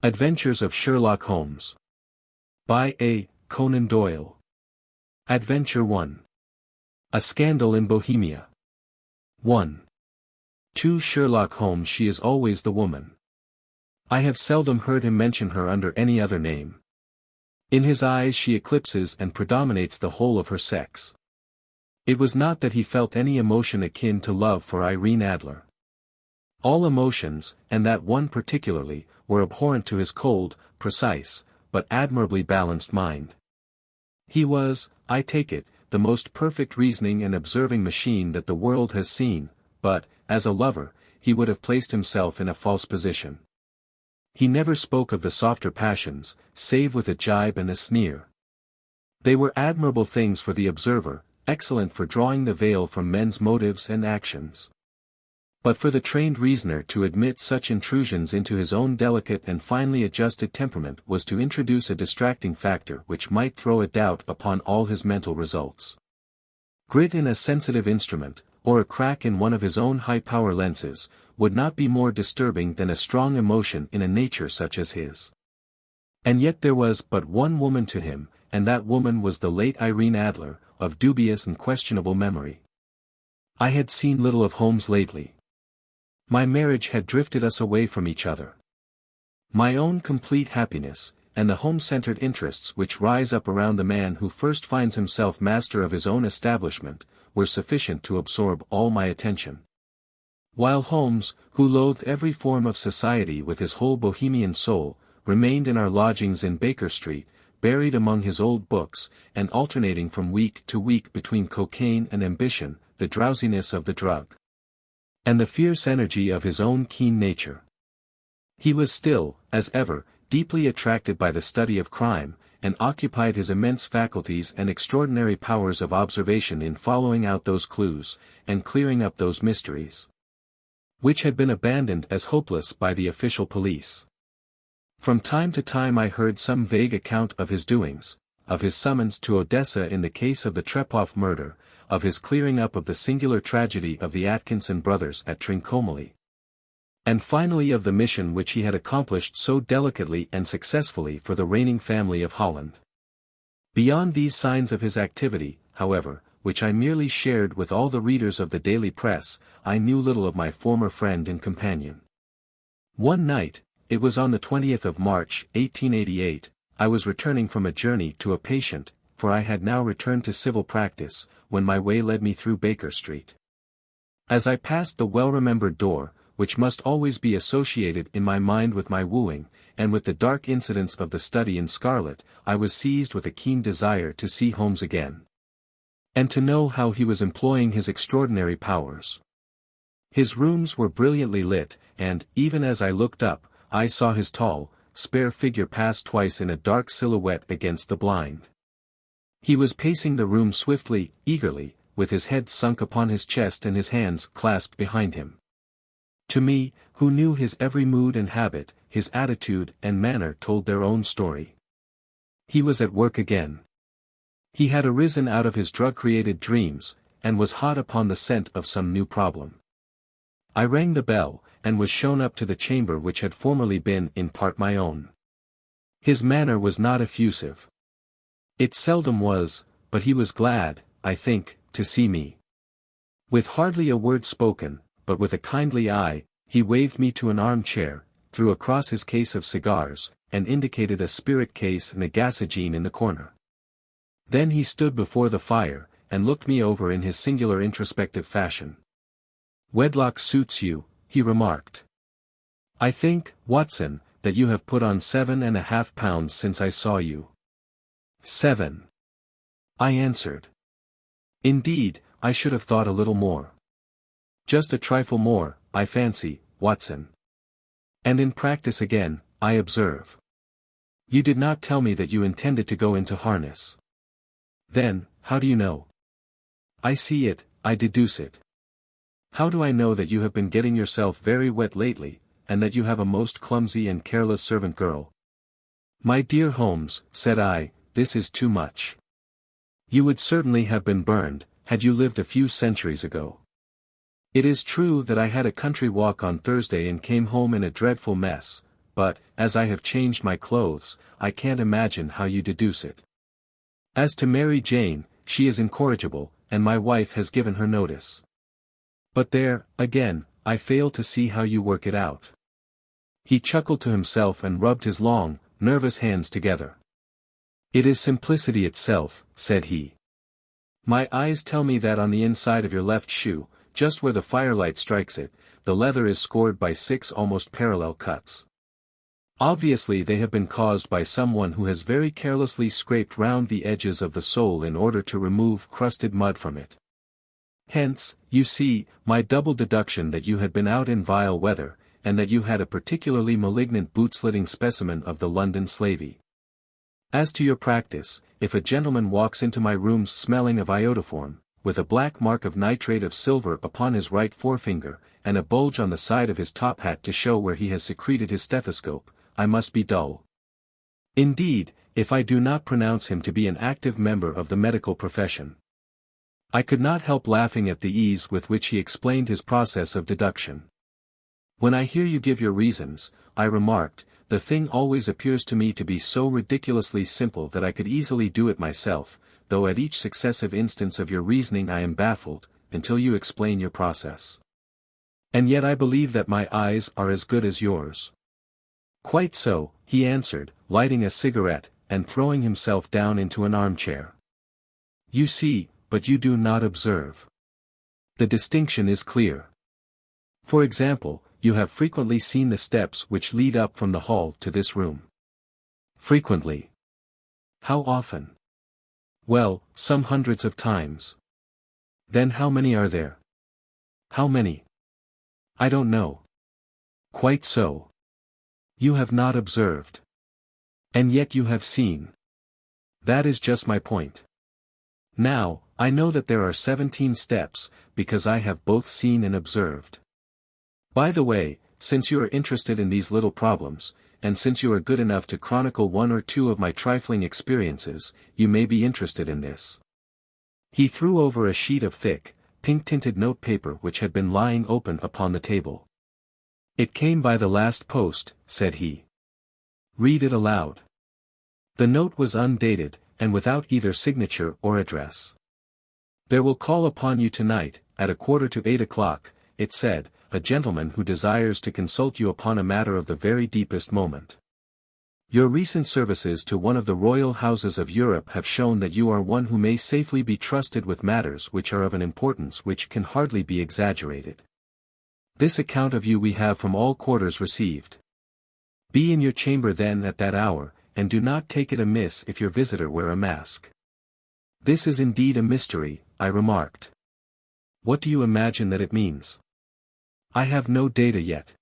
Adventures of Sherlock Holmes. By A. Conan Doyle. Adventure 1. A Scandal in Bohemia. 1. To Sherlock Holmes she is always the woman. I have seldom heard him mention her under any other name. In his eyes she eclipses and predominates the whole of her sex. It was not that he felt any emotion akin to love for Irene Adler. All emotions, and that one particularly, were abhorrent to his cold, precise, but admirably balanced mind. He was, I take it, the most perfect reasoning and observing machine that the world has seen, but, as a lover, he would have placed himself in a false position. He never spoke of the softer passions, save with a jibe and a sneer. They were admirable things for the observer, excellent for drawing the veil from men's motives and actions. But for the trained reasoner to admit such intrusions into his own delicate and finely adjusted temperament was to introduce a distracting factor which might throw a doubt upon all his mental results. Grit in a sensitive instrument, or a crack in one of his own high-power lenses, would not be more disturbing than a strong emotion in a nature such as his. And yet there was but one woman to him, and that woman was the late Irene Adler, of dubious and questionable memory. I had seen little of Holmes lately. My marriage had drifted us away from each other. My own complete happiness, and the home-centered interests which rise up around the man who first finds himself master of his own establishment, were sufficient to absorb all my attention. While Holmes, who loathed every form of society with his whole Bohemian soul, remained in our lodgings in Baker Street, buried among his old books, and alternating from week to week between cocaine and ambition, the drowsiness of the drug, and the fierce energy of his own keen nature. He was still, as ever, deeply attracted by the study of crime, and occupied his immense faculties and extraordinary powers of observation in following out those clues, and clearing up those mysteries, which had been abandoned as hopeless by the official police. From time to time I heard some vague account of his doings, of his summons to Odessa in the case of the Trepoff murder, of his clearing up of the singular tragedy of the Atkinson brothers at Trincomalee, and finally of the mission which he had accomplished so delicately and successfully for the reigning family of Holland. Beyond these signs of his activity, however, which I merely shared with all the readers of the daily press, I knew little of my former friend and companion. One night, it was on the 20th of March, 1888, I was returning from a journey to a patient, for I had now returned to civil practice, when my way led me through Baker Street. As I passed the well-remembered door, which must always be associated in my mind with my wooing, and with the dark incidents of the study in scarlet, I was seized with a keen desire to see Holmes again, and to know how he was employing his extraordinary powers. His rooms were brilliantly lit, and, even as I looked up, I saw his tall, spare figure pass twice in a dark silhouette against the blind. He was pacing the room swiftly, eagerly, with his head sunk upon his chest and his hands clasped behind him. To me, who knew his every mood and habit, his attitude and manner told their own story. He was at work again. He had arisen out of his drug-created dreams, and was hot upon the scent of some new problem. I rang the bell, and was shown up to the chamber which had formerly been in part my own. His manner was not effusive. It seldom was, but he was glad, I think, to see me. With hardly a word spoken, but with a kindly eye, he waved me to an armchair, threw across his case of cigars, and indicated a spirit case and a gasogene in the corner. Then he stood before the fire, and looked me over in his singular introspective fashion. "Wedlock suits you," he remarked. "I think, Watson, that you have put on 7.5 pounds since I saw you." 7. I answered. "Indeed, I should have thought a little more." "Just a trifle more, I fancy, Watson." "And in practice again, I observe. You did not tell me that you intended to go into harness." "Then, how do you know?" "I see it, I deduce it." "How do I know that you have been getting yourself very wet lately, and that you have a most clumsy and careless servant girl?" "My dear Holmes," said I, "this is too much. You would certainly have been burned, had you lived a few centuries ago. It is true that I had a country walk on Thursday and came home in a dreadful mess, but, as I have changed my clothes, I can't imagine how you deduce it. As to Mary Jane, she is incorrigible, and my wife has given her notice. But there, again, I fail to see how you work it out." He chuckled to himself and rubbed his long, nervous hands together. "It is simplicity itself," said he. "My eyes tell me that on the inside of your left shoe, just where the firelight strikes it, the leather is scored by 6 almost parallel cuts. Obviously they have been caused by someone who has very carelessly scraped round the edges of the sole in order to remove crusted mud from it. Hence, you see, my double deduction that you had been out in vile weather, and that you had a particularly malignant boot-slitting specimen of the London slavey. As to your practice, if a gentleman walks into my rooms smelling of iodoform, with a black mark of nitrate of silver upon his right forefinger, and a bulge on the side of his top hat to show where he has secreted his stethoscope, I must be dull. Indeed, if I do not pronounce him to be an active member of the medical profession." I could not help laughing at the ease with which he explained his process of deduction. "When I hear you give your reasons," I remarked, "the thing always appears to me to be so ridiculously simple that I could easily do it myself, though at each successive instance of your reasoning I am baffled, until you explain your process. And yet I believe that my eyes are as good as yours." "Quite so," he answered, lighting a cigarette, and throwing himself down into an armchair. "You see, but you do not observe. The distinction is clear. For example, you have frequently seen the steps which lead up from the hall to this room." "Frequently." "How often?" "Well, some hundreds of times." "Then how many are there?" "How many?" "I don't know." "Quite so. You have not observed. And yet you have seen. That is just my point. Now, I know that there are 17 steps, because I have both seen and observed. By the way, since you are interested in these little problems, and since you are good enough to chronicle 1 or 2 of my trifling experiences, you may be interested in this." He threw over a sheet of thick, pink-tinted note-paper which had been lying open upon the table. "It came by the last post," said he. "Read it aloud." The note was undated, and without either signature or address. "There will call upon you tonight, at 7:45, it said, "a gentleman who desires to consult you upon a matter of the very deepest moment. Your recent services to one of the royal houses of Europe have shown that you are one who may safely be trusted with matters which are of an importance which can hardly be exaggerated. This account of you we have from all quarters received. Be in your chamber then at that hour, and do not take it amiss if your visitor wear a mask." "This is indeed a mystery," I remarked. "What do you imagine that it means?" "I have no data yet.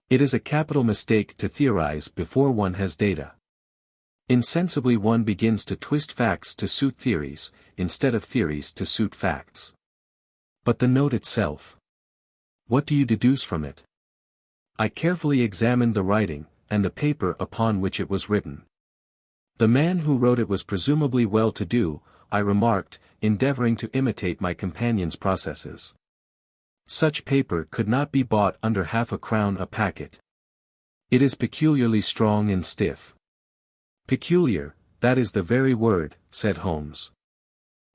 It is a capital mistake to theorize before one has data. Insensibly one begins to twist facts to suit theories, instead of theories to suit facts. But the note itself. What do you deduce from it?" I carefully examined the writing, and the paper upon which it was written. "The man who wrote it was presumably well-to-do," I remarked, endeavoring to imitate my companion's processes. "Such paper could not be bought under £half-a-crown a packet. It is peculiarly strong and stiff." "Peculiar, that is the very word," said Holmes.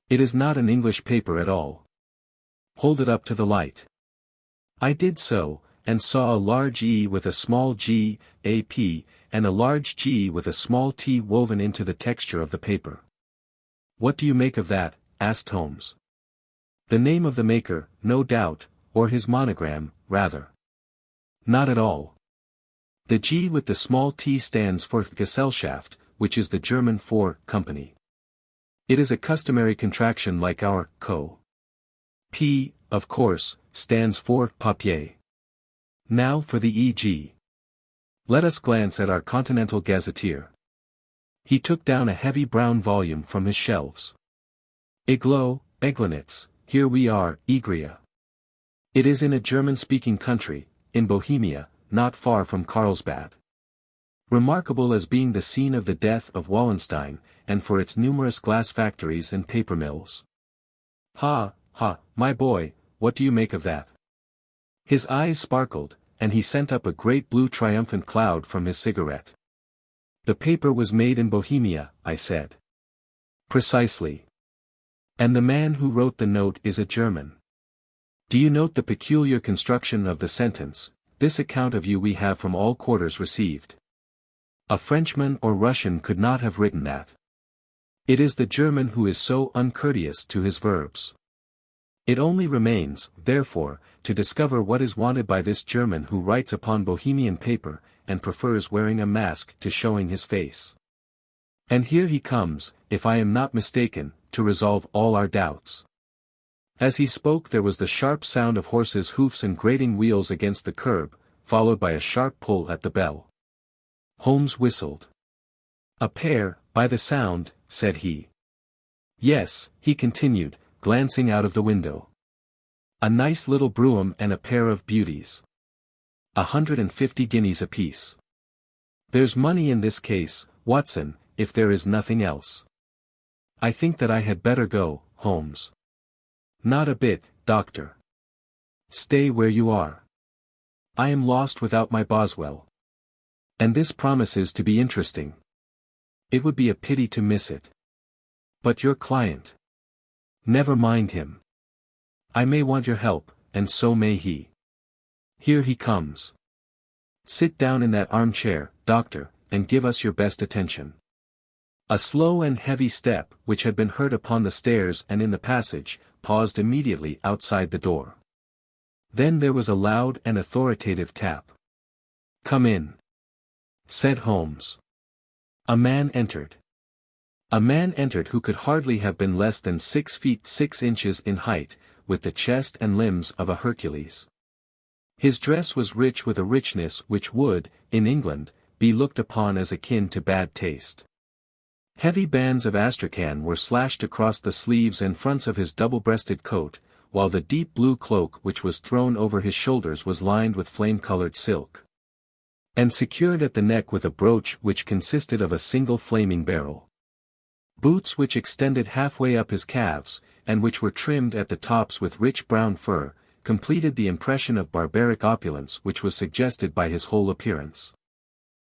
"It is not an English paper at all. Hold it up to the light." I did so, and saw a large E with a small g, a p, and a large G with a small t woven into the texture of the paper. "What do you make of that?" asked Holmes. "The name of the maker, no doubt, or his monogram, rather." "Not at all. The G with the small t stands for Gesellschaft, which is the German for company. It is a customary contraction like our co. P, of course, stands for papier. Now for the e.g. Let us glance at our Continental Gazetteer." He took down a heavy brown volume from his shelves. "Iglo, Eglinitz, here we are, Igria. It is in a German-speaking country, in Bohemia, not far from Carlsbad. Remarkable as being the scene of the death of Wallenstein, and for its numerous glass factories and paper mills. Ha, ha, my boy, what do you make of that?" His eyes sparkled, and he sent up a great blue triumphant cloud from his cigarette. "The paper was made in Bohemia," I said. "Precisely. And the man who wrote the note is a German. Do you note the peculiar construction of the sentence, 'This account of you we have from all quarters received'? A Frenchman or Russian could not have written that. It is the German who is so uncourteous to his verbs. It only remains, therefore, to discover what is wanted by this German who writes upon Bohemian paper, and prefers wearing a mask to showing his face. And here he comes, if I am not mistaken, to resolve all our doubts." As he spoke there was the sharp sound of horses' hoofs and grating wheels against the curb, followed by a sharp pull at the bell. Holmes whistled. "A pair, by the sound," said he. "Yes," he continued, glancing out of the window. "A nice little brougham and a pair of beauties. 150 guineas apiece. There's money in this case, Watson, if there is nothing else. I think that I had better go, Holmes." "Not a bit, Doctor. Stay where you are. I am lost without my Boswell. And this promises to be interesting. It would be a pity to miss it. But your client? Never mind him. I may want your help, and so may he. Here he comes. Sit down in that armchair, Doctor, and give us your best attention." A slow and heavy step, which had been heard upon the stairs and in the passage, paused immediately outside the door. Then there was a loud and authoritative tap. "Come in," said Holmes. A man entered. A man entered who could hardly have been less than 6 feet 6 inches in height, with the chest and limbs of a Hercules. His dress was rich with a richness which would, in England, be looked upon as akin to bad taste. Heavy bands of astrakhan were slashed across the sleeves and fronts of his double-breasted coat, while the deep blue cloak which was thrown over his shoulders was lined with flame-colored silk, and secured at the neck with a brooch which consisted of a single flaming barrel. Boots which extended halfway up his calves, and which were trimmed at the tops with rich brown fur, completed the impression of barbaric opulence which was suggested by his whole appearance.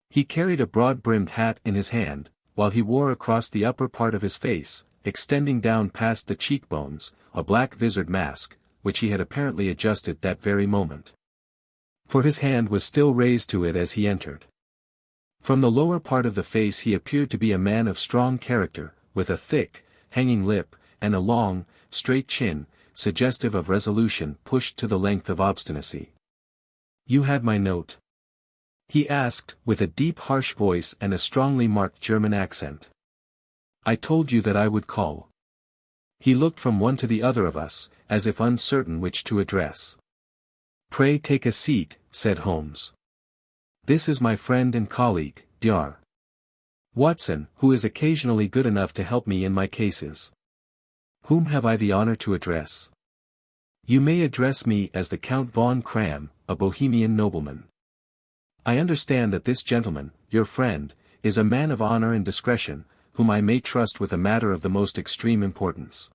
He carried a broad-brimmed hat in his hand, while he wore across the upper part of his face, extending down past the cheekbones, a black visored mask, which he had apparently adjusted that very moment. For his hand was still raised to it as he entered. From the lower part of the face he appeared to be a man of strong character, with a thick, hanging lip, and a long, straight chin, suggestive of resolution pushed to the length of obstinacy. "You had my note?" he asked, with a deep harsh voice and a strongly marked German accent. "I told you that I would call." He looked from one to the other of us, as if uncertain which to address. "Pray take a seat," said Holmes. "This is my friend and colleague, Dr. Watson, who is occasionally good enough to help me in my cases. Whom have I the honor to address?" "You may address me as the Count von Kram, a Bohemian nobleman. I understand that this gentleman, your friend, is a man of honor and discretion, whom I may trust with a matter of the most extreme importance.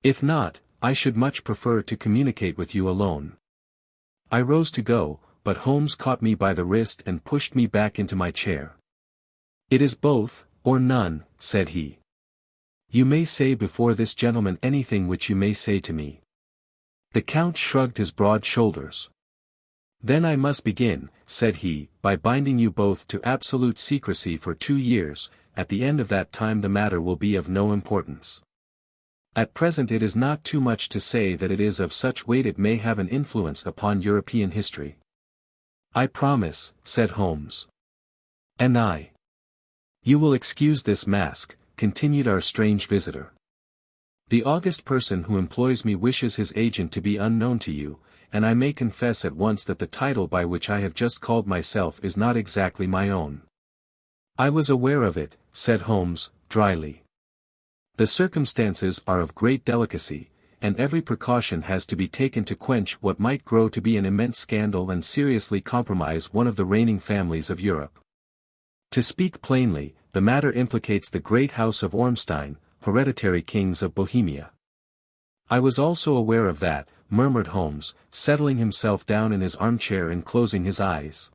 If not, I should much prefer to communicate with you alone." I rose to go, but Holmes caught me by the wrist and pushed me back into my chair. "It is both, or none," said he. "You may say before this gentleman anything which you may say to me." The Count shrugged his broad shoulders. "Then I must begin," said he, "by binding you both to absolute secrecy for 2 years, at the end of that time the matter will be of no importance. At present it is not too much to say that it is of such weight it may have an influence upon European history." "I promise," said Holmes. "And I." "You will excuse this mask," continued our strange visitor. "The august person who employs me wishes his agent to be unknown to you, and I may confess at once that the title by which I have just called myself is not exactly my own." "I was aware of it," said Holmes, dryly. "The circumstances are of great delicacy, and every precaution has to be taken to quench what might grow to be an immense scandal and seriously compromise one of the reigning families of Europe. To speak plainly, the matter implicates the great house of Ormstein, hereditary kings of Bohemia. I was also aware of that, murmured Holmes, settling himself down in his armchair and closing his eyes.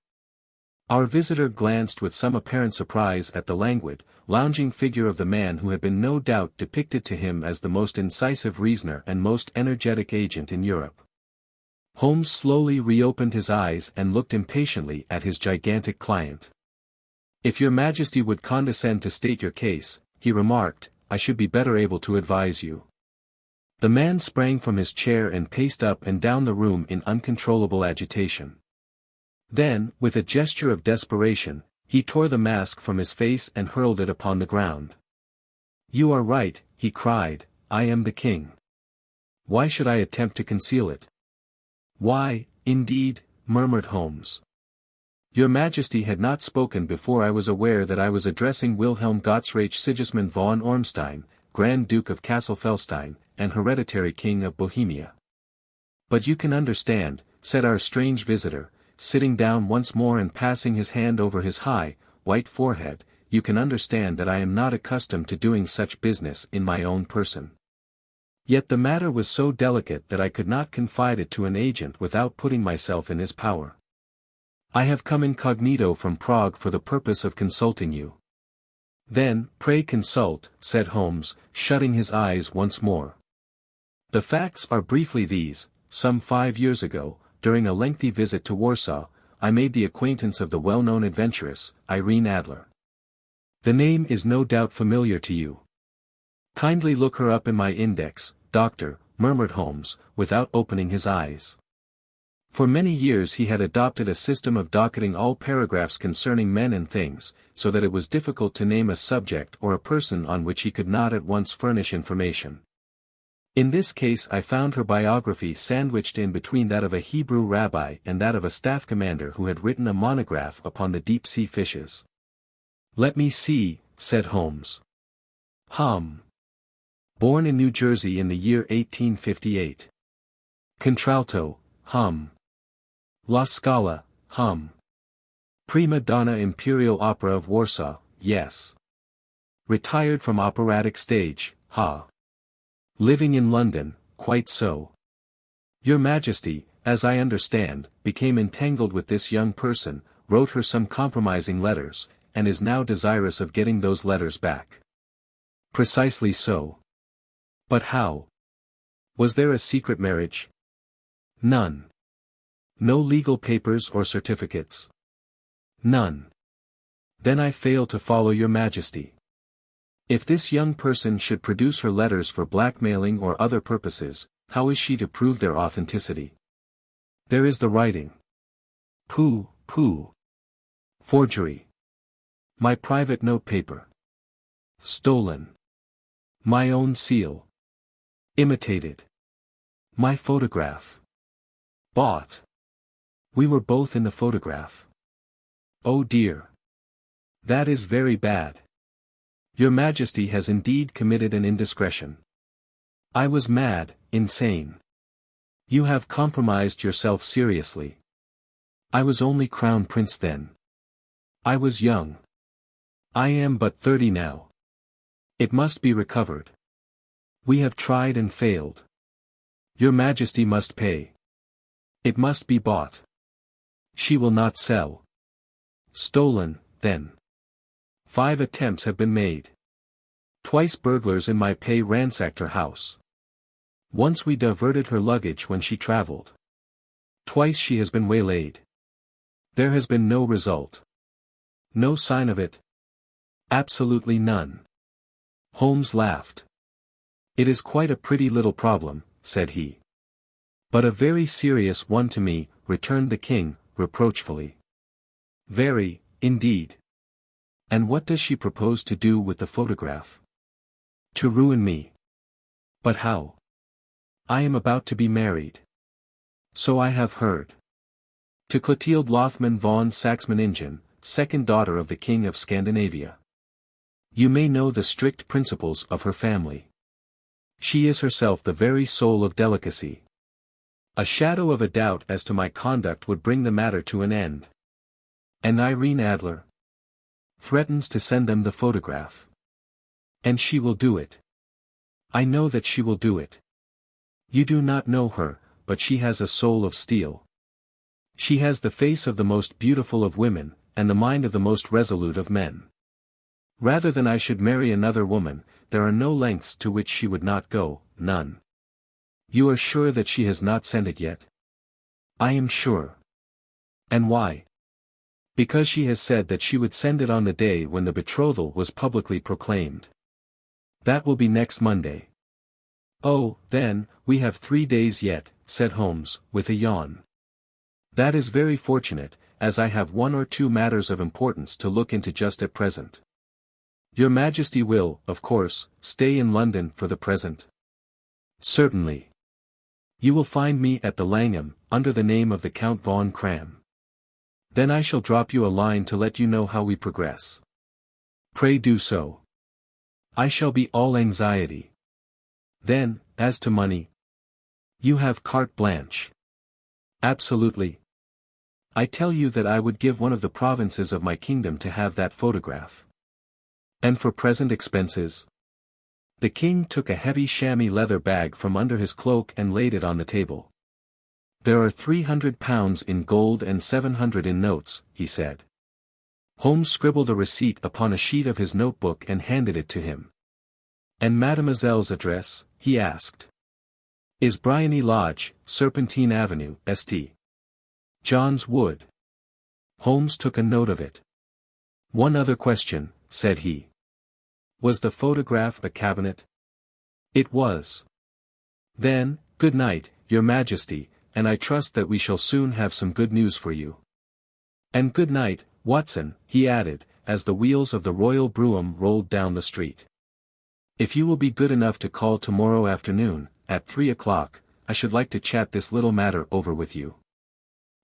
Our visitor glanced with some apparent surprise at the languid, lounging figure of the man who had been no doubt depicted to him as the most incisive reasoner and most energetic agent in Europe. Holmes slowly reopened his eyes and looked impatiently at his gigantic client. "If your Majesty would condescend to state your case," he remarked, "I should be better able to advise you." The man sprang from his chair and paced up and down the room in uncontrollable agitation. Then, with a gesture of desperation, he tore the mask from his face and hurled it upon the ground. "You are right," he cried, "I am the king. Why should I attempt to conceal it?" "Why, indeed," murmured Holmes. "Your Majesty had not spoken before I was aware that I was addressing Wilhelm Gottsreich Sigismund von Ormstein, Grand Duke of Cassel-Felstein, and hereditary King of Bohemia. But you can understand," said our strange visitor, sitting down once more and passing his hand over his high, white forehead, "you can understand that I am not accustomed to doing such business in my own person. Yet the matter was so delicate that I could not confide it to an agent without putting myself in his power. I have come incognito from Prague for the purpose of consulting you." "Then, pray consult," said Holmes, shutting his eyes once more. "The facts are briefly these: some 5 years ago, during a lengthy visit to Warsaw, I made the acquaintance of the well-known adventuress, Irene Adler. The name is no doubt familiar to you. Kindly look her up in my index, Doctor," murmured Holmes, without opening his eyes. For many years he had adopted a system of docketing all paragraphs concerning men and things, so that it was difficult to name a subject or a person on which he could not at once furnish information. In this case I found her biography sandwiched in between that of a Hebrew rabbi and that of a staff commander who had written a monograph upon the deep-sea fishes. "Let me see," said Holmes. Born in New Jersey in the year 1858. Contralto, La Scala, Prima donna Imperial Opera of Warsaw, yes. Retired from operatic stage, Living in London, quite so. Your Majesty, as I understand, became entangled with this young person, wrote her some compromising letters, and is now desirous of getting those letters back. Precisely so. But how? Was there a secret marriage? None. No legal papers or certificates? None. Then I fail to follow your Majesty. If this young person should produce her letters for blackmailing or other purposes, how is she to prove their authenticity? There is the writing. Pooh. Forgery. My private notepaper. Stolen. My own seal. Imitated. My photograph. Bought. We were both in the photograph. Oh dear. That is very bad. Your Majesty has indeed committed an indiscretion. I was mad, insane. You have compromised yourself seriously. I was only Crown Prince then. I was young. I am but 30 now. It must be recovered. We have tried and failed. Your Majesty must pay. It must be bought. She will not sell. Stolen, then. 5 attempts have been made. Twice burglars in my pay ransacked her house. Once we diverted her luggage when she traveled. Twice she has been waylaid. There has been no result. No sign of it. Absolutely none. Holmes laughed. It is quite a pretty little problem, said he. But a very serious one to me, returned the king, reproachfully. Very, indeed. And what does she propose to do with the photograph? To ruin me. But how? I am about to be married. So I have heard. To Clotilde Lothman von Saxe-Meiningen, second daughter of the King of Scandinavia. You may know the strict principles of her family. She is herself the very soul of delicacy. A shadow of a doubt as to my conduct would bring the matter to an end. And Irene Adler threatens to send them the photograph. And she will do it. I know that she will do it. You do not know her, but she has a soul of steel. She has the face of the most beautiful of women, and the mind of the most resolute of men. Rather than I should marry another woman, there are no lengths to which she would not go, none. You are sure that she has not sent it yet? I am sure. And why? Because she has said that she would send it on the day when the betrothal was publicly proclaimed. That will be next Monday. Oh, then, we have 3 days yet, said Holmes, with a yawn. That is very fortunate, as I have 1 or 2 matters of importance to look into just at present. Your Majesty will, of course, stay in London for the present? Certainly. You will find me at the Langham, under the name of the Count von Cram. Then I shall drop you a line to let you know how we progress. Pray do so. I shall be all anxiety. Then, as to money, you have carte blanche. Absolutely. I tell you that I would give one of the provinces of my kingdom to have that photograph. And for present expenses? The king took a heavy chamois leather bag from under his cloak and laid it on the table. There are £300 in gold and 700 in notes, he said. Holmes scribbled a receipt upon a sheet of his notebook and handed it to him. And mademoiselle's address, he asked. Is Briony Lodge, Serpentine Avenue, St. John's Wood. Holmes took a note of it. One other question, said he. Was the photograph a cabinet? It was. Then, good night, Your Majesty, and I trust that we shall soon have some good news for you. And good night, Watson, he added, as the wheels of the royal brougham rolled down the street. If you will be good enough to call tomorrow afternoon, at 3 o'clock, I should like to chat this little matter over with you.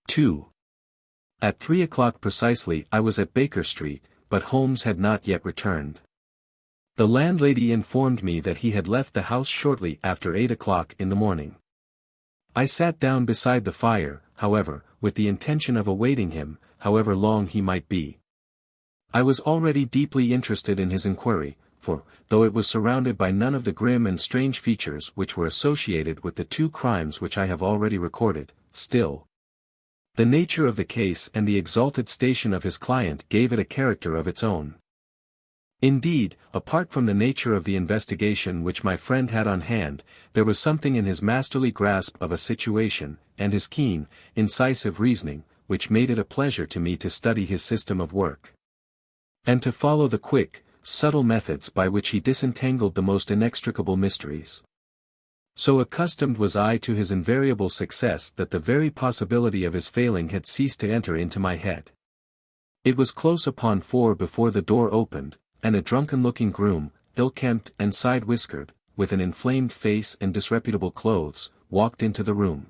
2. At 3 o'clock precisely I was at Baker Street, but Holmes had not yet returned. The landlady informed me that he had left the house shortly after 8 o'clock in the morning. I sat down beside the fire, however, with the intention of awaiting him, however long he might be. I was already deeply interested in his inquiry, for, though it was surrounded by none of the grim and strange features which were associated with the 2 crimes which I have already recorded, still, the nature of the case and the exalted station of his client gave it a character of its own. Indeed, apart from the nature of the investigation which my friend had on hand, there was something in his masterly grasp of a situation, and his keen, incisive reasoning, which made it a pleasure to me to study his system of work. And to follow the quick, subtle methods by which he disentangled the most inextricable mysteries. So accustomed was I to his invariable success that the very possibility of his failing had ceased to enter into my head. It was close upon 4 before the door opened, and a drunken-looking groom, ill-kempt and side-whiskered, with an inflamed face and disreputable clothes, walked into the room.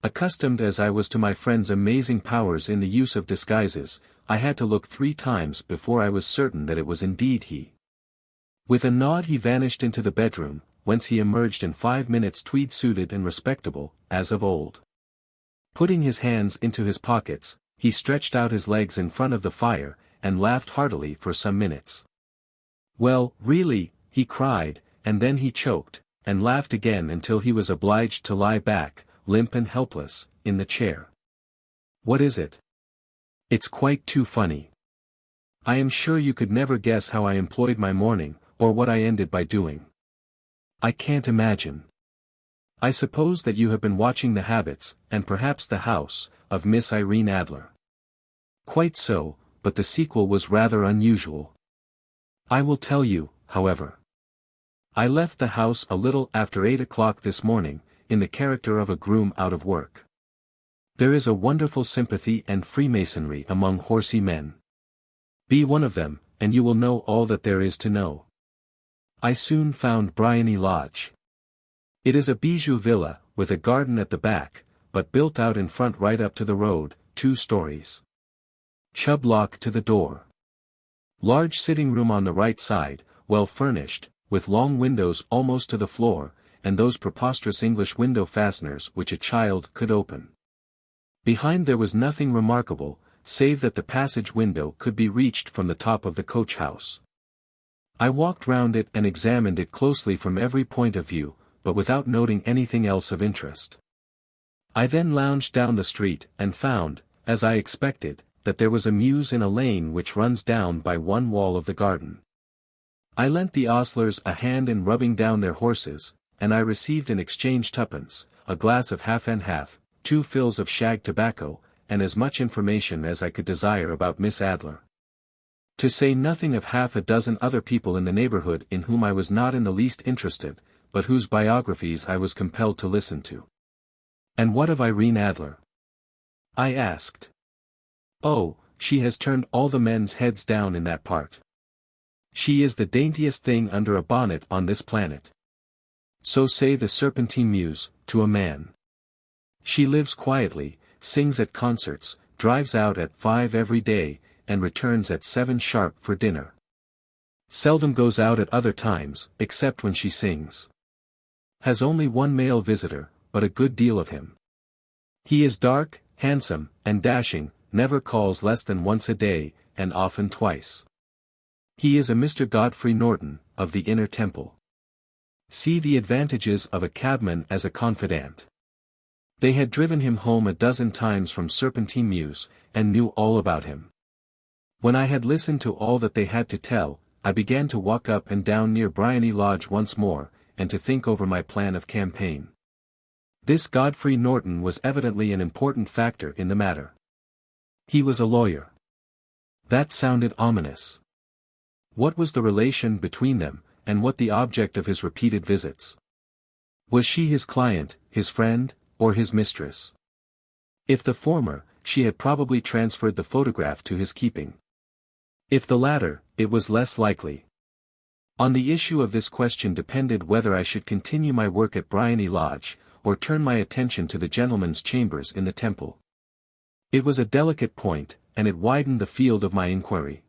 Accustomed as I was to my friend's amazing powers in the use of disguises, I had to look 3 times before I was certain that it was indeed he. With a nod he vanished into the bedroom, whence he emerged in 5 minutes tweed-suited and respectable, as of old. Putting his hands into his pockets, he stretched out his legs in front of the fire, and laughed heartily for some minutes. Well, really, he cried, and then he choked, and laughed again until he was obliged to lie back, limp and helpless, in the chair. What is it? It's quite too funny. I am sure you could never guess how I employed my morning, or what I ended by doing. I can't imagine. I suppose that you have been watching the habits, and perhaps the house, of Miss Irene Adler. Quite so, but the sequel was rather unusual. I will tell you, however. I left the house a little after 8 o'clock this morning, in the character of a groom out of work. There is a wonderful sympathy and freemasonry among horsey men. Be one of them, and you will know all that there is to know. I soon found Briony Lodge. It is a bijou villa, with a garden at the back, but built out in front right up to the road, 2 stories. Chubb lock to the door. Large sitting room on the right side, well furnished, with long windows almost to the floor, and those preposterous English window fasteners which a child could open. Behind there was nothing remarkable, save that the passage window could be reached from the top of the coach house. I walked round it and examined it closely from every point of view, but without noting anything else of interest. I then lounged down the street and found, as I expected, that there was a mews in a lane which runs down by one wall of the garden. I lent the ostlers a hand in rubbing down their horses, and I received in exchange twopence, a glass of half and half, 2 fills of shag tobacco, and as much information as I could desire about Miss Adler. To say nothing of half a dozen other people in the neighborhood in whom I was not in the least interested, but whose biographies I was compelled to listen to. "And what of Irene Adler?" I asked. "Oh, she has turned all the men's heads down in that part. She is the daintiest thing under a bonnet on this planet. So say the Serpentine Mews, to a man. She lives quietly, sings at concerts, drives out at 5 every day, and returns at 7 sharp for dinner. Seldom goes out at other times, except when she sings. Has only one male visitor, but a good deal of him. He is dark, handsome, and dashing, never calls less than once a day, and often twice. He is a Mr. Godfrey Norton, of the Inner Temple. See the advantages of a cabman as a confidant." They had driven him home a dozen times from Serpentine Mews, and knew all about him. When I had listened to all that they had to tell, I began to walk up and down near Briony Lodge once more, and to think over my plan of campaign. This Godfrey Norton was evidently an important factor in the matter. He was a lawyer. That sounded ominous. What was the relation between them, and what the object of his repeated visits? Was she his client, his friend, or his mistress? If the former, she had probably transferred the photograph to his keeping. If the latter, it was less likely. On the issue of this question depended whether I should continue my work at Briony Lodge, or turn my attention to the gentlemen's chambers in the Temple. It was a delicate point, and it widened the field of my inquiry.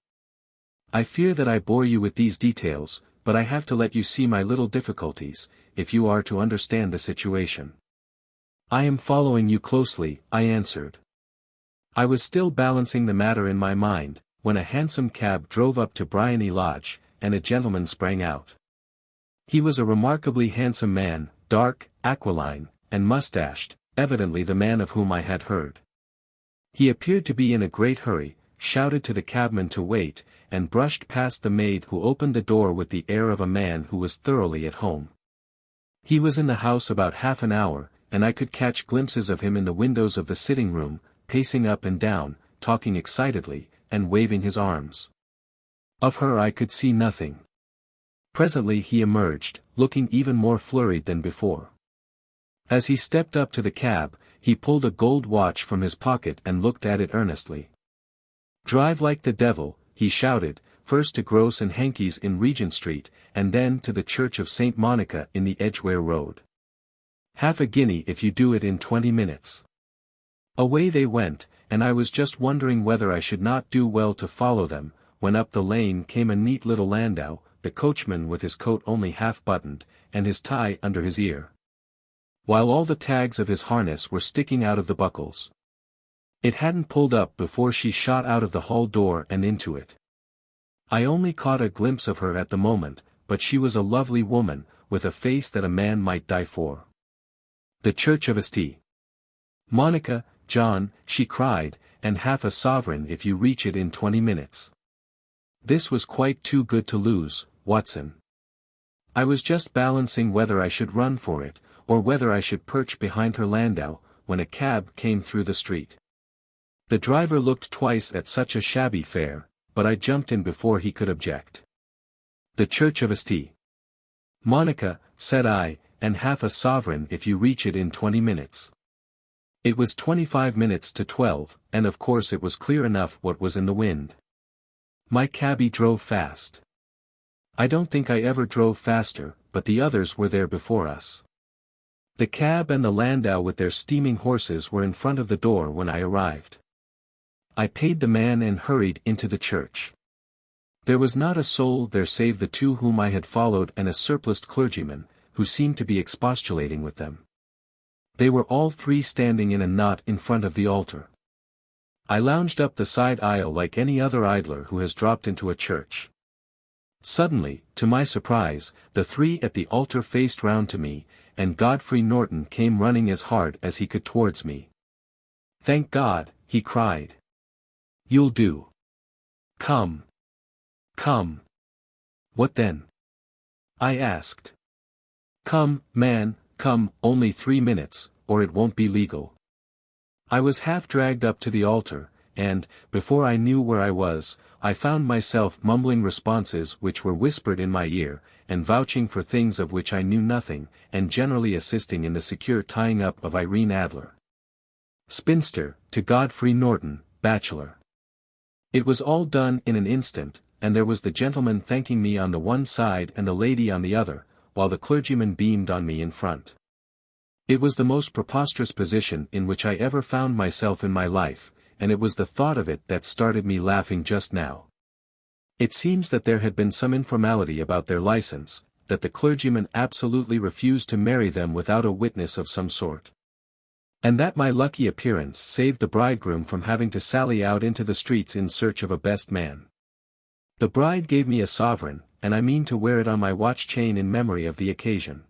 I fear that I bore you with these details, but I have to let you see my little difficulties, if you are to understand the situation. "I am following you closely," I answered. I was still balancing the matter in my mind, when a hansom cab drove up to Briony Lodge, and a gentleman sprang out. He was a remarkably handsome man, dark, aquiline, and mustached, evidently the man of whom I had heard. He appeared to be in a great hurry, shouted to the cabman to wait, and brushed past the maid who opened the door with the air of a man who was thoroughly at home. He was in the house about half an hour, and I could catch glimpses of him in the windows of the sitting-room, pacing up and down, talking excitedly, and waving his arms. Of her I could see nothing. Presently he emerged, looking even more flurried than before. As he stepped up to the cab, he pulled a gold watch from his pocket and looked at it earnestly. "Drive like the devil," he shouted, "first to Gross and Hankey's in Regent Street, and then to the Church of St. Monica in the Edgware Road. Half a guinea if you do it in 20 minutes. Away they went, and I was just wondering whether I should not do well to follow them, when up the lane came a neat little landau, the coachman with his coat only half buttoned, and his tie under his ear, while all the tags of his harness were sticking out of the buckles. It hadn't pulled up before she shot out of the hall door and into it. I only caught a glimpse of her at the moment, but she was a lovely woman, with a face that a man might die for. "The Church of St. Monica, John," she cried, "and half a sovereign if you reach it in 20 minutes. This was quite too good to lose, Watson. I was just balancing whether I should run for it, or whether I should perch behind her landau, when a cab came through the street. The driver looked twice at such a shabby fare, but I jumped in before he could object. "The Church of St. Monica," said I, "and half a sovereign if you reach it in 20 minutes. It was 25 minutes to 12, and of course it was clear enough what was in the wind. My cabby drove fast. I don't think I ever drove faster, but the others were there before us. The cab and the landau with their steaming horses were in front of the door when I arrived. I paid the man and hurried into the church. There was not a soul there save the two whom I had followed and a surpliced clergyman, who seemed to be expostulating with them. They were all three standing in a knot in front of the altar. I lounged up the side aisle like any other idler who has dropped into a church. Suddenly, to my surprise, the three at the altar faced round to me, and Godfrey Norton came running as hard as he could towards me. "Thank God," he cried. "You'll do. Come. Come." "What then?" I asked. "Come, man, come, only 3 minutes, or it won't be legal." I was half dragged up to the altar, and, before I knew where I was, I found myself mumbling responses which were whispered in my ear, and vouching for things of which I knew nothing, and generally assisting in the secure tying up of Irene Adler, spinster, to Godfrey Norton, bachelor. It was all done in an instant, and there was the gentleman thanking me on the one side and the lady on the other, while the clergyman beamed on me in front. It was the most preposterous position in which I ever found myself in my life, and it was the thought of it that started me laughing just now. It seems that there had been some informality about their license, that the clergyman absolutely refused to marry them without a witness of some sort. And that my lucky appearance saved the bridegroom from having to sally out into the streets in search of a best man. The bride gave me a sovereign, and I mean to wear it on my watch chain in memory of the occasion.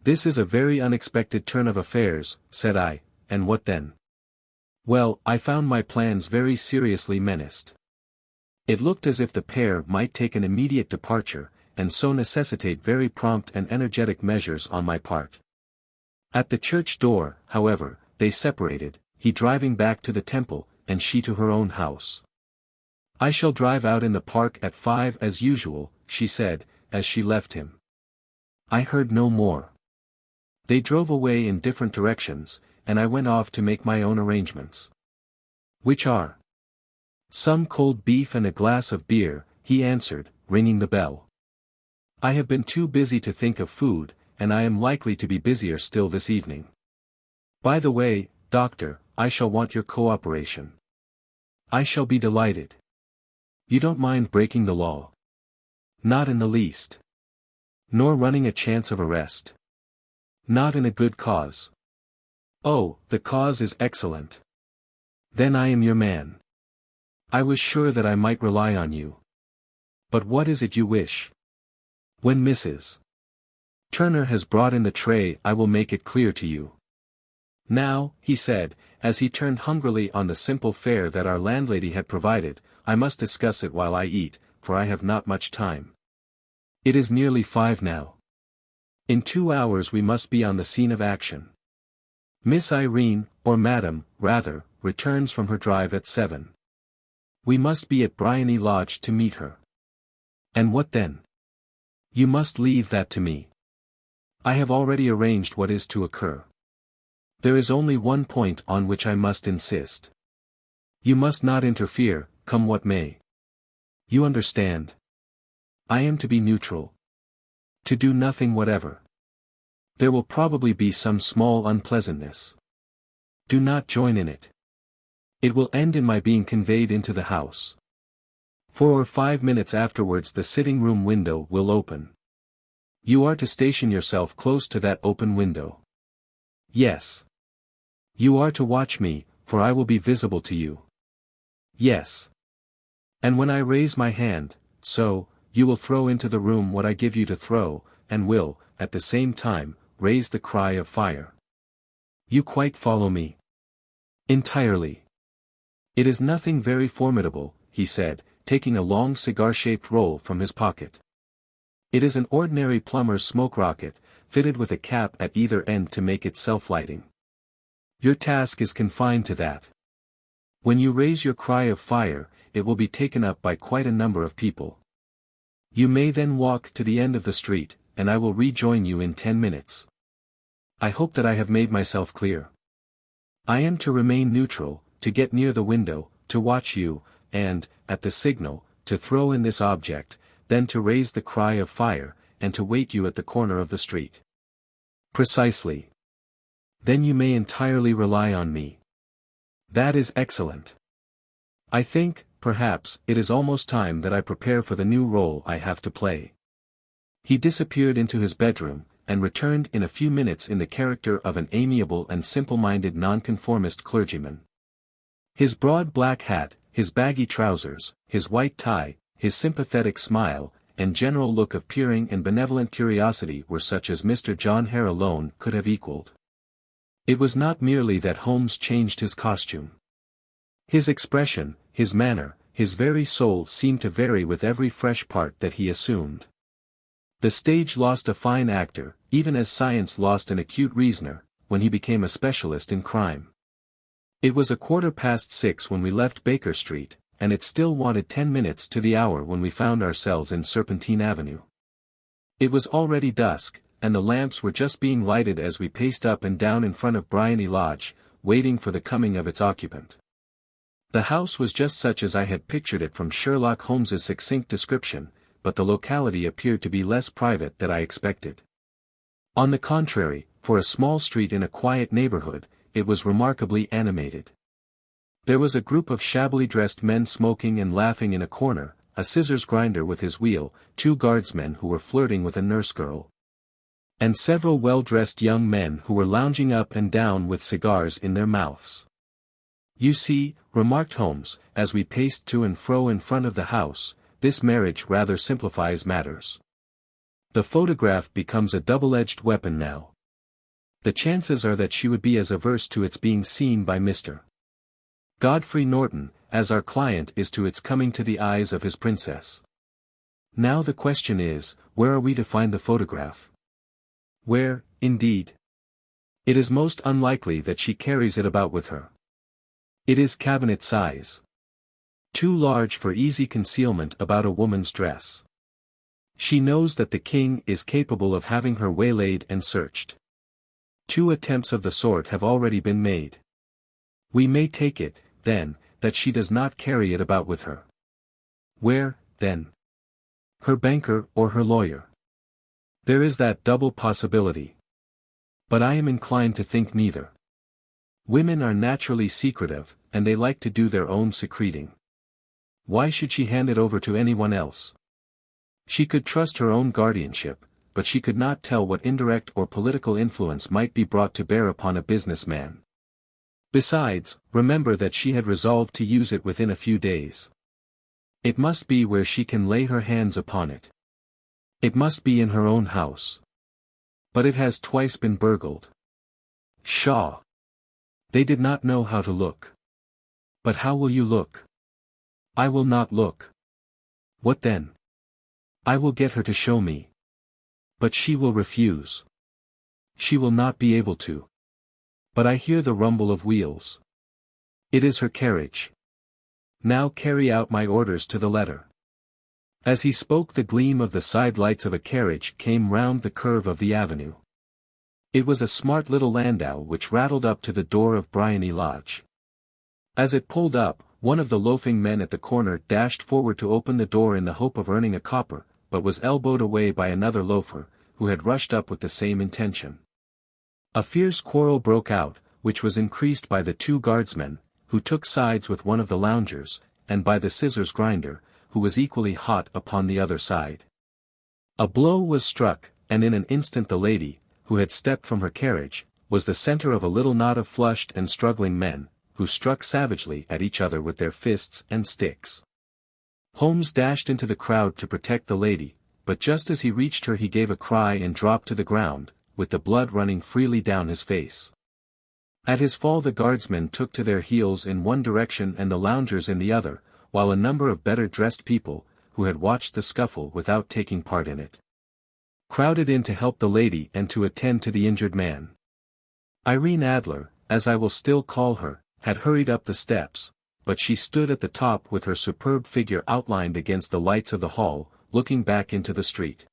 "This is a very unexpected turn of affairs," said I, "and what then?" Well, I found my plans very seriously menaced. It looked as if the pair might take an immediate departure, and so necessitate very prompt and energetic measures on my part. At the church door, however, they separated, he driving back to the temple, and she to her own house. "I shall drive out in the park at 5 as usual," she said, as she left him. I heard no more. They drove away in different directions, and I went off to make my own arrangements. "Which are?" "Some cold beef and a glass of beer," he answered, ringing the bell. "I have been too busy to think of food, and I am likely to be busier still this evening. By the way, Doctor, I shall want your cooperation." "I shall be delighted." "You don't mind breaking the law?" "Not in the least." "Nor running a chance of arrest?" "Not in a good cause." "Oh, the cause is excellent. Then I am your man. I was sure that I might rely on you. But what is it you wish?" "When Mrs. Turner has brought in the tray I will make it clear to you." "Now," he said, as he turned hungrily on the simple fare that our landlady had provided, "I must discuss it while I eat, for I have not much time. It is nearly 5 now. In 2 hours we must be on the scene of action. Miss Irene, or Madam, rather, returns from her drive at 7. We must be at Briony Lodge to meet her." "And what then?" "You must leave that to me. I have already arranged what is to occur. There is only one point on which I must insist. You must not interfere, come what may. You understand? I am to be neutral. To do nothing whatever. There will probably be some small unpleasantness. Do not join in it. It will end in my being conveyed into the house. 4 or 5 minutes afterwards the sitting-room window will open. You are to station yourself close to that open window." "Yes." "You are to watch me, for I will be visible to you." "Yes." "And when I raise my hand, so, you will throw into the room what I give you to throw, and will, at the same time, raise the cry of fire. You quite follow me?" "Entirely." "It is nothing very formidable," he said, taking a long cigar-shaped roll from his pocket. "It is an ordinary plumber's smoke rocket, fitted with a cap at either end to make it self-lighting. Your task is confined to that. When you raise your cry of fire, it will be taken up by quite a number of people. You may then walk to the end of the street, and I will rejoin you in 10 minutes. I hope that I have made myself clear. I am to remain neutral, to get near the window, to watch you, and, at the signal, to throw in this object, then to raise the cry of fire, and to wait you at the corner of the street." "Precisely. Then you may entirely rely on me." "That is excellent. I think, perhaps, it is almost time that I prepare for the new role I have to play." He disappeared into his bedroom, and returned in a few minutes in the character of an amiable and simple-minded nonconformist clergyman. His broad black hat, his baggy trousers, his white tie, his sympathetic smile, and general look of peering and benevolent curiosity were such as Mr. John Hare alone could have equalled. It was not merely that Holmes changed his costume. His expression, his manner, his very soul seemed to vary with every fresh part that he assumed. The stage lost a fine actor, even as science lost an acute reasoner, when he became a specialist in crime. It was 6:15 when we left Baker Street, and it still wanted 10 minutes to the hour when we found ourselves in Serpentine Avenue. It was already dusk, and the lamps were just being lighted as we paced up and down in front of Briony Lodge, waiting for the coming of its occupant. The house was just such as I had pictured it from Sherlock Holmes's succinct description, but the locality appeared to be less private than I expected. On the contrary, for a small street in a quiet neighborhood, it was remarkably animated. There was a group of shabbily dressed men smoking and laughing in a corner, a scissors grinder with his wheel, 2 guardsmen who were flirting with a nurse girl, and several well-dressed young men who were lounging up and down with cigars in their mouths. "You see," remarked Holmes, as we paced to and fro in front of the house, "this marriage rather simplifies matters. The photograph becomes a double-edged weapon now. The chances are that she would be as averse to its being seen by Mr. Godfrey Norton, as our client is to its coming to the eyes of his princess. Now the question is, where are we to find the photograph? Where, indeed? It is most unlikely that she carries it about with her. It is cabinet size. Too large for easy concealment about a woman's dress. She knows that the king is capable of having her waylaid and searched. 2 attempts of the sort have already been made. We may take it, then, that she does not carry it about with her. Where, then? Her banker or her lawyer? There is that double possibility. But I am inclined to think neither. Women are naturally secretive, and they like to do their own secreting. Why should she hand it over to anyone else? She could trust her own guardianship, but she could not tell what indirect or political influence might be brought to bear upon a businessman. Besides, remember that she had resolved to use it within a few days. It must be where she can lay her hands upon it. It must be in her own house. But it has twice been burgled. Pshaw! They did not know how to look. But how will you look? I will not look. What then? I will get her to show me. But she will refuse. She will not be able to. But I hear the rumble of wheels. It is her carriage. Now carry out my orders to the letter. As he spoke, the gleam of the side lights of a carriage came round the curve of the avenue. It was a smart little landau which rattled up to the door of Briony Lodge. As it pulled up, one of the loafing men at the corner dashed forward to open the door in the hope of earning a copper, but was elbowed away by another loafer, who had rushed up with the same intention. A fierce quarrel broke out, which was increased by the 2 guardsmen, who took sides with one of the loungers, and by the scissors grinder, who was equally hot upon the other side. A blow was struck, and in an instant the lady, who had stepped from her carriage, was the center of a little knot of flushed and struggling men, who struck savagely at each other with their fists and sticks. Holmes dashed into the crowd to protect the lady, but just as he reached her he gave a cry and dropped to the ground, with the blood running freely down his face. At his fall the guardsmen took to their heels in one direction and the loungers in the other, while a number of better-dressed people, who had watched the scuffle without taking part in it, crowded in to help the lady and to attend to the injured man. Irene Adler, as I will still call her, had hurried up the steps, but she stood at the top with her superb figure outlined against the lights of the hall, looking back into the street.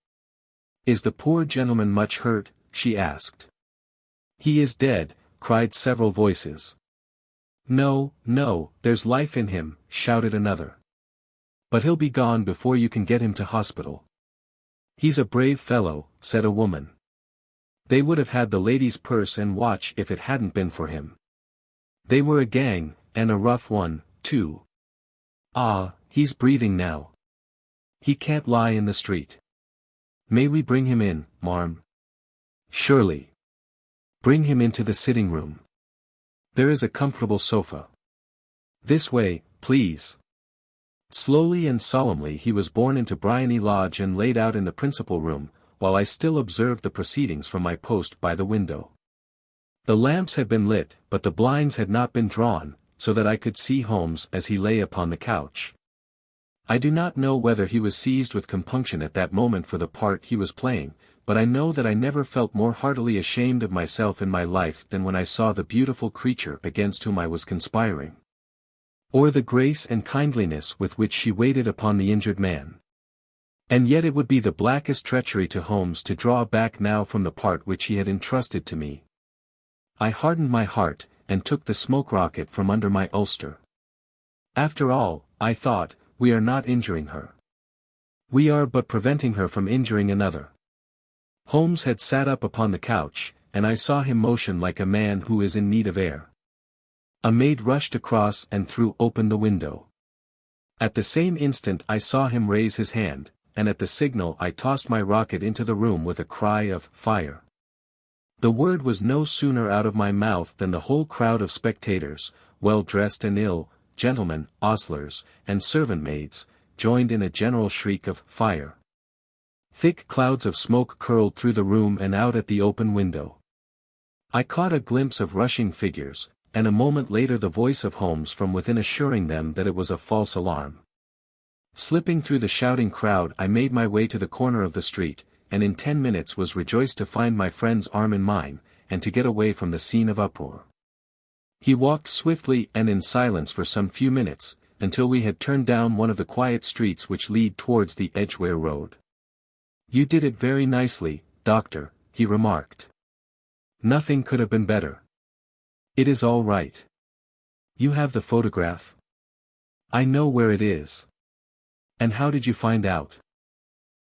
"Is the poor gentleman much hurt?" she asked. "He is dead," cried several voices. "No, no, there's life in him," shouted another. "But he'll be gone before you can get him to hospital." "He's a brave fellow," said a woman. "They would have had the lady's purse and watch if it hadn't been for him. They were a gang, and a rough one, too. Ah, he's breathing now. He can't lie in the street. May we bring him in, marm?" "Surely. Bring him into the sitting room. There is a comfortable sofa. This way, please." Slowly and solemnly he was borne into Briony Lodge and laid out in the principal room, while I still observed the proceedings from my post by the window. The lamps had been lit, but the blinds had not been drawn, so that I could see Holmes as he lay upon the couch. I do not know whether he was seized with compunction at that moment for the part he was playing, but I know that I never felt more heartily ashamed of myself in my life than when I saw the beautiful creature against whom I was conspiring. Or the grace and kindliness with which she waited upon the injured man. And yet it would be the blackest treachery to Holmes to draw back now from the part which he had entrusted to me. I hardened my heart, and took the smoke rocket from under my ulster. After all, I thought, we are not injuring her. We are but preventing her from injuring another. Holmes had sat up upon the couch, and I saw him motion like a man who is in need of air. A maid rushed across and threw open the window. At the same instant I saw him raise his hand, and at the signal I tossed my rocket into the room with a cry of "Fire!" The word was no sooner out of my mouth than the whole crowd of spectators, well-dressed and ill, gentlemen, ostlers, and servant-maids, joined in a general shriek of "Fire!" Thick clouds of smoke curled through the room and out at the open window. I caught a glimpse of rushing figures, and a moment later the voice of Holmes from within assuring them that it was a false alarm. Slipping through the shouting crowd I made my way to the corner of the street, and in 10 minutes was rejoiced to find my friend's arm in mine, and to get away from the scene of uproar. He walked swiftly and in silence for some few minutes, until we had turned down one of the quiet streets which lead towards the Edgware Road. "You did it very nicely, Doctor," he remarked. "Nothing could have been better. It is all right. You have the photograph? I know where it is. And how did you find out?"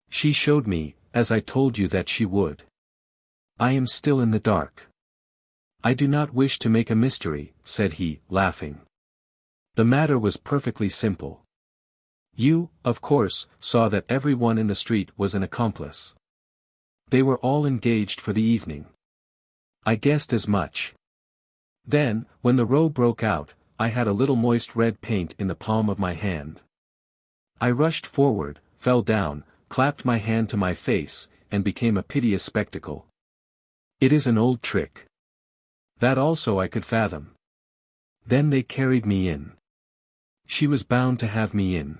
"She showed me, as I told you that she would. I am still in the dark." "I do not wish to make a mystery," said he, laughing. "The matter was perfectly simple. You, of course, saw that every one in the street was an accomplice. They were all engaged for the evening. I guessed as much. Then, when the row broke out, I had a little moist red paint in the palm of my hand. I rushed forward, fell down, clapped my hand to my face, and became a piteous spectacle. It is an old trick. That also I could fathom. Then they carried me in. She was bound to have me in.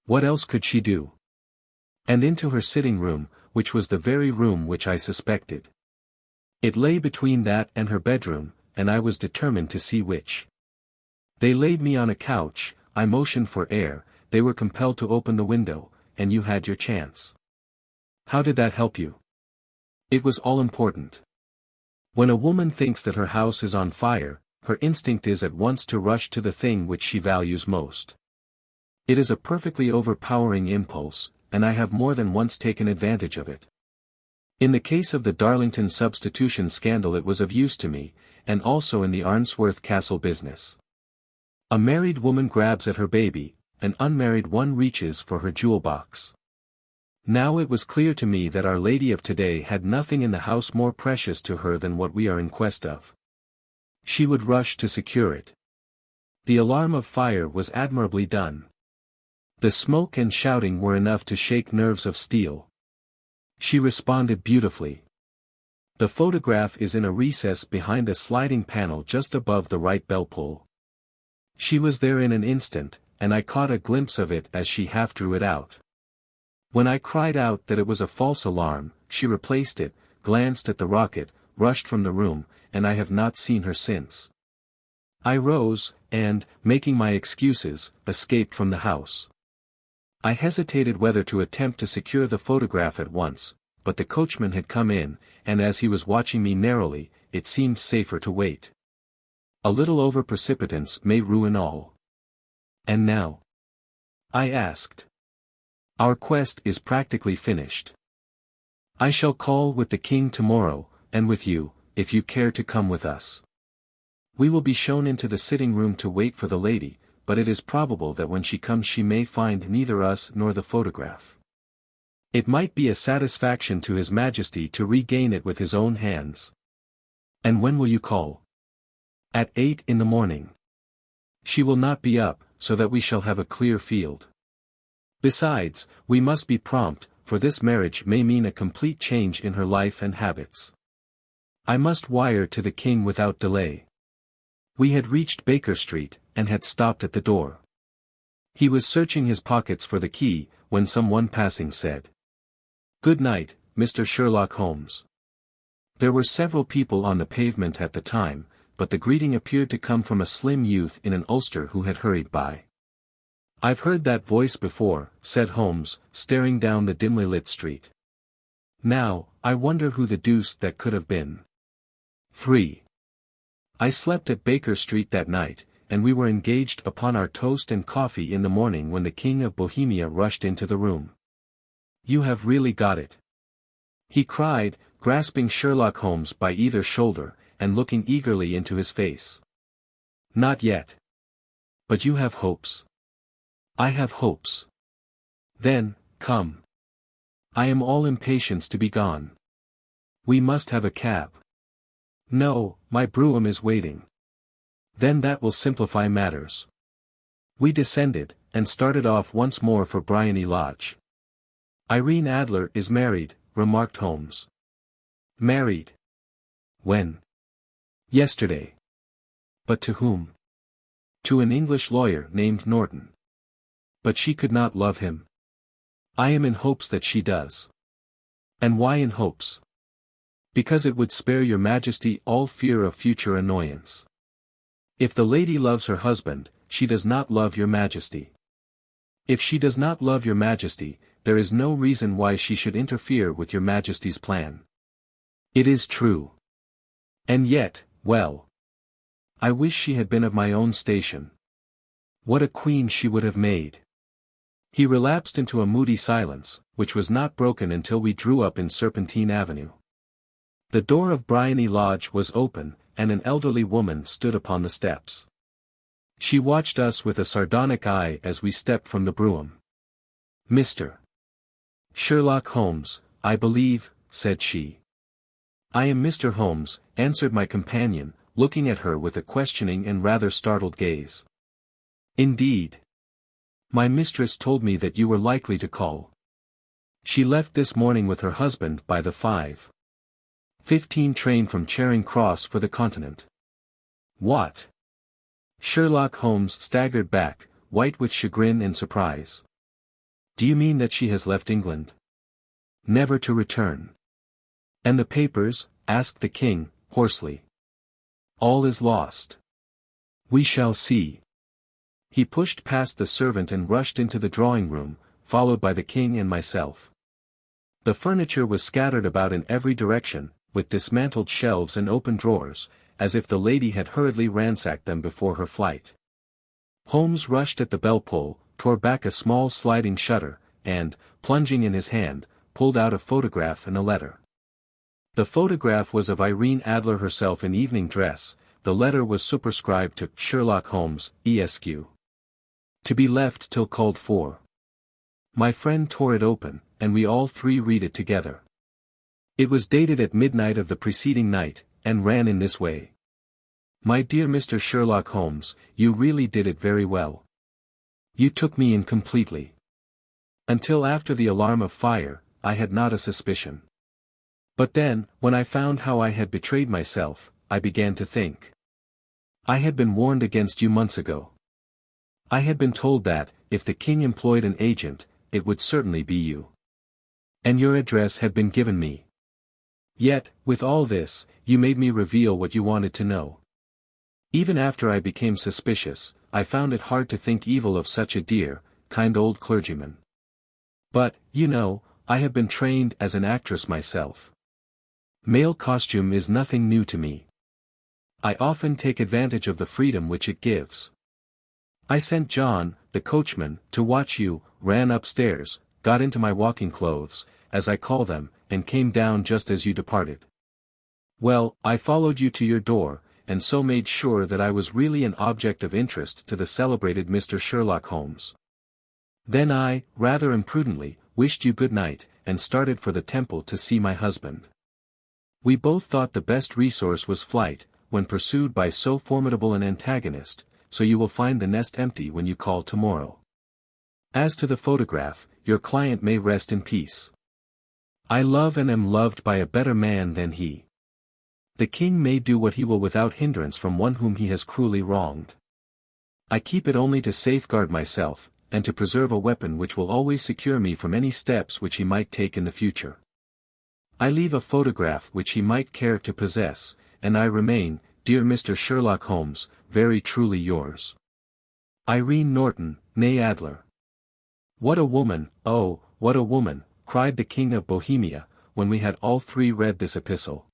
What else could she do? And into her sitting room, which was the very room which I suspected. It lay between that and her bedroom, and I was determined to see which. They laid me on a couch, I motioned for air, they were compelled to open the window, and you had your chance. How did that help you? It was all important. When a woman thinks that her house is on fire, her instinct is at once to rush to the thing which she values most. It is a perfectly overpowering impulse, and I have more than once taken advantage of it. In the case of the Darlington substitution scandal it was of use to me, and also in the Arnsworth Castle business. A married woman grabs at her baby, an unmarried one reaches for her jewel box. Now it was clear to me that Our Lady of today had nothing in the house more precious to her than what we are in quest of. She would rush to secure it. The alarm of fire was admirably done. The smoke and shouting were enough to shake nerves of steel. She responded beautifully. The photograph is in a recess behind a sliding panel just above the right bell pull. She was there in an instant, and I caught a glimpse of it as she half drew it out. When I cried out that it was a false alarm, she replaced it, glanced at the rocket, rushed from the room, and I have not seen her since. I rose, and, making my excuses, escaped from the house. I hesitated whether to attempt to secure the photograph at once, but the coachman had come in, and as he was watching me narrowly, it seemed safer to wait. A little over-precipitance may ruin all. And now? I asked. Our quest is practically finished. I shall call with the king tomorrow, and with you, if you care to come with us. We will be shown into the sitting room to wait for the lady, but it is probable that when she comes she may find neither us nor the photograph. It might be a satisfaction to His Majesty to regain it with his own hands. And when will you call? At 8 in the morning. She will not be up, so that we shall have a clear field. Besides, we must be prompt, for this marriage may mean a complete change in her life and habits. I must wire to the king without delay. We had reached Baker Street, and had stopped at the door. He was searching his pockets for the key, when someone passing said, "Good night, Mr. Sherlock Holmes." There were several people on the pavement at the time, but the greeting appeared to come from a slim youth in an ulster who had hurried by. "I've heard that voice before," said Holmes, staring down the dimly lit street. "Now, I wonder who the deuce that could have been." 3. I slept at Baker Street that night, and we were engaged upon our toast and coffee in the morning when the King of Bohemia rushed into the room. "You have really got it," he cried, grasping Sherlock Holmes by either shoulder, and looking eagerly into his face. "Not yet. But you have hopes." "I have hopes." "Then, come. I am all impatience to be gone." "We must have a cab." "No, my brougham is waiting." "Then that will simplify matters." We descended, and started off once more for Briony Lodge. "Irene Adler is married," remarked Holmes. "Married? When?" "Yesterday." "But to whom?" "To an English lawyer named Norton." "But she could not love him." "I am in hopes that she does." "And why in hopes?" "Because it would spare your Majesty all fear of future annoyance. If the lady loves her husband, she does not love your Majesty. If she does not love your Majesty, there is no reason why she should interfere with your Majesty's plan." "It is true. And yet, well. I wish she had been of my own station. What a queen she would have made." He relapsed into a moody silence, which was not broken until we drew up in Serpentine Avenue. The door of Briony Lodge was open, and an elderly woman stood upon the steps. She watched us with a sardonic eye as we stepped from the brougham. "Mr. Sherlock Holmes, I believe," said she. "I am Mr. Holmes," answered my companion, looking at her with a questioning and rather startled gaze. "Indeed. My mistress told me that you were likely to call. She left this morning with her husband by the 5:15 train from Charing Cross for the Continent." "What?" Sherlock Holmes staggered back, white with chagrin and surprise. "Do you mean that she has left England? Never to return?" "And the papers?" asked the king, hoarsely. "All is lost. We shall see." He pushed past the servant and rushed into the drawing-room, followed by the king and myself. The furniture was scattered about in every direction, with dismantled shelves and open drawers, as if the lady had hurriedly ransacked them before her flight. Holmes rushed at the bell-pull, tore back a small sliding shutter, and, plunging in his hand, pulled out a photograph and a letter. The photograph was of Irene Adler herself in evening dress. The letter was superscribed to Sherlock Holmes, Esq. To be left till called for. My friend tore it open, and we all three read it together. It was dated at midnight of the preceding night, and ran in this way. "My dear Mr. Sherlock Holmes, you really did it very well. You took me in completely. Until after the alarm of fire, I had not a suspicion. But then, when I found how I had betrayed myself, I began to think. I had been warned against you months ago. I had been told that, if the king employed an agent, it would certainly be you. And your address had been given me. Yet, with all this, you made me reveal what you wanted to know. Even after I became suspicious, I found it hard to think evil of such a dear, kind old clergyman. But, you know, I have been trained as an actress myself. Male costume is nothing new to me. I often take advantage of the freedom which it gives. I sent John, the coachman, to watch you, ran upstairs, got into my walking clothes, as I call them, and came down just as you departed. Well, I followed you to your door, and so made sure that I was really an object of interest to the celebrated Mr. Sherlock Holmes. Then I, rather imprudently, wished you good night, and started for the Temple to see my husband. We both thought the best resource was flight, when pursued by so formidable an antagonist, so you will find the nest empty when you call tomorrow. As to the photograph, your client may rest in peace. I love and am loved by a better man than he. The king may do what he will without hindrance from one whom he has cruelly wronged. I keep it only to safeguard myself, and to preserve a weapon which will always secure me from any steps which he might take in the future. I leave a photograph which he might care to possess, and I remain, dear Mr. Sherlock Holmes, very truly yours. Irene Norton, née Adler. What a woman, oh, what a woman, cried the King of Bohemia, when we had all three read this epistle.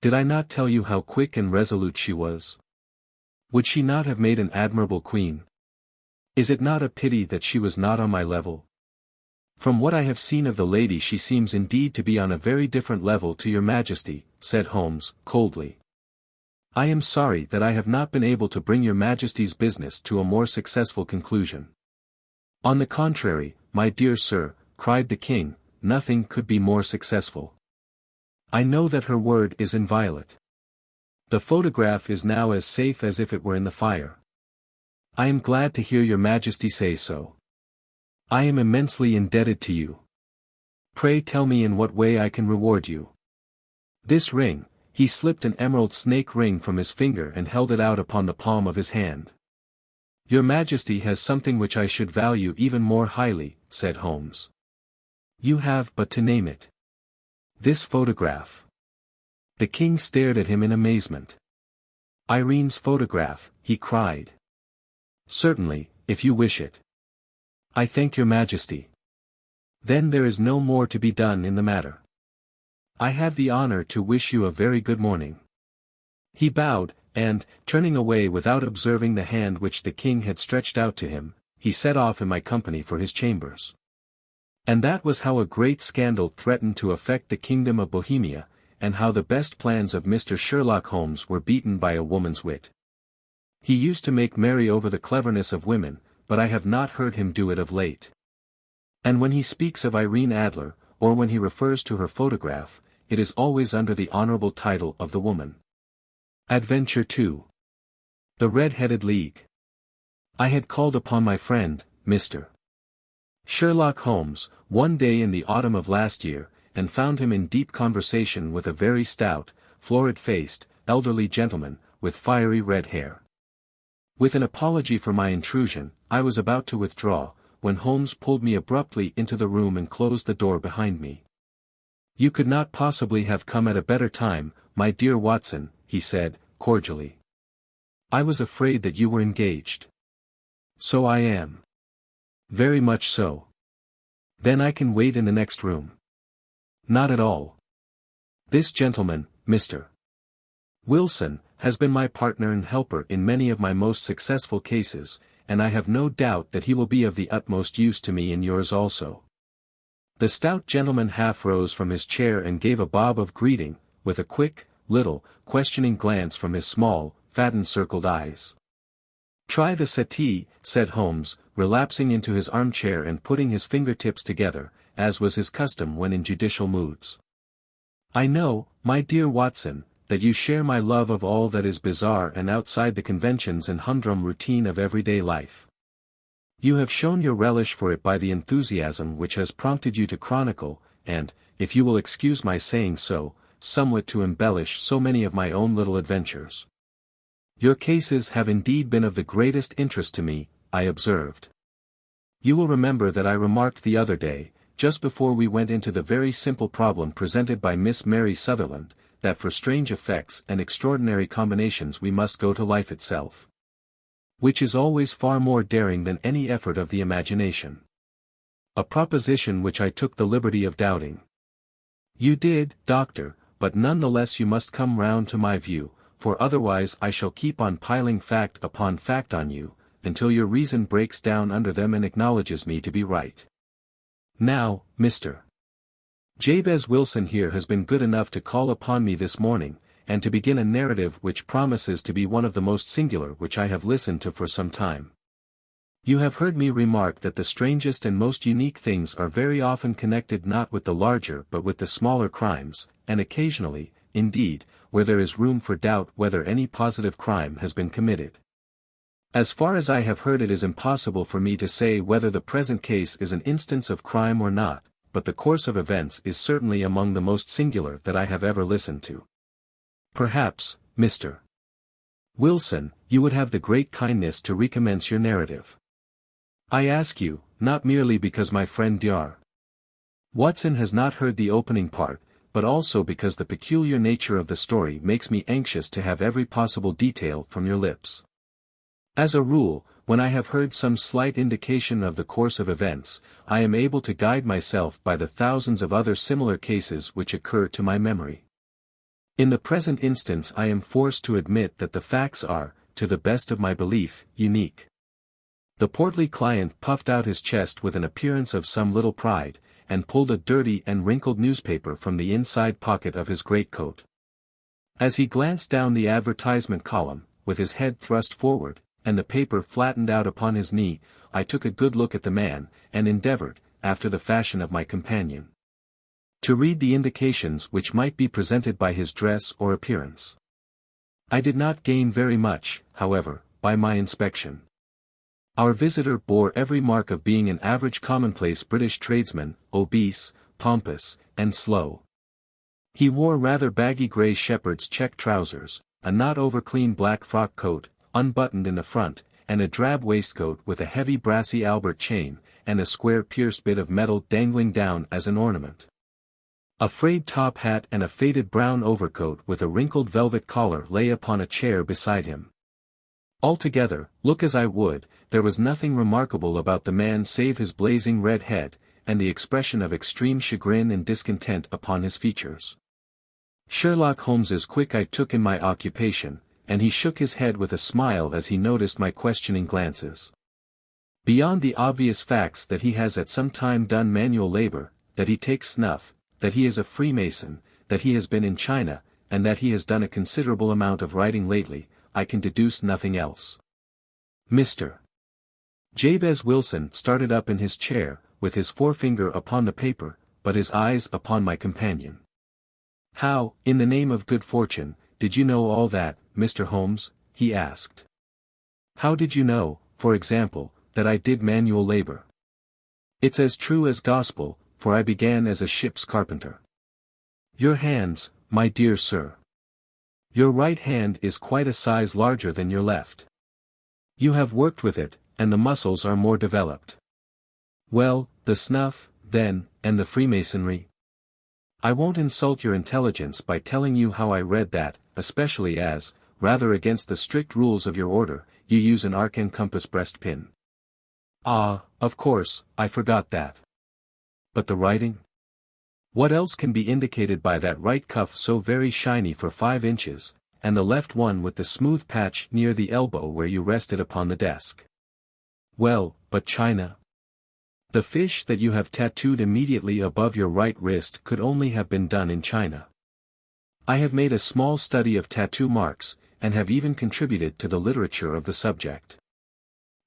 Did I not tell you how quick and resolute she was? Would she not have made an admirable queen? Is it not a pity that she was not on my level? From what I have seen of the lady, she seems indeed to be on a very different level to your Majesty, said Holmes, coldly. I am sorry that I have not been able to bring your Majesty's business to a more successful conclusion. On the contrary, my dear sir, cried the king, nothing could be more successful. I know that her word is inviolate. The photograph is now as safe as if it were in the fire. I am glad to hear your Majesty say so. I am immensely indebted to you. Pray tell me in what way I can reward you. This ring, he slipped an emerald snake ring from his finger and held it out upon the palm of his hand. Your Majesty has something which I should value even more highly, said Holmes. You have but to name it. This photograph. The king stared at him in amazement. Irene's photograph, he cried. Certainly, if you wish it. I thank your Majesty. Then there is no more to be done in the matter. I have the honor to wish you a very good morning. He bowed, and, turning away without observing the hand which the king had stretched out to him, he set off in my company for his chambers. And that was how a great scandal threatened to affect the kingdom of Bohemia, and how the best plans of Mr. Sherlock Holmes were beaten by a woman's wit. He used to make merry over the cleverness of women, but I have not heard him do it of late. And when he speaks of Irene Adler, or when he refers to her photograph, it is always under the honorable title of the woman. Adventure 2. The Red-Headed League. I had called upon my friend, Mr. Sherlock Holmes, one day in the autumn of last year, and found him in deep conversation with a very stout, florid-faced, elderly gentleman, with fiery red hair. With an apology for my intrusion, I was about to withdraw, when Holmes pulled me abruptly into the room and closed the door behind me. You could not possibly have come at a better time, my dear Watson, he said, cordially. I was afraid that you were engaged. So I am. Very much so. Then I can wait in the next room. Not at all. This gentleman, Mr. Wilson, has been my partner and helper in many of my most successful cases, and I have no doubt that he will be of the utmost use to me in yours also. The stout gentleman half rose from his chair and gave a bob of greeting, with a quick, little, questioning glance from his small, fat encircled eyes. Try the settee, said Holmes, relapsing into his armchair and putting his fingertips together, as was his custom when in judicial moods. I know, my dear Watson, that you share my love of all that is bizarre and outside the conventions and humdrum routine of everyday life. You have shown your relish for it by the enthusiasm which has prompted you to chronicle, and, if you will excuse my saying so, somewhat to embellish so many of my own little adventures. Your cases have indeed been of the greatest interest to me, I observed. You will remember that I remarked the other day, just before we went into the very simple problem presented by Miss Mary Sutherland, that for strange effects and extraordinary combinations we must go to life itself. Which is always far more daring than any effort of the imagination. A proposition which I took the liberty of doubting. You did, Doctor, but none the less you must come round to my view, for otherwise I shall keep on piling fact upon fact on you, until your reason breaks down under them and acknowledges me to be right. Now, Mr. Jabez Wilson here has been good enough to call upon me this morning, and to begin a narrative which promises to be one of the most singular which I have listened to for some time. You have heard me remark that the strangest and most unique things are very often connected not with the larger but with the smaller crimes, and occasionally, indeed, where there is room for doubt whether any positive crime has been committed. As far as I have heard, it is impossible for me to say whether the present case is an instance of crime or not, but the course of events is certainly among the most singular that I have ever listened to. Perhaps, Mr. Wilson, you would have the great kindness to recommence your narrative. I ask you, not merely because my friend Dr. Watson has not heard the opening part, but also because the peculiar nature of the story makes me anxious to have every possible detail from your lips. As a rule, when I have heard some slight indication of the course of events, I am able to guide myself by the thousands of other similar cases which occur to my memory. In the present instance I am forced to admit that the facts are, to the best of my belief, unique. The portly client puffed out his chest with an appearance of some little pride, and pulled a dirty and wrinkled newspaper from the inside pocket of his greatcoat. As he glanced down the advertisement column, with his head thrust forward, and the paper flattened out upon his knee, I took a good look at the man, and endeavored, after the fashion of my companion, to read the indications which might be presented by his dress or appearance. I did not gain very much, however, by my inspection. Our visitor bore every mark of being an average commonplace British tradesman, obese, pompous, and slow. He wore rather baggy grey shepherd's check trousers, a not over-clean black frock coat, unbuttoned in the front, and a drab waistcoat with a heavy brassy Albert chain, and a square pierced bit of metal dangling down as an ornament. A frayed top hat and a faded brown overcoat with a wrinkled velvet collar lay upon a chair beside him. Altogether, look as I would, there was nothing remarkable about the man save his blazing red head, and the expression of extreme chagrin and discontent upon his features. Sherlock Holmes's quick eye took in my occupation, and he shook his head with a smile as he noticed my questioning glances. Beyond the obvious facts that he has at some time done manual labor, that he takes snuff, that he is a Freemason, that he has been in China, and that he has done a considerable amount of writing lately, I can deduce nothing else. Mr. Jabez Wilson started up in his chair, with his forefinger upon the paper, but his eyes upon my companion. How, in the name of good fortune, did you know all that, Mr. Holmes? He asked. How did you know, for example, that I did manual labor? It's as true as gospel, for I began as a ship's carpenter. Your hands, my dear sir. Your right hand is quite a size larger than your left. You have worked with it, and the muscles are more developed. Well, the snuff, then, and the Freemasonry? I won't insult your intelligence by telling you how I read that, especially as, rather against the strict rules of your order, you use an arc and compass breastpin. Ah, of course, I forgot that. But the writing? What else can be indicated by that right cuff so very shiny for 5 inches, and the left one with the smooth patch near the elbow where you rested upon the desk? Well, but China? The fish that you have tattooed immediately above your right wrist could only have been done in China. I have made a small study of tattoo marks, and have even contributed to the literature of the subject.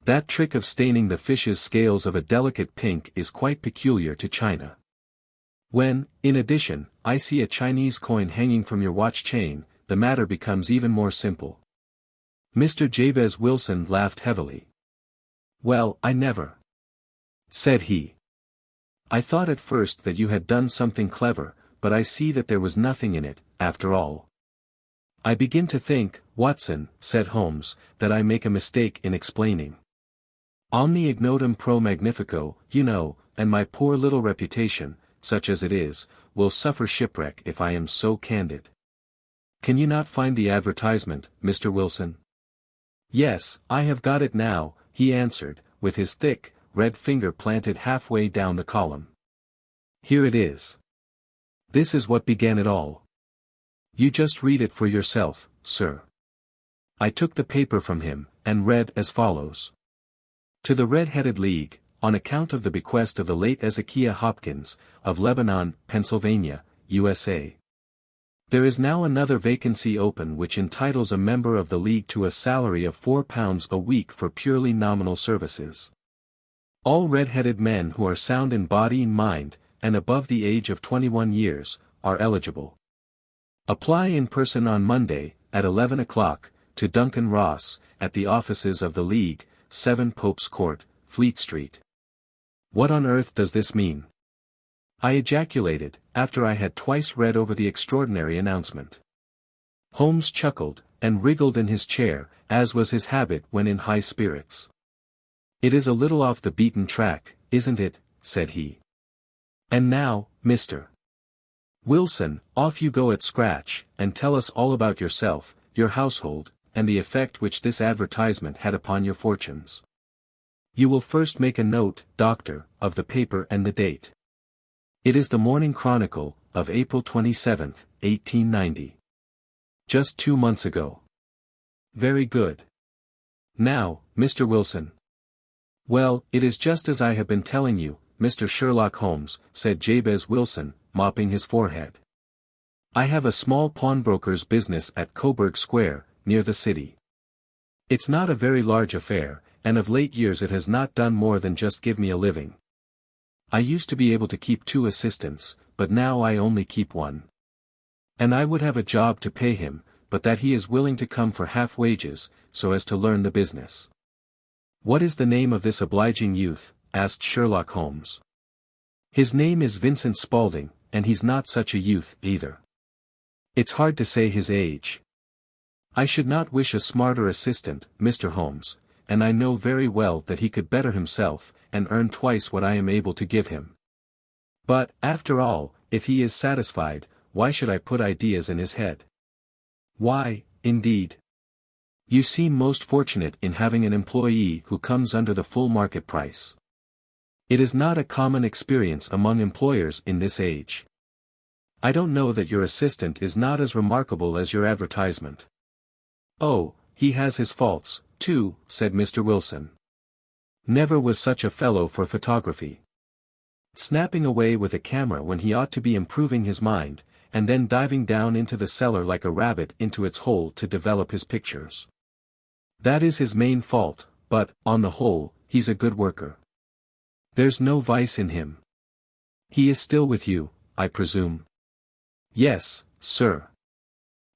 That trick of staining the fish's scales of a delicate pink is quite peculiar to China. When, in addition, I see a Chinese coin hanging from your watch chain, the matter becomes even more simple. Mr. Jabez Wilson laughed heavily. Well, I never, said he. I thought at first that you had done something clever, but I see that there was nothing in it, after all. I begin to think, Watson, said Holmes, that I make a mistake in explaining. Omni ignotum pro magnifico, you know, and my poor little reputation, such as it is, will suffer shipwreck if I am so candid. Can you not find the advertisement, Mr. Wilson? Yes, I have got it now, he answered, with his thick, red finger planted halfway down the column. Here it is. This is what began it all. You just read it for yourself, sir. I took the paper from him, and read as follows. To the Red-Headed League, on account of the bequest of the late Ezekiah Hopkins, of Lebanon, Pennsylvania, USA. There is now another vacancy open which entitles a member of the League to a salary of £4 a week for purely nominal services. All red-headed men who are sound in body and mind, and above the age of 21 years, are eligible. Apply in person on Monday, at 11 o'clock, to Duncan Ross, at the offices of the League, 7 Pope's Court, Fleet Street. What on earth does this mean? I ejaculated, after I had twice read over the extraordinary announcement. Holmes chuckled, and wriggled in his chair, as was his habit when in high spirits. "It is a little off the beaten track, isn't it?" said he. "And now, Mr. Wilson, off you go at scratch, and tell us all about yourself, your household, and the effect which this advertisement had upon your fortunes. You will first make a note, Doctor, of the paper and the date. It is the Morning Chronicle, of April 27, 1890. Just 2 months ago. Very good. Now, Mr. Wilson." "Well, it is just as I have been telling you, Mr. Sherlock Holmes," said Jabez Wilson, mopping his forehead. "I have a small pawnbroker's business at Coburg Square, near the city. It's not a very large affair, and of late years it has not done more than just give me a living. I used to be able to keep 2 assistants, but now I only keep 1. And I would have a job to pay him, but that he is willing to come for half wages, so as to learn the business." "What is the name of this obliging youth?" asked Sherlock Holmes. "His name is Vincent Spaulding, and he's not such a youth, either. It's hard to say his age. I should not wish a smarter assistant, Mr. Holmes, and I know very well that he could better himself, and earn twice what I am able to give him. But, after all, if he is satisfied, why should I put ideas in his head? Why, indeed? You seem most fortunate in having an employee who comes under the full market price. It is not a common experience among employers in this age. I don't know that your assistant is not as remarkable as your advertisement." "Oh, he has his faults, too," said Mr. Wilson. "Never was such a fellow for photography. Snapping away with a camera when he ought to be improving his mind, and then diving down into the cellar like a rabbit into its hole to develop his pictures. That is his main fault, but, on the whole, he's a good worker. There's no vice in him. He is still with you, I presume?" "Yes, sir.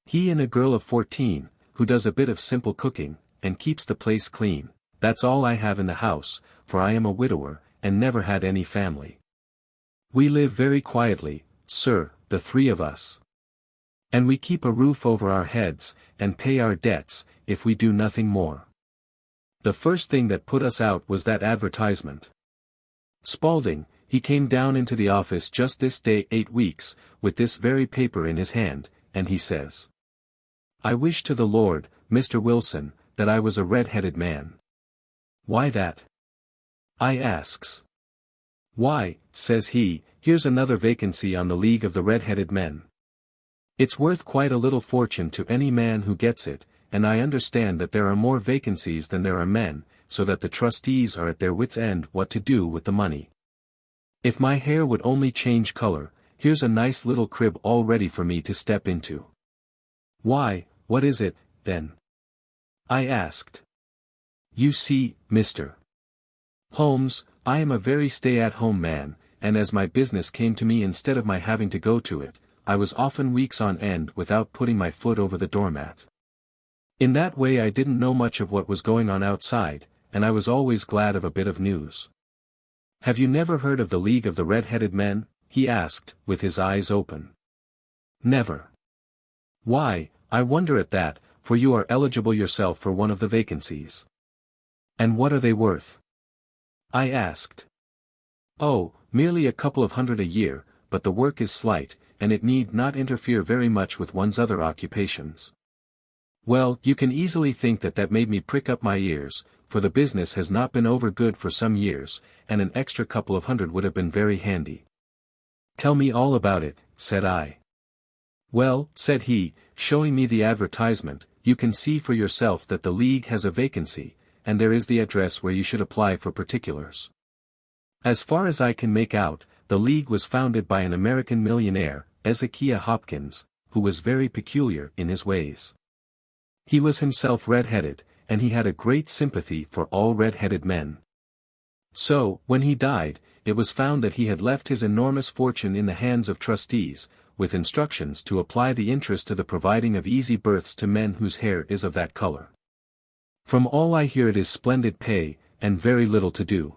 He and a girl of 14, who does a bit of simple cooking, and keeps the place clean. That's all I have in the house, for I am a widower, and never had any family. We live very quietly, sir, the 3 of us. And we keep a roof over our heads, and pay our debts, if we do nothing more. The first thing that put us out was that advertisement. Spaulding, he came down into the office just this day 8 weeks, with this very paper in his hand, and he says, 'I wish to the Lord, Mr. Wilson, that I was a red-headed man.' 'Why that?' I asks. 'Why,' says he, 'here's another vacancy on the League of the Red-Headed Men. It's worth quite a little fortune to any man who gets it, and I understand that there are more vacancies than there are men, so that the trustees are at their wits' end what to do with the money. If my hair would only change color, here's a nice little crib all ready for me to step into.' 'Why, what is it, then?' I asked. 'You see, Mr. Holmes, I am a very stay-at-home man, and as my business came to me instead of my having to go to it, I was often weeks on end without putting my foot over the doormat. In that way I didn't know much of what was going on outside, and I was always glad of a bit of news.' 'Have you never heard of the League of the Red-Headed Men?' he asked, with his eyes open. 'Never.' 'Why, I wonder at that, for you are eligible yourself for one of the vacancies.' 'And what are they worth?' I asked. 'Oh, merely a couple of hundred a year, but the work is slight, and it need not interfere very much with one's other occupations.' Well, you can easily think that made me prick up my ears, for the business has not been over good for some years, and an extra couple of hundred would have been very handy. 'Tell me all about it,' said I. 'Well,' said he, showing me the advertisement, 'you can see for yourself that the League has a vacancy, and there is the address where you should apply for particulars. As far as I can make out, the League was founded by an American millionaire, Ezekiah Hopkins, who was very peculiar in his ways. He was himself red-headed, and he had a great sympathy for all red-headed men. So, when he died, it was found that he had left his enormous fortune in the hands of trustees, with instructions to apply the interest to the providing of easy berths to men whose hair is of that color. From all I hear it is splendid pay, and very little to do.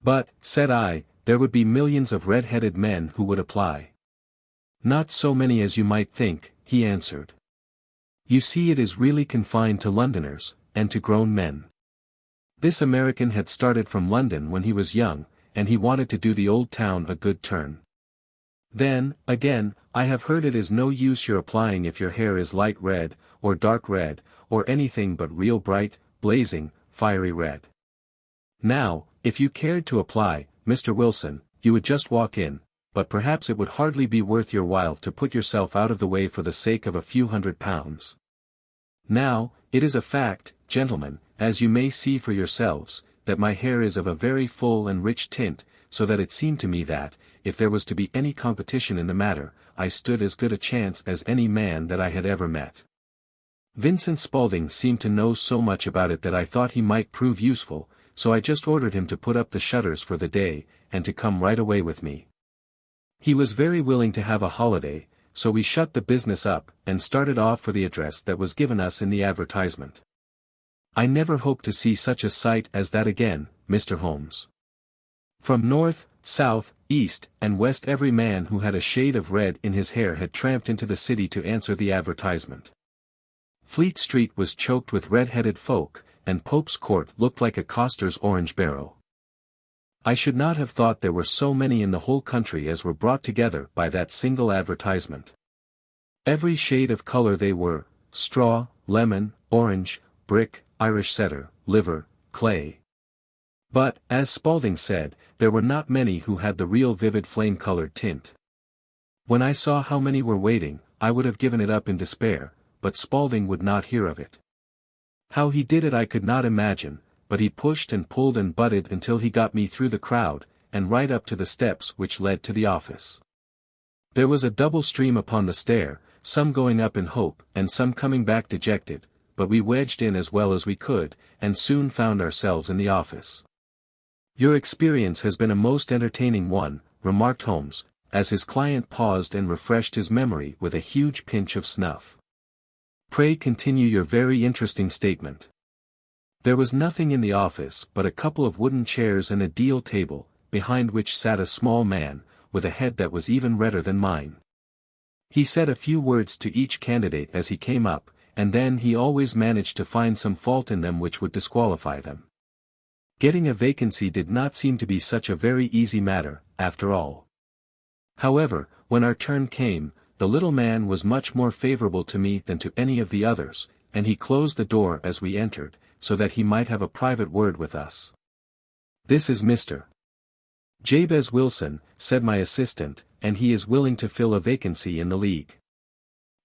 But, said I, there would be millions of red-headed men who would apply. Not so many as you might think, he answered. You see, it is really confined to Londoners, and to grown men. This American had started from London when he was young, and he wanted to do the old town a good turn. Then, again, I have heard it is no use your applying if your hair is light red, or dark red, or anything but real bright, blazing, fiery red. Now, if you cared to apply, Mr. Wilson, you would just walk in, but perhaps it would hardly be worth your while to put yourself out of the way for the sake of a few £100. Now, it is a fact, gentlemen, as you may see for yourselves, that my hair is of a very full and rich tint, so that it seemed to me that, if there was to be any competition in the matter, I stood as good a chance as any man that I had ever met. Vincent Spaulding seemed to know so much about it that I thought he might prove useful, so I just ordered him to put up the shutters for the day, and to come right away with me. He was very willing to have a holiday, so we shut the business up, and started off for the address that was given us in the advertisement. I never hope to see such a sight as that again, Mr. Holmes. From north, south, east, and west every man who had a shade of red in his hair had tramped into the city to answer the advertisement. Fleet Street was choked with red-headed folk, and Pope's Court looked like a coster's orange barrow. I should not have thought there were so many in the whole country as were brought together by that single advertisement. Every shade of color they were, straw, lemon, orange, brick, Irish setter, liver, clay. But, as Spaulding said, there were not many who had the real vivid flame-colored tint. When I saw how many were waiting, I would have given it up in despair, but Spaulding would not hear of it. How he did it I could not imagine, but he pushed and pulled and butted until he got me through the crowd, and right up to the steps which led to the office. There was a double stream upon the stair, some going up in hope and some coming back dejected, but we wedged in as well as we could, and soon found ourselves in the office. Your experience has been a most entertaining one, remarked Holmes, as his client paused and refreshed his memory with a huge pinch of snuff. Pray continue your very interesting statement. There was nothing in the office but a couple of wooden chairs and a deal table, behind which sat a small man, with a head that was even redder than mine. He said a few words to each candidate as he came up, and then he always managed to find some fault in them which would disqualify them. Getting a vacancy did not seem to be such a very easy matter, after all. However, when our turn came, the little man was much more favorable to me than to any of the others, and he closed the door as we entered, so that he might have a private word with us. This is Mr. Jabez Wilson, said my assistant, and he is willing to fill a vacancy in the League.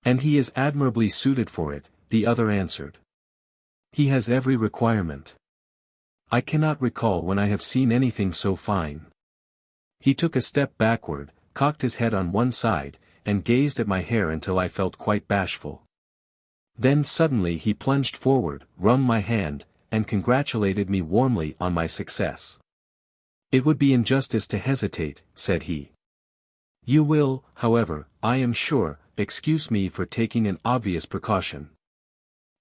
And he is admirably suited for it, the other answered. He has every requirement. I cannot recall when I have seen anything so fine. He took a step backward, cocked his head on one side, and gazed at my hair until I felt quite bashful. Then suddenly he plunged forward, wrung my hand, and congratulated me warmly on my success. It would be injustice to hesitate, said he. You will, however, I am sure, excuse me for taking an obvious precaution.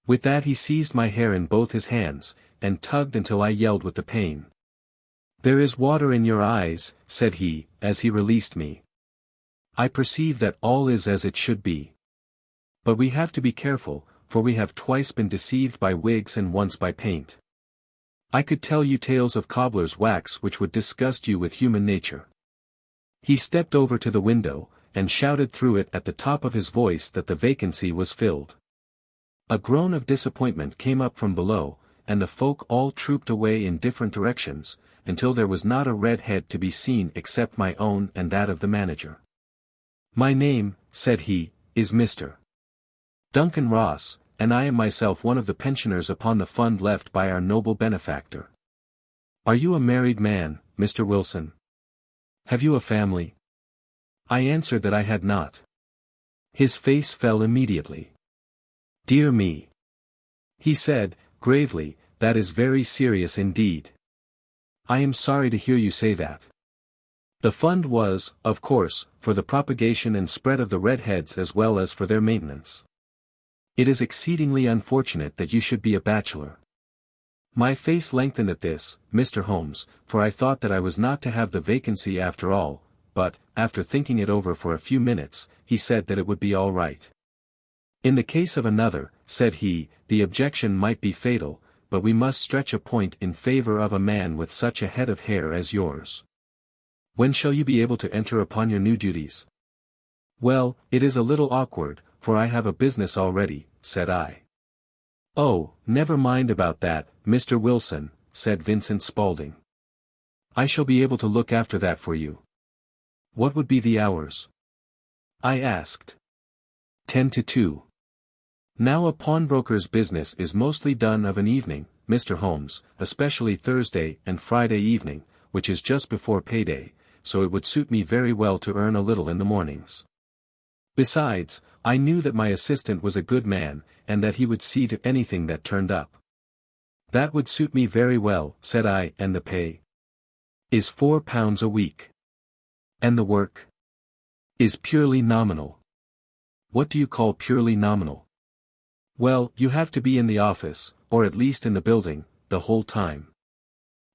With that he seized my hair in both his hands, and tugged until I yelled with the pain. There is water in your eyes, said he, as he released me. I perceive that all is as it should be. But we have to be careful, for we have twice been deceived by wigs and once by paint. I could tell you tales of cobbler's wax which would disgust you with human nature. He stepped over to the window, and shouted through it at the top of his voice that the vacancy was filled. A groan of disappointment came up from below, and the folk all trooped away in different directions, until there was not a red head to be seen except my own and that of the manager. My name, said he, is Mr. Duncan Ross, and I am myself one of the pensioners upon the fund left by our noble benefactor. Are you a married man, Mr. Wilson? Have you a family? I answered that I had not. His face fell immediately. Dear me! He said, gravely, that is very serious indeed. I am sorry to hear you say that. The fund was, of course, for the propagation and spread of the redheads as well as for their maintenance. It is exceedingly unfortunate that you should be a bachelor. My face lengthened at this, Mr. Holmes, for I thought that I was not to have the vacancy after all, but, after thinking it over for a few minutes, he said that it would be all right. In the case of another, said he, the objection might be fatal, but we must stretch a point in favor of a man with such a head of hair as yours. When shall you be able to enter upon your new duties? Well, it is a little awkward, for I have a business already, said I. Oh, never mind about that, Mr. Wilson, said Vincent Spaulding. I shall be able to look after that for you. What would be the hours? I asked. 10 to 2. Now a pawnbroker's business is mostly done of an evening, Mr. Holmes, especially Thursday and Friday evening, which is just before payday, so it would suit me very well to earn a little in the mornings. Besides, I knew that my assistant was a good man, and that he would see to anything that turned up. That would suit me very well, said I. And the pay? Is £4 a week. And the work? Is purely nominal. What do you call purely nominal? Well, you have to be in the office, or at least in the building, the whole time.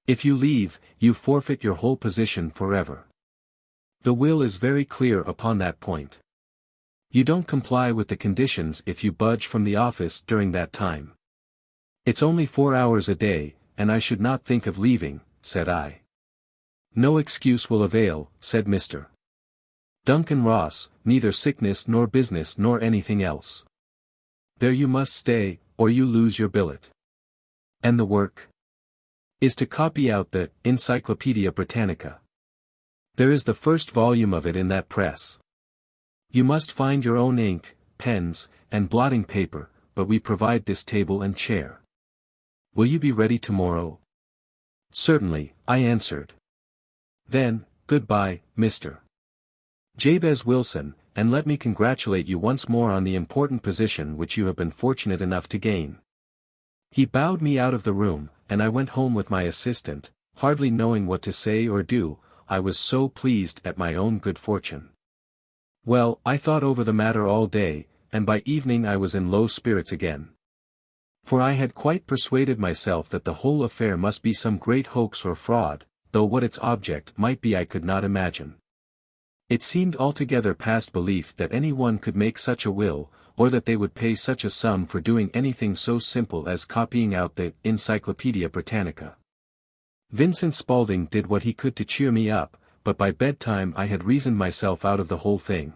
If you leave, you forfeit your whole position forever. The will is very clear upon that point. You don't comply with the conditions if you budge from the office during that time. It's only 4 hours a day, and I should not think of leaving, said I. No excuse will avail, said Mr. Duncan Ross, neither sickness nor business nor anything else. There you must stay, or you lose your billet. And the work? Is to copy out the Encyclopaedia Britannica. There is the first volume of it in that press. You must find your own ink, pens, and blotting paper, but we provide this table and chair. Will you be ready tomorrow? Certainly, I answered. Then, goodbye, Mr. Jabez Wilson, and let me congratulate you once more on the important position which you have been fortunate enough to gain. He bowed me out of the room, and I went home with my assistant, hardly knowing what to say or do, I was so pleased at my own good fortune. Well, I thought over the matter all day, and by evening I was in low spirits again. For I had quite persuaded myself that the whole affair must be some great hoax or fraud, though what its object might be I could not imagine. It seemed altogether past belief that any one could make such a will, or that they would pay such a sum for doing anything so simple as copying out the Encyclopaedia Britannica. Vincent Spaulding did what he could to cheer me up, but by bedtime I had reasoned myself out of the whole thing.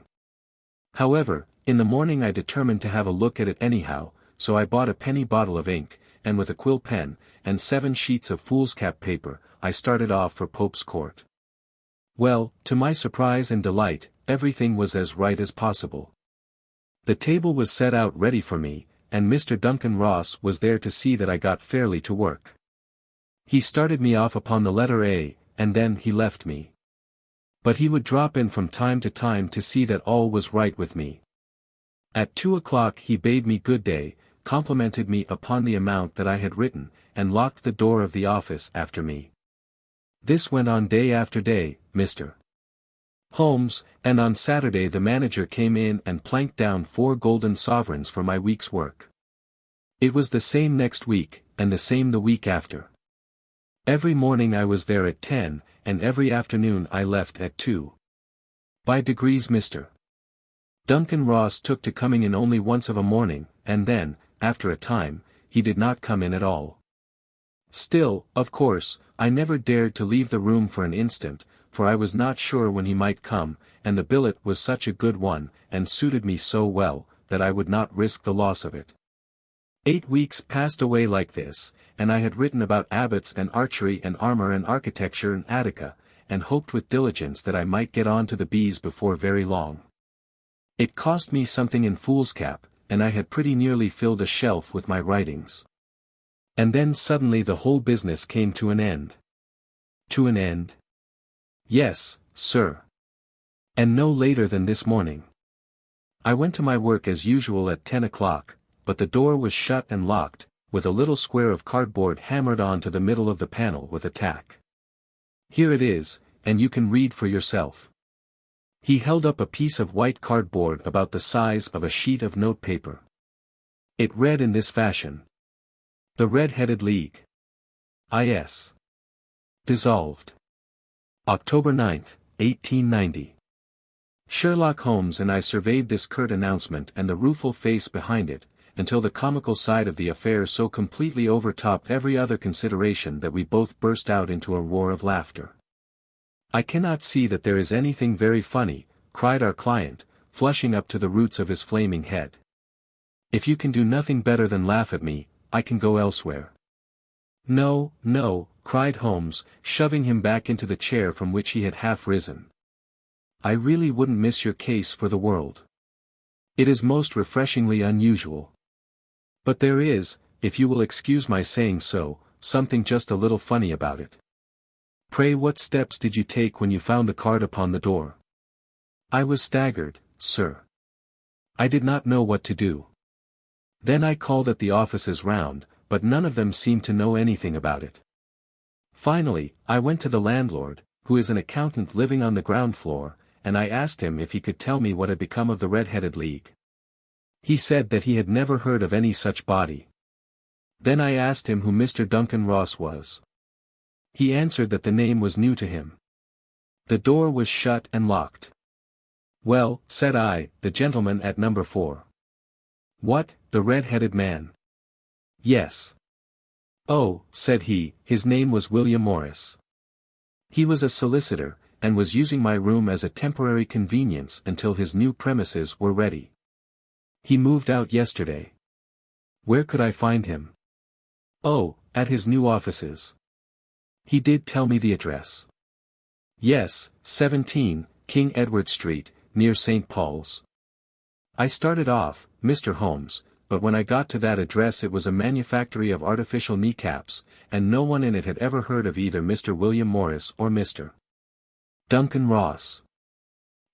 However, in the morning I determined to have a look at it anyhow, so I bought a penny bottle of ink, and with a quill pen, and 7 sheets of foolscap paper, I started off for Pope's Court. Well, to my surprise and delight, everything was as right as possible. The table was set out ready for me, and Mr. Duncan Ross was there to see that I got fairly to work. He started me off upon the letter A, and then he left me. But he would drop in from time to time to see that all was right with me. At 2 o'clock he bade me good day, complimented me upon the amount that I had written, and locked the door of the office after me. This went on day after day, Mr. Holmes, and on Saturday the manager came in and planked down 4 golden sovereigns for my week's work. It was the same next week, and the same the week after. Every morning I was there at 10, and every afternoon I left at 2. By degrees Mr. Duncan Ross took to coming in only once of a morning, and then, after a time, he did not come in at all. Still, of course, I never dared to leave the room for an instant, for I was not sure when he might come, and the billet was such a good one, and suited me so well, that I would not risk the loss of it. 8 weeks passed away like this, and I had written about abbots and archery and armor and architecture in Attica, and hoped with diligence that I might get on to the bees before very long. It cost me something in foolscap, and I had pretty nearly filled a shelf with my writings. And then suddenly the whole business came to an end. To an end? Yes, sir. And no later than this morning. I went to my work as usual at 10 o'clock, but the door was shut and locked, with a little square of cardboard hammered on to the middle of the panel with a tack. Here it is, and you can read for yourself." He held up a piece of white cardboard about the size of a sheet of notepaper. It read in this fashion: "The Red-Headed League. I.S. Dissolved. October 9, 1890. Sherlock Holmes and I surveyed this curt announcement and the rueful face behind it, until the comical side of the affair so completely overtopped every other consideration that we both burst out into a roar of laughter. "I cannot see that there is anything very funny," cried our client, flushing up to the roots of his flaming head. "If you can do nothing better than laugh at me, I can go elsewhere." "No, no," cried Holmes, shoving him back into the chair from which he had half risen. "I really wouldn't miss your case for the world. It is most refreshingly unusual. But there is, if you will excuse my saying so, something just a little funny about it. Pray what steps did you take when you found the card upon the door?" "I was staggered, sir. I did not know what to do. Then I called at the offices round, but none of them seemed to know anything about it. Finally, I went to the landlord, who is an accountant living on the ground floor, and I asked him if he could tell me what had become of the Red-Headed League. He said that he had never heard of any such body. Then I asked him who Mr. Duncan Ross was. He answered that the name was new to him. The door was shut and locked. "Well," said I, "the gentleman at number 4. "What, the red-headed man?" "Yes." "Oh," said he, "his name was William Morris. He was a solicitor, and was using my room as a temporary convenience until his new premises were ready. He moved out yesterday." "Where could I find him?" "Oh, at his new offices. He did tell me the address." "Yes, 17, King Edward Street, near St. Paul's. I started off, Mr. Holmes, but when I got to that address it was a manufactory of artificial kneecaps, and no one in it had ever heard of either Mr. William Morris or Mr. Duncan Ross."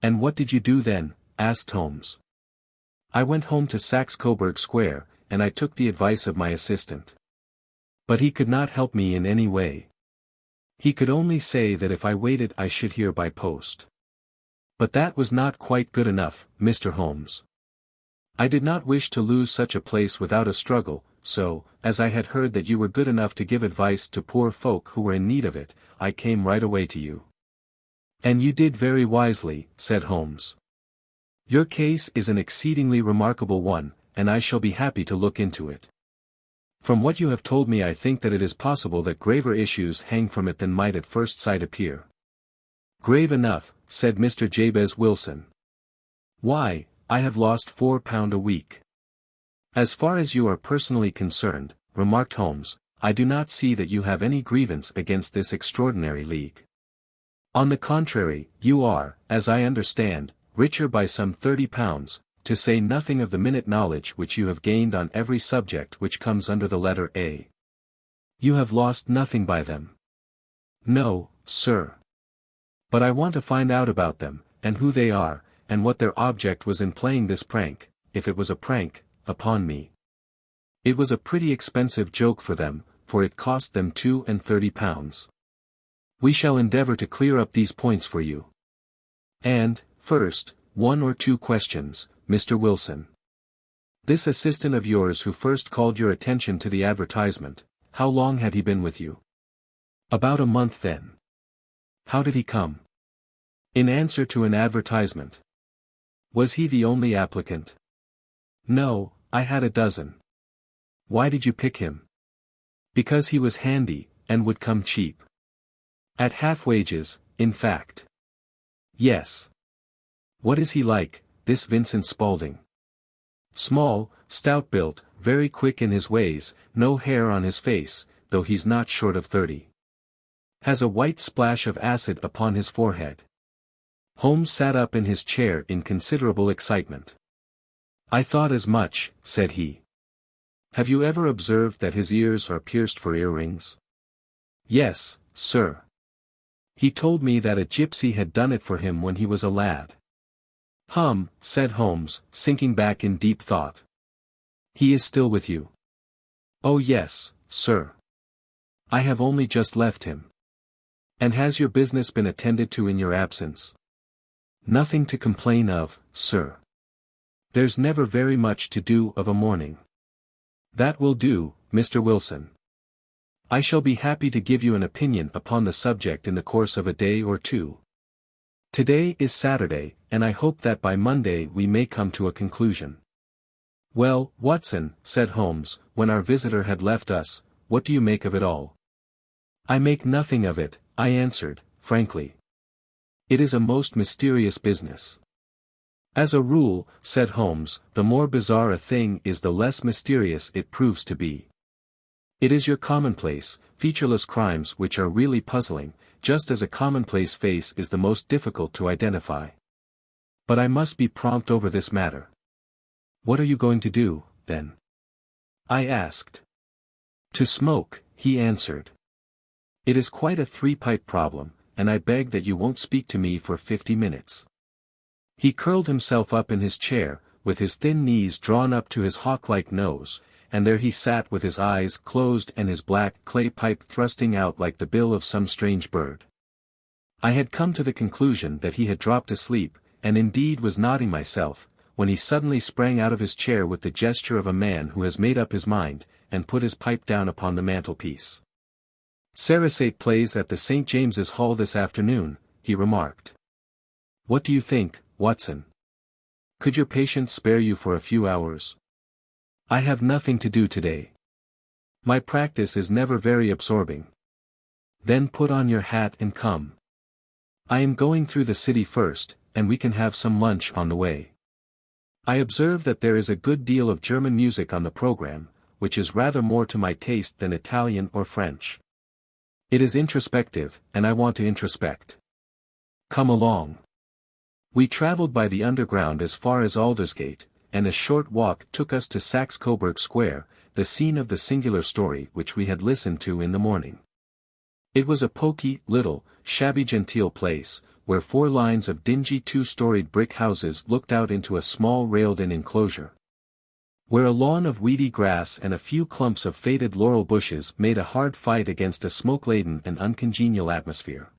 "And what did you do then?" asked Holmes. "I went home to Saxe-Coburg Square, and I took the advice of my assistant. But he could not help me in any way. He could only say that if I waited I should hear by post. But that was not quite good enough, Mr. Holmes. I did not wish to lose such a place without a struggle, so, as I had heard that you were good enough to give advice to poor folk who were in need of it, I came right away to you." "And you did very wisely," said Holmes. "Your case is an exceedingly remarkable one, and I shall be happy to look into it. From what you have told me I think that it is possible that graver issues hang from it than might at first sight appear." "Grave enough," said Mr. Jabez Wilson. "Why, I have lost £4 a week." "As far as you are personally concerned," remarked Holmes, "I do not see that you have any grievance against this extraordinary league. On the contrary, you are, as I understand, richer by some £30, to say nothing of the minute knowledge which you have gained on every subject which comes under the letter A. You have lost nothing by them." "No, sir. But I want to find out about them, and who they are, and what their object was in playing this prank, if it was a prank, upon me. It was a pretty expensive joke for them, for it cost them £32. We shall endeavour to clear up these points for you. And, first, 1 or 2 questions, Mr. Wilson. This assistant of yours who first called your attention to the advertisement, how long had he been with you?" "About a month then." "How did he come?" "In answer to an advertisement." "Was he the only applicant?" "No, I had a dozen." "Why did you pick him?" "Because he was handy, and would come cheap. At half wages, in fact." "Yes. What is he like, this Vincent Spaulding?" "Small, stout-built, very quick in his ways, no hair on his face, though he's not short of 30. Has a white splash of acid upon his forehead." Holmes sat up in his chair in considerable excitement. "I thought as much," said he. "Have you ever observed that his ears are pierced for earrings?" "Yes, sir. He told me that a gypsy had done it for him when he was a lad." "Hum," said Holmes, sinking back in deep thought. "He is still with you?" "Oh yes, sir. I have only just left him." And has your business been attended to in your absence? Nothing to complain of, sir. There's never very much to do of a morning. That will do, Mr. Wilson. I shall be happy to give you an opinion upon the subject in the course of a day or two. Today is Saturday, and I hope that by Monday we may come to a conclusion. Well, Watson, said Holmes, when our visitor had left us, what do you make of it all? I make nothing of it, I answered, frankly. It is a most mysterious business. As a rule, said Holmes, the more bizarre a thing is the less mysterious it proves to be. It is your commonplace, featureless crimes which are really puzzling, just as a commonplace face is the most difficult to identify. But I must be prompt over this matter. What are you going to do, then? I asked. To smoke, he answered. It is quite a three-pipe problem, and I beg that you won't speak to me for 50 minutes. He curled himself up in his chair, with his thin knees drawn up to his hawk-like nose, and there he sat with his eyes closed and his black clay pipe thrusting out like the bill of some strange bird. I had come to the conclusion that he had dropped asleep, and indeed was nodding myself, when he suddenly sprang out of his chair with the gesture of a man who has made up his mind, and put his pipe down upon the mantelpiece. Sarasate plays at the St. James's Hall this afternoon, he remarked. What do you think, Watson? Could your patient spare you for a few hours? I have nothing to do today. My practice is never very absorbing. Then put on your hat and come. I am going through the city first, and we can have some lunch on the way. I observe that there is a good deal of German music on the program, which is rather more to my taste than Italian or French. It is introspective, and I want to introspect. Come along. We travelled by the Underground as far as Aldersgate, and a short walk took us to Saxe-Coburg Square, the scene of the singular story which we had listened to in the morning. It was a poky, little, shabby-genteel place, where 4 lines of dingy 2-storied brick houses looked out into a small railed-in enclosure, where a lawn of weedy grass and a few clumps of faded laurel bushes made a hard fight against a smoke-laden and uncongenial atmosphere.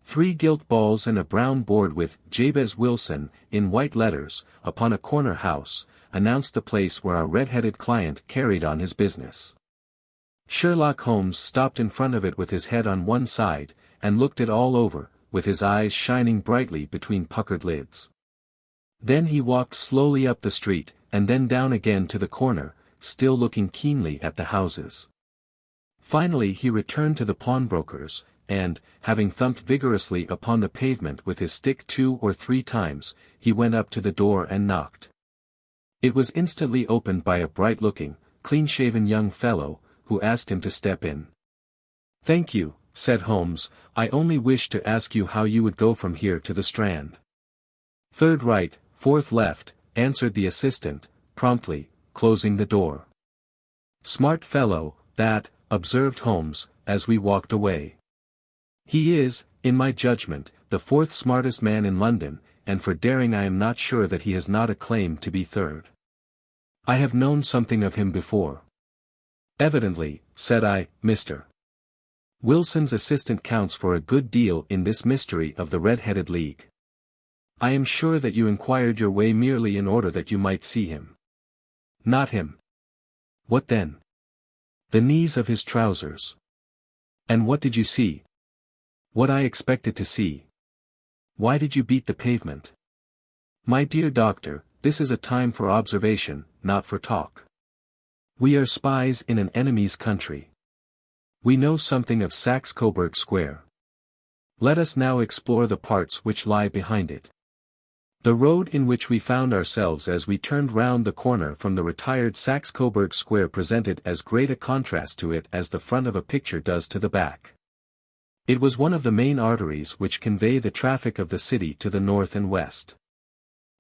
3 gilt balls and a brown board with Jabez Wilson, in white letters, upon a corner house, announced the place where our red-headed client carried on his business. Sherlock Holmes stopped in front of it with his head on one side, and looked it all over, with his eyes shining brightly between puckered lids. Then he walked slowly up the street, and then down again to the corner, still looking keenly at the houses. Finally he returned to the pawnbroker's, and, having thumped vigorously upon the pavement with his stick 2 or 3 times, he went up to the door and knocked. It was instantly opened by a bright-looking, clean-shaven young fellow, who asked him to step in. "Thank you," said Holmes, "I only wished to ask you how you would go from here to the Strand." "Third right, fourth left," answered the assistant, promptly, closing the door. "Smart fellow, that," observed Holmes, as we walked away. "He is, in my judgment, the 4th smartest man in London, and for daring I am not sure that he has not a claim to be 3rd. I have known something of him before." "Evidently," said I, "Mr. Wilson's assistant counts for a good deal in this mystery of the Red-Headed League. I am sure that you inquired your way merely in order that you might see him." "Not him." "What then?" "The knees of his trousers." "And what did you see?" "What I expected to see." "Why did you beat the pavement?" "My dear doctor, this is a time for observation, not for talk. We are spies in an enemy's country. We know something of Saxe-Coburg Square. Let us now explore the parts which lie behind it. The road in which we found ourselves as we turned round the corner from the retired Saxe-Coburg Square presented as great a contrast to it as the front of a picture does to the back. It was one of the main arteries which convey the traffic of the city to the north and west.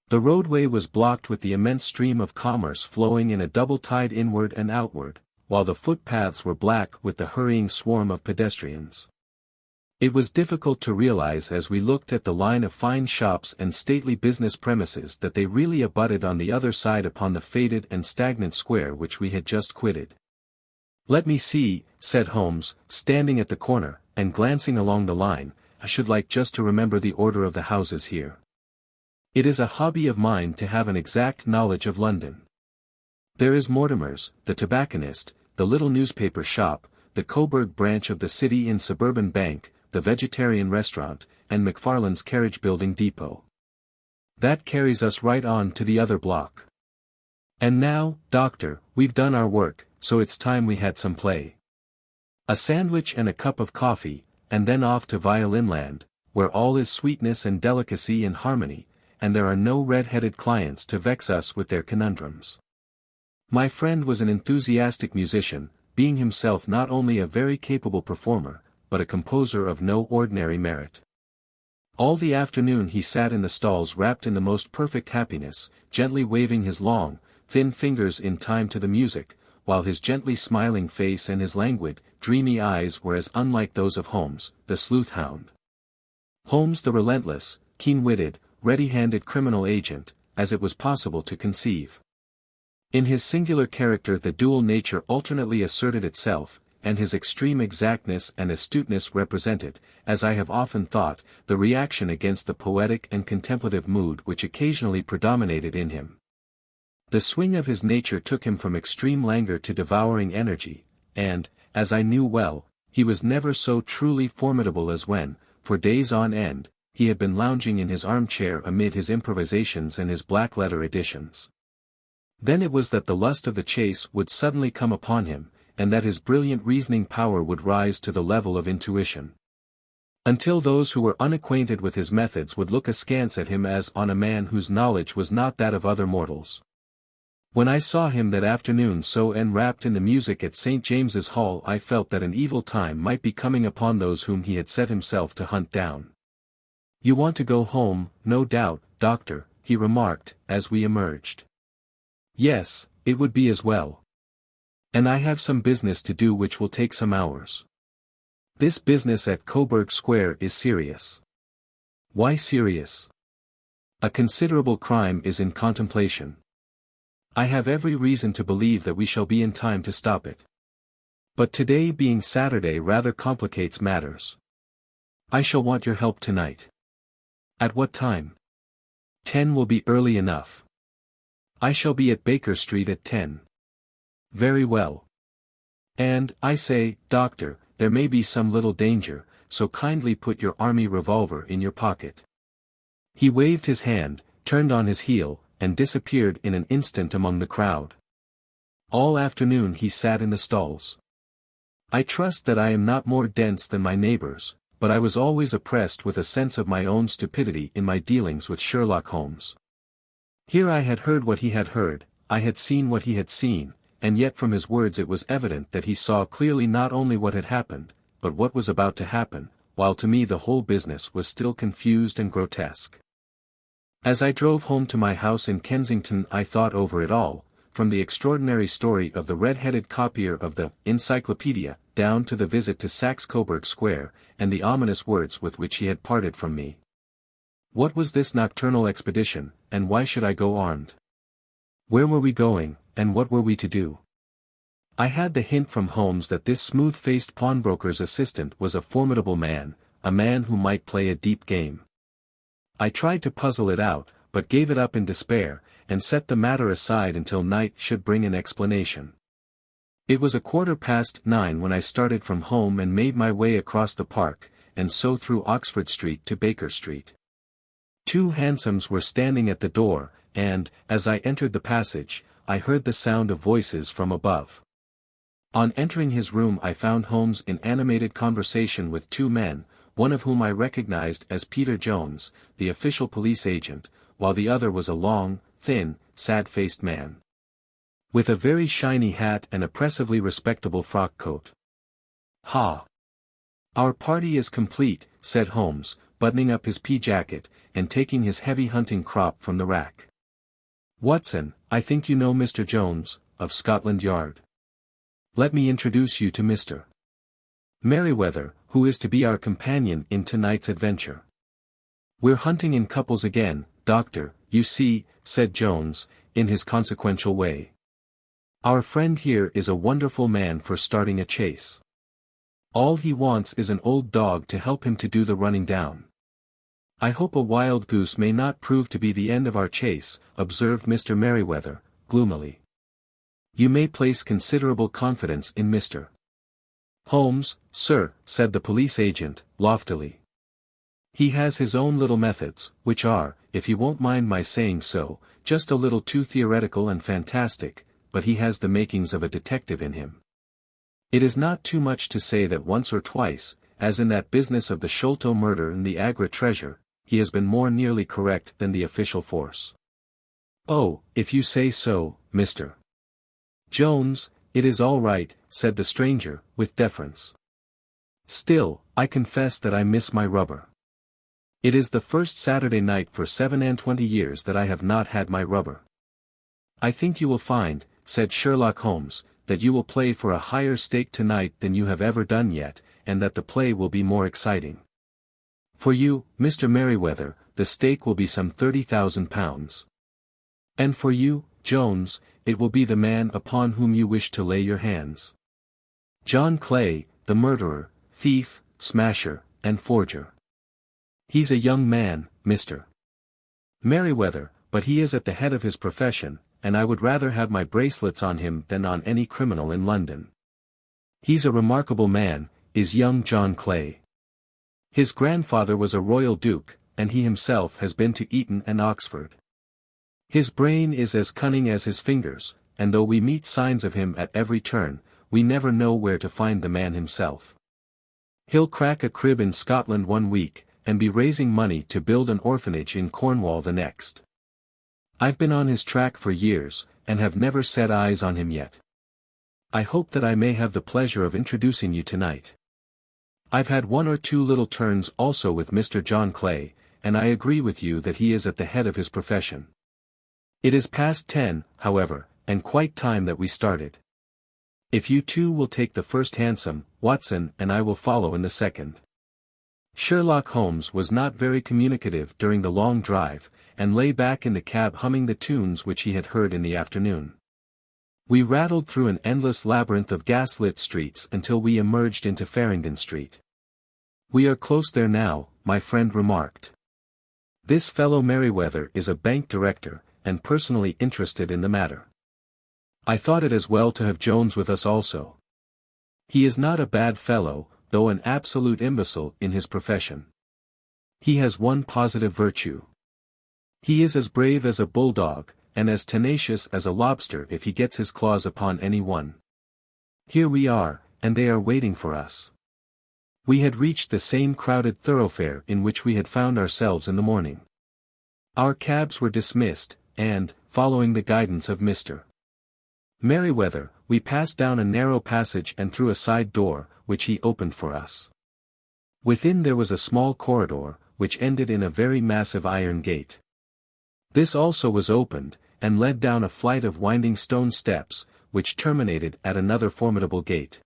The roadway was blocked with the immense stream of commerce flowing in a double tide inward and outward, while the footpaths were black with the hurrying swarm of pedestrians. It was difficult to realize as we looked at the line of fine shops and stately business premises that they really abutted on the other side upon the faded and stagnant square which we had just quitted. "Let me see," said Holmes, standing at the corner, and glancing along the line. "I should like just to remember the order of the houses here. It is a hobby of mine to have an exact knowledge of London. There is Mortimer's, the tobacconist, the little newspaper shop, the Coburg branch of the City and Suburban Bank, the vegetarian restaurant, and McFarlane's carriage building depot. That carries us right on to the other block. And now, Doctor, we've done our work, so it's time we had some play. A sandwich and a cup of coffee, and then off to Violinland, where all is sweetness and delicacy and harmony, and there are no red-headed clients to vex us with their conundrums." My friend was an enthusiastic musician, being himself not only a very capable performer, but a composer of no ordinary merit. All the afternoon he sat in the stalls wrapped in the most perfect happiness, gently waving his long, thin fingers in time to the music, while his gently smiling face and his languid, dreamy eyes were as unlike those of Holmes, the sleuth-hound. Holmes the relentless, keen-witted, ready-handed criminal agent, as it was possible to conceive. In his singular character the dual nature alternately asserted itself, and his extreme exactness and astuteness represented, as I have often thought, the reaction against the poetic and contemplative mood which occasionally predominated in him. The swing of his nature took him from extreme languor to devouring energy, and, as I knew well, he was never so truly formidable as when, for days on end, he had been lounging in his armchair amid his improvisations and his black-letter editions. Then it was that the lust of the chase would suddenly come upon him, and that his brilliant reasoning power would rise to the level of intuition. Until those who were unacquainted with his methods would look askance at him as on a man whose knowledge was not that of other mortals. When I saw him that afternoon so enwrapped in the music at St. James's Hall I felt that an evil time might be coming upon those whom he had set himself to hunt down. "You want to go home, no doubt, Doctor," he remarked, as we emerged. "Yes, it would be as well. And I have some business to do which will take some hours. This business at Coburg Square is serious." "Why serious?" "A considerable crime is in contemplation. I have every reason to believe that we shall be in time to stop it. But today being Saturday rather complicates matters. I shall want your help tonight." "At what time?" 10 will be early enough. I shall be at Baker Street at 10. "Very well. And, I say, Doctor, there may be some little danger, so kindly put your army revolver in your pocket." He waved his hand, turned on his heel, and disappeared in an instant among the crowd. All afternoon he sat in the stalls. I trust that I am not more dense than my neighbors, but I was always oppressed with a sense of my own stupidity in my dealings with Sherlock Holmes. Here I had heard what he had heard, I had seen what he had seen, and yet from his words it was evident that he saw clearly not only what had happened, but what was about to happen, while to me the whole business was still confused and grotesque. As I drove home to my house in Kensington I thought over it all, from the extraordinary story of the red-headed copier of the Encyclopedia, down to the visit to Saxe-Coburg Square, and the ominous words with which he had parted from me. What was this nocturnal expedition, and why should I go armed? Where were we going, and what were we to do? I had the hint from Holmes that this smooth-faced pawnbroker's assistant was a formidable man, a man who might play a deep game. I tried to puzzle it out, but gave it up in despair, and set the matter aside until night should bring an explanation. It was 9:15 when I started from home and made my way across the park, and so through Oxford Street to Baker Street. 2 hansoms were standing at the door, and, as I entered the passage, I heard the sound of voices from above. On entering his room I found Holmes in animated conversation with 2 men, one of whom I recognized as Peter Jones, the official police agent, while the other was a long, thin, sad-faced man, with a very shiny hat and oppressively respectable frock coat. "Ha! Our party is complete," said Holmes, buttoning up his pea-jacket, and taking his heavy hunting crop from the rack. "Watson, I think you know Mr. Jones, of Scotland Yard. Let me introduce you to Mr. Merryweather, who is to be our companion in tonight's adventure. We're hunting in couples again, Doctor, you see," said Jones, in his consequential way. Our friend here is a wonderful man for starting a chase. All he wants is an old dog to help him to do the running down. I hope a wild goose may not prove to be the end of our chase, observed Mr. Merryweather, gloomily. You may place considerable confidence in Mr. Holmes, sir, said the police agent, loftily. He has his own little methods, which are, if you won't mind my saying so, just a little too theoretical and fantastic, but he has the makings of a detective in him. It is not too much to say that once or twice, as in that business of the Sholto murder and the Agra treasure, he has been more nearly correct than the official force. Oh, if you say so, Mr. Jones, it is all right, said the stranger, with deference. Still, I confess that I miss my rubber. It is the first Saturday night for 27 years that I have not had my rubber. I think you will find, said Sherlock Holmes, that you will play for a higher stake tonight than you have ever done yet, and that the play will be more exciting. For you, Mr. Merryweather, the stake will be some £30,000. And for you, Jones, it will be the man upon whom you wish to lay your hands. John Clay, the murderer, thief, smasher, and forger. He's a young man, Mr. Merryweather, but he is at the head of his profession, and I would rather have my bracelets on him than on any criminal in London. He's a remarkable man, is young John Clay. His grandfather was a royal duke, and he himself has been to Eton and Oxford. His brain is as cunning as his fingers, and though we meet signs of him at every turn, we never know where to find the man himself. He'll crack a crib in Scotland one week, and be raising money to build an orphanage in Cornwall the next. I've been on his track for years, and have never set eyes on him yet. I hope that I may have the pleasure of introducing you tonight. I've had one or two little turns also with Mr. John Clay, and I agree with you that he is at the head of his profession. It is past 10, however, and quite time that we started. If you two will take the first hansom, Watson and I will follow in the second. Sherlock Holmes was not very communicative during the long drive, and lay back in the cab humming the tunes which he had heard in the afternoon. We rattled through an endless labyrinth of gas-lit streets until we emerged into Farringdon Street. We are close there now, my friend remarked. This fellow Merryweather is a bank director, and personally interested in the matter. I thought it as well to have Jones with us also. He is not a bad fellow, though an absolute imbecile in his profession. He has one positive virtue. He is as brave as a bulldog, and as tenacious as a lobster if he gets his claws upon any one. Here we are, and they are waiting for us. We had reached the same crowded thoroughfare in which we had found ourselves in the morning. Our cabs were dismissed, and, following the guidance of Mr. Merryweather, we passed down a narrow passage and through a side door, which he opened for us. Within there was a small corridor, which ended in a very massive iron gate. This also was opened, and led down a flight of winding stone steps, which terminated at another formidable gate.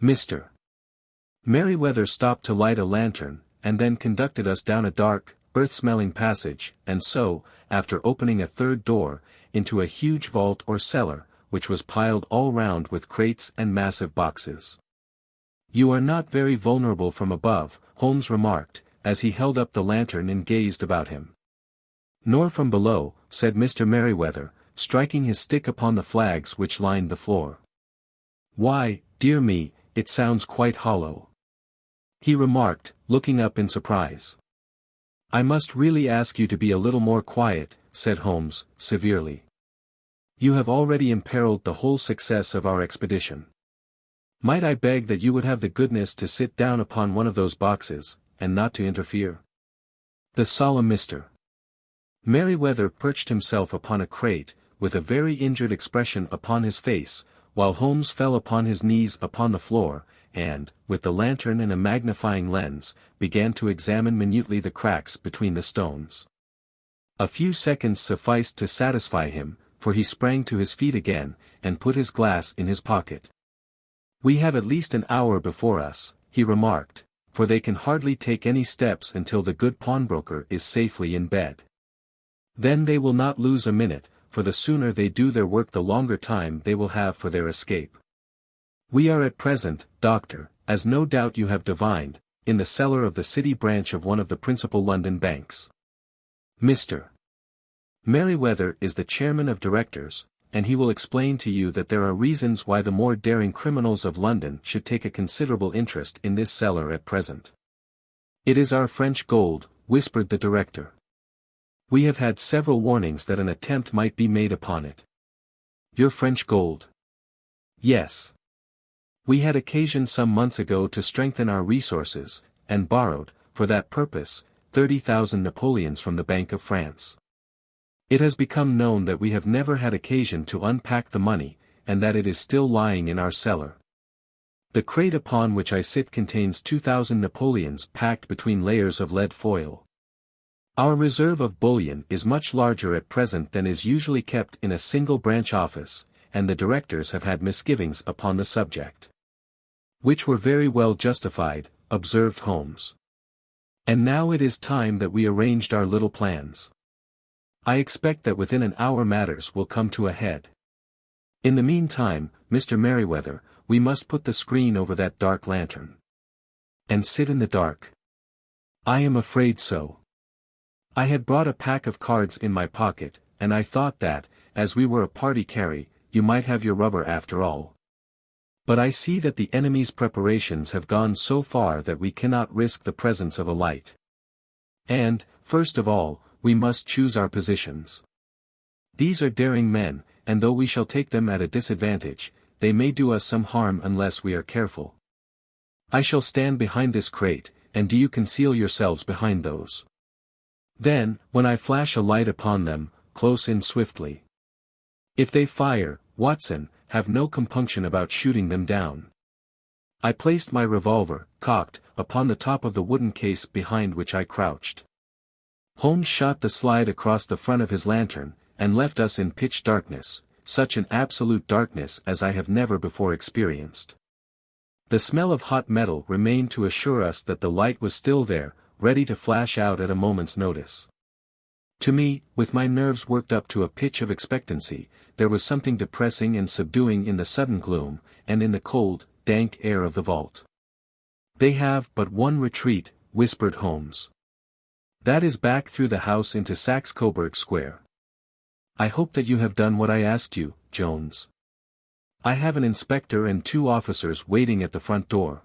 Mr. Merryweather stopped to light a lantern, and then conducted us down a dark, earth-smelling passage, and so, after opening a third door, into a huge vault or cellar, which was piled all round with crates and massive boxes. You are not very vulnerable from above, Holmes remarked, as he held up the lantern and gazed about him. Nor from below, said Mr. Merryweather, striking his stick upon the flags which lined the floor. Why, dear me, it sounds quite hollow, he remarked, looking up in surprise. I must really ask you to be a little more quiet, said Holmes, severely. You have already imperiled the whole success of our expedition. Might I beg that you would have the goodness to sit down upon one of those boxes, and not to interfere? The solemn Mr. Merryweather perched himself upon a crate, with a very injured expression upon his face, while Holmes fell upon his knees upon the floor, and, with the lantern and a magnifying lens, began to examine minutely the cracks between the stones. A few seconds sufficed to satisfy him, for he sprang to his feet again, and put his glass in his pocket. We have at least an hour before us, he remarked, for they can hardly take any steps until the good pawnbroker is safely in bed. Then they will not lose a minute, for the sooner they do their work the longer time they will have for their escape. We are at present, Doctor, as no doubt you have divined, in the cellar of the city branch of one of the principal London banks. Mr. Merryweather is the chairman of directors, and he will explain to you that there are reasons why the more daring criminals of London should take a considerable interest in this cellar at present. It is our French gold, whispered the director. We have had several warnings that an attempt might be made upon it. Your French gold? Yes. We had occasion some months ago to strengthen our resources, and borrowed, for that purpose, 30,000 Napoleons from the Bank of France. It has become known that we have never had occasion to unpack the money, and that it is still lying in our cellar. The crate upon which I sit contains 2,000 Napoleons packed between layers of lead foil. Our reserve of bullion is much larger at present than is usually kept in a single branch office, and the directors have had misgivings upon the subject. Which were very well justified, observed Holmes. And now it is time that we arranged our little plans. I expect that within an hour matters will come to a head. In the meantime, Mr. Merryweather, we must put the screen over that dark lantern. And sit in the dark. I am afraid so. I had brought a pack of cards in my pocket, and I thought that, as we were a party carry, you might have your rubber after all. But I see that the enemy's preparations have gone so far that we cannot risk the presence of a light. And, first of all, we must choose our positions. These are daring men, and though we shall take them at a disadvantage, they may do us some harm unless we are careful. I shall stand behind this crate, and do you conceal yourselves behind those. Then, when I flash a light upon them, close in swiftly. If they fire, Watson, have no compunction about shooting them down. I placed my revolver, cocked, upon the top of the wooden case behind which I crouched. Holmes shot the slide across the front of his lantern, and left us in pitch darkness, such an absolute darkness as I have never before experienced. The smell of hot metal remained to assure us that the light was still there, ready to flash out at a moment's notice. To me, with my nerves worked up to a pitch of expectancy, there was something depressing and subduing in the sudden gloom, and in the cold, dank air of the vault. They have but one retreat, whispered Holmes. That is back through the house into Saxe Coburg Square. I hope that you have done what I asked you, Jones. I have an inspector and 2 officers waiting at the front door.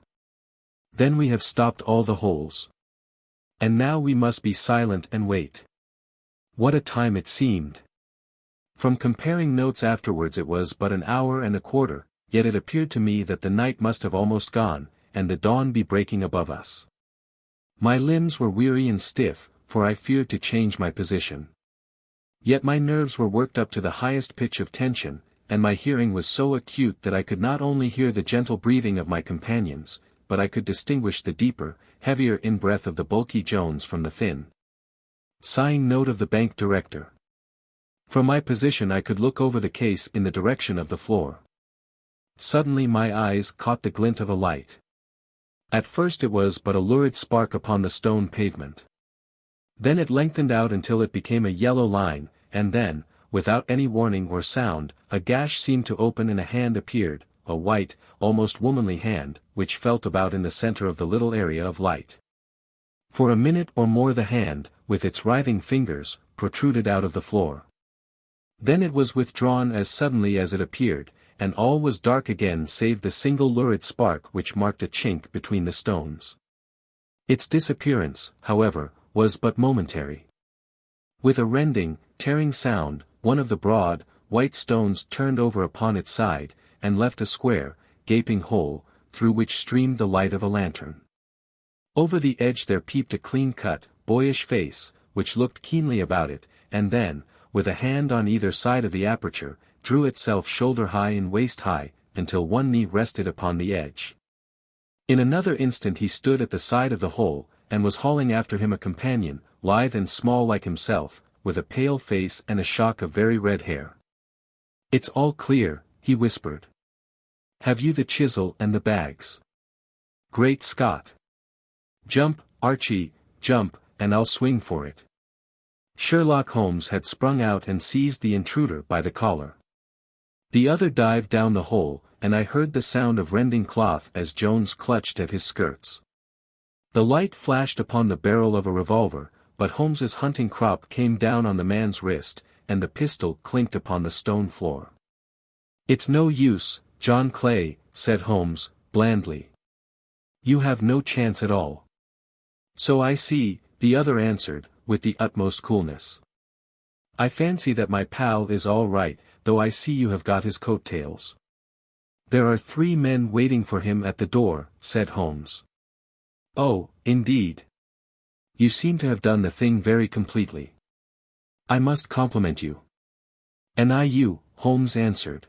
Then we have stopped all the holes. And now we must be silent and wait. What a time it seemed! From comparing notes afterwards it was but an hour and a quarter, yet it appeared to me that the night must have almost gone, and the dawn be breaking above us. My limbs were weary and stiff, for I feared to change my position. Yet my nerves were worked up to the highest pitch of tension, and my hearing was so acute that I could not only hear the gentle breathing of my companions, but I could distinguish the deeper, heavier in-breath of the bulky Jones from the thin, sighing note of the bank director. From my position I could look over the case in the direction of the floor. Suddenly my eyes caught the glint of a light. At first it was but a lurid spark upon the stone pavement. Then it lengthened out until it became a yellow line, and then, without any warning or sound, a gash seemed to open and a hand appeared, a white, almost womanly hand, which felt about in the center of the little area of light. For a minute or more the hand, with its writhing fingers, protruded out of the floor. Then it was withdrawn as suddenly as it appeared, and all was dark again save the single lurid spark which marked a chink between the stones. Its disappearance, however, was but momentary. With a rending, tearing sound, one of the broad, white stones turned over upon its side, and left a square, gaping hole, through which streamed the light of a lantern. Over the edge there peeped a clean-cut, boyish face, which looked keenly about it, and then, with a hand on either side of the aperture, drew itself shoulder-high and waist-high, until one knee rested upon the edge. In another instant he stood at the side of the hole, and was hauling after him a companion, lithe and small like himself, with a pale face and a shock of very red hair. "It's all clear," he whispered. "Have you the chisel and the bags?" "Great Scott! Jump, Archie, jump, and I'll swing for it." Sherlock Holmes had sprung out and seized the intruder by the collar. The other dived down the hole, and I heard the sound of rending cloth as Jones clutched at his skirts. The light flashed upon the barrel of a revolver, but Holmes's hunting crop came down on the man's wrist, and the pistol clinked upon the stone floor. "It's no use, John Clay," said Holmes, blandly. "You have no chance at all." "So I see," the other answered, with the utmost coolness. "I fancy that my pal is all right, though I see you have got his coat-tails." "There are 3 men waiting for him at the door," said Holmes. "Oh, indeed. You seem to have done the thing very completely. I must compliment you." "And I you," Holmes answered.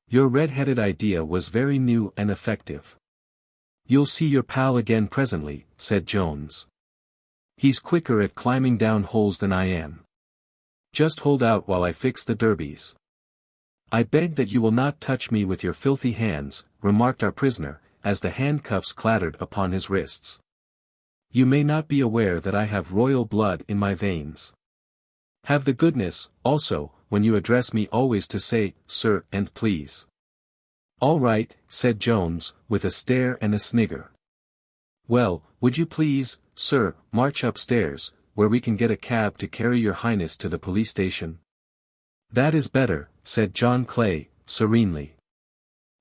"Your red-headed idea was very new and effective." "You'll see your pal again presently," said Jones. "He's quicker at climbing down holes than I am. Just hold out while I fix the derbies." "I beg that you will not touch me with your filthy hands," remarked our prisoner, as the handcuffs clattered upon his wrists. "You may not be aware that I have royal blood in my veins. Have the goodness, also, when you address me always to say, sir and please." "All right," said Jones, with a stare and a snigger. "Well, would you please, sir, march upstairs, where we can get a cab to carry your highness to the police station?" "That is better," said John Clay, serenely.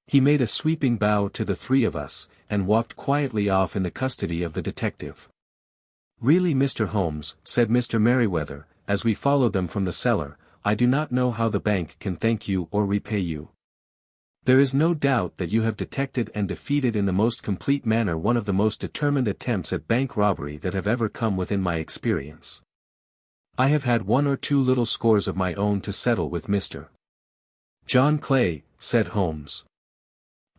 He made a sweeping bow to the 3 of us, and walked quietly off in the custody of the detective. "Really, Mr. Holmes," said Mr. Merryweather, as we followed them from the cellar, "I do not know how the bank can thank you or repay you. There is no doubt that you have detected and defeated in the most complete manner one of the most determined attempts at bank robbery that have ever come within my experience. I have had 1 or 2 little scores of my own to settle with Mr. John Clay," said Holmes.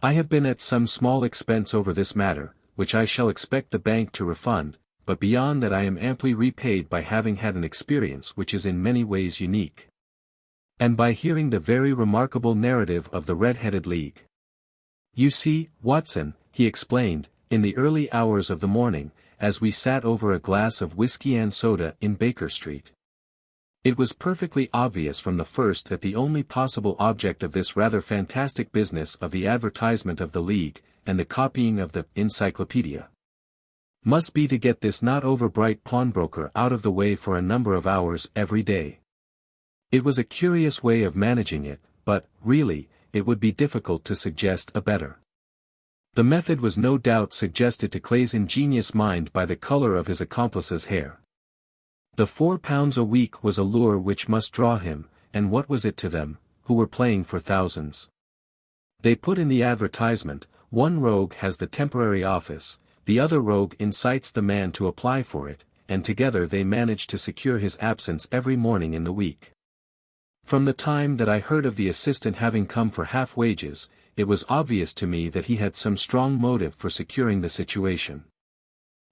"I have been at some small expense over this matter, which I shall expect the bank to refund, but beyond that I am amply repaid by having had an experience which is in many ways unique. And by hearing the very remarkable narrative of the Red-Headed League. You see, Watson," he explained, in the early hours of the morning, as we sat over a glass of whiskey and soda in Baker Street. "It was perfectly obvious from the first that the only possible object of this rather fantastic business of the advertisement of the League, and the copying of the Encyclopedia, must be to get this not over-bright pawnbroker out of the way for a number of hours every day. It was a curious way of managing it, but, really, it would be difficult to suggest a better. The method was no doubt suggested to Clay's ingenious mind by the color of his accomplice's hair. The £4 a week was a lure which must draw him, and what was it to them, who were playing for thousands? They put in the advertisement, one rogue has the temporary office, the other rogue incites the man to apply for it, and together they manage to secure his absence every morning in the week. From the time that I heard of the assistant having come for half wages, it was obvious to me that he had some strong motive for securing the situation.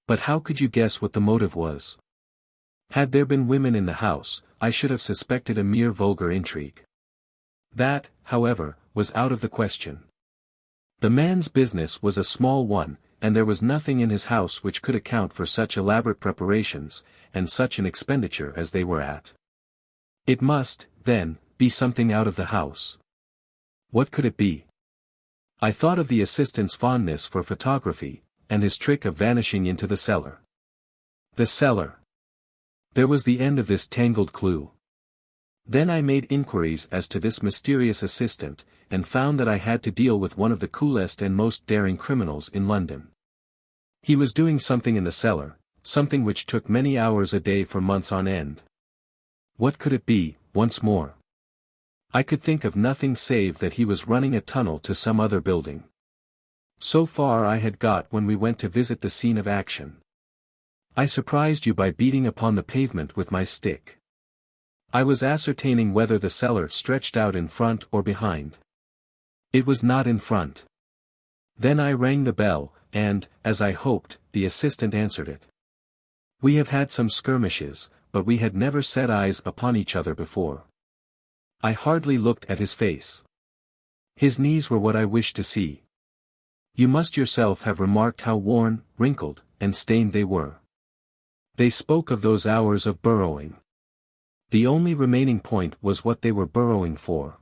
But how could you guess what the motive was? Had there been women in the house, I should have suspected a mere vulgar intrigue. That, however, was out of the question. The man's business was a small one, and there was nothing in his house which could account for such elaborate preparations, and such an expenditure as they were at. It must, then, be something out of the house. What could it be? I thought of the assistant's fondness for photography, and his trick of vanishing into the cellar. The cellar. There was the end of this tangled clue. Then I made inquiries as to this mysterious assistant, and found that I had to deal with one of the coolest and most daring criminals in London. He was doing something in the cellar, something which took many hours a day for months on end. What could it be, once more? I could think of nothing save that he was running a tunnel to some other building. So far I had got when we went to visit the scene of action. I surprised you by beating upon the pavement with my stick. I was ascertaining whether the cellar stretched out in front or behind. It was not in front. Then I rang the bell, and, as I hoped, the assistant answered it. We have had some skirmishes, but we had never set eyes upon each other before. I hardly looked at his face. His knees were what I wished to see. You must yourself have remarked how worn, wrinkled, and stained they were. They spoke of those hours of burrowing. The only remaining point was what they were burrowing for.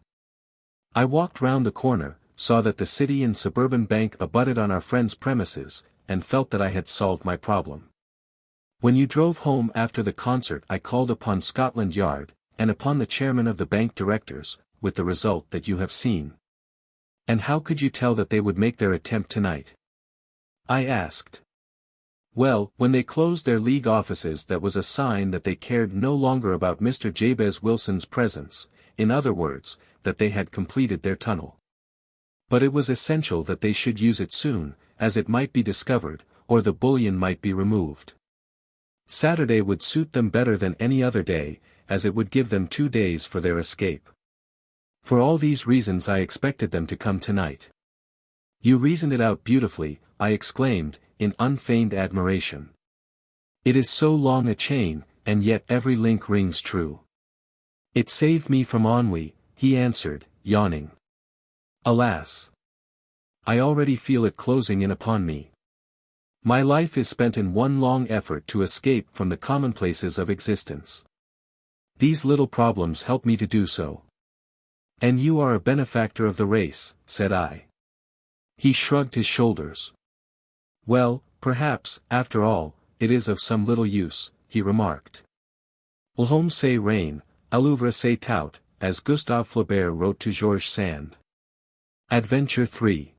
I walked round the corner, saw that the City and Suburban Bank abutted on our friend's premises, and felt that I had solved my problem. When you drove home after the concert I called upon Scotland Yard, and upon the chairman of the bank directors, with the result that you have seen. And how could you tell that they would make their attempt tonight? I asked. Well, when they closed their league offices that was a sign that they cared no longer about Mr. Jabez Wilson's presence, in other words, that they had completed their tunnel. But it was essential that they should use it soon, as it might be discovered, or the bullion might be removed. Saturday would suit them better than any other day, as it would give them 2 days for their escape. For all these reasons I expected them to come tonight. You reasoned it out beautifully, I exclaimed, in unfeigned admiration. It is so long a chain, and yet every link rings true. It saved me from ennui, he answered, yawning. Alas! I already feel it closing in upon me. My life is spent in one long effort to escape from the commonplaces of existence. These little problems help me to do so. And you are a benefactor of the race, said I. He shrugged his shoulders. Well, perhaps, after all, it is of some little use, he remarked. L'homme c'est rien, à l'ouvre c'est tout, as Gustave Flaubert wrote to Georges Sand. Adventure 3.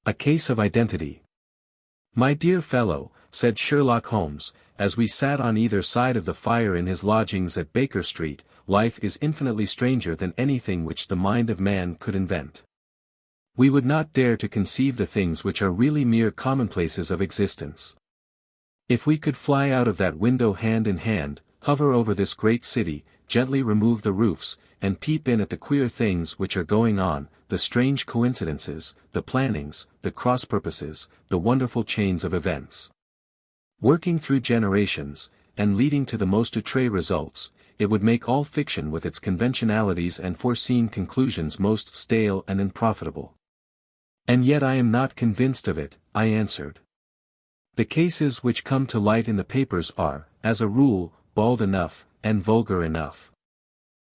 A Case of Identity. My dear fellow, said Sherlock Holmes, as we sat on either side of the fire in his lodgings at Baker Street, life is infinitely stranger than anything which the mind of man could invent. We would not dare to conceive the things which are really mere commonplaces of existence. If we could fly out of that window hand in hand, hover over this great city, gently remove the roofs, and peep in at the queer things which are going on, the strange coincidences, the plannings, the cross-purposes, the wonderful chains of events. Working through generations, and leading to the most outré results, it would make all fiction with its conventionalities and foreseen conclusions most stale and unprofitable. And yet I am not convinced of it, I answered. The cases which come to light in the papers are, as a rule, bald enough, and vulgar enough.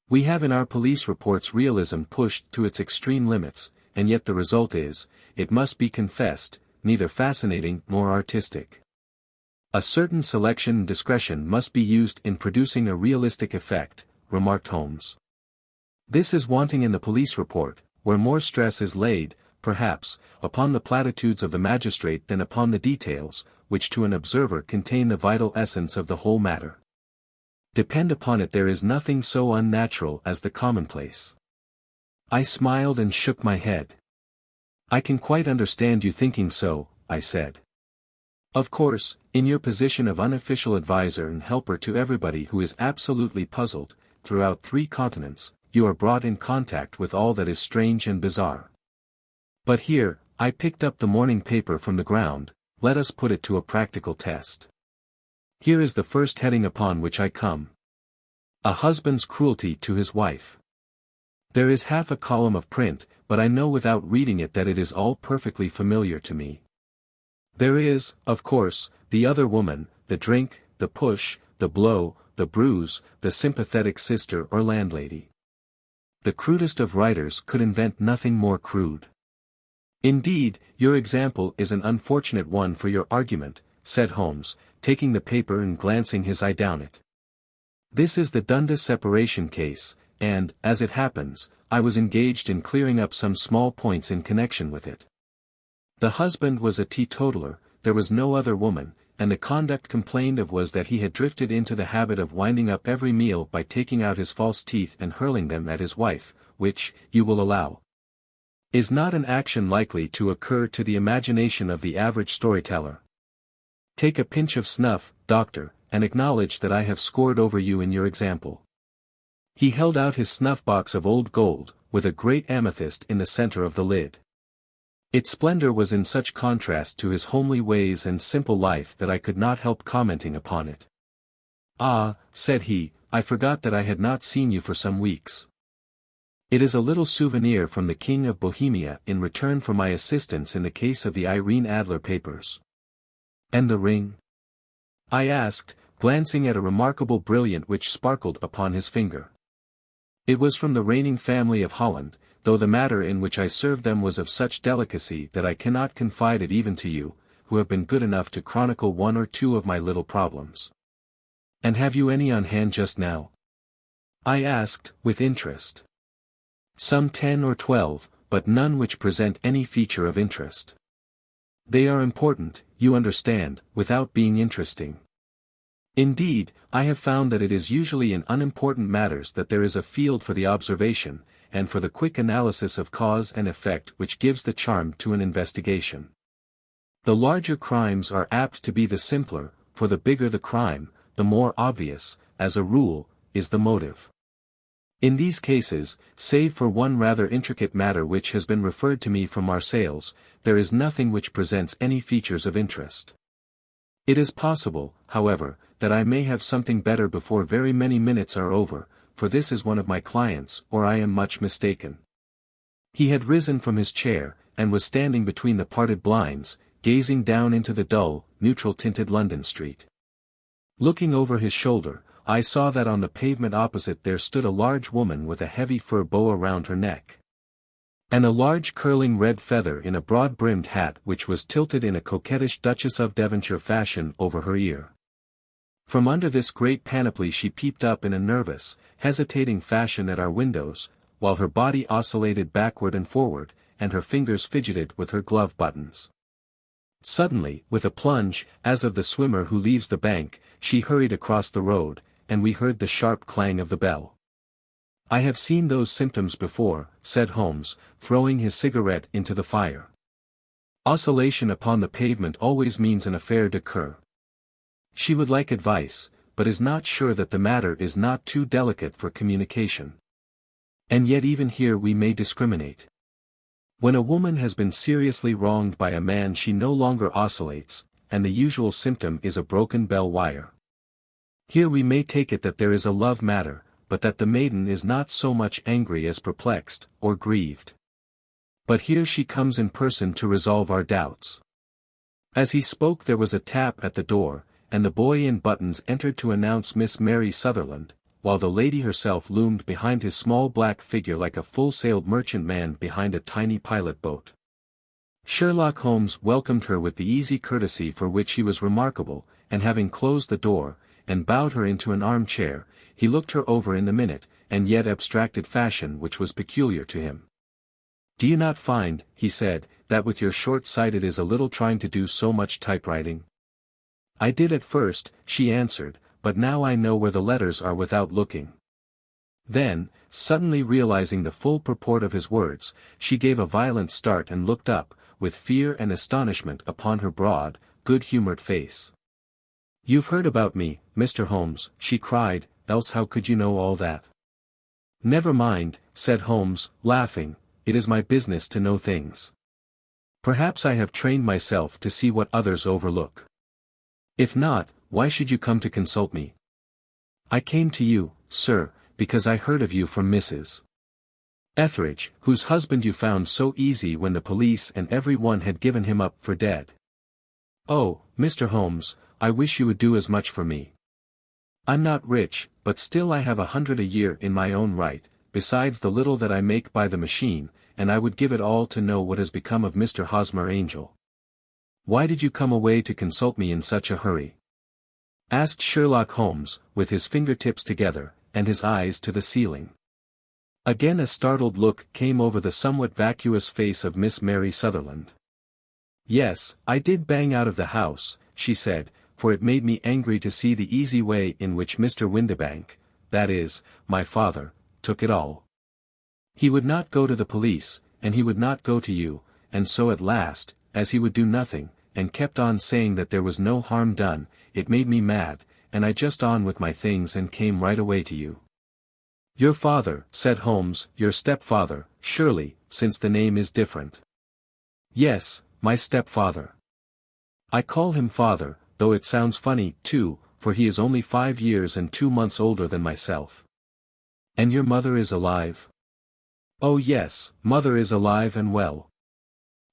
We have in our police reports realism pushed to its extreme limits, and yet the result is, it must be confessed, neither fascinating nor artistic. A certain selection and discretion must be used in producing a realistic effect, remarked Holmes. This is wanting in the police report, where more stress is laid, perhaps, upon the platitudes of the magistrate than upon the details, which to an observer contain the vital essence of the whole matter. Depend upon it, there is nothing so unnatural as the commonplace. I smiled and shook my head. I can quite understand you thinking so, I said. Of course, in your position of unofficial advisor and helper to everybody who is absolutely puzzled, throughout 3 continents, you are brought in contact with all that is strange and bizarre. But here, I picked up the morning paper from the ground, let us put it to a practical test. Here is the first heading upon which I come. A husband's cruelty to his wife. There is half a column of print, but I know without reading it that it is all perfectly familiar to me. There is, of course, the other woman, the drink, the push, the blow, the bruise, the sympathetic sister or landlady. The crudest of writers could invent nothing more crude. Indeed, your example is an unfortunate one for your argument, said Holmes, taking the paper and glancing his eye down it. This is the Dundas separation case, and, as it happens, I was engaged in clearing up some small points in connection with it. The husband was a teetotaler, there was no other woman, and the conduct complained of was that he had drifted into the habit of winding up every meal by taking out his false teeth and hurling them at his wife, which, you will allow, is not an action likely to occur to the imagination of the average storyteller. Take a pinch of snuff, doctor, and acknowledge that I have scored over you in your example. He held out his snuff-box of old gold, with a great amethyst in the center of the lid. Its splendor was in such contrast to his homely ways and simple life that I could not help commenting upon it. Ah, said he, I forgot that I had not seen you for some weeks. It is a little souvenir from the King of Bohemia in return for my assistance in the case of the Irene Adler papers. And the ring? I asked, glancing at a remarkable brilliant which sparkled upon his finger. It was from the reigning family of Holland, though the matter in which I served them was of such delicacy that I cannot confide it even to you, who have been good enough to chronicle one or two of my little problems. And have you any on hand just now? I asked, with interest. Some 10 or 12, but none which present any feature of interest. They are important, you understand, without being interesting. Indeed, I have found that it is usually in unimportant matters that there is a field for the observation, and for the quick analysis of cause and effect which gives the charm to an investigation. The larger crimes are apt to be the simpler, for the bigger the crime, the more obvious, as a rule, is the motive. In these cases, save for one rather intricate matter which has been referred to me from Marseilles, there is nothing which presents any features of interest. It is possible, however, that I may have something better before very many minutes are over, for this is one of my clients, or I am much mistaken. He had risen from his chair, and was standing between the parted blinds, gazing down into the dull, neutral-tinted London street. Looking over his shoulder, I saw that on the pavement opposite there stood a large woman with a heavy fur boa around her neck, and a large curling red feather in a broad-brimmed hat which was tilted in a coquettish Duchess of Devonshire fashion over her ear. From under this great panoply she peeped up in a nervous, hesitating fashion at our windows, while her body oscillated backward and forward, and her fingers fidgeted with her glove buttons. Suddenly, with a plunge, as of the swimmer who leaves the bank, she hurried across the road, and we heard the sharp clang of the bell. "I have seen those symptoms before," said Holmes, throwing his cigarette into the fire. "Oscillation upon the pavement always means an affaire de cœur. She would like advice, but is not sure that the matter is not too delicate for communication. And yet even here we may discriminate. When a woman has been seriously wronged by a man she no longer oscillates, and the usual symptom is a broken bell wire. Here we may take it that there is a love matter, but that the maiden is not so much angry as perplexed, or grieved. But here she comes in person to resolve our doubts." As he spoke there was a tap at the door, and the boy in buttons entered to announce Miss Mary Sutherland, while the lady herself loomed behind his small black figure like a full-sailed merchantman behind a tiny pilot boat. Sherlock Holmes welcomed her with the easy courtesy for which he was remarkable, and having closed the door, and bowed her into an armchair, he looked her over in the minute, and yet abstracted fashion which was peculiar to him. "Do you not find," he said, "that with your short sight it is a little trying to do so much typewriting?" "I did at first," she answered, "but now I know where the letters are without looking." Then, suddenly realizing the full purport of his words, she gave a violent start and looked up, with fear and astonishment upon her broad, good-humored face. "You've heard about me, Mr. Holmes," she cried, "else how could you know all that?" "Never mind," said Holmes, laughing, "it is my business to know things. Perhaps I have trained myself to see what others overlook. If not, why should you come to consult me?" "I came to you, sir, because I heard of you from Mrs. Etheridge, whose husband you found so easy when the police and every one had given him up for dead. Oh, Mr. Holmes, I wish you would do as much for me. I'm not rich, but still I have 100 a year in my own right, besides the little that I make by the machine, and I would give it all to know what has become of Mr. Hosmer Angel." "Why did you come away to consult me in such a hurry?" asked Sherlock Holmes, with his fingertips together, and his eyes to the ceiling. Again a startled look came over the somewhat vacuous face of Miss Mary Sutherland. "Yes, I did bang out of the house," she said, "for it made me angry to see the easy way in which Mr. Windibank, that is, my father, took it all. He would not go to the police, and he would not go to you, and so at last, as he would do nothing, and kept on saying that there was no harm done, it made me mad, and I just on with my things and came right away to you." "Your father," said Holmes, "your stepfather, surely, since the name is different." "Yes, my stepfather. I call him father, though it sounds funny, too, for he is only 5 years and 2 months older than myself." "And your mother is alive?" "Oh yes, mother is alive and well.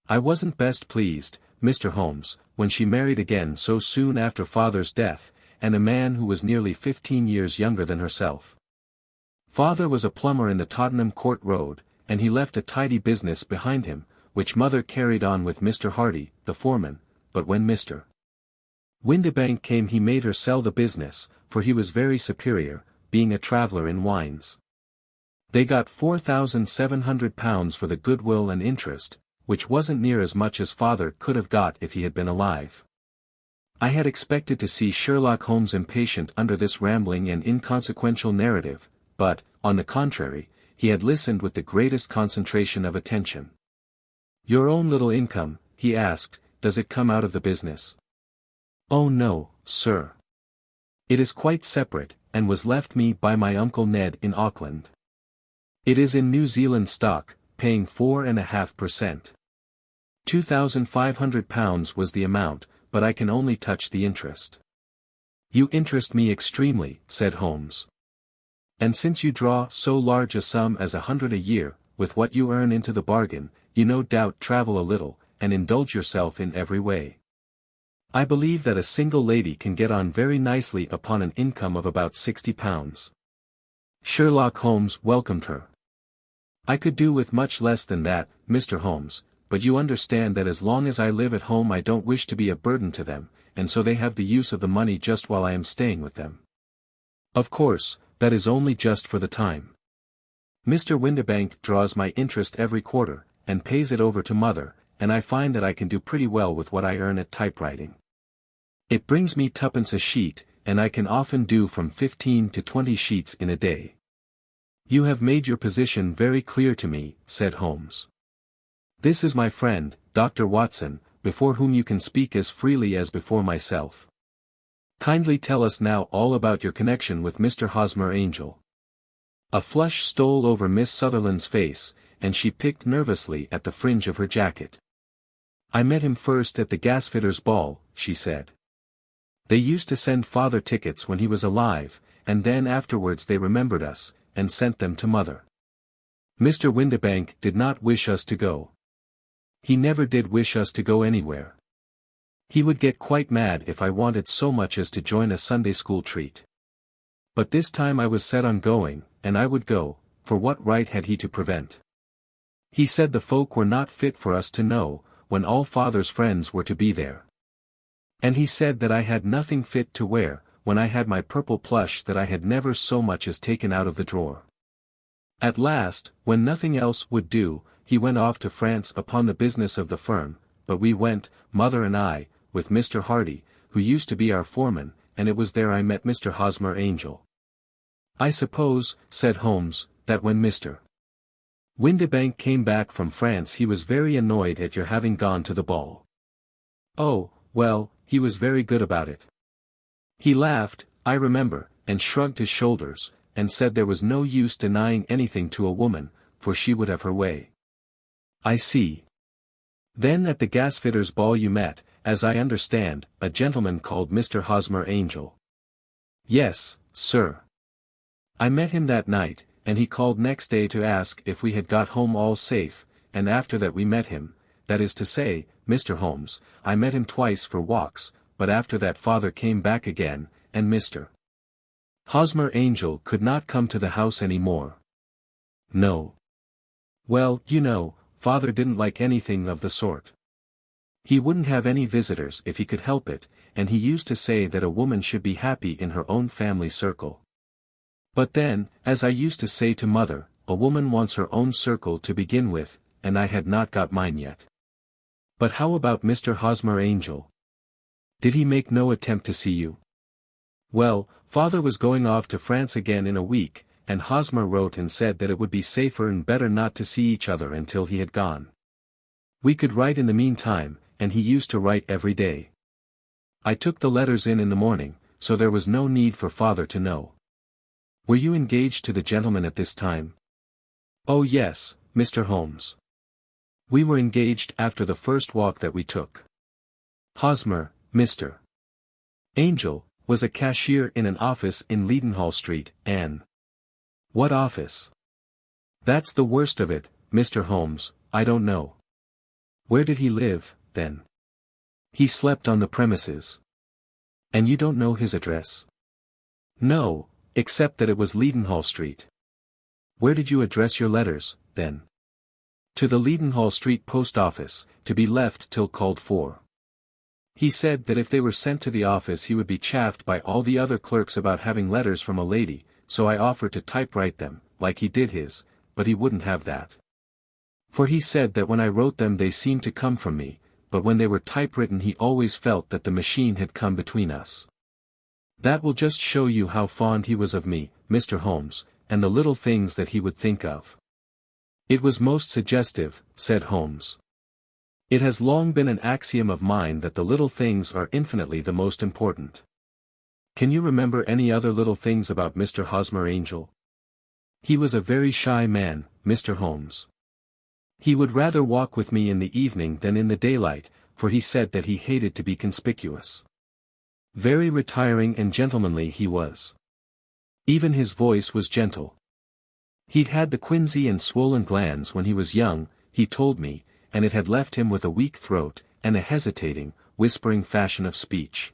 I wasn't best pleased, Mr. Holmes, when she married again so soon after father's death, and a man who was nearly 15 years younger than herself. Father was a plumber in the Tottenham Court Road, and he left a tidy business behind him, which mother carried on with Mr. Hardy, the foreman, but when Mr. Windibank came he made her sell the business, for he was very superior, being a traveller in wines. They got £4,700 for the goodwill and interest, which wasn't near as much as father could have got if he had been alive. I had expected to see Sherlock Holmes impatient under this rambling and inconsequential narrative, but, on the contrary, he had listened with the greatest concentration of attention. "Your own little income," he asked, "does it come out of the business?" "Oh no, sir. It is quite separate, and was left me by my Uncle Ned in Auckland. It is in New Zealand stock, paying 4.5%. £2,500 was the amount, but I can only touch the interest." "You interest me extremely," said Holmes. "And since you draw so large a sum as 100 a year, with what you earn into the bargain, you no doubt travel a little, and indulge yourself in every way. I believe that a single lady can get on very nicely upon an income of about £60. Sherlock Holmes welcomed her. "I could do with much less than that, Mr. Holmes, but you understand that as long as I live at home I don't wish to be a burden to them, and so they have the use of the money just while I am staying with them. Of course, that is only just for the time. Mr. Windibank draws my interest every quarter, and pays it over to mother, and I find that I can do pretty well with what I earn at typewriting. It brings me twopence a sheet, and I can often do from 15 to 20 sheets in a day." "You have made your position very clear to me," said Holmes. "This is my friend, Dr. Watson, before whom you can speak as freely as before myself. Kindly tell us now all about your connection with Mr. Hosmer Angel." A flush stole over Miss Sutherland's face, and she picked nervously at the fringe of her jacket. "I met him first at the gasfitters' ball," she said. "They used to send father tickets when he was alive, and then afterwards they remembered us, and sent them to mother. Mr. Windibank did not wish us to go. He never did wish us to go anywhere. He would get quite mad if I wanted so much as to join a Sunday school treat. But this time I was set on going, and I would go, for what right had he to prevent? He said the folk were not fit for us to know, when all father's friends were to be there. And he said that I had nothing fit to wear, when I had my purple plush that I had never so much as taken out of the drawer. At last, when nothing else would do, he went off to France upon the business of the firm, but we went, mother and I, with Mr. Hardy, who used to be our foreman, and it was there I met Mr. Hosmer Angel." "I suppose," said Holmes, "that when Mr. Windibank came back from France he was very annoyed at your having gone to the ball." "Oh, well, he was very good about it. He laughed, I remember, and shrugged his shoulders, and said there was no use denying anything to a woman, for she would have her way." "I see. Then at the gasfitters' ball you met, as I understand, a gentleman called Mr. Hosmer Angel." "Yes, sir. I met him that night, and he called next day to ask if we had got home all safe, and after that we met him, that is to say, Mr. Holmes, I met him twice for walks, but after that father came back again, and Mr. Hosmer Angel could not come to the house any more." "No. Well, you know, father didn't like anything of the sort. He wouldn't have any visitors if he could help it, and he used to say that a woman should be happy in her own family circle. But then, as I used to say to mother, a woman wants her own circle to begin with, and I had not got mine yet." "But how about Mr. Hosmer Angel? Did he make no attempt to see you?" "Well, father was going off to France again in a week, and Hosmer wrote and said that it would be safer and better not to see each other until he had gone. We could write in the meantime, and he used to write every day. I took the letters in the morning, so there was no need for father to know." "Were you engaged to the gentleman at this time?" "Oh yes, Mr. Holmes. We were engaged after the first walk that we took. Hosmer, Mr. Angel, was a cashier in an office in Leadenhall Street, Anne." "What office?" "That's the worst of it, Mr. Holmes, I don't know." "Where did he live, then?" "He slept on the premises." And you don't know his address? No, except that it was Leadenhall Street. Where did you address your letters, then? To the Leadenhall Street post office, to be left till called for. He said that if they were sent to the office he would be chaffed by all the other clerks about having letters from a lady, so I offered to typewrite them, like he did his, but he wouldn't have that. For he said that when I wrote them they seemed to come from me, but when they were typewritten he always felt that the machine had come between us. That will just show you how fond he was of me, Mr. Holmes, and the little things that he would think of. It was most suggestive, said Holmes. It has long been an axiom of mine that the little things are infinitely the most important. Can you remember any other little things about Mr. Hosmer Angel? He was a very shy man, Mr. Holmes. He would rather walk with me in the evening than in the daylight, for he said that he hated to be conspicuous. Very retiring and gentlemanly he was. Even his voice was gentle. He'd had the quinsy and swollen glands when he was young, he told me, and it had left him with a weak throat, and a hesitating, whispering fashion of speech.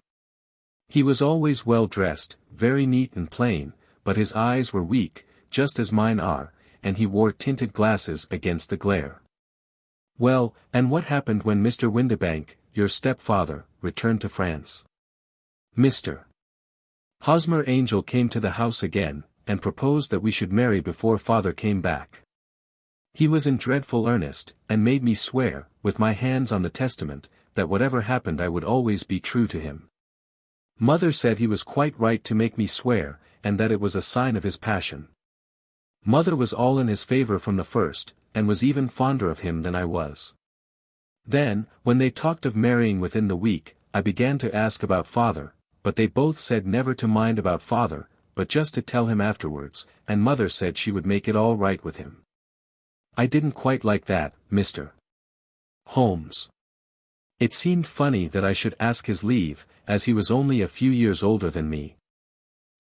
He was always well dressed, very neat and plain, but his eyes were weak, just as mine are, and he wore tinted glasses against the glare. Well, and what happened when Mr. Windibank, your stepfather, returned to France? Mr. Hosmer Angel came to the house again, and proposed that we should marry before father came back. He was in dreadful earnest, and made me swear, with my hands on the testament, that whatever happened I would always be true to him. Mother said he was quite right to make me swear, and that it was a sign of his passion. Mother was all in his favor from the first, and was even fonder of him than I was. Then, when they talked of marrying within the week, I began to ask about father, but they both said never to mind about father, but just to tell him afterwards, and mother said she would make it all right with him. I didn't quite like that, Mr. Holmes. It seemed funny that I should ask his leave, as he was only a few years older than me.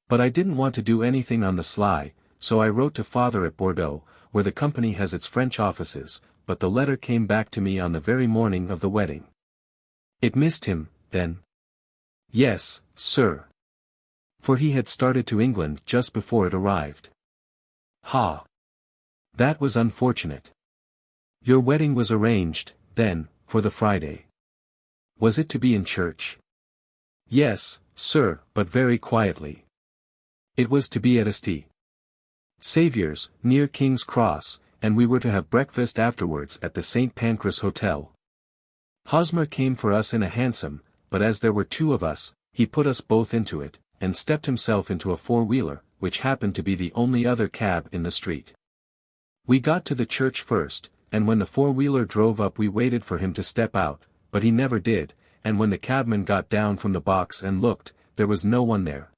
But I didn't want to do anything on the sly, so I wrote to father at Bordeaux, where the company has its French offices, but the letter came back to me on the very morning of the wedding. It missed him, then? Yes, sir. For he had started to England just before it arrived. Ha! That was unfortunate. Your wedding was arranged, then, for the Friday. Was it to be in church? Yes, sir, but very quietly. It was to be at St. Saviour's, near King's Cross, and we were to have breakfast afterwards at the St. Pancras Hotel. Hosmer came for us in a hansom, but as there were two of us, he put us both into it, and stepped himself into a four-wheeler, which happened to be the only other cab in the street. We got to the church first, and when the four-wheeler drove up we waited for him to step out, but he never did, and when the cabman got down from the box and looked, there was no one there.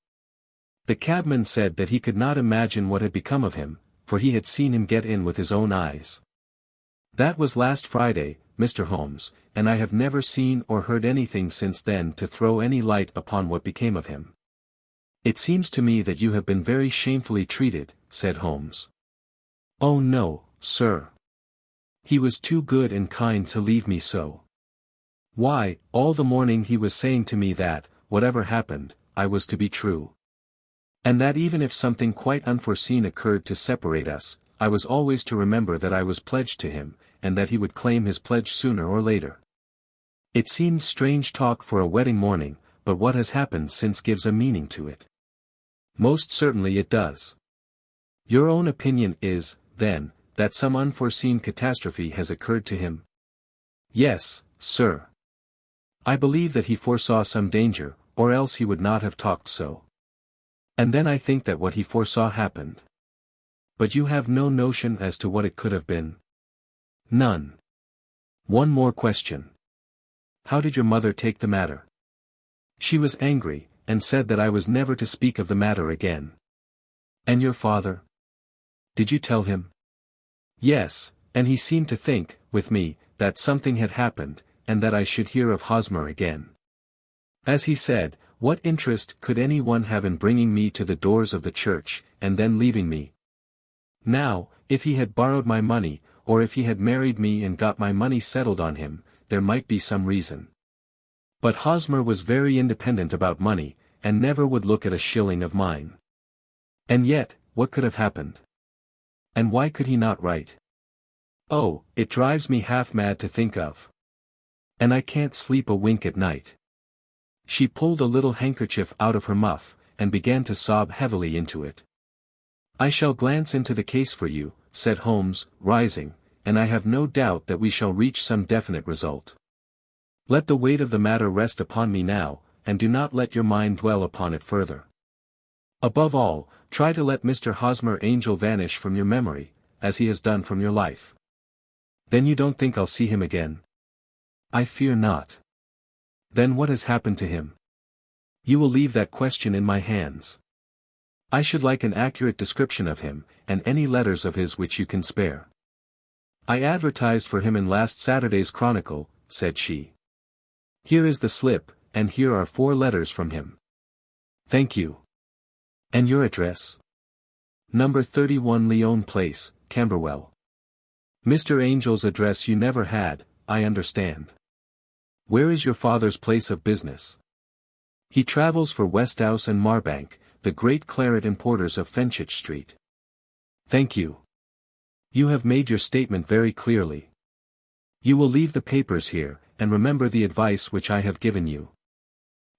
The cabman said that he could not imagine what had become of him, for he had seen him get in with his own eyes. That was last Friday, Mr. Holmes, and I have never seen or heard anything since then to throw any light upon what became of him. It seems to me that you have been very shamefully treated, said Holmes. Oh no, sir. He was too good and kind to leave me so. Why, all the morning he was saying to me that, whatever happened, I was to be true. And that even if something quite unforeseen occurred to separate us, I was always to remember that I was pledged to him, and that he would claim his pledge sooner or later. It seemed strange talk for a wedding morning, but what has happened since gives a meaning to it. Most certainly it does. Your own opinion is, then, that some unforeseen catastrophe has occurred to him? Yes, sir. I believe that he foresaw some danger, or else he would not have talked so. And then I think that what he foresaw happened. But you have no notion as to what it could have been? None. One more question. How did your mother take the matter? She was angry, and said that I was never to speak of the matter again. And your father? Did you tell him? Yes, and he seemed to think, with me, that something had happened, and that I should hear of Hosmer again. As he said, what interest could any one have in bringing me to the doors of the church, and then leaving me? Now, if he had borrowed my money, or if he had married me and got my money settled on him, there might be some reason. But Hosmer was very independent about money, and never would look at a shilling of mine. And yet, what could have happened? And why could he not write? Oh, it drives me half mad to think of. And I can't sleep a wink at night. She pulled a little handkerchief out of her muff, and began to sob heavily into it. I shall glance into the case for you, said Holmes, rising, and I have no doubt that we shall reach some definite result. Let the weight of the matter rest upon me now, and do not let your mind dwell upon it further. Above all, try to let Mr. Hosmer Angel vanish from your memory, as he has done from your life. Then you don't think I'll see him again? I fear not. Then what has happened to him? You will leave that question in my hands. I should like an accurate description of him, and any letters of his which you can spare. I advertised for him in last Saturday's Chronicle, said she. Here is the slip, and here are 4 letters from him. Thank you. And your address? Number 31 Leon Place, Camberwell. Mr. Angel's address you never had, I understand. Where is your father's place of business? He travels for Westhouse and Marbank, the great claret importers of Fenchurch Street. Thank you. You have made your statement very clearly. You will leave the papers here, and remember the advice which I have given you.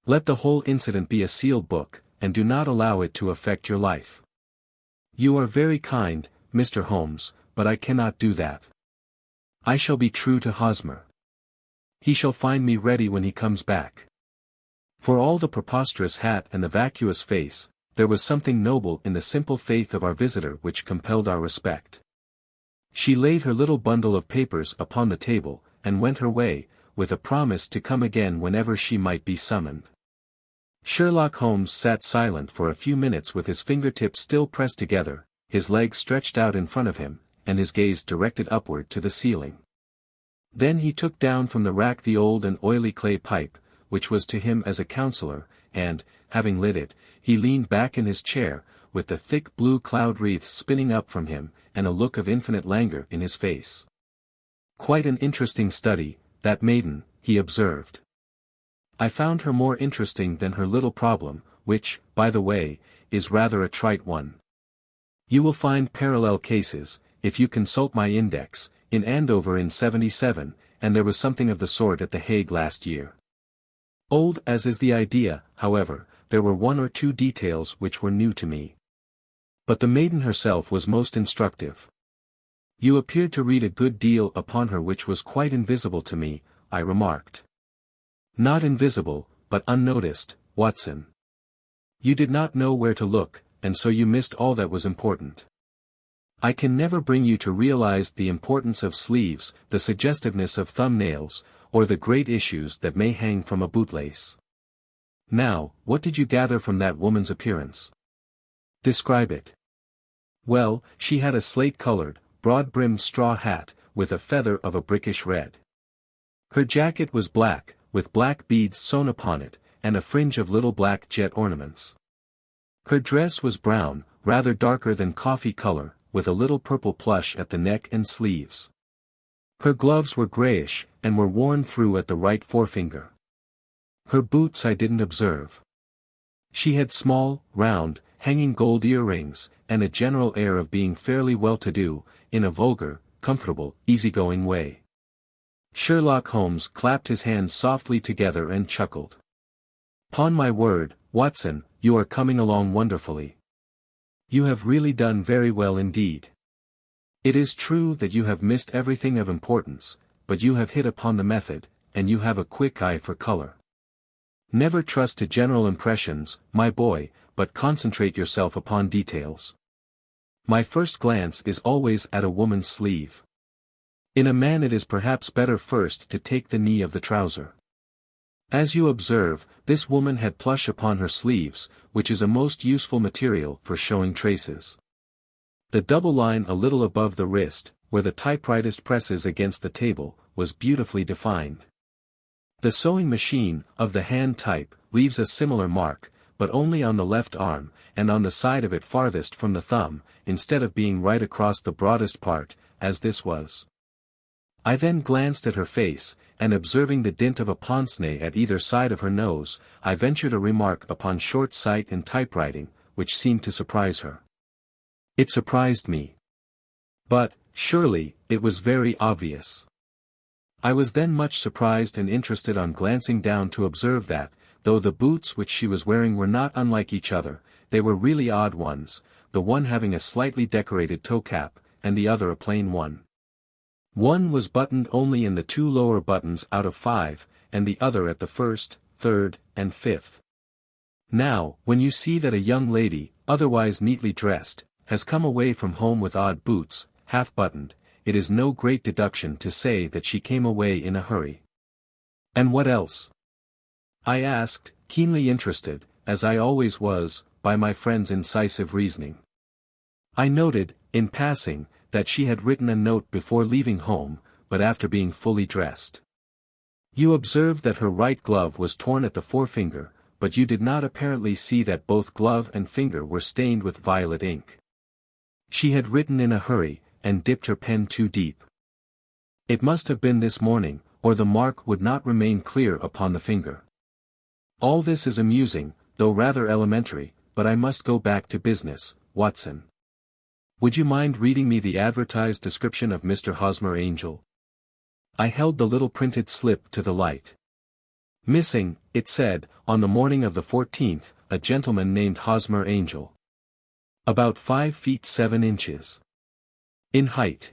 Let the whole incident be a sealed book, and do not allow it to affect your life. You are very kind, Mr. Holmes, but I cannot do that. I shall be true to Hosmer. He shall find me ready when he comes back. For all the preposterous hat and the vacuous face, there was something noble in the simple faith of our visitor which compelled our respect. She laid her little bundle of papers upon the table, and went her way, with a promise to come again whenever she might be summoned. Sherlock Holmes sat silent for a few minutes with his fingertips still pressed together, his legs stretched out in front of him, and his gaze directed upward to the ceiling. Then he took down from the rack the old and oily clay pipe, which was to him as a counselor, and, having lit it, he leaned back in his chair, with the thick blue cloud wreaths spinning up from him, and a look of infinite languor in his face. Quite an interesting study, that maiden, he observed. I found her more interesting than her little problem, which, by the way, is rather a trite one. You will find parallel cases, if you consult my index, in Andover in '77, and there was something of the sort at The Hague last year. Old as is the idea, however, there were 1 or 2 details which were new to me. But the maiden herself was most instructive. You appeared to read a good deal upon her which was quite invisible to me, I remarked. Not invisible, but unnoticed, Watson. You did not know where to look, and so you missed all that was important. I can never bring you to realize the importance of sleeves, the suggestiveness of thumbnails, or the great issues that may hang from a bootlace. Now, what did you gather from that woman's appearance? Describe it. Well, she had a slate-colored, broad-brimmed straw hat, with a feather of a brickish red. Her jacket was black, with black beads sewn upon it, and a fringe of little black jet ornaments. Her dress was brown, rather darker than coffee color, with a little purple plush at the neck and sleeves. Her gloves were grayish, and were worn through at the right forefinger. Her boots I didn't observe. She had small, round, hanging gold earrings, and a general air of being fairly well-to-do, in a vulgar, comfortable, easy-going way. Sherlock Holmes clapped his hands softly together and chuckled. "'Pon my word, Watson, you are coming along wonderfully. You have really done very well indeed. It is true that you have missed everything of importance, but you have hit upon the method, and you have a quick eye for color. Never trust to general impressions, my boy, but concentrate yourself upon details. My first glance is always at a woman's sleeve. In a man it is perhaps better first to take the knee of the trouser. As you observe, this woman had plush upon her sleeves, which is a most useful material for showing traces. The double line a little above the wrist, where the typewriter presses against the table, was beautifully defined. The sewing machine, of the hand type, leaves a similar mark, but only on the left arm, and on the side of it farthest from the thumb, instead of being right across the broadest part, as this was. I then glanced at her face, and observing the dint of a pince-nez at either side of her nose, I ventured a remark upon short sight and typewriting, which seemed to surprise her. It surprised me. But, surely, it was very obvious. I was then much surprised and interested on glancing down to observe that, though the boots which she was wearing were not unlike each other, they were really odd ones, the one having a slightly decorated toe cap, and the other a plain one. One was buttoned only in the 2 lower buttons out of 5, and the other at the 1st, 3rd, and 5th. Now, when you see that a young lady, otherwise neatly dressed, has come away from home with odd boots, half-buttoned, it is no great deduction to say that she came away in a hurry. And what else? I asked, keenly interested, as I always was, by my friend's incisive reasoning. I noted, in passing, that she had written a note before leaving home, but after being fully dressed. You observed that her right glove was torn at the forefinger, but you did not apparently see that both glove and finger were stained with violet ink. She had written in a hurry, and dipped her pen too deep. It must have been this morning, or the mark would not remain clear upon the finger. All this is amusing, though rather elementary, but I must go back to business, Watson. Would you mind reading me the advertised description of Mr. Hosmer Angel? I held the little printed slip to the light. Missing, it said, on the morning of the 14th, a gentleman named Hosmer Angel. About 5 feet 7 inches. In height.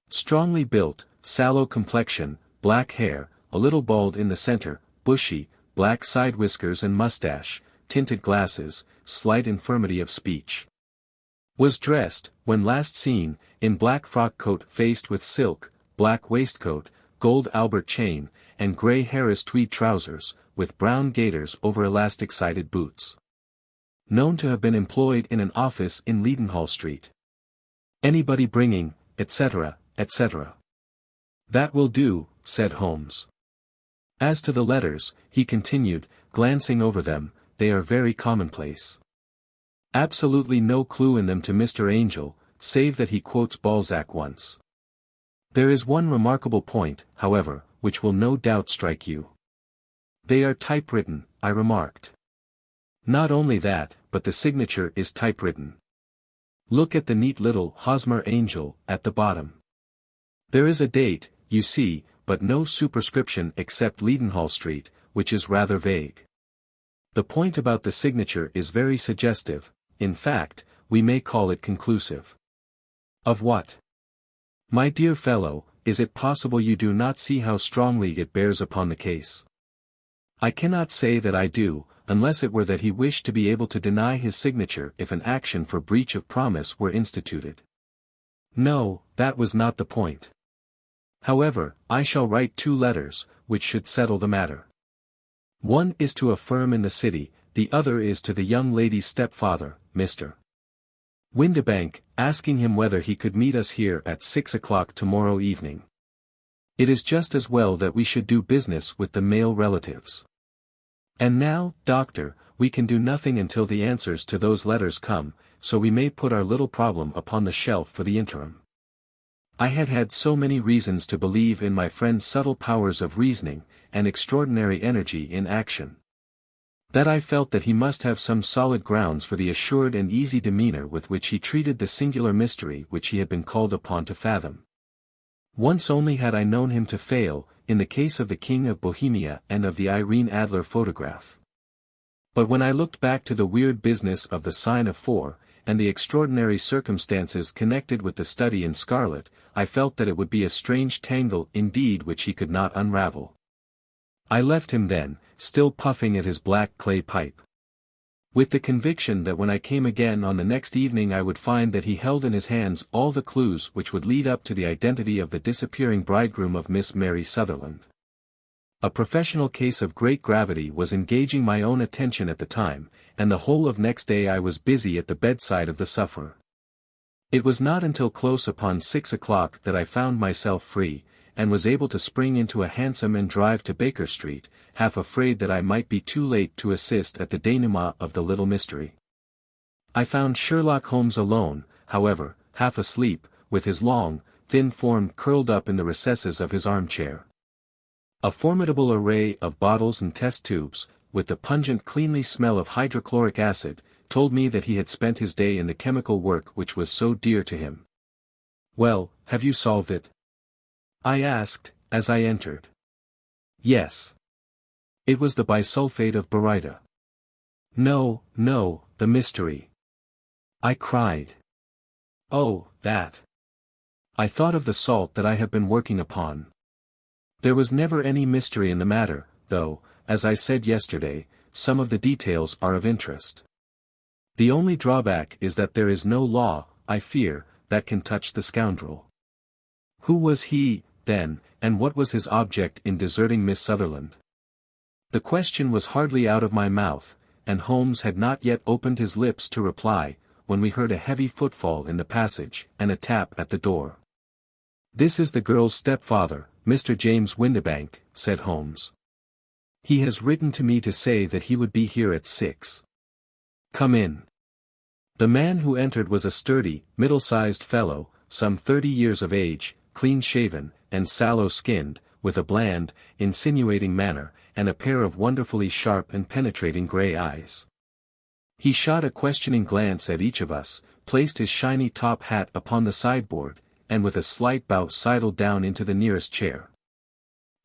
Strongly built, sallow complexion, black hair, a little bald in the center, bushy, black side whiskers and mustache, tinted glasses, slight infirmity of speech. Was dressed, when last seen, in black frock coat faced with silk, black waistcoat, gold Albert chain, and grey Harris tweed trousers, with brown gaiters over elastic-sided boots. Known to have been employed in an office in Leadenhall Street. Anybody bringing, etc., etc. That will do, said Holmes. As to the letters, he continued, glancing over them, they are very commonplace. Absolutely no clue in them to Mr. Angel, save that he quotes Balzac once. There is one remarkable point, however, which will no doubt strike you. They are typewritten, I remarked. Not only that, but the signature is typewritten. Look at the neat little Hosmer Angel at the bottom. There is a date, you see, but no superscription except Leadenhall Street, which is rather vague. The point about the signature is very suggestive. In fact, we may call it conclusive. Of what? My dear fellow, is it possible you do not see how strongly it bears upon the case? I cannot say that I do, unless it were that he wished to be able to deny his signature if an action for breach of promise were instituted. No, that was not the point. However, I shall write 2 letters, which should settle the matter. One is to a firm in the city, the other is to the young lady's stepfather, Mr. Windibank, asking him whether he could meet us here at 6 o'clock tomorrow evening. It is just as well that we should do business with the male relatives. And now, Doctor, we can do nothing until the answers to those letters come, so we may put our little problem upon the shelf for the interim. I had had so many reasons to believe in my friend's subtle powers of reasoning, and extraordinary energy in action, that I felt that he must have some solid grounds for the assured and easy demeanor with which he treated the singular mystery which he had been called upon to fathom. Once only had I known him to fail, in the case of the King of Bohemia and of the Irene Adler photograph. But when I looked back to the weird business of the sign of 4, and the extraordinary circumstances connected with the study in scarlet, I felt that it would be a strange tangle indeed which he could not unravel. I left him then, still puffing at his black clay pipe, with the conviction that when I came again on the next evening I would find that he held in his hands all the clues which would lead up to the identity of the disappearing bridegroom of Miss Mary Sutherland. A professional case of great gravity was engaging my own attention at the time, and the whole of next day I was busy at the bedside of the sufferer. It was not until close upon 6 o'clock that I found myself free, and was able to spring into a hansom and drive to Baker Street, half afraid that I might be too late to assist at the denouement of the little mystery. I found Sherlock Holmes alone, however, half asleep, with his long, thin form curled up in the recesses of his armchair. A formidable array of bottles and test tubes, with the pungent cleanly smell of hydrochloric acid, told me that he had spent his day in the chemical work which was so dear to him. "Well, have you solved it?" I asked, as I entered. "Yes. It was the bisulfate of baryta." "No, no, the mystery," I cried. "Oh, that. I thought of the salt that I have been working upon. There was never any mystery in the matter, though, as I said yesterday, some of the details are of interest. The only drawback is that there is no law, I fear, that can touch the scoundrel. Who was he, then, and what was his object in deserting Miss Sutherland?" The question was hardly out of my mouth, and Holmes had not yet opened his lips to reply, when we heard a heavy footfall in the passage, and a tap at the door. "This is the girl's stepfather, Mr. James Windibank," said Holmes. "He has written to me to say that he would be here at 6. Come in." The man who entered was a sturdy, middle-sized fellow, some 30 years of age, clean-shaven, and sallow-skinned, with a bland, insinuating manner, and a pair of wonderfully sharp and penetrating grey eyes. He shot a questioning glance at each of us, placed his shiny top hat upon the sideboard, and with a slight bow sidled down into the nearest chair.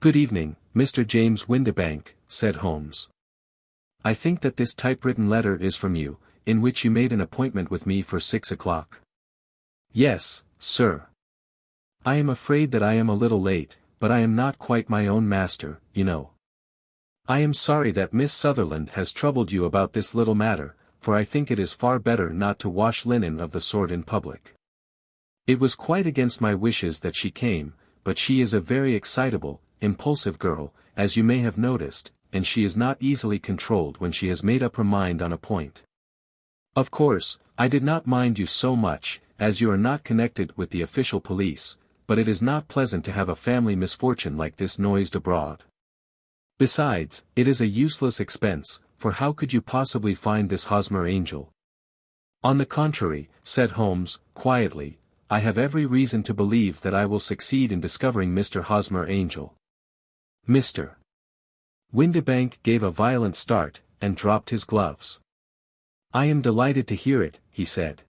"Good evening, Mr. James Windibank," said Holmes. "I think that this typewritten letter is from you, in which you made an appointment with me for 6 o'clock. "Yes, sir. I am afraid that I am a little late, but I am not quite my own master, you know. I am sorry that Miss Sutherland has troubled you about this little matter, for I think it is far better not to wash linen of the sort in public. It was quite against my wishes that she came, but she is a very excitable, impulsive girl, as you may have noticed, and she is not easily controlled when she has made up her mind on a point. Of course, I did not mind you so much, as you are not connected with the official police, but it is not pleasant to have a family misfortune like this noised abroad. Besides, it is a useless expense, for how could you possibly find this Hosmer Angel?" "On the contrary," said Holmes, quietly, "I have every reason to believe that I will succeed in discovering Mr. Hosmer Angel." Mr. Windibank gave a violent start, and dropped his gloves. "I am delighted to hear it," he said.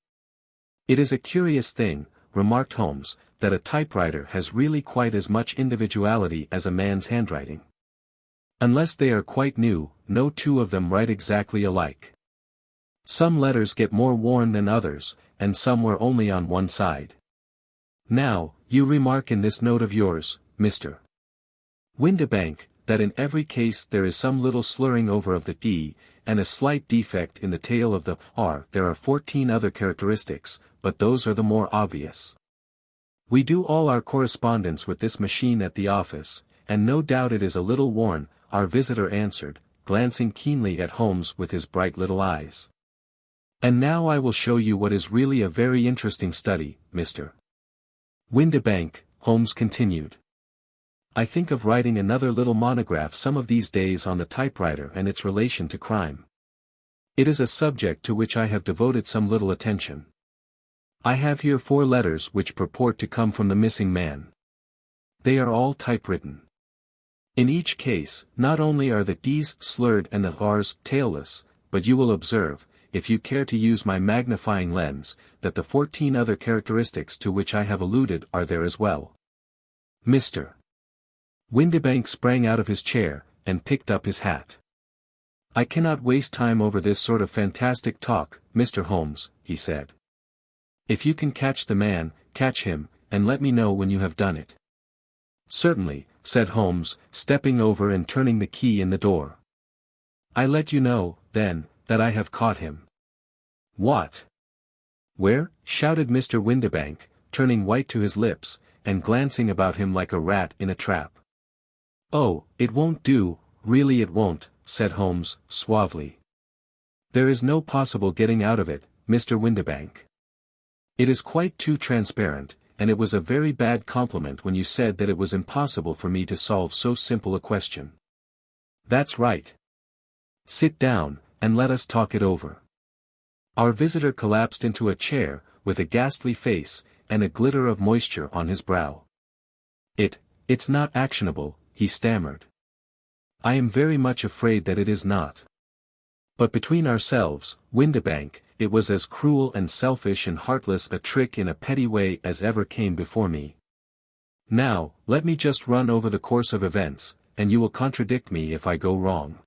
"It is a curious thing," remarked Holmes, "that a typewriter has really quite as much individuality as a man's handwriting. Unless they are quite new, no two of them write exactly alike. Some letters get more worn than others, and some wear only on one side. Now, you remark in this note of yours, Mr. Windibank, that in every case there is some little slurring over of the D, and a slight defect in the tail of the R. There are 14 other characteristics, but those are the more obvious. We do all our correspondence with this machine at the office, and no doubt it is a little worn," our visitor answered, glancing keenly at Holmes with his bright little eyes. "And now I will show you what is really a very interesting study, Mr. Windibank," Holmes continued. "I think of writing another little monograph some of these days on the typewriter and its relation to crime. It is a subject to which I have devoted some little attention. I have here 4 letters which purport to come from the missing man. They are all typewritten. In each case, not only are the D's slurred and the R's tailless, but you will observe, if you care to use my magnifying lens, that the 14 other characteristics to which I have alluded are there as well." Mr. Windibank sprang out of his chair, and picked up his hat. "I cannot waste time over this sort of fantastic talk, Mr. Holmes," he said. "If you can catch the man, catch him, and let me know when you have done it." "Certainly," said Holmes, stepping over and turning the key in the door. "I let you know, then, that I have caught him." "What? Where?" shouted Mr. Windibank, turning white to his lips, and glancing about him like a rat in a trap. "Oh, it won't do, really it won't," said Holmes, suavely. "There is no possible getting out of it, Mr. Windibank. It is quite too transparent, and it was a very bad compliment when you said that it was impossible for me to solve so simple a question. That's right. Sit down, and let us talk it over." Our visitor collapsed into a chair, with a ghastly face, and a glitter of moisture on his brow. It's not actionable," he stammered. "I am very much afraid that it is not. But between ourselves, Windibank, it was as cruel and selfish and heartless a trick in a petty way as ever came before me. Now, let me just run over the course of events, and you will contradict me if I go wrong."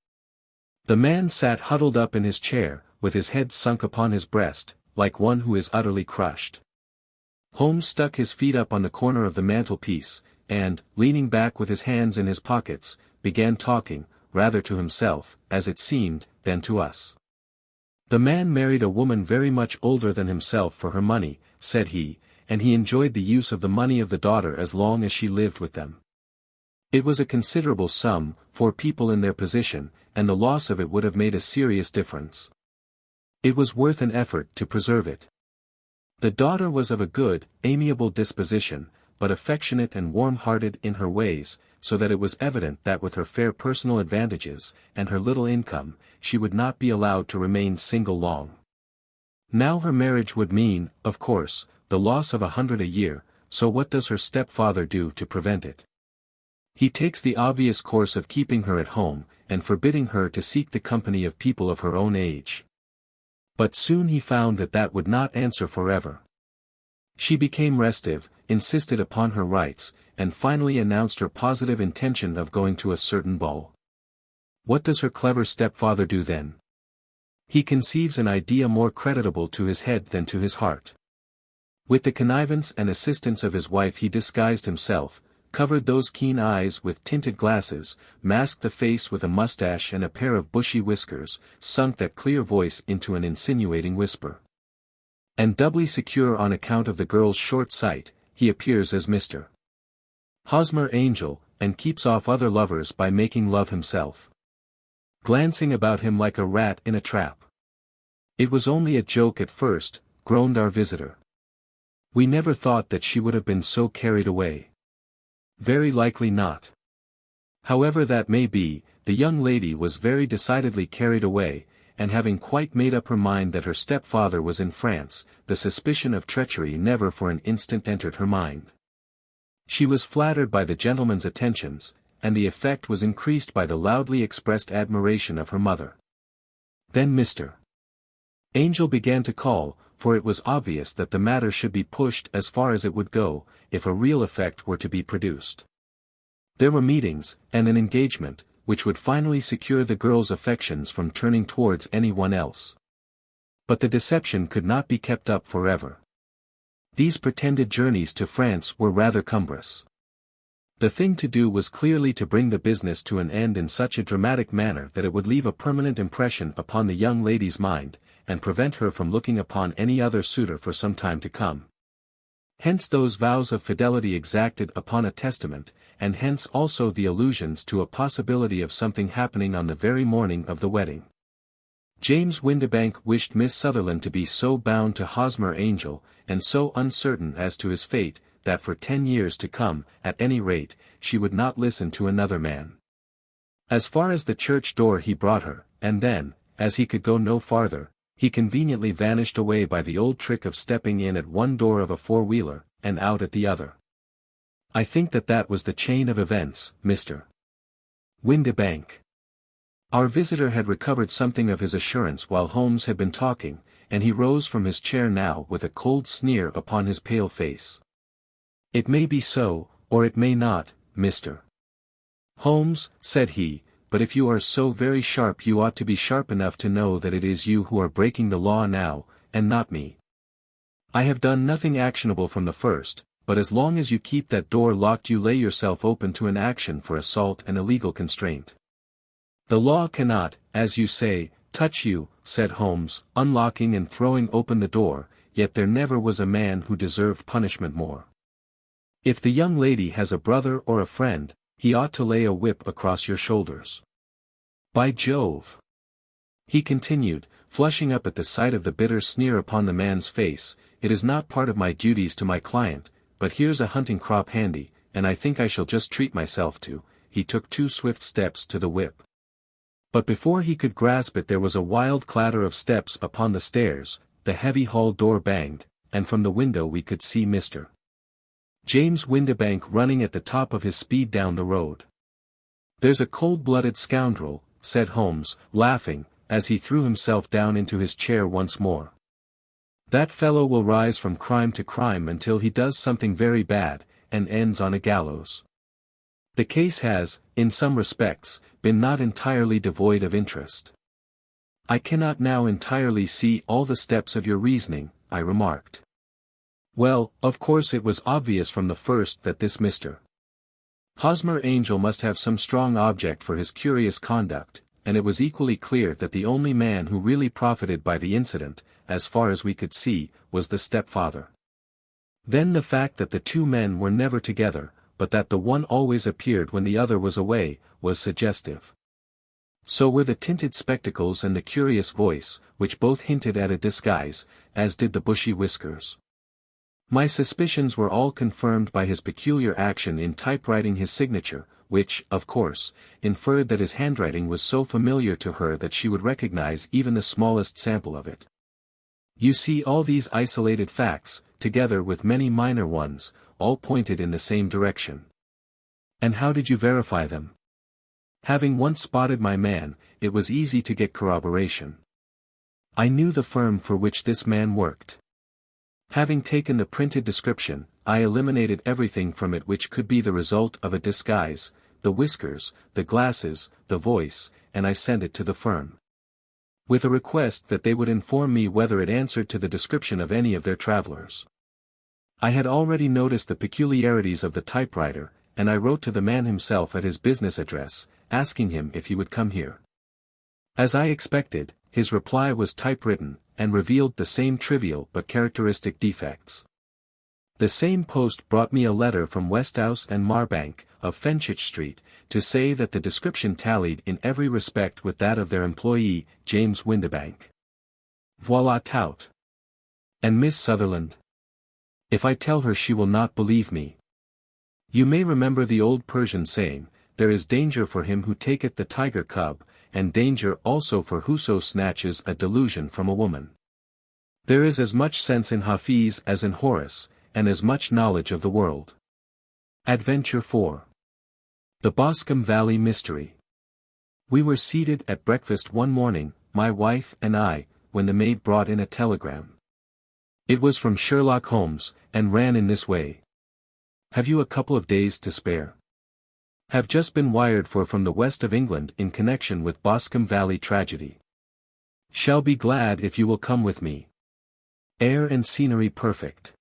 The man sat huddled up in his chair, with his head sunk upon his breast, like one who is utterly crushed. Holmes stuck his feet up on the corner of the mantelpiece, and, leaning back with his hands in his pockets, began talking, rather to himself, as it seemed, than to us. "The man married a woman very much older than himself for her money," said he, "and he enjoyed the use of the money of the daughter as long as she lived with them. It was a considerable sum, for people in their position, and the loss of it would have made a serious difference. It was worth an effort to preserve it. The daughter was of a good, amiable disposition, but affectionate and warm-hearted in her ways, so that it was evident that with her fair personal advantages, and her little income, she would not be allowed to remain single long. Now her marriage would mean, of course, the loss of 100 a year, so what does her stepfather do to prevent it? He takes the obvious course of keeping her at home, and forbidding her to seek the company of people of her own age. But soon he found that that would not answer forever. She became restive, insisted upon her rights, and finally announced her positive intention of going to a certain ball. What does her clever stepfather do then? He conceives an idea more creditable to his head than to his heart. With the connivance and assistance of his wife he disguised himself, covered those keen eyes with tinted glasses, masked the face with a mustache and a pair of bushy whiskers, sunk that clear voice into an insinuating whisper. And doubly secure on account of the girl's short sight, he appears as Mr. Hosmer Angel, and keeps off other lovers by making love himself. Glancing about him like a rat in a trap. It was only a joke at first, groaned our visitor. We never thought that she would have been so carried away. Very likely not. However that may be, the young lady was very decidedly carried away, and having quite made up her mind that her stepfather was in France, the suspicion of treachery never for an instant entered her mind. She was flattered by the gentleman's attentions, and the effect was increased by the loudly expressed admiration of her mother. Then Mr. Angel began to call, for it was obvious that the matter should be pushed as far as it would go, if a real effect were to be produced. There were meetings, and an engagement, which would finally secure the girl's affections from turning towards anyone else. But the deception could not be kept up forever. These pretended journeys to France were rather cumbrous. The thing to do was clearly to bring the business to an end in such a dramatic manner that it would leave a permanent impression upon the young lady's mind, and prevent her from looking upon any other suitor for some time to come. Hence those vows of fidelity exacted upon a testament, and hence also the allusions to a possibility of something happening on the very morning of the wedding. James Windibank wished Miss Sutherland to be so bound to Hosmer Angel, and so uncertain as to his fate, that for 10 years to come, at any rate, she would not listen to another man. As far as the church door he brought her, and then, as he could go no farther, he conveniently vanished away by the old trick of stepping in at one door of a four-wheeler, and out at the other. I think that was the chain of events, Mr. Windibank. Our visitor had recovered something of his assurance while Holmes had been talking, and he rose from his chair now with a cold sneer upon his pale face. It may be so, or it may not, Mr. Holmes, said he, but if you are so very sharp you ought to be sharp enough to know that it is you who are breaking the law now, and not me. I have done nothing actionable from the first, but as long as you keep that door locked you lay yourself open to an action for assault and illegal constraint. The law cannot, as you say, touch you, said Holmes, unlocking and throwing open the door, yet there never was a man who deserved punishment more. If the young lady has a brother or a friend, he ought to lay a whip across your shoulders. By Jove! He continued, flushing up at the sight of the bitter sneer upon the man's face, it is not part of my duties to my client, but here's a hunting crop handy, and I think I shall just treat myself to. He took 2 swift steps to the whip. But before he could grasp it there was a wild clatter of steps upon the stairs, the heavy hall door banged, and from the window we could see Mr. James Windibank running at the top of his speed down the road. "There's a cold-blooded scoundrel," said Holmes, laughing, as he threw himself down into his chair once more. "That fellow will rise from crime to crime until he does something very bad, and ends on a gallows. The case has, in some respects, been not entirely devoid of interest." "I cannot now entirely see all the steps of your reasoning," I remarked. "Well, of course it was obvious from the first that this Mr. Hosmer Angel must have some strong object for his curious conduct, and it was equally clear that the only man who really profited by the incident, as far as we could see, was the stepfather. Then the fact that the two men were never together, but that the one always appeared when the other was away, was suggestive. So were the tinted spectacles and the curious voice, which both hinted at a disguise, as did the bushy whiskers. My suspicions were all confirmed by his peculiar action in typewriting his signature, which, of course, inferred that his handwriting was so familiar to her that she would recognize even the smallest sample of it. You see, all these isolated facts, together with many minor ones, all pointed in the same direction. And how did you verify them? Having once spotted my man, it was easy to get corroboration. I knew the firm for which this man worked. Having taken the printed description, I eliminated everything from it which could be the result of a disguise, the whiskers, the glasses, the voice, and I sent it to the firm, with a request that they would inform me whether it answered to the description of any of their travelers. I had already noticed the peculiarities of the typewriter, and I wrote to the man himself at his business address, asking him if he would come here. As I expected, his reply was typewritten, and revealed the same trivial but characteristic defects. The same post brought me a letter from Westhouse and Marbank, of Fenchurch Street, to say that the description tallied in every respect with that of their employee, James Windibank. Voilà tout. And Miss Sutherland? If I tell her, she will not believe me. You may remember the old Persian saying, "There is danger for him who taketh the tiger cub, and danger also for whoso snatches a delusion from a woman." There is as much sense in Hafiz as in Horace, and as much knowledge of the world. Adventure 4. The Boscombe Valley Mystery. We were seated at breakfast one morning, my wife and I, when the maid brought in a telegram. It was from Sherlock Holmes, and ran in this way. "Have you a couple of days to spare? Have just been wired for from the west of England in connection with Boscombe Valley tragedy. Shall be glad if you will come with me. Air and scenery perfect.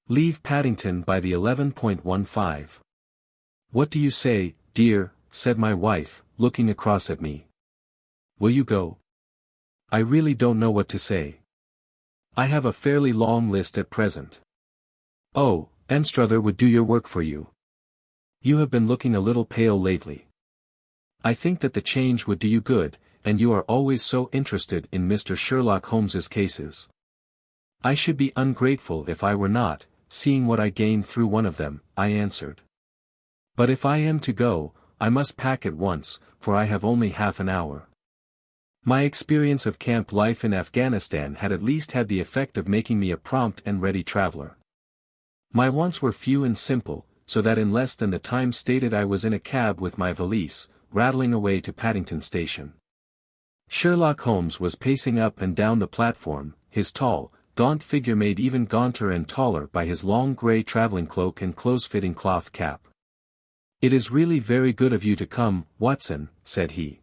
Leave Paddington by the 11:15. What do you say, dear?" said my wife, looking across at me. "Will you go?" "I really don't know what to say. I have a fairly long list at present." "Oh, Anstruther would do your work for you. You have been looking a little pale lately. I think that the change would do you good, and you are always so interested in Mr. Sherlock Holmes's cases." "I should be ungrateful if I were not, seeing what I gained through one of them," I answered. "But if I am to go, I must pack at once, for I have only half an hour." My experience of camp life in Afghanistan had at least had the effect of making me a prompt and ready traveler. My wants were few and simple, so that in less than the time stated I was in a cab with my valise, rattling away to Paddington Station. Sherlock Holmes was pacing up and down the platform, his tall, gaunt figure made even gaunter and taller by his long grey travelling cloak and close-fitting cloth cap. "It is really very good of you to come, Watson," said he.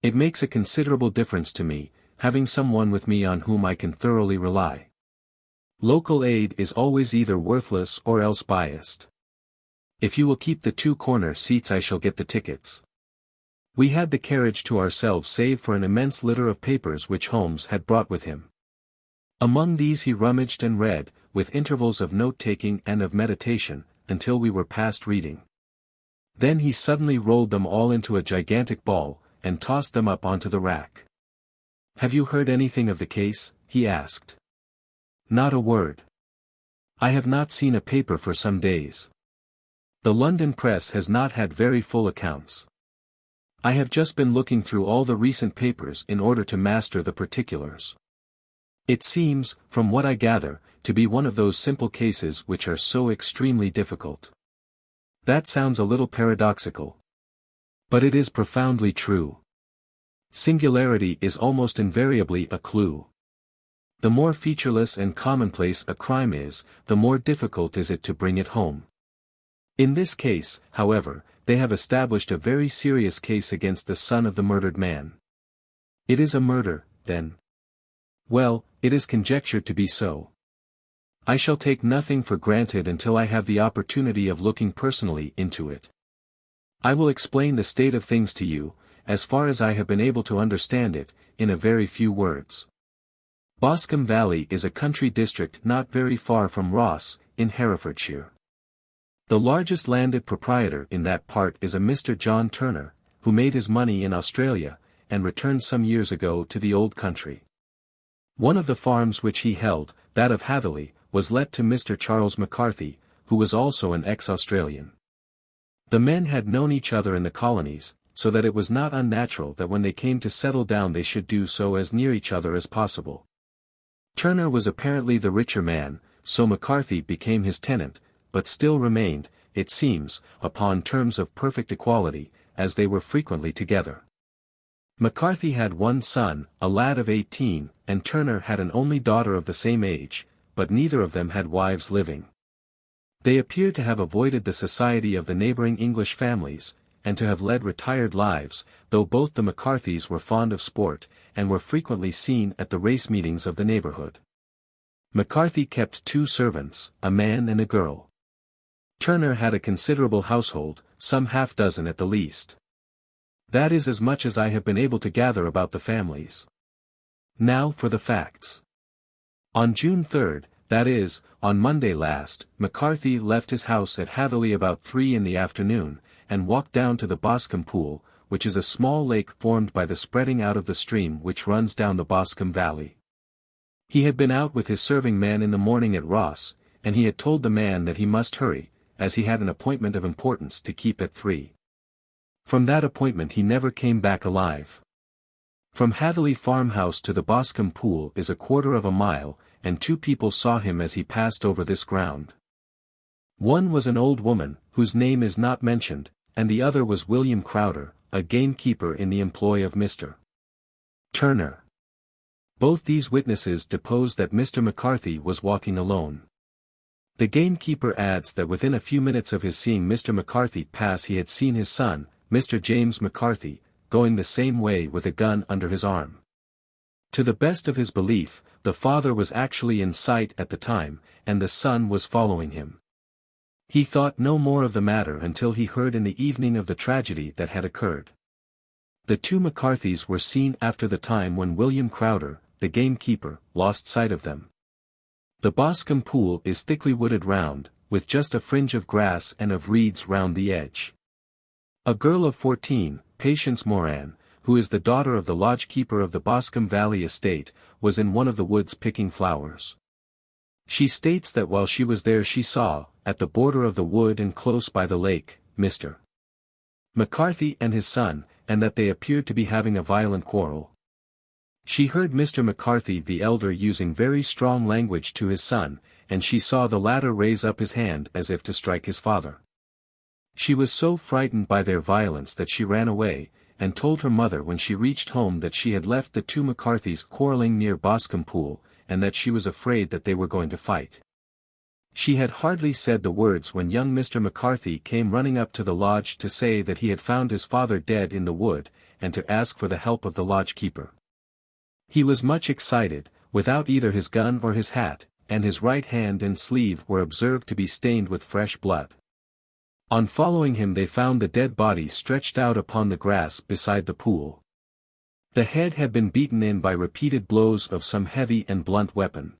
"It makes a considerable difference to me, having someone with me on whom I can thoroughly rely. Local aid is always either worthless or else biased. If you will keep the two corner seats, I shall get the tickets." We had the carriage to ourselves save for an immense litter of papers which Holmes had brought with him. Among these he rummaged and read, with intervals of note-taking and of meditation, until we were past reading. Then he suddenly rolled them all into a gigantic ball, and tossed them up onto the rack. "Have you heard anything of the case?" he asked. "Not a word. I have not seen a paper for some days. The London press has not had very full accounts. I have just been looking through all the recent papers in order to master the particulars. It seems, from what I gather, to be one of those simple cases which are so extremely difficult. That sounds a little paradoxical. But it is profoundly true. Singularity is almost invariably a clue. The more featureless and commonplace a crime is, the more difficult is it to bring it home. In this case, however, they have established a very serious case against the son of the murdered man. It is a murder, then. Well, it is conjectured to be so. I shall take nothing for granted until I have the opportunity of looking personally into it. I will explain the state of things to you, as far as I have been able to understand it, in a very few words. Boscombe Valley is a country district not very far from Ross, in Herefordshire. The largest landed proprietor in that part is a Mr. John Turner, who made his money in Australia, and returned some years ago to the old country. One of the farms which he held, that of Hatherley, was let to Mr. Charles McCarthy, who was also an ex-Australian. The men had known each other in the colonies, so that it was not unnatural that when they came to settle down they should do so as near each other as possible. Turner was apparently the richer man, so McCarthy became his tenant, but still remained, it seems, upon terms of perfect equality, as they were frequently together. McCarthy had one son, a lad of 18, and Turner had an only daughter of the same age, but neither of them had wives living. They appear to have avoided the society of the neighboring English families, and to have led retired lives, though both the McCarthys were fond of sport, and were frequently seen at the race meetings of the neighborhood. McCarthy kept 2 servants, a man and a girl. Turner had a considerable household, some half-dozen at the least. That is as much as I have been able to gather about the families. Now for the facts. On June 3rd, that is, on Monday last, McCarthy left his house at Hatherley about 3 in the afternoon, and walked down to the Boscombe Pool, which is a small lake formed by the spreading out of the stream which runs down the Boscombe Valley. He had been out with his serving man in the morning at Ross, and he had told the man that he must hurry, as he had an appointment of importance to keep at 3. From that appointment he never came back alive. From Hatherley farmhouse to the Boscombe Pool is 1/4 of a mile, and 2 people saw him as he passed over this ground. One was an old woman, whose name is not mentioned, and the other was William Crowder, a gamekeeper in the employ of Mr. Turner. Both these witnesses deposed that Mr. McCarthy was walking alone. The gamekeeper adds that within a few minutes of his seeing Mr. McCarthy pass he had seen his son, Mr. James McCarthy, going the same way with a gun under his arm. To the best of his belief, the father was actually in sight at the time, and the son was following him. He thought no more of the matter until he heard in the evening of the tragedy that had occurred. The 2 McCarthys were seen after the time when William Crowder, the gamekeeper, lost sight of them. The Boscombe Pool is thickly wooded round, with just a fringe of grass and of reeds round the edge. A girl of 14, Patience Moran, who is the daughter of the lodge-keeper of the Boscombe Valley estate, was in one of the woods picking flowers. She states that while she was there she saw, at the border of the wood and close by the lake, Mr. McCarthy and his son, and that they appeared to be having a violent quarrel. She heard Mr. McCarthy the elder using very strong language to his son, and she saw the latter raise up his hand as if to strike his father. She was so frightened by their violence that she ran away, and told her mother when she reached home that she had left the 2 McCarthys quarreling near Boscombe Pool, and that she was afraid that they were going to fight. She had hardly said the words when young Mr. McCarthy came running up to the lodge to say that he had found his father dead in the wood, and to ask for the help of the lodge-keeper. He was much excited, without either his gun or his hat, and his right hand and sleeve were observed to be stained with fresh blood. On following him they found the dead body stretched out upon the grass beside the pool. The head had been beaten in by repeated blows of some heavy and blunt weapon.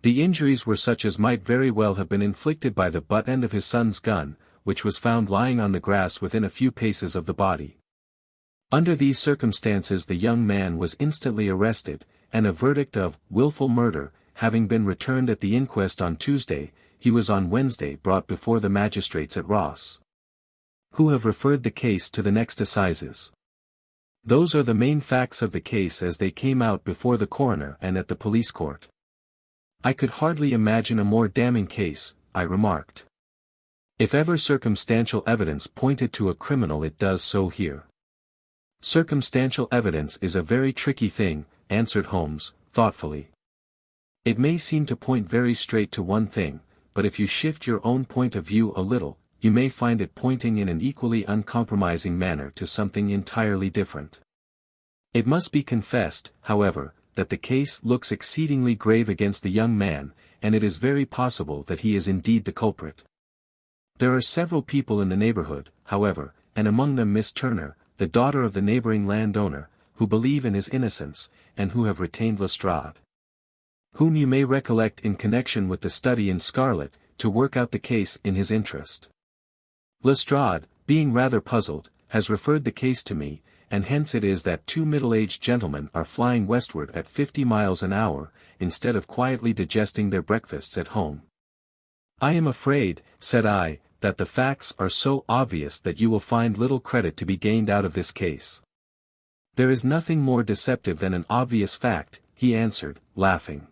The injuries were such as might very well have been inflicted by the butt end of his son's gun, which was found lying on the grass within a few paces of the body. Under these circumstances the young man was instantly arrested, and a verdict of wilful murder, having been returned at the inquest on Tuesday, he was on Wednesday brought before the magistrates at Ross, who have referred the case to the next assizes. Those are the main facts of the case as they came out before the coroner and at the police court. I could hardly imagine a more damning case, I remarked. If ever circumstantial evidence pointed to a criminal, it does so here. Circumstantial evidence is a very tricky thing, answered Holmes, thoughtfully. It may seem to point very straight to one thing, but if you shift your own point of view a little, you may find it pointing in an equally uncompromising manner to something entirely different. It must be confessed, however, that the case looks exceedingly grave against the young man, and it is very possible that he is indeed the culprit. There are several people in the neighborhood, however, and among them Miss Turner, the daughter of the neighboring landowner, who believe in his innocence, and who have retained Lestrade, whom you may recollect in connection with the study in scarlet, to work out the case in his interest. Lestrade, being rather puzzled, has referred the case to me, and hence it is that two middle-aged gentlemen are flying westward at 50 miles an hour, instead of quietly digesting their breakfasts at home. I am afraid, said I, that the facts are so obvious that you will find little credit to be gained out of this case. There is nothing more deceptive than an obvious fact, he answered, laughing.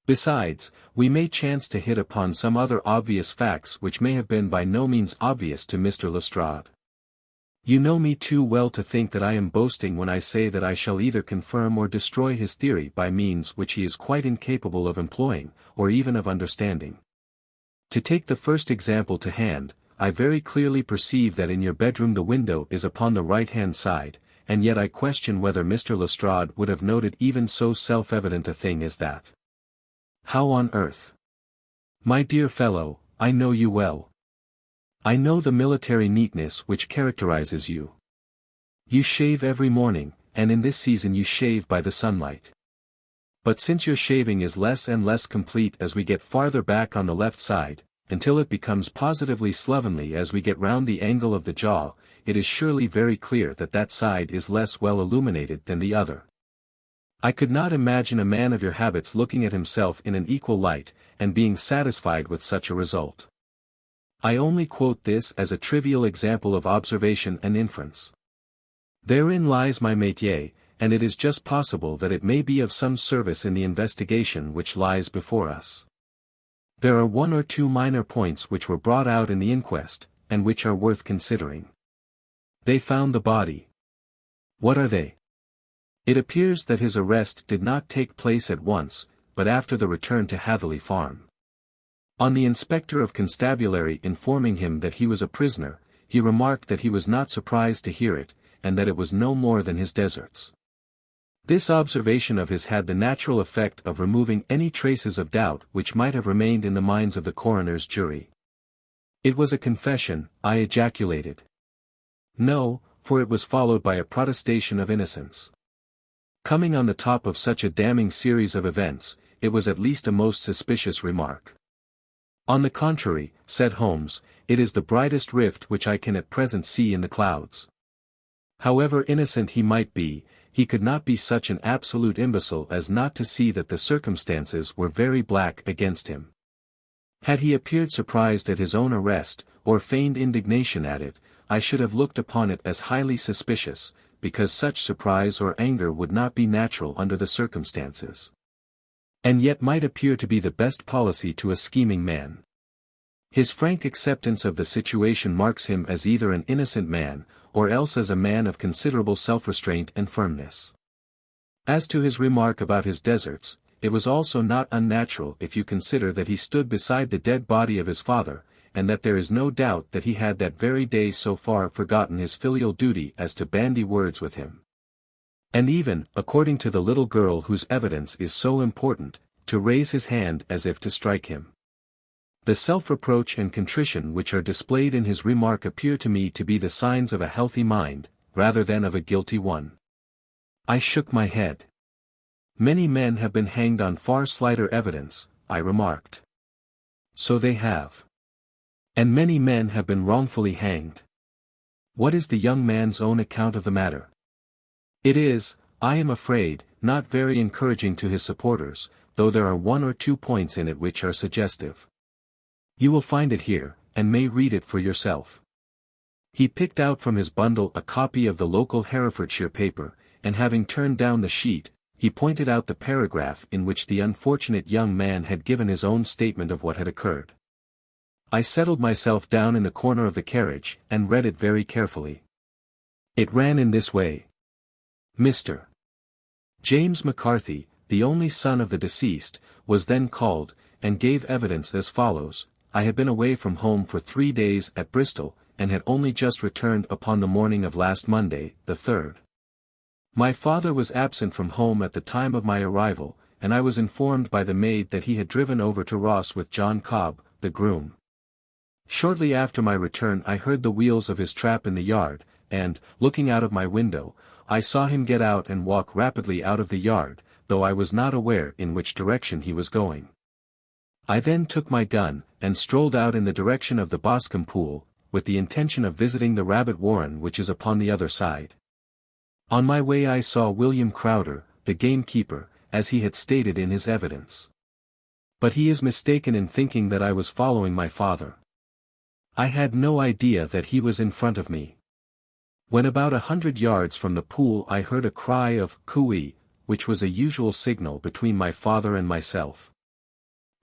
Besides, we may chance to hit upon some other obvious facts which may have been by no means obvious to Mr. Lestrade. You know me too well to think that I am boasting when I say that I shall either confirm or destroy his theory by means which he is quite incapable of employing, or even of understanding. To take the first example to hand, I very clearly perceive that in your bedroom the window is upon the right-hand side, and yet I question whether Mr. Lestrade would have noted even so self-evident a thing as that. How on earth? My dear fellow, I know you well. I know the military neatness which characterizes you. You shave every morning, and in this season you shave by the sunlight. But since your shaving is less and less complete as we get farther back on the left side, until it becomes positively slovenly as we get round the angle of the jaw, it is surely very clear that that side is less well illuminated than the other. I could not imagine a man of your habits looking at himself in an equal light, and being satisfied with such a result. I only quote this as a trivial example of observation and inference. Therein lies my métier, and it is just possible that it may be of some service in the investigation which lies before us. There are one or two minor points which were brought out in the inquest, and which are worth considering. They found the body. What are they? It appears that his arrest did not take place at once, but after the return to Hatherley Farm. On the inspector of constabulary informing him that he was a prisoner, he remarked that he was not surprised to hear it, and that it was no more than his deserts. This observation of his had the natural effect of removing any traces of doubt which might have remained in the minds of the coroner's jury. It was a confession, I ejaculated. No, for it was followed by a protestation of innocence. Coming on the top of such a damning series of events, it was at least a most suspicious remark. On the contrary, said Holmes, it is the brightest rift which I can at present see in the clouds. However innocent he might be, he could not be such an absolute imbecile as not to see that the circumstances were very black against him. Had he appeared surprised at his own arrest, or feigned indignation at it, I should have looked upon it as highly suspicious, because such surprise or anger would not be natural under the circumstances. And yet might appear to be the best policy to a scheming man. His frank acceptance of the situation marks him as either an innocent man, or else as a man of considerable self-restraint and firmness. As to his remark about his deserts, it was also not unnatural if you consider that he stood beside the dead body of his father, and that there is no doubt that he had that very day so far forgotten his filial duty as to bandy words with him. And even, according to the little girl whose evidence is so important, to raise his hand as if to strike him. The self-reproach and contrition which are displayed in his remark appear to me to be the signs of a healthy mind, rather than of a guilty one. I shook my head. Many men have been hanged on far slighter evidence, I remarked. So they have. And many men have been wrongfully hanged. What is the young man's own account of the matter? It is, I am afraid, not very encouraging to his supporters, though there are one or two points in it which are suggestive. You will find it here, and may read it for yourself. He picked out from his bundle a copy of the local Herefordshire paper, and having turned down the sheet, he pointed out the paragraph in which the unfortunate young man had given his own statement of what had occurred. I settled myself down in the corner of the carriage, and read it very carefully. It ran in this way. Mr. James McCarthy, the only son of the deceased, was then called, and gave evidence as follows: I had been away from home for 3 days at Bristol, and had only just returned upon the morning of last Monday, the 3rd. My father was absent from home at the time of my arrival, and I was informed by the maid that he had driven over to Ross with John Cobb, the groom. Shortly after my return I heard the wheels of his trap in the yard, and, looking out of my window, I saw him get out and walk rapidly out of the yard, though I was not aware in which direction he was going. I then took my gun, and strolled out in the direction of the Boscombe Pool, with the intention of visiting the rabbit warren which is upon the other side. On my way I saw William Crowder, the gamekeeper, as he had stated in his evidence. But he is mistaken in thinking that I was following my father. I had no idea that he was in front of me. When about 100 yards from the pool I heard a cry of "cooey," which was a usual signal between my father and myself.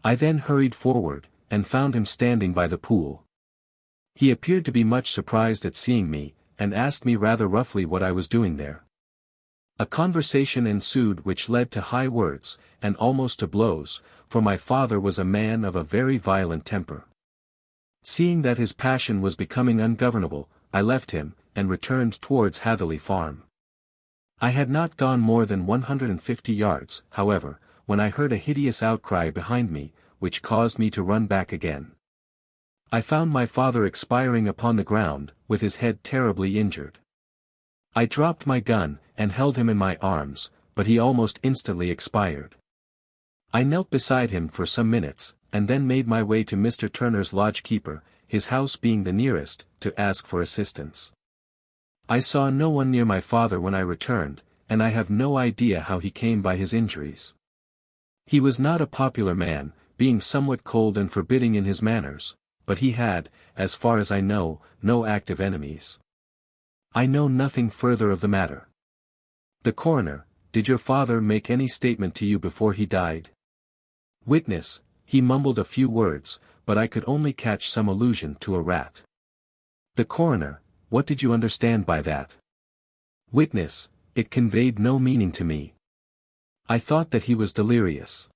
I then hurried forward, and found him standing by the pool. He appeared to be much surprised at seeing me, and asked me rather roughly what I was doing there. A conversation ensued which led to high words, and almost to blows, for my father was a man of a very violent temper. Seeing that his passion was becoming ungovernable, I left him, and returned towards Hatherley Farm. I had not gone more than 150 yards, however, when I heard a hideous outcry behind me, which caused me to run back again. I found my father expiring upon the ground, with his head terribly injured. I dropped my gun, and held him in my arms, but he almost instantly expired. I knelt beside him for some minutes, and then made my way to Mr. Turner's lodge-keeper, his house being the nearest, to ask for assistance. I saw no one near my father when I returned, and I have no idea how he came by his injuries. He was not a popular man, being somewhat cold and forbidding in his manners, but he had, as far as I know, no active enemies. I know nothing further of the matter. The coroner: did your father make any statement to you before he died? Witness: he mumbled a few words, but I could only catch some allusion to a rat. The coroner: what did you understand by that? Witness: it conveyed no meaning to me. I thought that he was delirious.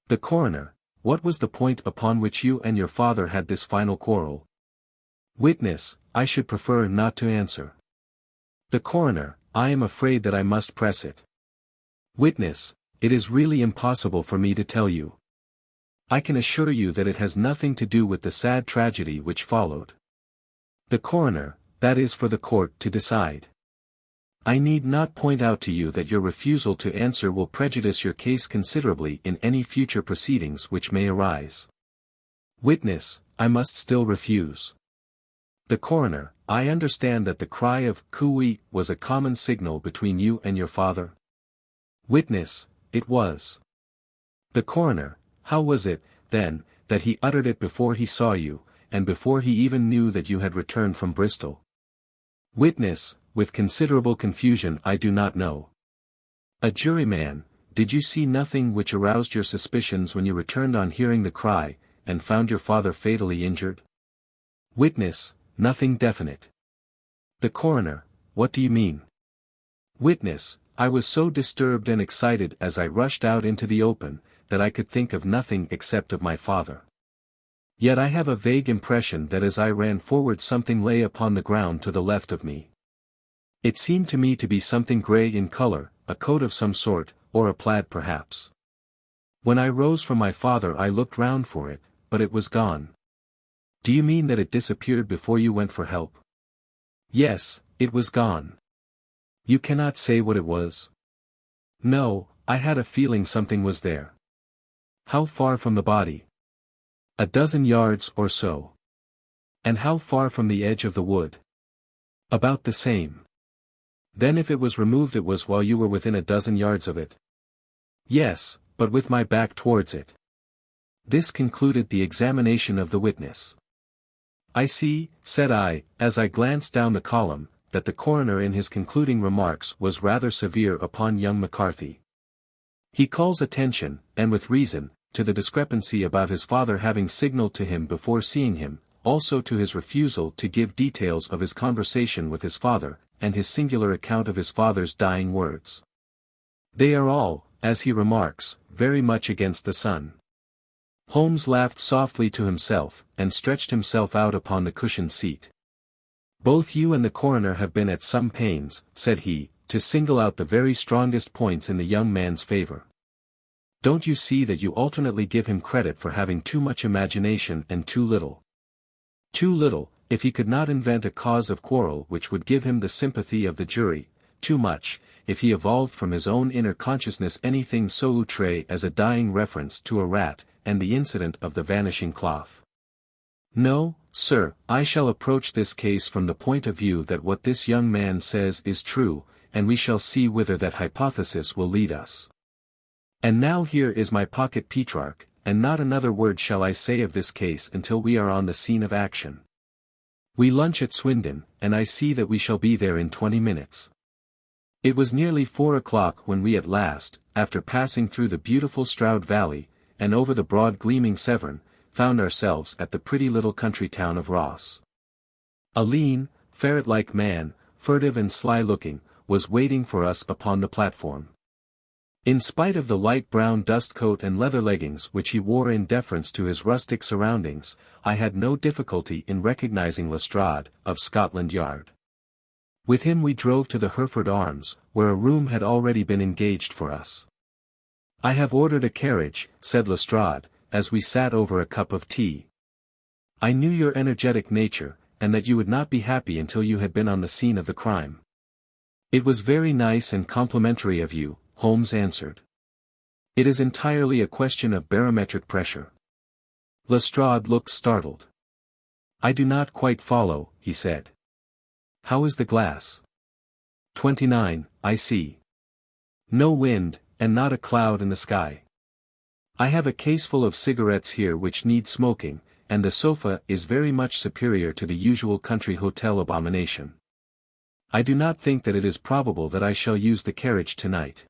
The coroner: what was the point upon which you and your father had this final quarrel? Witness: I should prefer not to answer. The coroner: I am afraid that I must press it. Witness: it is really impossible for me to tell you. I can assure you that it has nothing to do with the sad tragedy which followed. The coroner: that is for the court to decide. I need not point out to you that your refusal to answer will prejudice your case considerably in any future proceedings which may arise. Witness: I must still refuse. The coroner: I understand that the cry of "cooey" was a common signal between you and your father? Witness: it was. The coroner: how was it, then, that he uttered it before he saw you, and before he even knew that you had returned from Bristol? Witness: with considerable confusion. I do not know. A juryman: did you see nothing which aroused your suspicions when you returned on hearing the cry, and found your father fatally injured? Witness: nothing definite. The coroner: what do you mean? Witness: I was so disturbed and excited as I rushed out into the open, that I could think of nothing except of my father. Yet I have a vague impression that as I ran forward something lay upon the ground to the left of me. It seemed to me to be something grey in color, a coat of some sort, or a plaid perhaps. When I rose from my father I looked round for it, but it was gone. Do you mean that it disappeared before you went for help? Yes, it was gone. You cannot say what it was? No, I had a feeling something was there. How far from the body? 12 yards or so. And how far from the edge of the wood? About the same. Then if it was removed it was while you were within 12 yards of it? Yes, but with my back towards it. This concluded the examination of the witness. I see, said I, as I glanced down the column, that the coroner in his concluding remarks was rather severe upon young McCarthy. He calls attention, and with reason, to the discrepancy about his father having signaled to him before seeing him, also to his refusal to give details of his conversation with his father, and his singular account of his father's dying words. They are all, as he remarks, very much against the son. Holmes laughed softly to himself, and stretched himself out upon the cushioned seat. Both you and the coroner have been at some pains, said he, to single out the very strongest points in the young man's favor. Don't you see that you alternately give him credit for having too much imagination and too little? Too little, if he could not invent a cause of quarrel which would give him the sympathy of the jury; too much, if he evolved from his own inner consciousness anything so outré as a dying reference to a rat, and the incident of the vanishing cloth. No, sir, I shall approach this case from the point of view that what this young man says is true, and we shall see whither that hypothesis will lead us. And now here is my pocket Petrarch, and not another word shall I say of this case until we are on the scene of action. We lunch at Swindon, and I see that we shall be there in 20 minutes. It was nearly 4 o'clock when we at last, after passing through the beautiful Stroud Valley, and over the broad gleaming Severn, found ourselves at the pretty little country town of Ross. A lean, ferret-like man, furtive and sly-looking, was waiting for us upon the platform. In spite of the light brown dust coat and leather leggings which he wore in deference to his rustic surroundings, I had no difficulty in recognizing Lestrade, of Scotland Yard. With him we drove to the Hereford Arms, where a room had already been engaged for us. I have ordered a carriage, said Lestrade, as we sat over a cup of tea. I knew your energetic nature, and that you would not be happy until you had been on the scene of the crime. It was very nice and complimentary of you, Holmes answered. It is entirely a question of barometric pressure. Lestrade looked startled. I do not quite follow, he said. How is the glass? 29, I see. No wind, and not a cloud in the sky. I have a caseful of cigarettes here which need smoking, and the sofa is very much superior to the usual country hotel abomination. I do not think that it is probable that I shall use the carriage tonight.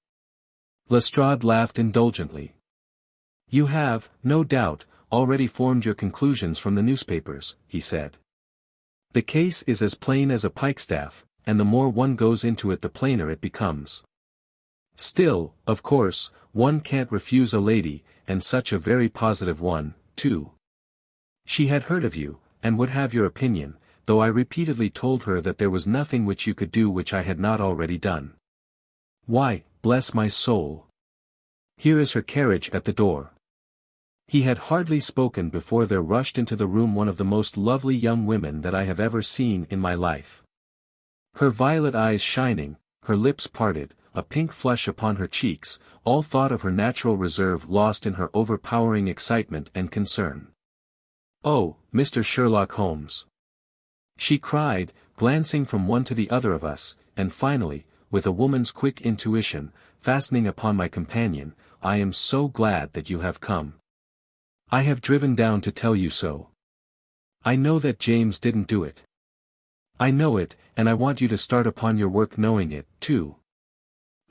Lestrade laughed indulgently. You have, no doubt, already formed your conclusions from the newspapers, he said. The case is as plain as a pikestaff, and the more one goes into it the plainer it becomes. Still, of course, one can't refuse a lady, and such a very positive one, too. She had heard of you, and would have your opinion, though I repeatedly told her that there was nothing which you could do which I had not already done. Why, bless my soul! Here is her carriage at the door. He had hardly spoken before there rushed into the room one of the most lovely young women that I have ever seen in my life. Her violet eyes shining, her lips parted, a pink flush upon her cheeks, all thought of her natural reserve lost in her overpowering excitement and concern. Oh, Mr. Sherlock Holmes! She cried, glancing from one to the other of us, and finally, with a woman's quick intuition, fastening upon my companion, I am so glad that you have come. I have driven down to tell you so. I know that James didn't do it. I know it, and I want you to start upon your work knowing it, too.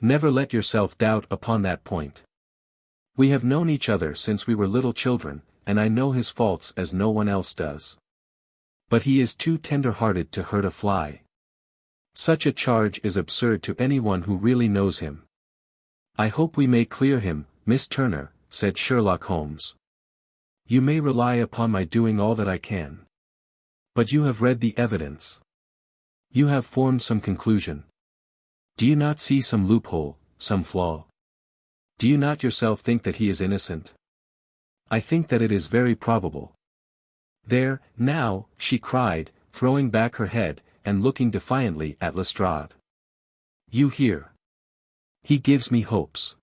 Never let yourself doubt upon that point. We have known each other since we were little children, and I know his faults as no one else does. But he is too tender-hearted to hurt a fly. Such a charge is absurd to anyone who really knows him. I hope we may clear him, Miss Turner, said Sherlock Holmes. You may rely upon my doing all that I can. But you have read the evidence. You have formed some conclusion. Do you not see some loophole, some flaw? Do you not yourself think that he is innocent? I think that it is very probable. There, now, she cried, throwing back her head, and looking defiantly at Lestrade. You hear. He gives me hopes.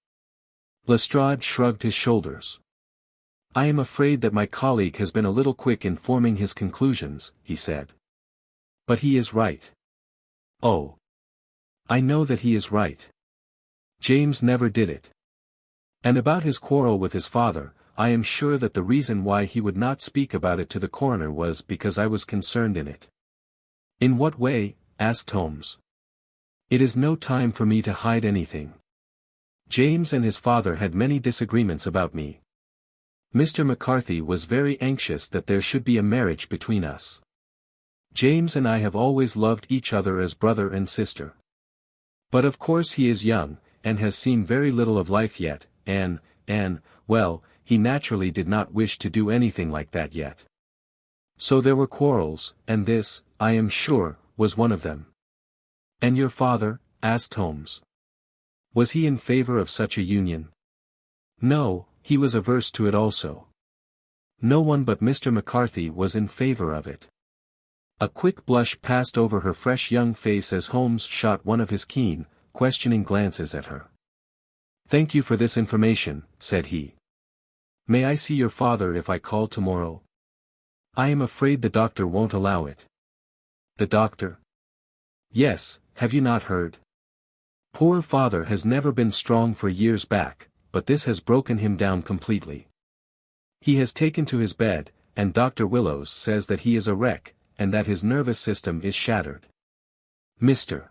Lestrade shrugged his shoulders. I am afraid that my colleague has been a little quick in forming his conclusions, he said. But he is right. Oh. I know that he is right. James never did it. And about his quarrel with his father, I am sure that the reason why he would not speak about it to the coroner was because I was concerned in it." "In what way?" asked Holmes. "It is no time for me to hide anything. James and his father had many disagreements about me. Mr. McCarthy was very anxious that there should be a marriage between us. James and I have always loved each other as brother and sister. But of course he is young, and has seen very little of life yet, and, well, he naturally did not wish to do anything like that yet. So there were quarrels, and this, I am sure, was one of them." "And your father?" asked Holmes. "Was he in favor of such a union?" "No, he was averse to it also. No one but Mr. McCarthy was in favor of it." A quick blush passed over her fresh young face as Holmes shot one of his keen, questioning glances at her. "Thank you for this information," said he. "May I see your father if I call tomorrow?" "I am afraid the doctor won't allow it." "The doctor?" "Yes, have you not heard? Poor father has never been strong for years back, but this has broken him down completely. He has taken to his bed, and Dr. Willows says that he is a wreck, and that his nervous system is shattered. Mr.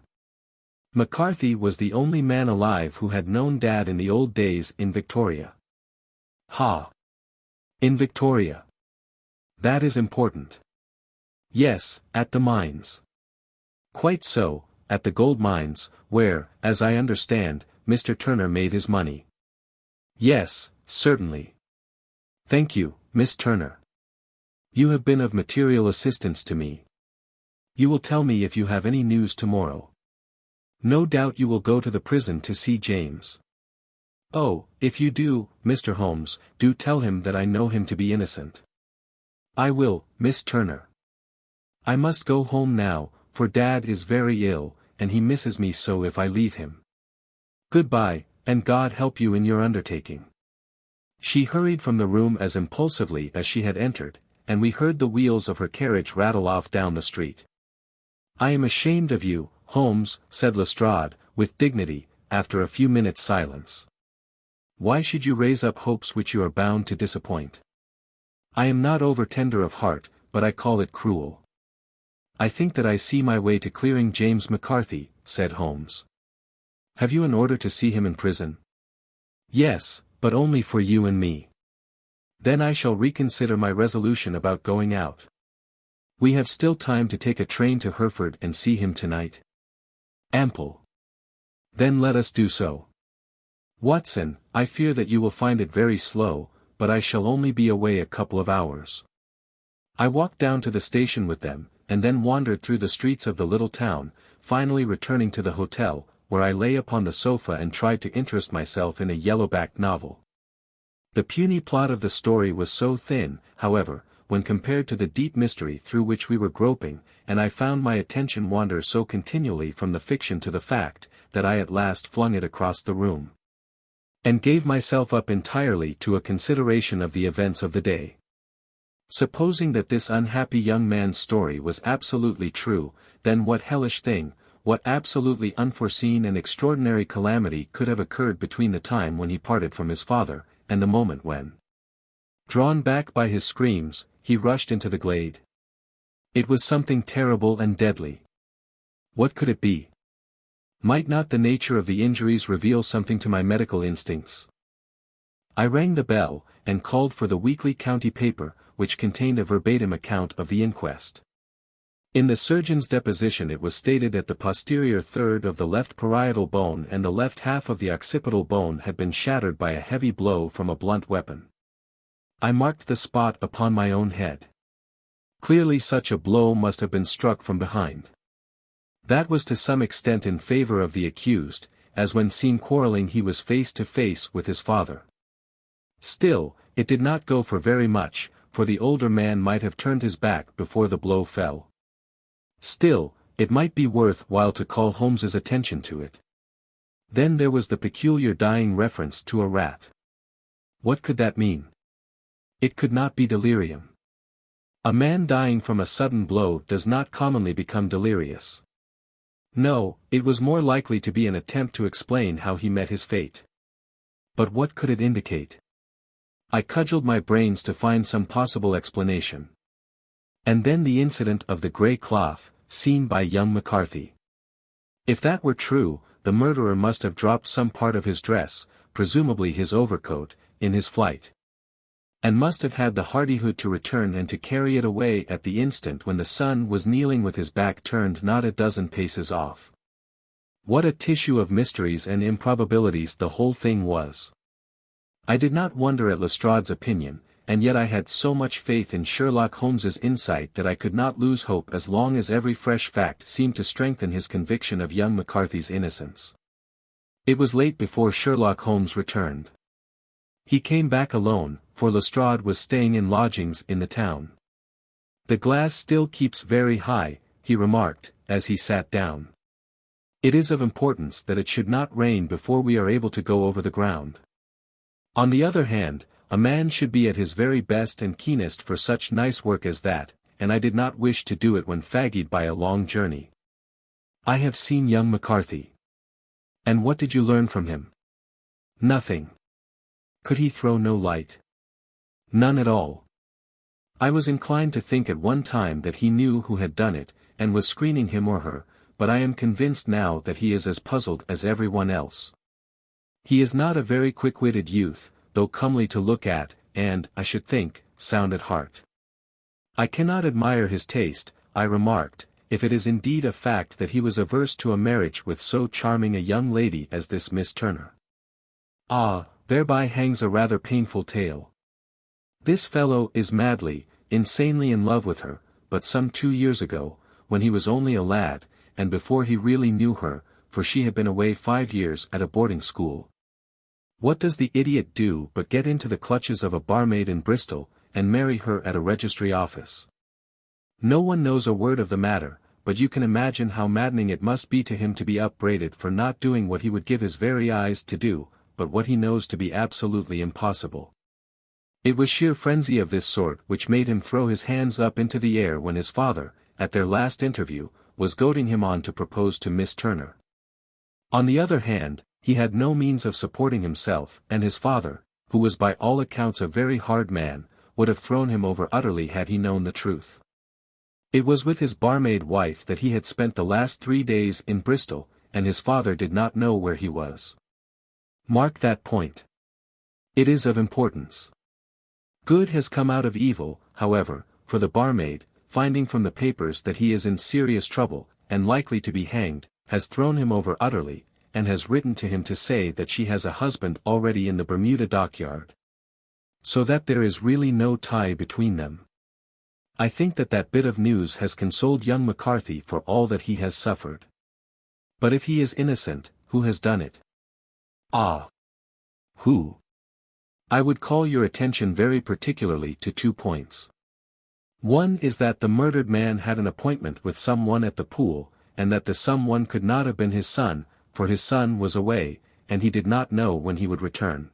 McCarthy was the only man alive who had known Dad in the old days in Victoria." "Ha! In Victoria. That is important." "Yes, at the mines." "Quite so, at the gold mines, where, as I understand, Mr. Turner made his money." "Yes, certainly. Thank you, Miss Turner. You have been of material assistance to me. You will tell me if you have any news tomorrow. No doubt you will go to the prison to see James. Oh, if you do, Mr. Holmes, do tell him that I know him to be innocent." "I will, Miss Turner. I must go home now, for Dad is very ill, and he misses me so if I leave him. Goodbye, and God help you in your undertaking." She hurried from the room as impulsively as she had entered, and we heard the wheels of her carriage rattle off down the street. "I am ashamed of you, Holmes," said Lestrade, with dignity, after a few minutes' silence. "Why should you raise up hopes which you are bound to disappoint? I am not over-tender of heart, but I call it cruel." "I think that I see my way to clearing James McCarthy," said Holmes. "Have you an order to see him in prison?" "Yes, but only for you and me. Then I shall reconsider my resolution about going out. We have still time to take a train to Hereford and see him tonight." "Ample. Then let us do so. Watson, I fear that you will find it very slow, but I shall only be away a couple of hours." I walked down to the station with them, and then wandered through the streets of the little town, finally returning to the hotel, where I lay upon the sofa and tried to interest myself in a yellow-backed novel. The puny plot of the story was so thin, however, when compared to the deep mystery through which we were groping, and I found my attention wander so continually from the fiction to the fact, that I at last flung it across the room, and gave myself up entirely to a consideration of the events of the day. Supposing that this unhappy young man's story was absolutely true, then what hellish thing, what absolutely unforeseen and extraordinary calamity could have occurred between the time when he parted from his father, and the moment when, drawn back by his screams, he rushed into the glade? It was something terrible and deadly. What could it be? Might not the nature of the injuries reveal something to my medical instincts? I rang the bell, and called for the weekly county paper, which contained a verbatim account of the inquest. In the surgeon's deposition it was stated that the posterior third of the left parietal bone and the left half of the occipital bone had been shattered by a heavy blow from a blunt weapon. I marked the spot upon my own head. Clearly such a blow must have been struck from behind. That was to some extent in favor of the accused, as when seen quarreling he was face to face with his father. Still, it did not go for very much, for the older man might have turned his back before the blow fell. Still, it might be worth while to call Holmes's attention to it. Then there was the peculiar dying reference to a rat. What could that mean? It could not be delirium. A man dying from a sudden blow does not commonly become delirious. No, it was more likely to be an attempt to explain how he met his fate. But what could it indicate? I cudgelled my brains to find some possible explanation. And then the incident of the grey cloth, seen by young McCarthy. If that were true, the murderer must have dropped some part of his dress, presumably his overcoat, in his flight. And must have had the hardihood to return and to carry it away at the instant when the son was kneeling with his back turned not a dozen paces off. What a tissue of mysteries and improbabilities the whole thing was. I did not wonder at Lestrade's opinion, and yet I had so much faith in Sherlock Holmes's insight that I could not lose hope as long as every fresh fact seemed to strengthen his conviction of young McCarthy's innocence. It was late before Sherlock Holmes returned. He came back alone, for Lestrade was staying in lodgings in the town. "The glass still keeps very high," he remarked, as he sat down. "It is of importance that it should not rain before we are able to go over the ground. On the other hand, a man should be at his very best and keenest for such nice work as that, and I did not wish to do it when fagged by a long journey. I have seen young McCarthy." "And what did you learn from him?" "Nothing." "Could he throw no light?" "None at all. I was inclined to think at one time that he knew who had done it, and was screening him or her, but I am convinced now that he is as puzzled as everyone else. He is not a very quick-witted youth, though comely to look at, and, I should think, sound at heart. I cannot admire his taste," I remarked, "if it is indeed a fact that he was averse to a marriage with so charming a young lady as this Miss Turner. Ah, thereby hangs a rather painful tale. This fellow is madly, insanely in love with her, but some 2 years ago, when he was only a lad, and before he really knew her, for she had been away 5 years at a boarding school. What does the idiot do but get into the clutches of a barmaid in Bristol, and marry her at a registry office? No one knows a word of the matter, but you can imagine how maddening it must be to him to be upbraided for not doing what he would give his very eyes to do, but what he knows to be absolutely impossible. It was sheer frenzy of this sort which made him throw his hands up into the air when his father, at their last interview, was goading him on to propose to Miss Turner. On the other hand, he had no means of supporting himself, and his father, who was by all accounts a very hard man, would have thrown him over utterly had he known the truth. It was with his barmaid wife that he had spent the last 3 days in Bristol, and his father did not know where he was. Mark that point. It is of importance. Good has come out of evil, however, for the barmaid, finding from the papers that he is in serious trouble, and likely to be hanged, has thrown him over utterly, and has written to him to say that she has a husband already in the Bermuda dockyard. So that there is really no tie between them. I think that that bit of news has consoled young McCarthy for all that he has suffered. But if he is innocent, who has done it? Ah! Who? I would call your attention very particularly to 2 points. One is that the murdered man had an appointment with someone at the pool, and that the someone could not have been his son, for his son was away, and he did not know when he would return.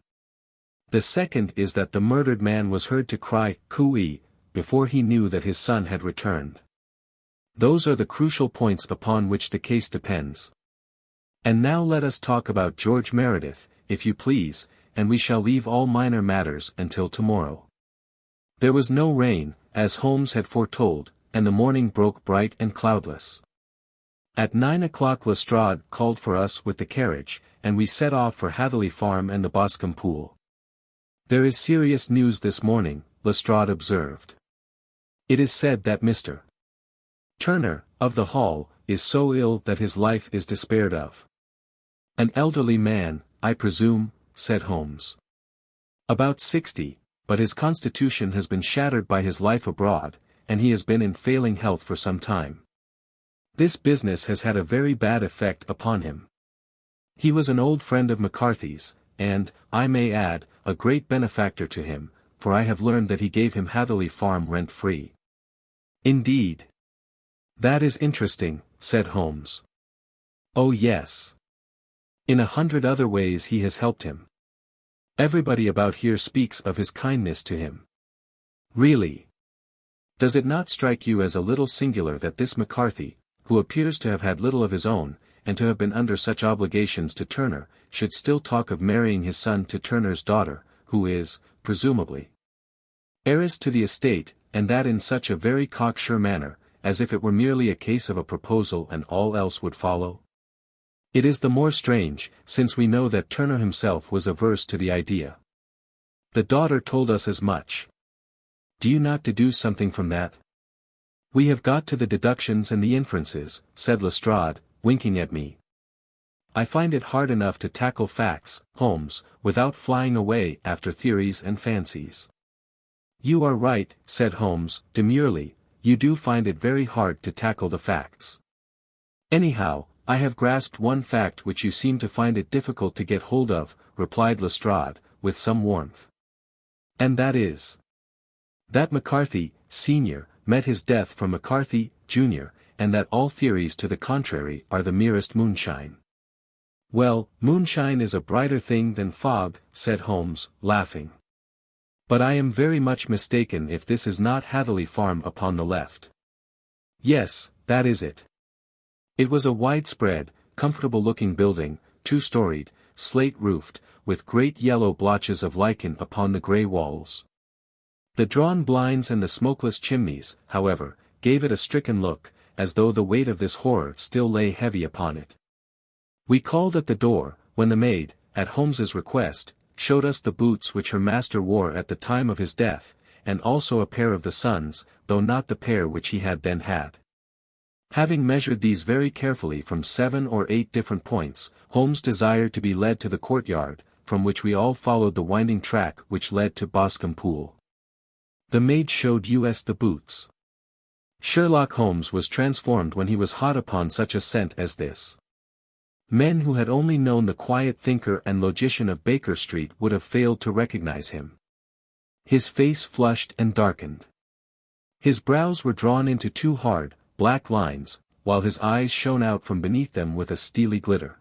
The second is that the murdered man was heard to cry "Cooey" before he knew that his son had returned. Those are the crucial points upon which the case depends. And now let us talk about George Meredith, if you please, and we shall leave all minor matters until tomorrow. There was no rain, as Holmes had foretold, and the morning broke bright and cloudless. At 9 o'clock Lestrade called for us with the carriage, and we set off for Hatherley Farm and the Boscombe Pool. "There is serious news this morning," Lestrade observed. "It is said that Mr. Turner, of the Hall, is so ill that his life is despaired of." "An elderly man, I presume," said Holmes. "About 60, but his constitution has been shattered by his life abroad, and he has been in failing health for some time. This business has had a very bad effect upon him. He was an old friend of McCarthy's, and, I may add, a great benefactor to him, for I have learned that he gave him Hatherley Farm rent-free." "Indeed. That is interesting," said Holmes. "Oh yes. In 100 other ways he has helped him. Everybody about here speaks of his kindness to him." "Really? Does it not strike you as a little singular that this McCarthy, who appears to have had little of his own, and to have been under such obligations to Turner, should still talk of marrying his son to Turner's daughter, who is, presumably. Heiress to the estate, and that in such a very cocksure manner, as if it were merely a case of a proposal and all else would follow. It is the more strange, since we know that Turner himself was averse to the idea. The daughter told us as much. Do you not deduce something from that? We have got to the deductions and the inferences, said Lestrade, winking at me. I find it hard enough to tackle facts, Holmes, without flying away after theories and fancies. You are right, said Holmes, demurely, you do find it very hard to tackle the facts. Anyhow, I have grasped one fact which you seem to find it difficult to get hold of, replied Lestrade, with some warmth. And that is that McCarthy, Sr., met his death from McCarthy, Jr., and that all theories to the contrary are the merest moonshine. Well, moonshine is a brighter thing than fog, said Holmes, laughing. But I am very much mistaken if this is not Hatherley Farm upon the left. Yes, that is it. It was a widespread, comfortable-looking building, two-storied, slate-roofed, with great yellow blotches of lichen upon the grey walls. The drawn blinds and the smokeless chimneys, however, gave it a stricken look, as though the weight of this horror still lay heavy upon it. We called at the door, when the maid, at Holmes's request, showed us the boots which her master wore at the time of his death, and also a pair of the son's, though not the pair which he had then had. Having measured these very carefully from 7 or 8 different points, Holmes desired to be led to the courtyard, from which we all followed the winding track which led to Boscombe Pool. The maid showed us the boots. Sherlock Holmes was transformed when he was hot upon such a scent as this. Men who had only known the quiet thinker and logician of Baker Street would have failed to recognize him. His face flushed and darkened. His brows were drawn into 2 hard, black lines, while his eyes shone out from beneath them with a steely glitter.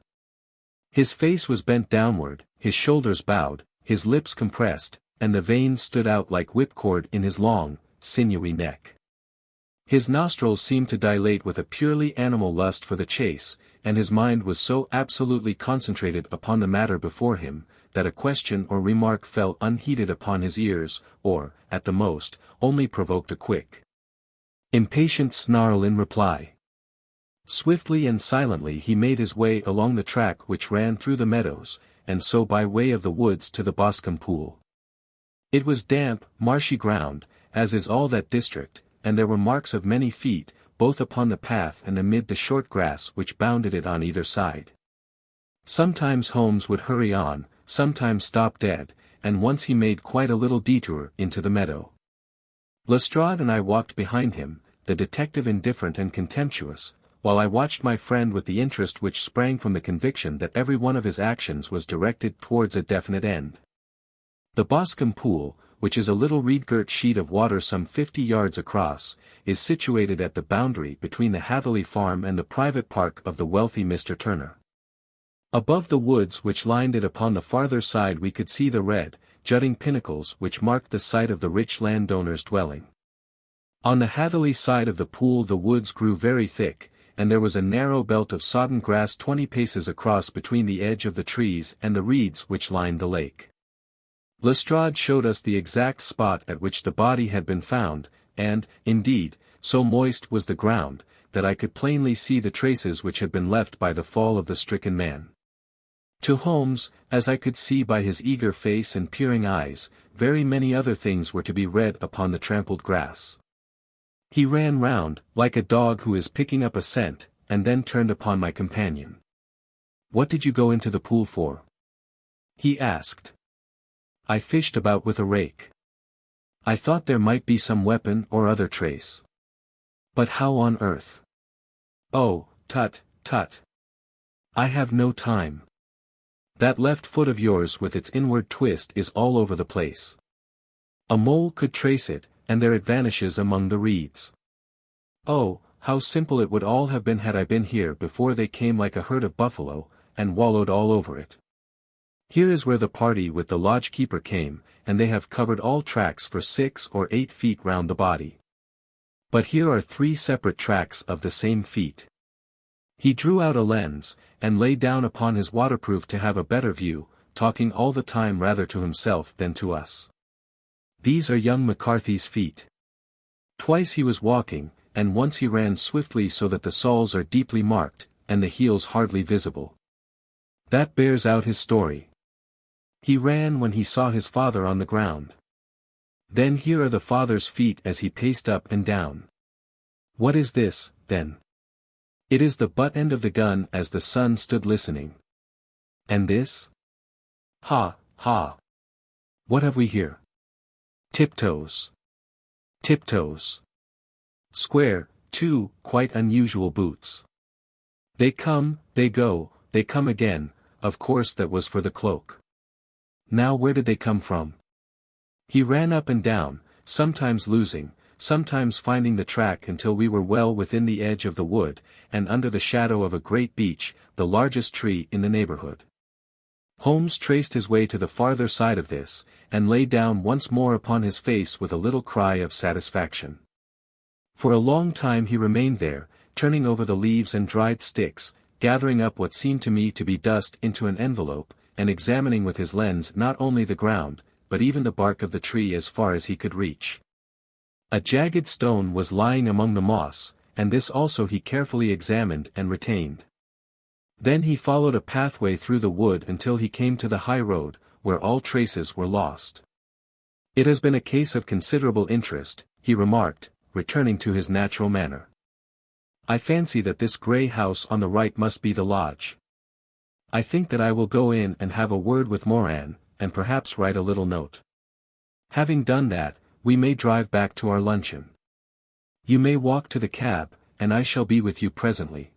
His face was bent downward, his shoulders bowed, his lips compressed, and the veins stood out like whipcord in his long, sinewy neck. His nostrils seemed to dilate with a purely animal lust for the chase, and his mind was so absolutely concentrated upon the matter before him, that a question or remark fell unheeded upon his ears, or, at the most, only provoked a quick, impatient snarl in reply. Swiftly and silently he made his way along the track which ran through the meadows, and so by way of the woods to the Boscombe Pool. It was damp, marshy ground, as is all that district, and there were marks of many feet, both upon the path and amid the short grass which bounded it on either side. Sometimes Holmes would hurry on, sometimes stop dead, and once he made quite a little detour into the meadow. Lestrade and I walked behind him, the detective indifferent and contemptuous, while I watched my friend with the interest which sprang from the conviction that every one of his actions was directed towards a definite end. The Boscombe Pool, which is a little reed-girt sheet of water some 50 yards across, is situated at the boundary between the Hatherley Farm and the private park of the wealthy Mr. Turner. Above the woods which lined it upon the farther side we could see the red, jutting pinnacles which marked the site of the rich landowner's dwelling. On the Hatherley side of the pool the woods grew very thick, and there was a narrow belt of sodden grass 20 paces across between the edge of the trees and the reeds which lined the lake. Lestrade showed us the exact spot at which the body had been found, and, indeed, so moist was the ground, that I could plainly see the traces which had been left by the fall of the stricken man. To Holmes, as I could see by his eager face and peering eyes, very many other things were to be read upon the trampled grass. He ran round, like a dog who is picking up a scent, and then turned upon my companion. "What did you go into the pool for?" he asked. "I fished about with a rake. I thought there might be some weapon or other trace." "But how on earth?" "Oh, tut, tut. I have no time. That left foot of yours with its inward twist is all over the place. A mole could trace it, and there it vanishes among the reeds. Oh, how simple it would all have been had I been here before they came like a herd of buffalo, and wallowed all over it. Here is where the party with the lodge-keeper came, and they have covered all tracks for 6 or 8 feet round the body. But here are 3 separate tracks of the same feet." He drew out a lens, and lay down upon his waterproof to have a better view, talking all the time rather to himself than to us. These are young McCarthy's feet. Twice he was walking, and once he ran swiftly so that the soles are deeply marked, and the heels hardly visible. That bears out his story. He ran when he saw his father on the ground. Then here are the father's feet as he paced up and down. What is this, then? It is the butt end of the gun as the son stood listening. And this? Ha, ha. What have we here? Tiptoes. Tiptoes. Square, too, quite unusual boots. They come, they go, they come again, of course that was for the cloak. Now where did they come from? He ran up and down, sometimes losing, sometimes finding the track until we were well within the edge of the wood, and under the shadow of a great beech, the largest tree in the neighborhood. Holmes traced his way to the farther side of this, and lay down once more upon his face with a little cry of satisfaction. For a long time he remained there, turning over the leaves and dried sticks, gathering up what seemed to me to be dust into an envelope, and examining with his lens not only the ground, but even the bark of the tree as far as he could reach. A jagged stone was lying among the moss, and this also he carefully examined and retained. Then he followed a pathway through the wood until he came to the high road, where all traces were lost. It has been a case of considerable interest, he remarked, returning to his natural manner. I fancy that this grey house on the right must be the lodge. I think that I will go in and have a word with Moran, and perhaps write a little note. Having done that, we may drive back to our luncheon. You may walk to the cab, and I shall be with you presently.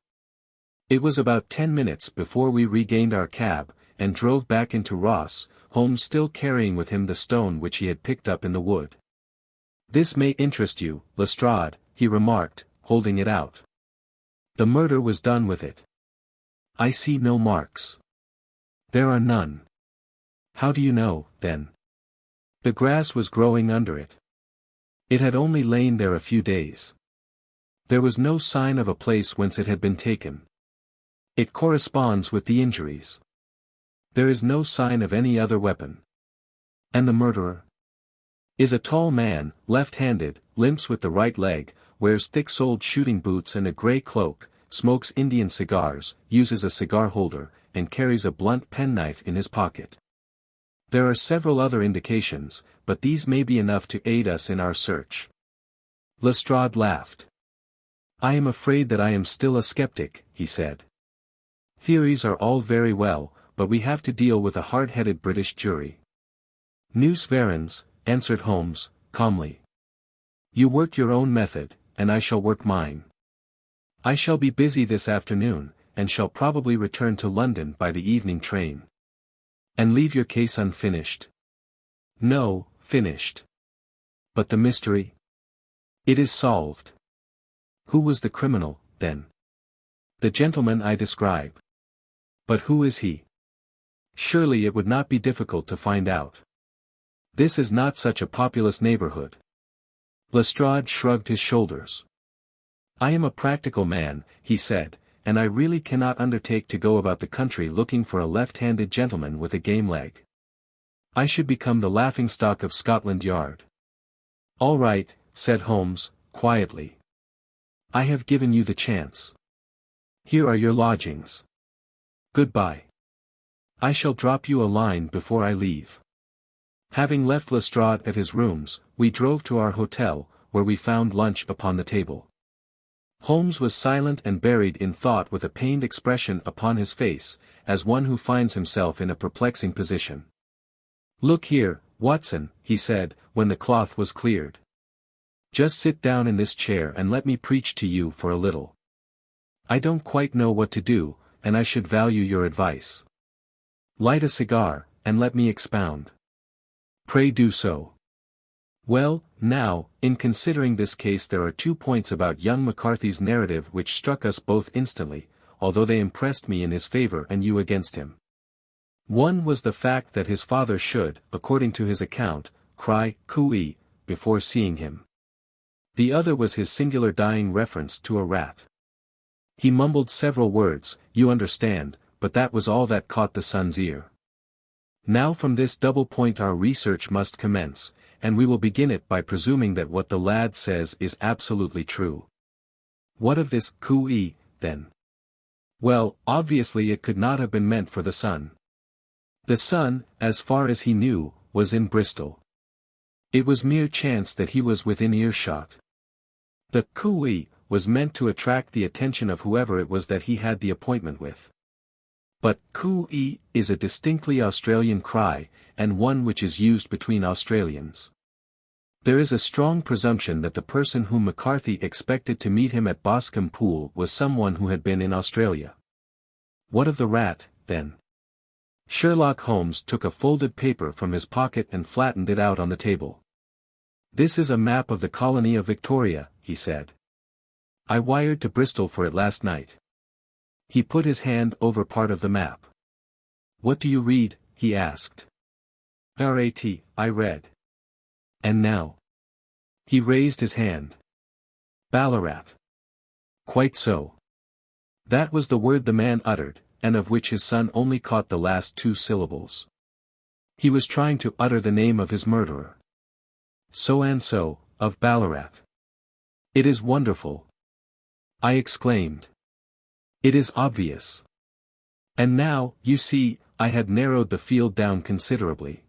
It was about 10 minutes before we regained our cab, and drove back into Ross, Holmes still carrying with him the stone which he had picked up in the wood. This may interest you, Lestrade, he remarked, holding it out. The murder was done with it. I see no marks. There are none. How do you know, then? The grass was growing under it. It had only lain there a few days. There was no sign of a place whence it had been taken. It corresponds with the injuries. There is no sign of any other weapon. And the murderer? Is a tall man, left-handed, limps with the right leg, wears thick-soled shooting boots and a grey cloak, smokes Indian cigars, uses a cigar holder, and carries a blunt penknife in his pocket. There are several other indications, but these may be enough to aid us in our search. Lestrade laughed. I am afraid that I am still a skeptic, he said. Theories are all very well, but we have to deal with a hard-headed British jury. Nous verrons, answered Holmes, calmly. You work your own method, and I shall work mine. I shall be busy this afternoon, and shall probably return to London by the evening train. And leave your case unfinished? No, finished. But the mystery? It is solved. Who was the criminal, then? The gentleman I describe. But who is he? Surely it would not be difficult to find out. This is not such a populous neighborhood. Lestrade shrugged his shoulders. I am a practical man, he said, and I really cannot undertake to go about the country looking for a left-handed gentleman with a game leg. I should become the laughing-stock of Scotland Yard. All right, said Holmes, quietly. I have given you the chance. Here are your lodgings. Goodbye. I shall drop you a line before I leave. Having left Lestrade at his rooms, we drove to our hotel, where we found lunch upon the table. Holmes was silent and buried in thought with a pained expression upon his face, as one who finds himself in a perplexing position. Look here, Watson, he said, when the cloth was cleared. Just sit down in this chair and let me preach to you for a little. I don't quite know what to do, and I should value your advice. Light a cigar, and let me expound. Pray do so. Well, now, in considering this case there are 2 points about young McCarthy's narrative which struck us both instantly, although they impressed me in his favor and you against him. One was the fact that his father should, according to his account, cry cooey before seeing him. The other was his singular dying reference to a rat. He mumbled several words, you understand, but that was all that caught the son's ear. Now from this double point our research must commence, and we will begin it by presuming that what the lad says is absolutely true. What of this coup, then? Well, obviously it could not have been meant for the Sun. The Sun, as far as he knew, was in Bristol. It was mere chance that he was within earshot. The coup was meant to attract the attention of whoever it was that he had the appointment with. But coup is a distinctly Australian cry, and one which is used between Australians. There is a strong presumption that the person whom McCarthy expected to meet him at Boscombe Pool was someone who had been in Australia. What of the rat, then? Sherlock Holmes took a folded paper from his pocket and flattened it out on the table. "This is a map of the colony of Victoria," he said. "I wired to Bristol for it last night." He put his hand over part of the map. "What do you read?" he asked. "Rat," I read. "And now?" He raised his hand. "Ballarat." "Quite so." That was the word the man uttered, and of which his son only caught the last two syllables. He was trying to utter the name of his murderer. So-and-so, of Ballarat. "It is wonderful," I exclaimed. "It is obvious." And now, you see, I had narrowed the field down considerably.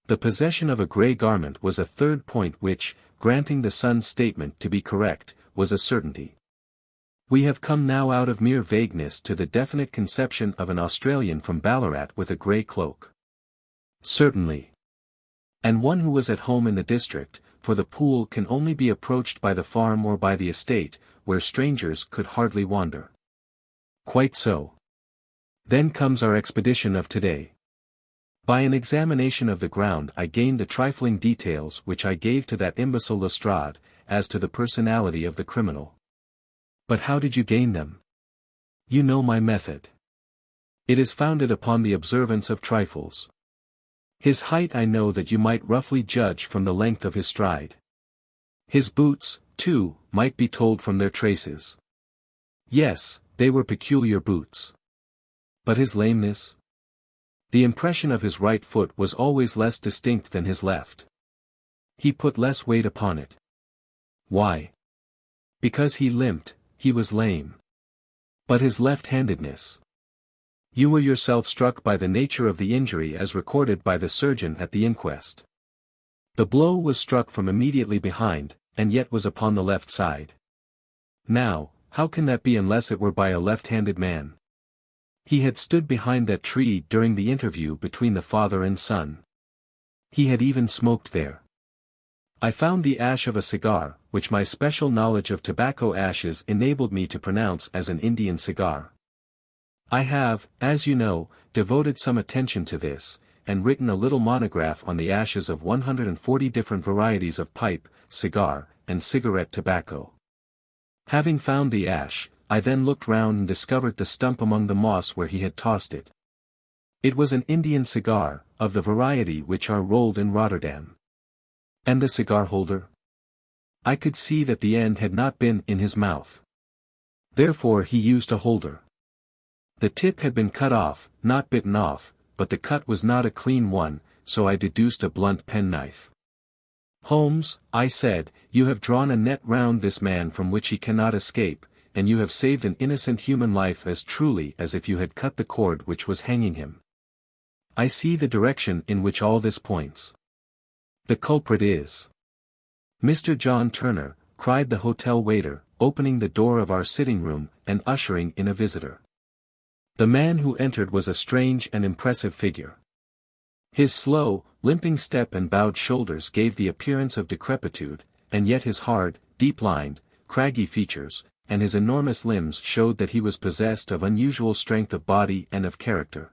The possession of a grey garment was a third point which, granting the Sun's statement to be correct, was a certainty. We have come now out of mere vagueness to the definite conception of an Australian from Ballarat with a grey cloak. Certainly. And one who was at home in the district, for the pool can only be approached by the farm or by the estate, where strangers could hardly wander. Quite so. Then comes our expedition of today. By an examination of the ground I gained the trifling details which I gave to that imbecile Lestrade, as to the personality of the criminal. But how did you gain them? You know my method. It is founded upon the observance of trifles. His height I know that you might roughly judge from the length of his stride. His boots, too, might be told from their traces. Yes, they were peculiar boots. But his lameness? The impression of his right foot was always less distinct than his left. He put less weight upon it. Why? Because he limped, he was lame. But his left-handedness? You were yourself struck by the nature of the injury as recorded by the surgeon at the inquest. The blow was struck from immediately behind, and yet was upon the left side. Now, how can that be unless it were by a left-handed man? He had stood behind that tree during the interview between the father and son. He had even smoked there. I found the ash of a cigar, which my special knowledge of tobacco ashes enabled me to pronounce as an Indian cigar. I have, as you know, devoted some attention to this, and written a little monograph on the ashes of 140 different varieties of pipe, cigar, and cigarette tobacco. Having found the ash, I then looked round and discovered the stump among the moss where he had tossed it. It was an Indian cigar, of the variety which are rolled in Rotterdam. And the cigar holder? I could see that the end had not been in his mouth. Therefore he used a holder. The tip had been cut off, not bitten off, but the cut was not a clean one, so I deduced a blunt penknife. Holmes, I said, you have drawn a net round this man from which he cannot escape, and you have saved an innocent human life as truly as if you had cut the cord which was hanging him. I see the direction in which all this points. The culprit is Mr. John Turner, cried the hotel waiter, opening the door of our sitting-room, and ushering in a visitor. The man who entered was a strange and impressive figure. His slow, limping step and bowed shoulders gave the appearance of decrepitude, and yet his hard, deep-lined, craggy features, and his enormous limbs showed that he was possessed of unusual strength of body and of character.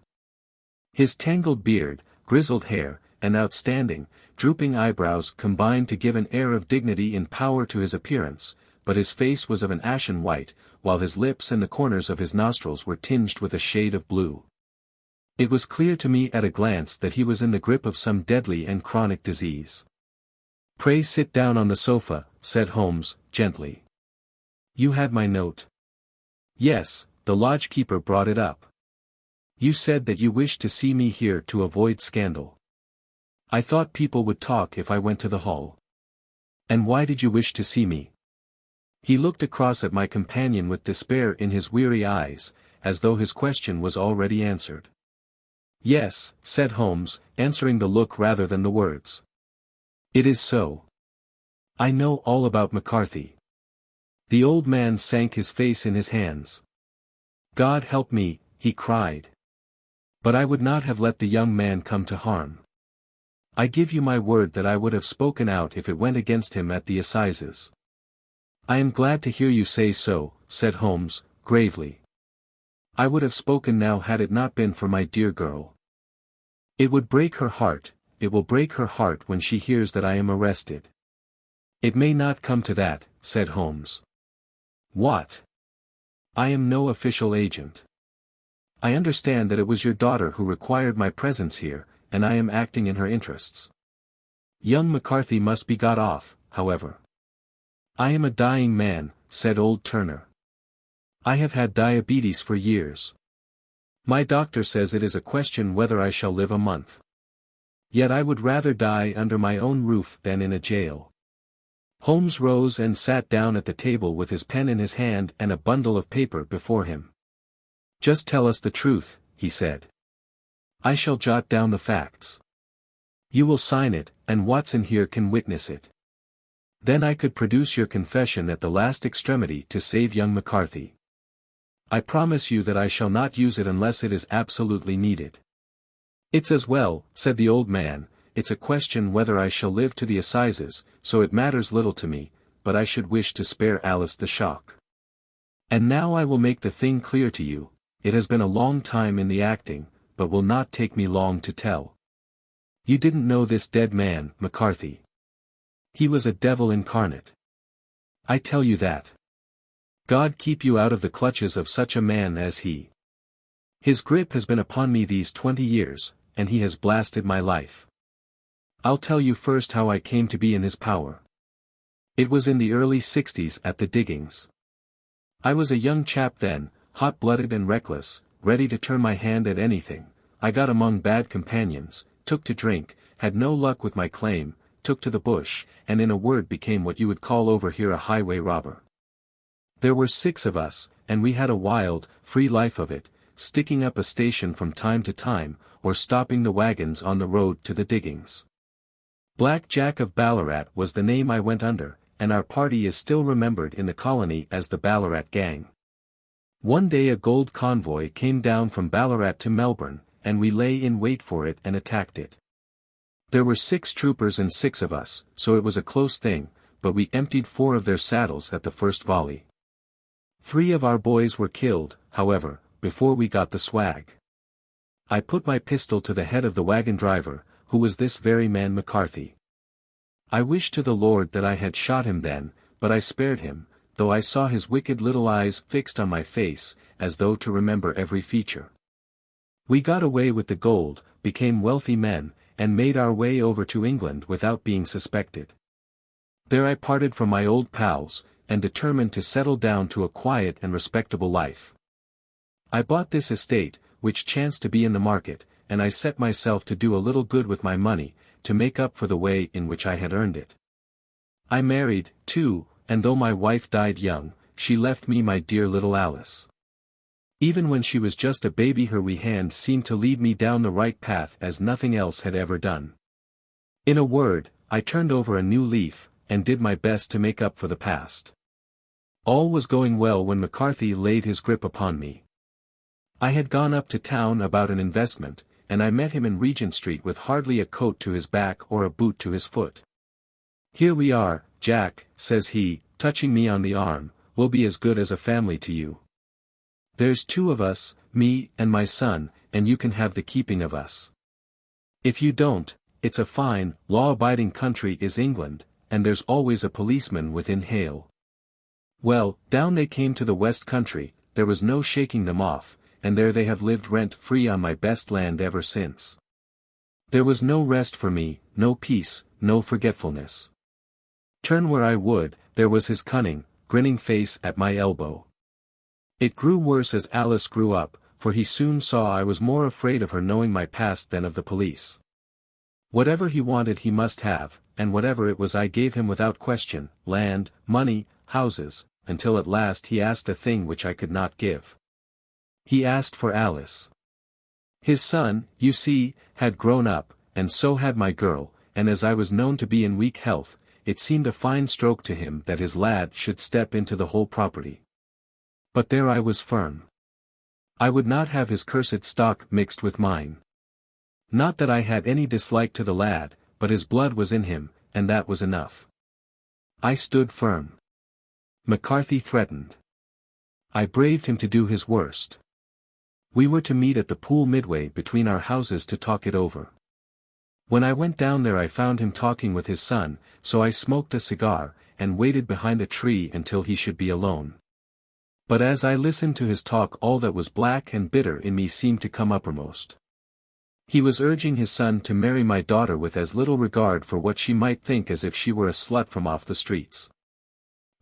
His tangled beard, grizzled hair, and outstanding, drooping eyebrows combined to give an air of dignity and power to his appearance, but his face was of an ashen white, while his lips and the corners of his nostrils were tinged with a shade of blue. It was clear to me at a glance that he was in the grip of some deadly and chronic disease. "Pray sit down on the sofa," said Holmes, gently. "You had my note?" "Yes, the lodge-keeper brought it up. You said that you wished to see me here to avoid scandal." I thought people would talk if I went to the hall. And why did you wish to see me? He looked across at my companion with despair in his weary eyes, as though his question was already answered. Yes, said Holmes, answering the look rather than the words. It is so. I know all about McCarthy. The old man sank his face in his hands. God help me, he cried. But I would not have let the young man come to harm. I give you my word that I would have spoken out if it went against him at the assizes. I am glad to hear you say so, said Holmes, gravely. I would have spoken now had it not been for my dear girl. It would break her heart, it will break her heart when she hears that I am arrested. It may not come to that, said Holmes. What? I am no official agent. I understand that it was your daughter who required my presence here, and I am acting in her interests. Young McCarthy must be got off, however. I am a dying man, said old Turner. I have had diabetes for years. My doctor says it is a question whether I shall live a month. Yet I would rather die under my own roof than in a jail. Holmes rose and sat down at the table with his pen in his hand and a bundle of paper before him. Just tell us the truth, he said. I shall jot down the facts. You will sign it, and Watson here can witness it. Then I could produce your confession at the last extremity to save young McCarthy. I promise you that I shall not use it unless it is absolutely needed. It's as well, said the old man, it's a question whether I shall live to the assizes, so it matters little to me, but I should wish to spare Alice the shock. And now I will make the thing clear to you, it has been a long time in the acting, but will not take me long to tell. You didn't know this dead man, McCarthy. He was a devil incarnate. I tell you that. God keep you out of the clutches of such a man as he. His grip has been upon me these 20 years, and he has blasted my life. I'll tell you first how I came to be in his power. It was in the early 60s at the diggings. I was a young chap then, hot-blooded and reckless, ready to turn my hand at anything. I got among bad companions, took to drink, had no luck with my claim, took to the bush, and in a word became what you would call over here a highway robber. There were 6 of us, and we had a wild, free life of it, sticking up a station from time to time, or stopping the wagons on the road to the diggings. Black Jack of Ballarat was the name I went under, and our party is still remembered in the colony as the Ballarat Gang. One day a gold convoy came down from Ballarat to Melbourne, and we lay in wait for it and attacked it. There were 6 troopers and 6 of us, so it was a close thing, but we emptied 4 of their saddles at the first volley. 3 of our boys were killed, however, before we got the swag. I put my pistol to the head of the wagon driver, who was this very man McCarthy. I wish to the Lord that I had shot him then, but I spared him, though I saw his wicked little eyes fixed on my face, as though to remember every feature. We got away with the gold, became wealthy men, and made our way over to England without being suspected. There I parted from my old pals, and determined to settle down to a quiet and respectable life. I bought this estate, which chanced to be in the market, and I set myself to do a little good with my money, to make up for the way in which I had earned it. I married, too, and though my wife died young, she left me my dear little Alice. Even when she was just a baby her wee hand seemed to lead me down the right path as nothing else had ever done. In a word, I turned over a new leaf, and did my best to make up for the past. All was going well when McCarthy laid his grip upon me. I had gone up to town about an investment, and I met him in Regent Street with hardly a coat to his back or a boot to his foot. Here we are, Jack, says he, touching me on the arm, we'll be as good as a family to you. There's 2 of us, me and my son, and you can have the keeping of us. If you don't, it's a fine, law-abiding country is England, and there's always a policeman within hail. Well, down they came to the West Country, there was no shaking them off, and there they have lived rent-free on my best land ever since. There was no rest for me, no peace, no forgetfulness. Turn where I would, there was his cunning, grinning face at my elbow. It grew worse as Alice grew up, for he soon saw I was more afraid of her knowing my past than of the police. Whatever he wanted he must have, and whatever it was I gave him without question, land, money, houses, until at last he asked a thing which I could not give. He asked for Alice. His son, you see, had grown up, and so had my girl, and as I was known to be in weak health, it seemed a fine stroke to him that his lad should step into the whole property. But there I was firm. I would not have his cursed stock mixed with mine. Not that I had any dislike to the lad, but his blood was in him, and that was enough. I stood firm. McCarthy threatened. I braved him to do his worst. We were to meet at the pool midway between our houses to talk it over. When I went down there I found him talking with his son, so I smoked a cigar, and waited behind a tree until he should be alone. But as I listened to his talk all that was black and bitter in me seemed to come uppermost. He was urging his son to marry my daughter with as little regard for what she might think as if she were a slut from off the streets.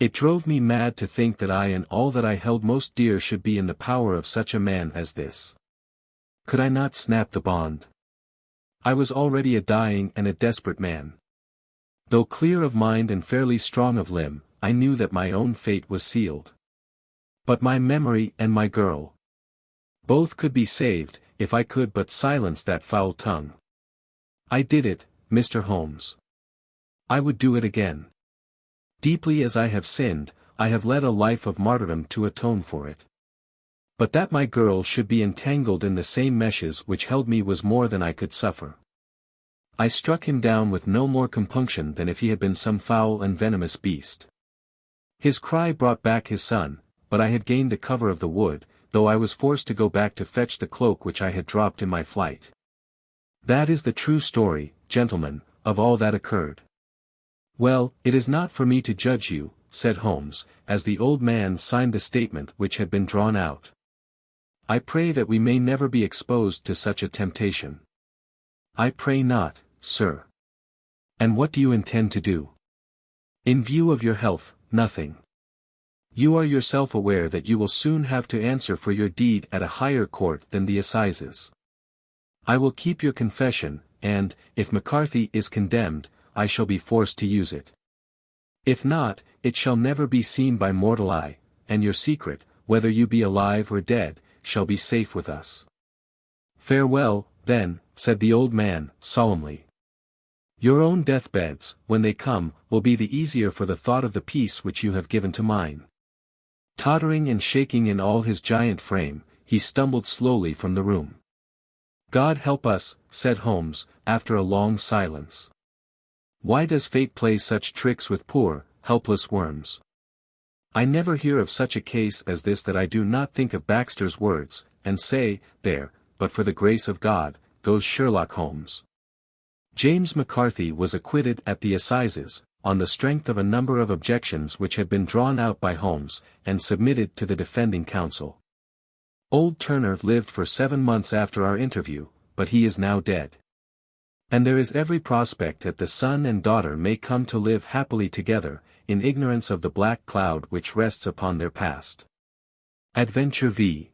It drove me mad to think that I and all that I held most dear should be in the power of such a man as this. Could I not snap the bond? I was already a dying and a desperate man. Though clear of mind and fairly strong of limb, I knew that my own fate was sealed. But my memory and my girl. Both could be saved, if I could but silence that foul tongue. I did it, Mr. Holmes. I would do it again. Deeply as I have sinned, I have led a life of martyrdom to atone for it. But that my girl should be entangled in the same meshes which held me was more than I could suffer. I struck him down with no more compunction than if he had been some foul and venomous beast. His cry brought back his son, but I had gained the cover of the wood, though I was forced to go back to fetch the cloak which I had dropped in my flight. That is the true story, gentlemen, of all that occurred. Well, it is not for me to judge you, said Holmes, as the old man signed the statement which had been drawn out. I pray that we may never be exposed to such a temptation. I pray not, sir. And what do you intend to do? In view of your health, nothing. You are yourself aware that you will soon have to answer for your deed at a higher court than the assizes. I will keep your confession, and, if McCarthy is condemned, I shall be forced to use it. If not, it shall never be seen by mortal eye, and your secret, whether you be alive or dead, shall be safe with us. Farewell, then, said the old man, solemnly. Your own deathbeds, when they come, will be the easier for the thought of the peace which you have given to mine. Tottering and shaking in all his giant frame, he stumbled slowly from the room. God help us, said Holmes, after a long silence. Why does fate play such tricks with poor, helpless worms? I never hear of such a case as this that I do not think of Baxter's words, and say, there, but for the grace of God, goes Sherlock Holmes. James McCarthy was acquitted at the assizes, on the strength of a number of objections which had been drawn out by Holmes, and submitted to the defending counsel. Old Turner lived for 7 months after our interview, but he is now dead. And there is every prospect that the son and daughter may come to live happily together, in ignorance of the black cloud which rests upon their past. Adventure v.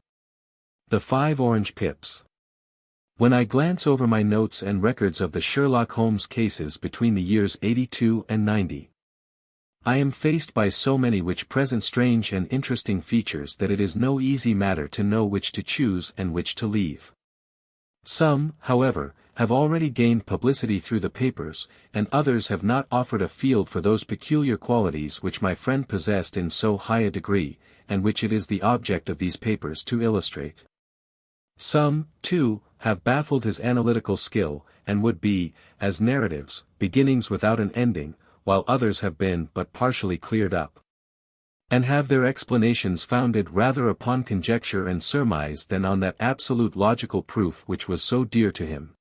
The 5 Orange Pips. When I glance over my notes and records of the Sherlock Holmes cases between the years 82 and 90, I am faced by so many which present strange and interesting features that it is no easy matter to know which to choose and which to leave. Some, however, have already gained publicity through the papers, and others have not offered a field for those peculiar qualities which my friend possessed in so high a degree, and which it is the object of these papers to illustrate. Some, too, have baffled his analytical skill, and would be, as narratives, beginnings without an ending, while others have been but partially cleared up, and have their explanations founded rather upon conjecture and surmise than on that absolute logical proof which was so dear to him.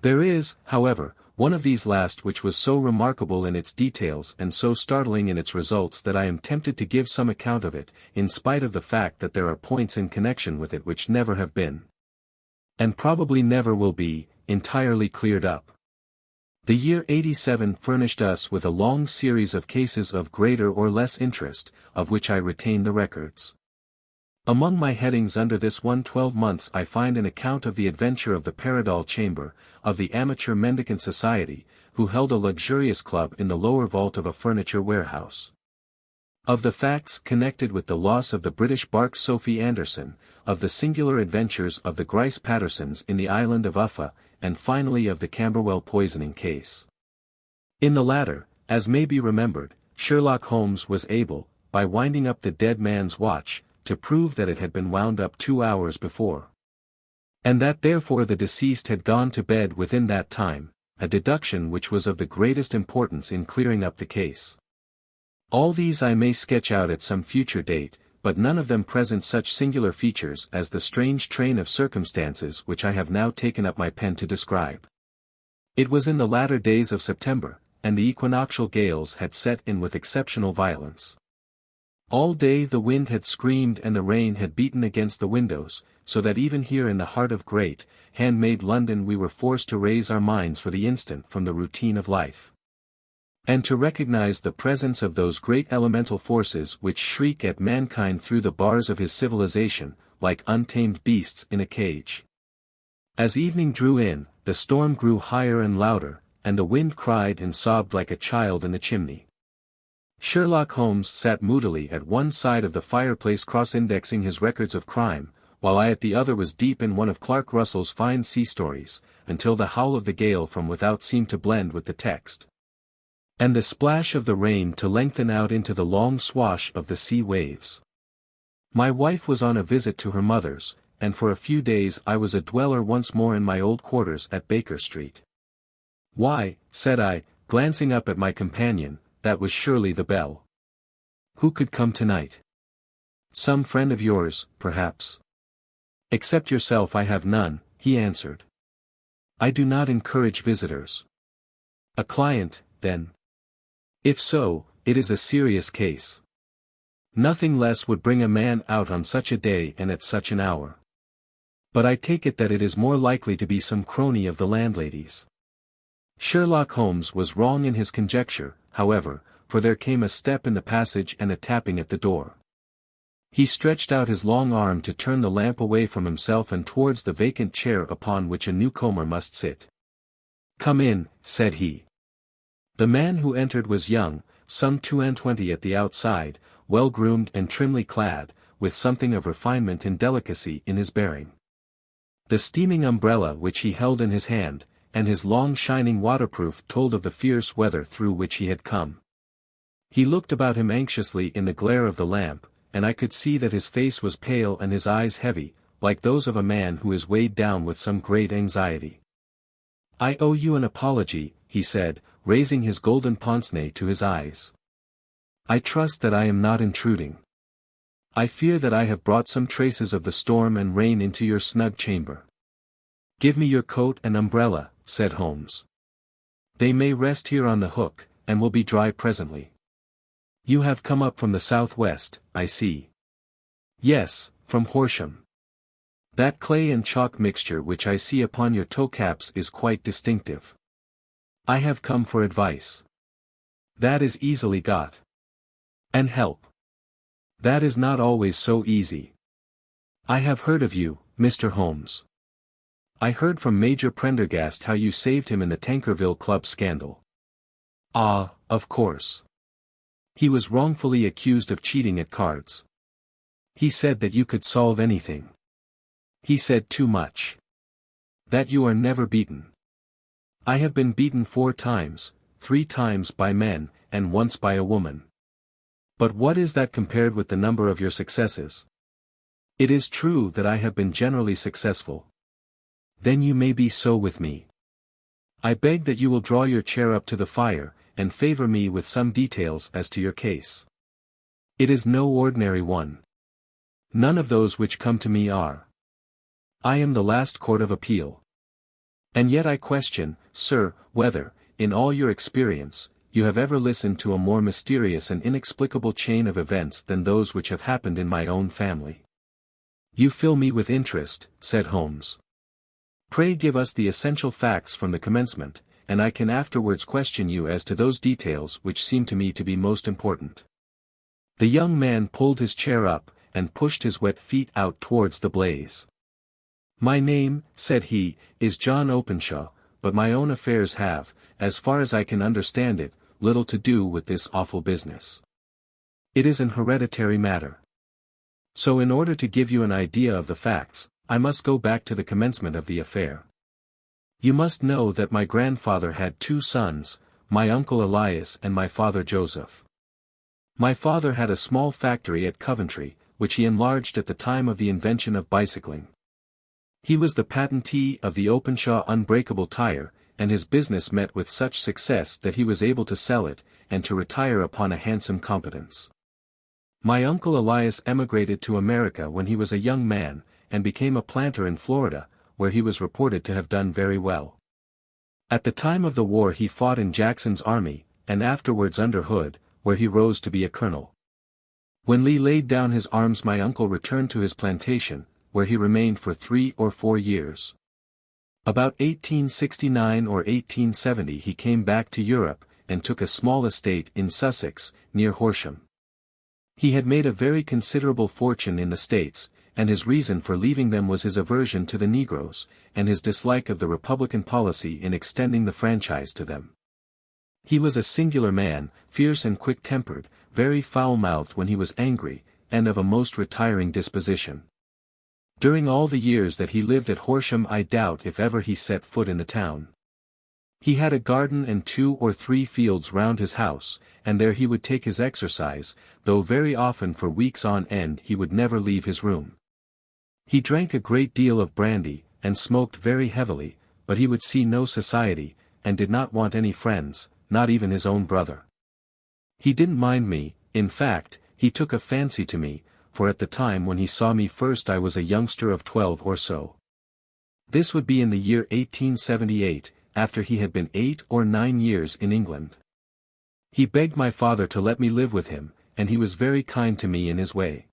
There is, however, one of these last which was so remarkable in its details and so startling in its results that I am tempted to give some account of it, in spite of the fact that there are points in connection with it which never have been, and probably never will be, entirely cleared up. The year 87 furnished us with a long series of cases of greater or less interest, of which I retain the records. Among my headings under this 112 months I find an account of the adventure of the Paradol Chamber, of the Amateur Mendicant Society, who held a luxurious club in the lower vault of a furniture warehouse. Of the facts connected with the loss of the British bark Sophie Anderson, of the singular adventures of the Grice Pattersons in the island of Uffa, and finally of the Camberwell poisoning case. In the latter, as may be remembered, Sherlock Holmes was able, by winding up the dead man's watch, to prove that it had been wound up 2 hours before. And that therefore the deceased had gone to bed within that time, a deduction which was of the greatest importance in clearing up the case. All these I may sketch out at some future date, but none of them present such singular features as the strange train of circumstances which I have now taken up my pen to describe. It was in the latter days of September, and the equinoctial gales had set in with exceptional violence. All day the wind had screamed and the rain had beaten against the windows, so that even here in the heart of great, handmade London we were forced to raise our minds for the instant from the routine of life, and to recognize the presence of those great elemental forces which shriek at mankind through the bars of his civilization, like untamed beasts in a cage. As evening drew in, the storm grew higher and louder, and the wind cried and sobbed like a child in the chimney. Sherlock Holmes sat moodily at one side of the fireplace cross-indexing his records of crime, while I at the other was deep in one of Clark Russell's fine sea stories, until the howl of the gale from without seemed to blend with the text, and the splash of the rain to lengthen out into the long swash of the sea waves. My wife was on a visit to her mother's, and for a few days I was a dweller once more in my old quarters at Baker Street. "Why," said I, glancing up at my companion, "that was surely the bell. Who could come tonight?" "Some friend of yours, perhaps." "Except yourself I have none," he answered. "I do not encourage visitors." "A client, then?" "If so, it is a serious case. Nothing less would bring a man out on such a day and at such an hour. But I take it that it is more likely to be some crony of the landlady's." Sherlock Holmes was wrong in his conjecture, however, for there came a step in the passage and a tapping at the door. He stretched out his long arm to turn the lamp away from himself and towards the vacant chair upon which a newcomer must sit. "Come in," said he. The man who entered was young, some 22 at the outside, well-groomed and trimly clad, with something of refinement and delicacy in his bearing. The steaming umbrella which he held in his hand, and his long shining waterproof told of the fierce weather through which he had come. He looked about him anxiously in the glare of the lamp, and I could see that his face was pale and his eyes heavy, like those of a man who is weighed down with some great anxiety. "I owe you an apology," he said, raising his golden pince-nez to his eyes. "I trust that I am not intruding. I fear that I have brought some traces of the storm and rain into your snug chamber." "Give me your coat and umbrella," said Holmes. "They may rest here on the hook, and will be dry presently. You have come up from the southwest, I see." "Yes, from Horsham. That clay and chalk mixture which I see upon your toe-caps is quite distinctive. I have come for advice." "That is easily got." "And help." "That is not always so easy." "I have heard of you, Mr. Holmes. I heard from Major Prendergast how you saved him in the Tankerville Club scandal." "Ah, of course. He was wrongfully accused of cheating at cards. He said that you could solve anything. He said too much. That you are never beaten." "I have been beaten 4 times, 3 times by men, and once by a woman. But what is that compared with the number of your successes? It is true that I have been generally successful. Then you may be so with me. I beg that you will draw your chair up to the fire, and favor me with some details as to your case. It is no ordinary one. None of those which come to me are. I am the last court of appeal. And yet I question, sir, whether, in all your experience, you have ever listened to a more mysterious and inexplicable chain of events than those which have happened in my own family." "You fill me with interest," said Holmes. "Pray give us the essential facts from the commencement, and I can afterwards question you as to those details which seem to me to be most important." The young man pulled his chair up, and pushed his wet feet out towards the blaze. "My name," said he, "is John Openshaw, but my own affairs have, as far as I can understand it, little to do with this awful business. It is an hereditary matter. So in order to give you an idea of the facts, I must go back to the commencement of the affair. You must know that my grandfather had 2 sons, my uncle Elias and my father Joseph. My father had a small factory at Coventry, which he enlarged at the time of the invention of bicycling. He was the patentee of the Openshaw unbreakable tire, and his business met with such success that he was able to sell it, and to retire upon a handsome competence. My uncle Elias emigrated to America when he was a young man, and became a planter in Florida, where he was reported to have done very well. At the time of the war he fought in Jackson's army, and afterwards under Hood, where he rose to be a colonel. When Lee laid down his arms my uncle returned to his plantation, where he remained for 3 or 4 years. About 1869 or 1870 he came back to Europe, and took a small estate in Sussex, near Horsham. He had made a very considerable fortune in the States, and his reason for leaving them was his aversion to the Negroes, and his dislike of the Republican policy in extending the franchise to them. He was a singular man, fierce and quick-tempered, very foul-mouthed when he was angry, and of a most retiring disposition. During all the years that he lived at Horsham I doubt if ever he set foot in the town. He had a garden and 2 or 3 fields round his house, and there he would take his exercise, though very often for weeks on end he would never leave his room. He drank a great deal of brandy, and smoked very heavily, but he would see no society, and did not want any friends, not even his own brother. He didn't mind me, in fact, he took a fancy to me, for at the time when he saw me first I was a youngster of 12 or so. This would be in the year 1878, after he had been 8 or 9 years in England. He begged my father to let me live with him, and he was very kind to me in his way.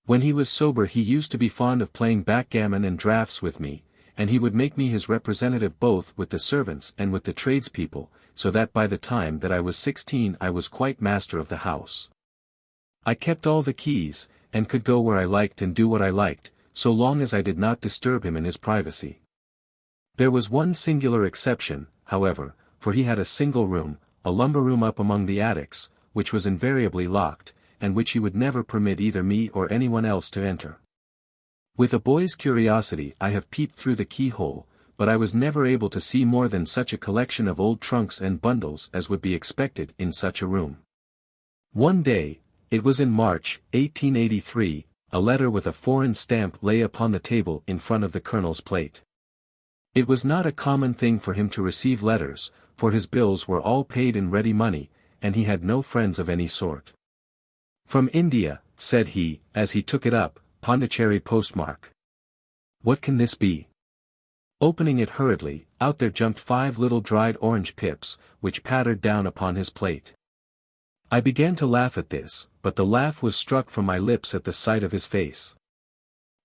When he was sober he used to be fond of playing backgammon and draughts with me, and he would make me his representative both with the servants and with the tradespeople, so that by the time that I was 16 I was quite master of the house. I kept all the keys, and could go where I liked and do what I liked, so long as I did not disturb him in his privacy. There was one singular exception, however, for he had a single room, a lumber room up among the attics, which was invariably locked, and which he would never permit either me or anyone else to enter. With a boy's curiosity I have peeped through the keyhole, but I was never able to see more than such a collection of old trunks and bundles as would be expected in such a room. One day, it was in March, 1883, a letter with a foreign stamp lay upon the table in front of the colonel's plate. It was not a common thing for him to receive letters, for his bills were all paid in ready money, and he had no friends of any sort. "From India," said he, as he took it up, Pondicherry postmark. "What can this be?" Opening it hurriedly, out there jumped 5 little dried orange pips, which pattered down upon his plate. I began to laugh at this, but the laugh was struck from my lips at the sight of his face.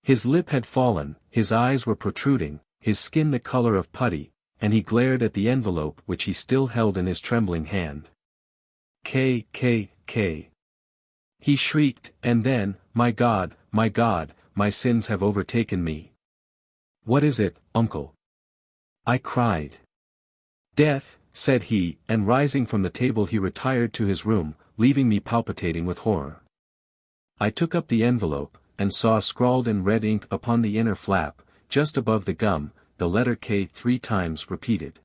His lip had fallen, his eyes were protruding, his skin the color of putty, and he glared at the envelope which he still held in his trembling hand. K. He shrieked, and then, my God, my sins have overtaken me." "What is it, uncle?" I cried. "Death," said he, and rising from the table he retired to his room, leaving me palpitating with horror. I took up the envelope, and saw scrawled in red ink upon the inner flap, just above the gum, the letter K 3 times repeated.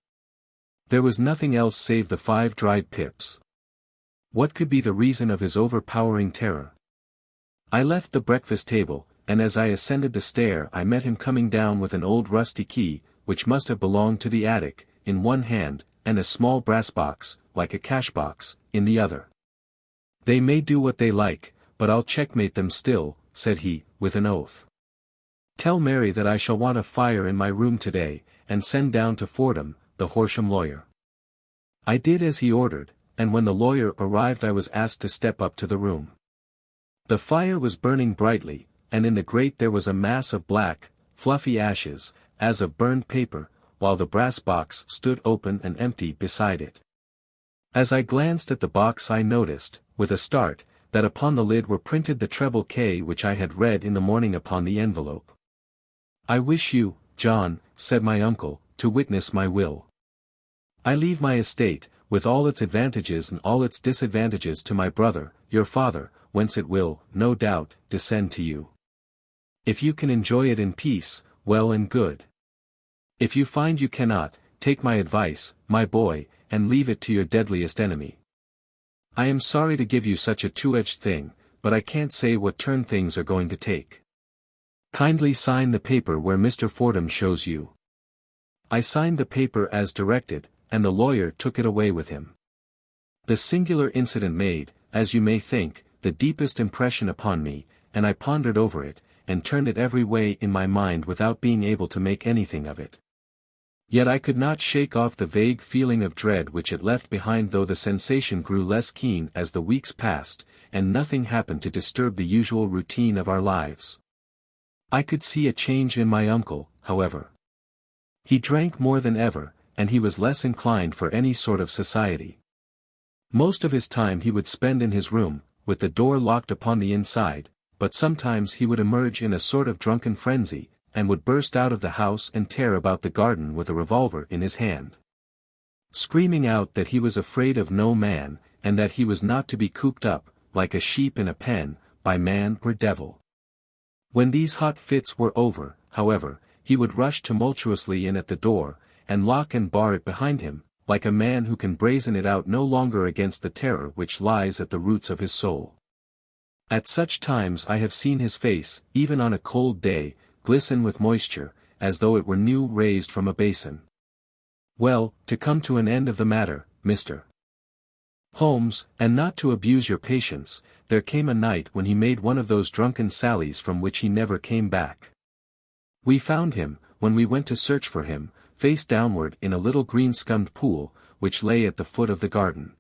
There was nothing else save the 5 dried pips. What could be the reason of his overpowering terror? I left the breakfast table, and as I ascended the stair I met him coming down with an old rusty key, which must have belonged to the attic, in one hand, and a small brass box, like a cash-box, in the other. "They may do what they like, but I'll checkmate them still," said he, with an oath. "Tell Mary that I shall want a fire in my room today, and send down to Fordham, the Horsham lawyer." I did as he ordered, and when the lawyer arrived I was asked to step up to the room. The fire was burning brightly, and in the grate there was a mass of black, fluffy ashes, as of burned paper, while the brass box stood open and empty beside it. As I glanced at the box I noticed, with a start, that upon the lid were printed the treble K which I had read in the morning upon the envelope. "I wish you, John," said my uncle, "to witness my will. I leave my estate, with all its advantages and all its disadvantages to my brother, your father, whence it will, no doubt, descend to you. If you can enjoy it in peace, well and good. If you find you cannot, take my advice, my boy, and leave it to your deadliest enemy. I am sorry to give you such a two-edged thing, but I can't say what turn things are going to take. Kindly sign the paper where Mr. Fordham shows you." I signed the paper as directed, and the lawyer took it away with him. The singular incident made, as you may think, the deepest impression upon me, and I pondered over it, and turned it every way in my mind without being able to make anything of it. Yet I could not shake off the vague feeling of dread which it left behind, though the sensation grew less keen as the weeks passed, and nothing happened to disturb the usual routine of our lives. I could see a change in my uncle, however. He drank more than ever, and he was less inclined for any sort of society. Most of his time he would spend in his room, with the door locked upon the inside, but sometimes he would emerge in a sort of drunken frenzy, and would burst out of the house and tear about the garden with a revolver in his hand, screaming out that he was afraid of no man, and that he was not to be cooped up, like a sheep in a pen, by man or devil. When these hot fits were over, however, he would rush tumultuously in at the door, and lock and bar it behind him, like a man who can brazen it out no longer against the terror which lies at the roots of his soul. At such times I have seen his face, even on a cold day, glisten with moisture, as though it were new raised from a basin. Well, to come to an end of the matter, Mr. Holmes, and not to abuse your patience, there came a night when he made one of those drunken sallies from which he never came back. We found him, when we went to search for him, face downward in a little green-scummed pool, which lay at the foot of the garden.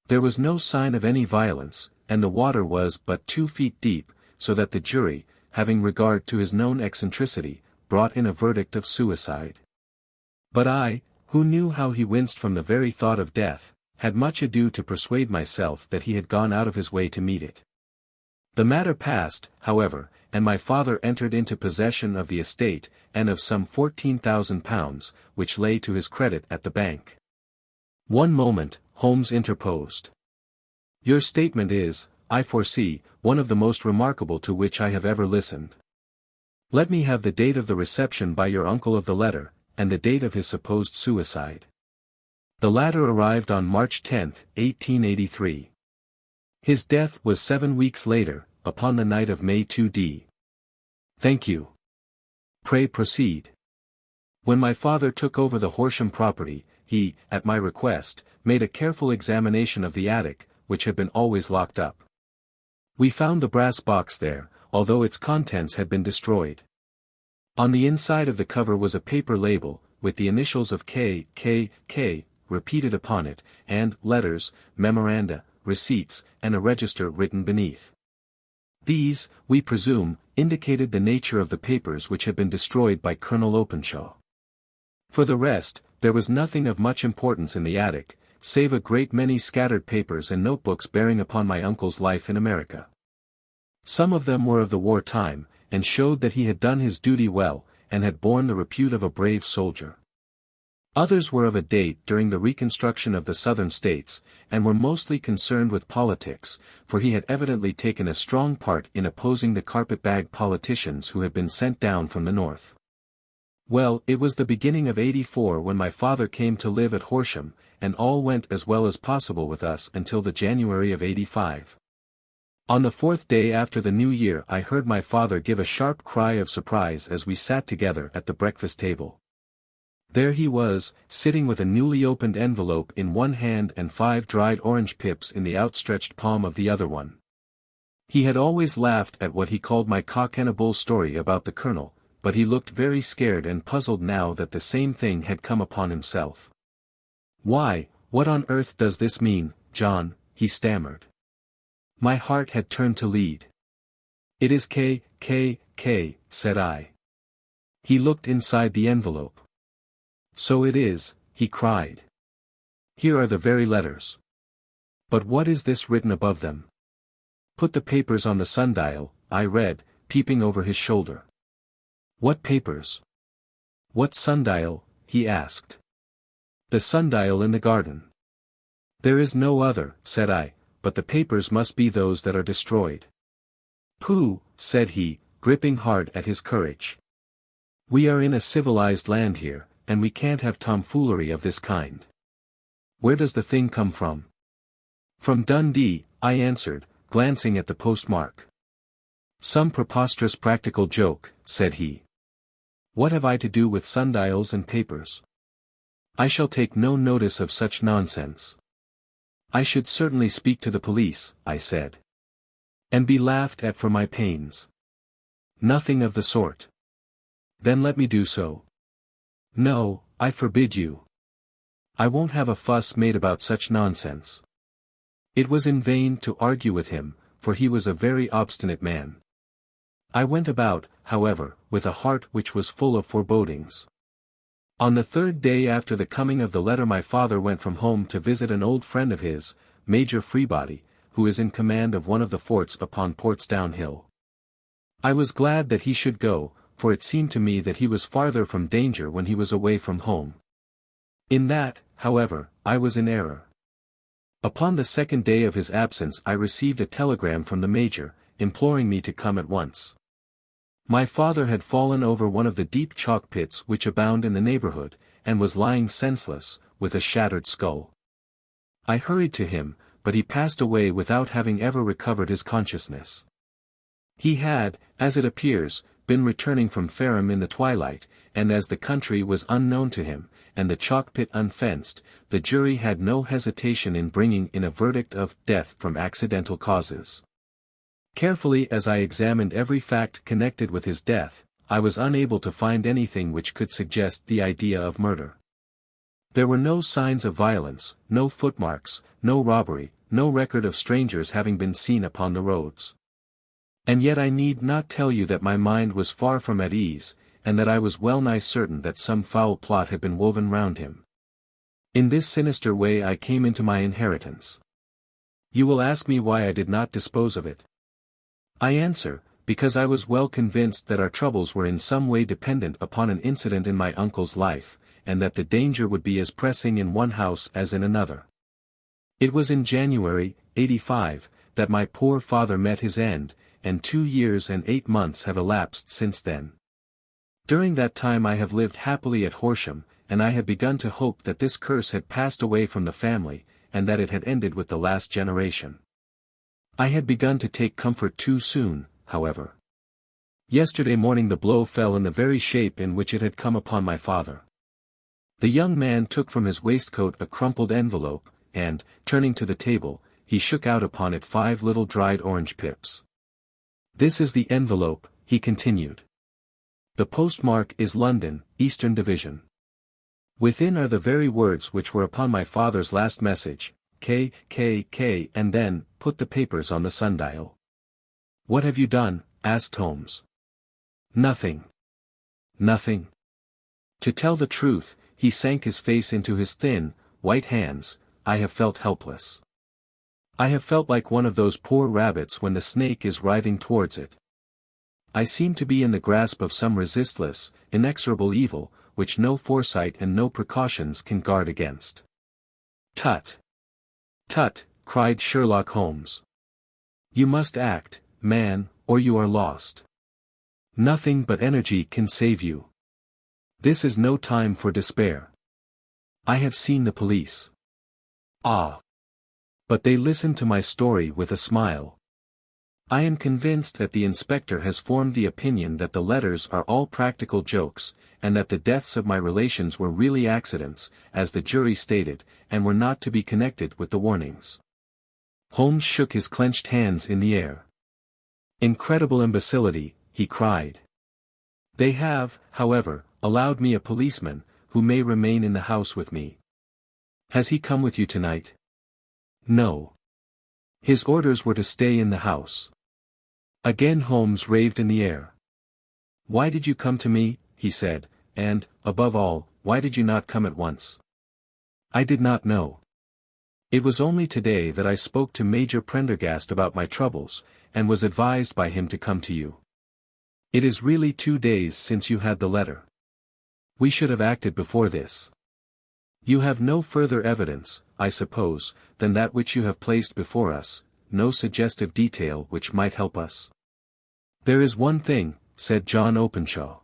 There was no sign of any violence, and the water was but 2 feet deep, so that the jury, having regard to his known eccentricity, brought in a verdict of suicide. But I, who knew how he winced from the very thought of death, had much ado to persuade myself that he had gone out of his way to meet it. The matter passed, however, and my father entered into possession of the estate, and of some £14,000, which lay to his credit at the bank. "One moment," Holmes interposed. "Your statement is, I foresee, one of the most remarkable to which I have ever listened. Let me have the date of the reception by your uncle of the letter, and the date of his supposed suicide." The latter arrived on March 10, 1883. His death was 7 weeks later, upon the night of May 2d. "Thank you. Pray proceed." "When my father took over the Horsham property, he, at my request, made a careful examination of the attic, which had been always locked up. We found the brass box there, although its contents had been destroyed. On the inside of the cover was a paper label, with the initials of K. repeated upon it, and letters, memoranda, receipts, and a register written beneath. These, we presume, indicated the nature of the papers which had been destroyed by Colonel Openshaw. For the rest, there was nothing of much importance in the attic, save a great many scattered papers and notebooks bearing upon my uncle's life in America. Some of them were of the war time, and showed that he had done his duty well, and had borne the repute of a brave soldier. Others were of a date during the reconstruction of the Southern States, and were mostly concerned with politics, for he had evidently taken a strong part in opposing the carpet-bag politicians who had been sent down from the North. Well, it was the beginning of '84 when my father came to live at Horsham, and all went as well as possible with us until the January of '85. On the 4th day after the New Year I heard my father give a sharp cry of surprise as we sat together at the breakfast table. There he was, sitting with a newly opened envelope in one hand and 5 dried orange pips in the outstretched palm of the other one. He had always laughed at what he called my cock and a bull story about the colonel, but he looked very scared and puzzled now that the same thing had come upon himself. "Why, what on earth does this mean, John?" he stammered. My heart had turned to lead. "It is K, said I. He looked inside the envelope. "So it is," he cried. "Here are the very letters. But what is this written above them?" "Put the papers on the sundial," I read, peeping over his shoulder. "What papers? What sundial?" he asked. "The sundial in the garden." "There is no other," said I, "but the papers must be those that are destroyed." "Pooh," said he, gripping hard at his courage. "We are in a civilized land here, and we can't have tomfoolery of this kind. Where does the thing come from?" "From Dundee," I answered, glancing at the postmark. "Some preposterous practical joke," said he. "What have I to do with sundials and papers? I shall take no notice of such nonsense." "I should certainly speak to the police," I said. "And be laughed at for my pains." "Nothing of the sort." "Then let me do so." "No, I forbid you. I won't have a fuss made about such nonsense." It was in vain to argue with him, for he was a very obstinate man. I went about, however, with a heart which was full of forebodings. On the third day after the coming of the letter my father went from home to visit an old friend of his, Major Freebody, who is in command of one of the forts upon Portsdown Hill. I was glad that he should go, for it seemed to me that he was farther from danger when he was away from home. In that, however, I was in error. Upon the second day of his absence I received a telegram from the Major, imploring me to come at once. My father had fallen over one of the deep chalk pits which abound in the neighborhood, and was lying senseless, with a shattered skull. I hurried to him, but he passed away without having ever recovered his consciousness. He had, as it appears, been returning from Fareham in the twilight, and as the country was unknown to him, and the chalk pit unfenced, the jury had no hesitation in bringing in a verdict of death from accidental causes. Carefully as I examined every fact connected with his death, I was unable to find anything which could suggest the idea of murder. There were no signs of violence, no footmarks, no robbery, no record of strangers having been seen upon the roads. And yet I need not tell you that my mind was far from at ease, and that I was well nigh certain that some foul plot had been woven round him. In this sinister way I came into my inheritance. You will ask me why I did not dispose of it. I answer, because I was well convinced that our troubles were in some way dependent upon an incident in my uncle's life, and that the danger would be as pressing in one house as in another. It was in January, '85, that my poor father met his end, and 2 years and 8 months have elapsed since then. During that time I have lived happily at Horsham, and I had begun to hope that this curse had passed away from the family, and that it had ended with the last generation. I had begun to take comfort too soon, however. Yesterday morning the blow fell in the very shape in which it had come upon my father. The young man took from his waistcoat a crumpled envelope, and, turning to the table, he shook out upon it 5 little dried orange pips. "This is the envelope," he continued. "The postmark is London, Eastern Division. Within are the very words which were upon my father's last message, K, and then, put the papers on the sundial." "What have you done?" asked Holmes. "Nothing. Nothing." To tell the truth, he sank his face into his thin, white hands. I have felt helpless. I have felt like one of those poor rabbits when the snake is writhing towards it. I seem to be in the grasp of some resistless, inexorable evil, which no foresight and no precautions can guard against. "Tut! Tut!" cried Sherlock Holmes. "You must act, man, or you are lost. Nothing but energy can save you. This is no time for despair. I have seen the police. Ah! But they listened to my story with a smile. I am convinced that the inspector has formed the opinion that the letters are all practical jokes, and that the deaths of my relations were really accidents, as the jury stated, and were not to be connected with the warnings." Holmes shook his clenched hands in the air. "Incredible imbecility," he cried. "They have, however, allowed me a policeman, who may remain in the house with me. Has he come with you tonight?" "No. His orders were to stay in the house." Again Holmes raved in the air. "Why did you come to me?" he said, "and, above all, why did you not come at once?" "I did not know." It was only today that I spoke to Major Prendergast about my troubles, and was advised by him to come to you. It is really 2 days since you had the letter. We should have acted before this. You have no further evidence, I suppose, than that which you have placed before us, no suggestive detail which might help us. There is one thing, said John Openshaw.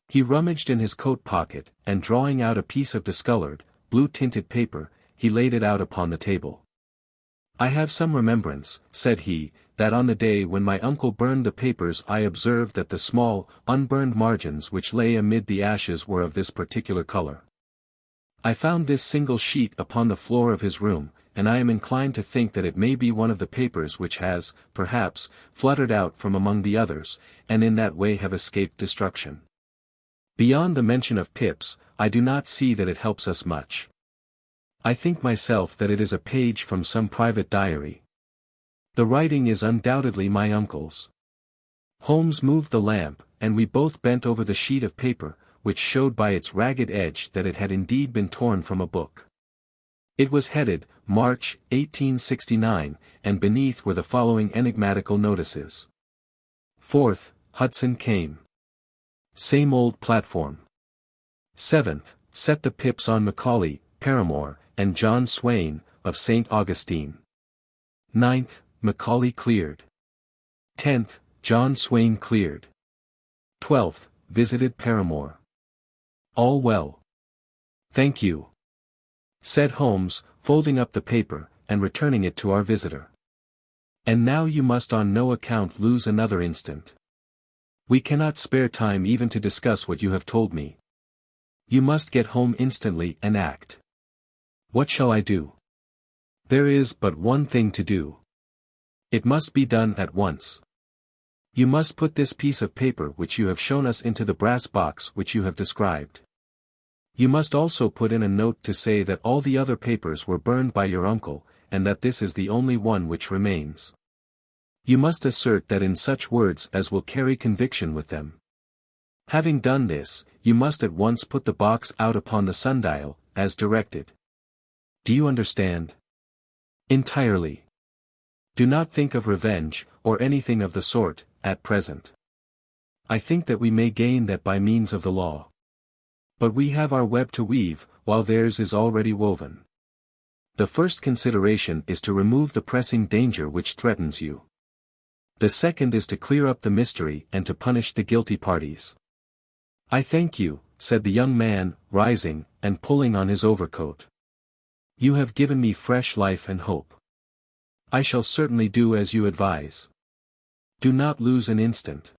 He rummaged in his coat pocket, and drawing out a piece of discolored, blue-tinted paper, he laid it out upon the table. I have some remembrance, said he, that on the day when my uncle burned the papers I observed that the small, unburned margins which lay amid the ashes were of this particular color. I found this single sheet upon the floor of his room, and I am inclined to think that it may be one of the papers which has, perhaps, fluttered out from among the others, and in that way have escaped destruction. Beyond the mention of pips, I do not see that it helps us much. I think myself that it is a page from some private diary. The writing is undoubtedly my uncle's. Holmes moved the lamp, and we both bent over the sheet of paper, which showed by its ragged edge that it had indeed been torn from a book. It was headed, March, 1869, and beneath were the following enigmatical notices. 4th, Hudson came. Same old platform. 7th, set the pips on Macaulay, Paramore, and John Swain, of St. Augustine. 9th, Macaulay cleared. 10th, John Swain cleared. 12th, visited Paramore. All well. Thank you, said Holmes, folding up the paper, and returning it to our visitor. And now you must on no account lose another instant. We cannot spare time even to discuss what you have told me. You must get home instantly and act. What shall I do? There is but one thing to do. It must be done at once. You must put this piece of paper which you have shown us into the brass box which you have described. You must also put in a note to say that all the other papers were burned by your uncle, and that this is the only one which remains. You must assert that in such words as will carry conviction with them. Having done this, you must at once put the box out upon the sundial, as directed. Do you understand? Entirely. Do not think of revenge, or anything of the sort, at present. I think that we may gain that by means of the law. But we have our web to weave, while theirs is already woven. The first consideration is to remove the pressing danger which threatens you. The second is to clear up the mystery and to punish the guilty parties. I thank you, said the young man, rising, and pulling on his overcoat. You have given me fresh life and hope. I shall certainly do as you advise. Do not lose an instant.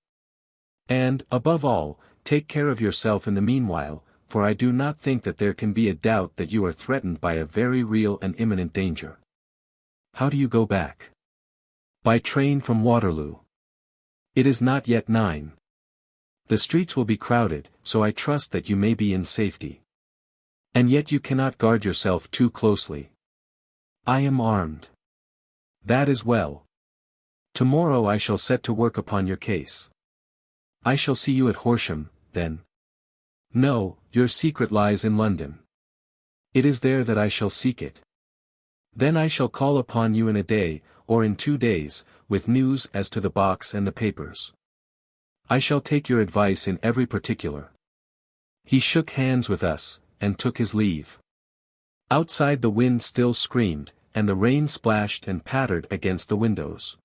And, above all, take care of yourself in the meanwhile, for I do not think that there can be a doubt that you are threatened by a very real and imminent danger. How do you go back? By train from Waterloo. It is not yet 9. The streets will be crowded, so I trust that you may be in safety. And yet you cannot guard yourself too closely. I am armed. That is well. Tomorrow I shall set to work upon your case. I shall see you at Horsham, then. No, your secret lies in London. It is there that I shall seek it. Then I shall call upon you in a day, or in 2 days, with news as to the box and the papers. I shall take your advice in every particular. He shook hands with us, and took his leave. Outside the wind still screamed, and the rain splashed and pattered against the windows.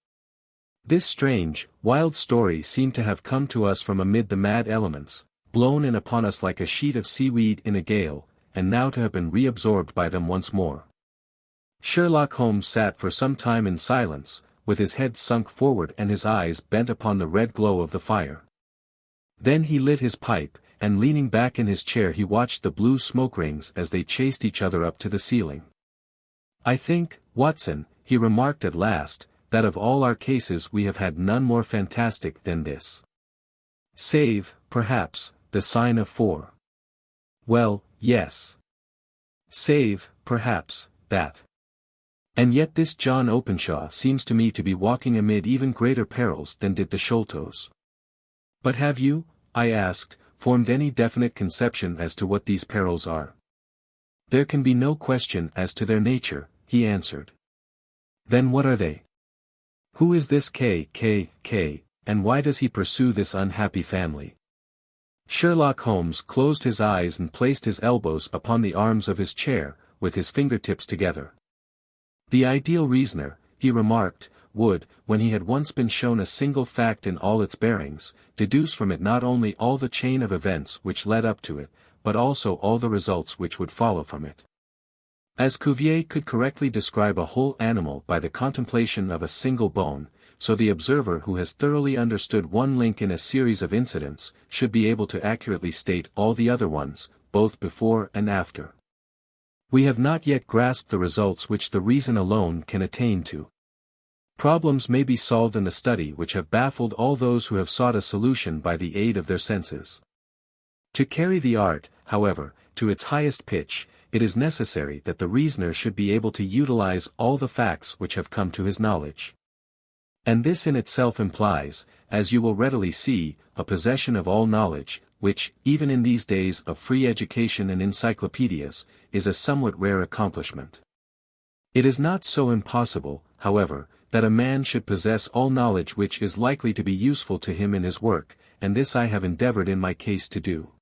This strange, wild story seemed to have come to us from amid the mad elements, blown in upon us like a sheet of seaweed in a gale, and now to have been reabsorbed by them once more. Sherlock Holmes sat for some time in silence, with his head sunk forward and his eyes bent upon the red glow of the fire. Then he lit his pipe, and leaning back in his chair he watched the blue smoke rings as they chased each other up to the ceiling. I think, Watson, he remarked at last, that of all our cases we have had none more fantastic than this. Save, perhaps, the sign of 4. Well, yes. Save, perhaps, that. And yet this John Openshaw seems to me to be walking amid even greater perils than did the Sholtos. But have you, I asked, formed any definite conception as to what these perils are? There can be no question as to their nature, he answered. Then what are they? Who is this K, and why does he pursue this unhappy family? Sherlock Holmes closed his eyes and placed his elbows upon the arms of his chair, with his fingertips together. The ideal reasoner, he remarked, would, when he had once been shown a single fact in all its bearings, deduce from it not only all the chain of events which led up to it, but also all the results which would follow from it. As Cuvier could correctly describe a whole animal by the contemplation of a single bone, so the observer who has thoroughly understood one link in a series of incidents, should be able to accurately state all the other ones, both before and after. We have not yet grasped the results which the reason alone can attain to. Problems may be solved in the study which have baffled all those who have sought a solution by the aid of their senses. To carry the art, however, to its highest pitch, it is necessary that the reasoner should be able to utilize all the facts which have come to his knowledge. And this in itself implies, as you will readily see, a possession of all knowledge, which, even in these days of free education and encyclopedias, is a somewhat rare accomplishment. It is not so impossible, however, that a man should possess all knowledge which is likely to be useful to him in his work, and this I have endeavored in my case to do.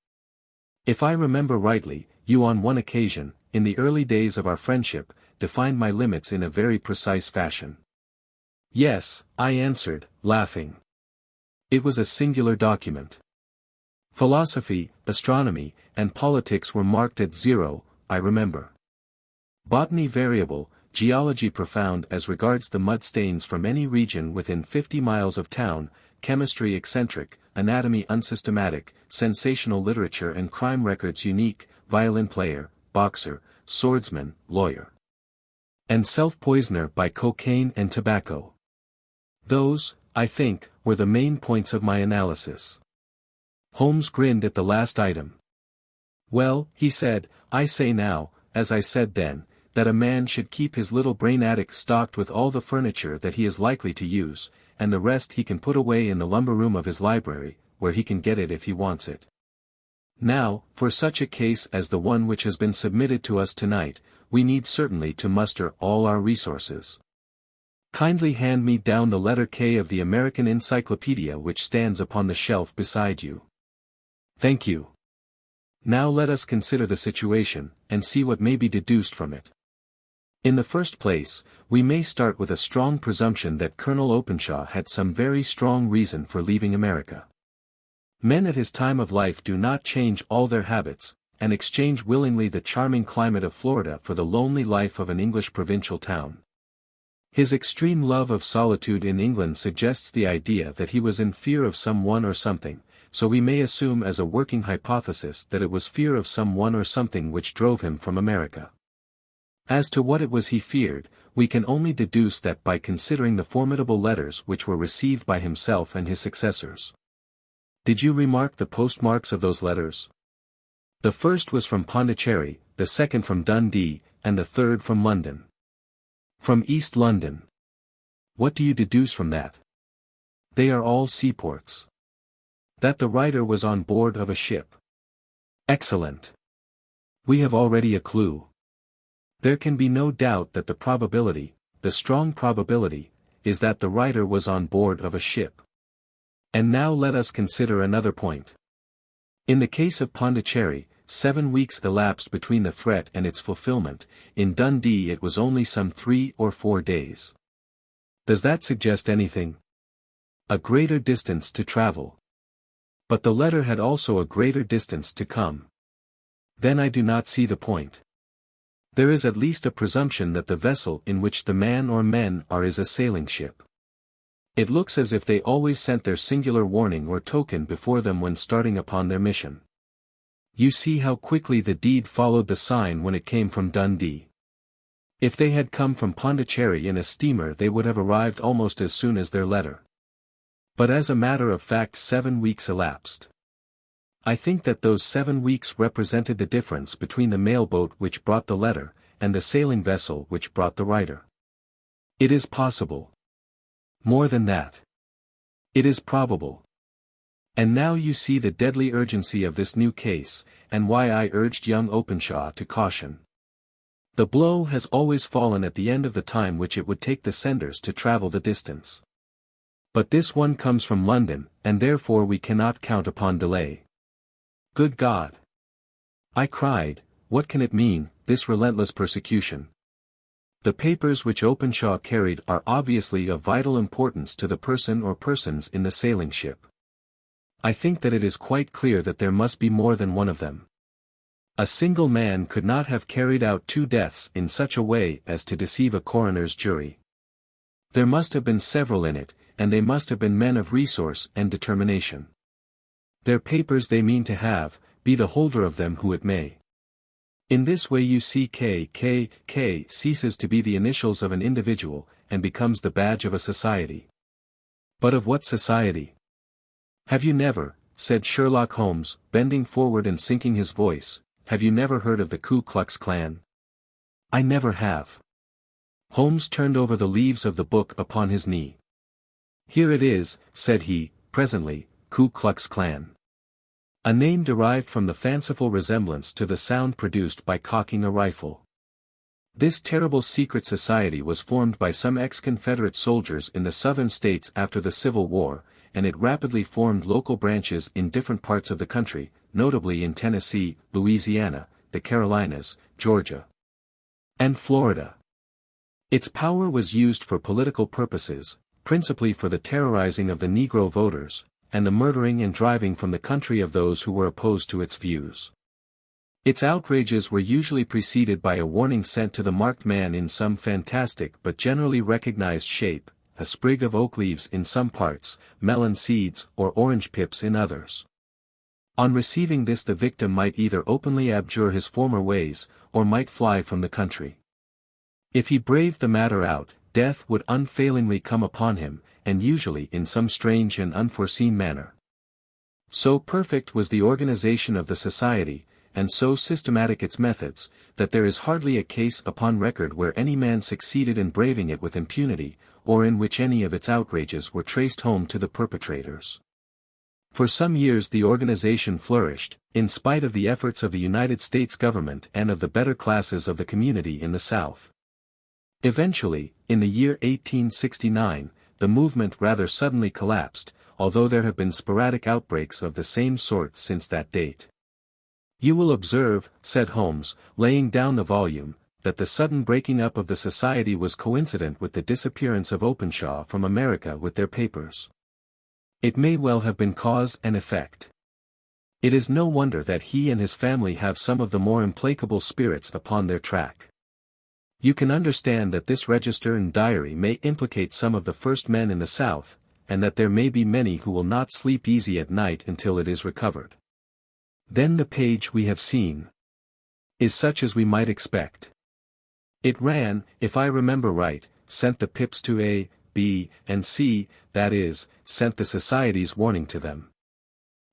If I remember rightly, you on one occasion, in the early days of our friendship, defined my limits in a very precise fashion. Yes, I answered, laughing. It was a singular document. Philosophy, astronomy, and politics were marked at 0, I remember. Botany variable, geology profound as regards the mud stains from any region within 50 miles of town, chemistry eccentric, anatomy unsystematic, sensational literature and crime records unique, violin player, boxer, swordsman, lawyer. And self-poisoner by cocaine and tobacco. Those, I think, were the main points of my analysis. Holmes grinned at the last item. Well, he said, I say now, as I said then, that a man should keep his little brain attic stocked with all the furniture that he is likely to use, and the rest he can put away in the lumber room of his library, where he can get it if he wants it. Now, for such a case as the one which has been submitted to us tonight, we need certainly to muster all our resources. Kindly hand me down the letter K of the American Encyclopedia which stands upon the shelf beside you. Thank you. Now let us consider the situation, and see what may be deduced from it. In the first place, we may start with a strong presumption that Colonel Openshaw had some very strong reason for leaving America. Men at his time of life do not change all their habits, and exchange willingly the charming climate of Florida for the lonely life of an English provincial town. His extreme love of solitude in England suggests the idea that he was in fear of someone or something, so we may assume as a working hypothesis that it was fear of someone or something which drove him from America. As to what it was he feared, we can only deduce that by considering the formidable letters which were received by himself and his successors. Did you remark the postmarks of those letters? The first was from Pondicherry, the second from Dundee, and the third from London. From East London. What do you deduce from that? They are all seaports. That the writer was on board of a ship. Excellent. We have already a clue. There can be no doubt that the probability, the strong probability, is that the writer was on board of a ship. And now let us consider another point. In the case of Pondicherry, 7 weeks elapsed between the threat and its fulfillment. In Dundee it was only some 3 or 4 days. Does that suggest anything? A greater distance to travel. But the letter had also a greater distance to come. Then I do not see the point. There is at least a presumption that the vessel in which the man or men are is a sailing ship. It looks as if they always sent their singular warning or token before them when starting upon their mission. You see how quickly the deed followed the sign when it came from Dundee. If they had come from Pondicherry in a steamer they would have arrived almost as soon as their letter. But as a matter of fact 7 weeks elapsed. I think that those 7 weeks represented the difference between the mailboat which brought the letter, and the sailing vessel which brought the writer. It is possible. More than that. It is probable. And now you see the deadly urgency of this new case, and why I urged young Openshaw to caution. The blow has always fallen at the end of the time which it would take the senders to travel the distance. But this one comes from London, and therefore we cannot count upon delay. Good God! I cried, what can it mean, this relentless persecution? The papers which Openshaw carried are obviously of vital importance to the person or persons in the sailing ship. I think that it is quite clear that there must be more than one of them. A single man could not have carried out 2 deaths in such a way as to deceive a coroner's jury. There must have been several in it, and they must have been men of resource and determination. Their papers they mean to have, be the holder of them who it may. In this way you see K ceases to be the initials of an individual, and becomes the badge of a society. But of what society? Have you never, said Sherlock Holmes, bending forward and sinking his voice, have you never heard of the Ku Klux Klan? I never have. Holmes turned over the leaves of the book upon his knee. Here it is, said he, presently, Ku Klux Klan. A name derived from the fanciful resemblance to the sound produced by cocking a rifle. This terrible secret society was formed by some ex-Confederate soldiers in the southern states after the Civil War, and it rapidly formed local branches in different parts of the country, notably in Tennessee, Louisiana, the Carolinas, Georgia, and Florida. Its power was used for political purposes, principally for the terrorizing of the Negro voters, and the murdering and driving from the country of those who were opposed to its views. Its outrages were usually preceded by a warning sent to the marked man in some fantastic but generally recognized shape, a sprig of oak leaves in some parts, melon seeds or orange pips in others. On receiving this the victim might either openly abjure his former ways, or might fly from the country. If he braved the matter out, death would unfailingly come upon him, and usually in some strange and unforeseen manner. So perfect was the organization of the society, and so systematic its methods, that there is hardly a case upon record where any man succeeded in braving it with impunity, or in which any of its outrages were traced home to the perpetrators. For some years the organization flourished, in spite of the efforts of the United States government and of the better classes of the community in the South. Eventually, in the year 1869, the movement rather suddenly collapsed, although there have been sporadic outbreaks of the same sort since that date. You will observe, said Holmes, laying down the volume, that the sudden breaking up of the society was coincident with the disappearance of Openshaw from America with their papers. It may well have been cause and effect. It is no wonder that he and his family have some of the more implacable spirits upon their track. You can understand that this register and diary may implicate some of the first men in the South, and that there may be many who will not sleep easy at night until it is recovered. Then the page we have seen is such as we might expect. It ran, if I remember right, sent the pips to A, B, and C, that is, sent the society's warning to them.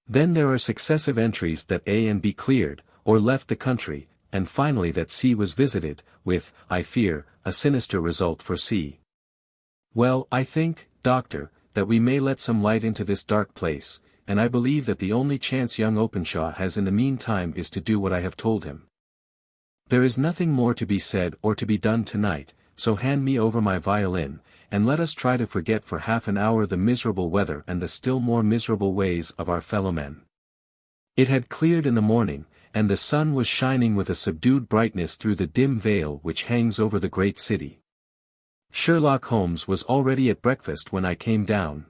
Then there are successive entries that A and B cleared, or left the country, and finally that C was visited, with, I fear, a sinister result for C. Well, I think, Doctor, that we may let some light into this dark place, and I believe that the only chance young Openshaw has in the meantime is to do what I have told him. There is nothing more to be said or to be done tonight, so hand me over my violin, and let us try to forget for half an hour the miserable weather and the still more miserable ways of our fellow-men. It had cleared in the morning, and the sun was shining with a subdued brightness through the dim veil which hangs over the great city. Sherlock Holmes was already at breakfast when I came down.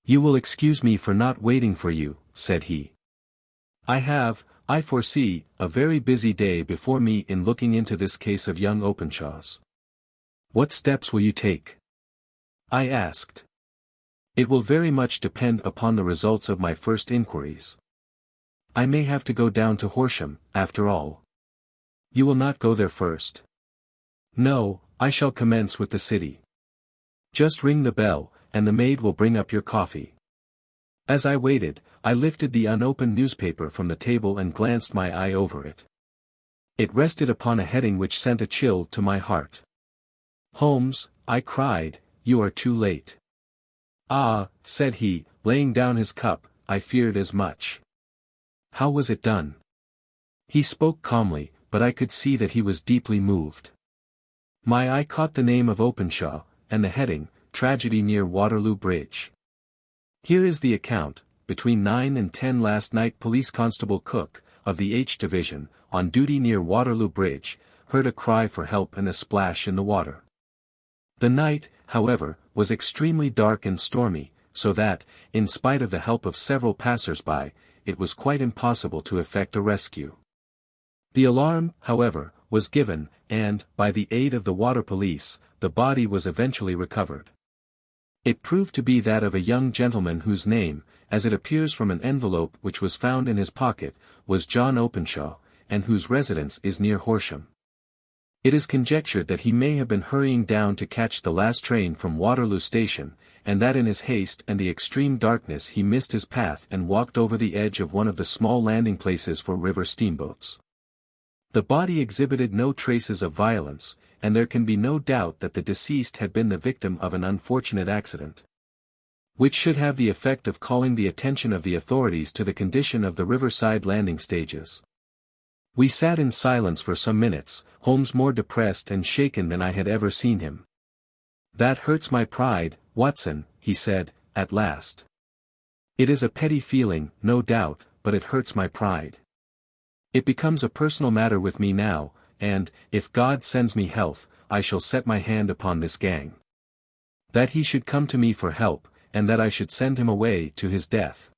"You will excuse me for not waiting for you," said he. I foresee, a very busy day before me in looking into this case of young Openshaw's." "What steps will you take?" I asked. "It will very much depend upon the results of my first inquiries. I may have to go down to Horsham, after all." "You will not go there first?" "No, I shall commence with the city. Just ring the bell, and the maid will bring up your coffee." As I waited, I lifted the unopened newspaper from the table and glanced my eye over it. It rested upon a heading which sent a chill to my heart. "Holmes," I cried, "you are too late." "Ah," said he, laying down his cup, "I feared as much." "How was it done?" He spoke calmly, but I could see that he was deeply moved. My eye caught the name of Openshaw, and the heading, Tragedy near Waterloo Bridge. Here is the account: between 9 and 10 last night Police Constable Cook, of the H Division, on duty near Waterloo Bridge, heard a cry for help and a splash in the water. The night, however, was extremely dark and stormy, so that, in spite of the help of several passers-by, it was quite impossible to effect a rescue. The alarm, however, was given, and, by the aid of the water police, the body was eventually recovered. It proved to be that of a young gentleman whose name, as it appears from an envelope which was found in his pocket, was John Openshaw, and whose residence is near Horsham. It is conjectured that he may have been hurrying down to catch the last train from Waterloo Station, and that in his haste and the extreme darkness he missed his path and walked over the edge of one of the small landing places for river steamboats. The body exhibited no traces of violence, and there can be no doubt that the deceased had been the victim of an unfortunate accident, which should have the effect of calling the attention of the authorities to the condition of the riverside landing stages. We sat in silence for some minutes, Holmes more depressed and shaken than I had ever seen him. "That hurts my pride, Watson," he said, at last. "It is a petty feeling, no doubt, but it hurts my pride. It becomes a personal matter with me now, and, if God sends me health, I shall set my hand upon this gang. That he should come to me for help, and that I should send him away to his death."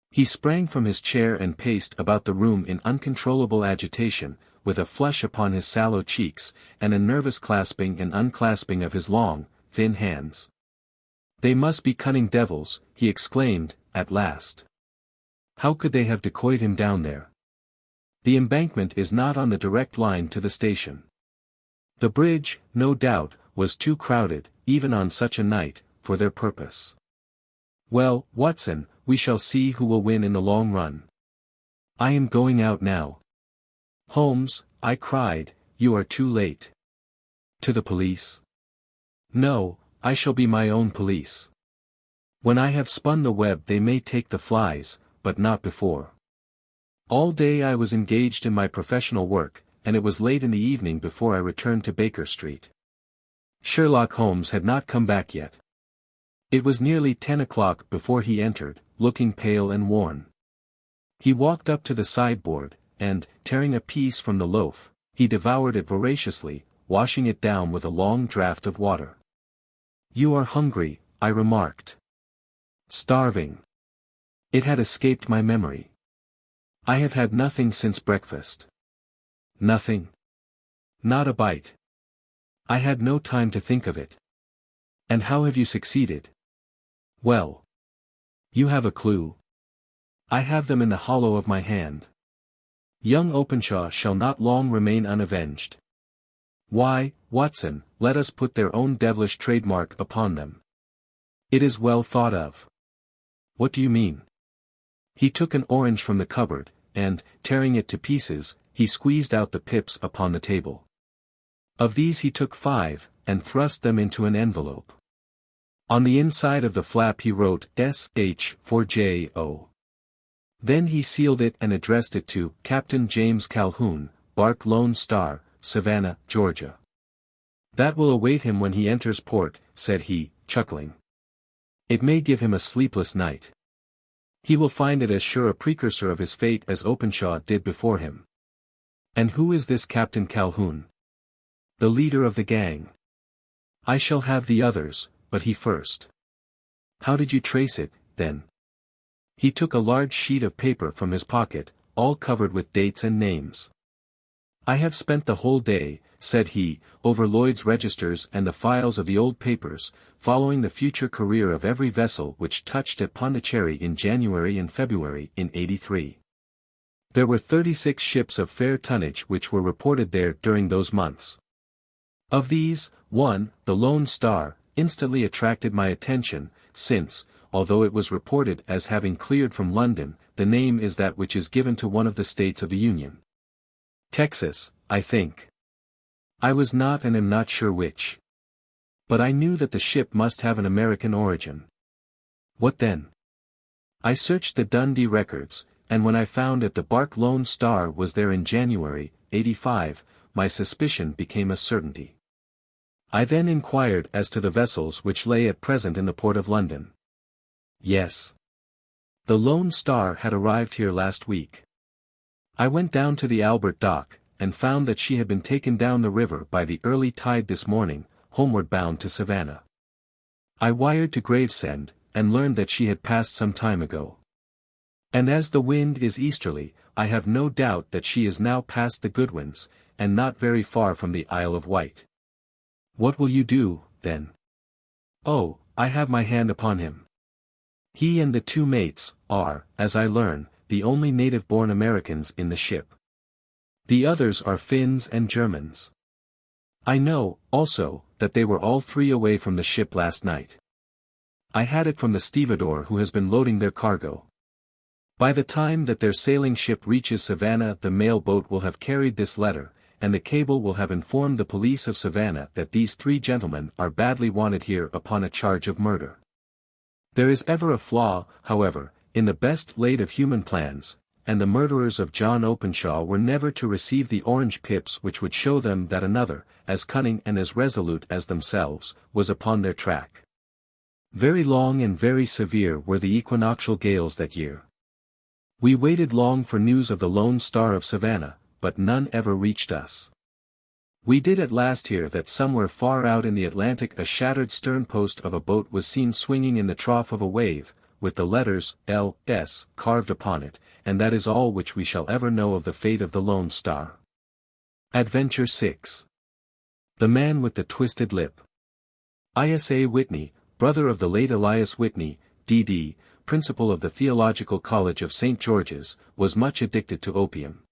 He sprang from his chair and paced about the room in uncontrollable agitation, with a flush upon his sallow cheeks, and a nervous clasping and unclasping of his long, thin hands. "They must be cunning devils," he exclaimed, at last. "How could they have decoyed him down there? The embankment is not on the direct line to the station. The bridge, no doubt, was too crowded, even on such a night, for their purpose. Well, Watson, we shall see who will win in the long run. I am going out now." "Holmes," I cried, "you are too late." "To the police?" "No, I shall be my own police. When I have spun the web they may take the flies, but not before." All day I was engaged in my professional work, and it was late in the evening before I returned to Baker Street. Sherlock Holmes had not come back yet. It was nearly 10 o'clock before he entered, looking pale and worn. He walked up to the sideboard, and, tearing a piece from the loaf, he devoured it voraciously, washing it down with a long draught of water. "You are hungry," I remarked. "Starving." It had escaped my memory. "I have had nothing since breakfast." "Nothing?" "Not a bite." "I had no time to think of it." "And how have you succeeded?" "Well. You have a clue?" "I have them in the hollow of my hand. Young Openshaw shall not long remain unavenged. Why, Watson, let us put their own devilish trademark upon them. It is well thought of." "What do you mean?" He took an orange from the cupboard, and, tearing it to pieces, he squeezed out the pips upon the table. Of these he took 5, and thrust them into an envelope. On the inside of the flap he wrote S.H. for J.O. Then he sealed it and addressed it to Captain James Calhoun, Bark Lone Star, Savannah, Georgia. "That will await him when he enters port," said he, chuckling. "It may give him a sleepless night. He will find it as sure a precursor of his fate as Openshaw did before him." "And who is this Captain Calhoun?" "The leader of the gang. I shall have the others, but he first." "How did you trace it, then?" He took a large sheet of paper from his pocket, all covered with dates and names. "I have spent the whole day," said he, "over Lloyd's registers and the files of the old papers, following the future career of every vessel which touched at Pondicherry in January and February in '83. There were 36 ships of fair tonnage which were reported there during those months. Of these, one, the Lone Star, instantly attracted my attention, since, although it was reported as having cleared from London, the name is that which is given to one of the states of the Union. Texas, I think. I was not and am not sure which. But I knew that the ship must have an American origin. What then? I searched the Dundee records, and when I found that the bark Lone Star was there in January, 85, my suspicion became a certainty. I then inquired as to the vessels which lay at present in the port of London. Yes. The Lone Star had arrived here last week. I went down to the Albert Dock, and found that she had been taken down the river by the early tide this morning, homeward bound to Savannah. I wired to Gravesend, and learned that she had passed some time ago. And as the wind is easterly, I have no doubt that she is now past the Goodwins, and not very far from the Isle of Wight. What will you do, then? Oh, I have my hand upon him. He and the 2 mates are, as I learn, the only native-born Americans in the ship. The others are Finns and Germans. I know, also, that they were all 3 away from the ship last night. I had it from the stevedore who has been loading their cargo. By the time that their sailing ship reaches Savannah, the mail boat will have carried this letter, and the cable will have informed the police of Savannah that these 3 gentlemen are badly wanted here upon a charge of murder. There is ever a flaw, however, in the best laid of human plans, and the murderers of John Openshaw were never to receive the orange pips which would show them that another, as cunning and as resolute as themselves, was upon their track. Very long and very severe were the equinoctial gales that year. We waited long for news of the Lone Star of Savannah, but none ever reached us. We did at last hear that somewhere far out in the Atlantic a shattered sternpost of a boat was seen swinging in the trough of a wave, with the letters L.S. carved upon it, and that is all which we shall ever know of the fate of the Lone Star. Adventure 6. The Man with the Twisted Lip. Isa Whitney, brother of the late Elias Whitney, D.D., principal of the Theological College of St. George's, was much addicted to opium.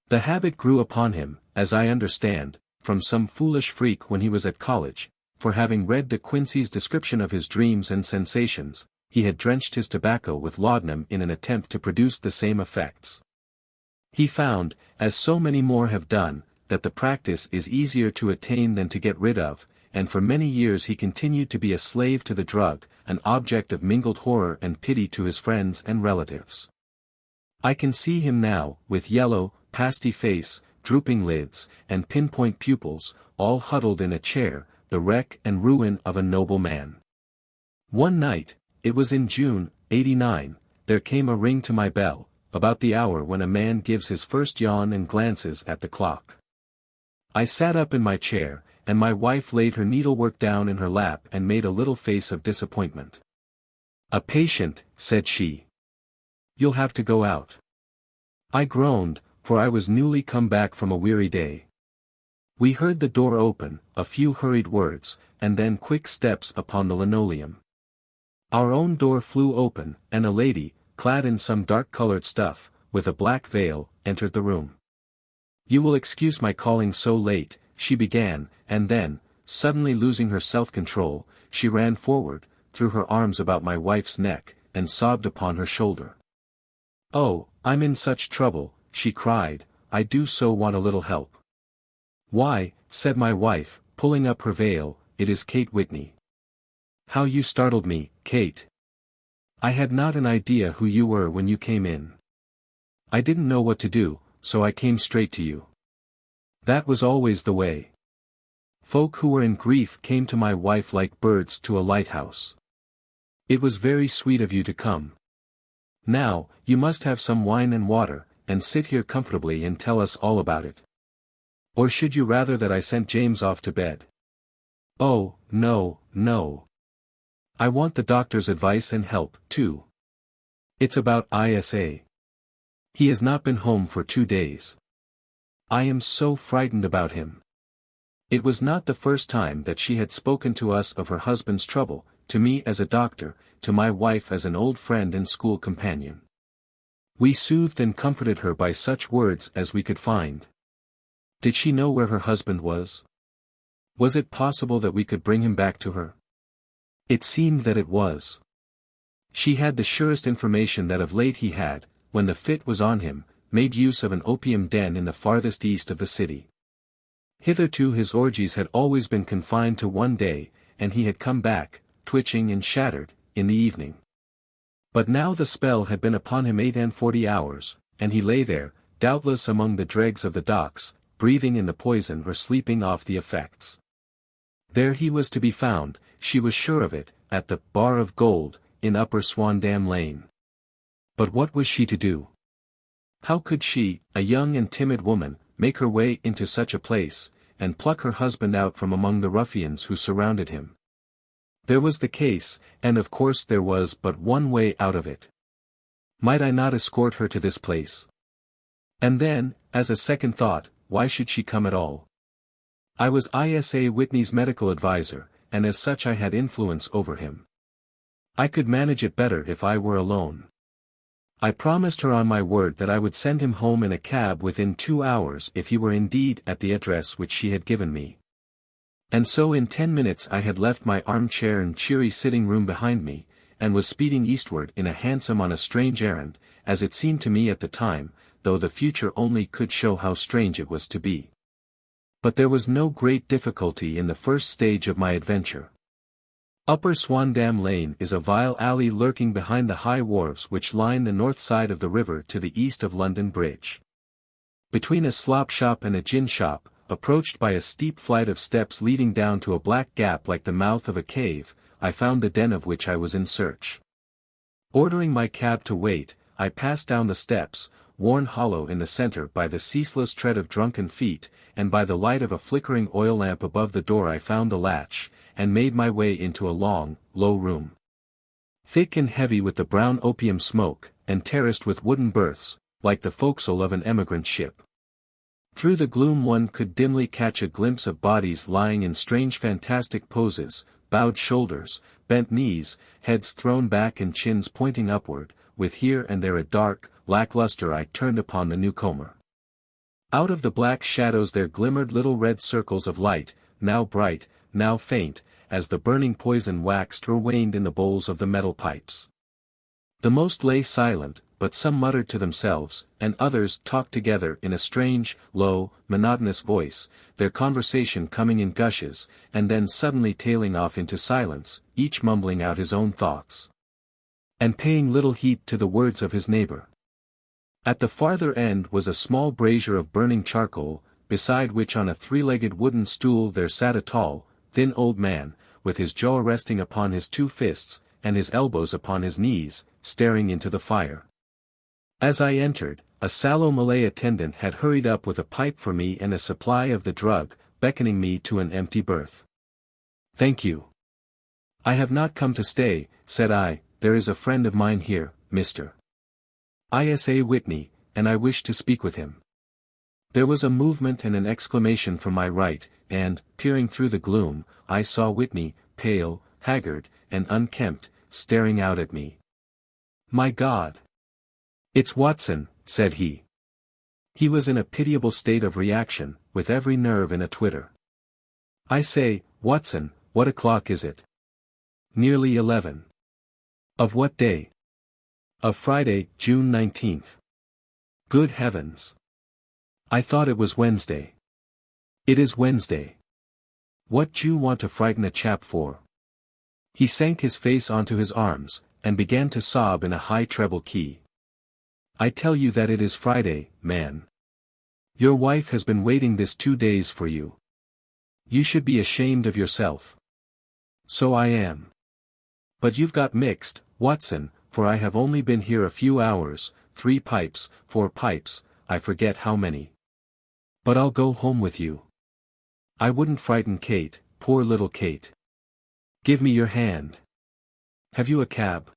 The habit grew upon him, as I understand, from some foolish freak when he was at college, for having read De Quincey's description of his dreams and sensations, he had drenched his tobacco with laudanum in an attempt to produce the same effects. He found, as so many more have done, that the practice is easier to attain than to get rid of, and for many years he continued to be a slave to the drug, an object of mingled horror and pity to his friends and relatives. I can see him now, with yellow, pasty face, drooping lids, and pinpoint pupils, all huddled in a chair, the wreck and ruin of a noble man. One night, it was in June, '89, there came a ring to my bell, about the hour when a man gives his first yawn and glances at the clock. I sat up in my chair, and my wife laid her needlework down in her lap and made a little face of disappointment. "A patient," said she. "You'll have to go out." I groaned, for I was newly come back from a weary day. We heard the door open, a few hurried words, and then quick steps upon the linoleum. Our own door flew open, and a lady, clad in some dark-colored stuff, with a black veil, entered the room. "You will excuse my calling so late," she began, and then, suddenly losing her self-control, she ran forward, threw her arms about my wife's neck, and sobbed upon her shoulder. "Oh, I'm in such trouble," she cried, "I do so want a little help." "Why," said my wife, pulling up her veil, "it is Kate Whitney." "How you startled me, Kate. I had not an idea who you were when you came in. I didn't know what to do, so I came straight to you." That was always the way. Folk who were in grief came to my wife like birds to a lighthouse. "It was very sweet of you to come. Now, you must have some wine and water, and sit here comfortably and tell us all about it. Or should you rather that I sent James off to bed?" "Oh, no, no. I want the doctor's advice and help, too. It's about Isa. He has not been home for 2 days. I am so frightened about him." It was not the first time that she had spoken to us of her husband's trouble, to me as a doctor, to my wife as an old friend and school companion. We soothed and comforted her by such words as we could find. Did she know where her husband was? Was it possible that we could bring him back to her? It seemed that it was. She had the surest information that of late he had, when the fit was on him, made use of an opium den in the farthest east of the city. Hitherto his orgies had always been confined to one day, and he had come back, twitching and shattered, in the evening. But now the spell had been upon him 48 hours, and he lay there, doubtless among the dregs of the docks, breathing in the poison or sleeping off the effects. There he was to be found, she was sure of it, at the Bar of Gold, in Upper Swandam Lane. But what was she to do? How could she, a young and timid woman, make her way into such a place, and pluck her husband out from among the ruffians who surrounded him? There was the case, and of course there was but one way out of it. Might I not escort her to this place? And then, as a second thought, why should she come at all? I was Isa Whitney's medical adviser, and as such I had influence over him. I could manage it better if I were alone. I promised her on my word that I would send him home in a cab within 2 hours if he were indeed at the address which she had given me. And so in 10 minutes I had left my armchair and cheery sitting room behind me, and was speeding eastward in a hansom on a strange errand, as it seemed to me at the time, though the future only could show how strange it was to be. But there was no great difficulty in the first stage of my adventure. Upper Swandam Lane is a vile alley lurking behind the high wharves which line the north side of the river to the east of London Bridge. Between a slop shop and a gin shop, approached by a steep flight of steps leading down to a black gap like the mouth of a cave, I found the den of which I was in search. Ordering my cab to wait, I passed down the steps, worn hollow in the center by the ceaseless tread of drunken feet, and by the light of a flickering oil lamp above the door I found the latch, and made my way into a long, low room. Thick and heavy with the brown opium smoke, and terraced with wooden berths, like the forecastle of an emigrant ship. Through the gloom one could dimly catch a glimpse of bodies lying in strange fantastic poses, bowed shoulders, bent knees, heads thrown back and chins pointing upward, with here and there a dark, lackluster eye turned upon the newcomer. Out of the black shadows there glimmered little red circles of light, now bright, now faint, as the burning poison waxed or waned in the bowls of the metal pipes. The most lay silent, but some muttered to themselves, and others talked together in a strange, low, monotonous voice, their conversation coming in gushes, and then suddenly tailing off into silence, each mumbling out his own thoughts, and paying little heed to the words of his neighbor. At the farther end was a small brazier of burning charcoal, beside which on a three-legged wooden stool there sat a tall, thin old man, with his jaw resting upon his 2 fists, and his elbows upon his knees, staring into the fire. As I entered, a sallow Malay attendant had hurried up with a pipe for me and a supply of the drug, beckoning me to an empty berth. "Thank you. I have not come to stay," said I, "there is a friend of mine here, Mr. Isa Whitney, and I wish to speak with him." There was a movement and an exclamation from my right, and, peering through the gloom, I saw Whitney, pale, haggard, and unkempt, staring out at me. "My God! It's Watson," said he. He was in a pitiable state of reaction, with every nerve in a twitter. "I say, Watson, what o'clock is it?" "Nearly 11. "Of what day?" "Of Friday, June 19th. "Good heavens! I thought it was Wednesday." "It is Wednesday. What do you want to frighten a chap for?" He sank his face onto his arms, and began to sob in a high treble key. "I tell you that it is Friday, man. Your wife has been waiting this 2 days for you. You should be ashamed of yourself." "So I am. But you've got mixed, Watson, for I have only been here a few hours, 3 pipes, 4 pipes, I forget how many. But I'll go home with you. I wouldn't frighten Kate, poor little Kate. Give me your hand. Have you a cab?"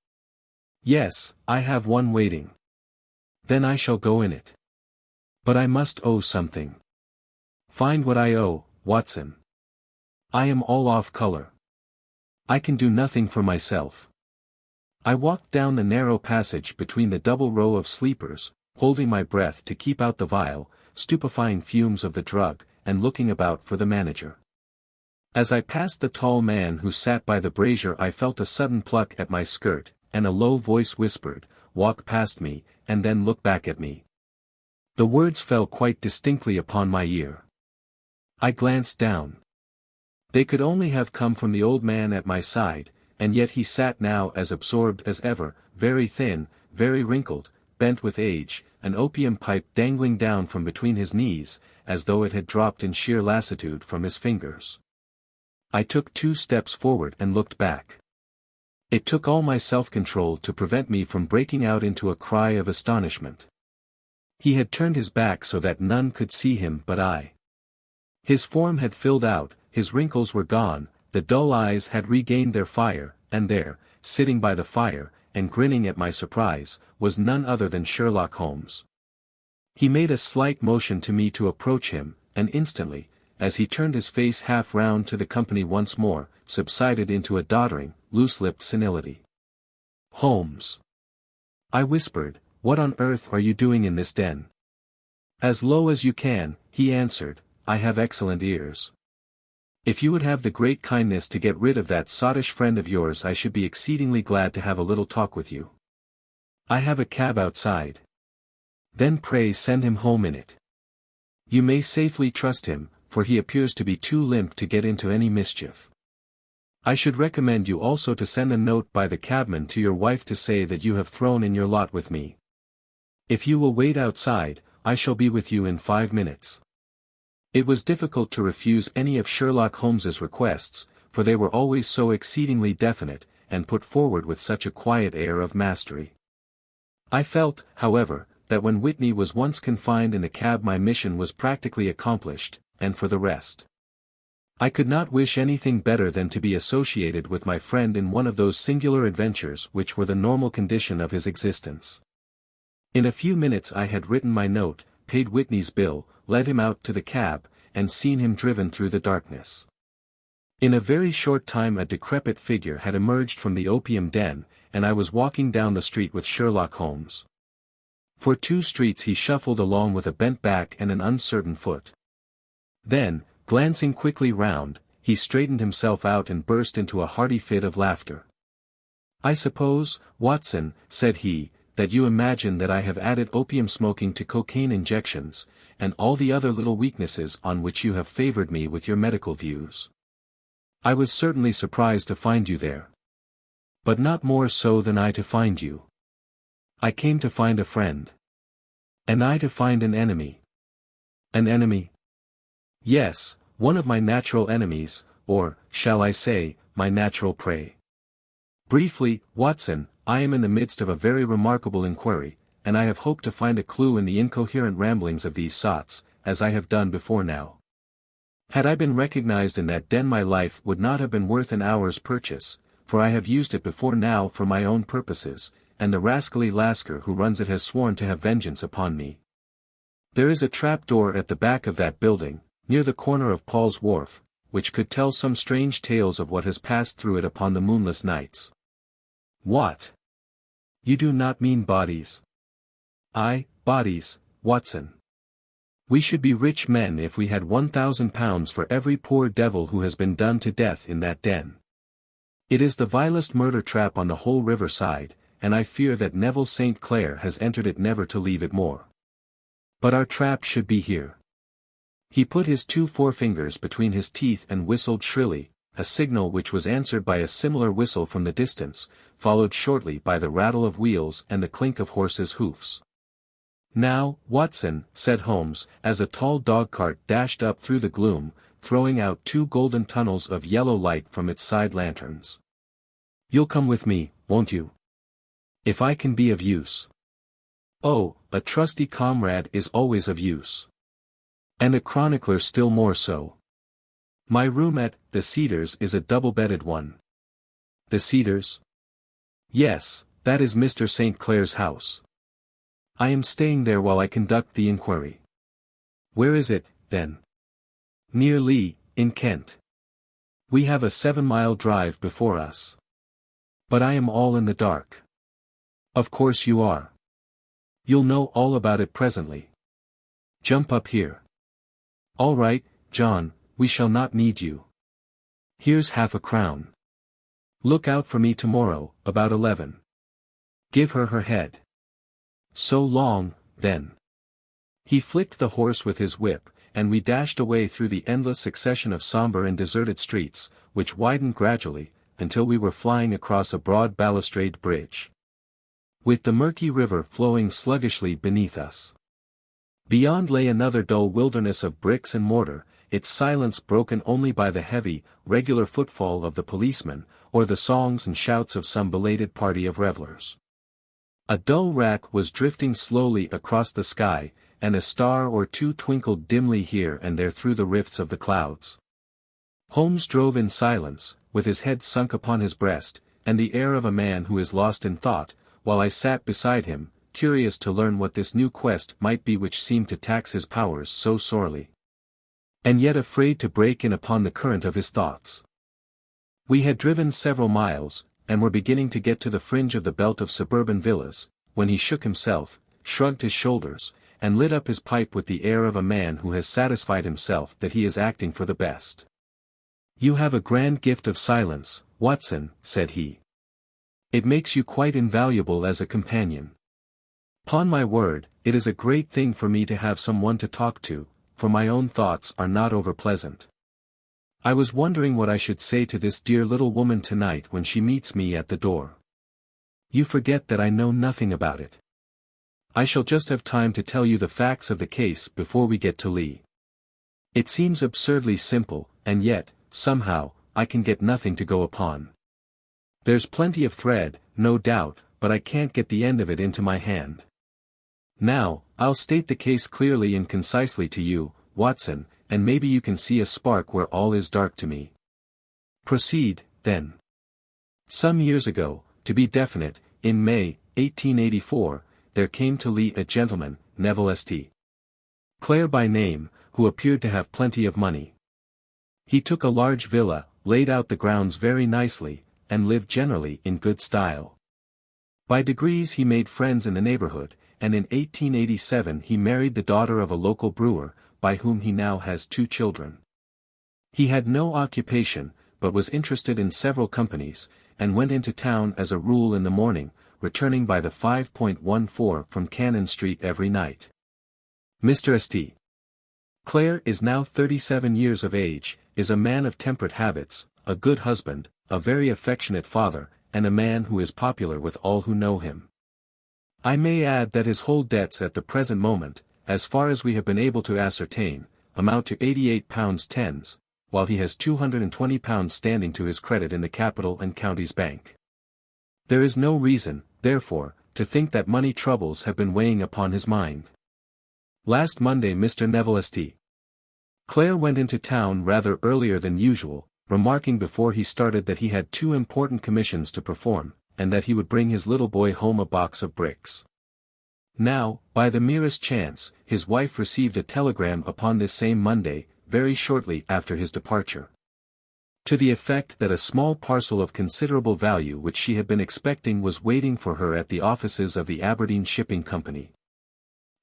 "Yes, I have one waiting." "Then I shall go in it. But I must owe something." "Find what I owe, Watson. I am all off color. I can do nothing for myself." I walked down the narrow passage between the double row of sleepers, holding my breath to keep out the vile, stupefying fumes of the drug, and looking about for the manager. As I passed the tall man who sat by the brazier I felt a sudden pluck at my skirt, and a low voice whispered, "Walk past me, and then look back at me." The words fell quite distinctly upon my ear. I glanced down. They could only have come from the old man at my side, and yet he sat now as absorbed as ever, very thin, very wrinkled, bent with age, an opium pipe dangling down from between his knees, as though it had dropped in sheer lassitude from his fingers. I took 2 steps forward and looked back. It took all my self-control to prevent me from breaking out into a cry of astonishment. He had turned his back so that none could see him but I. His form had filled out, his wrinkles were gone, the dull eyes had regained their fire, and there, sitting by the fire, and grinning at my surprise, was none other than Sherlock Holmes. He made a slight motion to me to approach him, and instantly, as he turned his face half round to the company once more, subsided into a doddering, loose-lipped senility. "Holmes," I whispered, "what on earth are you doing in this den?" "As low as you can," he answered, "I have excellent ears. If you would have the great kindness to get rid of that sottish friend of yours, I should be exceedingly glad to have a little talk with you. I have a cab outside. Then pray send him home in it. You may safely trust him, for he appears to be too limp to get into any mischief. I should recommend you also to send a note by the cabman to your wife to say that you have thrown in your lot with me. If you will wait outside, I shall be with you in 5 minutes." It was difficult to refuse any of Sherlock Holmes's requests, for they were always so exceedingly definite, and put forward with such a quiet air of mastery. I felt, however, that when Whitney was once confined in a cab my mission was practically accomplished, and for the rest, I could not wish anything better than to be associated with my friend in one of those singular adventures which were the normal condition of his existence. In a few minutes I had written my note, paid Whitney's bill, led him out to the cab, and seen him driven through the darkness. In a very short time a decrepit figure had emerged from the opium den, and I was walking down the street with Sherlock Holmes. For 2 streets he shuffled along with a bent back and an uncertain foot. Then, glancing quickly round, he straightened himself out and burst into a hearty fit of laughter. "I suppose, Watson," said he, "that you imagine that I have added opium smoking to cocaine injections, and all the other little weaknesses on which you have favored me with your medical views. I was certainly surprised to find you there. But not more so than I to find you. I came to find a friend. And I to find an enemy." "An enemy?" "Yes, one of my natural enemies, or, shall I say, my natural prey. Briefly, Watson, I am in the midst of a very remarkable inquiry, and I have hoped to find a clue in the incoherent ramblings of these sots, as I have done before now. Had I been recognized in that den my life would not have been worth an hour's purchase, for I have used it before now for my own purposes, and the rascally Lasker who runs it has sworn to have vengeance upon me. There is a trap-door at the back of that building, near the corner of Paul's Wharf, which could tell some strange tales of what has passed through it upon the moonless nights." "What? You do not mean bodies?" "Aye, bodies, Watson. We should be rich men if we had £1,000 for every poor devil who has been done to death in that den. It is the vilest murder trap on the whole river side, and I fear that Neville St. Clair has entered it never to leave it more. But our trap should be here." He put his 2 forefingers between his teeth and whistled shrilly, a signal which was answered by a similar whistle from the distance, followed shortly by the rattle of wheels and the clink of horses' hoofs. "Now, Watson," said Holmes, as a tall dog-cart dashed up through the gloom, throwing out 2 golden tunnels of yellow light from its side lanterns. "You'll come with me, won't you? If I can be of use." "Oh, a trusty comrade is always of use. And a chronicler still more so. My room at the Cedars is a double-bedded one." "The Cedars?" "Yes, that is Mr. St. Clair's house. I am staying there while I conduct the inquiry." "Where is it, then?" "Near Lee, in Kent. We have a 7-mile drive before us." "But I am all in the dark." "Of course you are. You'll know all about it presently. Jump up here." "All right, John, we shall not need you. Here's £half-a-crown. Look out for me tomorrow, about 11. Give her her head. So long, then." He flicked the horse with his whip, and we dashed away through the endless succession of sombre and deserted streets, which widened gradually, until we were flying across a broad balustrade bridge. with the murky river flowing sluggishly beneath us. Beyond lay another dull wilderness of bricks and mortar, its silence broken only by the heavy, regular footfall of the policeman, or the songs and shouts of some belated party of revelers. A dull rack was drifting slowly across the sky, and a star or two twinkled dimly here and there through the rifts of the clouds. Holmes drove in silence, with his head sunk upon his breast, and the air of a man who is lost in thought, while I sat beside him, curious to learn what this new quest might be which seemed to tax his powers so sorely, and yet afraid to break in upon the current of his thoughts. We had driven several miles, and were beginning to get to the fringe of the belt of suburban villas, when he shook himself, shrugged his shoulders, and lit up his pipe with the air of a man who has satisfied himself that he is acting for the best. "You have a grand gift of silence, Watson," said he. "It makes you quite invaluable as a companion. 'Pon my word, it is a great thing for me to have some one to talk to, for my own thoughts are not over pleasant. I was wondering what I should say to this dear little woman tonight when she meets me at the door. You forget that I know nothing about it. I shall just have time to tell you the facts of the case before we get to Lee. It seems absurdly simple, and yet, somehow, I can get nothing to go upon. There's plenty of thread, no doubt, but I can't get the end of it into my hand. Now, I'll state the case clearly and concisely to you, Watson, and maybe you can see a spark where all is dark to me. Proceed, then. Some years ago, to be definite, in May, 1884, there came to Lee a gentleman, Neville St. Clare by name, who appeared to have plenty of money. He took a large villa, laid out the grounds very nicely, and lived generally in good style. By degrees he made friends in the neighborhood, and in 1887 he married the daughter of a local brewer, by whom he now has 2 children. He had no occupation, but was interested in several companies, and went into town as a rule in the morning, returning by the 5.14 from Cannon Street every night. Mr. St. Clare is now 37 years of age, is a man of temperate habits, a good husband, a very affectionate father, and a man who is popular with all who know him. I may add that his whole debts at the present moment, as far as we have been able to ascertain, amount to £88.10, while he has £220 standing to his credit in the Capital and Counties Bank. There is no reason, therefore, to think that money troubles have been weighing upon his mind. Last Monday Mr. Neville St. Clare went into town rather earlier than usual, remarking before he started that he had 2 important commissions to perform, and that he would bring his little boy home a box of bricks. Now, by the merest chance, his wife received a telegram upon this same Monday, very shortly after his departure, to the effect that a small parcel of considerable value which she had been expecting was waiting for her at the offices of the Aberdeen Shipping Company.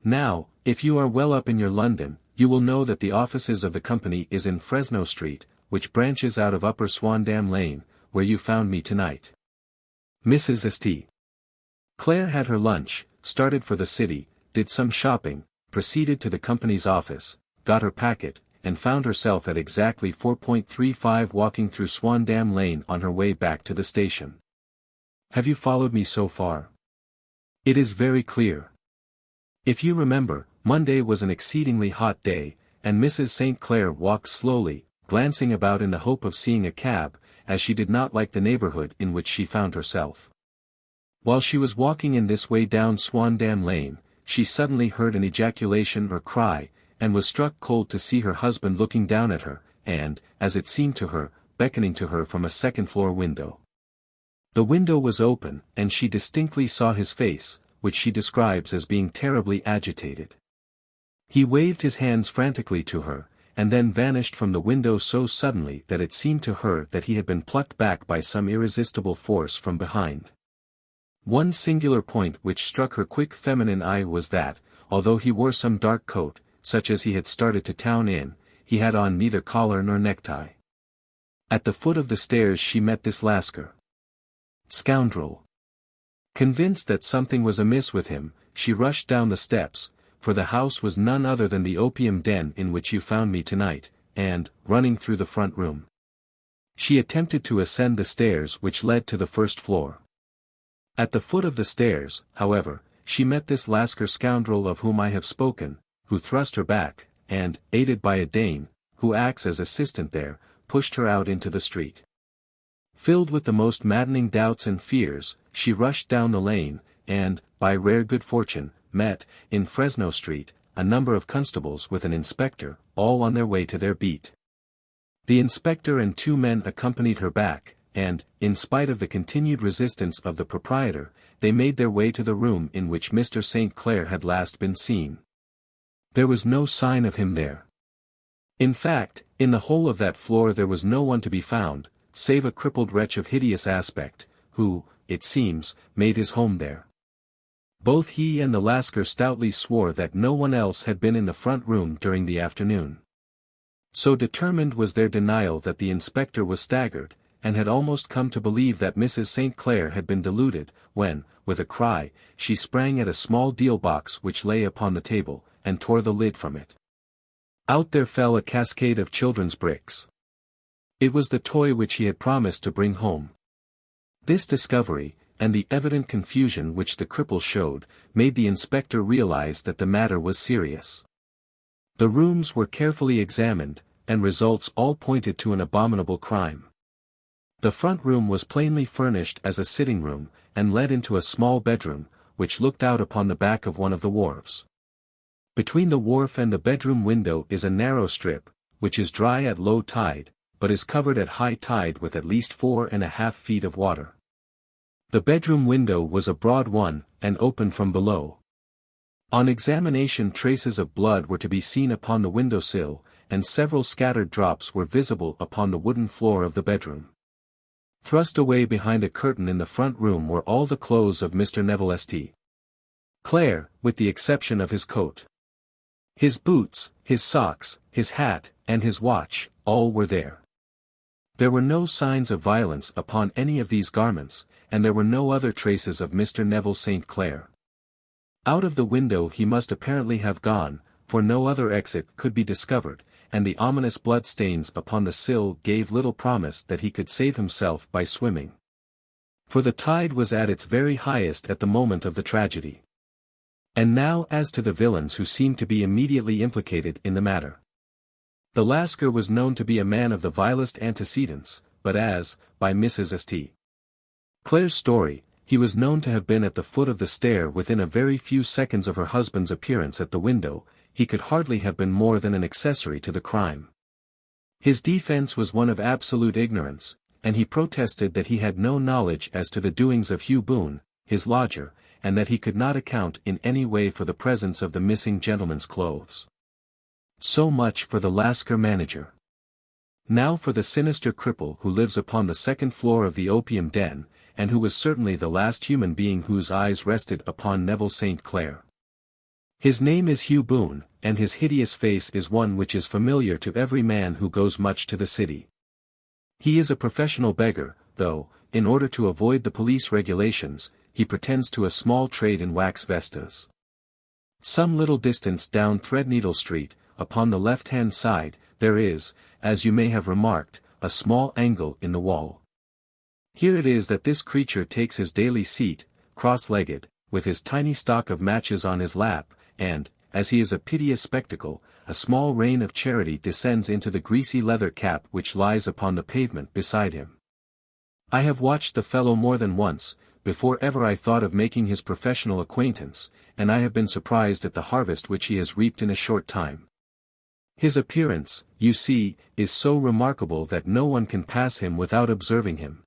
Now, if you are well up in your London, you will know that the offices of the company is in Fresno Street, which branches out of Upper Swandam Lane, where you found me tonight. Mrs. St. Clare had her lunch, started for the city, did some shopping, proceeded to the company's office, got her packet, and found herself at exactly 4.35 walking through Swandam Lane on her way back to the station. Have you followed me so far? It is very clear. If you remember, Monday was an exceedingly hot day, and Mrs. St. Clare walked slowly, glancing about in the hope of seeing a cab, as she did not like the neighborhood in which she found herself. While she was walking in this way down Swandam Lane, she suddenly heard an ejaculation or cry, and was struck cold to see her husband looking down at her, and, as it seemed to her, beckoning to her from a second-floor window. The window was open, and she distinctly saw his face, which she describes as being terribly agitated. He waved his hands frantically to her, and then vanished from the window so suddenly that it seemed to her that he had been plucked back by some irresistible force from behind. One singular point which struck her quick feminine eye was that, although he wore some dark coat, such as he had started to town in, he had on neither collar nor necktie. At the foot of the stairs she met this Lascar. Scoundrel! Convinced that something was amiss with him, she rushed down the steps, for the house was none other than the opium den in which you found me tonight, and, running through the front room, she attempted to ascend the stairs which led to the first floor. At the foot of the stairs, however, she met this Lascar scoundrel of whom I have spoken, who thrust her back, and, aided by a Dane, who acts as assistant there, pushed her out into the street. Filled with the most maddening doubts and fears, she rushed down the lane, and, by rare good fortune, met, in Fresno Street, a number of constables with an inspector, all on their way to their beat. The inspector and 2 men accompanied her back, and, in spite of the continued resistance of the proprietor, they made their way to the room in which Mr. St. Clair had last been seen. There was no sign of him there. In fact, in the whole of that floor there was no one to be found, save a crippled wretch of hideous aspect, who, it seems, made his home there. Both he and the Lascar stoutly swore that no one else had been in the front room during the afternoon. So determined was their denial that the inspector was staggered, and had almost come to believe that Mrs. St. Clair had been deluded, when, with a cry, she sprang at a small deal box which lay upon the table, and tore the lid from it. Out there fell a cascade of children's bricks. It was the toy which he had promised to bring home. This discovery, and the evident confusion which the cripple showed, made the inspector realize that the matter was serious. The rooms were carefully examined, and results all pointed to an abominable crime. The front room was plainly furnished as a sitting room, and led into a small bedroom, which looked out upon the back of one of the wharves. Between the wharf and the bedroom window is a narrow strip, which is dry at low tide, but is covered at high tide with at least 4.5 feet of water. The bedroom window was a broad one, and open from below. On examination traces of blood were to be seen upon the window-sill, and several scattered drops were visible upon the wooden floor of the bedroom. Thrust away behind a curtain in the front room were all the clothes of Mr. Neville St. Clair, with the exception of his coat. His boots, his socks, his hat, and his watch, all were there. There were no signs of violence upon any of these garments, and there were no other traces of Mr. Neville St. Clair. Out of the window he must apparently have gone, for no other exit could be discovered, and the ominous blood stains upon the sill gave little promise that he could save himself by swimming. For the tide was at its very highest at the moment of the tragedy. And now as to the villains who seemed to be immediately implicated in the matter. The Lascar was known to be a man of the vilest antecedents, but as, by Mrs. St. Clair's story, he was known to have been at the foot of the stair within a very few seconds of her husband's appearance at the window, he could hardly have been more than an accessory to the crime. His defense was one of absolute ignorance, and he protested that he had no knowledge as to the doings of Hugh Boone, his lodger, and that he could not account in any way for the presence of the missing gentleman's clothes. So much for the Lascar manager. Now for the sinister cripple who lives upon the second floor of the opium den, and who was certainly the last human being whose eyes rested upon Neville St. Clair. His name is Hugh Boone, and his hideous face is one which is familiar to every man who goes much to the city. He is a professional beggar, though, in order to avoid the police regulations, he pretends to a small trade in wax vestas. Some little distance down Threadneedle Street, upon the left-hand side, there is, as you may have remarked, a small angle in the wall. Here it is that this creature takes his daily seat, cross-legged, with his tiny stock of matches on his lap, and, as he is a piteous spectacle, a small rain of charity descends into the greasy leather cap which lies upon the pavement beside him. I have watched the fellow more than once, before ever I thought of making his professional acquaintance, and I have been surprised at the harvest which he has reaped in a short time. His appearance, you see, is so remarkable that no one can pass him without observing him.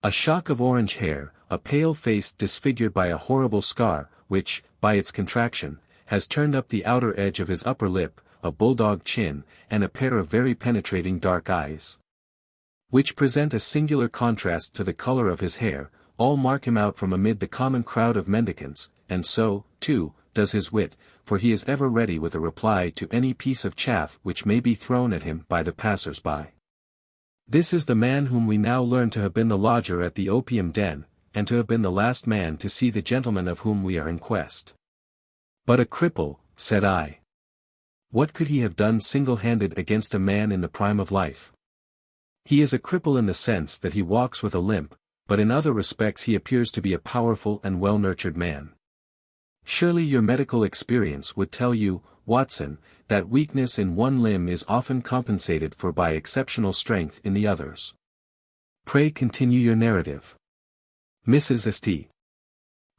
A shock of orange hair, a pale face disfigured by a horrible scar, which, by its contraction, has turned up the outer edge of his upper lip, a bulldog chin, and a pair of very penetrating dark eyes, which present a singular contrast to the color of his hair, all mark him out from amid the common crowd of mendicants, and so, too, does his wit, for he is ever ready with a reply to any piece of chaff which may be thrown at him by the passers-by. This is the man whom we now learn to have been the lodger at the opium den, and to have been the last man to see the gentleman of whom we are in quest. But a cripple, said I. What could he have done single-handed against a man in the prime of life? He is a cripple in the sense that he walks with a limp, but in other respects he appears to be a powerful and well-nurtured man. Surely your medical experience would tell you, Watson, that weakness in one limb is often compensated for by exceptional strength in the others. Pray continue your narrative. Mrs. St.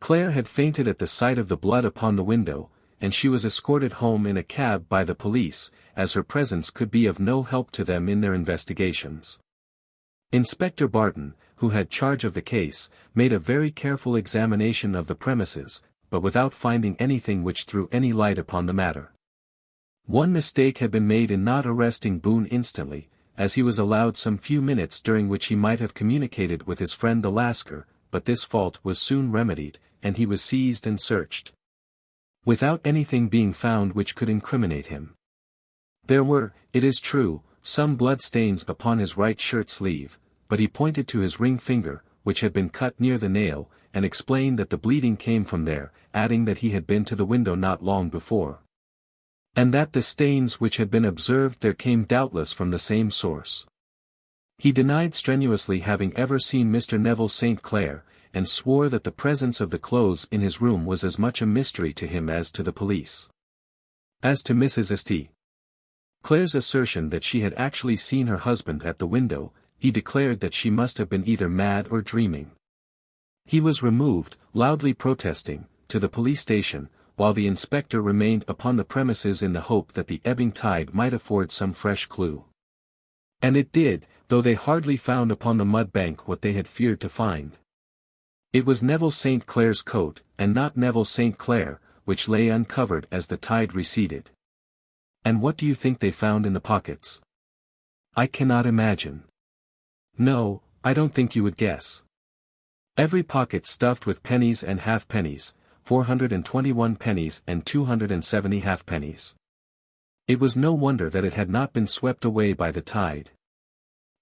Clare had fainted at the sight of the blood upon the window, and she was escorted home in a cab by the police, as her presence could be of no help to them in their investigations. Inspector Barton, who had charge of the case, made a very careful examination of the premises, but without finding anything which threw any light upon the matter. One mistake had been made in not arresting Boone instantly, as he was allowed some few minutes during which he might have communicated with his friend the Lascar, but this fault was soon remedied, and he was seized and searched, without anything being found which could incriminate him. There were, it is true, some blood stains upon his right shirt sleeve, but he pointed to his ring finger, which had been cut near the nail, and explained that the bleeding came from there, adding that he had been to the window not long before, and that the stains which had been observed there came doubtless from the same source. He denied strenuously having ever seen Mr. Neville St. Clare, and swore that the presence of the clothes in his room was as much a mystery to him as to the police. As to Mrs. St. Clare's assertion that she had actually seen her husband at the window, he declared that she must have been either mad or dreaming. He was removed, loudly protesting, to the police station, while the inspector remained upon the premises in the hope that the ebbing tide might afford some fresh clue. And it did, though they hardly found upon the mud bank what they had feared to find. It was Neville St. Clare's coat, and not Neville St. Clare, which lay uncovered as the tide receded. And what do you think they found in the pockets? I cannot imagine. No, I don't think you would guess. Every pocket stuffed with pennies and halfpennies, 421 pennies and 270 halfpennies. It was no wonder that it had not been swept away by the tide.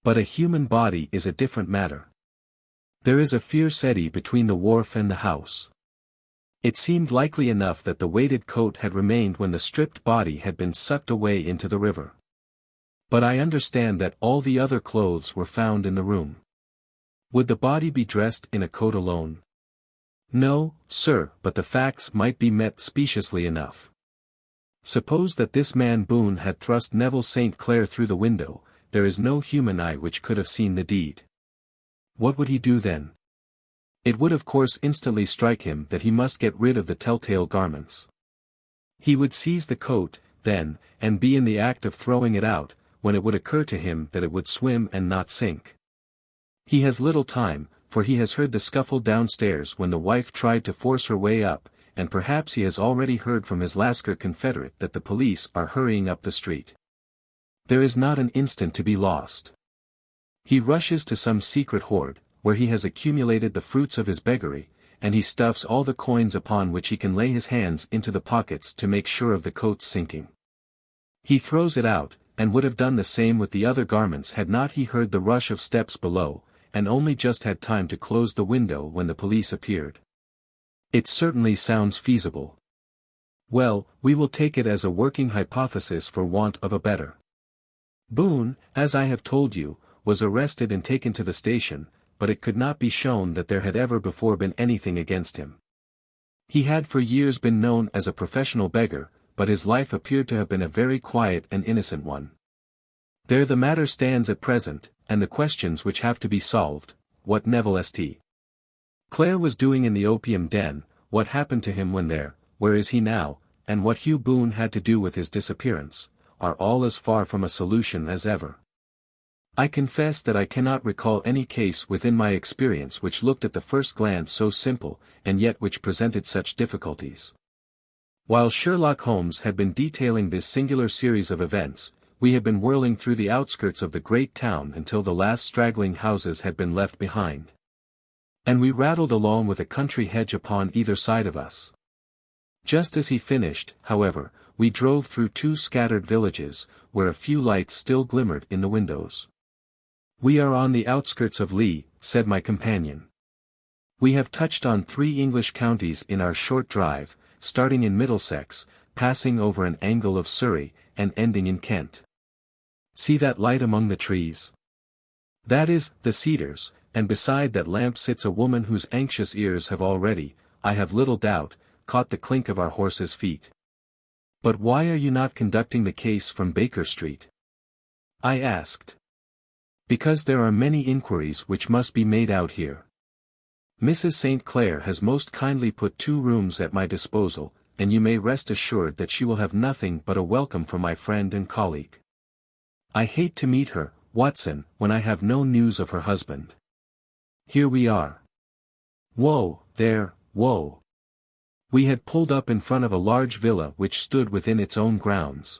But a human body is a different matter. There is a fierce eddy between the wharf and the house. It seemed likely enough that the weighted coat had remained when the stripped body had been sucked away into the river. But I understand that all the other clothes were found in the room. Would the body be dressed in a coat alone? No, sir, but the facts might be met speciously enough. Suppose that this man Boone had thrust Neville St. Clare through the window, there is no human eye which could have seen the deed. What would he do then? It would of course instantly strike him that he must get rid of the telltale garments. He would seize the coat, then, and be in the act of throwing it out, when it would occur to him that it would swim and not sink. He has little time, for he has heard the scuffle downstairs when the wife tried to force her way up, and perhaps he has already heard from his Lascar confederate that the police are hurrying up the street. There is not an instant to be lost. He rushes to some secret hoard, where he has accumulated the fruits of his beggary, and he stuffs all the coins upon which he can lay his hands into the pockets to make sure of the coat's sinking. He throws it out, and would have done the same with the other garments had not he heard the rush of steps below, and only just had time to close the window when the police appeared. It certainly sounds feasible. Well, we will take it as a working hypothesis for want of a better. Boone, as I have told you, was arrested and taken to the station, but it could not be shown that there had ever before been anything against him. He had for years been known as a professional beggar, but his life appeared to have been a very quiet and innocent one. There the matter stands at present, and the questions which have to be solved: what Neville St. Clare was doing in the opium den, what happened to him when there, where is he now, and what Hugh Boone had to do with his disappearance, are all as far from a solution as ever. I confess that I cannot recall any case within my experience which looked at the first glance so simple, and yet which presented such difficulties. While Sherlock Holmes had been detailing this singular series of events, we had been whirling through the outskirts of the great town until the last straggling houses had been left behind. And we rattled along with a country hedge upon either side of us. Just as he finished, however, we drove through two scattered villages, where a few lights still glimmered in the windows. "We are on the outskirts of Lee," said my companion. "We have touched on 3 English counties in our short drive, starting in Middlesex, passing over an angle of Surrey, and ending in Kent. See that light among the trees? That is, the Cedars, and beside that lamp sits a woman whose anxious ears have already, I have little doubt, caught the clink of our horses' feet. But why are you not conducting the case from Baker Street? I asked. Because there are many inquiries which must be made out here. Mrs. St. Clair has most kindly put 2 rooms at my disposal, and you may rest assured that she will have nothing but a welcome from my friend and colleague. I hate to meet her, Watson, when I have no news of her husband. Here we are. Whoa, there, whoa. We had pulled up in front of a large villa which stood within its own grounds.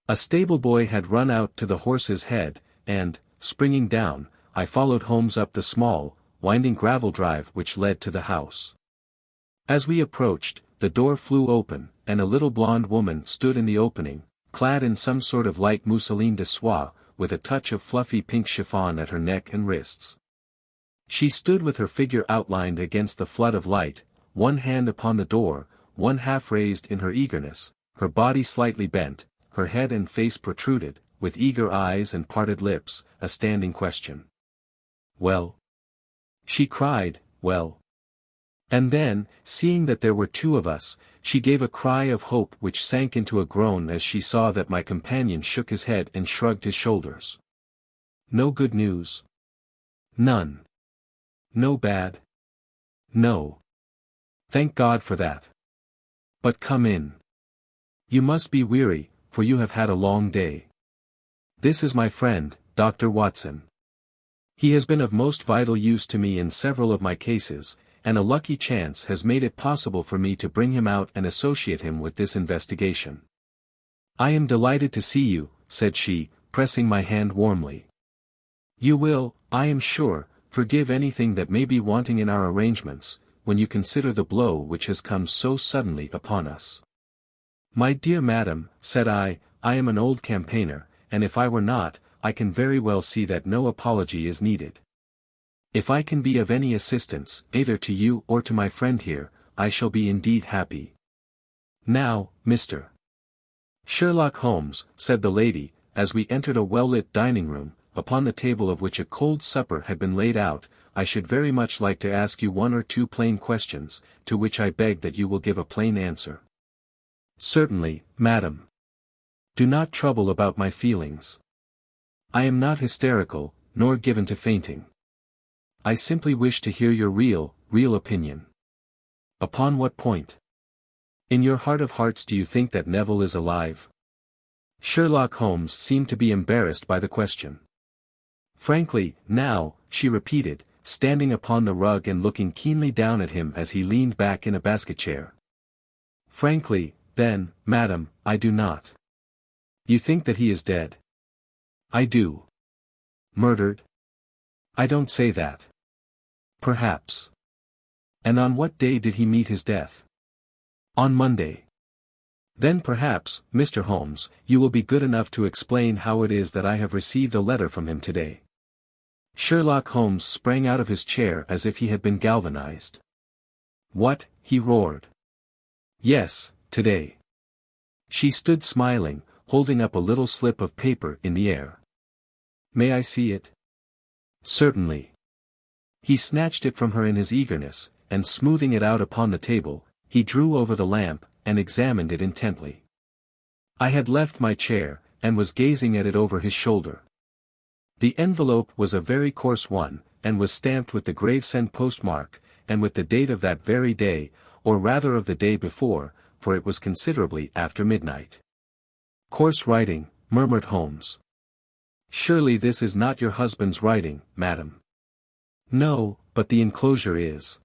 A stable boy had run out to the horse's head, and, springing down, I followed Holmes up the small, winding gravel drive which led to the house. As we approached, the door flew open, and a little blonde woman stood in the opening, clad in some sort of light mousseline de soie, with a touch of fluffy pink chiffon at her neck and wrists. She stood with her figure outlined against the flood of light, one hand upon the door, one half raised in her eagerness, her body slightly bent, her head and face protruded, with eager eyes and parted lips, a standing question. Well? She cried, well? And then, seeing that there were 2 of us, she gave a cry of hope which sank into a groan as she saw that my companion shook his head and shrugged his shoulders. No good news? None. No bad? No. Thank God for that. But come in. You must be weary, for you have had a long day. This is my friend, Dr. Watson. He has been of most vital use to me in several of my cases, and a lucky chance has made it possible for me to bring him out and associate him with this investigation. I am delighted to see you, said she, pressing my hand warmly. You will, I am sure, forgive anything that may be wanting in our arrangements, when you consider the blow which has come so suddenly upon us. My dear madam, said I am an old campaigner, and if I were not, I can very well see that no apology is needed. If I can be of any assistance, either to you or to my friend here, I shall be indeed happy. Now, Mr. Sherlock Holmes, said the lady, as we entered a well-lit dining room, upon the table of which a cold supper had been laid out, I should very much like to ask you 1 or 2 plain questions, to which I beg that you will give a plain answer. Certainly, madam. Do not trouble about my feelings. I am not hysterical, nor given to fainting. I simply wish to hear your real opinion. Upon what point? In your heart of hearts do you think that Neville is alive? Sherlock Holmes seemed to be embarrassed by the question. Frankly, now, she repeated, standing upon the rug and looking keenly down at him as he leaned back in a basket chair. Frankly, then, madam, I do not. You think that he is dead? I do. Murdered? I don't say that. Perhaps. And on what day did he meet his death? On Monday. Then perhaps, Mr. Holmes, you will be good enough to explain how it is that I have received a letter from him today. Sherlock Holmes sprang out of his chair as if he had been galvanized. What? He roared. Yes, today. She stood smiling, holding up a little slip of paper in the air. May I see it? Certainly. He snatched it from her in his eagerness, and smoothing it out upon the table, he drew over the lamp, and examined it intently. I had left my chair, and was gazing at it over his shoulder. The envelope was a very coarse one, and was stamped with the Gravesend postmark, and with the date of that very day, or rather of the day before, for it was considerably after midnight. Coarse writing, murmured Holmes. Surely this is not your husband's writing, madam. No, but the enclosure is.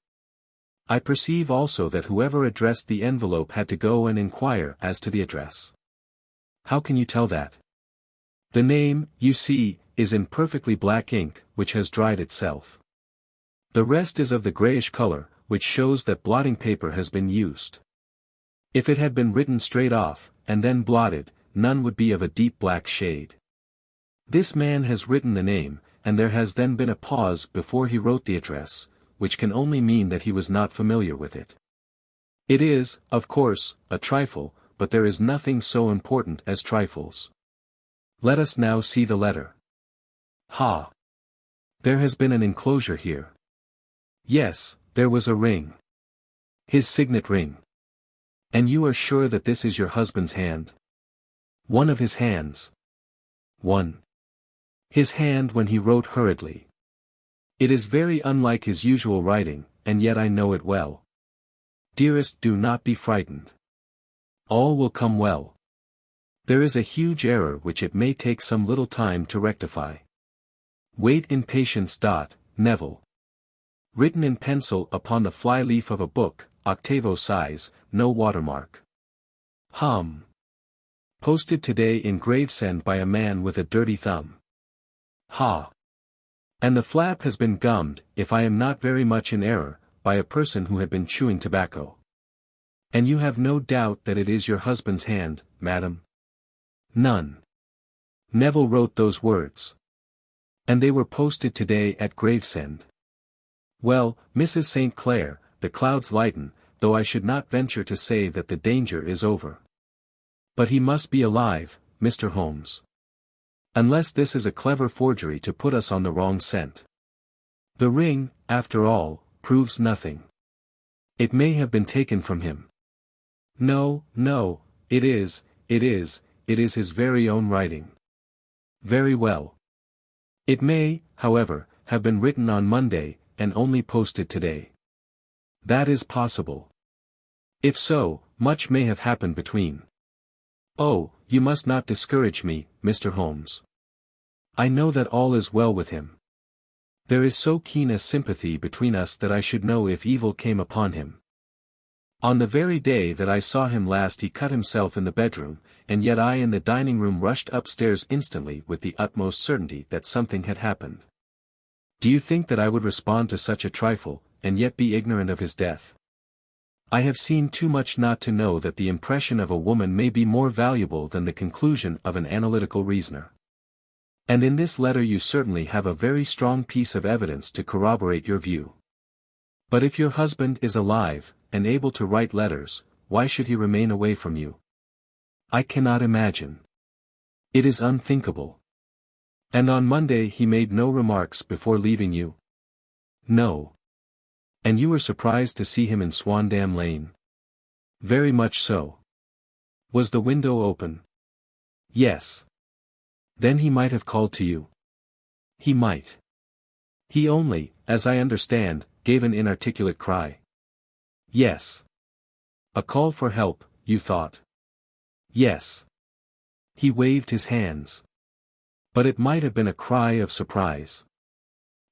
I perceive also that whoever addressed the envelope had to go and inquire as to the address. How can you tell that? The name, you see, is in perfectly black ink, which has dried itself. The rest is of the grayish color, which shows that blotting paper has been used. If it had been written straight off, and then blotted, none would be of a deep black shade. This man has written the name, and there has then been a pause before he wrote the address, which can only mean that he was not familiar with it. It is, of course, a trifle, but there is nothing so important as trifles. Let us now see the letter. Ha! There has been an enclosure here. Yes, there was a ring. His signet ring. And you are sure that this is your husband's hand? One of his hands. One. His hand when he wrote hurriedly. It is very unlike his usual writing, and yet I know it well. Dearest, do not be frightened. All will come well. There is a huge error which it may take some little time to rectify. Wait in patience. Neville. Written in pencil upon the fly-leaf of a book, octavo size, no watermark. Posted today in Gravesend by a man with a dirty thumb. Ha! And the flap has been gummed, if I am not very much in error, by a person who had been chewing tobacco. And you have no doubt that it is your husband's hand, madam? None. Neville wrote those words. And they were posted today at Gravesend. Well, Mrs. St. Clair, the clouds lighten, though I should not venture to say that the danger is over. But he must be alive, Mr. Holmes. Unless this is a clever forgery to put us on the wrong scent. The ring, after all, proves nothing. It may have been taken from him. No, it is his very own writing. Very well. It may, however, have been written on Monday, and only posted today. That is possible. If so, much may have happened between. Oh, you must not discourage me, Mr. Holmes. I know that all is well with him. There is so keen a sympathy between us that I should know if evil came upon him. On the very day that I saw him last he cut himself in the bedroom, and yet I in the dining room rushed upstairs instantly with the utmost certainty that something had happened. Do you think that I would respond to such a trifle, and yet be ignorant of his death? I have seen too much not to know that the impression of a woman may be more valuable than the conclusion of an analytical reasoner. And in this letter you certainly have a very strong piece of evidence to corroborate your view. But if your husband is alive, and able to write letters, why should he remain away from you? I cannot imagine. It is unthinkable. And on Monday he made no remarks before leaving you? No. And you were surprised to see him in Swandam Lane? Very much so. Was the window open? Yes. Then he might have called to you. He might. He only, as I understand, gave an inarticulate cry. Yes. A call for help, you thought? Yes. He waved his hands. But it might have been a cry of surprise.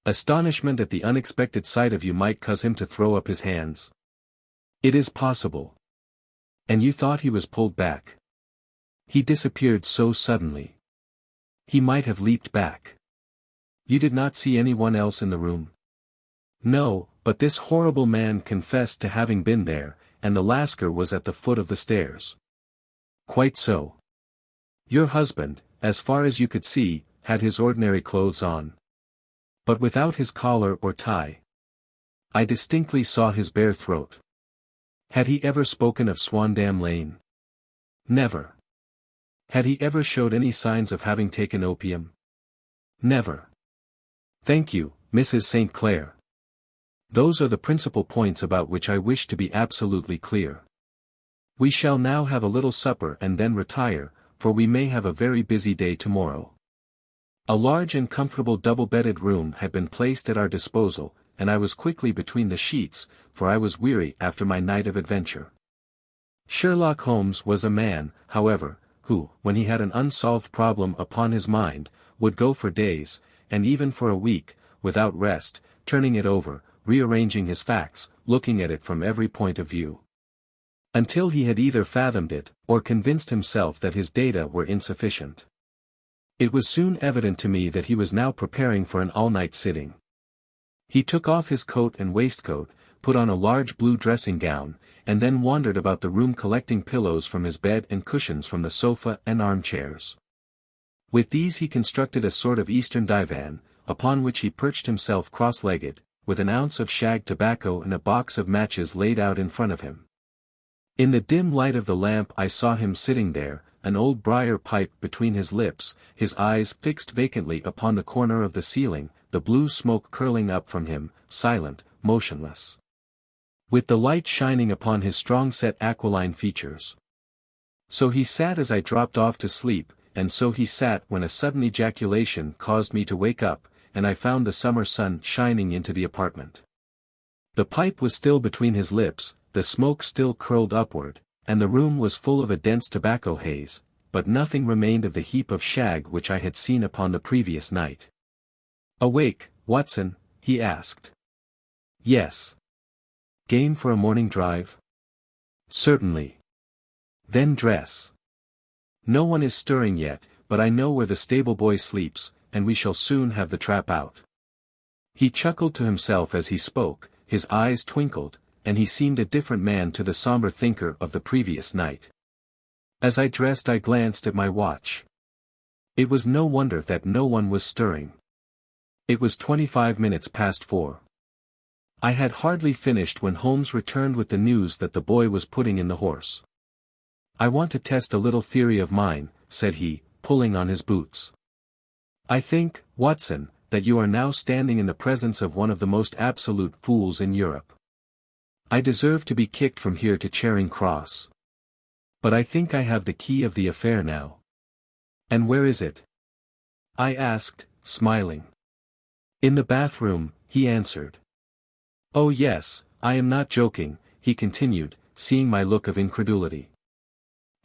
Astonishment at the unexpected sight of you might cause him to throw up his hands. It is possible. And you thought he was pulled back. He disappeared so suddenly. He might have leaped back. You did not see anyone else in the room? No, but this horrible man confessed to having been there, and the Lascar was at the foot of the stairs. Quite so. Your husband, as far as you could see, had his ordinary clothes on. But without his collar or tie. I distinctly saw his bare throat. Had he ever spoken of Swandam Lane? Never. Had he ever showed any signs of having taken opium? Never. Thank you, Mrs. St. Clair. Those are the principal points about which I wish to be absolutely clear. We shall now have a little supper and then retire, for we may have a very busy day tomorrow. A large and comfortable double-bedded room had been placed at our disposal, and I was quickly between the sheets, for I was weary after my night of adventure. Sherlock Holmes was a man, however, who, when he had an unsolved problem upon his mind, would go for days, and even for a week, without rest, turning it over, rearranging his facts, looking at it from every point of view. Until he had either fathomed it, or convinced himself that his data were insufficient. It was soon evident to me that he was now preparing for an all-night sitting. He took off his coat and waistcoat, put on a large blue dressing gown, and then wandered about the room collecting pillows from his bed and cushions from the sofa and armchairs. With these he constructed a sort of eastern divan, upon which he perched himself cross-legged, with an ounce of shag tobacco and a box of matches laid out in front of him. In the dim light of the lamp I saw him sitting there, an old briar pipe between his lips, his eyes fixed vacantly upon the corner of the ceiling, the blue smoke curling up from him, silent, motionless, with the light shining upon his strong-set aquiline features. So he sat as I dropped off to sleep, and so he sat when a sudden ejaculation caused me to wake up, and I found the summer sun shining into the apartment. The pipe was still between his lips, the smoke still curled upward, and the room was full of a dense tobacco haze, but nothing remained of the heap of shag which I had seen upon the previous night. "Awake, Watson?" he asked. "Yes." "Game for a morning drive?" "Certainly." "Then dress. No one is stirring yet, but I know where the stable boy sleeps, and we shall soon have the trap out." He chuckled to himself as he spoke, his eyes twinkled, and he seemed a different man to the somber thinker of the previous night. As I dressed I glanced at my watch. It was no wonder that no one was stirring. It was 25 minutes past 4. I had hardly finished when Holmes returned with the news that the boy was putting in the horse. "I want to test a little theory of mine," said he, pulling on his boots. "I think, Watson, that you are now standing in the presence of one of the most absolute fools in Europe. I deserve to be kicked from here to Charing Cross. But I think I have the key of the affair now." "And where is it?" I asked, smiling. "In the bathroom," he answered. "Oh yes, I am not joking," he continued, seeing my look of incredulity.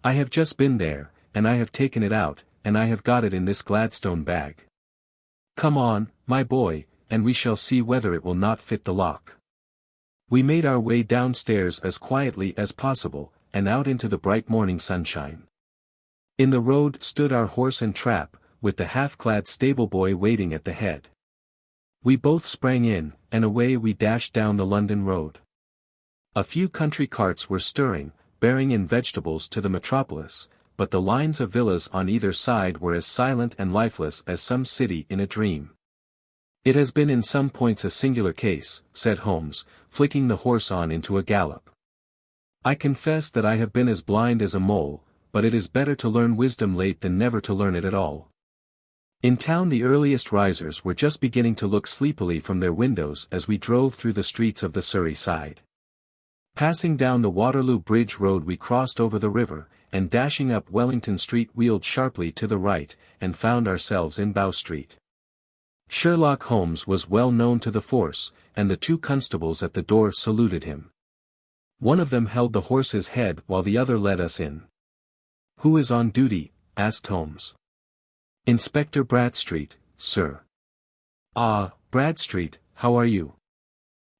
"I have just been there, and I have taken it out, and I have got it in this Gladstone bag. Come on, my boy, and we shall see whether it will not fit the lock." We made our way downstairs as quietly as possible, and out into the bright morning sunshine. In the road stood our horse and trap, with the half-clad stable boy waiting at the head. We both sprang in, and away we dashed down the London road. A few country carts were stirring, bearing in vegetables to the metropolis, but the lines of villas on either side were as silent and lifeless as some city in a dream. "It has been in some points a singular case," said Holmes, flicking the horse on into a gallop. "I confess that I have been as blind as a mole, but it is better to learn wisdom late than never to learn it at all." In town the earliest risers were just beginning to look sleepily from their windows as we drove through the streets of the Surrey side. Passing down the Waterloo Bridge Road we crossed over the river, and dashing up Wellington Street wheeled sharply to the right, and found ourselves in Bow Street. Sherlock Holmes was well known to the force, and the two constables at the door saluted him. One of them held the horse's head while the other led us in. "Who is on duty?" asked Holmes. "Inspector Bradstreet, sir." "Ah, Bradstreet, how are you?"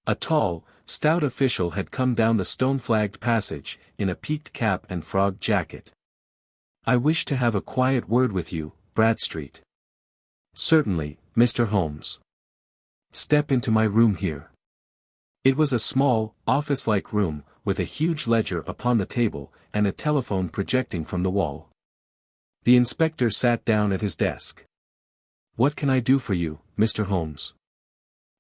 A tall, stout official had come down the stone-flagged passage, in a peaked cap and frog jacket. "I wish to have a quiet word with you, Bradstreet." "Certainly, Mr. Holmes. Step into my room here." It was a small, office-like room, with a huge ledger upon the table, and a telephone projecting from the wall. The inspector sat down at his desk. "What can I do for you, Mr. Holmes?"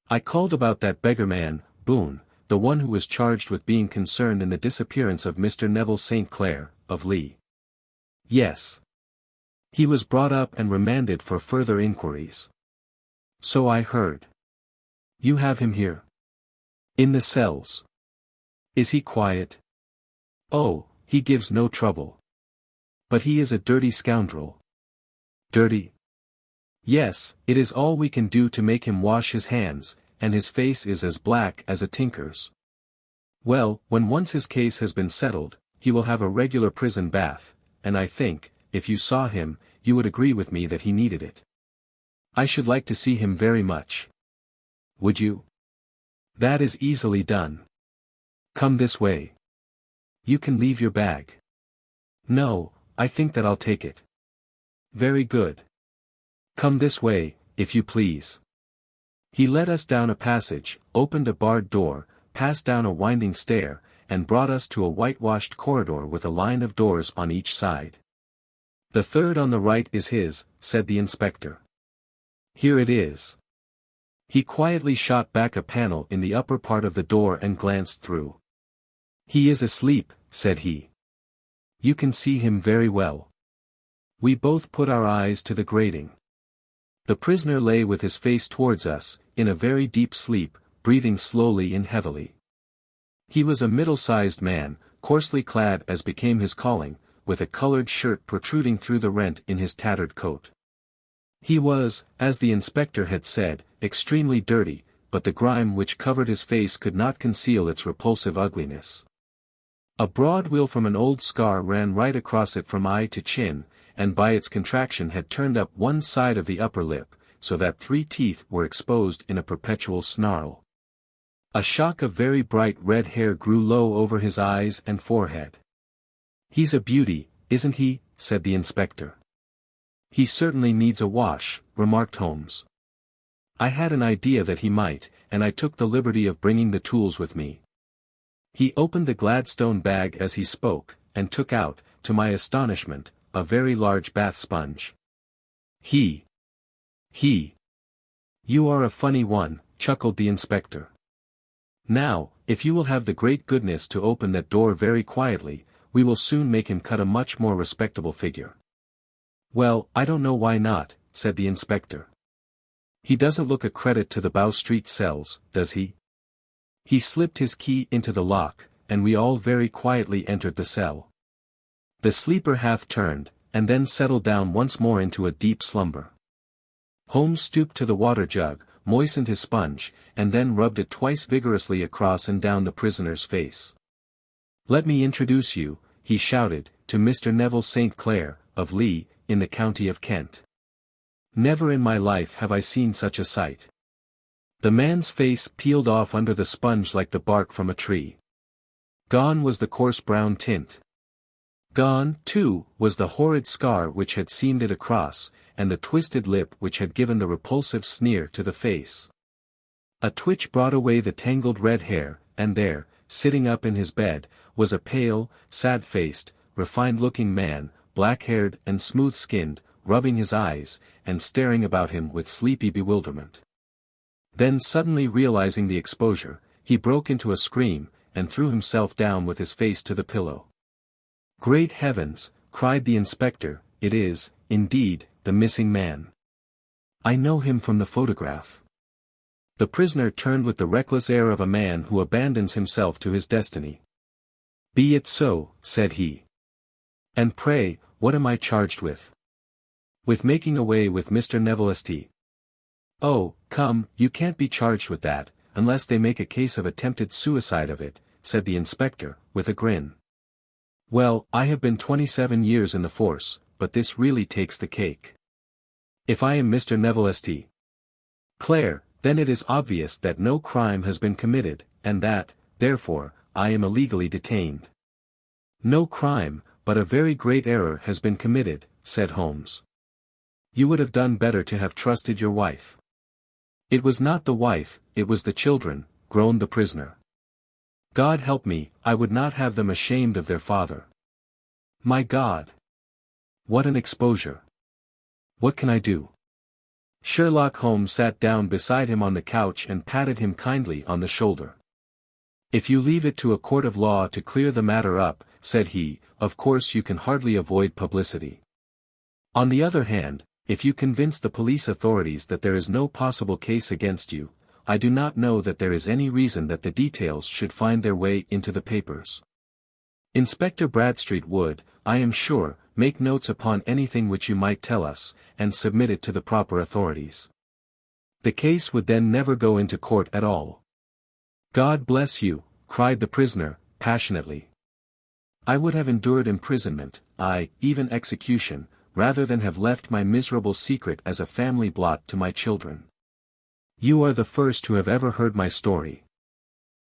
"I called about that beggar man, Boone, the one who was charged with being concerned in the disappearance of Mr. Neville St. Clair, of Lee." "Yes. He was brought up and remanded for further inquiries." "So I heard. You have him here?" "In the cells." "Is he quiet?" "Oh, he gives no trouble. But he is a dirty scoundrel." "Dirty?" "Yes, it is all we can do to make him wash his hands, and his face is as black as a tinker's. Well, when once his case has been settled, he will have a regular prison bath, and I think, if you saw him, you would agree with me that he needed it." "I should like to see him very much." "Would you?" "That is easily done. Come this way. You can leave your bag." "No, I think that I'll take it." "Very good. Come this way, if you please." He led us down a passage, opened a barred door, passed down a winding stair, and brought us to a whitewashed corridor with a line of doors on each side. "The third on the right is his," said the inspector. "Here it is." He quietly shot back a panel in the upper part of the door and glanced through. "He is asleep," said he. "You can see him very well." We both put our eyes to the grating. The prisoner lay with his face towards us, in a very deep sleep, breathing slowly and heavily. He was a middle-sized man, coarsely clad as became his calling, with a colored shirt protruding through the rent in his tattered coat. He was, as the inspector had said, extremely dirty, but the grime which covered his face could not conceal its repulsive ugliness. A broad weal from an old scar ran right across it from eye to chin, and by its contraction had turned up one side of the upper lip, so that 3 teeth were exposed in a perpetual snarl. A shock of very bright red hair grew low over his eyes and forehead. "He's a beauty, isn't he?" said the inspector. "He certainly needs a wash," remarked Holmes. "I had an idea that he might, and I took the liberty of bringing the tools with me." He opened the Gladstone bag as he spoke, and took out, to my astonishment, a very large bath sponge. He. You are a funny one," chuckled the inspector. "Now, if you will have the great goodness to open that door very quietly, we will soon make him cut a much more respectable figure." "Well, I don't know why not," said the inspector. "He doesn't look a credit to the Bow Street cells, does he?" He slipped his key into the lock, and we all very quietly entered the cell. The sleeper half turned, and then settled down once more into a deep slumber. Holmes stooped to the water jug, moistened his sponge, and then rubbed it twice vigorously across and down the prisoner's face. "Let me introduce you," he shouted, "to Mr. Neville St. Clair, of Lee, in the county of Kent. Never in my life have I seen such a sight." The man's face peeled off under the sponge like the bark from a tree. Gone was the coarse brown tint. Gone, too, was the horrid scar which had seamed it across, and the twisted lip which had given the repulsive sneer to the face. A twitch brought away the tangled red hair, and there, sitting up in his bed, was a pale, sad-faced, refined-looking man, black-haired and smooth-skinned, rubbing his eyes, and staring about him with sleepy bewilderment. Then suddenly realizing the exposure, he broke into a scream, and threw himself down with his face to the pillow. "Great heavens," cried the inspector, "it is, indeed, the missing man. I know him from the photograph." The prisoner turned with the reckless air of a man who abandons himself to his destiny. "Be it so," said he. "And pray, what am I charged with?" "With making away with Mr. Neville St. "Oh, come, you can't be charged with that, unless they make a case of attempted suicide of it," said the inspector, with a grin. "Well, I have been 27 years in the force, but this really takes the cake. If I am Mr. Neville St. Clair, then it is obvious that no crime has been committed, and that, therefore, I am illegally detained." "No crime, but a very great error has been committed," said Holmes. "You would have done better to have trusted your wife." "It was not the wife, it was the children," groaned the prisoner. "God help me, I would not have them ashamed of their father. My God! What an exposure! What can I do?" Sherlock Holmes sat down beside him on the couch and patted him kindly on the shoulder. "If you leave it to a court of law to clear the matter up," said he, "of course you can hardly avoid publicity. On the other hand, if you convince the police authorities that there is no possible case against you, I do not know that there is any reason that the details should find their way into the papers. Inspector Bradstreet would, I am sure, make notes upon anything which you might tell us, and submit it to the proper authorities. The case would then never go into court at all." "God bless you," cried the prisoner, passionately. "I would have endured imprisonment, aye, even execution, rather than have left my miserable secret as a family blot to my children. You are the first who have ever heard my story.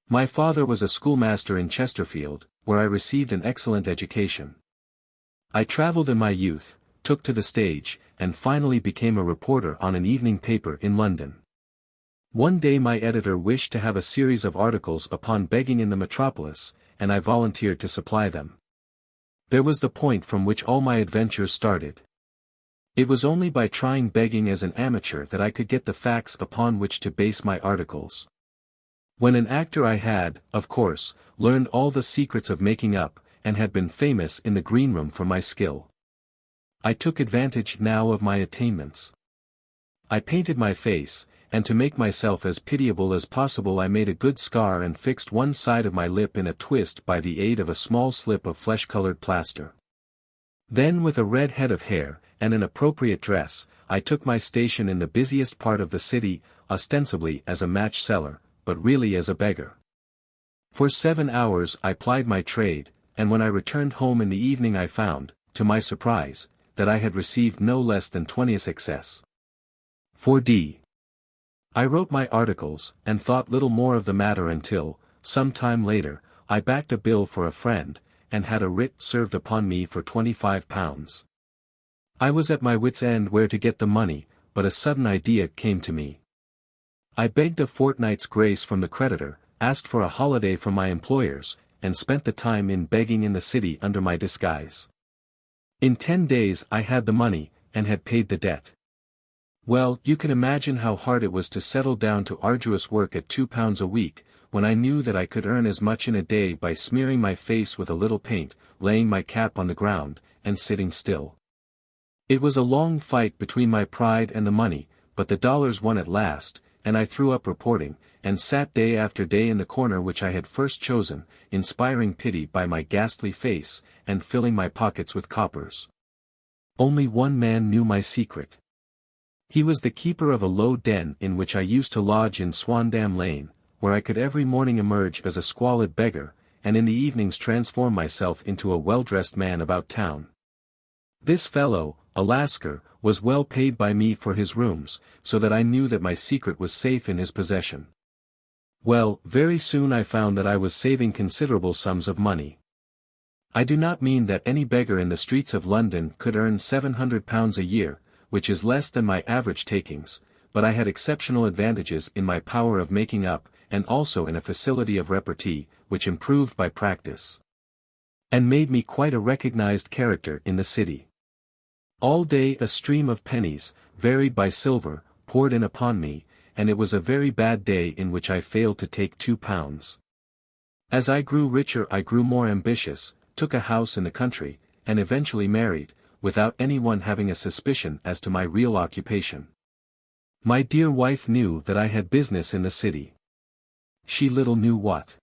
My father was a schoolmaster in Chesterfield, where I received an excellent education. I traveled in my youth, took to the stage, and finally became a reporter on an evening paper in London. One day my editor wished to have a series of articles upon begging in the metropolis, and I volunteered to supply them. There was the point from which all my adventures started. It was only by trying begging as an amateur that I could get the facts upon which to base my articles. When an actor I had, of course, learned all the secrets of making up, and had been famous in the greenroom for my skill. I took advantage now of my attainments. I painted my face, and to make myself as pitiable as possible I made a good scar and fixed one side of my lip in a twist by the aid of a small slip of flesh-colored plaster. Then with a red head of hair, and an appropriate dress, I took my station in the busiest part of the city, ostensibly as a match seller, but really as a beggar. For 7 hours I plied my trade, and when I returned home in the evening I found, to my surprise, that I had received no less than 20 success. 4d. I wrote my articles, and thought little more of the matter until, some time later, I backed a bill for a friend, and had a writ served upon me for £25. I was at my wit's end where to get the money, but a sudden idea came to me. I begged a fortnight's grace from the creditor, asked for a holiday from my employers, and spent the time in begging in the city under my disguise. In 10 days I had the money, and had paid the debt. Well, you can imagine how hard it was to settle down to arduous work at £2 a week, when I knew that I could earn as much in a day by smearing my face with a little paint, laying my cap on the ground, and sitting still. It was a long fight between my pride and the money, but the dollars won at last, and I threw up reporting, and sat day after day in the corner which I had first chosen, inspiring pity by my ghastly face, and filling my pockets with coppers. Only one man knew my secret. He was the keeper of a low den in which I used to lodge in Swandam Lane, where I could every morning emerge as a squalid beggar, and in the evenings transform myself into a well-dressed man about town. This fellow, a Lascar, was well paid by me for his rooms, so that I knew that my secret was safe in his possession. Well, very soon I found that I was saving considerable sums of money. I do not mean that any beggar in the streets of London could earn £700 a year, which is less than my average takings, but I had exceptional advantages in my power of making up, and also in a facility of repartee, which improved by practice, and made me quite a recognized character in the city. All day a stream of pennies, varied by silver, poured in upon me, and it was a very bad day in which I failed to take £2. As I grew richer I grew more ambitious, took a house in the country, and eventually married, without anyone having a suspicion as to my real occupation. My dear wife knew that I had business in the city. She little knew what.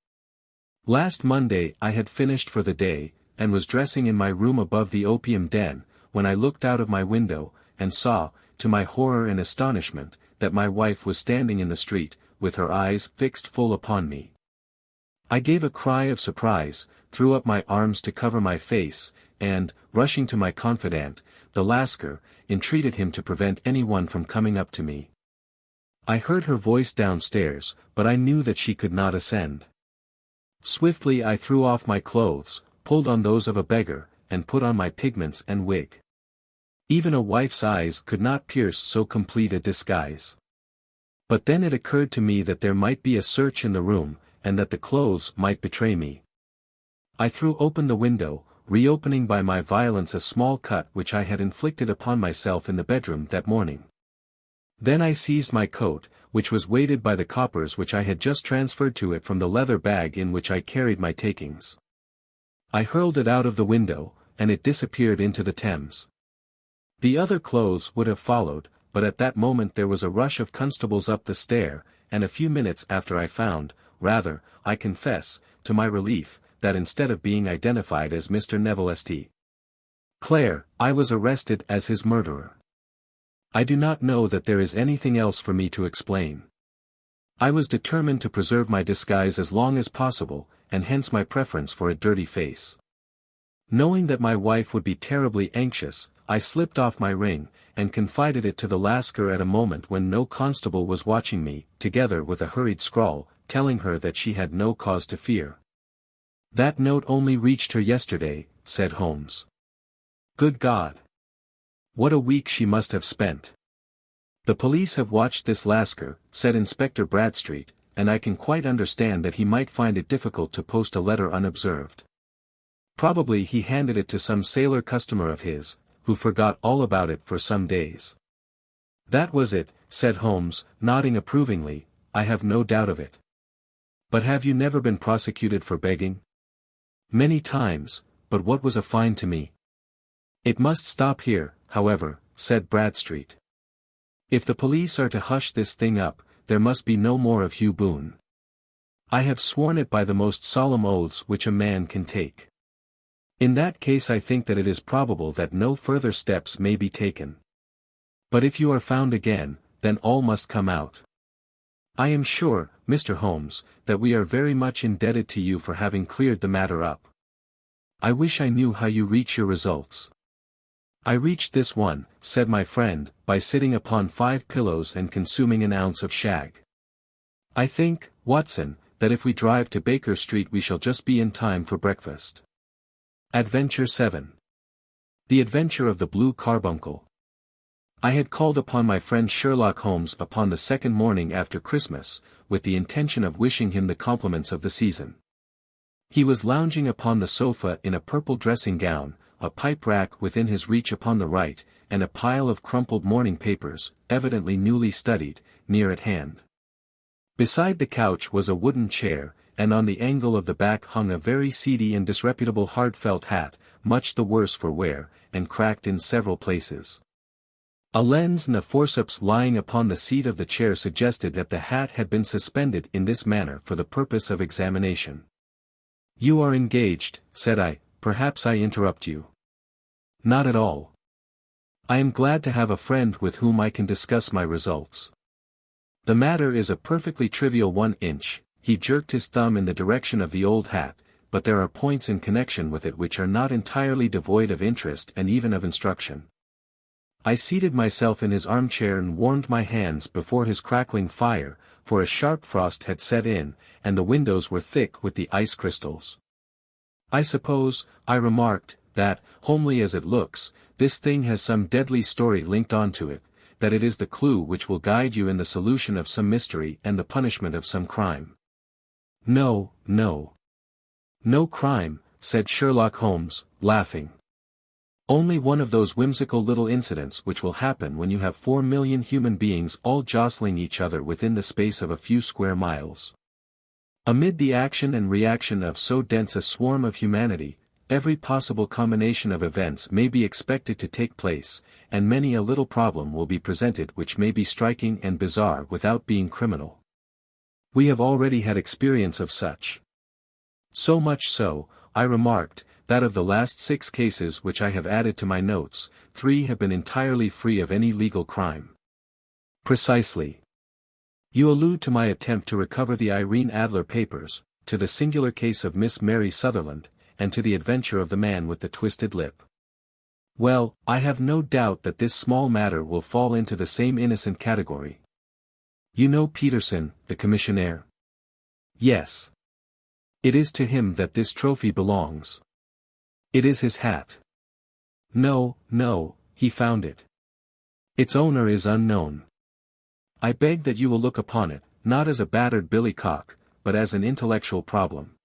Last Monday I had finished for the day, and was dressing in my room above the opium den, when I looked out of my window, and saw, to my horror and astonishment, that my wife was standing in the street, with her eyes fixed full upon me. I gave a cry of surprise, threw up my arms to cover my face, and, rushing to my confidant, the Lascar, entreated him to prevent anyone from coming up to me. I heard her voice downstairs, but I knew that she could not ascend. Swiftly I threw off my clothes, pulled on those of a beggar, and put on my pigments and wig. Even a wife's eyes could not pierce so complete a disguise. But then it occurred to me that there might be a search in the room, and that the clothes might betray me. I threw open the window, reopening by my violence a small cut which I had inflicted upon myself in the bedroom that morning. Then I seized my coat, which was weighted by the coppers which I had just transferred to it from the leather bag in which I carried my takings. I hurled it out of the window, and it disappeared into the Thames. The other clothes would have followed, but at that moment there was a rush of constables up the stair, and a few minutes after I found, rather, I confess, to my relief, that instead of being identified as Mr. Neville St. Clare, I was arrested as his murderer. I do not know that there is anything else for me to explain. I was determined to preserve my disguise as long as possible, and hence my preference for a dirty face. Knowing that my wife would be terribly anxious, I slipped off my ring, and confided it to the Lascar at a moment when no constable was watching me, together with a hurried scrawl, telling her that she had no cause to fear. "That note only reached her yesterday," said Holmes. "Good God! What a week she must have spent." "The police have watched this Lascar," said Inspector Bradstreet, "and I can quite understand that he might find it difficult to post a letter unobserved. Probably he handed it to some sailor customer of his, who forgot all about it for some days." "That was it," said Holmes, nodding approvingly, "I have no doubt of it. But have you never been prosecuted for begging?" "Many times, but what was a fine to me?" It must stop here, however, said Bradstreet. If the police are to hush this thing up, there must be no more of Hugh Boone. I have sworn it by the most solemn oaths which a man can take. In that case I think that it is probable that no further steps may be taken. But if you are found again, then all must come out. I am sure, Mr. Holmes, that we are very much indebted to you for having cleared the matter up. I wish I knew how you reach your results. I reached this one, said my friend, by sitting upon 5 pillows and consuming an ounce of shag. I think, Watson, that if we drive to Baker Street we shall just be in time for breakfast. Adventure 7. The Adventure of the Blue Carbuncle. I had called upon my friend Sherlock Holmes upon the second morning after Christmas, with the intention of wishing him the compliments of the season. He was lounging upon the sofa in a purple dressing gown, a pipe rack within his reach upon the right, and a pile of crumpled morning papers, evidently newly studied, near at hand. Beside the couch was a wooden chair, and on the angle of the back hung a very seedy and disreputable hard felt hat, much the worse for wear, and cracked in several places. A lens and a forceps lying upon the seat of the chair suggested that the hat had been suspended in this manner for the purpose of examination. "You are engaged," said I, "perhaps I interrupt you." "Not at all. I am glad to have a friend with whom I can discuss my results. The matter is a perfectly trivial 1 inch, he jerked his thumb in the direction of the old hat, but there are points in connection with it which are not entirely devoid of interest and even of instruction. I seated myself in his armchair and warmed my hands before his crackling fire, for a sharp frost had set in, and the windows were thick with the ice crystals. "I suppose," I remarked, "that, homely as it looks, this thing has some deadly story linked on to it, that it is the clue which will guide you in the solution of some mystery and the punishment of some crime." "No, no. No crime," said Sherlock Holmes, laughing. "Only one of those whimsical little incidents which will happen when you have 4 million human beings all jostling each other within the space of a few square miles. Amid the action and reaction of so dense a swarm of humanity, every possible combination of events may be expected to take place, and many a little problem will be presented which may be striking and bizarre without being criminal. We have already had experience of such. So much so, I remarked, that of the last 6 cases which I have added to my notes, 3 have been entirely free of any legal crime." "Precisely. You allude to my attempt to recover the Irene Adler papers, to the singular case of Miss Mary Sutherland, and to the adventure of the man with the twisted lip. Well, I have no doubt that this small matter will fall into the same innocent category. You know Peterson, the commissionaire?" "Yes. It is to him that this trophy belongs." "It is his hat." "No, no, he found it. Its owner is unknown. I beg that you will look upon it, not as a battered billycock, but as an intellectual problem.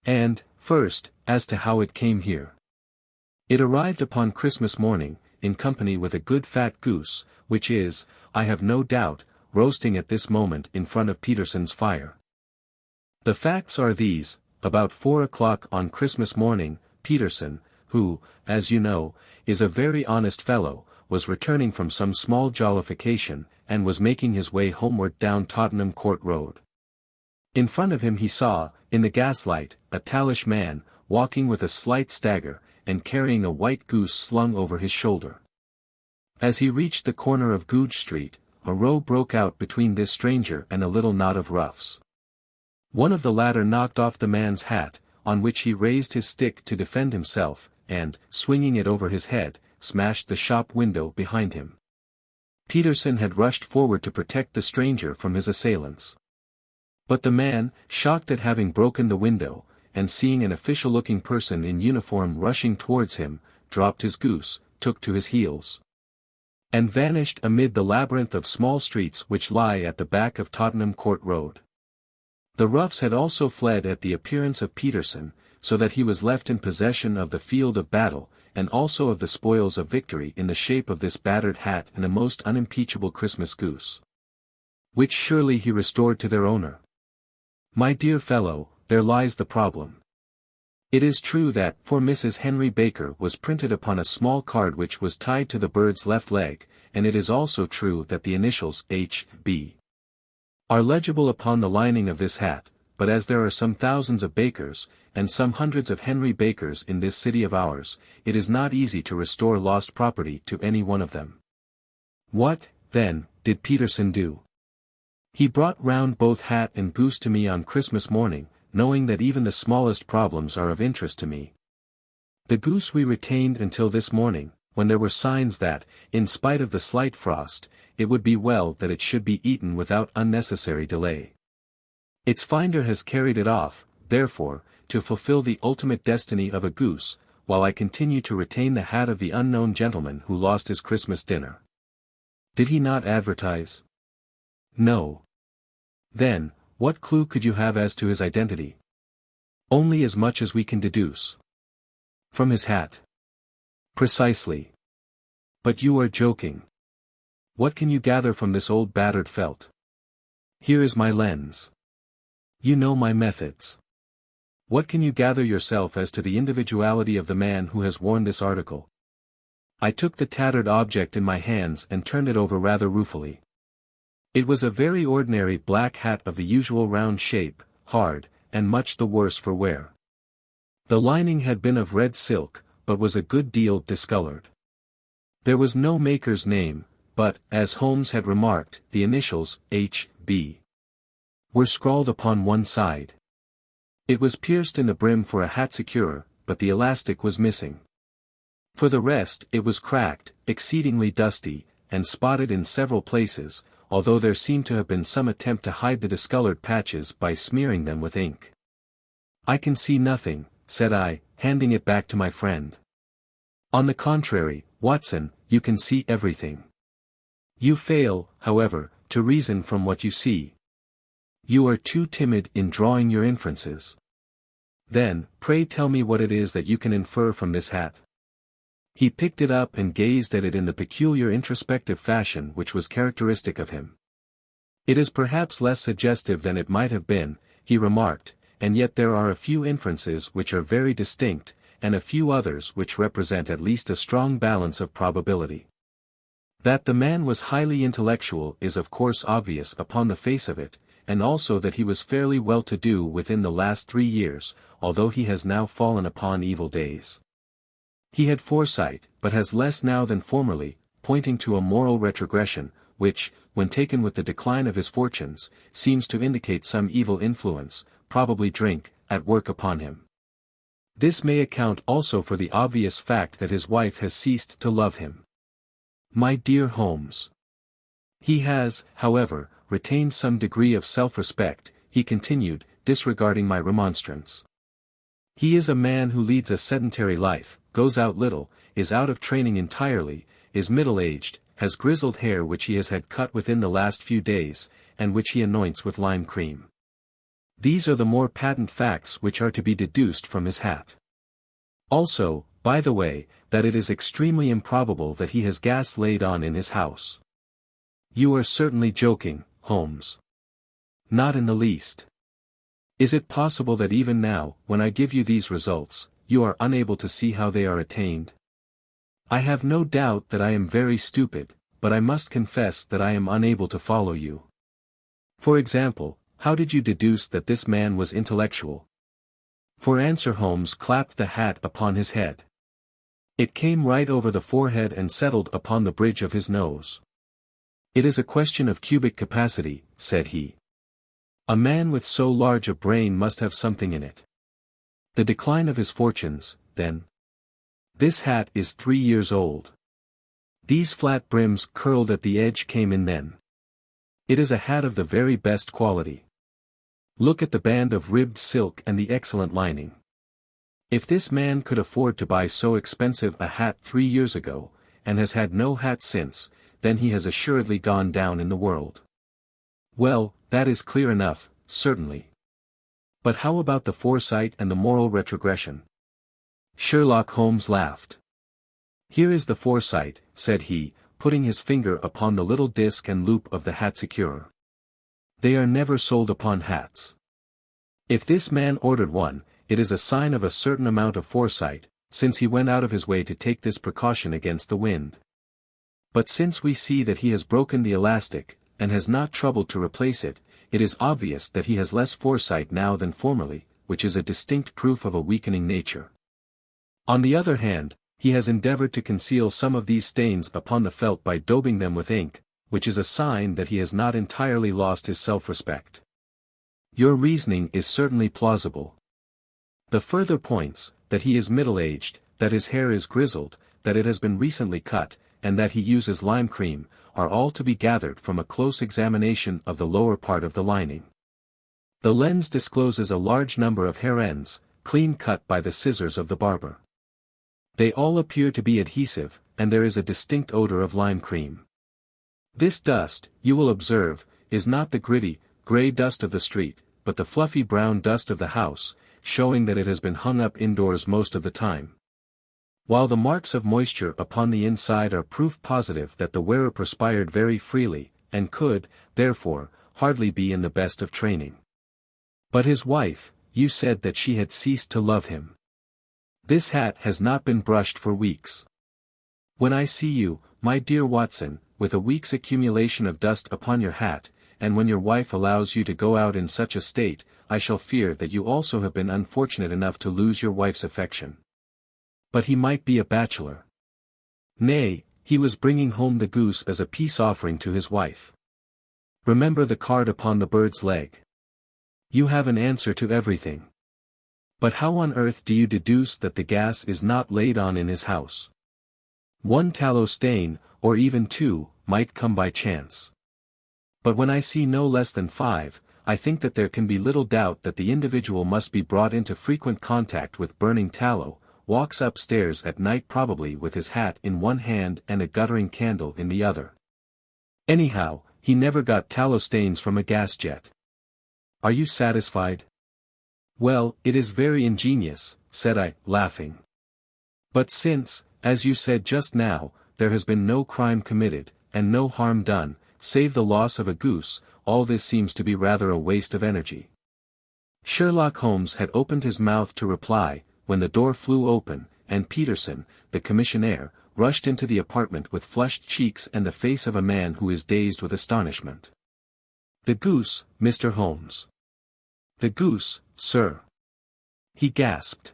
And, first, as to how it came here. It arrived upon Christmas morning, in company with a good fat goose, which is, I have no doubt, roasting at this moment in front of Peterson's fire. The facts are these: about 4 o'clock on Christmas morning, Peterson, who, as you know, is a very honest fellow, was returning from some small jollification, and was making his way homeward down Tottenham Court Road. In front of him he saw, in the gaslight, a tallish man, walking with a slight stagger, and carrying a white goose slung over his shoulder. As he reached the corner of Goodge Street, a row broke out between this stranger and a little knot of roughs. One of the latter knocked off the man's hat, on which he raised his stick to defend himself, and, swinging it over his head, smashed the shop window behind him. Peterson had rushed forward to protect the stranger from his assailants. But the man, shocked at having broken the window, and seeing an official-looking person in uniform rushing towards him, dropped his goose, took to his heels, and vanished amid the labyrinth of small streets which lie at the back of Tottenham Court Road. The roughs had also fled at the appearance of Peterson, so that he was left in possession of the field of battle, and also of the spoils of victory in the shape of this battered hat and a most unimpeachable Christmas goose, which surely he restored to their owner. My dear fellow, there lies the problem. It is true that "For Mrs. Henry Baker" was printed upon a small card which was tied to the bird's left leg, and it is also true that the initials H.B. are legible upon the lining of this hat, but as there are some thousands of Bakers, and some hundreds of Henry Bakers in this city of ours, it is not easy to restore lost property to any one of them. What, then, did Peterson do? He brought round both hat and goose to me on Christmas morning, knowing that even the smallest problems are of interest to me. The goose we retained until this morning, when there were signs that, in spite of the slight frost, it would be well that it should be eaten without unnecessary delay. Its finder has carried it off, therefore, to fulfill the ultimate destiny of a goose, while I continue to retain the hat of the unknown gentleman who lost his Christmas dinner. Did he not advertise? No. Then, what clue could you have as to his identity? Only as much as we can deduce. From his hat. Precisely. But you are joking. What can you gather from this old battered felt? Here is my lens. You know my methods. What can you gather yourself as to the individuality of the man who has worn this article? I took the tattered object in my hands and turned it over rather ruefully. It was a very ordinary black hat of the usual round shape, hard, and much the worse for wear. The lining had been of red silk, but was a good deal discolored. There was no maker's name, but, as Holmes had remarked, the initials, H.B. were scrawled upon one side. It was pierced in the brim for a hat securer, but the elastic was missing. For the rest, it was cracked, exceedingly dusty, and spotted in several places, although there seemed to have been some attempt to hide the discolored patches by smearing them with ink. I can see nothing, said I, handing it back to my friend. On the contrary, Watson, you can see everything. You fail, however, to reason from what you see. You are too timid in drawing your inferences. Then, pray tell me what it is that you can infer from this hat. He picked it up and gazed at it in the peculiar introspective fashion which was characteristic of him. It is perhaps less suggestive than it might have been, he remarked, and yet there are a few inferences which are very distinct, and a few others which represent at least a strong balance of probability. That the man was highly intellectual is of course obvious upon the face of it, and also that he was fairly well-to-do within the last 3 years, although he has now fallen upon evil days. He had foresight, but has less now than formerly, pointing to a moral retrogression, which, when taken with the decline of his fortunes, seems to indicate some evil influence, probably drink, at work upon him. This may account also for the obvious fact that his wife has ceased to love him. My dear Holmes. He has, however, retained some degree of self-respect, he continued, disregarding my remonstrance. He is a man who leads a sedentary life, goes out little, is out of training entirely, is middle-aged, has grizzled hair which he has had cut within the last few days, and which he anoints with lime cream. These are the more patent facts which are to be deduced from his hat. Also, by the way, that it is extremely improbable that he has gas laid on in his house. You are certainly joking, Holmes. Not in the least. Is it possible that even now, when I give you these results, you are unable to see how they are attained? I have no doubt that I am very stupid, but I must confess that I am unable to follow you. For example, how did you deduce that this man was intellectual? For answer Holmes clapped the hat upon his head. It came right over the forehead and settled upon the bridge of his nose. It is a question of cubic capacity, said he. A man with so large a brain must have something in it. The decline of his fortunes, then. This hat is 3 years old. These flat brims curled at the edge came in then. It is a hat of the very best quality. Look at the band of ribbed silk and the excellent lining. If this man could afford to buy so expensive a hat 3 years ago, and has had no hat since, then he has assuredly gone down in the world. Well, that is clear enough, certainly. But how about the foresight and the moral retrogression? Sherlock Holmes laughed. Here is the foresight, said he, putting his finger upon the little disc and loop of the hat securer. They are never sold upon hats. If this man ordered one, it is a sign of a certain amount of foresight, since he went out of his way to take this precaution against the wind. But since we see that he has broken the elastic, and has not troubled to replace it, it is obvious that he has less foresight now than formerly, which is a distinct proof of a weakening nature. On the other hand, he has endeavored to conceal some of these stains upon the felt by daubing them with ink, which is a sign that he has not entirely lost his self-respect. Your reasoning is certainly plausible. The further points, that he is middle-aged, that his hair is grizzled, that it has been recently cut, and that he uses lime cream, are all to be gathered from a close examination of the lower part of the lining. The lens discloses a large number of hair ends, clean cut by the scissors of the barber. They all appear to be adhesive, and there is a distinct odor of lime cream. This dust, you will observe, is not the gritty, grey dust of the street, but the fluffy brown dust of the house, showing that it has been hung up indoors most of the time. While the marks of moisture upon the inside are proof positive that the wearer perspired very freely, and could, therefore, hardly be in the best of training. But his wife, you said that she had ceased to love him. This hat has not been brushed for weeks. When I see you, my dear Watson, with a week's accumulation of dust upon your hat, and when your wife allows you to go out in such a state, I shall fear that you also have been unfortunate enough to lose your wife's affection. But he might be a bachelor. Nay, he was bringing home the goose as a peace offering to his wife. Remember the card upon the bird's leg. You have an answer to everything. But how on earth do you deduce that the gas is not laid on in his house? One tallow stain, or even two, might come by chance. But when I see no less than 5, I think that there can be little doubt that the individual must be brought into frequent contact with burning tallow, walks upstairs at night probably with his hat in one hand and a guttering candle in the other. Anyhow, he never got tallow stains from a gas jet. Are you satisfied? Well, it is very ingenious, said I, laughing. But since, as you said just now, there has been no crime committed, and no harm done, save the loss of a goose, all this seems to be rather a waste of energy. Sherlock Holmes had opened his mouth to reply, when the door flew open, and Peterson, the commissionaire, rushed into the apartment with flushed cheeks and the face of a man who is dazed with astonishment. The goose, Mr. Holmes. The goose, sir. He gasped.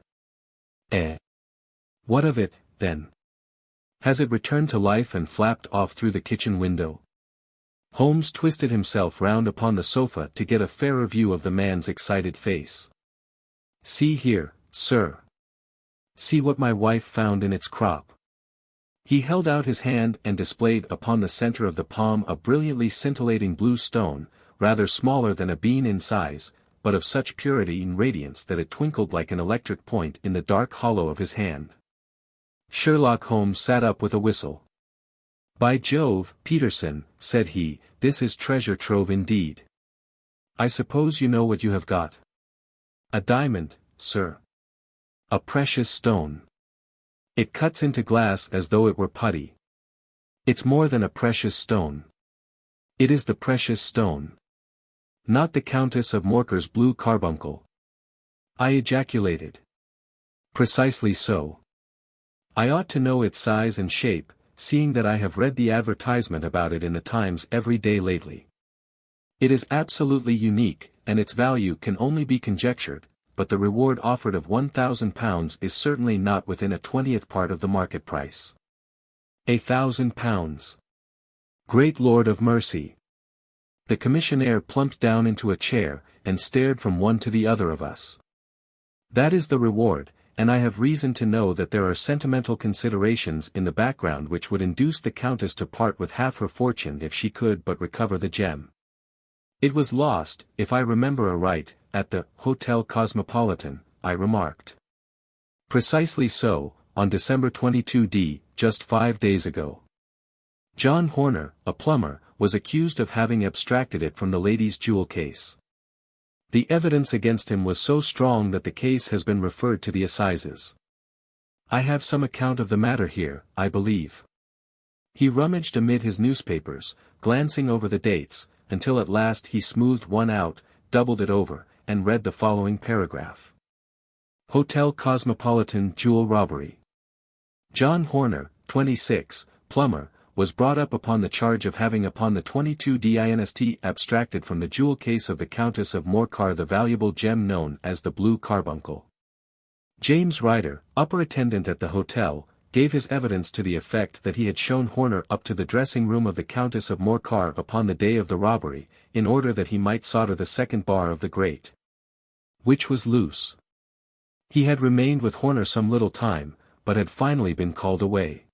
What of it, then? Has it returned to life and flapped off through the kitchen window? Holmes twisted himself round upon the sofa to get a fairer view of the man's excited face. See here, sir. See what my wife found in its crop. He held out his hand and displayed upon the center of the palm a brilliantly scintillating blue stone, rather smaller than a bean in size, but of such purity and radiance that it twinkled like an electric point in the dark hollow of his hand. Sherlock Holmes sat up with a whistle. By Jove, Peterson, said he, this is treasure trove indeed. I suppose you know what you have got. A diamond, sir. A precious stone. It cuts into glass as though it were putty. It's more than a precious stone. It is the precious stone. Not the Countess of Morcar's blue carbuncle. I ejaculated. Precisely so. I ought to know its size and shape, seeing that I have read the advertisement about it in the Times every day lately. It is absolutely unique, and its value can only be conjectured, but the reward offered of £1,000 is certainly not within a 20th part of the market price. £1,000. Great Lord of mercy! The commissionaire plumped down into a chair, and stared from one to the other of us. That is the reward, and I have reason to know that there are sentimental considerations in the background which would induce the Countess to part with half her fortune if she could but recover the gem. It was lost, if I remember aright, at the Hotel Cosmopolitan, I remarked. Precisely so, on December 22d, just 5 days ago. John Horner, a plumber, was accused of having abstracted it from the lady's jewel case. The evidence against him was so strong that the case has been referred to the assizes. I have some account of the matter here, I believe. He rummaged amid his newspapers, glancing over the dates, until at last he smoothed one out, doubled it over, and read the following paragraph. Hotel Cosmopolitan jewel robbery. John Horner, 26, plumber, was brought up upon the charge of having upon the 22 Dinst abstracted from the jewel case of the Countess of Morcar the valuable gem known as the Blue Carbuncle. James Ryder, upper attendant at the hotel, gave his evidence to the effect that he had shown Horner up to the dressing room of the Countess of Morcar upon the day of the robbery, in order that he might solder the second bar of the grate, which was loose. He had remained with Horner some little time, but had finally been called away.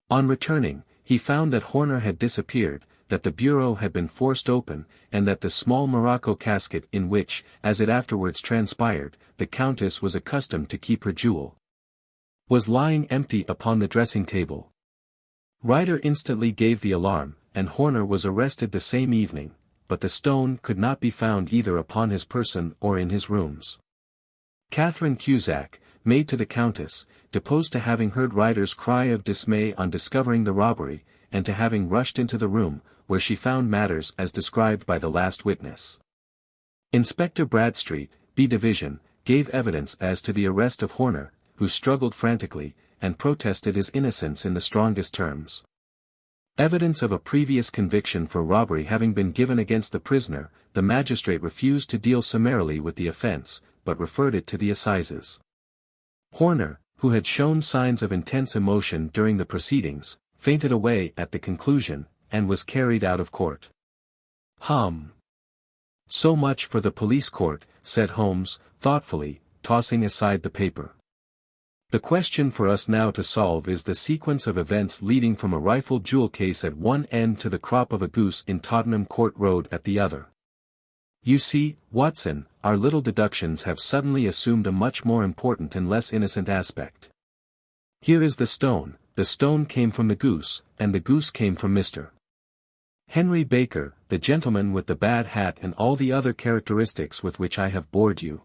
On returning, he found that Horner had disappeared, that the bureau had been forced open, and that the small morocco casket in which, as it afterwards transpired, the Countess was accustomed to keep her jewel, was lying empty upon the dressing-table. Ryder instantly gave the alarm, and Horner was arrested the same evening, but the stone could not be found either upon his person or in his rooms. Catherine Cusack, maid to the Countess, deposed to having heard Ryder's cry of dismay on discovering the robbery, and to having rushed into the room, where she found matters as described by the last witness. Inspector Bradstreet, B Division, gave evidence as to the arrest of Horner, who struggled frantically, and protested his innocence in the strongest terms. Evidence of a previous conviction for robbery having been given against the prisoner, the magistrate refused to deal summarily with the offence, but referred it to the assizes. Horner, who had shown signs of intense emotion during the proceedings, fainted away at the conclusion, and was carried out of court. So much for the police court, said Holmes, thoughtfully, tossing aside the paper. The question for us now to solve is the sequence of events leading from a rifled jewel case at one end to the crop of a goose in Tottenham Court Road at the other. You see, Watson, our little deductions have suddenly assumed a much more important and less innocent aspect. Here is the stone came from the goose, and the goose came from Mr. Henry Baker, the gentleman with the bad hat and all the other characteristics with which I have bored you.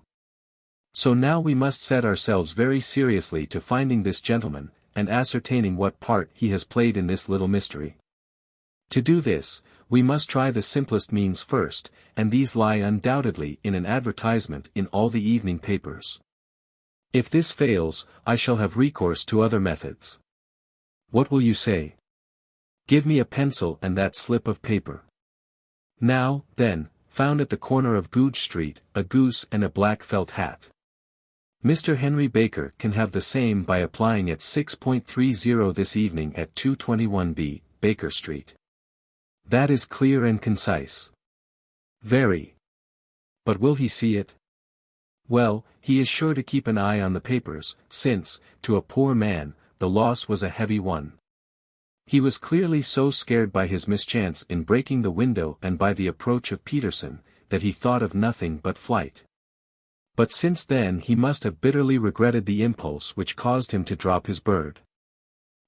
So now we must set ourselves very seriously to finding this gentleman, and ascertaining what part he has played in this little mystery. To do this, we must try the simplest means first, and these lie undoubtedly in an advertisement in all the evening papers. If this fails, I shall have recourse to other methods. What will you say? Give me a pencil and that slip of paper. Now, then, found at the corner of Goodge Street, a goose and a black felt hat. Mr. Henry Baker can have the same by applying at 6.30 this evening at 221B, Baker Street. That is clear and concise. Very. But will he see it? Well, he is sure to keep an eye on the papers, since, to a poor man, the loss was a heavy one. He was clearly so scared by his mischance in breaking the window and by the approach of Peterson, that he thought of nothing but flight. But since then he must have bitterly regretted the impulse which caused him to drop his bird.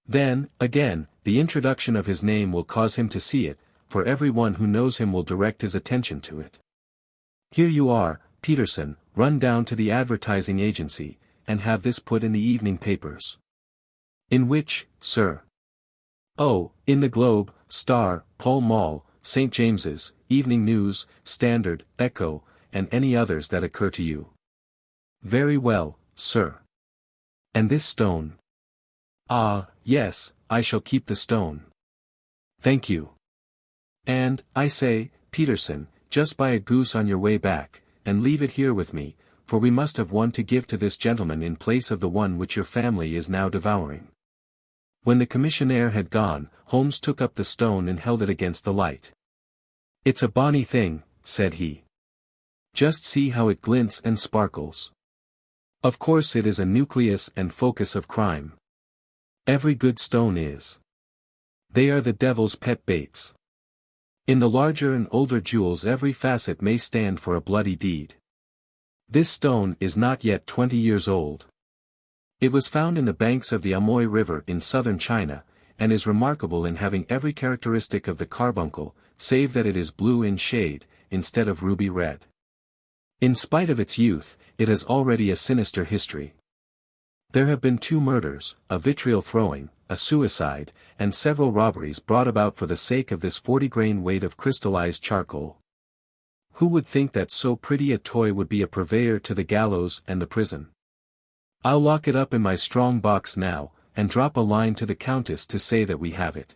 Then, again, the introduction of his name will cause him to see it, for every one who knows him will direct his attention to it. Here you are, Peterson, run down to the advertising agency, and have this put in the evening papers. In which, sir? Oh, in the Globe, Star, Pall Mall, St. James's, Evening News, Standard, Echo, and any others that occur to you. Very well, sir. And this stone? Ah, yes, I shall keep the stone. Thank you. And, I say, Peterson, just buy a goose on your way back, and leave it here with me, for we must have one to give to this gentleman in place of the one which your family is now devouring. When the commissionaire had gone, Holmes took up the stone and held it against the light. It's a bonny thing, said he. Just see how it glints and sparkles. Of course it is a nucleus and focus of crime. Every good stone is. They are the devil's pet baits. In the larger and older jewels every facet may stand for a bloody deed. This stone is not yet 20 years old. It was found in the banks of the Amoy River in southern China, and is remarkable in having every characteristic of the carbuncle, save that it is blue in shade, instead of ruby red. In spite of its youth, it has already a sinister history. There have been 2 murders, a vitriol throwing, a suicide, and several robberies brought about for the sake of this 40-grain weight of crystallized charcoal. Who would think that so pretty a toy would be a purveyor to the gallows and the prison? I'll lock it up in my strong box now, and drop a line to the Countess to say that we have it.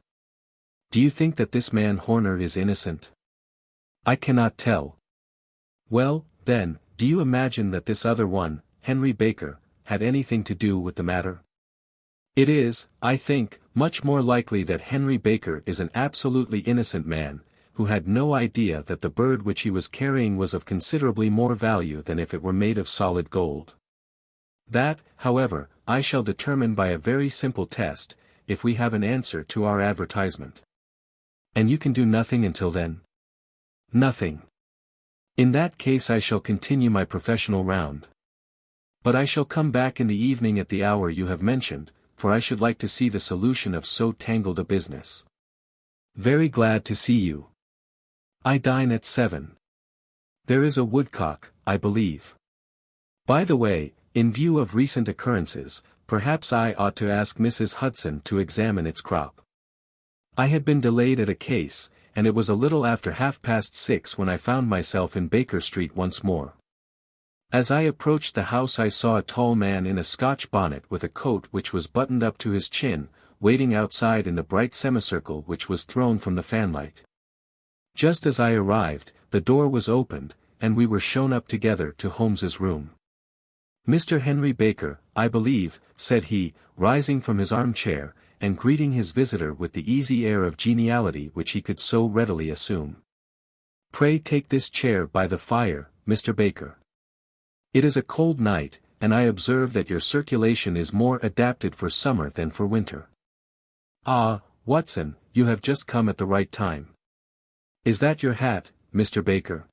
Do you think that this man Horner is innocent? I cannot tell. Well, then, do you imagine that this other one, Henry Baker, had anything to do with the matter? It is, I think, much more likely that Henry Baker is an absolutely innocent man, who had no idea that the bird which he was carrying was of considerably more value than if it were made of solid gold. That, however, I shall determine by a very simple test, if we have an answer to our advertisement. And you can do nothing until then? Nothing. In that case I shall continue my professional round. But I shall come back in the evening at the hour you have mentioned, for I should like to see the solution of so tangled a business. Very glad to see you. I dine at 7. There is a woodcock, I believe. By the way, in view of recent occurrences, perhaps I ought to ask Mrs. Hudson to examine its crop. I had been delayed at a case, and it was a little after 6:30 when I found myself in Baker Street once more. As I approached the house I saw a tall man in a Scotch bonnet with a coat which was buttoned up to his chin, waiting outside in the bright semicircle which was thrown from the fanlight. Just as I arrived, the door was opened, and we were shown up together to Holmes's room. Mr. Henry Baker, I believe, said he, rising from his armchair, and greeting his visitor with the easy air of geniality which he could so readily assume. Pray take this chair by the fire, Mr. Baker. It is a cold night, and I observe that your circulation is more adapted for summer than for winter. Ah, Watson, you have just come at the right time. Is that your hat, Mr. Baker?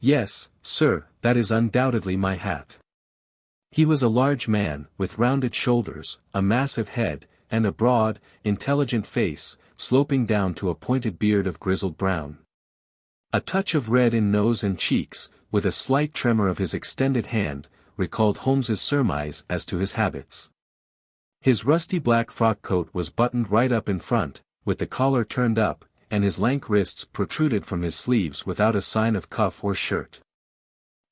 Yes, sir, that is undoubtedly my hat. He was a large man, with rounded shoulders, a massive head, and a broad, intelligent face, sloping down to a pointed beard of grizzled brown. A touch of red in nose and cheeks, with a slight tremor of his extended hand, recalled Holmes's surmise as to his habits. His rusty black frock coat was buttoned right up in front, with the collar turned up, and his lank wrists protruded from his sleeves without a sign of cuff or shirt.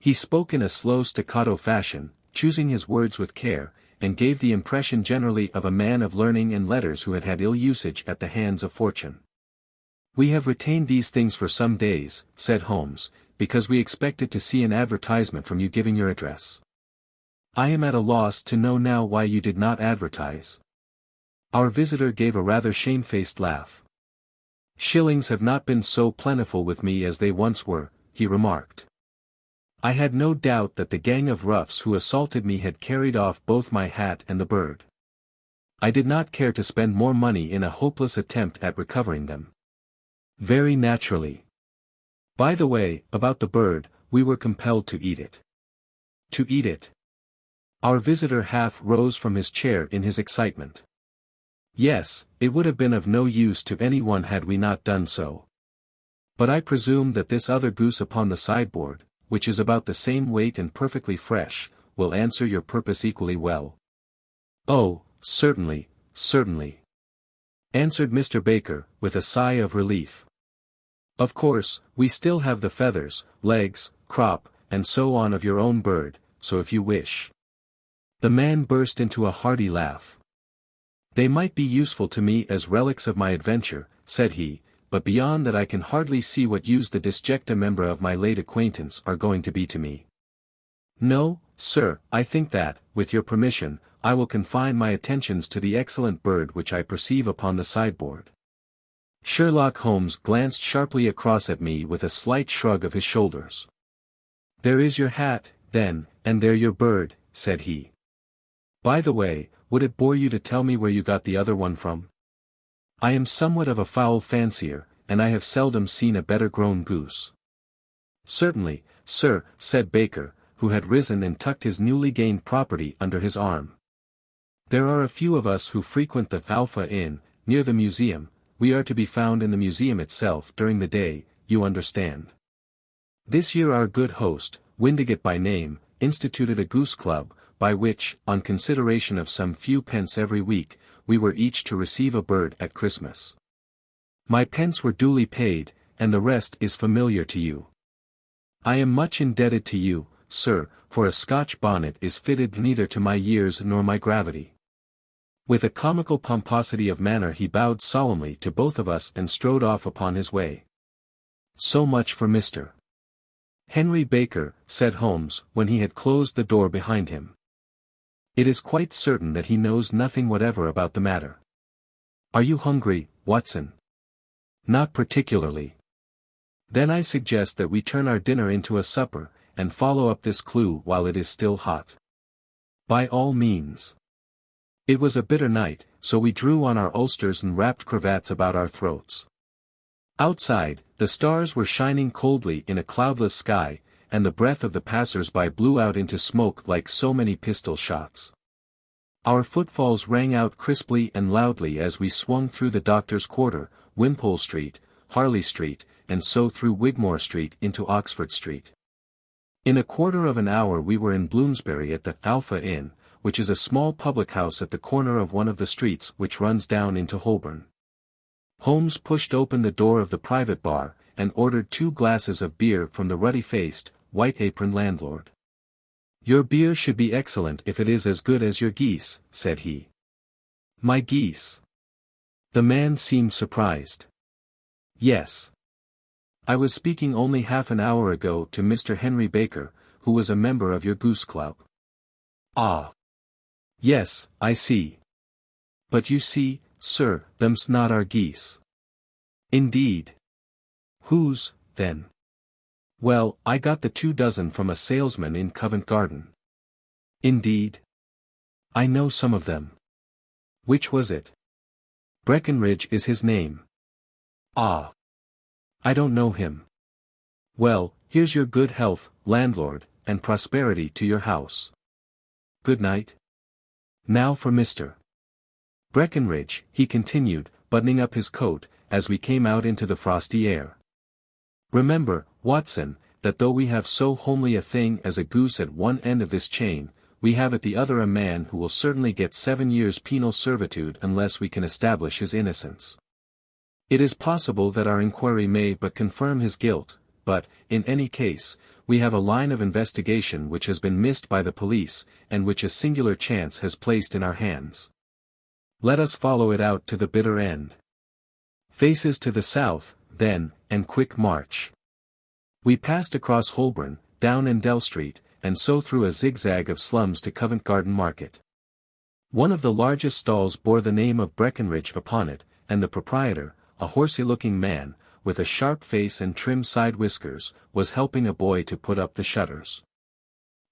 He spoke in a slow staccato fashion, choosing his words with care, and gave the impression generally of a man of learning and letters who had had ill usage at the hands of fortune. We have retained these things for some days, said Holmes, because we expected to see an advertisement from you giving your address. I am at a loss to know now why you did not advertise. Our visitor gave a rather shamefaced laugh. Shillings have not been so plentiful with me as they once were, he remarked. I had no doubt that the gang of roughs who assaulted me had carried off both my hat and the bird. I did not care to spend more money in a hopeless attempt at recovering them. Very naturally. By the way, about the bird, we were compelled to eat it. To eat it. Our visitor half rose from his chair in his excitement. Yes, it would have been of no use to anyone had we not done so. But I presume that this other goose upon the sideboard, which is about the same weight and perfectly fresh, will answer your purpose equally well. Oh, certainly, certainly. Answered Mr. Baker, with a sigh of relief. Of course, we still have the feathers, legs, crop, and so on of your own bird, so if you wish. The man burst into a hearty laugh. They might be useful to me as relics of my adventure, said he, but beyond that I can hardly see what use the disjecta membra of my late acquaintance are going to be to me. No, sir, I think that, with your permission, I will confine my attentions to the excellent bird which I perceive upon the sideboard. Sherlock Holmes glanced sharply across at me with a slight shrug of his shoulders. There is your hat, then, and there your bird, said he. By the way, would it bore you to tell me where you got the other one from? I am somewhat of a fowl fancier, and I have seldom seen a better grown goose. Certainly, sir, said Baker, who had risen and tucked his newly gained property under his arm. There are a few of us who frequent the Alpha Inn, near the museum. We are to be found in the museum itself during the day, you understand. This year our good host, Windigate by name, instituted a goose club, by which, on consideration of some few pence every week, we were each to receive a bird at Christmas. My pence were duly paid, and the rest is familiar to you. I am much indebted to you, sir, for a Scotch bonnet is fitted neither to my years nor my gravity. With a comical pomposity of manner he bowed solemnly to both of us and strode off upon his way. So much for Mr. Henry Baker, said Holmes, when he had closed the door behind him. It is quite certain that he knows nothing whatever about the matter. Are you hungry, Watson? Not particularly. Then I suggest that we turn our dinner into a supper, and follow up this clue while it is still hot. By all means. It was a bitter night, so we drew on our ulsters and wrapped cravats about our throats. Outside, the stars were shining coldly in a cloudless sky, and the breath of the passers-by blew out into smoke like so many pistol shots. Our footfalls rang out crisply and loudly as we swung through the Doctor's Quarter, Wimpole Street, Harley Street, and so through Wigmore Street into Oxford Street. In a quarter of an hour we were in Bloomsbury at the Alpha Inn, which is a small public house at the corner of one of the streets which runs down into Holborn. Holmes pushed open the door of the private bar, and ordered 2 glasses of beer from the ruddy-faced, white-aproned landlord. Your beer should be excellent if it is as good as your geese, said he. My geese? The man seemed surprised. Yes. I was speaking only half an hour ago to Mr. Henry Baker, who was a member of your goose club. Ah. Yes, I see. But you see, sir, them's not our geese. Indeed. Whose, then? Well, I got the 2 dozen from a salesman in Covent Garden. Indeed? I know some of them. Which was it? Breckenridge is his name. Ah. I don't know him. Well, here's your good health, landlord, and prosperity to your house. Good night. Now for Mr. Breckenridge, he continued, buttoning up his coat, as we came out into the frosty air. Remember, Watson, that though we have so homely a thing as a goose at one end of this chain, we have at the other a man who will certainly get 7 years penal servitude unless we can establish his innocence. It is possible that our inquiry may but confirm his guilt, but, in any case, we have a line of investigation which has been missed by the police, and which a singular chance has placed in our hands. Let us follow it out to the bitter end. Faces to the south, then, and quick march. We passed across Holborn, down Endell Street, and so through a zigzag of slums to Covent Garden Market. One of the largest stalls bore the name of Breckenridge upon it, and the proprietor, a horsey-looking man, with a sharp face and trim side whiskers, was helping a boy to put up the shutters.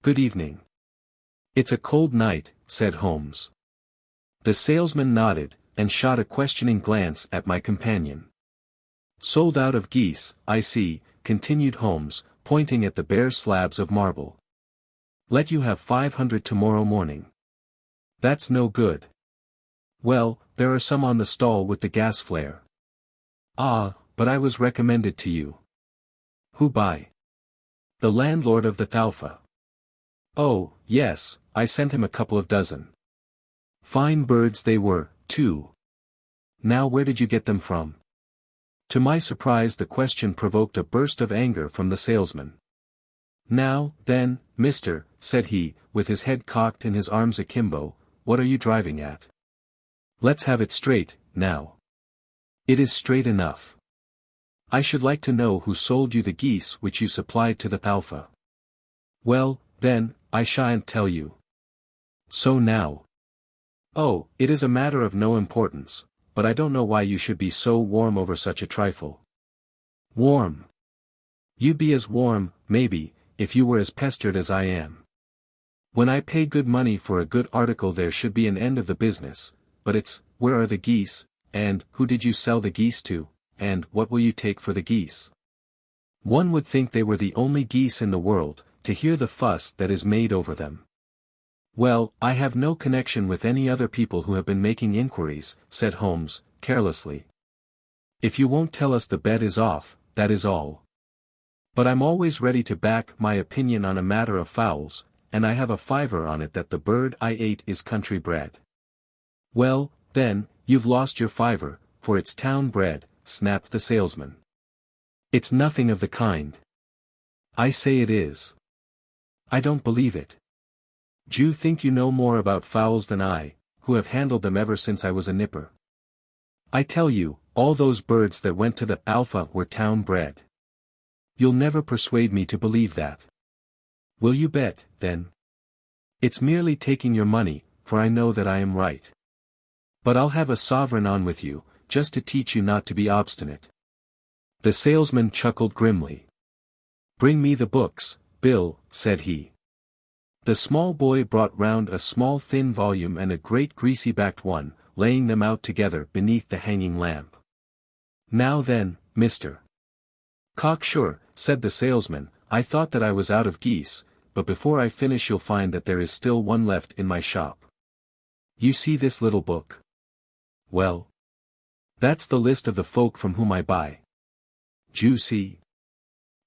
Good evening. It's a cold night, said Holmes. The salesman nodded, and shot a questioning glance at my companion. Sold out of geese, I see, continued Holmes, pointing at the bare slabs of marble. Let you have 500 tomorrow morning. That's no good. Well, there are some on the stall with the gas flare. Ah, but I was recommended to you. Who by? The landlord of the Alpha. Oh, yes, I sent him a couple of dozen. Fine birds they were, too. Now where did you get them from? To my surprise the question provoked a burst of anger from the salesman. Now, then, mister, said he, with his head cocked and his arms akimbo, what are you driving at? Let's have it straight, now. It is straight enough. I should like to know who sold you the geese which you supplied to the Alpha. Well, then, I shan't tell you. So now. Oh, it is a matter of no importance, but I don't know why you should be so warm over such a trifle. Warm? You'd be as warm, maybe, if you were as pestered as I am. When I pay good money for a good article there should be an end of the business, but it's, where are the geese, and who did you sell the geese to, and what will you take for the geese? One would think they were the only geese in the world, to hear the fuss that is made over them. Well, I have no connection with any other people who have been making inquiries, said Holmes, carelessly. If you won't tell us the bet is off, that is all. But I'm always ready to back my opinion on a matter of fowls, and I have a fiver on it that the bird I ate is country bred. Well, then, you've lost your fiver, for it's town bred, snapped the salesman. It's nothing of the kind. I say it is. I don't believe it. You think you know more about fowls than I, who have handled them ever since I was a nipper. I tell you, all those birds that went to the Alpha were town-bred. You'll never persuade me to believe that. Will you bet, then? It's merely taking your money, for I know that I am right. But I'll have a sovereign on with you, just to teach you not to be obstinate. The salesman chuckled grimly. Bring me the books, Bill, said he. The small boy brought round a small thin volume and a great greasy-backed one, laying them out together beneath the hanging lamp. Now then, Mr. Cocksure, said the salesman, I thought that I was out of geese, but before I finish you'll find that there is still one left in my shop. You see this little book? Well, that's the list of the folk from whom I buy. You see?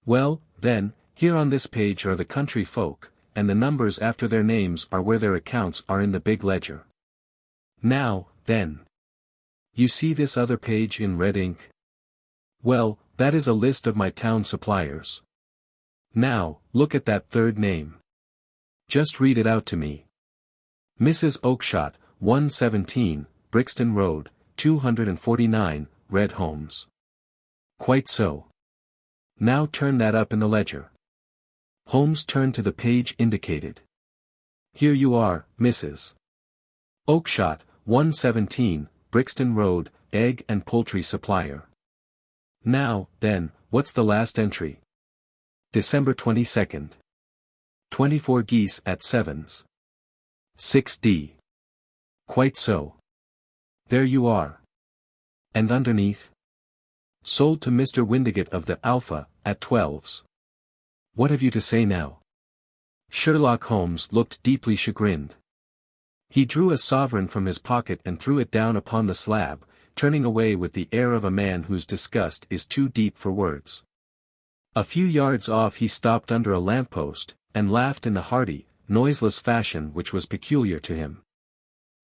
Well, then, here on this page are the country folk, and the numbers after their names are where their accounts are in the big ledger. Now, then. You see this other page in red ink? Well, that is a list of my town suppliers. Now, look at that third name. Just read it out to me. Mrs. Oakshott, 117, Brixton Road, 249, Red Holmes. Quite so. Now turn that up in the ledger. Holmes turned to the page indicated. Here you are, Mrs. Oakshott, 117, Brixton Road, egg and poultry supplier. Now, then, what's the last entry? December 22nd. 24 geese at Sevens. 6d. Quite so. There you are. And underneath? Sold to Mr. Windigate of the Alpha, at 12s. What have you to say now? Sherlock Holmes looked deeply chagrined. He drew a sovereign from his pocket and threw it down upon the slab, turning away with the air of a man whose disgust is too deep for words. A few yards off he stopped under a lamp-post, and laughed in the hearty, noiseless fashion which was peculiar to him.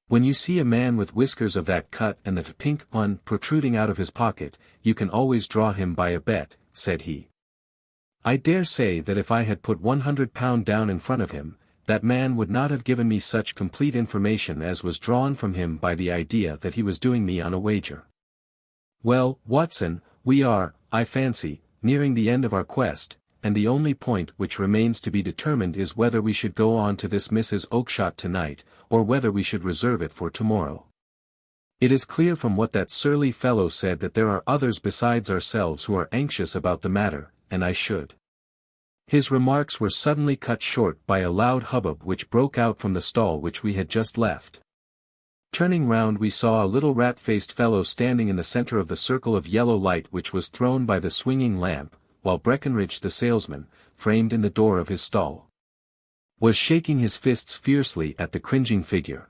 When you see a man with whiskers of that cut and the pink one protruding out of his pocket, you can always draw him by a bet, said he. I dare say that if I had put £100 down in front of him, that man would not have given me such complete information as was drawn from him by the idea that he was doing me on a wager. Well, Watson, we are, I fancy, nearing the end of our quest, and the only point which remains to be determined is whether we should go on to this Mrs. Oakshott tonight, or whether we should reserve it for tomorrow. It is clear from what that surly fellow said that there are others besides ourselves who are anxious about the matter, and I should. His remarks were suddenly cut short by a loud hubbub which broke out from the stall which we had just left. Turning round we saw a little rat-faced fellow standing in the center of the circle of yellow light which was thrown by the swinging lamp, while Breckenridge the salesman, framed in the door of his stall, was shaking his fists fiercely at the cringing figure.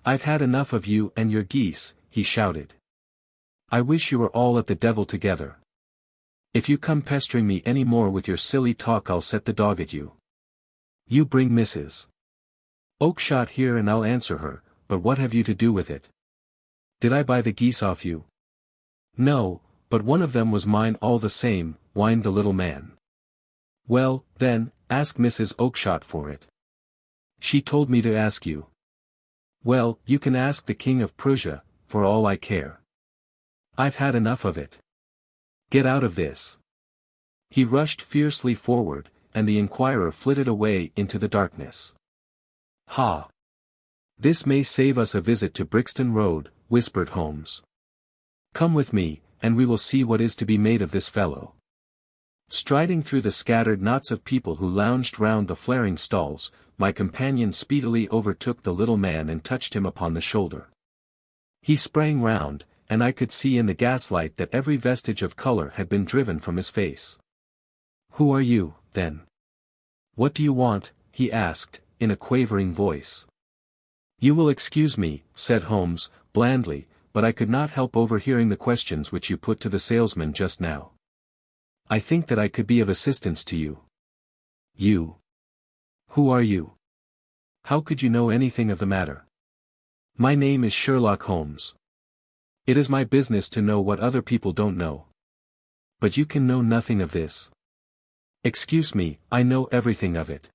I've had enough of you and your geese, he shouted. I wish you were all at the devil together. If you come pestering me any more with your silly talk I'll set the dog at you. You bring Mrs. Oakshott here and I'll answer her, but what have you to do with it? Did I buy the geese off you? No, but one of them was mine all the same, whined the little man. Well, then, ask Mrs. Oakshott for it. She told me to ask you. Well, you can ask the King of Prussia, for all I care. I've had enough of it. Get out of this. He rushed fiercely forward, and the inquirer flitted away into the darkness. Ha! This may save us a visit to Brixton Road, whispered Holmes. Come with me, and we will see what is to be made of this fellow. Striding through the scattered knots of people who lounged round the flaring stalls, my companion speedily overtook the little man and touched him upon the shoulder. He sprang round, and I could see in the gaslight that every vestige of color had been driven from his face. Who are you, then? What do you want? He asked, in a quavering voice. You will excuse me, said Holmes, blandly, but I could not help overhearing the questions which you put to the salesman just now. I think that I could be of assistance to you. You? Who are you? How could you know anything of the matter? My name is Sherlock Holmes. It is my business to know what other people don't know. But you can know nothing of this. Excuse me, I know everything of it.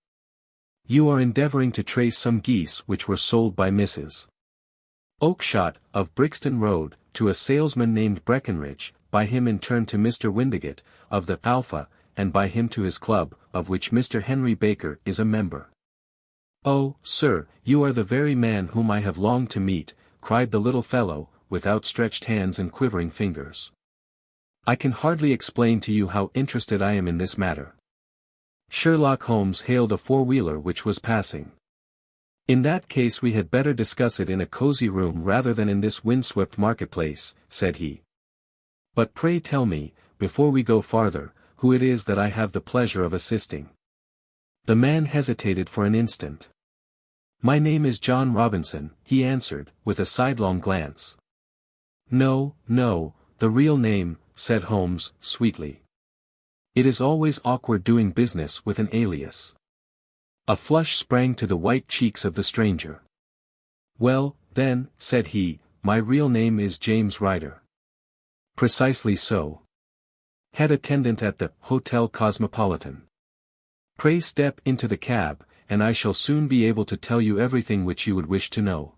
You are endeavoring to trace some geese which were sold by Mrs. Oakshott, of Brixton Road, to a salesman named Breckenridge, by him in turn to Mr. Windigate, of the Alpha, and by him to his club, of which Mr. Henry Baker is a member. "Oh, sir, you are the very man whom I have longed to meet," cried the little fellow, with outstretched hands and quivering fingers. "I can hardly explain to you how interested I am in this matter." Sherlock Holmes hailed a four-wheeler which was passing. "In that case we had better discuss it in a cozy room rather than in this windswept marketplace," said he. "But pray tell me, before we go farther, who it is that I have the pleasure of assisting." The man hesitated for an instant. "My name is John Robinson," he answered, with a sidelong glance. "No, no, the real name," said Holmes, sweetly. "It is always awkward doing business with an alias." A flush sprang to the white cheeks of the stranger. "Well, then," said he, "my real name is James Ryder." "Precisely so. Head attendant at the Hotel Cosmopolitan. Pray step into the cab, and I shall soon be able to tell you everything which you would wish to know."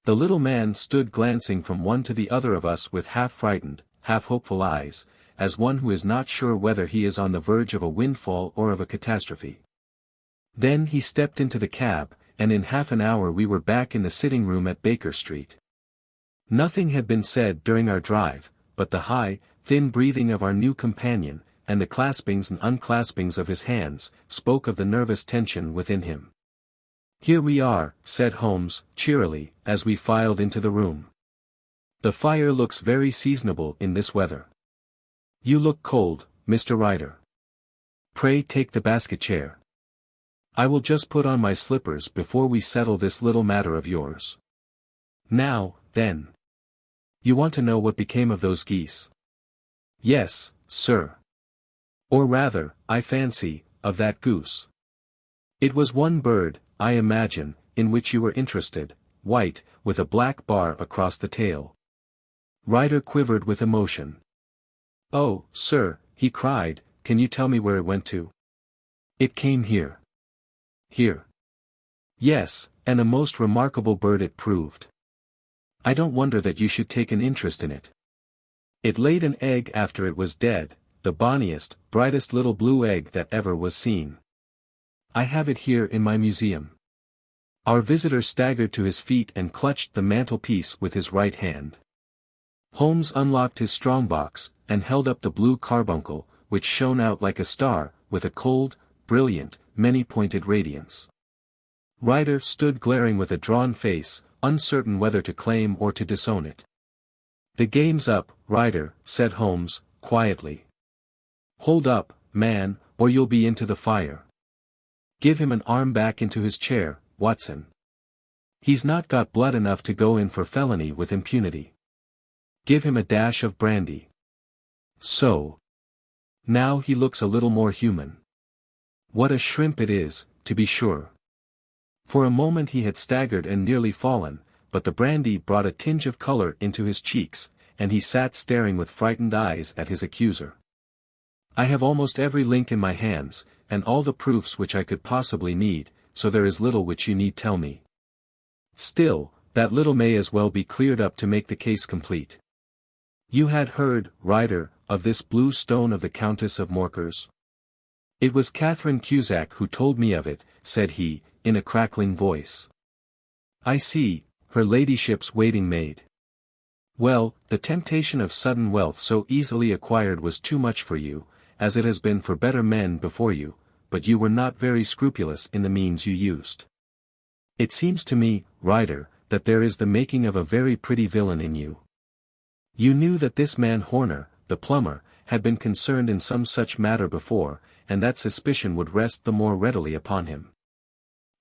The little man stood glancing from one to the other of us with half-frightened, half-hopeful eyes, as one who is not sure whether he is on the verge of a windfall or of a catastrophe. Then he stepped into the cab, and in half an hour we were back in the sitting-room at Baker Street. Nothing had been said during our drive, but the high, thin breathing of our new companion, and the claspings and unclaspings of his hands, spoke of the nervous tension within him. "Here we are," said Holmes, cheerily, as we filed into the room. "The fire looks very seasonable in this weather. You look cold, Mr. Ryder. Pray take the basket chair. I will just put on my slippers before we settle this little matter of yours. Now, then. You want to know what became of those geese?" "Yes, sir. Or rather, I fancy, of that goose. It was one bird, I imagine, in which you were interested, white, with a black bar across the tail." Ryder quivered with emotion. "Oh, sir," he cried, "can you tell me where it went to?" "It came here." "Here?" "Yes, and a most remarkable bird it proved. I don't wonder that you should take an interest in it. It laid an egg after it was dead, the bonniest, brightest little blue egg that ever was seen. I have it here in my museum." Our visitor staggered to his feet and clutched the mantelpiece with his right hand. Holmes unlocked his strongbox, and held up the blue carbuncle, which shone out like a star, with a cold, brilliant, many-pointed radiance. Ryder stood glaring with a drawn face, uncertain whether to claim or to disown it. "The game's up, Ryder," said Holmes, quietly. "Hold up, man, or you'll be into the fire. Give him an arm back into his chair, Watson. He's not got blood enough to go in for felony with impunity. Give him a dash of brandy. So. Now he looks a little more human. What a shrimp it is, to be sure." For a moment he had staggered and nearly fallen, but the brandy brought a tinge of color into his cheeks, and he sat staring with frightened eyes at his accuser. "I have almost every link in my hands, and all the proofs which I could possibly need, so there is little which you need tell me. Still, that little may as well be cleared up to make the case complete. You had heard, Ryder, of this blue stone of the Countess of Morcar's?" "It was Catherine Cusack who told me of it," said he, in a crackling voice. "I see, her ladyship's waiting maid. Well, the temptation of sudden wealth so easily acquired was too much for you, as it has been for better men before you, but you were not very scrupulous in the means you used. It seems to me, Ryder, that there is the making of a very pretty villain in you. You knew that this man Horner, the plumber, had been concerned in some such matter before, and that suspicion would rest the more readily upon him.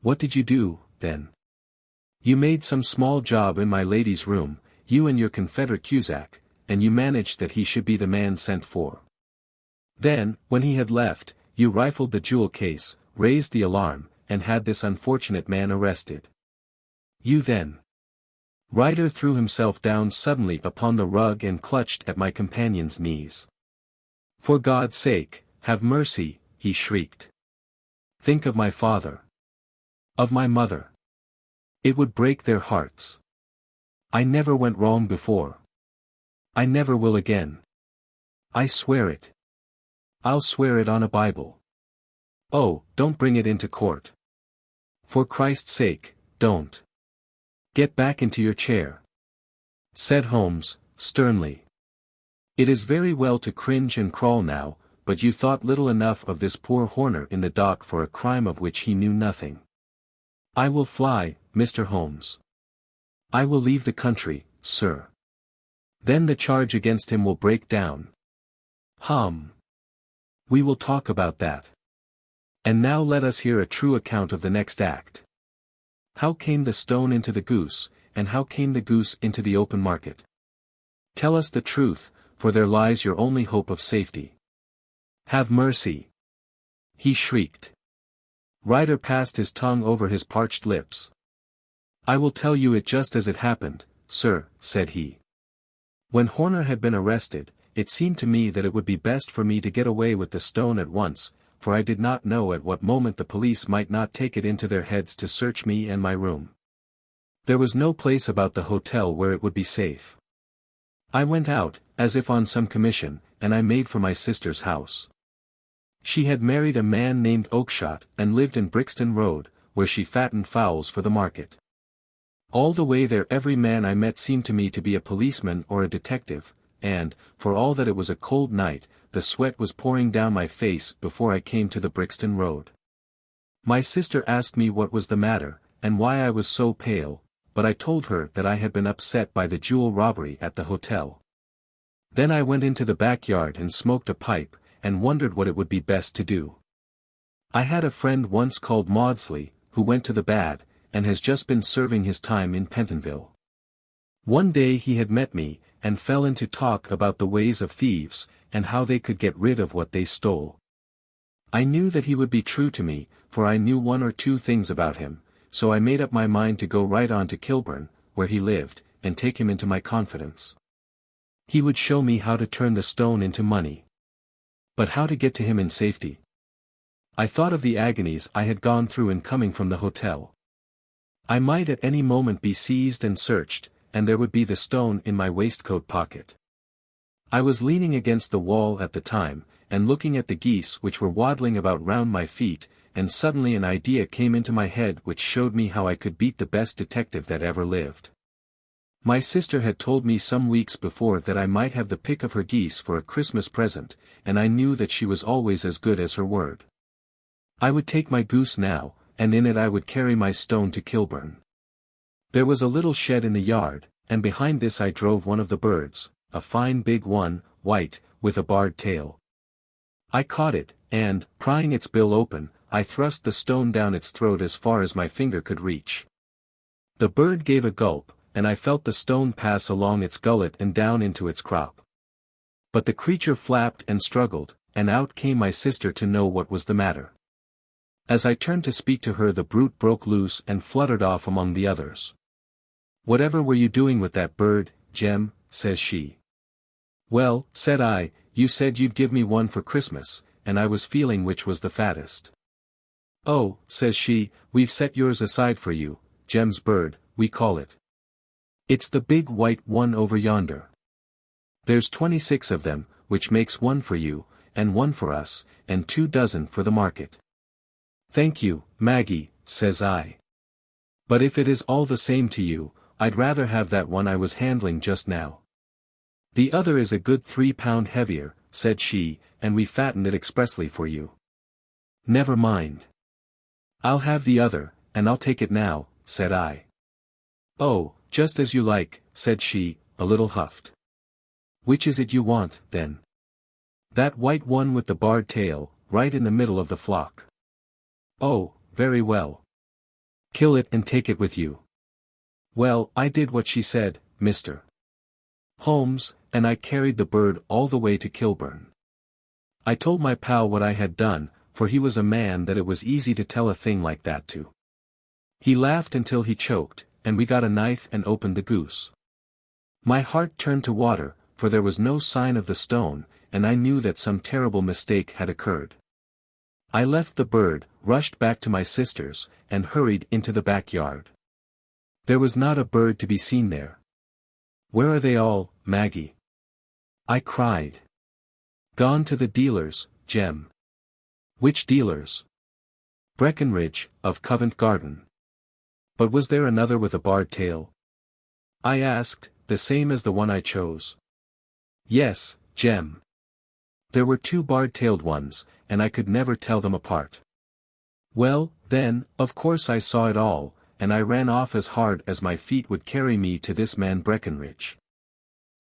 What did you do, then? You made some small job in my lady's room, you and your confederate Cusack, and you managed that he should be the man sent for. Then, when he had left, you rifled the jewel case, raised the alarm, and had this unfortunate man arrested. You then." Ryder threw himself down suddenly upon the rug and clutched at my companion's knees. "For God's sake, have mercy," he shrieked. "Think of my father. Of my mother. It would break their hearts. I never went wrong before. I never will again. I swear it. I'll swear it on a Bible. Oh, don't bring it into court. For Christ's sake, don't. Get back into your chair, said Holmes, sternly. It is very well to cringe and crawl now, but you thought little enough of this poor Horner in the dock for a crime of which he knew nothing. I will fly, Mr. Holmes. I will leave the country, sir. Then the charge against him will break down. We will talk about that. And now let us hear a true account of the next act. How came the stone into the goose, and how came the goose into the open market? Tell us the truth, for there lies your only hope of safety. Have mercy! He shrieked. Ryder passed his tongue over his parched lips. I will tell you it just as it happened, sir, said he. When Horner had been arrested, it seemed to me that it would be best for me to get away with the stone at once, for I did not know at what moment the police might not take it into their heads to search me and my room. There was no place about the hotel where it would be safe. I went out, as if on some commission, and I made for my sister's house. She had married a man named Oakshott and lived in Brixton Road, where she fattened fowls for the market. All the way there every man I met seemed to me to be a policeman or a detective, and, for all that it was a cold night, the sweat was pouring down my face before I came to the Brixton Road. My sister asked me what was the matter, and why I was so pale, but I told her that I had been upset by the jewel robbery at the hotel. Then I went into the backyard and smoked a pipe, and wondered what it would be best to do. I had a friend once called Maudsley, who went to the bad, and has just been serving his time in Pentonville. One day he had met me, and fell into talk about the ways of thieves, and how they could get rid of what they stole. I knew that he would be true to me, for I knew one or two things about him, so I made up my mind to go right on to Kilburn, where he lived, and take him into my confidence. He would show me how to turn the stone into money. But how to get to him in safety? I thought of the agonies I had gone through in coming from the hotel. I might at any moment be seized and searched, and there would be the stone in my waistcoat pocket. I was leaning against the wall at the time, and looking at the geese which were waddling about round my feet, and suddenly an idea came into my head which showed me how I could beat the best detective that ever lived. My sister had told me some weeks before that I might have the pick of her geese for a Christmas present, and I knew that she was always as good as her word. I would take my goose now, and in it I would carry my stone to Kilburn. There was a little shed in the yard, and behind this I drove one of the birds, a fine big one, white, with a barred tail. I caught it, and, prying its bill open, I thrust the stone down its throat as far as my finger could reach. The bird gave a gulp, and I felt the stone pass along its gullet and down into its crop. But the creature flapped and struggled, and out came my sister to know what was the matter. As I turned to speak to her the brute broke loose and fluttered off among the others. "Whatever were you doing with that bird, Jem?" says she. "Well," said I, "you said you'd give me one for Christmas, and I was feeling which was the fattest." "Oh," says she, "we've set yours aside for you, Jem's bird, we call it. It's the big white one over yonder. There's 26 of them, which makes one for you, and one for us, and 2 dozen for the market." "Thank you, Maggie," says I. "But if it is all the same to you, I'd rather have that one I was handling just now. The other is a good 3 pound heavier," said she, "and we fattened it expressly for you." "Never mind. I'll have the other, and I'll take it now," said I. "Oh, just as you like," said she, a little huffed. "Which is it you want, then?" "That white one with the barred tail, right in the middle of the flock." "Oh, very well. Kill it and take it with you." Well, I did what she said, Mr. Holmes, and I carried the bird all the way to Kilburn. I told my pal what I had done, for he was a man that it was easy to tell a thing like that to. He laughed until he choked, and we got a knife and opened the goose. My heart turned to water, for there was no sign of the stone, and I knew that some terrible mistake had occurred. I left the bird, rushed back to my sister's, and hurried into the backyard. There was not a bird to be seen there. "Where are they all, Maggie?" I cried. "Gone to the dealers, Jem." "Which dealers?" "Breckenridge, of Covent Garden." "But was there another with a barred tail?" I asked, "the same as the one I chose?" "Yes, Jem. There were two barred-tailed ones, and I could never tell them apart." "Well, then, of course I saw it all, and I ran off as hard as my feet would carry me to this man Breckenridge.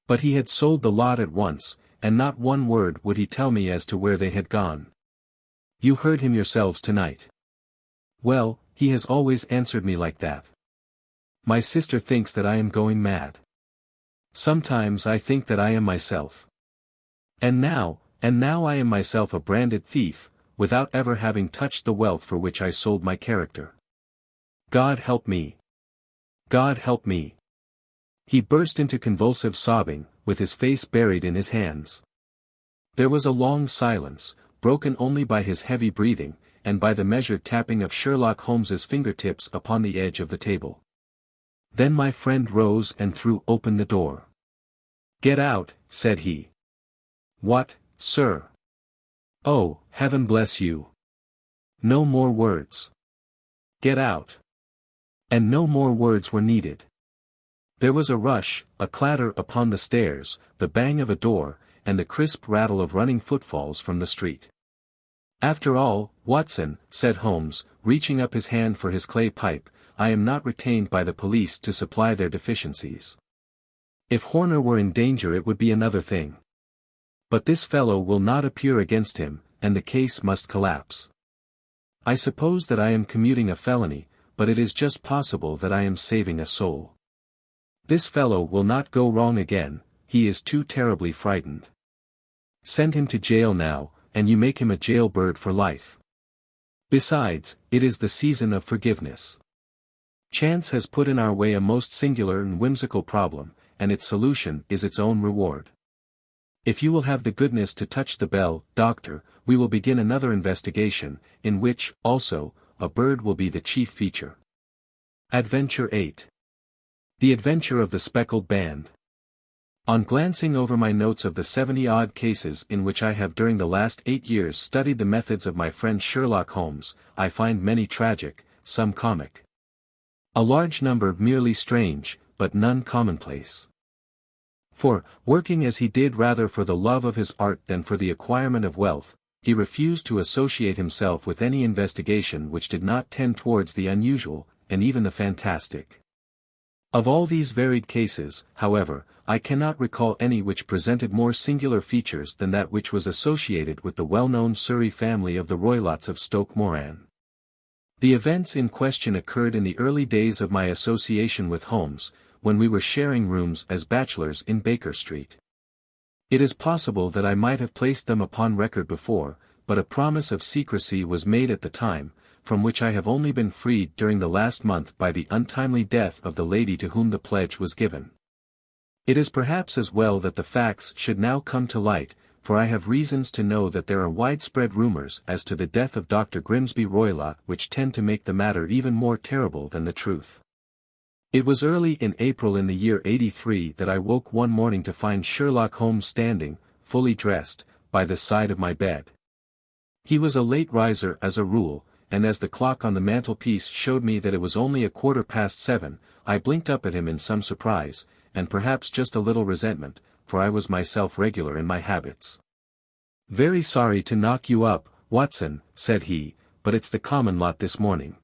But he had sold the lot at once, and not one word would he tell me as to where they had gone. You heard him yourselves tonight. Well, he has always answered me like that. My sister thinks that I am going mad. Sometimes I think that I am myself. And now I am myself a branded thief, without ever having touched the wealth for which I sold my character. God help me! God help me!" He burst into convulsive sobbing, with his face buried in his hands. There was a long silence, broken only by his heavy breathing, and by the measured tapping of Sherlock Holmes's fingertips upon the edge of the table. Then my friend rose and threw open the door. "Get out," said he. "What, sir?" "Oh, heaven bless you! No more words. Get out." And no more words were needed. There was a rush, a clatter upon the stairs, the bang of a door, and the crisp rattle of running footfalls from the street. "After all, Watson," said Holmes, reaching up his hand for his clay pipe, "I am not retained by the police to supply their deficiencies. If Horner were in danger it would be another thing. But this fellow will not appear against him, and the case must collapse. I suppose that I am commuting a felony, but it is just possible that I am saving a soul. This fellow will not go wrong again, he is too terribly frightened. Send him to jail now, and you make him a jailbird for life. Besides, it is the season of forgiveness. Chance has put in our way a most singular and whimsical problem, and its solution is its own reward. If you will have the goodness to touch the bell, doctor, we will begin another investigation, in which, also, a bird will be the chief feature." Adventure 8. The Adventure of the Speckled Band. On glancing over my notes of the 70-odd cases in which I have during the last 8 years studied the methods of my friend Sherlock Holmes, I find many tragic, some comic. A large number merely strange, but none commonplace. For, working as he did rather for the love of his art than for the acquirement of wealth, he refused to associate himself with any investigation which did not tend towards the unusual, and even the fantastic. Of all these varied cases, however, I cannot recall any which presented more singular features than that which was associated with the well-known Surrey family of the Roylotts of Stoke Moran. The events in question occurred in the early days of my association with Holmes, when we were sharing rooms as bachelors in Baker Street. It is possible that I might have placed them upon record before, but a promise of secrecy was made at the time, from which I have only been freed during the last month by the untimely death of the lady to whom the pledge was given. It is perhaps as well that the facts should now come to light, for I have reasons to know that there are widespread rumors as to the death of Dr. Grimsby Roylott which tend to make the matter even more terrible than the truth. It was early in April in the year 83 that I woke one morning to find Sherlock Holmes standing, fully dressed, by the side of my bed. He was a late riser as a rule, and as the clock on the mantelpiece showed me that it was only 7:15, I blinked up at him in some surprise, and perhaps just a little resentment, for I was myself regular in my habits. "Very sorry to knock you up, Watson," said he, "but it's the common lot this morning."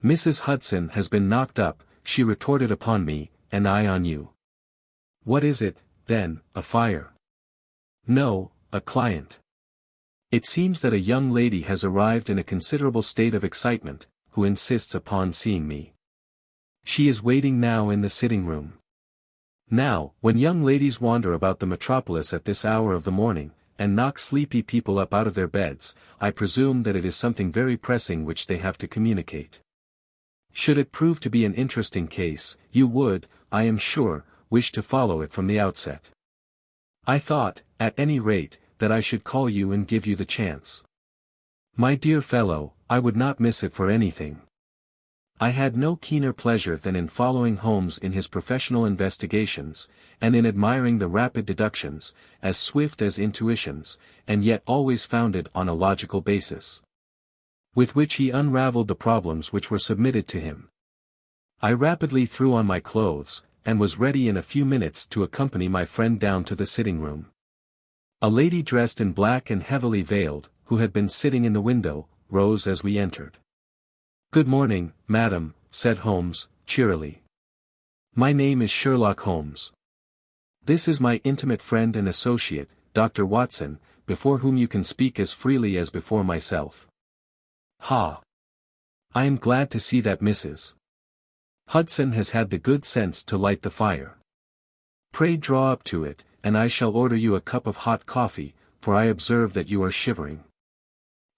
"Mrs. Hudson has been knocked up," she retorted upon me, "and I on you." "What is it, then, a fire?" "No, a client. It seems that a young lady has arrived in a considerable state of excitement, who insists upon seeing me. She is waiting now in the sitting-room. Now, when young ladies wander about the metropolis at this hour of the morning, and knock sleepy people up out of their beds, I presume that it is something very pressing which they have to communicate. Should it prove to be an interesting case, you would, I am sure, wish to follow it from the outset. I thought, at any rate, that I should call you and give you the chance. My dear fellow, I would not miss it for anything. I had no keener pleasure than in following Holmes in his professional investigations, and in admiring the rapid deductions, as swift as intuitions, and yet always founded on a logical basis, with which he unraveled the problems which were submitted to him. I rapidly threw on my clothes, and was ready in a few minutes to accompany my friend down to the sitting-room. A lady dressed in black and heavily veiled, who had been sitting in the window, rose as we entered. "Good morning, madam," said Holmes, cheerily. "My name is Sherlock Holmes. This is my intimate friend and associate, Dr. Watson, before whom you can speak as freely as before myself." "Ha! I am glad to see that Mrs. Hudson has had the good sense to light the fire. Pray draw up to it, and I shall order you a cup of hot coffee, for I observe that you are shivering."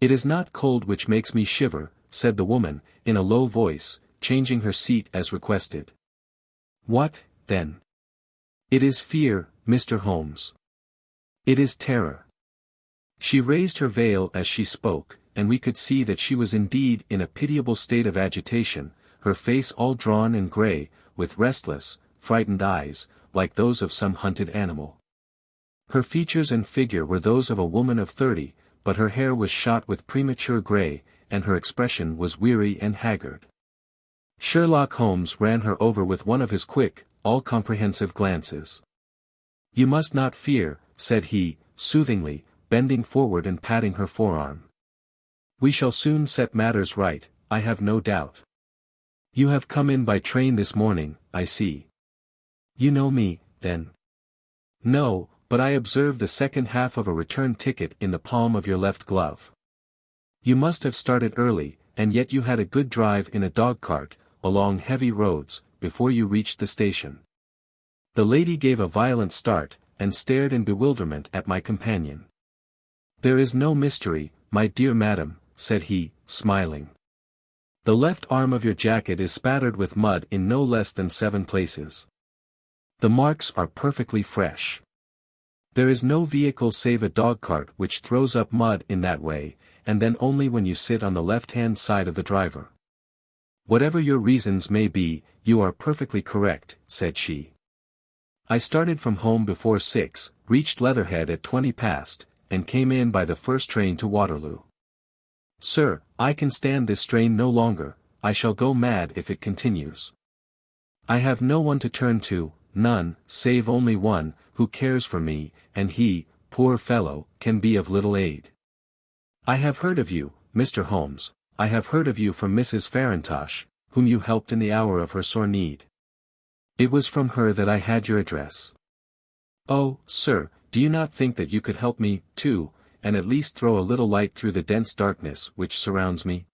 "It is not cold which makes me shiver," said the woman, in a low voice, changing her seat as requested. "What, then?" "It is fear, Mr. Holmes. It is terror." She raised her veil as she spoke, and we could see that she was indeed in a pitiable state of agitation, her face all drawn and grey, with restless, frightened eyes, like those of some hunted animal. Her features and figure were those of a woman of 30, but her hair was shot with premature grey, and her expression was weary and haggard. Sherlock Holmes ran her over with one of his quick, all-comprehensive glances. "You must not fear," said he, soothingly, bending forward and patting her forearm. "We shall soon set matters right, I have no doubt. You have come in by train this morning, I see. You know me, then?" "No, but I observed the second half of a return ticket in the palm of your left glove. You must have started early, and yet you had a good drive in a dog-cart, along heavy roads, before you reached the station." The lady gave a violent start, and stared in bewilderment at my companion. "There is no mystery, my dear madam," said he, smiling. "The left arm of your jacket is spattered with mud in no less than 7 places. The marks are perfectly fresh. There is no vehicle save a dog-cart which throws up mud in that way, and then only when you sit on the left-hand side of the driver. Whatever your reasons may be, you are perfectly correct," said she. "I started from home before 6, reached Leatherhead at 20 past, and came in by the first train to Waterloo. Sir, I can stand this strain no longer, I shall go mad if it continues. I have no one to turn to, none, save only one, who cares for me, and he, poor fellow, can be of little aid. I have heard of you, Mr. Holmes, I have heard of you from Mrs. Farintosh, whom you helped in the hour of her sore need. It was from her that I had your address. Oh, sir, do you not think that you could help me, too, and at least throw a little light through the dense darkness which surrounds me?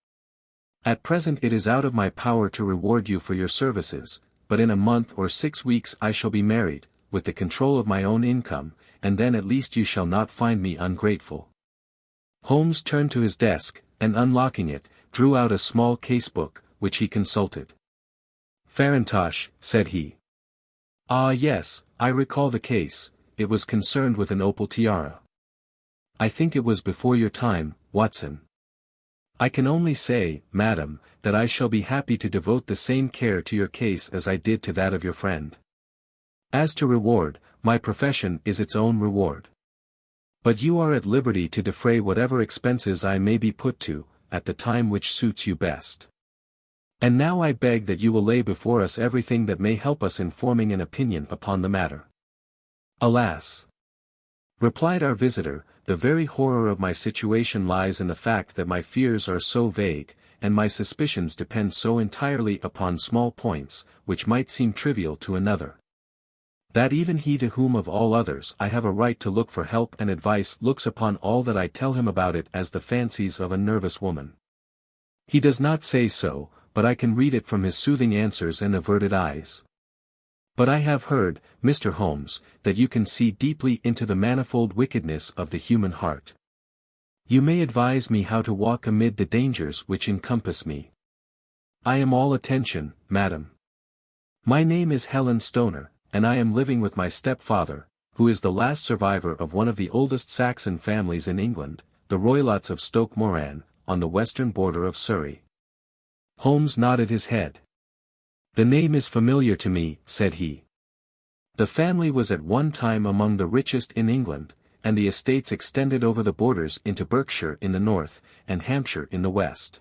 At present it is out of my power to reward you for your services, but in a month or 6 weeks I shall be married, with the control of my own income, and then at least you shall not find me ungrateful." Holmes turned to his desk, and unlocking it, drew out a small case-book, which he consulted. "Farintosh," said he. "Ah yes, I recall the case, it was concerned with an opal tiara. I think it was before your time, Watson. I can only say, madam, that I shall be happy to devote the same care to your case as I did to that of your friend. As to reward, my profession is its own reward. But you are at liberty to defray whatever expenses I may be put to, at the time which suits you best. And now I beg that you will lay before us everything that may help us in forming an opinion upon the matter." "Alas!" replied our visitor, "the very horror of my situation lies in the fact that my fears are so vague, and my suspicions depend so entirely upon small points, which might seem trivial to another, that even he to whom of all others I have a right to look for help and advice looks upon all that I tell him about it as the fancies of a nervous woman. He does not say so, but I can read it from his soothing answers and averted eyes. But I have heard, Mr. Holmes, that you can see deeply into the manifold wickedness of the human heart. You may advise me how to walk amid the dangers which encompass me." "I am all attention, madam. My name is Helen Stoner, and I am living with my stepfather, who is the last survivor of one of the oldest Saxon families in England, the Roylotts of Stoke Moran, on the western border of Surrey. Holmes nodded his head. "The name is familiar to me," said he. "The family was at one time among the richest in England, and the estates extended over the borders into Berkshire in the north, and Hampshire in the west.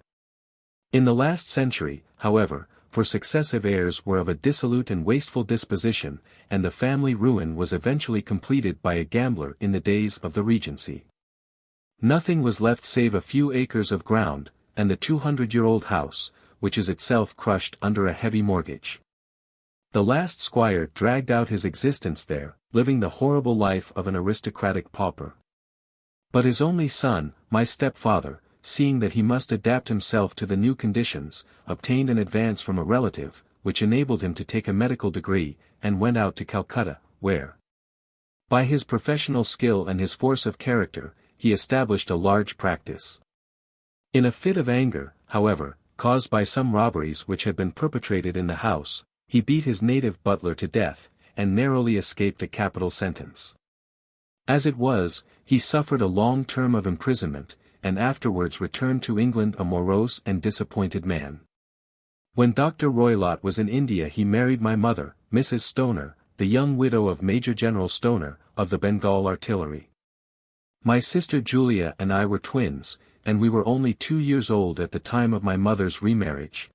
In the last century, however, for successive heirs were of a dissolute and wasteful disposition, and the family ruin was eventually completed by a gambler in the days of the Regency. Nothing was left save a few acres of ground, and the 200-year-old house, which is itself crushed under a heavy mortgage. The last squire dragged out his existence there, living the horrible life of an aristocratic pauper. But his only son, my stepfather, seeing that he must adapt himself to the new conditions, obtained an advance from a relative, which enabled him to take a medical degree, and went out to Calcutta, where, by his professional skill and his force of character, he established a large practice. In a fit of anger, however, caused by some robberies which had been perpetrated in the house, he beat his native butler to death, and narrowly escaped a capital sentence. As it was, he suffered a long term of imprisonment, and afterwards returned to England a morose and disappointed man. When Dr. Roylott was in India he married my mother, Mrs. Stoner, the young widow of Major General Stoner, of the Bengal Artillery. My sister Julia and I were twins, and we were only 2 years old at the time of my mother's remarriage.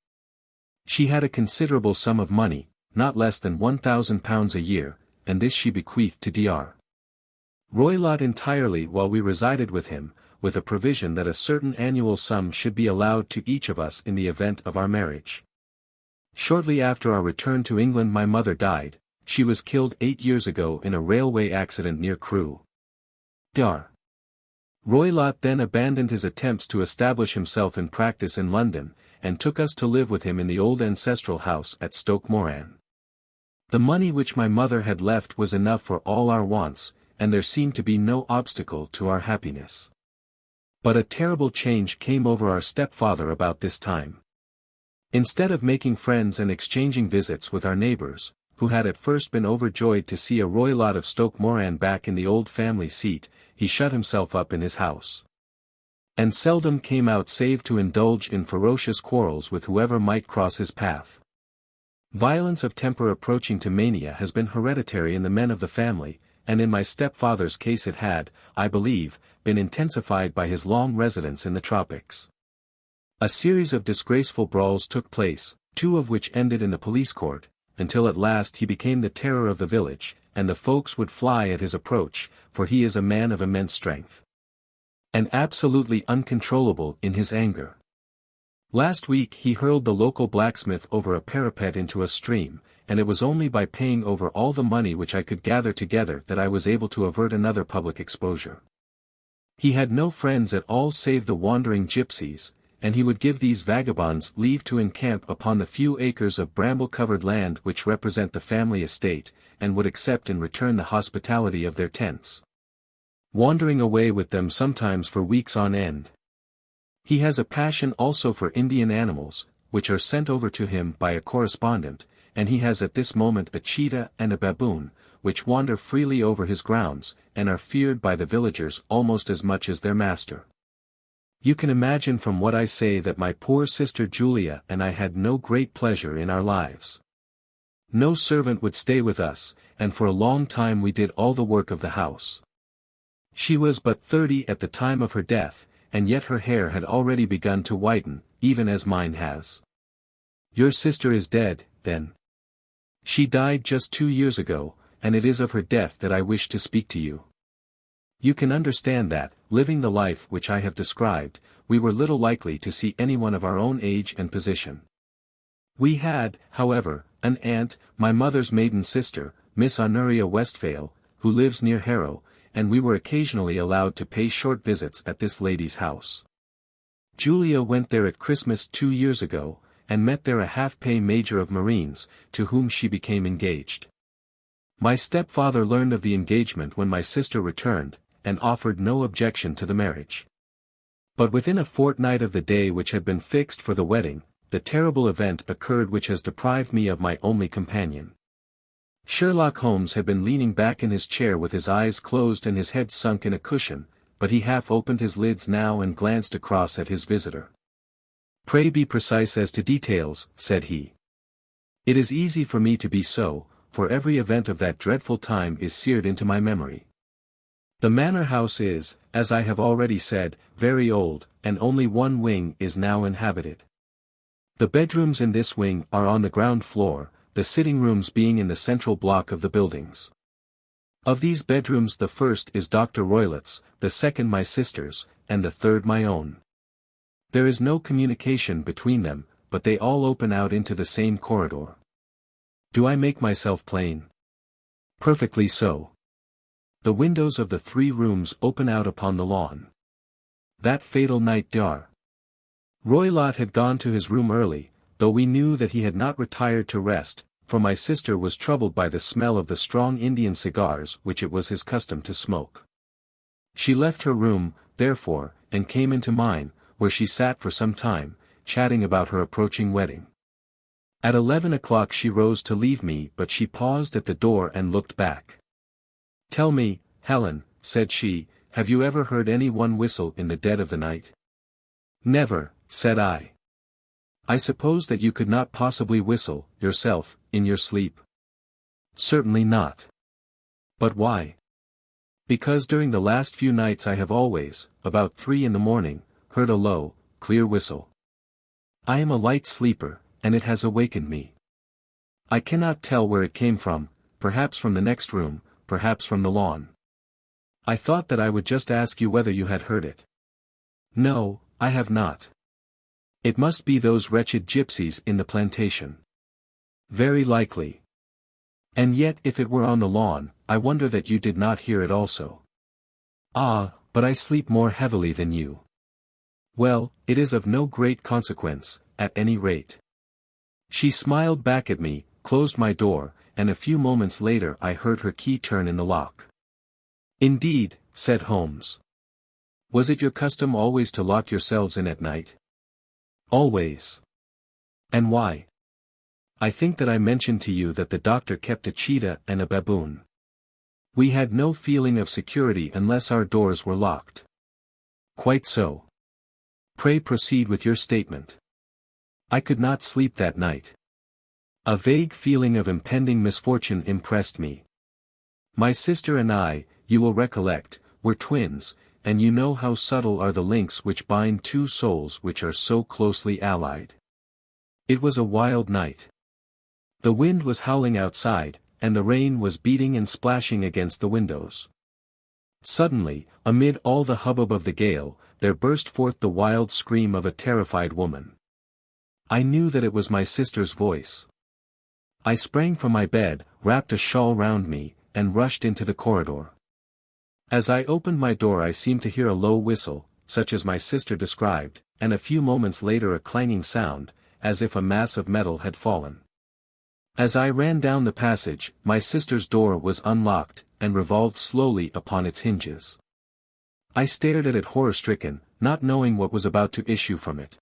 She had a considerable sum of money, not less than £1,000 a year, and this she bequeathed to Dr. Roylott entirely while we resided with him, with a provision that a certain annual sum should be allowed to each of us in the event of our marriage. Shortly after our return to England my mother died. She was killed 8 years ago in a railway accident near Crewe. Dr. Roylott then abandoned his attempts to establish himself in practice in London, and took us to live with him in the old ancestral house at Stoke Moran. The money which my mother had left was enough for all our wants, and there seemed to be no obstacle to our happiness. But a terrible change came over our stepfather about this time. Instead of making friends and exchanging visits with our neighbours, who had at first been overjoyed to see a Roylott of Stoke Moran back in the old family seat, he shut himself up in his house, and seldom came out save to indulge in ferocious quarrels with whoever might cross his path. Violence of temper approaching to mania has been hereditary in the men of the family, and in my stepfather's case it had, I believe, been intensified by his long residence in the tropics. A series of disgraceful brawls took place, 2 of which ended in the police court, until at last he became the terror of the village, and the folks would fly at his approach, for he is a man of immense strength, and absolutely uncontrollable in his anger. Last week he hurled the local blacksmith over a parapet into a stream, and it was only by paying over all the money which I could gather together that I was able to avert another public exposure. He had no friends at all save the wandering gypsies, and he would give these vagabonds leave to encamp upon the few acres of bramble-covered land which represent the family estate, and would accept in return the hospitality of their tents, wandering away with them sometimes for weeks on end. He has a passion also for Indian animals, which are sent over to him by a correspondent, and he has at this moment a cheetah and a baboon, which wander freely over his grounds, and are feared by the villagers almost as much as their master. You can imagine from what I say that my poor sister Julia and I had no great pleasure in our lives. No servant would stay with us, and for a long time we did all the work of the house. She was but 30 at the time of her death, and yet her hair had already begun to whiten, even as mine has. Your sister is dead, then? She died just 2 years ago, and it is of her death that I wish to speak to you. You can understand that, living the life which I have described, we were little likely to see anyone of our own age and position. We had, however, an aunt, my mother's maiden sister, Miss Honoria Westphale, who lives near Harrow, and we were occasionally allowed to pay short visits at this lady's house. Julia went there at Christmas 2 years ago, and met there a half-pay major of Marines, to whom she became engaged. My stepfather learned of the engagement when my sister returned, and offered no objection to the marriage. But within a fortnight of the day which had been fixed for the wedding, the terrible event occurred which has deprived me of my only companion. Sherlock Holmes had been leaning back in his chair with his eyes closed and his head sunk in a cushion, but he half opened his lids now and glanced across at his visitor. "Pray be precise as to details," said he. "It is easy for me to be so, for every event of that dreadful time is seared into my memory. The manor house is, as I have already said, very old, and only one wing is now inhabited. The bedrooms in this wing are on the ground floor, the sitting rooms being in the central block of the buildings. Of these bedrooms the first is Dr. Roylott's, the second my sister's, and the third my own. There is no communication between them, but they all open out into the same corridor. Do I make myself plain? Perfectly so. The windows of the 3 rooms open out upon the lawn. That fatal night Roylott had gone to his room early, though we knew that he had not retired to rest, for my sister was troubled by the smell of the strong Indian cigars which it was his custom to smoke. She left her room, therefore, and came into mine, where she sat for some time, chatting about her approaching wedding. At 11 o'clock she rose to leave me, but she paused at the door and looked back. "Tell me, Helen," said she, "have you ever heard any one whistle in the dead of the night?" "Never," said I. "I suppose that you could not possibly whistle, yourself, in your sleep?" "Certainly not." "But why?" "Because during the last few nights I have always, about 3 in the morning, heard a low, clear whistle. I am a light sleeper, and it has awakened me. I cannot tell where it came from, perhaps from the next room, perhaps from the lawn. I thought that I would just ask you whether you had heard it." "No, I have not." "It must be those wretched gypsies in the plantation." "Very likely. And yet if it were on the lawn, I wonder that you did not hear it also." "Ah, but I sleep more heavily than you." "Well, it is of no great consequence, at any rate." She smiled back at me, closed my door, and a few moments later I heard her key turn in the lock. "Indeed," said Holmes. "Was it your custom always to lock yourselves in at night?" "Always." "And why?" "I think that I mentioned to you that the doctor kept a cheetah and a baboon. We had no feeling of security unless our doors were locked." "Quite so. Pray proceed with your statement." "I could not sleep that night. A vague feeling of impending misfortune impressed me. My sister and I, you will recollect, were twins, and you know how subtle are the links which bind 2 souls which are so closely allied. It was a wild night. The wind was howling outside, and the rain was beating and splashing against the windows. Suddenly, amid all the hubbub of the gale, there burst forth the wild scream of a terrified woman. I knew that it was my sister's voice. I sprang from my bed, wrapped a shawl round me, and rushed into the corridor. As I opened my door I seemed to hear a low whistle, such as my sister described, and a few moments later a clanging sound, as if a mass of metal had fallen. As I ran down the passage, my sister's door was unlocked, and revolved slowly upon its hinges. I stared at it horror-stricken, not knowing what was about to issue from it.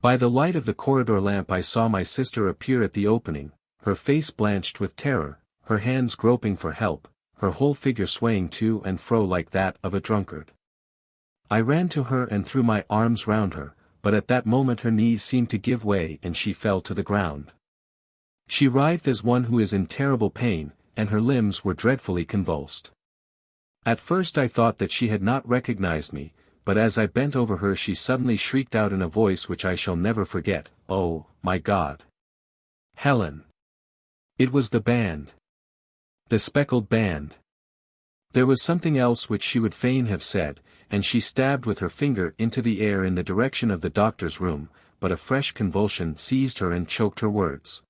By the light of the corridor lamp I saw my sister appear at the opening, her face blanched with terror, her hands groping for help, her whole figure swaying to and fro like that of a drunkard. I ran to her and threw my arms round her, but at that moment her knees seemed to give way and she fell to the ground. She writhed as one who is in terrible pain, and her limbs were dreadfully convulsed. At first I thought that she had not recognized me, but as I bent over her she suddenly shrieked out in a voice which I shall never forget, "Oh, my God! Helen!" It was the band. The speckled band. There was something else which she would fain have said, and she stabbed with her finger into the air in the direction of the doctor's room, but a fresh convulsion seized her and choked her words.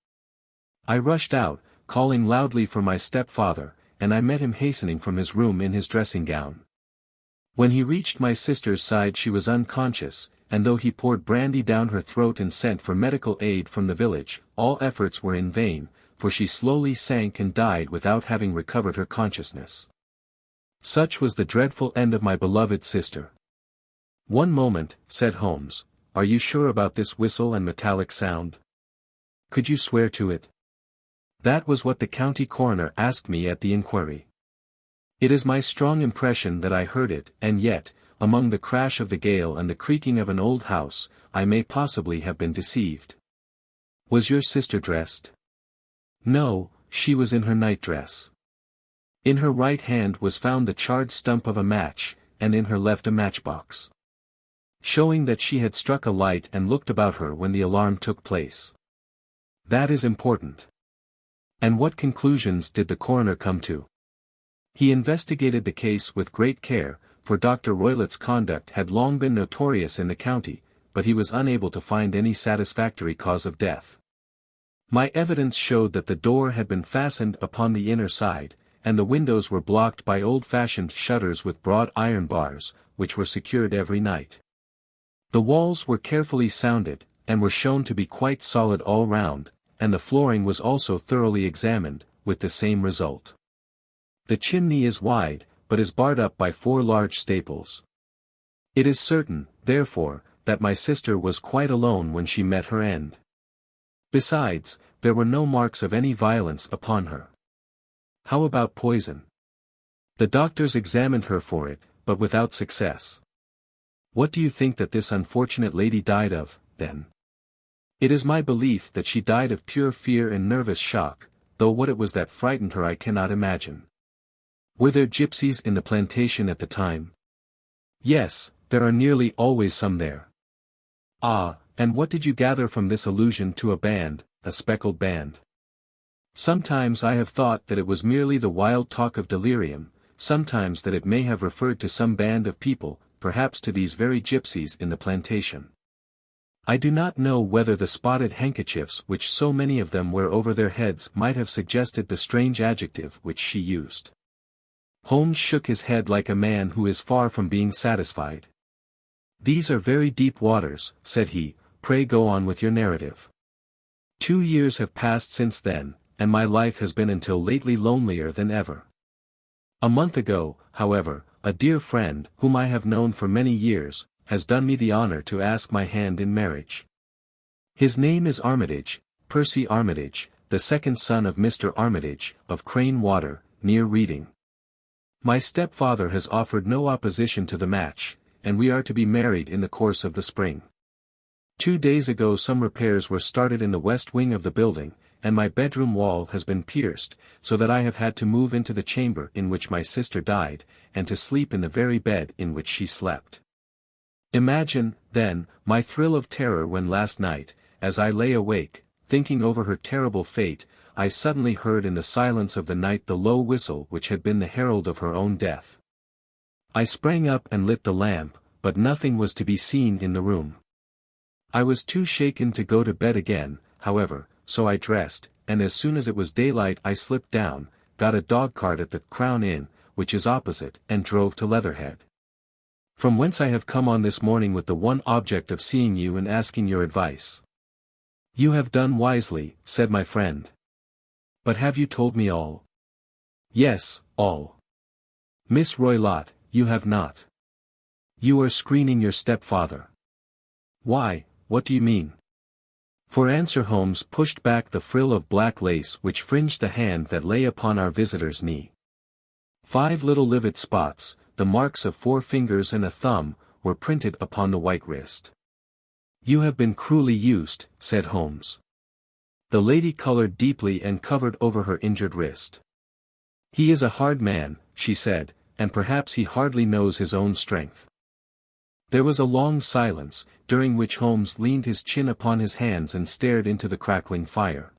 I rushed out, calling loudly for my stepfather, and I met him hastening from his room in his dressing gown. When he reached my sister's side she was unconscious, and though he poured brandy down her throat and sent for medical aid from the village, all efforts were in vain, for she slowly sank and died without having recovered her consciousness. Such was the dreadful end of my beloved sister. "One moment," said Holmes, "are you sure about this whistle and metallic sound? Could you swear to it?" "That was what the county coroner asked me at the inquiry." It is my strong impression that I heard it, and yet, among the crash of the gale and the creaking of an old house, I may possibly have been deceived. Was your sister dressed? No, she was in her nightdress. In her right hand was found the charred stump of a match, and in her left a matchbox, showing that she had struck a light and looked about her when the alarm took place. That is important. And what conclusions did the coroner come to? He investigated the case with great care, for Dr. Roylott's conduct had long been notorious in the county, but he was unable to find any satisfactory cause of death. My evidence showed that the door had been fastened upon the inner side, and the windows were blocked by old-fashioned shutters with broad iron bars, which were secured every night. The walls were carefully sounded, and were shown to be quite solid all round, and the flooring was also thoroughly examined, with the same result. The chimney is wide, but is barred up by 4 large staples. It is certain, therefore, that my sister was quite alone when she met her end. Besides, there were no marks of any violence upon her. How about poison? The doctors examined her for it, but without success. What do you think that this unfortunate lady died of, then? It is my belief that she died of pure fear and nervous shock, though what it was that frightened her I cannot imagine. Were there gypsies in the plantation at the time? Yes, there are nearly always some there. Ah, and what did you gather from this allusion to a band, a speckled band? Sometimes I have thought that it was merely the wild talk of delirium, sometimes that it may have referred to some band of people, perhaps to these very gypsies in the plantation. I do not know whether the spotted handkerchiefs which so many of them wear over their heads might have suggested the strange adjective which she used. Holmes shook his head like a man who is far from being satisfied. "These are very deep waters," said he, "pray go on with your narrative." 2 years have passed since then, and my life has been until lately lonelier than ever. A month ago, however, a dear friend, whom I have known for many years, has done me the honor to ask my hand in marriage. His name is Armitage, Percy Armitage, the second son of Mr. Armitage, of Crane Water, near Reading. My stepfather has offered no opposition to the match, and we are to be married in the course of the spring. 2 days ago some repairs were started in the west wing of the building, and my bedroom wall has been pierced, so that I have had to move into the chamber in which my sister died, and to sleep in the very bed in which she slept. Imagine, then, my thrill of terror when last night, as I lay awake, thinking over her terrible fate, I suddenly heard in the silence of the night the low whistle which had been the herald of her own death. I sprang up and lit the lamp, but nothing was to be seen in the room. I was too shaken to go to bed again, however, so I dressed, and as soon as it was daylight I slipped down, got a dog-cart at the Crown Inn, which is opposite, and drove to Leatherhead. From whence I have come on this morning with the one object of seeing you and asking your advice. You have done wisely, said my friend. But have you told me all? Yes, all. Miss Roylott, you have not. You are screening your stepfather. Why, what do you mean? For answer Holmes pushed back the frill of black lace which fringed the hand that lay upon our visitor's knee. 5 little livid spots, the marks of 4 fingers and a thumb, were printed upon the white wrist. You have been cruelly used, said Holmes. The lady colored deeply and covered over her injured wrist. He is a hard man, she said, and perhaps he hardly knows his own strength. There was a long silence, during which Holmes leaned his chin upon his hands and stared into the crackling fire.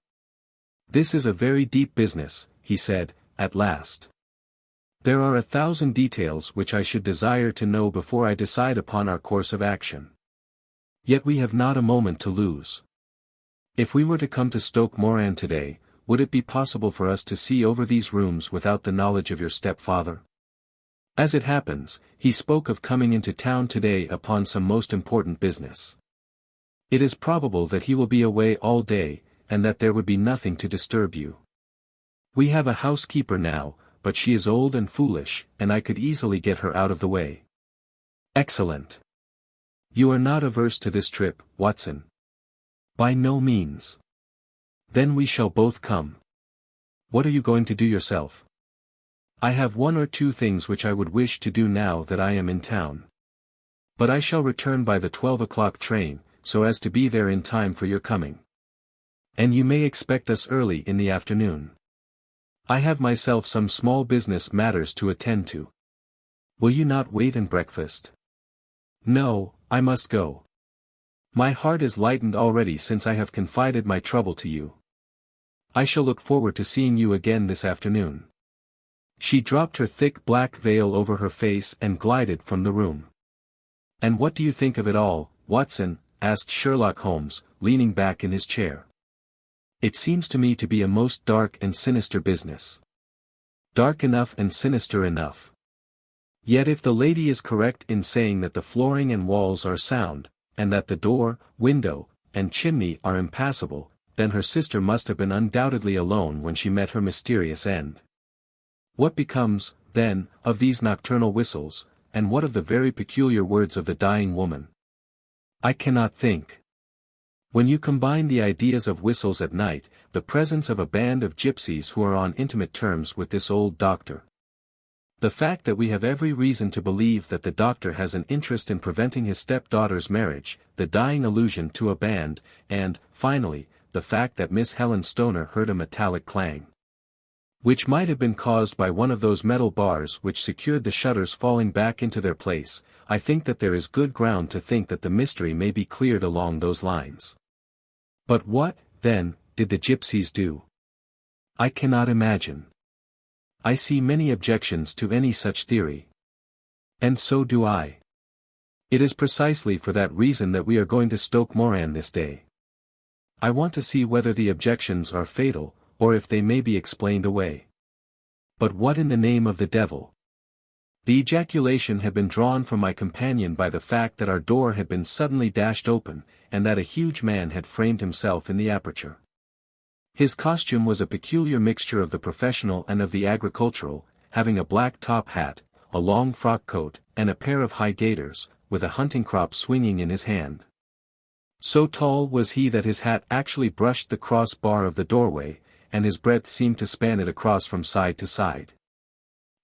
This is a very deep business, he said, at last. There are 1,000 details which I should desire to know before I decide upon our course of action. Yet we have not a moment to lose. If we were to come to Stoke Moran today, would it be possible for us to see over these rooms without the knowledge of your stepfather? As it happens, he spoke of coming into town today upon some most important business. It is probable that he will be away all day, and that there would be nothing to disturb you. We have a housekeeper now, but she is old and foolish, and I could easily get her out of the way. Excellent. You are not averse to this trip, Watson? By no means. Then we shall both come. What are you going to do yourself? I have one or two things which I would wish to do now that I am in town. But I shall return by the 12 o'clock train, so as to be there in time for your coming. And you may expect us early in the afternoon. I have myself some small business matters to attend to. Will you not wait and breakfast? No, I must go. My heart is lightened already since I have confided my trouble to you. I shall look forward to seeing you again this afternoon. She dropped her thick black veil over her face and glided from the room. And what do you think of it all, Watson? Asked Sherlock Holmes, leaning back in his chair. It seems to me to be a most dark and sinister business. Dark enough and sinister enough. Yet if the lady is correct in saying that the flooring and walls are sound, and that the door, window, and chimney are impassable, then her sister must have been undoubtedly alone when she met her mysterious end. What becomes, then, of these nocturnal whistles, and what of the very peculiar words of the dying woman? I cannot think. When you combine the ideas of whistles at night, the presence of a band of gypsies who are on intimate terms with this old doctor, the fact that we have every reason to believe that the doctor has an interest in preventing his stepdaughter's marriage, the dying allusion to a band, and, finally, the fact that Miss Helen Stoner heard a metallic clang, which might have been caused by one of those metal bars which secured the shutters falling back into their place, I think that there is good ground to think that the mystery may be cleared along those lines. But what, then, did the gypsies do? I cannot imagine. I see many objections to any such theory. And so do I. It is precisely for that reason that we are going to Stoke Moran this day. I want to see whether the objections are fatal, or if they may be explained away. But what in the name of the devil? The ejaculation had been drawn from my companion by the fact that our door had been suddenly dashed open, and that a huge man had framed himself in the aperture. His costume was a peculiar mixture of the professional and of the agricultural, having a black top hat, a long frock coat, and a pair of high gaiters, with a hunting crop swinging in his hand. So tall was he that his hat actually brushed the cross bar of the doorway, and his breadth seemed to span it across from side to side.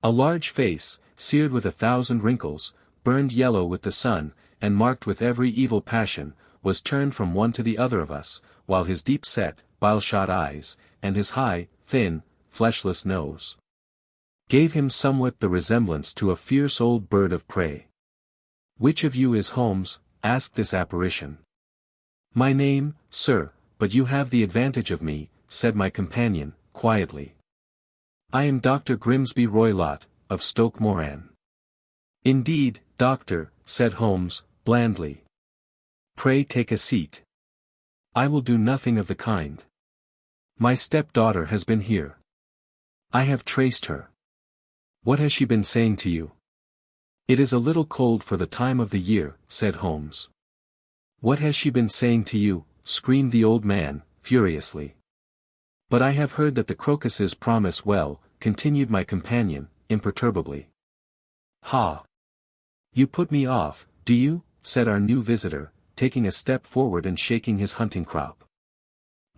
A large face, seared with 1,000 wrinkles, burned yellow with the sun, and marked with every evil passion, was turned from one to the other of us, while his deep-set, bile-shot eyes, and his high, thin, fleshless nose, gave him somewhat the resemblance to a fierce old bird of prey. "Which of you is Holmes?" asked this apparition. "My name, sir, but you have the advantage of me," said my companion, quietly. "I am Dr. Grimsby Roylott, of Stoke Moran." "Indeed, doctor," said Holmes, blandly. "Pray take a seat." "I will do nothing of the kind. My stepdaughter has been here. I have traced her." "What has she been saying to you?" "It is a little cold for the time of the year," said Holmes. "What has she been saying to you?" screamed the old man, furiously. "But I have heard that the crocuses promise well," continued my companion, imperturbably. "Ha! You put me off, do you?" said our new visitor, taking a step forward and shaking his hunting crop.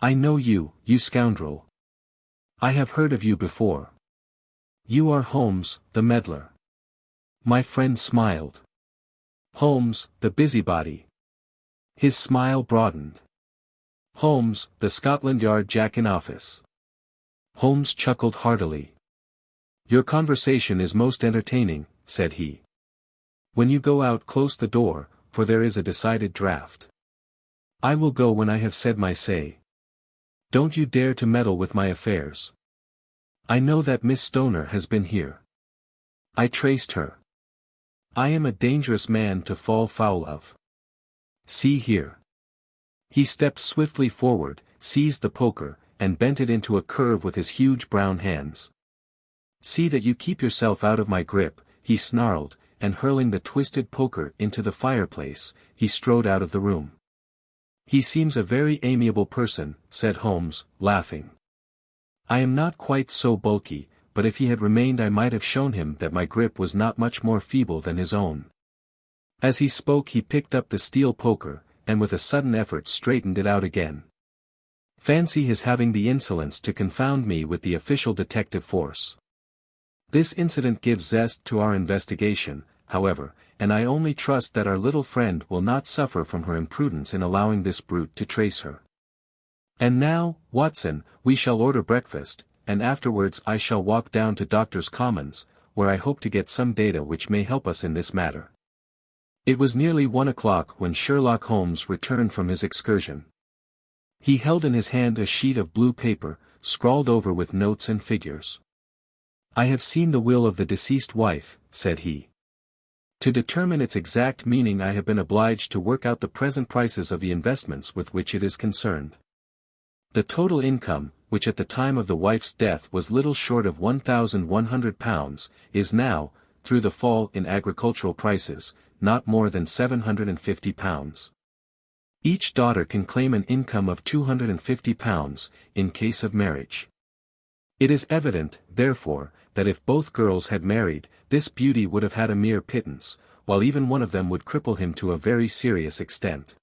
"I know you, you scoundrel. I have heard of you before. You are Holmes, the meddler." My friend smiled. "Holmes, the busybody." His smile broadened. "Holmes, the Scotland Yard Jack in office." Holmes chuckled heartily. "Your conversation is most entertaining," said he. "When you go out, close the door, for there is a decided draught." "I will go when I have said my say. Don't you dare to meddle with my affairs. I know that Miss Stoner has been here. I traced her. I am a dangerous man to fall foul of. See here." He stepped swiftly forward, seized the poker, and bent it into a curve with his huge brown hands. "See that you keep yourself out of my grip," he snarled, and hurling the twisted poker into the fireplace, he strode out of the room. "He seems a very amiable person," said Holmes, laughing. "I am not quite so bulky, but if he had remained I might have shown him that my grip was not much more feeble than his own." As he spoke he picked up the steel poker, and with a sudden effort straightened it out again. "Fancy his having the insolence to confound me with the official detective force. This incident gives zest to our investigation, however, and I only trust that our little friend will not suffer from her imprudence in allowing this brute to trace her. And now, Watson, we shall order breakfast, and afterwards I shall walk down to Doctors' Commons, where I hope to get some data which may help us in this matter. It was nearly 1 o'clock when Sherlock Holmes returned from his excursion. He held in his hand a sheet of blue paper, scrawled over with notes and figures. "I have seen the will of the deceased wife," said he. "To determine its exact meaning I have been obliged to work out the present prices of the investments with which it is concerned. The total income, which at the time of the wife's death was little short of £1,100, is now, through the fall in agricultural prices, not more than £750. Each daughter can claim an income of £250, in case of marriage. It is evident, therefore, that if both girls had married, this beauty would have had a mere pittance, while even one of them would cripple him to a very serious extent.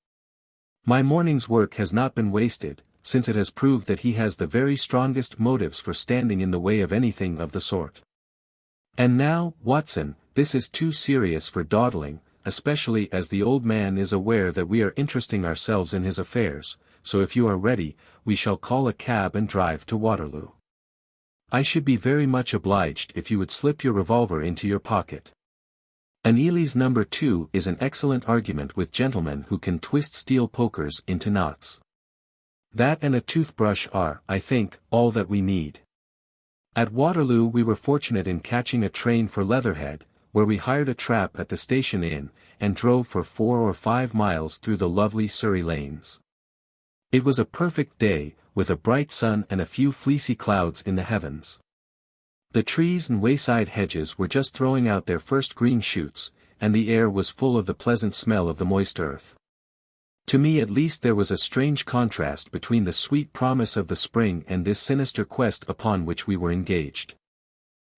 My morning's work has not been wasted, since it has proved that he has the very strongest motives for standing in the way of anything of the sort. And now, Watson, this is too serious for dawdling, especially as the old man is aware that we are interesting ourselves in his affairs, so if you are ready, we shall call a cab and drive to Waterloo. I should be very much obliged if you would slip your revolver into your pocket. An Ely's No. 2 is an excellent argument with gentlemen who can twist steel pokers into knots. That and a toothbrush are, I think, all that we need." At Waterloo we were fortunate in catching a train for Leatherhead, where we hired a trap at the station inn, and drove for 4 or 5 miles through the lovely Surrey lanes. It was a perfect day, with a bright sun and a few fleecy clouds in the heavens. The trees and wayside hedges were just throwing out their first green shoots, and the air was full of the pleasant smell of the moist earth. To me at least there was a strange contrast between the sweet promise of the spring and this sinister quest upon which we were engaged.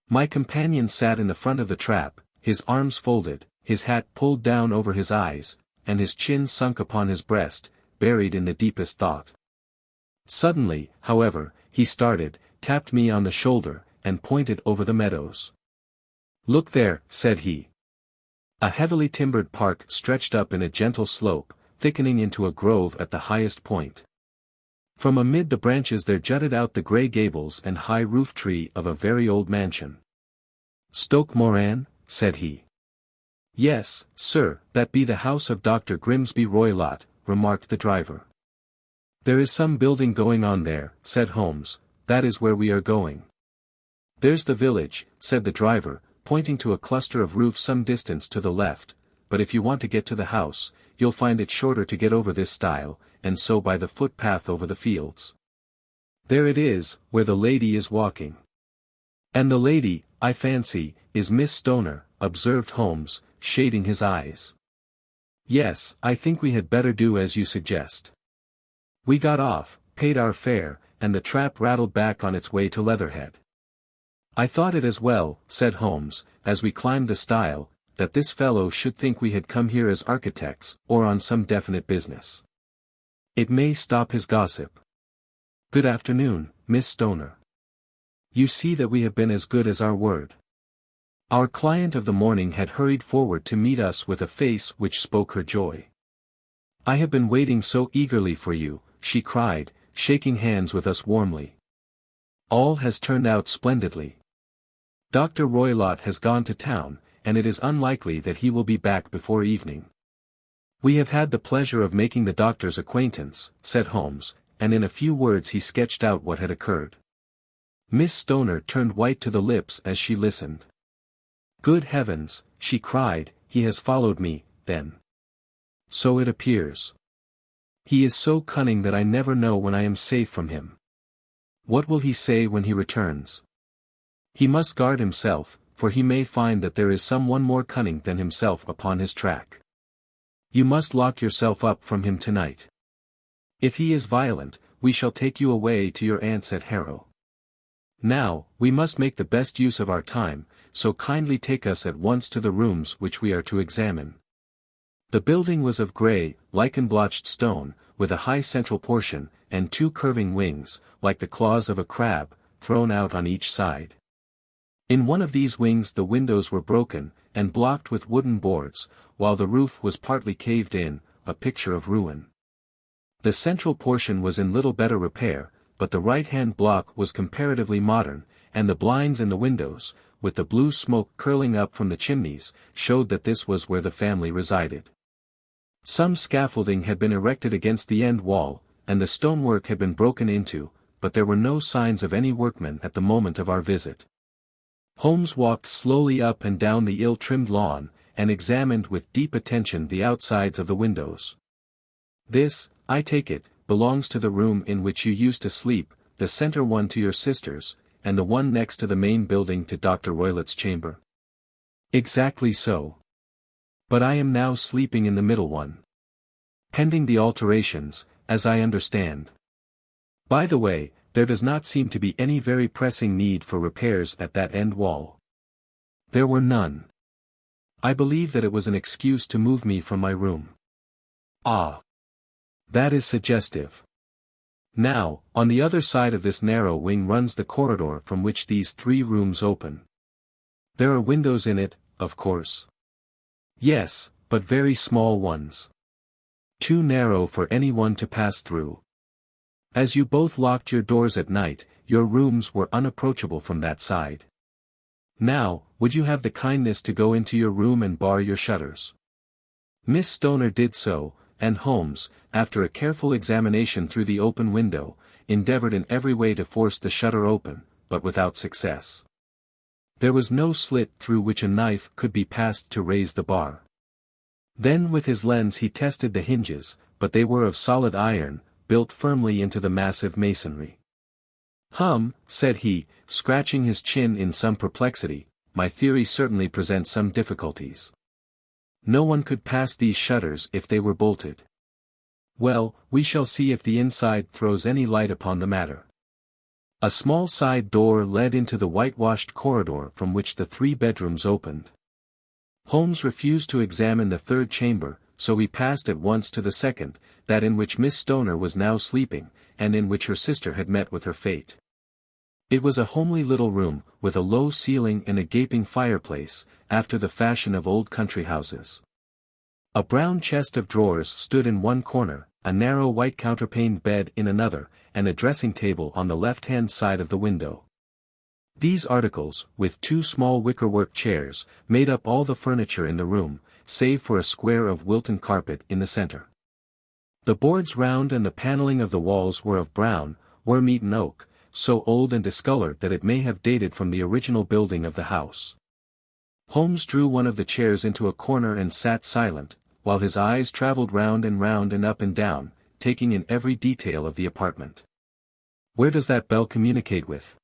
My companion sat in the front of the trap, his arms folded, his hat pulled down over his eyes, and his chin sunk upon his breast, buried in the deepest thought. Suddenly, however, he started, tapped me on the shoulder, and pointed over the meadows. "Look there," said he. A heavily timbered park stretched up in a gentle slope, thickening into a grove at the highest point. From amid the branches there jutted out the grey gables and high roof tree of a very old mansion. "Stoke Moran?" said he. "Yes, sir, that be the house of Dr. Grimsby Roylott," remarked the driver. "There is some building going on there," said Holmes, "that is where we are going." "There's the village," said the driver, pointing to a cluster of roofs some distance to the left, "but if you want to get to the house, you'll find it shorter to get over this stile, and so by the footpath over the fields. There it is, where the lady is walking." "And the lady, I fancy, is Miss Stoner," observed Holmes, shading his eyes. "Yes, I think we had better do as you suggest." We got off, paid our fare, and the trap rattled back on its way to Leatherhead. "I thought it as well," said Holmes, as we climbed the stile, "that this fellow should think we had come here as architects, or on some definite business. It may stop his gossip. Good afternoon, Miss Stoner. You see that we have been as good as our word." Our client of the morning had hurried forward to meet us with a face which spoke her joy. "I have been waiting so eagerly for you," she cried, shaking hands with us warmly. "All has turned out splendidly. Dr. Roylott has gone to town, and it is unlikely that he will be back before evening." "We have had the pleasure of making the doctor's acquaintance," said Holmes, and in a few words he sketched out what had occurred. Miss Stoner turned white to the lips as she listened. "Good heavens," she cried, "he has followed me, then. So it appears. He is so cunning that I never know when I am safe from him. What will he say when he returns? He must guard himself, for he may find that there is some one more cunning than himself upon his track. You must lock yourself up from him tonight. If he is violent, we shall take you away to your aunt's at Harrow. Now, we must make the best use of our time, so kindly take us at once to the rooms which we are to examine." The building was of grey, lichen-blotched stone, with a high central portion, and 2 curving wings, like the claws of a crab, thrown out on each side. In one of these wings the windows were broken, and blocked with wooden boards, while the roof was partly caved in, a picture of ruin. The central portion was in little better repair, but the right-hand block was comparatively modern, and the blinds in the windows, with the blue smoke curling up from the chimneys, showed that this was where the family resided. Some scaffolding had been erected against the end wall, and the stonework had been broken into, but there were no signs of any workmen at the moment of our visit. Holmes walked slowly up and down the ill-trimmed lawn, and examined with deep attention the outsides of the windows. "This, I take it, belongs to the room in which you used to sleep, the center one to your sister's, and the one next to the main building to Dr. Roylott's chamber." "Exactly so. But I am now sleeping in the middle one. Pending the alterations, as I understand. By the way, there does not seem to be any very pressing need for repairs at that end wall." "There were none. I believe that it was an excuse to move me from my room." "Ah. That is suggestive. Now, on the other side of this narrow wing runs the corridor from which these 3 rooms open. There are windows in it, of course." "Yes, but very small ones. Too narrow for anyone to pass through. As you both locked your doors at night, your rooms were unapproachable from that side. Now, would you have the kindness to go into your room and bar your shutters?" Miss Stoner did so, and Holmes, after a careful examination through the open window, endeavored in every way to force the shutter open, but without success. There was no slit through which a knife could be passed to raise the bar. Then with his lens he tested the hinges, but they were of solid iron, built firmly into the massive masonry. Said he, scratching his chin in some perplexity, "my theory certainly presents some difficulties. No one could pass these shutters if they were bolted. Well, we shall see if the inside throws any light upon the matter." A small side door led into the whitewashed corridor from which the 3 bedrooms opened. Holmes refused to examine the 3rd chamber, so he passed at once to the 2nd, that in which Miss Stoner was now sleeping, and in which her sister had met with her fate. It was a homely little room, with a low ceiling and a gaping fireplace, after the fashion of old country houses. A brown chest of drawers stood in one corner, a narrow white counterpaned bed in another, and a dressing table on the left-hand side of the window. These articles, with 2 small wickerwork chairs, made up all the furniture in the room, save for a square of Wilton carpet in the center. The boards round and the paneling of the walls were of brown, worm-eaten oak, so old and discolored that it may have dated from the original building of the house. Holmes drew one of the chairs into a corner and sat silent, while his eyes traveled round and up and down, taking in every detail of the apartment. "Where does that bell communicate with?"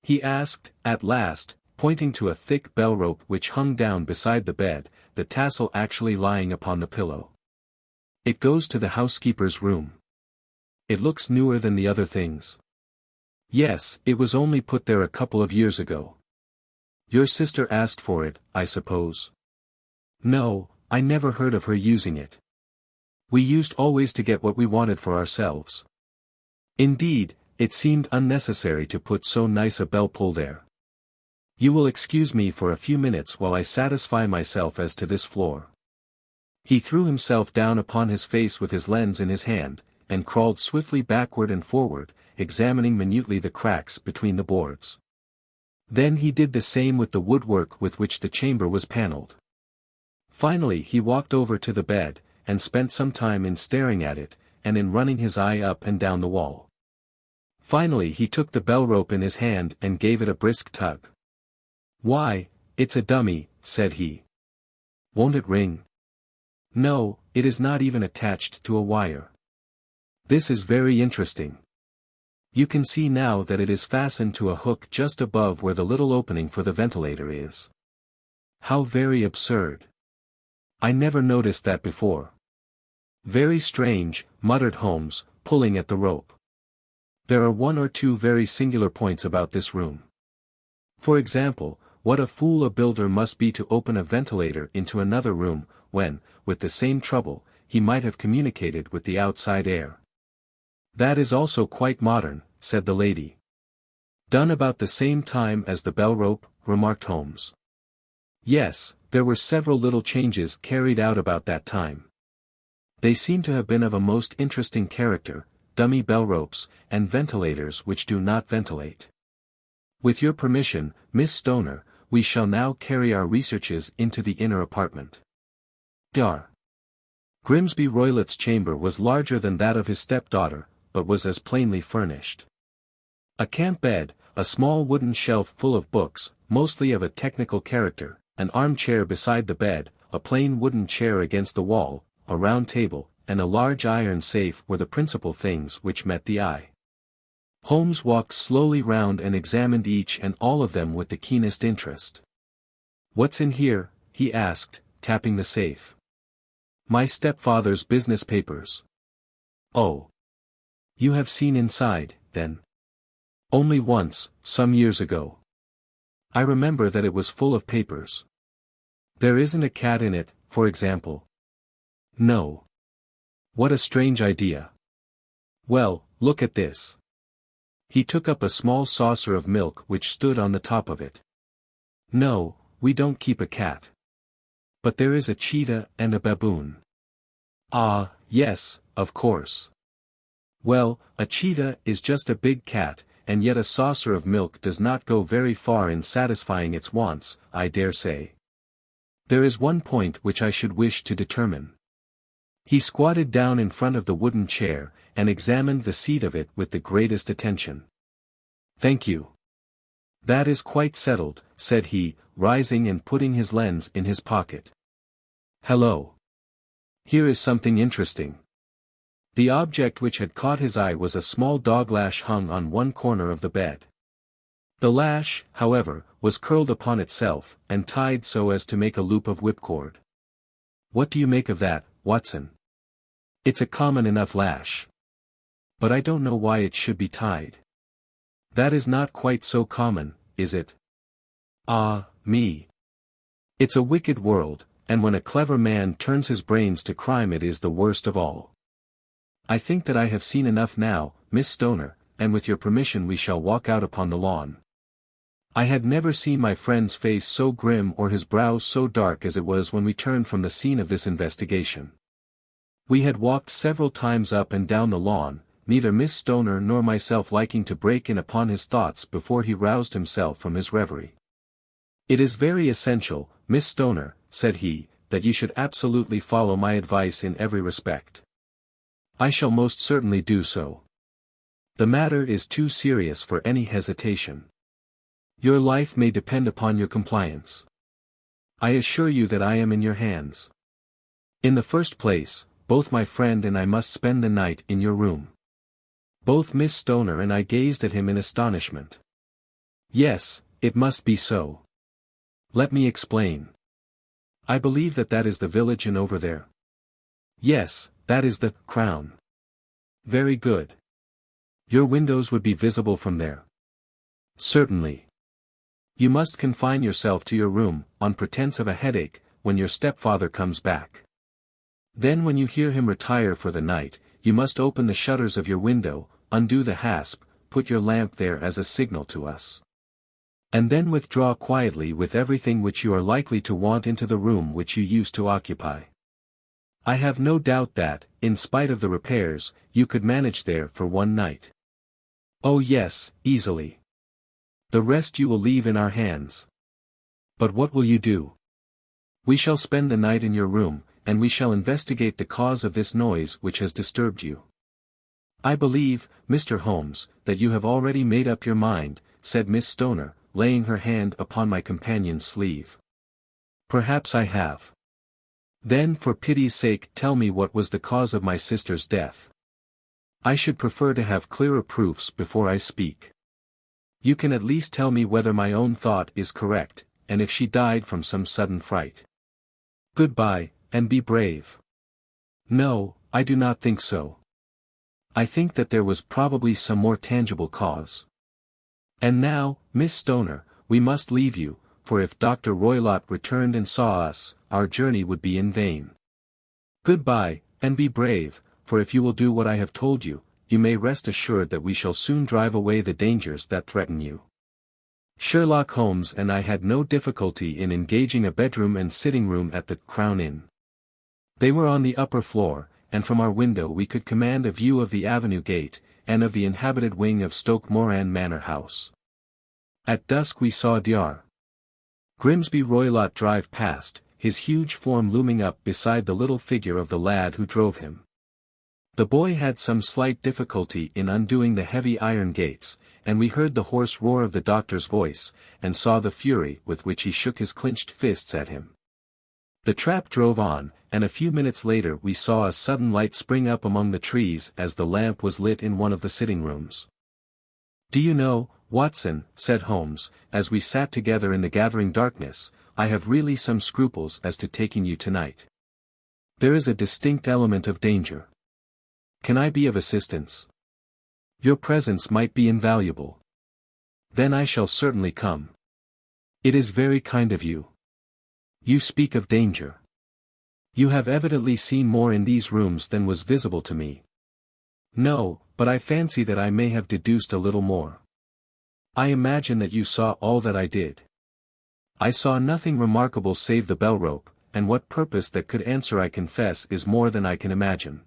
he asked, at last, pointing to a thick bell rope which hung down beside the bed, the tassel actually lying upon the pillow. "It goes to the housekeeper's room. It looks newer than the other things." "Yes, it was only put there a couple of years ago." "Your sister asked for it, I suppose?" "No, I never heard of her using it. We used always to get what we wanted for ourselves. Indeed, it seemed unnecessary to put so nice a bell-pull there. You will excuse me for a few minutes while I satisfy myself as to this floor." He threw himself down upon his face with his lens in his hand, and crawled swiftly backward and forward, examining minutely the cracks between the boards. Then he did the same with the woodwork with which the chamber was paneled. Finally he walked over to the bed, and spent some time in staring at it, and in running his eye up and down the wall. Finally he took the bell rope in his hand and gave it a brisk tug. "Why, it's a dummy," said he. "Won't it ring?" "No, it is not even attached to a wire. This is very interesting. You can see now that it is fastened to a hook just above where the little opening for the ventilator is. How very absurd. I never noticed that before." "Very strange," muttered Holmes, pulling at the rope. "There are 1 or 2 very singular points about this room. For example, what a fool a builder must be to open a ventilator into another room, when, with the same trouble, he might have communicated with the outside air." "That is also quite modern," said the lady. Done about the same time as the bell rope, remarked Holmes. Yes, there were several little changes carried out about that time. They seem to have been of a most interesting character, dummy bell ropes, and ventilators which do not ventilate. With your permission, Miss Stoner, we shall now carry our researches into the inner apartment. Dar. Grimsby Roylott's chamber was larger than that of his stepdaughter, but was as plainly furnished. A camp bed, a small wooden shelf full of books, mostly of a technical character, an armchair beside the bed, a plain wooden chair against the wall, a round table, and a large iron safe were the principal things which met the eye. Holmes walked slowly round and examined each and all of them with the keenest interest. "What's in here?" he asked, tapping the safe. "My stepfather's business papers." "Oh. You have seen inside, then?" "Only once, some years ago. I remember that it was full of papers." "There isn't a cat in it, for example?" "No." "What a strange idea. Well, look at this." He took up a small saucer of milk which stood on the top of it. "No, we don't keep a cat. But there is a cheetah and a baboon." "Ah, yes, of course. Well, a cheetah is just a big cat, and yet a saucer of milk does not go very far in satisfying its wants, I dare say. There is one point which I should wish to determine." He squatted down in front of the wooden chair, and examined the seat of it with the greatest attention. "Thank you. That is quite settled," said he, rising and putting his lens in his pocket. "Hello. Here is something interesting." The object which had caught his eye was a small dog lash hung on one corner of the bed. The lash, however, was curled upon itself, and tied so as to make a loop of whipcord. "What do you make of that, Watson?" "It's a common enough lash. But I don't know why it should be tied." "That is not quite so common, is it?" "Ah, me. It's a wicked world, and when a clever man turns his brains to crime it is the worst of all. I think that I have seen enough now, Miss Stoner, and with your permission we shall walk out upon the lawn." I had never seen my friend's face so grim or his brow so dark as it was when we turned from the scene of this investigation. We had walked several times up and down the lawn, neither Miss Stoner nor myself liking to break in upon his thoughts before he roused himself from his reverie. "It is very essential, Miss Stoner," said he, "that you should absolutely follow my advice in every respect." "I shall most certainly do so. The matter is too serious for any hesitation. Your life may depend upon your compliance. I assure you that I am in your hands. In the first place, both my friend and I must spend the night in your room." Both Miss Stoner and I gazed at him in astonishment. "Yes, it must be so. Let me explain. I believe that is the village inn over there." "Yes, that is the Crown." "Very good. Your windows would be visible from there?" "Certainly. You must confine yourself to your room, on pretence of a headache, when your stepfather comes back. Then when you hear him retire for the night, you must open the shutters of your window, undo the hasp, put your lamp there as a signal to us. And then withdraw quietly with everything which you are likely to want into the room which you used to occupy. I have no doubt that, in spite of the repairs, you could manage there for one night." "Oh yes, easily. The rest you will leave in our hands." "But what will you do?" "We shall spend the night in your room, and we shall investigate the cause of this noise which has disturbed you." "I believe, Mr. Holmes, that you have already made up your mind," said Miss Stoner, laying her hand upon my companion's sleeve. "Perhaps I have. Then for pity's sake tell me what was the cause of my sister's death. I should prefer to have clearer proofs before I speak. You can at least tell me whether my own thought is correct, and if she died from some sudden fright. Goodbye, and be brave." "No, I do not think so. I think that there was probably some more tangible cause. And now, Miss Stoner, we must leave you, for if Dr. Roylott returned and saw us, our journey would be in vain. Goodbye, and be brave, for if you will do what I have told you, you may rest assured that we shall soon drive away the dangers that threaten you. Sherlock Holmes and I had no difficulty in engaging a bedroom and sitting room at the Crown Inn. They were on the upper floor, and from our window we could command a view of the avenue gate, and of the inhabited wing of Stoke Moran Manor House. At dusk we saw Dr. Grimsby Roylott drive past, his huge form looming up beside the little figure of the lad who drove him. The boy had some slight difficulty in undoing the heavy iron gates, and we heard the hoarse roar of the doctor's voice, and saw the fury with which he shook his clenched fists at him. The trap drove on, and a few minutes later we saw a sudden light spring up among the trees as the lamp was lit in one of the sitting rooms. "Do you know, Watson," said Holmes, as we sat together in the gathering darkness, "I have really some scruples as to taking you tonight. There is a distinct element of danger. Can I be of assistance? Your presence might be invaluable. Then I shall certainly come. It is very kind of you. You speak of danger. You have evidently seen more in these rooms than was visible to me." "No, but I fancy that I may have deduced a little more." "I imagine that you saw all that I did." "I saw nothing remarkable save the bell rope, and what purpose that could answer I confess is more than I can imagine."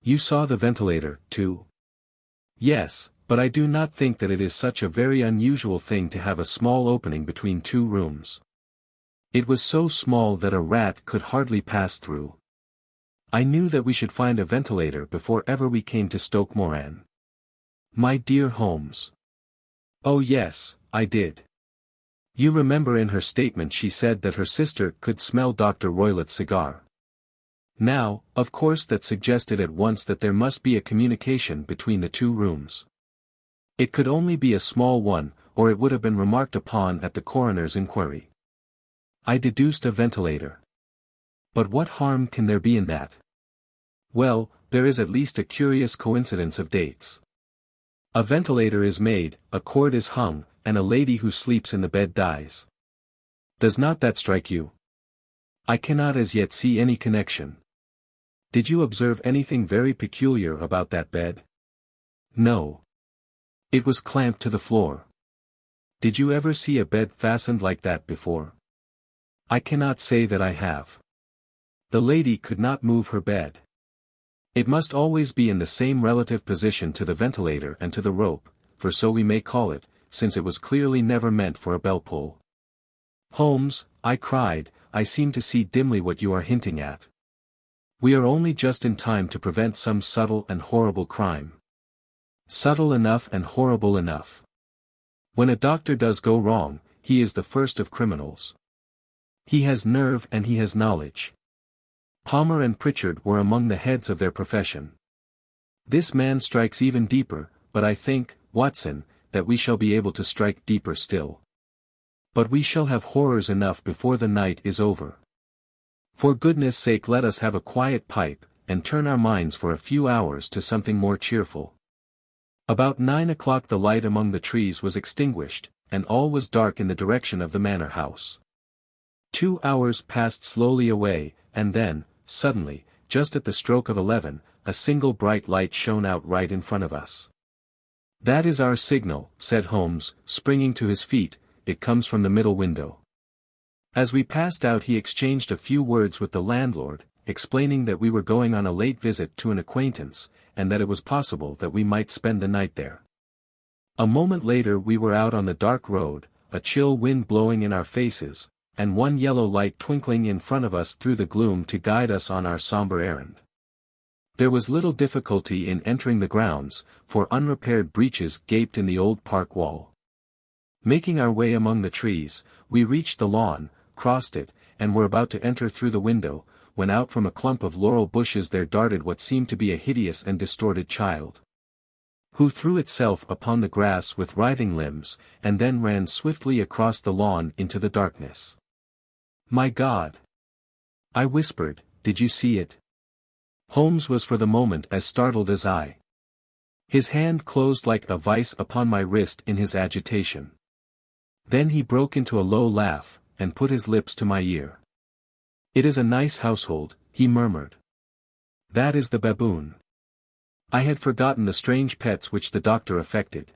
"You saw the ventilator, too?" "Yes, but I do not think that it is such a very unusual thing to have a small opening between two rooms. It was so small that a rat could hardly pass through. I knew that we should find a ventilator before ever we came to Stoke Moran." "My dear Holmes." "Oh yes, I did. You remember in her statement she said that her sister could smell Dr. Roylott's cigar. Now, of course that suggested at once that there must be a communication between the two rooms. It could only be a small one, or it would have been remarked upon at the coroner's inquiry. I deduced a ventilator. But what harm can there be in that? Well, there is at least a curious coincidence of dates. A ventilator is made, a cord is hung, and a lady who sleeps in the bed dies. Does not that strike you? I cannot as yet see any connection. Did you observe anything very peculiar about that bed?" "No. It was clamped to the floor. Did you ever see a bed fastened like that before?" "I cannot say that I have. The lady could not move her bed. It must always be in the same relative position to the ventilator and to the rope, for so we may call it, since it was clearly never meant for a bell pull." "Holmes," I cried, "I seem to see dimly what you are hinting at. We are only just in time to prevent some subtle and horrible crime." "Subtle enough and horrible enough. When a doctor does go wrong, he is the first of criminals. He has nerve and he has knowledge. Palmer and Pritchard were among the heads of their profession. This man strikes even deeper, but I think, Watson, that we shall be able to strike deeper still. But we shall have horrors enough before the night is over. For goodness' sake let us have a quiet pipe, and turn our minds for a few hours to something more cheerful." About 9 o'clock the light among the trees was extinguished, and all was dark in the direction of the manor house. 2 hours passed slowly away, and then, suddenly, just at the stroke of 11, a single bright light shone out right in front of us. "That is our signal," said Holmes, springing to his feet. "It comes from the middle window." As we passed out he exchanged a few words with the landlord, explaining that we were going on a late visit to an acquaintance, and that it was possible that we might spend the night there. A moment later we were out on the dark road, a chill wind blowing in our faces, and one yellow light twinkling in front of us through the gloom to guide us on our somber errand. There was little difficulty in entering the grounds, for unrepaired breaches gaped in the old park wall. Making our way among the trees, we reached the lawn, crossed it, and were about to enter through the window, when out from a clump of laurel bushes there darted what seemed to be a hideous and distorted child, who threw itself upon the grass with writhing limbs, and then ran swiftly across the lawn into the darkness. "My God!" I whispered, "did you see it?" Holmes was for the moment as startled as I. His hand closed like a vice upon my wrist in his agitation. Then he broke into a low laugh, and put his lips to my ear. "It is a nice household," he murmured. "That is the baboon. I had forgotten the strange pets which the doctor affected.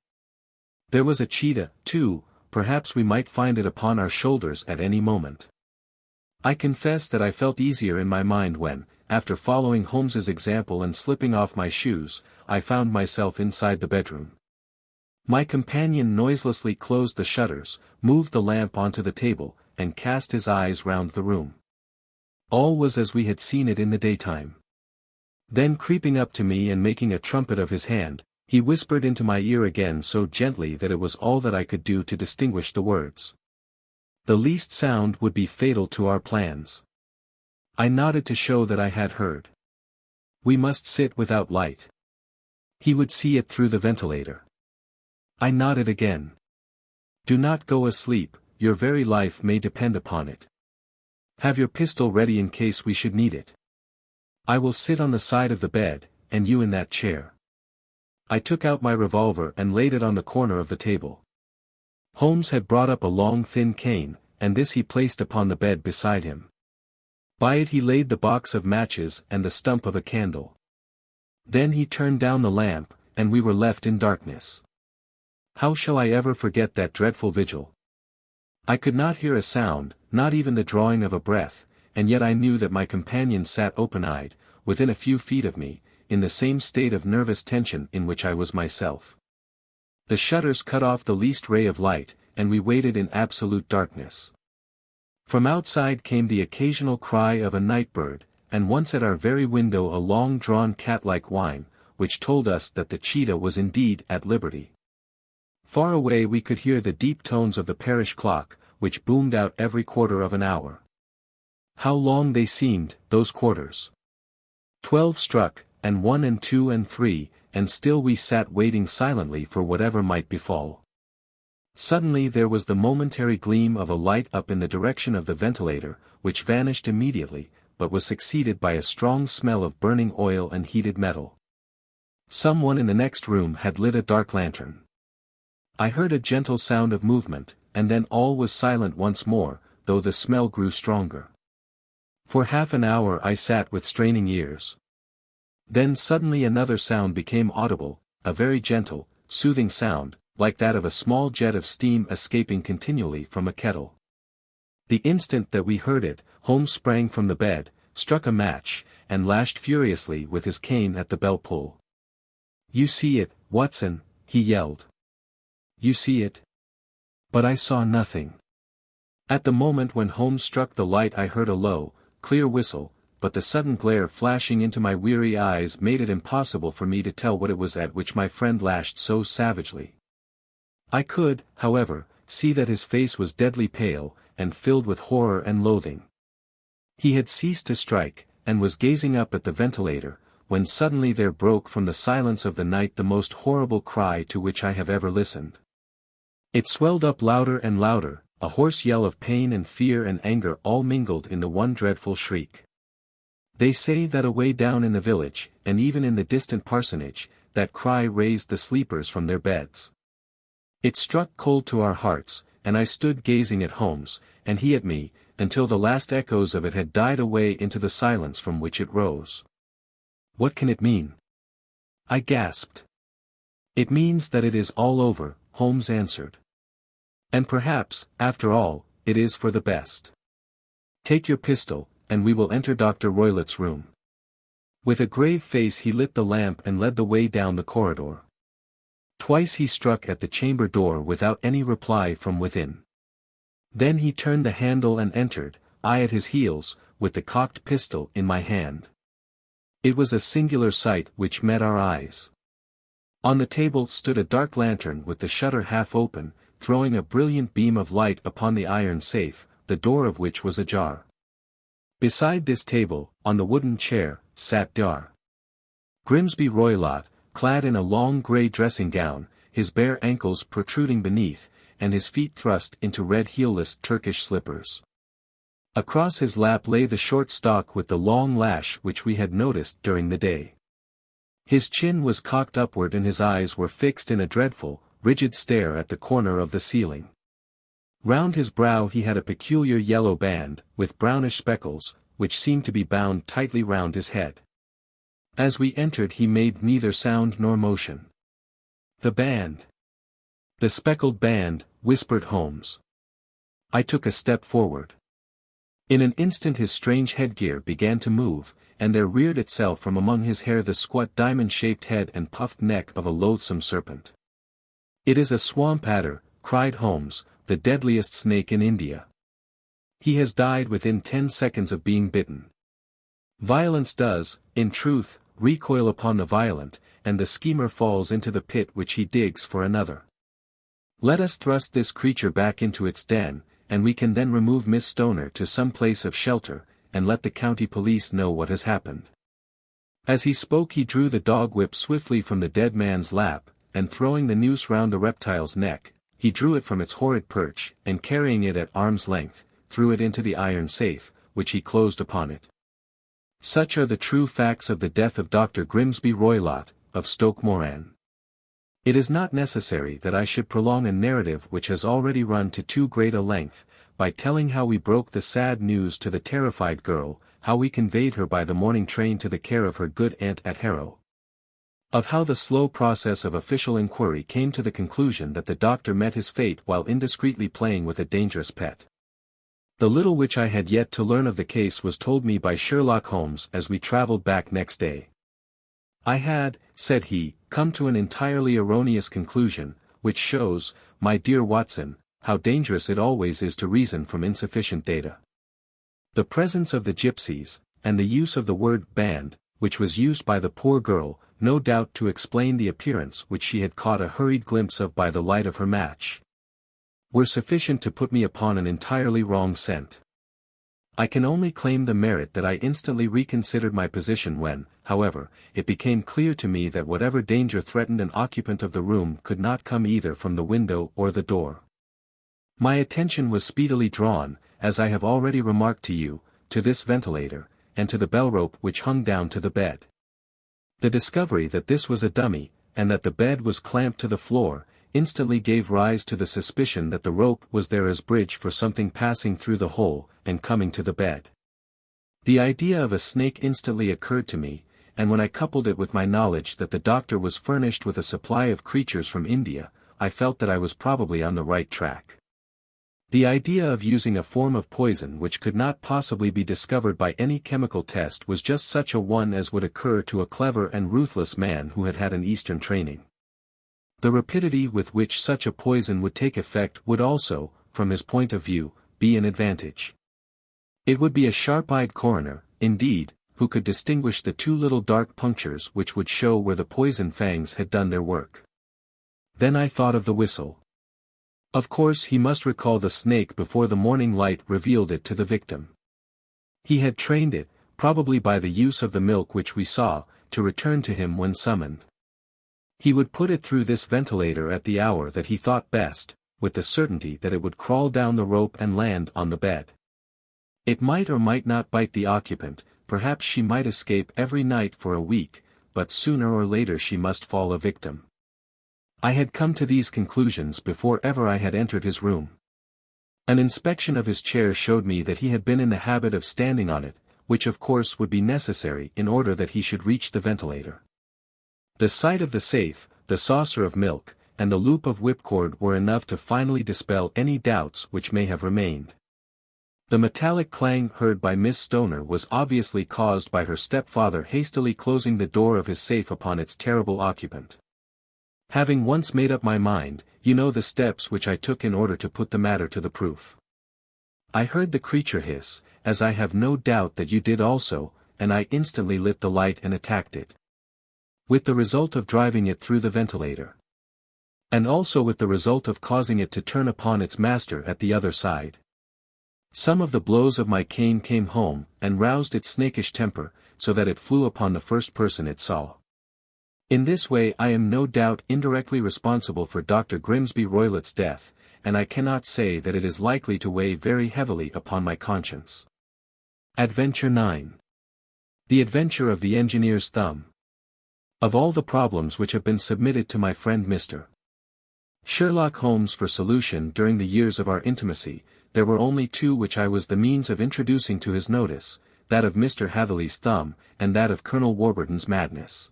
There was a cheetah, too, perhaps we might find it upon our shoulders at any moment. I confess that I felt easier in my mind when, after following Holmes's example and slipping off my shoes, I found myself inside the bedroom. My companion noiselessly closed the shutters, moved the lamp onto the table, and cast his eyes round the room. All was as we had seen it in the daytime. Then creeping up to me and making a trumpet of his hand, he whispered into my ear again so gently that it was all that I could do to distinguish the words. The least sound would be fatal to our plans. I nodded to show that I had heard. We must sit without light. He would see it through the ventilator. I nodded again. Do not go asleep, your very life may depend upon it. Have your pistol ready in case we should need it. I will sit on the side of the bed, and you in that chair. I took out my revolver and laid it on the corner of the table. Holmes had brought up a long thin cane, and this he placed upon the bed beside him. By it he laid the box of matches and the stump of a candle. Then he turned down the lamp, and we were left in darkness. How shall I ever forget that dreadful vigil? I could not hear a sound, not even the drawing of a breath, and yet I knew that my companion sat open-eyed, within a few feet of me, in the same state of nervous tension in which I was myself. The shutters cut off the least ray of light, and we waited in absolute darkness. From outside came the occasional cry of a night bird, and once at our very window a long-drawn cat-like whine, which told us that the cheetah was indeed at liberty. Far away we could hear the deep tones of the parish clock, which boomed out every quarter of an hour. How long they seemed, those quarters! 12 struck, and 1 and 2 and 3, and still we sat waiting silently for whatever might befall. Suddenly there was the momentary gleam of a light up in the direction of the ventilator, which vanished immediately, but was succeeded by a strong smell of burning oil and heated metal. Someone in the next room had lit a dark lantern. I heard a gentle sound of movement, and then all was silent once more, though the smell grew stronger. For half an hour I sat with straining ears. Then suddenly another sound became audible, a very gentle, soothing sound, like that of a small jet of steam escaping continually from a kettle. The instant that we heard it, Holmes sprang from the bed, struck a match, and lashed furiously with his cane at the bell-pull. "You see it, Watson," he yelled. "You see it?" But I saw nothing. At the moment when Holmes struck the light I heard a low, clear whistle, but the sudden glare flashing into my weary eyes made it impossible for me to tell what it was at which my friend lashed so savagely. I could, however, see that his face was deadly pale, and filled with horror and loathing. He had ceased to strike, and was gazing up at the ventilator, when suddenly there broke from the silence of the night the most horrible cry to which I have ever listened. It swelled up louder and louder, a hoarse yell of pain and fear and anger all mingled in the one dreadful shriek. They say that away down in the village, and even in the distant parsonage, that cry raised the sleepers from their beds. It struck cold to our hearts, and I stood gazing at Holmes, and he at me, until the last echoes of it had died away into the silence from which it rose. "What can it mean?" I gasped. "It means that it is all over," Holmes answered. "And perhaps, after all, it is for the best. Take your pistol, and we will enter Dr. Roylott's room." With a grave face he lit the lamp and led the way down the corridor. Twice he struck at the chamber door without any reply from within. Then he turned the handle and entered, I at his heels, with the cocked pistol in my hand. It was a singular sight which met our eyes. On the table stood a dark lantern with the shutter half open, throwing a brilliant beam of light upon the iron safe, the door of which was ajar. Beside this table, on the wooden chair, sat Dr. Grimsby Roylott, clad in a long grey dressing gown, his bare ankles protruding beneath, and his feet thrust into red heelless Turkish slippers. Across his lap lay the short stock with the long lash which we had noticed during the day. His chin was cocked upward and his eyes were fixed in a dreadful, rigid stare at the corner of the ceiling. Round his brow he had a peculiar yellow band, with brownish speckles, which seemed to be bound tightly round his head. As we entered he made neither sound nor motion. "The band! The speckled band," whispered Holmes. I took a step forward. In an instant his strange headgear began to move, and there reared itself from among his hair the squat diamond-shaped head and puffed neck of a loathsome serpent. "It is a swamp adder," cried Holmes, "the deadliest snake in India. He has died within 10 seconds of being bitten. Violence does, in truth, recoil upon the violent, and the schemer falls into the pit which he digs for another. Let us thrust this creature back into its den, and we can then remove Miss Stoner to some place of shelter, and let the county police know what has happened." As he spoke he drew the dog whip swiftly from the dead man's lap, and throwing the noose round the reptile's neck, he drew it from its horrid perch, and carrying it at arm's length, threw it into the iron safe, which he closed upon it. Such are the true facts of the death of Dr. Grimsby Roylott, of Stoke Moran. It is not necessary that I should prolong a narrative which has already run to too great a length, by telling how we broke the sad news to the terrified girl, how we conveyed her by the morning train to the care of her good aunt at Harrow. Of how the slow process of official inquiry came to the conclusion that the doctor met his fate while indiscreetly playing with a dangerous pet. The little which I had yet to learn of the case was told me by Sherlock Holmes as we travelled back next day. "I had," said he, "come to an entirely erroneous conclusion, which shows, my dear Watson, how dangerous it always is to reason from insufficient data. The presence of the gypsies, and the use of the word band, which was used by the poor girl, no doubt to explain the appearance which she had caught a hurried glimpse of by the light of her match, were sufficient to put me upon an entirely wrong scent. I can only claim the merit that I instantly reconsidered my position when, however, it became clear to me that whatever danger threatened an occupant of the room could not come either from the window or the door. My attention was speedily drawn, as I have already remarked to you, to this ventilator, and to the bell rope which hung down to the bed. The discovery that this was a dummy, and that the bed was clamped to the floor, instantly gave rise to the suspicion that the rope was there as bridge for something passing through the hole, and coming to the bed. The idea of a snake instantly occurred to me, and when I coupled it with my knowledge that the doctor was furnished with a supply of creatures from India, I felt that I was probably on the right track. The idea of using a form of poison which could not possibly be discovered by any chemical test was just such a one as would occur to a clever and ruthless man who had had an Eastern training. The rapidity with which such a poison would take effect would also, from his point of view, be an advantage. It would be a sharp-eyed coroner, indeed, who could distinguish the two little dark punctures which would show where the poison fangs had done their work. Then I thought of the whistle. Of course he must recall the snake before the morning light revealed it to the victim. He had trained it, probably by the use of the milk which we saw, to return to him when summoned. He would put it through this ventilator at the hour that he thought best, with the certainty that it would crawl down the rope and land on the bed. It might or might not bite the occupant, perhaps she might escape every night for a week, but sooner or later she must fall a victim. I had come to these conclusions before ever I had entered his room. An inspection of his chair showed me that he had been in the habit of standing on it, which of course would be necessary in order that he should reach the ventilator. The sight of the safe, the saucer of milk, and the loop of whipcord were enough to finally dispel any doubts which may have remained. The metallic clang heard by Miss Stoner was obviously caused by her stepfather hastily closing the door of his safe upon its terrible occupant. Having once made up my mind, you know the steps which I took in order to put the matter to the proof. I heard the creature hiss, as I have no doubt that you did also, and I instantly lit the light and attacked it. With the result of driving it through the ventilator. And also with the result of causing it to turn upon its master at the other side. Some of the blows of my cane came home, and roused its snakish temper, so that it flew upon the first person it saw. In this way I am no doubt indirectly responsible for Dr. Grimsby Roylott's death, and I cannot say that it is likely to weigh very heavily upon my conscience. Adventure 9. The Adventure of the Engineer's Thumb. Of all the problems which have been submitted to my friend Mr. Sherlock Holmes for solution during the years of our intimacy, there were only two which I was the means of introducing to his notice, that of Mr. Hatherley's thumb, and that of Colonel Warburton's madness.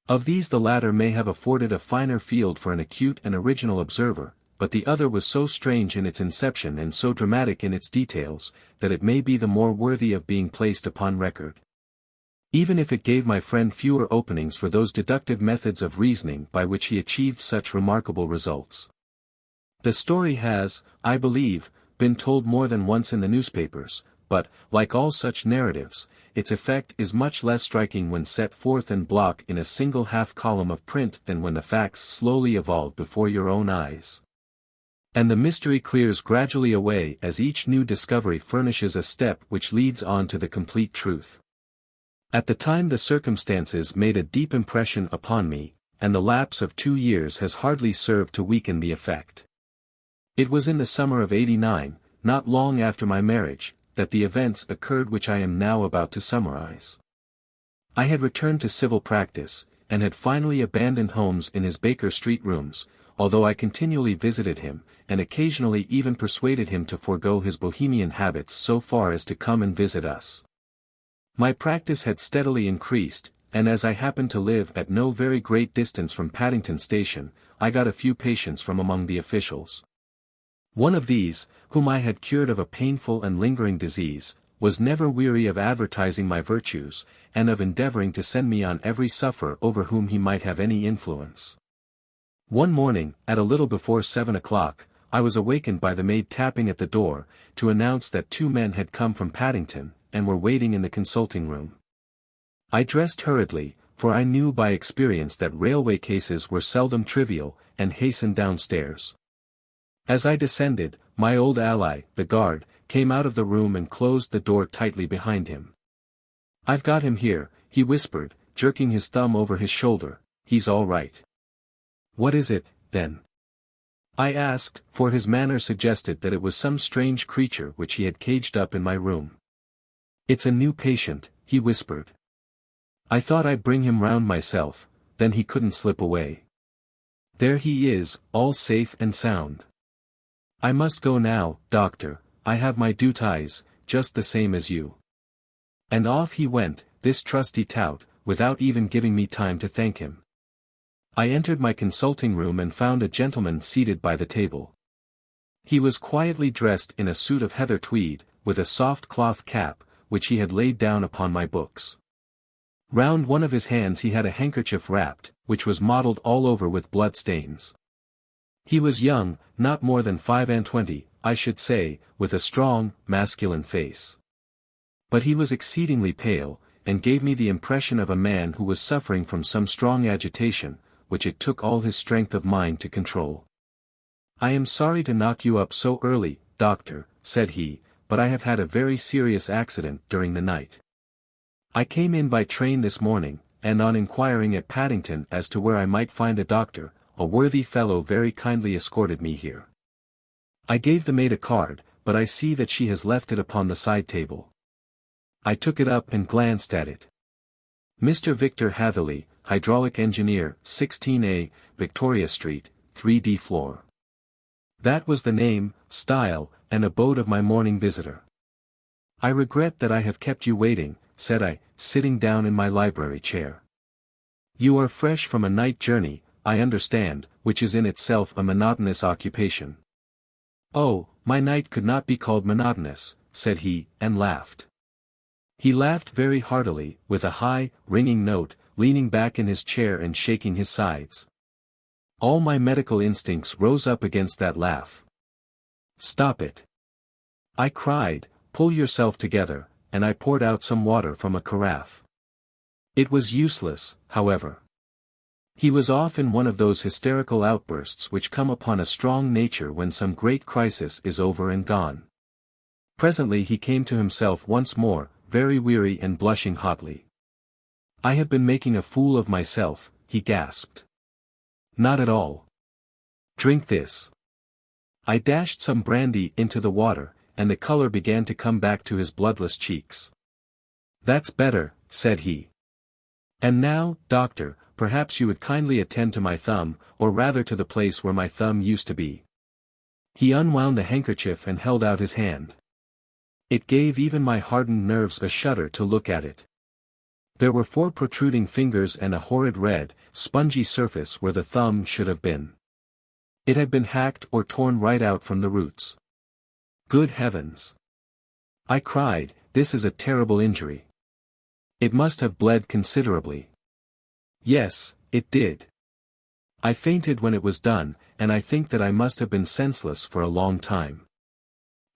Of these the latter may have afforded a finer field for an acute and original observer, but the other was so strange in its inception and so dramatic in its details, that it may be the more worthy of being placed upon record. Even if it gave my friend fewer openings for those deductive methods of reasoning by which he achieved such remarkable results. The story has, I believe, been told more than once in the newspapers, but, like all such narratives, its effect is much less striking when set forth en bloc in a single half-column of print than when the facts slowly evolve before your own eyes. And the mystery clears gradually away as each new discovery furnishes a step which leads on to the complete truth. At the time the circumstances made a deep impression upon me, and the lapse of 2 years has hardly served to weaken the effect. It was in the summer of '89, not long after my marriage, that the events occurred which I am now about to summarize. I had returned to civil practice, and had finally abandoned Holmes in his Baker Street rooms, although I continually visited him, and occasionally even persuaded him to forego his Bohemian habits so far as to come and visit us. My practice had steadily increased, and as I happened to live at no very great distance from Paddington Station, I got a few patients from among the officials. One of these, whom I had cured of a painful and lingering disease, was never weary of advertising my virtues, and of endeavoring to send me on every sufferer over whom he might have any influence. One morning, at a little before 7 o'clock, I was awakened by the maid tapping at the door, to announce that 2 men had come from Paddington, and were waiting in the consulting room. I dressed hurriedly, for I knew by experience that railway cases were seldom trivial, and hastened downstairs. As I descended, my old ally, the guard, came out of the room and closed the door tightly behind him. "I've got him here," he whispered, jerking his thumb over his shoulder. "He's all right." "What is it, then?" I asked, for his manner suggested that it was some strange creature which he had caged up in my room. "It's a new patient," he whispered. "I thought I'd bring him round myself, then he couldn't slip away. There he is, all safe and sound. I must go now, doctor, I have my duties, just the same as you." And off he went, this trusty tout, without even giving me time to thank him. I entered my consulting room and found a gentleman seated by the table. He was quietly dressed in a suit of heather tweed, with a soft cloth cap, which he had laid down upon my books. Round one of his hands he had a handkerchief wrapped, which was mottled all over with blood stains. He was young, not more than 25, I should say, with a strong, masculine face. But he was exceedingly pale, and gave me the impression of a man who was suffering from some strong agitation, which it took all his strength of mind to control. "I am sorry to knock you up so early, doctor," said he, "but I have had a very serious accident during the night. I came in by train this morning, and on inquiring at Paddington as to where I might find a doctor, a worthy fellow very kindly escorted me here. I gave the maid a card, but I see that she has left it upon the side table." I took it up and glanced at it. "Mr. Victor Hatherley, hydraulic engineer, 16A, Victoria Street, 3D floor." That was the name, style, and abode of my morning visitor. "I regret that I have kept you waiting," said I, sitting down in my library chair. "You are fresh from a night journey, I understand, which is in itself a monotonous occupation." "Oh, my night could not be called monotonous," said he, and laughed. He laughed very heartily, with a high, ringing note, leaning back in his chair and shaking his sides. All my medical instincts rose up against that laugh. "Stop it!" I cried, "pull yourself together," and I poured out some water from a carafe. It was useless, however. He was off in one of those hysterical outbursts which come upon a strong nature when some great crisis is over and gone. Presently he came to himself once more, very weary and blushing hotly. "I have been making a fool of myself," he gasped. "Not at all. Drink this." I dashed some brandy into the water, and the color began to come back to his bloodless cheeks. "That's better," said he. "And now, doctor, perhaps you would kindly attend to my thumb, or rather to the place where my thumb used to be." He unwound the handkerchief and held out his hand. It gave even my hardened nerves a shudder to look at it. There were 4 protruding fingers and a horrid red, spongy surface where the thumb should have been. It had been hacked or torn right out from the roots. Good heavens! I cried, this is a terrible injury. It must have bled considerably. Yes, it did. I fainted when it was done, and I think that I must have been senseless for a long time.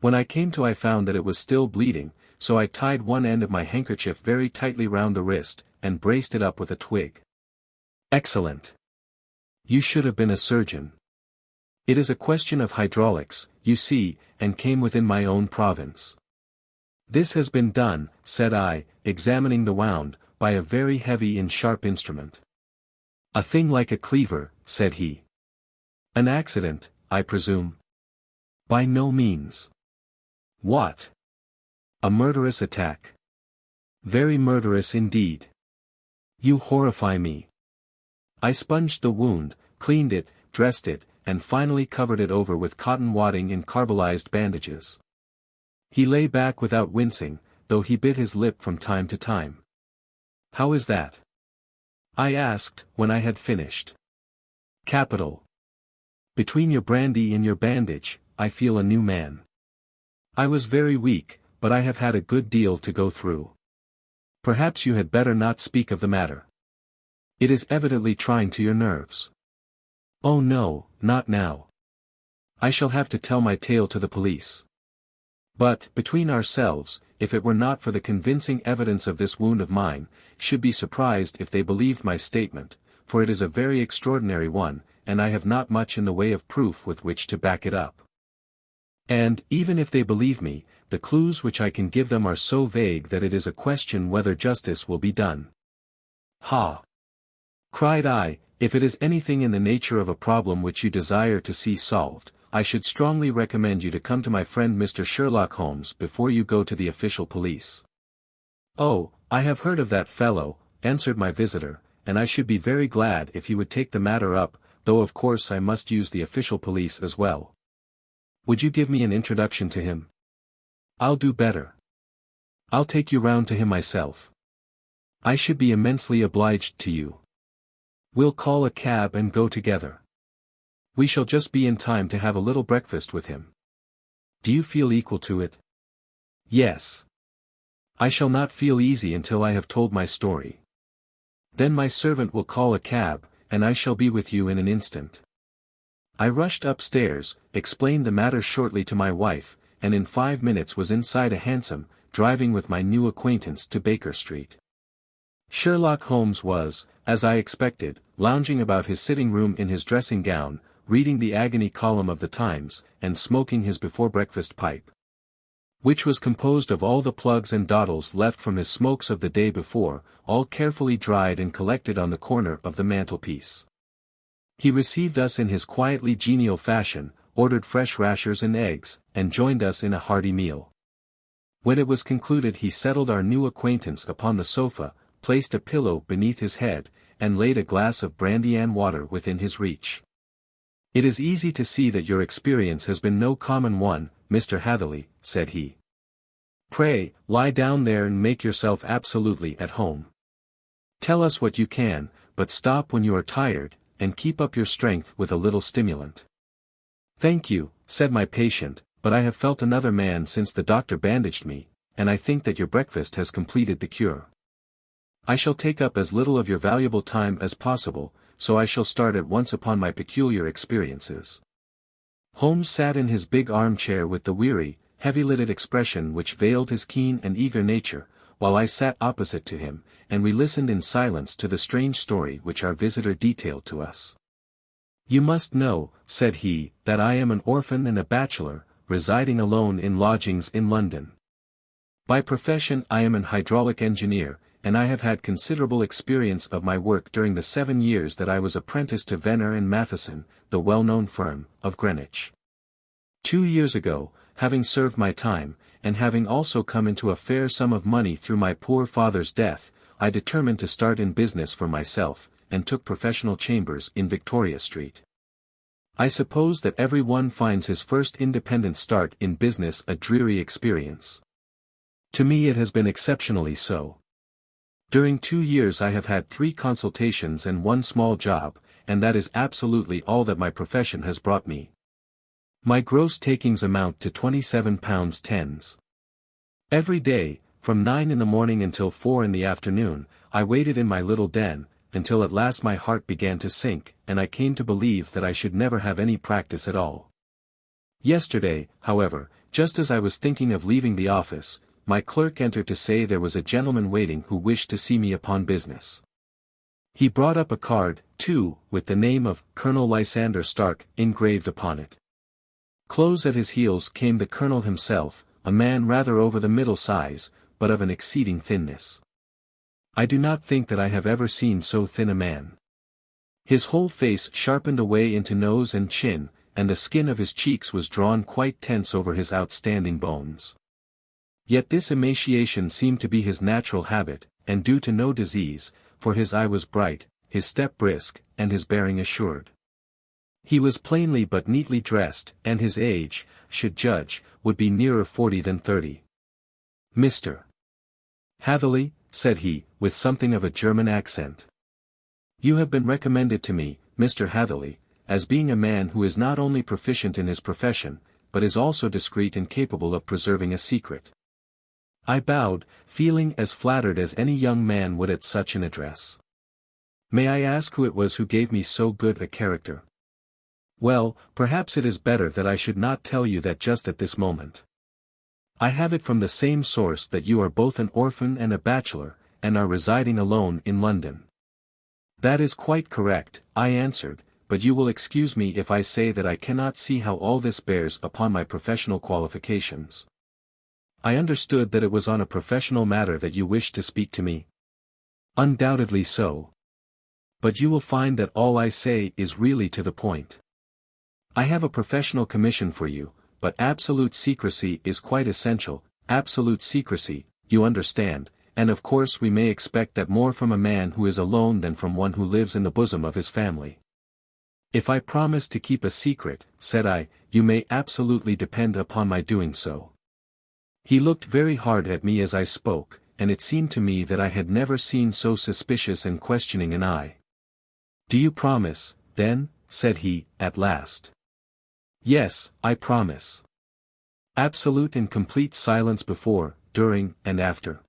When I came to I found that it was still bleeding, so I tied one end of my handkerchief very tightly round the wrist, and braced it up with a twig. Excellent! You should have been a surgeon. It is a question of hydraulics, you see, and came within my own province. This has been done, said I, examining the wound, by a very heavy and sharp instrument. A thing like a cleaver, said he. An accident, I presume? By no means. What? A murderous attack. Very murderous indeed. You horrify me. I sponged the wound, cleaned it, dressed it, and finally covered it over with cotton wadding in carbolized bandages. He lay back without wincing, though he bit his lip from time to time. How is that? I asked, when I had finished. Capital. Between your brandy and your bandage, I feel a new man. I was very weak, but I have had a good deal to go through. Perhaps you had better not speak of the matter. It is evidently trying to your nerves. Oh no, not now. I shall have to tell my tale to the police. But, between ourselves, if it were not for the convincing evidence of this wound of mine, should be surprised if they believed my statement, for it is a very extraordinary one, and I have not much in the way of proof with which to back it up. And, even if they believe me, the clues which I can give them are so vague that it is a question whether justice will be done. Ha! Cried I, if it is anything in the nature of a problem which you desire to see solved, I should strongly recommend you to come to my friend Mr. Sherlock Holmes before you go to the official police. Oh, I have heard of that fellow, answered my visitor, and I should be very glad if you would take the matter up, though of course I must use the official police as well. Would you give me an introduction to him? I'll do better. I'll take you round to him myself. I should be immensely obliged to you. We'll call a cab and go together. We shall just be in time to have a little breakfast with him. Do you feel equal to it? Yes. I shall not feel easy until I have told my story. Then my servant will call a cab, and I shall be with you in an instant. I rushed upstairs, explained the matter shortly to my wife, and in 5 minutes was inside a hansom, driving with my new acquaintance to Baker Street. Sherlock Holmes was, as I expected, lounging about his sitting room in his dressing gown, reading the agony column of the Times, and smoking his before-breakfast pipe, which was composed of all the plugs and dawdles left from his smokes of the day before, all carefully dried and collected on the corner of the mantelpiece. He received us in his quietly genial fashion, ordered fresh rashers and eggs, and joined us in a hearty meal. When it was concluded he settled our new acquaintance upon the sofa, placed a pillow beneath his head, and laid a glass of brandy and water within his reach. It is easy to see that your experience has been no common one, Mr. Hatherley, said he. Pray, lie down there and make yourself absolutely at home. Tell us what you can, but stop when you are tired, and keep up your strength with a little stimulant. Thank you, said my patient, but I have felt another man since the doctor bandaged me, and I think that your breakfast has completed the cure. I shall take up as little of your valuable time as possible, so I shall start at once upon my peculiar experiences. Holmes sat in his big armchair with the weary, heavy-lidded expression which veiled his keen and eager nature, while I sat opposite to him, and we listened in silence to the strange story which our visitor detailed to us. You must know, said he, that I am an orphan and a bachelor, residing alone in lodgings in London. By profession I am an hydraulic engineer, and I have had considerable experience of my work during the 7 years that I was apprentice to Venner and Matheson, the well-known firm, of Greenwich. 2 years ago, having served my time, and having also come into a fair sum of money through my poor father's death, I determined to start in business for myself, and took professional chambers in Victoria Street. I suppose that every one finds his first independent start in business a dreary experience. To me it has been exceptionally so. During 2 years I have had 3 consultations and 1 small job, and that is absolutely all that my profession has brought me. My gross takings amount to £27 Every day, from 9 in the morning until 4 in the afternoon, I waited in my little den, until at last my heart began to sink, and I came to believe that I should never have any practice at all. Yesterday, however, just as I was thinking of leaving the office, my clerk entered to say there was a gentleman waiting who wished to see me upon business. He brought up a card, too, with the name of Colonel Lysander Stark engraved upon it. Close at his heels came the colonel himself, a man rather over the middle size, but of an exceeding thinness. I do not think that I have ever seen so thin a man. His whole face sharpened away into nose and chin, and the skin of his cheeks was drawn quite tense over his outstanding bones. Yet this emaciation seemed to be his natural habit, and due to no disease, for his eye was bright, his step brisk, and his bearing assured. He was plainly but neatly dressed, and his age, should judge, would be nearer 40 than 30. "Mr. Hatherley," said he, with something of a German accent. "You have been recommended to me, Mr. Hatherley, as being a man who is not only proficient in his profession, but is also discreet and capable of preserving a secret." I bowed, feeling as flattered as any young man would at such an address. "May I ask who it was who gave me so good a character?" "Well, perhaps it is better that I should not tell you that just at this moment. I have it from the same source that you are both an orphan and a bachelor, and are residing alone in London." "That is quite correct," I answered, "but you will excuse me if I say that I cannot see how all this bears upon my professional qualifications." "I understood that it was on a professional matter that you wished to speak to me." "Undoubtedly so. But you will find that all I say is really to the point. I have a professional commission for you, but absolute secrecy is quite essential, absolute secrecy, you understand, and of course we may expect that more from a man who is alone than from one who lives in the bosom of his family." "If I promise to keep a secret," said I, "you may absolutely depend upon my doing so." He looked very hard at me as I spoke, and it seemed to me that I had never seen so suspicious and questioning an eye. "Do you promise, then?" said he, at last. "Yes, I promise." Absolute and complete silence before, during, and after.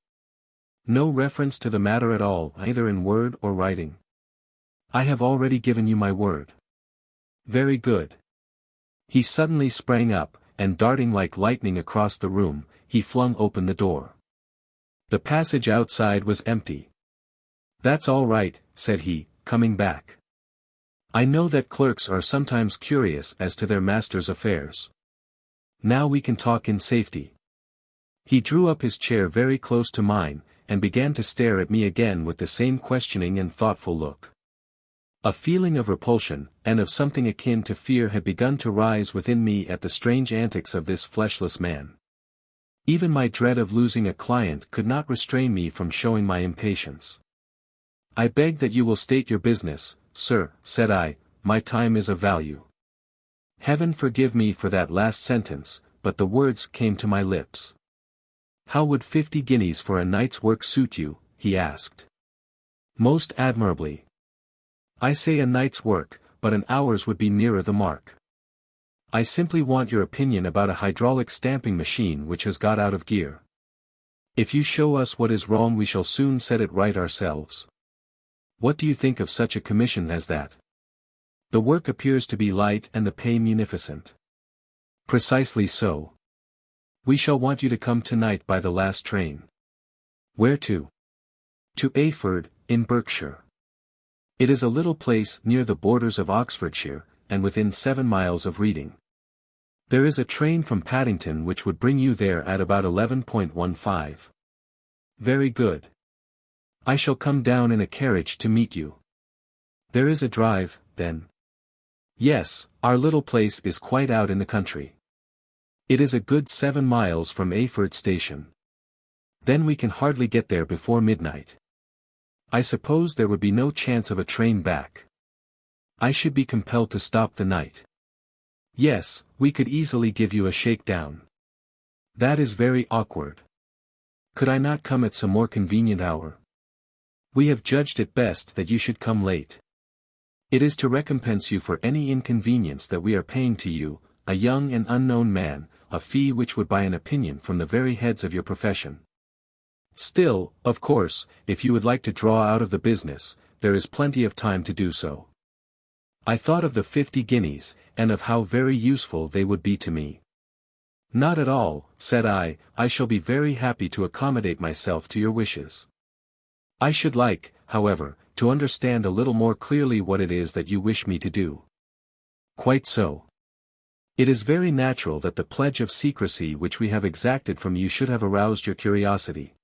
No reference to the matter at all, either in word or writing. "I have already given you my word." "Very good." He suddenly sprang up, and darting like lightning across the room, he flung open the door. The passage outside was empty. "That's all right," said he, coming back. "I know that clerks are sometimes curious as to their master's affairs. Now we can talk in safety." He drew up his chair very close to mine, and began to stare at me again with the same questioning and thoughtful look. A feeling of repulsion, and of something akin to fear had begun to rise within me at the strange antics of this fleshless man. Even my dread of losing a client could not restrain me from showing my impatience. "I beg that you will state your business, sir," said I, "my time is of value." Heaven forgive me for that last sentence, but the words came to my lips. "How would 50 guineas for a night's work suit you?" he asked. "Most admirably." "I say a night's work, but an hour's would be nearer the mark. I simply want your opinion about a hydraulic stamping machine which has got out of gear. If you show us what is wrong we shall soon set it right ourselves. What do you think of such a commission as that? The work appears to be light and the pay munificent." "Precisely so. We shall want you to come tonight by the last train." "Where to?" "To Ayford, in Berkshire. It is a little place near the borders of Oxfordshire, and within 7 miles of Reading. There is a train from Paddington which would bring you there at about 11:15. "Very good. I shall come down in a carriage to meet you." "There is a drive, then?" "Yes, our little place is quite out in the country. It is a good 7 miles from Ayford station. Then we can hardly get there before midnight. I suppose there would be no chance of a train back. I should be compelled to stop the night." "Yes, we could easily give you a shakedown." "That is very awkward." Could I not come at some more convenient hour? We have judged it best that you should come late. It is to recompense you for any inconvenience that we are paying to you, a young and unknown man, a fee which would buy an opinion from the very heads of your profession. Still, of course, if you would like to draw out of the business, there is plenty of time to do so. I thought of the 50 guineas, and of how very useful they would be to me. Not at all, said I shall be very happy to accommodate myself to your wishes. I should like, however, to understand a little more clearly what it is that you wish me to do. Quite so. It is very natural that the pledge of secrecy which we have exacted from you should have aroused your curiosity.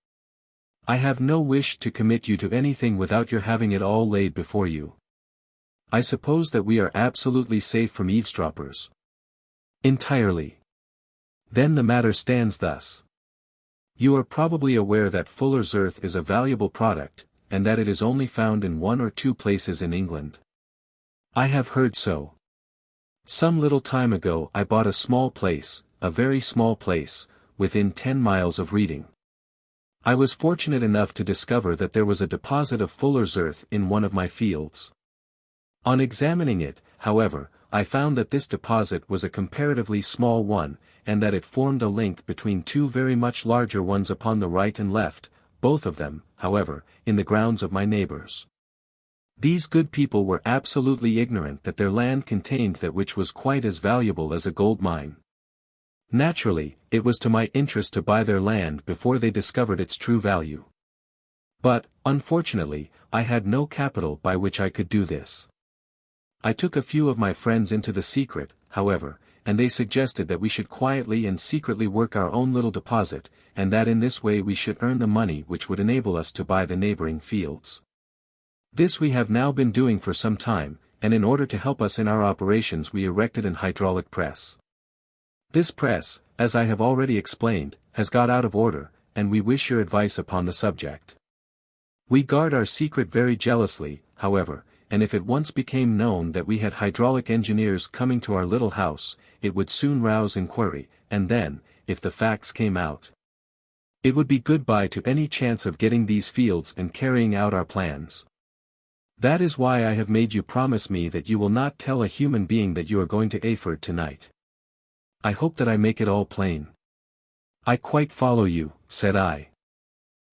I have no wish to commit you to anything without your having it all laid before you. I suppose that we are absolutely safe from eavesdroppers. Entirely. Then the matter stands thus. You are probably aware that fuller's earth is a valuable product, and that it is only found in 1 or 2 places in England. I have heard so. Some little time ago I bought a small place, a very small place, within 10 miles of Reading. I was fortunate enough to discover that there was a deposit of fuller's earth in one of my fields. On examining it, however, I found that this deposit was a comparatively small one, and that it formed a link between 2 very much larger ones upon the right and left, both of them, however, in the grounds of my neighbors. These good people were absolutely ignorant that their land contained that which was quite as valuable as a gold mine. Naturally, it was to my interest to buy their land before they discovered its true value. But, unfortunately, I had no capital by which I could do this. I took a few of my friends into the secret, however, and they suggested that we should quietly and secretly work our own little deposit, and that in this way we should earn the money which would enable us to buy the neighboring fields. This we have now been doing for some time, and in order to help us in our operations we erected an hydraulic press. This press, as I have already explained, has got out of order, and we wish your advice upon the subject. We guard our secret very jealously, however, and if it once became known that we had hydraulic engineers coming to our little house, it would soon rouse inquiry, and then, if the facts came out, it would be goodbye to any chance of getting these fields and carrying out our plans. That is why I have made you promise me that you will not tell a human being that you are going to Ayford tonight. I hope that I make it all plain. I quite follow you, said I.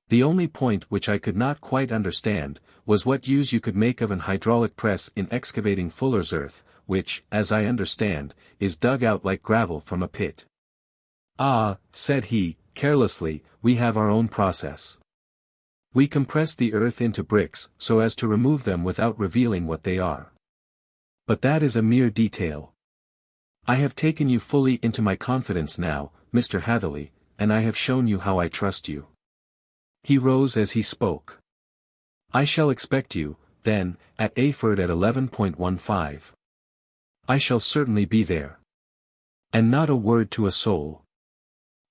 The only point which I could not quite understand, was what use you could make of an hydraulic press in excavating fuller's earth, which, as I understand, is dug out like gravel from a pit. Ah, said he, carelessly, we have our own process. We compress the earth into bricks so as to remove them without revealing what they are. But that is a mere detail. I have taken you fully into my confidence now, Mr. Hatherley, and I have shown you how I trust you. He rose as he spoke. I shall expect you, then, at Ayford at 11:15. I shall certainly be there. And not a word to a soul.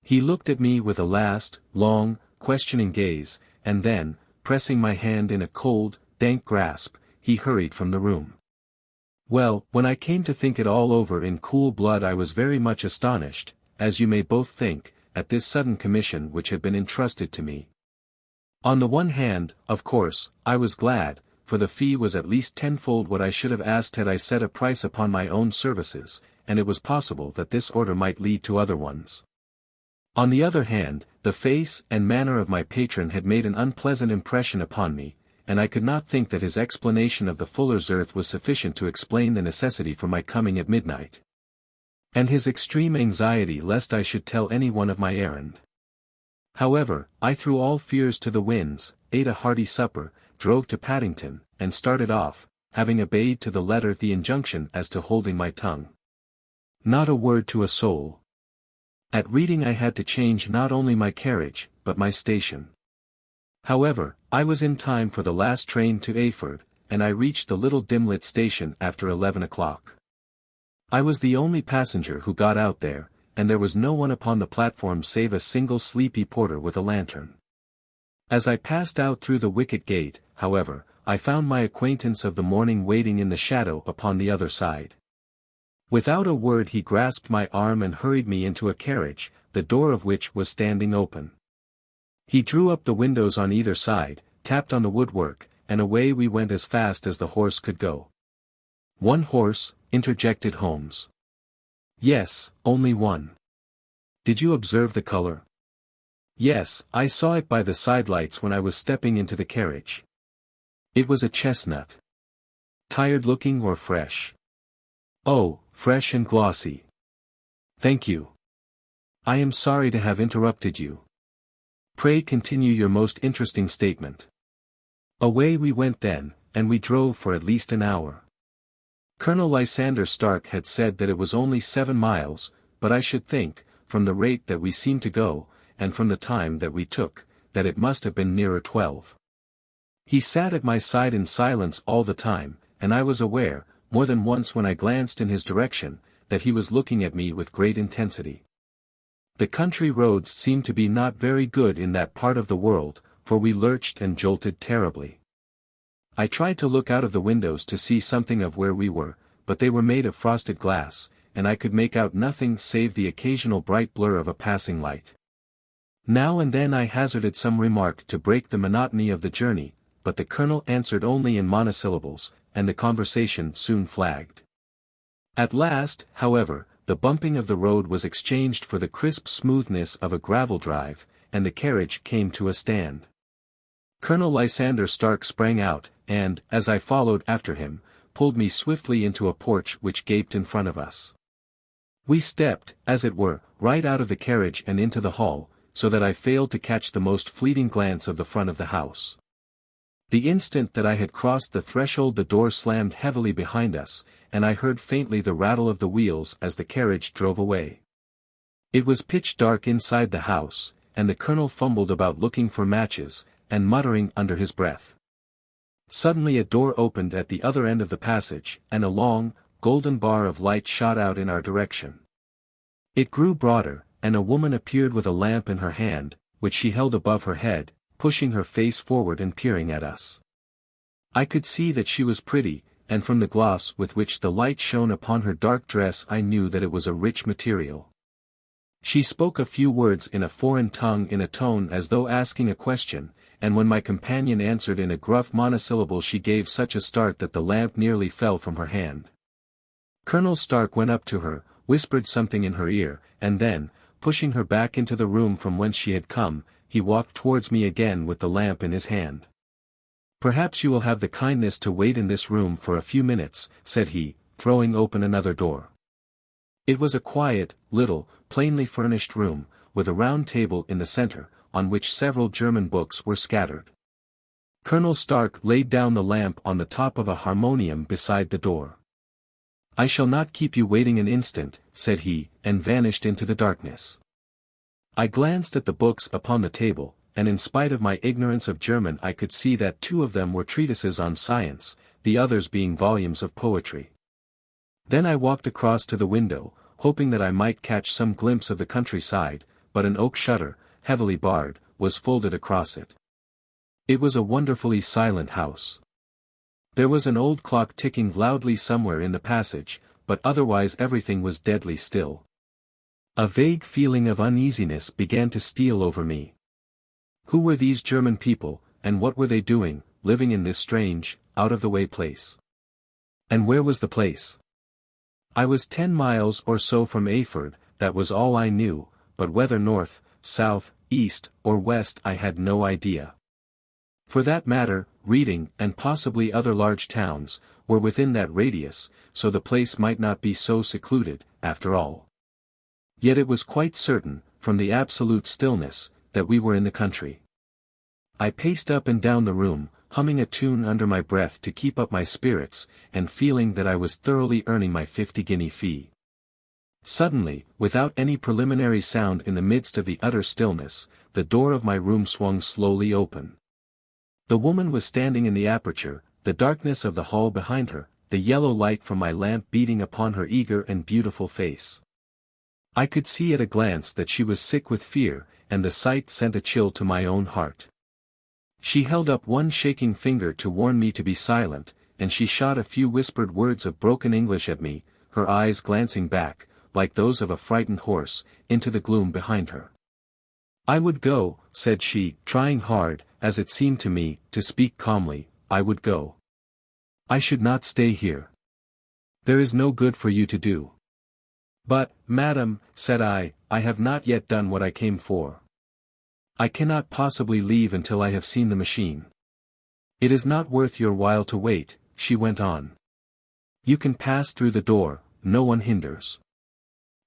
He looked at me with a last, long, questioning gaze, and then, pressing my hand in a cold, dank grasp, he hurried from the room. Well, when I came to think it all over in cool blood I was very much astonished, as you may both think, at this sudden commission which had been entrusted to me. On the one hand, of course, I was glad, for the fee was at least tenfold what I should have asked had I set a price upon my own services, and it was possible that this order might lead to other ones. On the other hand, the face and manner of my patron had made an unpleasant impression upon me, and I could not think that his explanation of the fuller's earth was sufficient to explain the necessity for my coming at midnight. And his extreme anxiety lest I should tell any one of my errand. However, I threw all fears to the winds, ate a hearty supper, drove to Paddington, and started off, having obeyed to the letter the injunction as to holding my tongue. Not a word to a soul. At Reading I had to change not only my carriage, but my station. However, I was in time for the last train to Ayford, and I reached the little dim-lit station after 11 o'clock. I was the only passenger who got out there, and there was no one upon the platform save a single sleepy porter with a lantern. As I passed out through the wicket gate, however, I found my acquaintance of the morning waiting in the shadow upon the other side. Without a word he grasped my arm and hurried me into a carriage, the door of which was standing open. He drew up the windows on either side, tapped on the woodwork, and away we went as fast as the horse could go. "One horse," interjected Holmes. "Yes, only one." "Did you observe the color?" "Yes, I saw it by the sidelights when I was stepping into the carriage." "It was a chestnut." "Tired looking or fresh?" "Oh, fresh and glossy." "Thank you. I am sorry to have interrupted you. Pray continue your most interesting statement." Away we went then, and we drove for at least an hour. Colonel Lysander Stark had said that it was only 7 miles, but I should think, from the rate that we seemed to go, and from the time that we took, that it must have been nearer 12. He sat at my side in silence all the time, and I was aware, more than once when I glanced in his direction, that he was looking at me with great intensity. The country roads seemed to be not very good in that part of the world, for we lurched and jolted terribly. I tried to look out of the windows to see something of where we were, but they were made of frosted glass, and I could make out nothing save the occasional bright blur of a passing light. Now and then I hazarded some remark to break the monotony of the journey, but the colonel answered only in monosyllables, and the conversation soon flagged. At last, however, the bumping of the road was exchanged for the crisp smoothness of a gravel drive, and the carriage came to a stand. Colonel Lysander Stark sprang out, and, as I followed after him, pulled me swiftly into a porch which gaped in front of us. We stepped, as it were, right out of the carriage and into the hall, so that I failed to catch the most fleeting glance of the front of the house. The instant that I had crossed the threshold the door slammed heavily behind us, and I heard faintly the rattle of the wheels as the carriage drove away. It was pitch dark inside the house, and the colonel fumbled about looking for matches, and muttering under his breath. Suddenly a door opened at the other end of the passage, and a long, golden bar of light shot out in our direction. It grew broader, and a woman appeared with a lamp in her hand, which she held above her head, pushing her face forward and peering at us. I could see that she was pretty, and from the gloss with which the light shone upon her dark dress I knew that it was a rich material. She spoke a few words in a foreign tongue in a tone as though asking a question, and when my companion answered in a gruff monosyllable she gave such a start that the lamp nearly fell from her hand. Colonel Stark went up to her, whispered something in her ear, and then, pushing her back into the room from whence she had come, he walked towards me again with the lamp in his hand. "Perhaps you will have the kindness to wait in this room for a few minutes," said he, throwing open another door. It was a quiet, little, plainly furnished room, with a round table in the center, on which several German books were scattered. Colonel Stark laid down the lamp on the top of a harmonium beside the door. "I shall not keep you waiting an instant," said he, and vanished into the darkness. I glanced at the books upon the table, and in spite of my ignorance of German I could see that 2 of them were treatises on science, the others being volumes of poetry. Then I walked across to the window, hoping that I might catch some glimpse of the countryside, but an oak shutter, heavily barred, was folded across it. It was a wonderfully silent house. There was an old clock ticking loudly somewhere in the passage, but otherwise everything was deadly still. A vague feeling of uneasiness began to steal over me. Who were these German people, and what were they doing, living in this strange, out-of-the-way place? And where was the place? I was 10 miles or so from Eyford, that was all I knew, but whether north, south, east, or west I had no idea. For that matter, Reading, and possibly other large towns, were within that radius, so the place might not be so secluded, after all. Yet it was quite certain, from the absolute stillness, that we were in the country. I paced up and down the room, humming a tune under my breath to keep up my spirits, and feeling that I was thoroughly earning my 50-guinea fee. Suddenly, without any preliminary sound in the midst of the utter stillness, the door of my room swung slowly open. The woman was standing in the aperture, the darkness of the hall behind her, the yellow light from my lamp beating upon her eager and beautiful face. I could see at a glance that she was sick with fear, and the sight sent a chill to my own heart. She held up one shaking finger to warn me to be silent, and she shot a few whispered words of broken English at me, her eyes glancing back, like those of a frightened horse, into the gloom behind her. "I would go," said she, trying hard, as it seemed to me, to speak calmly. "I would go. I should not stay here. There is no good for you to do." "But, madam," said I have not yet done what I came for. I cannot possibly leave until I have seen the machine." "It is not worth your while to wait," she went on. "You can pass through the door, no one hinders."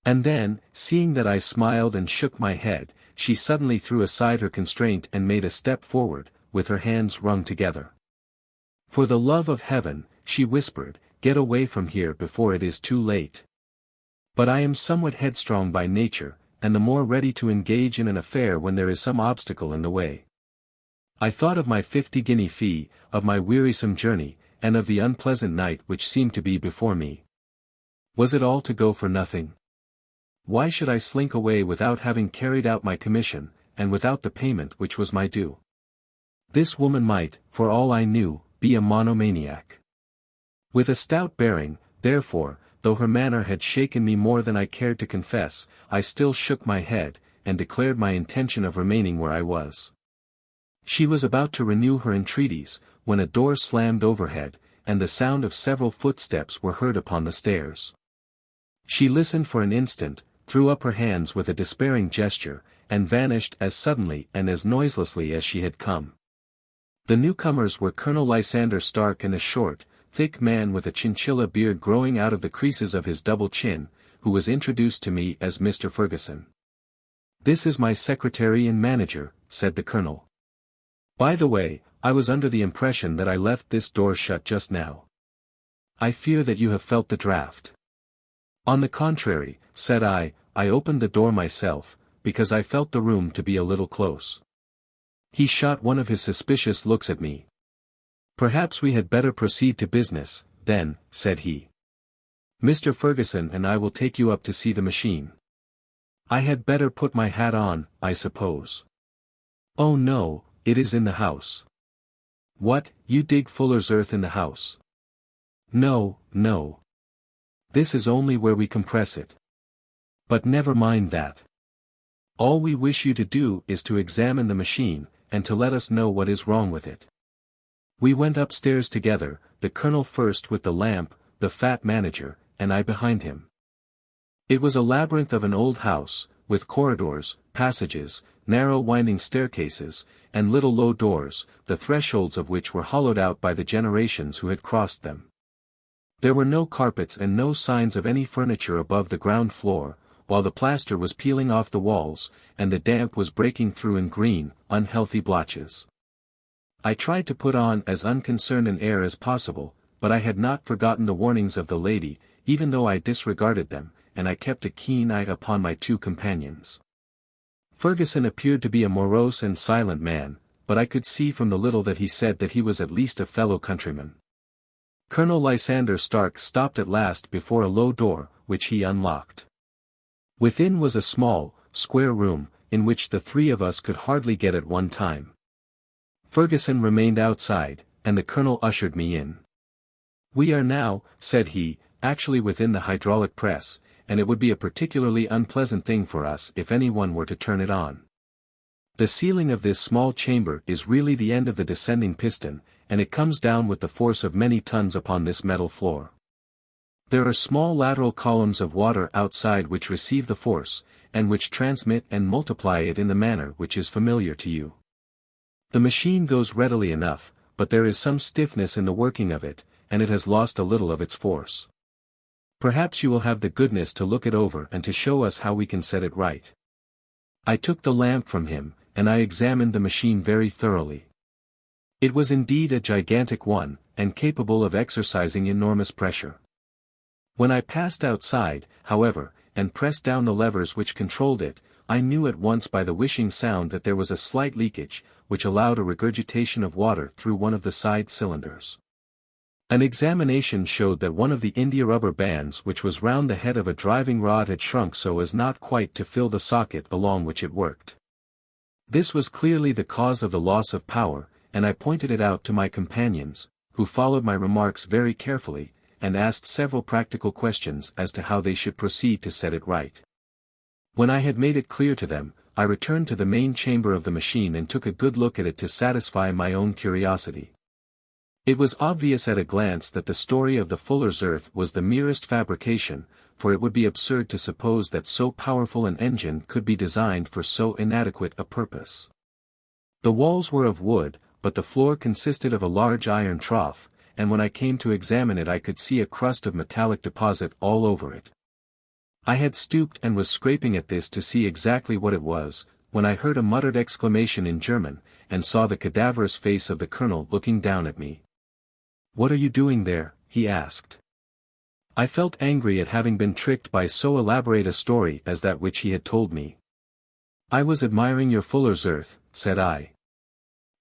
And then, seeing that I smiled and shook my head, she suddenly threw aside her constraint and made a step forward, with her hands wrung together. "For the love of heaven," she whispered, "get away from here before it is too late." But I am somewhat headstrong by nature, and the more ready to engage in an affair when there is some obstacle in the way. I thought of my 50-guinea fee, of my wearisome journey, and of the unpleasant night which seemed to be before me. Was it all to go for nothing? Why should I slink away without having carried out my commission, and without the payment which was my due? This woman might, for all I knew, be a monomaniac. With a stout bearing, therefore, though her manner had shaken me more than I cared to confess, I still shook my head, and declared my intention of remaining where I was. She was about to renew her entreaties, when a door slammed overhead, and the sound of several footsteps were heard upon the stairs. She listened for an instant, threw up her hands with a despairing gesture, and vanished as suddenly and as noiselessly as she had come. The newcomers were Colonel Lysander Stark and a short, thick man with a chinchilla beard growing out of the creases of his double chin, who was introduced to me as Mr. Ferguson. "This is my secretary and manager," said the colonel. "By the way, I was under the impression that I left this door shut just now. I fear that you have felt the draught." "On the contrary," said I opened the door myself, because I felt the room to be a little close. He shot one of his suspicious looks at me. "Perhaps we had better proceed to business, then," said he. "Mr. Ferguson and I will take you up to see the machine. I had better put my hat on, I suppose." "Oh no, it is in the house." "What, you dig fuller's earth in the house?" "No, no. This is only where we compress it. But never mind that. All we wish you to do is to examine the machine, and to let us know what is wrong with it." We went upstairs together, the colonel first with the lamp, the fat manager, and I behind him. It was a labyrinth of an old house, with corridors, passages, narrow winding staircases, and little low doors, the thresholds of which were hollowed out by the generations who had crossed them. There were no carpets and no signs of any furniture above the ground floor, while the plaster was peeling off the walls, and the damp was breaking through in green, unhealthy blotches. I tried to put on as unconcerned an air as possible, but I had not forgotten the warnings of the lady, even though I disregarded them, and I kept a keen eye upon my two companions. Ferguson appeared to be a morose and silent man, but I could see from the little that he said that he was at least a fellow countryman. Colonel Lysander Stark stopped at last before a low door, which he unlocked. Within was a small, square room, in which the three of us could hardly get at one time. Ferguson remained outside, and the colonel ushered me in. "We are now," said he, "actually within the hydraulic press, and it would be a particularly unpleasant thing for us if anyone were to turn it on. The ceiling of this small chamber is really the end of the descending piston, and it comes down with the force of many tons upon this metal floor. There are small lateral columns of water outside which receive the force, and which transmit and multiply it in the manner which is familiar to you. The machine goes readily enough, but there is some stiffness in the working of it, and it has lost a little of its force. Perhaps you will have the goodness to look it over and to show us how we can set it right." I took the lamp from him, and I examined the machine very thoroughly. It was indeed a gigantic one, and capable of exercising enormous pressure. When I passed outside, however, and pressed down the levers which controlled it, I knew at once by the whishing sound that there was a slight leakage, which allowed a regurgitation of water through one of the side cylinders. An examination showed that one of the india-rubber bands which was round the head of a driving rod had shrunk so as not quite to fill the socket along which it worked. This was clearly the cause of the loss of power, and I pointed it out to my companions, who followed my remarks very carefully, and asked several practical questions as to how they should proceed to set it right. When I had made it clear to them, I returned to the main chamber of the machine and took a good look at it to satisfy my own curiosity. It was obvious at a glance that the story of the fuller's earth was the merest fabrication, for it would be absurd to suppose that so powerful an engine could be designed for so inadequate a purpose. The walls were of wood, but the floor consisted of a large iron trough, and when I came to examine it I could see a crust of metallic deposit all over it. I had stooped and was scraping at this to see exactly what it was, when I heard a muttered exclamation in German, and saw the cadaverous face of the colonel looking down at me. "What are you doing there?" he asked. I felt angry at having been tricked by so elaborate a story as that which he had told me. "I was admiring your fuller's earth," said I.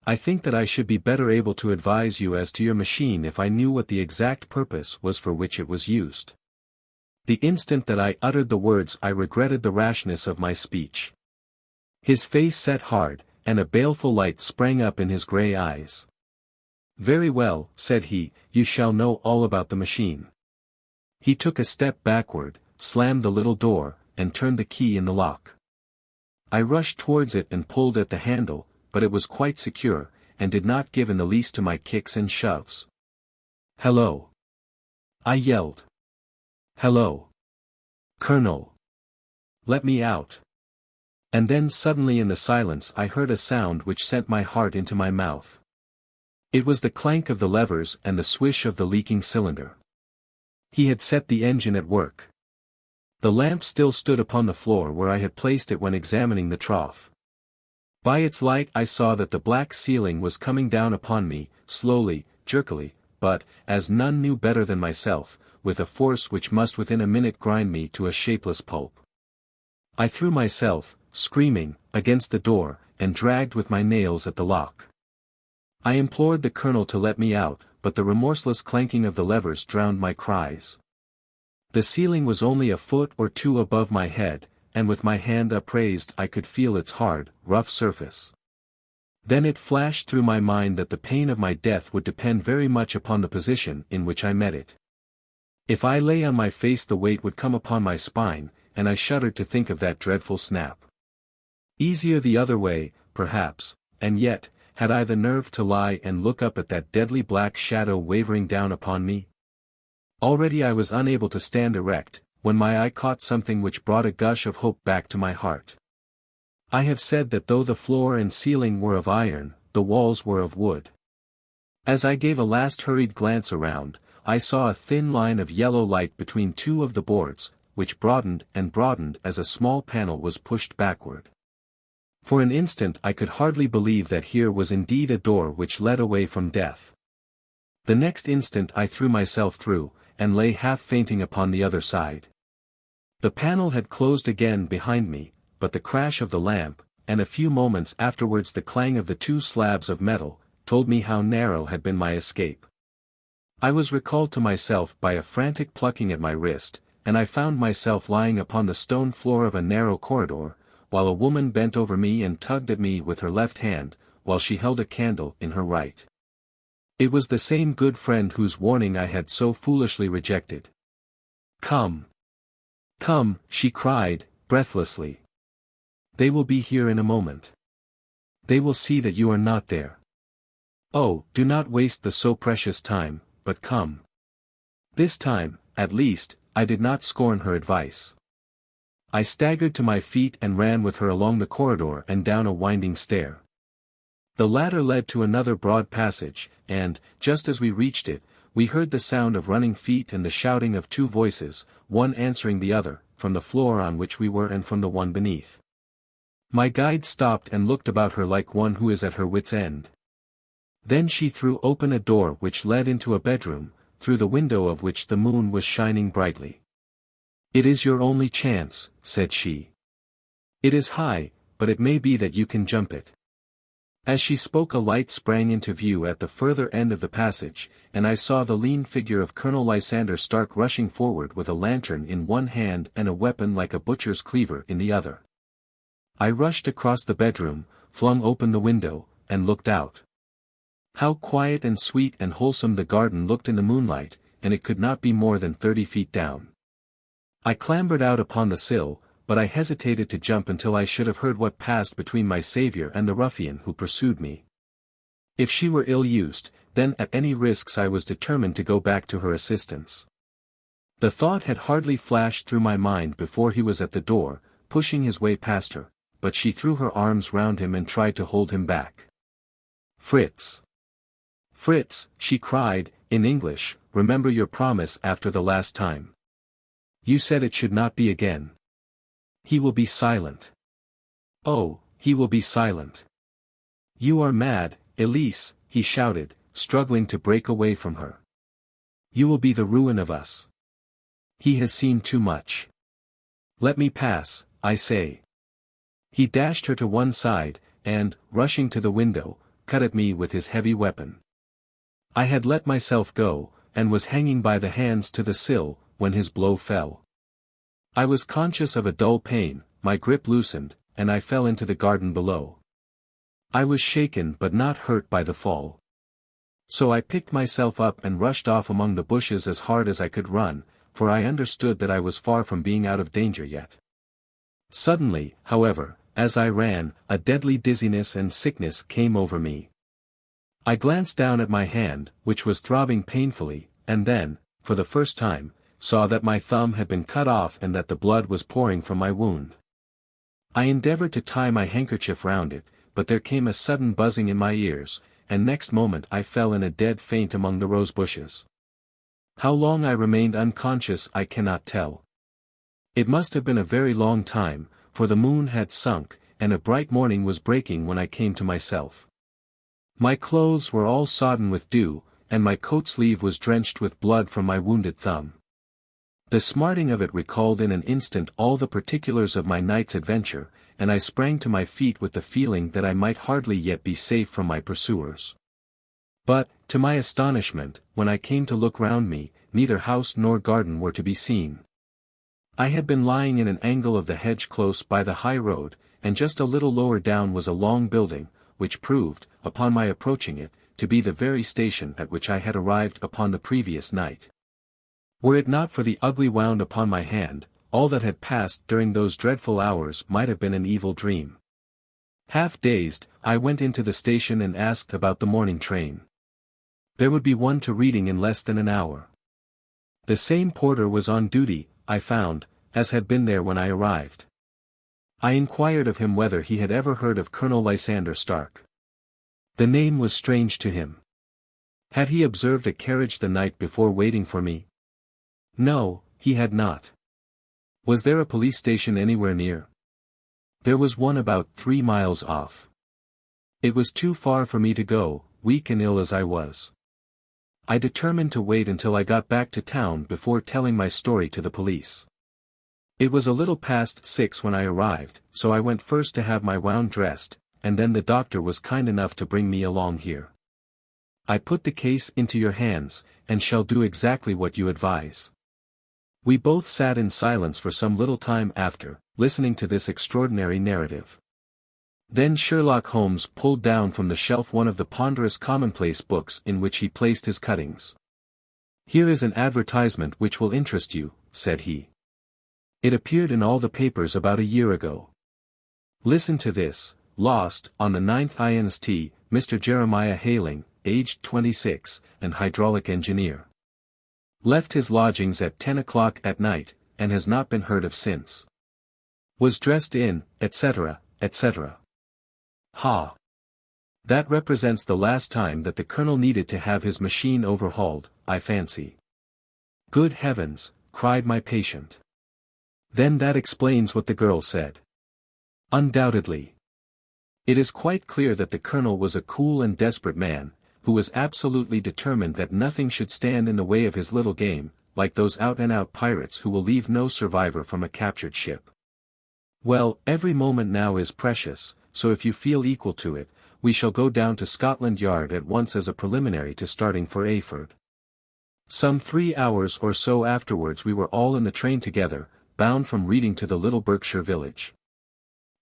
"I think that I should be better able to advise you as to your machine if I knew what the exact purpose was for which it was used." The instant that I uttered the words I regretted the rashness of my speech. His face set hard, and a baleful light sprang up in his grey eyes. "Very well," said he, "you shall know all about the machine." He took a step backward, slammed the little door, and turned the key in the lock. I rushed towards it and pulled at the handle, but it was quite secure, and did not give in the least to my kicks and shoves. "Hello!" I yelled. "Hello! Colonel! Let me out!" And then suddenly in the silence I heard a sound which sent my heart into my mouth. It was the clank of the levers and the swish of the leaking cylinder. He had set the engine at work. The lamp still stood upon the floor where I had placed it when examining the trough. By its light I saw that the black ceiling was coming down upon me, slowly, jerkily, but, as none knew better than myself, with a force which must within a minute grind me to a shapeless pulp. I threw myself, screaming, against the door, and dragged with my nails at the lock. I implored the colonel to let me out, but the remorseless clanking of the levers drowned my cries. The ceiling was only a foot or two above my head, and with my hand upraised I could feel its hard, rough surface. Then it flashed through my mind that the pain of my death would depend very much upon the position in which I met it. If I lay on my face the weight would come upon my spine, and I shuddered to think of that dreadful snap. Easier the other way, perhaps, and yet, had I the nerve to lie and look up at that deadly black shadow wavering down upon me? Already I was unable to stand erect, when my eye caught something which brought a gush of hope back to my heart. I have said that though the floor and ceiling were of iron, the walls were of wood. As I gave a last hurried glance around, I saw a thin line of yellow light between two of the boards, which broadened and broadened as a small panel was pushed backward. For an instant I could hardly believe that here was indeed a door which led away from death. The next instant I threw myself through, and lay half fainting upon the other side. The panel had closed again behind me, but the crash of the lamp, and a few moments afterwards the clang of the two slabs of metal, told me how narrow had been my escape. I was recalled to myself by a frantic plucking at my wrist, and I found myself lying upon the stone floor of a narrow corridor, while a woman bent over me and tugged at me with her left hand, while she held a candle in her right. It was the same good friend whose warning I had so foolishly rejected. "Come! Come!" she cried, breathlessly. "They will be here in a moment. They will see that you are not there. Oh, do not waste the so precious time, but come." This time, at least, I did not scorn her advice. I staggered to my feet and ran with her along the corridor and down a winding stair. The latter led to another broad passage, and, just as we reached it, we heard the sound of running feet and the shouting of two voices, one answering the other, from the floor on which we were and from the one beneath. My guide stopped and looked about her like one who is at her wit's end. Then she threw open a door which led into a bedroom, through the window of which the moon was shining brightly. "It is your only chance," said she. "It is high, but it may be that you can jump it." As she spoke a light sprang into view at the further end of the passage, and I saw the lean figure of Colonel Lysander Stark rushing forward with a lantern in one hand and a weapon like a butcher's cleaver in the other. I rushed across the bedroom, flung open the window, and looked out. How quiet and sweet and wholesome the garden looked in the moonlight, and it could not be more than 30 feet down. I clambered out upon the sill, but I hesitated to jump until I should have heard what passed between my saviour and the ruffian who pursued me. If she were ill-used, then at any risks I was determined to go back to her assistance. The thought had hardly flashed through my mind before he was at the door, pushing his way past her, but she threw her arms round him and tried to hold him back. "Fritz! Fritz," she cried, in English, "remember your promise after the last time. You said it should not be again. He will be silent. Oh, he will be silent. You are mad, Elise," he shouted, struggling to break away from her. "You will be the ruin of us. He has seen too much. Let me pass, I say." He dashed her to one side, and, rushing to the window, cut at me with his heavy weapon. I had let myself go, and was hanging by the hands to the sill, when his blow fell. I was conscious of a dull pain, my grip loosened, and I fell into the garden below. I was shaken but not hurt by the fall. So I picked myself up and rushed off among the bushes as hard as I could run, for I understood that I was far from being out of danger yet. Suddenly, however, as I ran, a deadly dizziness and sickness came over me. I glanced down at my hand, which was throbbing painfully, and then, for the first time, saw that my thumb had been cut off and that the blood was pouring from my wound. I endeavored to tie my handkerchief round it, but there came a sudden buzzing in my ears, and next moment I fell in a dead faint among the rose bushes. How long I remained unconscious I cannot tell. It must have been a very long time, for the moon had sunk, and a bright morning was breaking when I came to myself. My clothes were all sodden with dew, and my coat sleeve was drenched with blood from my wounded thumb. The smarting of it recalled in an instant all the particulars of my night's adventure, and I sprang to my feet with the feeling that I might hardly yet be safe from my pursuers. But, to my astonishment, when I came to look round me, neither house nor garden were to be seen. I had been lying in an angle of the hedge close by the high road, and just a little lower down was a long building, which proved, upon my approaching it, to be the very station at which I had arrived upon the previous night. Were it not for the ugly wound upon my hand, all that had passed during those dreadful hours might have been an evil dream. Half dazed, I went into the station and asked about the morning train. There would be one to Reading in less than an hour. The same porter was on duty, I found, as had been there when I arrived. I inquired of him whether he had ever heard of Colonel Lysander Stark. The name was strange to him. Had he observed a carriage the night before waiting for me? No, he had not. Was there a police station anywhere near? There was one about 3 miles off. It was too far for me to go, weak and ill as I was. I determined to wait until I got back to town before telling my story to the police. It was a little past 6 when I arrived, so I went first to have my wound dressed, and then the doctor was kind enough to bring me along here. I put the case into your hands, and shall do exactly what you advise. We both sat in silence for some little time after, listening to this extraordinary narrative. Then Sherlock Holmes pulled down from the shelf one of the ponderous commonplace books in which he placed his cuttings. "Here is an advertisement which will interest you," said he. "It appeared in all the papers about a year ago. Listen to this: lost, on the 9th inst, Mr. Jeremiah Hailing, aged 26, and hydraulic engineer. Left his lodgings at 10 o'clock at night, and has not been heard of since. Was dressed in, etc., etc. Ha! That represents the last time that the colonel needed to have his machine overhauled, I fancy." "Good heavens!" cried my patient. "Then that explains what the girl said." "Undoubtedly. It is quite clear that the colonel was a cool and desperate man, who was absolutely determined that nothing should stand in the way of his little game, like those out-and-out pirates who will leave no survivor from a captured ship. Well, every moment now is precious, so if you feel equal to it, we shall go down to Scotland Yard at once as a preliminary to starting for Ayford." Some 3 hours or so afterwards we were all in the train together, bound from Reading to the little Berkshire village.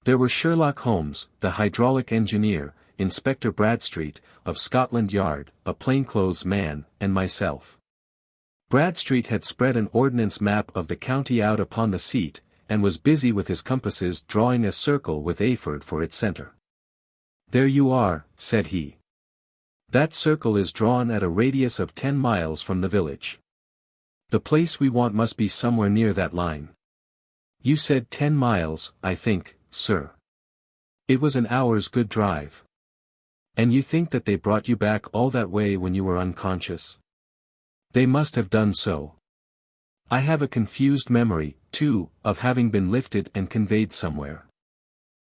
There were Sherlock Holmes, the hydraulic engineer, Inspector Bradstreet, of Scotland Yard, a plainclothes man, and myself. Bradstreet had spread an ordnance map of the county out upon the seat, and was busy with his compasses drawing a circle with Ayford for its center. "There you are," said he. "That circle is drawn at a radius of 10 miles from the village. The place we want must be somewhere near that line. You said 10 miles, I think, sir. It was an hour's good drive. And you think that they brought you back all that way when you were unconscious?" "They must have done so. I have a confused memory, too, of having been lifted and conveyed somewhere.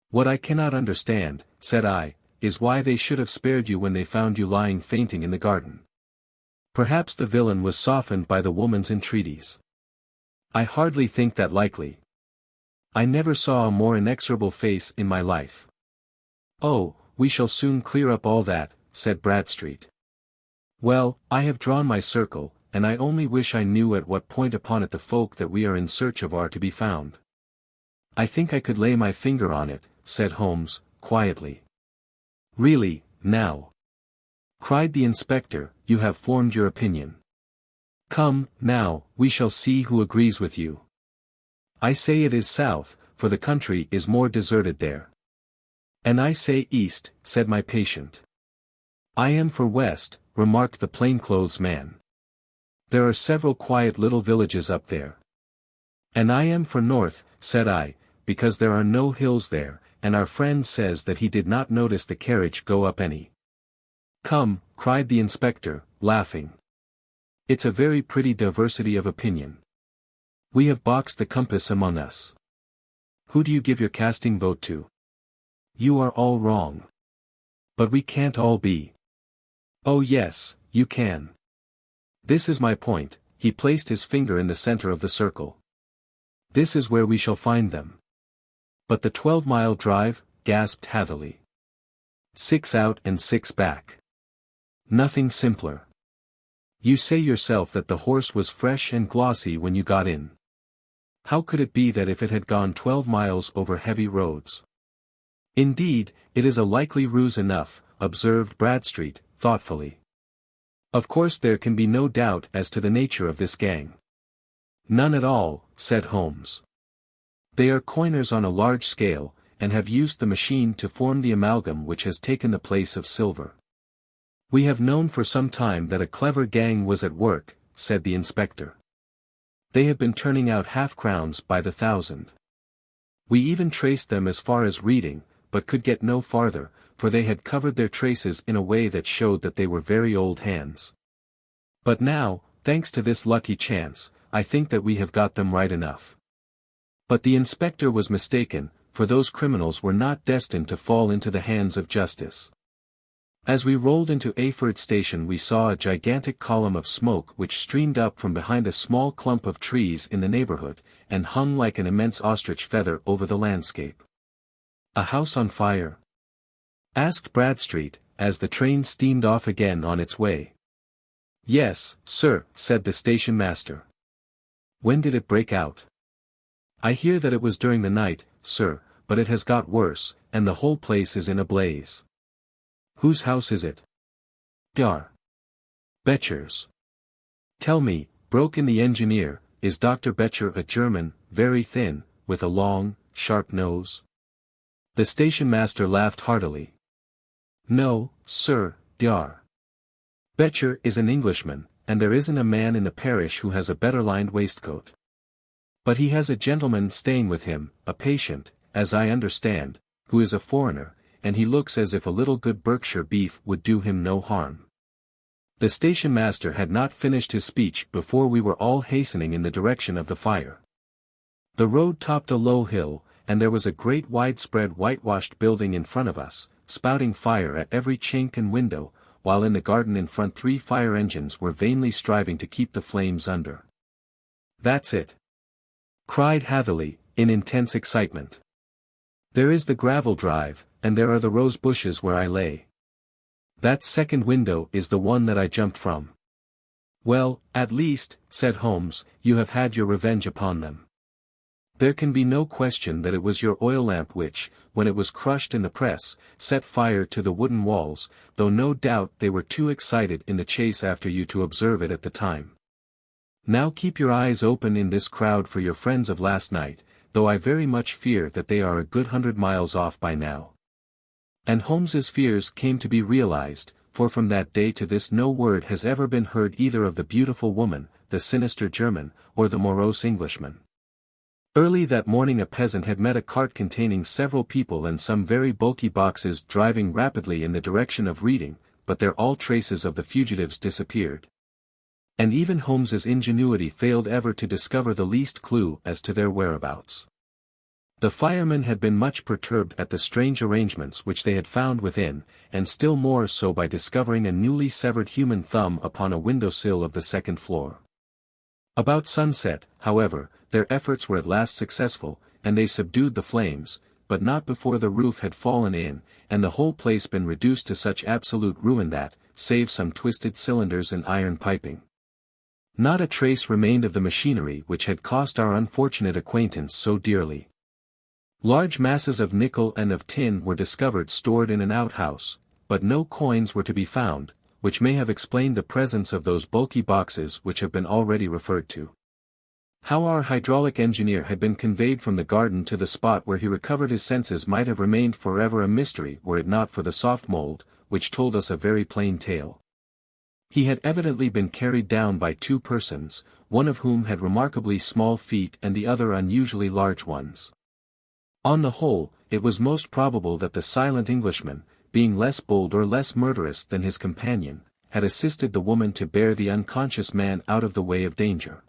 What I cannot understand," said I, "is why they should have spared you when they found you lying fainting in the garden. Perhaps the villain was softened by the woman's entreaties. I hardly think that likely. I never saw a more inexorable face in my life." "Oh, we shall soon clear up all that," said Bradstreet. "Well, I have drawn my circle, and I only wish I knew at what point upon it the folk that we are in search of are to be found." "I think I could lay my finger on it," said Holmes, quietly. "Really, now," cried the inspector, "you have formed your opinion. Come, now, we shall see who agrees with you." "I say it is south, for the country is more deserted there." "And I say east," said my patient. "I am for west," remarked the plainclothes man. "There are several quiet little villages up there." "And I am for north," said I, "because there are no hills there, and our friend says that he did not notice the carriage go up any." "Come," cried the inspector, laughing. "It's a very pretty diversity of opinion. We have boxed the compass among us. Who do you give your casting vote to? You are all wrong. But we can't all be." "Oh yes, you can. This is my point," he placed his finger in the center of the circle. "This is where we shall find them." "But the 12-mile drive," gasped Hatherley. "6 out and 6 back. Nothing simpler. You say yourself that the horse was fresh and glossy when you got in. How could it be that if it had gone 12 miles over heavy roads?" "Indeed, it is a likely ruse enough," observed Bradstreet, thoughtfully. "Of course there can be no doubt as to the nature of this gang." "None at all," said Holmes. "They are coiners on a large scale, and have used the machine to form the amalgam which has taken the place of silver." "We have known for some time that a clever gang was at work," said the inspector. "They have been turning out half-crowns by the thousand. We even traced them as far as Reading, but could get no farther, for they had covered their traces in a way that showed that they were very old hands. But now, thanks to this lucky chance, I think that we have got them right enough." But the inspector was mistaken, for those criminals were not destined to fall into the hands of justice. As we rolled into Ayford station we saw a gigantic column of smoke which streamed up from behind a small clump of trees in the neighborhood, and hung like an immense ostrich feather over the landscape. "A house on fire?" asked Bradstreet, as the train steamed off again on its way. "Yes, sir," said the station master. "When did it break out?" "I hear that it was during the night, sir, but it has got worse, and the whole place is in a blaze." "Whose house is it?" "Dr. Becher's." "Tell me," broke in the engineer, "is Dr. Becher a German, very thin, with a long, sharp nose?" The station master laughed heartily. "No, sir, Dr. Becher is an Englishman, and there isn't a man in the parish who has a better lined waistcoat. But he has a gentleman staying with him, a patient, as I understand, who is a foreigner, and he looks as if a little good Berkshire beef would do him no harm." The station master had not finished his speech before we were all hastening in the direction of the fire. The road topped a low hill, and there was a great widespread whitewashed building in front of us, spouting fire at every chink and window, while in the garden in front 3 fire engines were vainly striving to keep the flames under. "That's it!" cried Hatherley, in intense excitement. "There is the gravel drive, and there are the rose bushes where I lay. That second window is the one that I jumped from." "Well, at least," said Holmes, "you have had your revenge upon them. There can be no question that it was your oil lamp which, when it was crushed in the press, set fire to the wooden walls, though no doubt they were too excited in the chase after you to observe it at the time. Now keep your eyes open in this crowd for your friends of last night, though I very much fear that they are a good 100 miles off by now." And Holmes's fears came to be realized, for from that day to this no word has ever been heard either of the beautiful woman, the sinister German, or the morose Englishman. Early that morning a peasant had met a cart containing several people and some very bulky boxes driving rapidly in the direction of Reading, but there all traces of the fugitives disappeared. And even Holmes's ingenuity failed ever to discover the least clue as to their whereabouts. The firemen had been much perturbed at the strange arrangements which they had found within, and still more so by discovering a newly severed human thumb upon a window-sill of the second floor. About sunset, however, their efforts were at last successful, and they subdued the flames, but not before the roof had fallen in, and the whole place been reduced to such absolute ruin that, save some twisted cylinders and iron piping, not a trace remained of the machinery which had cost our unfortunate acquaintance so dearly. Large masses of nickel and of tin were discovered stored in an outhouse, but no coins were to be found, which may have explained the presence of those bulky boxes which have been already referred to. How our hydraulic engineer had been conveyed from the garden to the spot where he recovered his senses might have remained forever a mystery were it not for the soft mold, which told us a very plain tale. He had evidently been carried down by two persons, one of whom had remarkably small feet and the other unusually large ones. On the whole, it was most probable that the silent Englishman, being less bold or less murderous than his companion, had assisted the woman to bear the unconscious man out of the way of danger.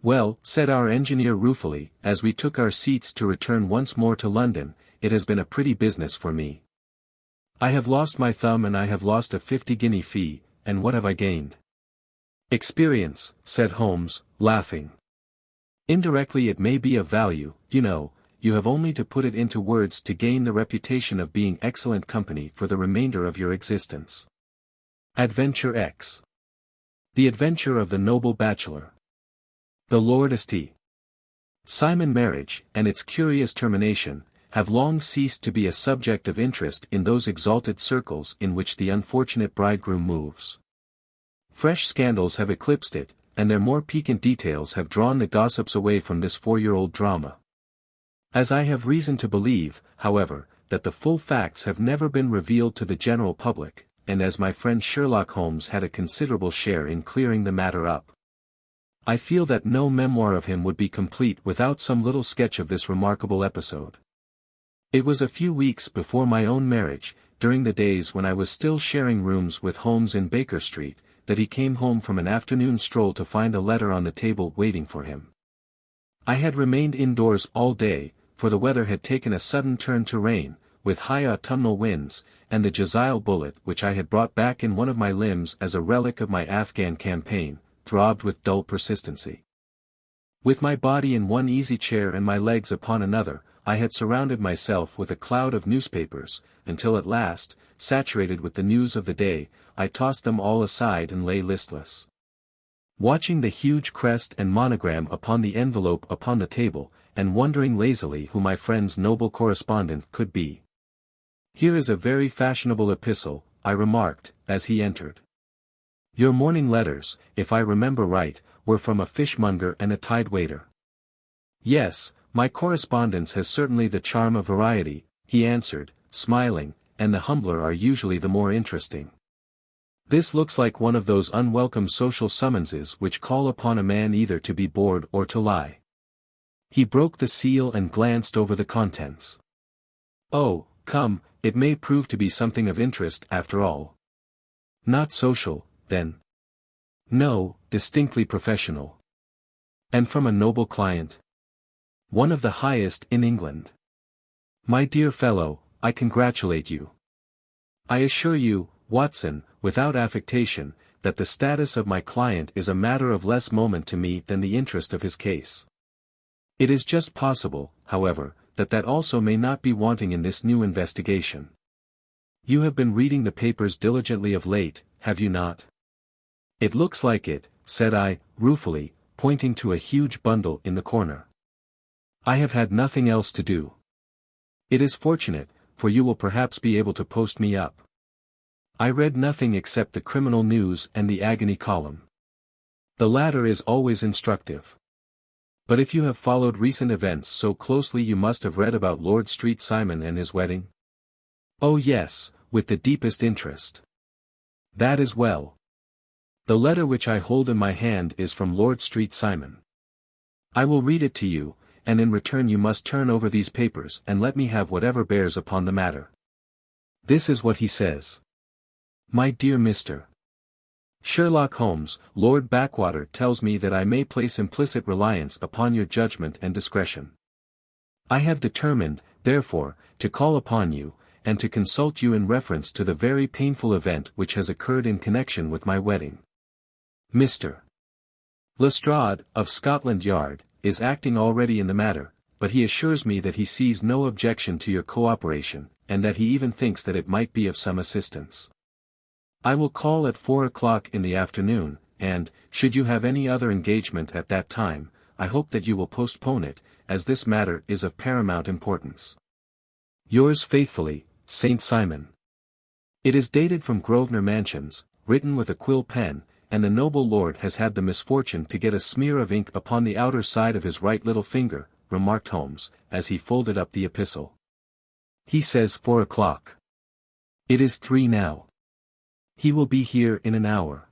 "Well," said our engineer ruefully, as we took our seats to return once more to London, "it has been a pretty business for me. I have lost my thumb and I have lost a 50-guinea fee, and what have I gained?" "Experience," said Holmes, laughing. "Indirectly it may be of value, you know. You have only to put it into words to gain the reputation of being excellent company for the remainder of your existence." Adventure X. The Adventure of the Noble Bachelor. The Lord St. Simon marriage, and its curious termination, have long ceased to be a subject of interest in those exalted circles in which the unfortunate bridegroom moves. Fresh scandals have eclipsed it, and their more piquant details have drawn the gossips away from this 4-year-old drama. As I have reason to believe, however, that the full facts have never been revealed to the general public, and as my friend Sherlock Holmes had a considerable share in clearing the matter up, I feel that no memoir of him would be complete without some little sketch of this remarkable episode. It was a few weeks before my own marriage, during the days when I was still sharing rooms with Holmes in Baker Street, that he came home from an afternoon stroll to find a letter on the table waiting for him. I had remained indoors all day, for the weather had taken a sudden turn to rain, with high autumnal winds, and the Jezile bullet which I had brought back in one of my limbs as a relic of my Afghan campaign, throbbed with dull persistency. With my body in one easy chair and my legs upon another, I had surrounded myself with a cloud of newspapers, until at last, saturated with the news of the day, I tossed them all aside and lay listless, watching the huge crest and monogram upon the envelope upon the table, and wondering lazily who my friend's noble correspondent could be. "Here is a very fashionable epistle," I remarked, as he entered. "Your morning letters, if I remember right, were from a fishmonger and a tide-waiter." "Yes, my correspondence has certainly the charm of variety," he answered, smiling, "and the humbler are usually the more interesting. This looks like one of those unwelcome social summonses which call upon a man either to be bored or to lie." He broke the seal and glanced over the contents. "Oh, come, it may prove to be something of interest after all." "Not social, then?" "No, distinctly professional." "And from a noble client?" "One of the highest in England." "My dear fellow, I congratulate you. I assure you, Watson, without affectation, that the status of my client is a matter of less moment to me than the interest of his case. It is just possible, however, that also may not be wanting in this new investigation. You have been reading the papers diligently of late, have you not?" "It looks like it," said I, ruefully, pointing to a huge bundle in the corner. "I have had nothing else to do." "It is fortunate, for you will perhaps be able to post me up." I read nothing except the criminal news and the agony column. The latter is always instructive. But if you have followed recent events so closely, you must have read about Lord Street Simon and his wedding? Oh yes, with the deepest interest. That is well. The letter which I hold in my hand is from Lord Street Simon. I will read it to you, and in return you must turn over these papers and let me have whatever bears upon the matter. This is what he says. My dear Mr. Sherlock Holmes, Lord Backwater tells me that I may place implicit reliance upon your judgment and discretion. I have determined, therefore, to call upon you, and to consult you in reference to the very painful event which has occurred in connection with my wedding. Mr. Lestrade, of Scotland Yard, is acting already in the matter, but he assures me that he sees no objection to your cooperation, and that he even thinks that it might be of some assistance. I will call at 4 o'clock in the afternoon, and, should you have any other engagement at that time, I hope that you will postpone it, as this matter is of paramount importance. Yours faithfully, St. Simon. It is dated from Grosvenor Mansions, written with a quill pen, and the noble lord has had the misfortune to get a smear of ink upon the outer side of his right little finger, remarked Holmes, as he folded up the epistle. He says 4 o'clock. It is 3 now. He will be here in an hour.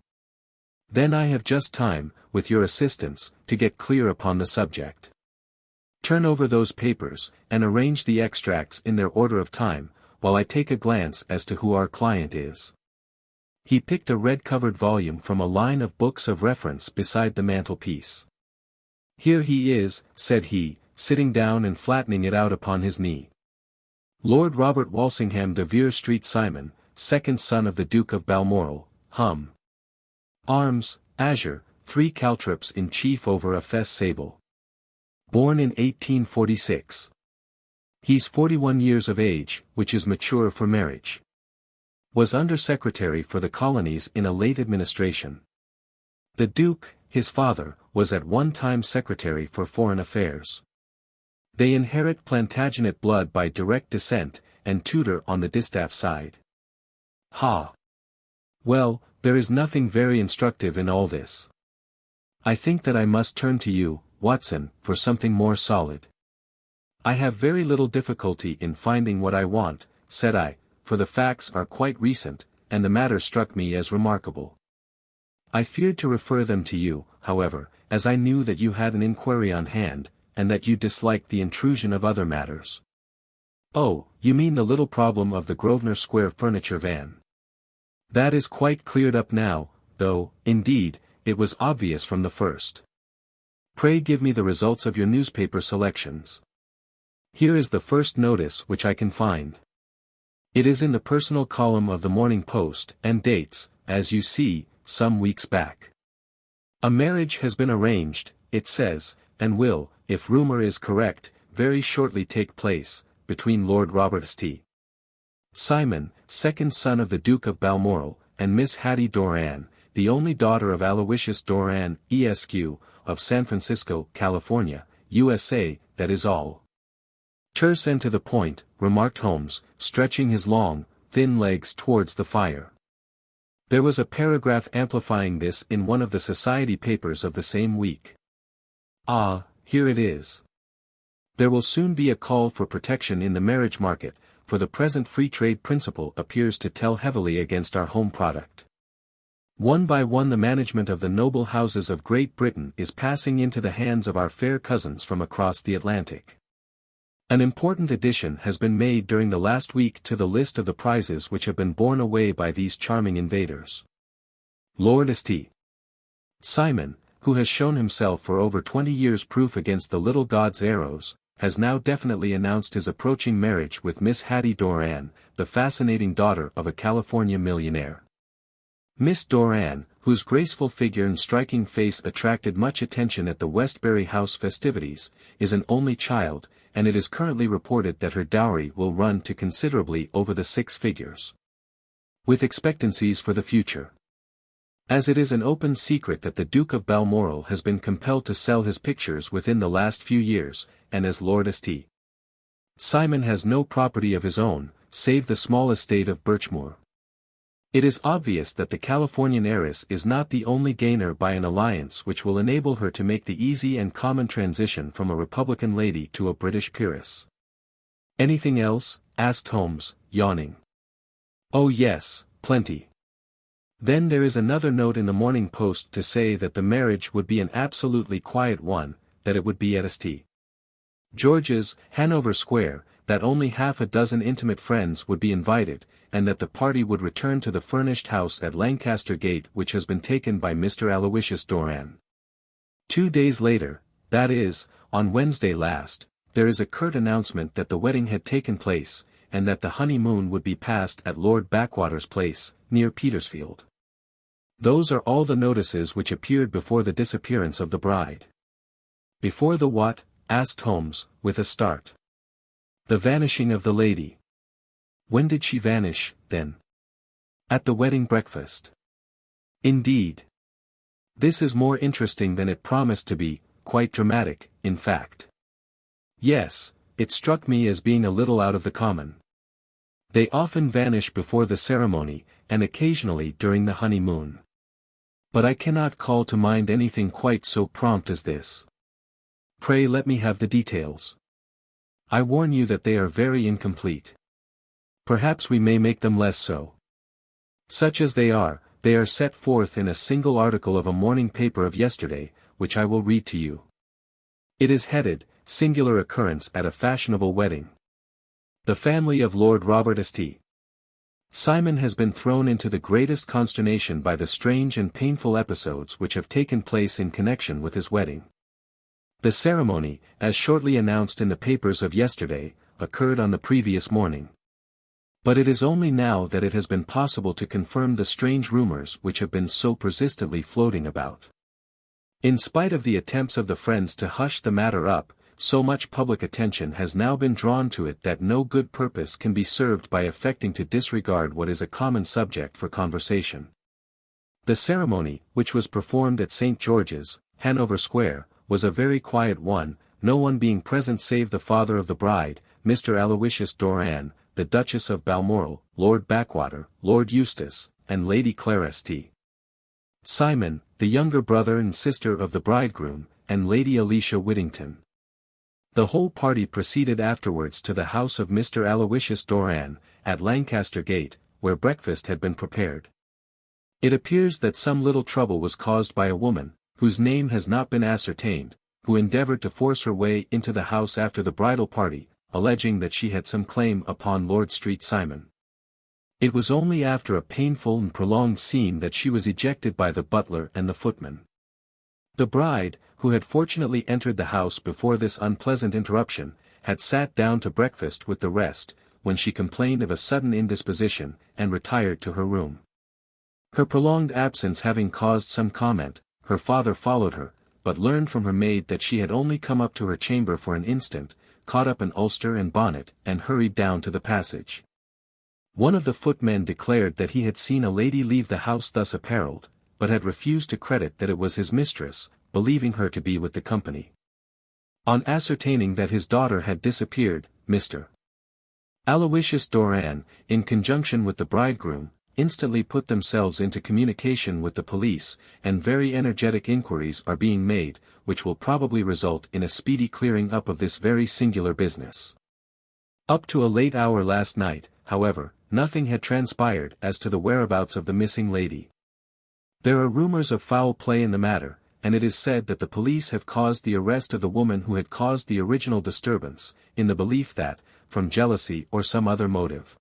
Then I have just time, with your assistance, to get clear upon the subject. Turn over those papers, and arrange the extracts in their order of time, while I take a glance as to who our client is. He picked a red-covered volume from a line of books of reference beside the mantelpiece. Here he is, said he, sitting down and flattening it out upon his knee. Lord Robert Walsingham de Vere Street Simon, second son of the Duke of Balmoral, hum. Arms, azure, 3 caltrops in chief over a fess sable. Born in 1846. He's 41 years of age, which is mature for marriage. Was Under-Secretary for the Colonies in a late administration. The Duke, his father, was at one time Secretary for Foreign Affairs. They inherit Plantagenet blood by direct descent, and Tudor on the distaff side. Ha! Well, there is nothing very instructive in all this. I think that I must turn to you, Watson, for something more solid. I have very little difficulty in finding what I want, said I, for the facts are quite recent, and the matter struck me as remarkable. I feared to refer them to you, however, as I knew that you had an inquiry on hand, and that you disliked the intrusion of other matters. Oh, you mean the little problem of the Grosvenor Square furniture van. That is quite cleared up now, though, indeed, it was obvious from the first. Pray give me the results of your newspaper selections. Here is the first notice which I can find. It is in the personal column of the Morning Post, and dates, as you see, some weeks back. A marriage has been arranged, it says, and will, if rumor is correct, very shortly take place, between Lord Robert St. Simon, second son of the Duke of Balmoral, and Miss Hattie Doran, the only daughter of Aloysius Doran, Esq., of San Francisco, California, USA, that is all. Terse and to the point, remarked Holmes, stretching his long, thin legs towards the fire. There was a paragraph amplifying this in one of the society papers of the same week. Ah, here it is. There will soon be a call for protection in the marriage market, for the present free trade principle appears to tell heavily against our home product. One by one the management of the noble houses of Great Britain is passing into the hands of our fair cousins from across the Atlantic. An important addition has been made during the last week to the list of the prizes which have been borne away by these charming invaders. Lord St. Simon, who has shown himself for over 20 years proof against the little god's arrows, has now definitely announced his approaching marriage with Miss Hattie Doran, the fascinating daughter of a California millionaire. Miss Doran, whose graceful figure and striking face attracted much attention at the Westbury House festivities, is an only child, and it is currently reported that her dowry will run to considerably over the 6 figures. With expectancies for the future. As it is an open secret that the Duke of Balmoral has been compelled to sell his pictures within the last few years, and as Lord St. Simon has no property of his own, save the small estate of Birchmoor. It is obvious that the Californian heiress is not the only gainer by an alliance which will enable her to make the easy and common transition from a Republican lady to a British peeress. "Anything else?" asked Holmes, yawning. "Oh yes, plenty. Then there is another note in the Morning Post to say that the marriage would be an absolutely quiet one, that it would be at St. George's, Hanover Square, that only half a dozen intimate friends would be invited, and that the party would return to the furnished house at Lancaster Gate which has been taken by Mr. Aloysius Doran. 2 days later, that is, on Wednesday last, there is a curt announcement that the wedding had taken place, and that the honeymoon would be passed at Lord Backwater's place, near Petersfield. Those are all the notices which appeared before the disappearance of the bride." "Before the what?" asked Holmes, with a start. "The vanishing of the lady." "When did she vanish, then?" "At the wedding breakfast." "Indeed. This is more interesting than it promised to be, quite dramatic, in fact." "Yes, it struck me as being a little out of the common. They often vanish before the ceremony, and occasionally during the honeymoon. But I cannot call to mind anything quite so prompt as this. Pray let me have the details. I warn you that they are very incomplete. Perhaps we may make them less so. Such as they are set forth in a single article of a morning paper of yesterday, which I will read to you. It is headed, 'Singular Occurrence at a Fashionable Wedding. The family of Lord Robert St. Simon has been thrown into the greatest consternation by the strange and painful episodes which have taken place in connection with his wedding. The ceremony, as shortly announced in the papers of yesterday, occurred on the previous morning. But it is only now that it has been possible to confirm the strange rumors which have been so persistently floating about. In spite of the attempts of the friends to hush the matter up, so much public attention has now been drawn to it that no good purpose can be served by affecting to disregard what is a common subject for conversation. The ceremony, which was performed at St. George's, Hanover Square, was a very quiet one, no one being present save the father of the bride, Mr. Aloysius Doran, the Duchess of Balmoral, Lord Backwater, Lord Eustace, and Lady Clara St. Simon, the younger brother and sister of the bridegroom, and Lady Alicia Whittington. The whole party proceeded afterwards to the house of Mr. Aloysius Doran, at Lancaster Gate, where breakfast had been prepared. It appears that some little trouble was caused by a woman, whose name has not been ascertained, who endeavored to force her way into the house after the bridal party, alleging that she had some claim upon Lord St. Simon. It was only after a painful and prolonged scene that she was ejected by the butler and the footman. The bride, who had fortunately entered the house before this unpleasant interruption, had sat down to breakfast with the rest, when she complained of a sudden indisposition, and retired to her room. Her prolonged absence having caused some comment, her father followed her, but learned from her maid that she had only come up to her chamber for an instant, caught up an ulster and bonnet, and hurried down to the passage. One of the footmen declared that he had seen a lady leave the house thus apparelled, but had refused to credit that it was his mistress, believing her to be with the company. On ascertaining that his daughter had disappeared, Mr. Aloysius Doran, in conjunction with the bridegroom, instantly put themselves into communication with the police, and very energetic inquiries are being made, which will probably result in a speedy clearing up of this very singular business. Up to a late hour last night, however, nothing had transpired as to the whereabouts of the missing lady. There are rumors of foul play in the matter, and it is said that the police have caused the arrest of the woman who had caused the original disturbance, in the belief that, from jealousy or some other motive,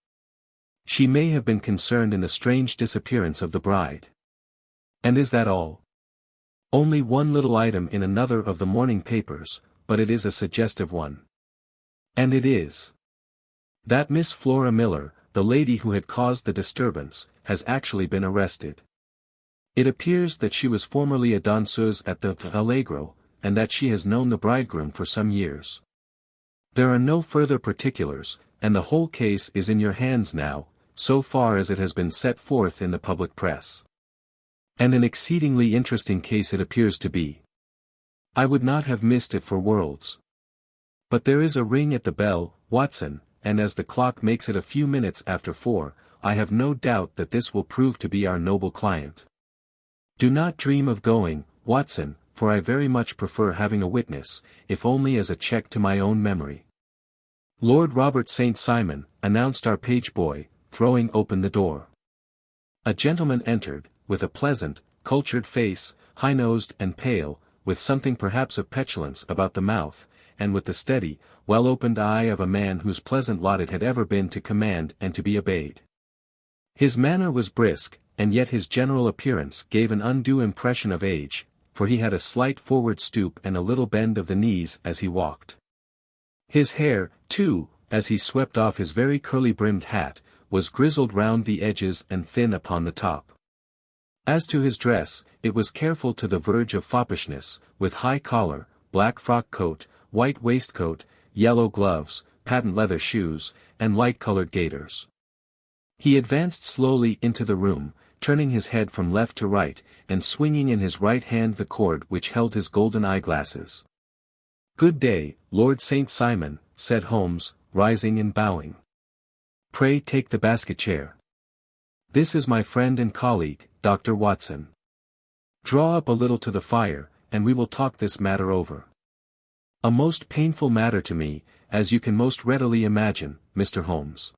she may have been concerned in the strange disappearance of the bride. And is that all? Only one little item in another of the morning papers, but it is a suggestive one. And it is that Miss Flora Miller, the lady who had caused the disturbance, has actually been arrested. It appears that she was formerly a danseuse at the Allegro, and that she has known the bridegroom for some years. There are no further particulars, and the whole case is in your hands now, so far as it has been set forth in the public press. And an exceedingly interesting case it appears to be. I would not have missed it for worlds. But there is a ring at the bell, Watson, and as the clock makes it a few minutes after 4, I have no doubt that this will prove to be our noble client. Do not dream of going, Watson, for I very much prefer having a witness, if only as a check to my own memory. Lord Robert St. Simon, announced our page boy, throwing open the door. A gentleman entered, with a pleasant, cultured face, high-nosed and pale, with something perhaps of petulance about the mouth, and with the steady, well-opened eye of a man whose pleasant lot it had ever been to command and to be obeyed. His manner was brisk, and yet his general appearance gave an undue impression of age, for he had a slight forward stoop and a little bend of the knees as he walked. His hair, too, as he swept off his very curly-brimmed hat, was grizzled round the edges and thin upon the top. As to his dress, it was careful to the verge of foppishness, with high collar, black frock coat, white waistcoat, yellow gloves, patent leather shoes, and light-colored gaiters. He advanced slowly into the room, turning his head from left to right, and swinging in his right hand the cord which held his golden eyeglasses. "Good day, Lord St. Simon," said Holmes, rising and bowing. "Pray take the basket chair. This is my friend and colleague, Dr. Watson. Draw up a little to the fire, and we will talk this matter over. A most painful matter to me, as you can most readily imagine, Mr. Holmes.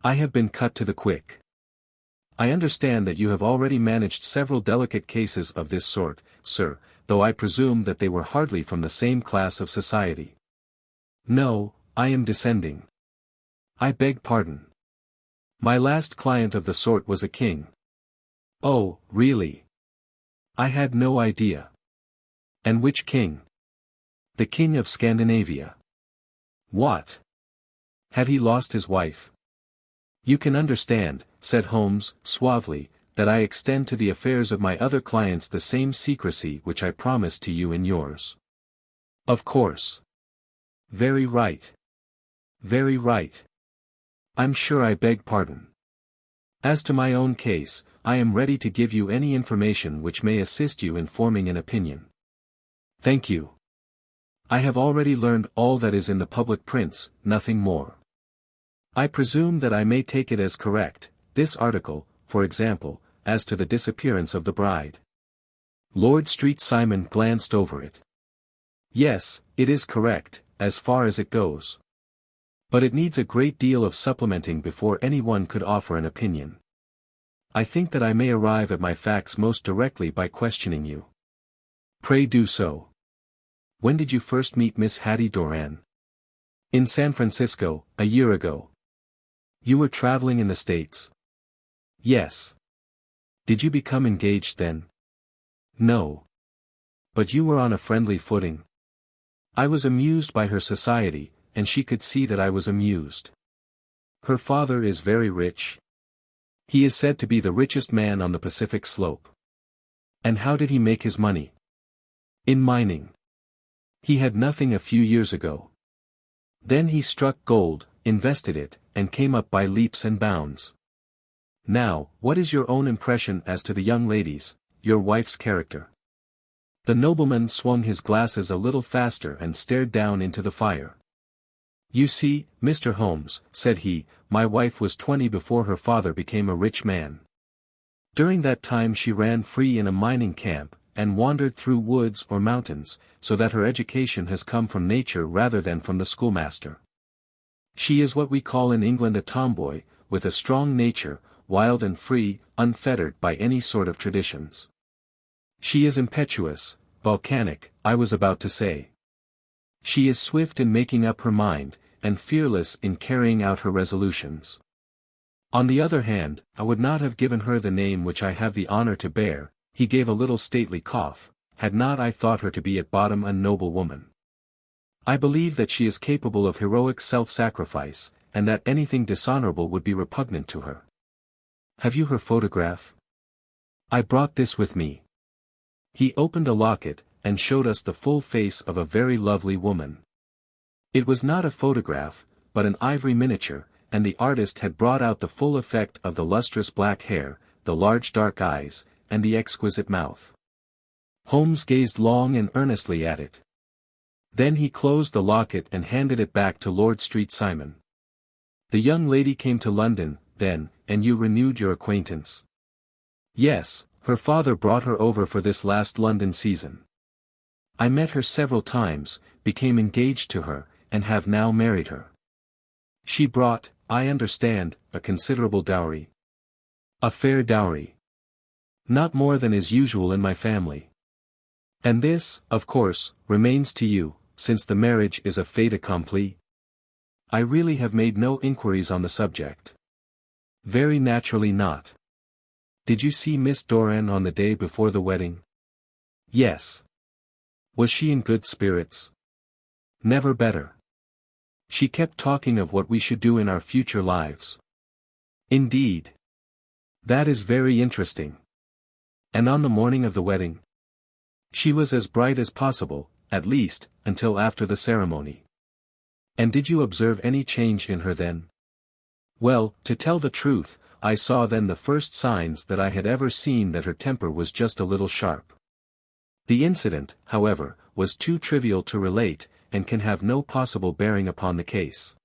I have been cut to the quick. I understand that you have already managed several delicate cases of this sort, sir, though I presume that they were hardly from the same class of society." "No, I am descending. I beg pardon. My last client of the sort was a king." "Oh, really? I had no idea. And which king?" "The King of Scandinavia." "What? Had he lost his wife?" "You can understand," said Holmes, suavely, "that I extend to the affairs of my other clients the same secrecy which I promised to you in yours." "Of course. Very right. Very right. I'm sure I beg pardon. As to my own case, I am ready to give you any information which may assist you in forming an opinion." "Thank you. I have already learned all that is in the public prints, nothing more. I presume that I may take it as correct, this article, for example, as to the disappearance of the bride." Lord St. Simon glanced over it. "Yes, it is correct, as far as it goes. But it needs a great deal of supplementing before anyone could offer an opinion. I think that I may arrive at my facts most directly by questioning you." "Pray do so. When did you first meet Miss Hattie Doran?" "In San Francisco, a year ago." "You were traveling in the States?" "Yes." "Did you become engaged then?" "No." "But you were on a friendly footing?" "I was amused by her society, and she could see that I was amused." "Her father is very rich?" "He is said to be the richest man on the Pacific slope." "And how did he make his money?" "In mining. He had nothing a few years ago. Then he struck gold, invested it, and came up by leaps and bounds. Now, what is your own impression as to the young lady's, your wife's character?" The nobleman swung his glasses a little faster and stared down into the fire. "You see, Mr. Holmes," said he, "my wife was 20 before her father became a rich man. During that time she ran free in a mining camp, and wandered through woods or mountains, so that her education has come from nature rather than from the schoolmaster. She is what we call in England a tomboy, with a strong nature, wild and free, unfettered by any sort of traditions. She is impetuous, volcanic, I was about to say. She is swift in making up her mind, and fearless in carrying out her resolutions. On the other hand, I would not have given her the name which I have the honor to bear," he gave a little stately cough, "had not I thought her to be at bottom a noble woman. I believe that she is capable of heroic self-sacrifice, and that anything dishonorable would be repugnant to her. Have you her photograph? I brought this with me." He opened a locket, and showed us the full face of a very lovely woman. It was not a photograph, but an ivory miniature, and the artist had brought out the full effect of the lustrous black hair, the large dark eyes, and the exquisite mouth. Holmes gazed long and earnestly at it. Then he closed the locket and handed it back to Lord St. Simon. "The young lady came to London, then," and you renewed your acquaintance. Yes, her father brought her over for this last London season. I met her several times, became engaged to her, and have now married her. She brought, I understand, a considerable dowry. A fair dowry. Not more than is usual in my family. And this, of course, remains to you, since the marriage is a fait accompli. I really have made no inquiries on the subject. Very naturally not. Did you see Miss Doran on the day before the wedding? Yes. Was she in good spirits? Never better. She kept talking of what we should do in our future lives. Indeed. That is very interesting. And on the morning of the wedding? She was as bright as possible, at least, until after the ceremony. And did you observe any change in her then? Well, to tell the truth, I saw then the first signs that I had ever seen that her temper was just a little sharp. The incident, however, was too trivial to relate, and can have no possible bearing upon the case.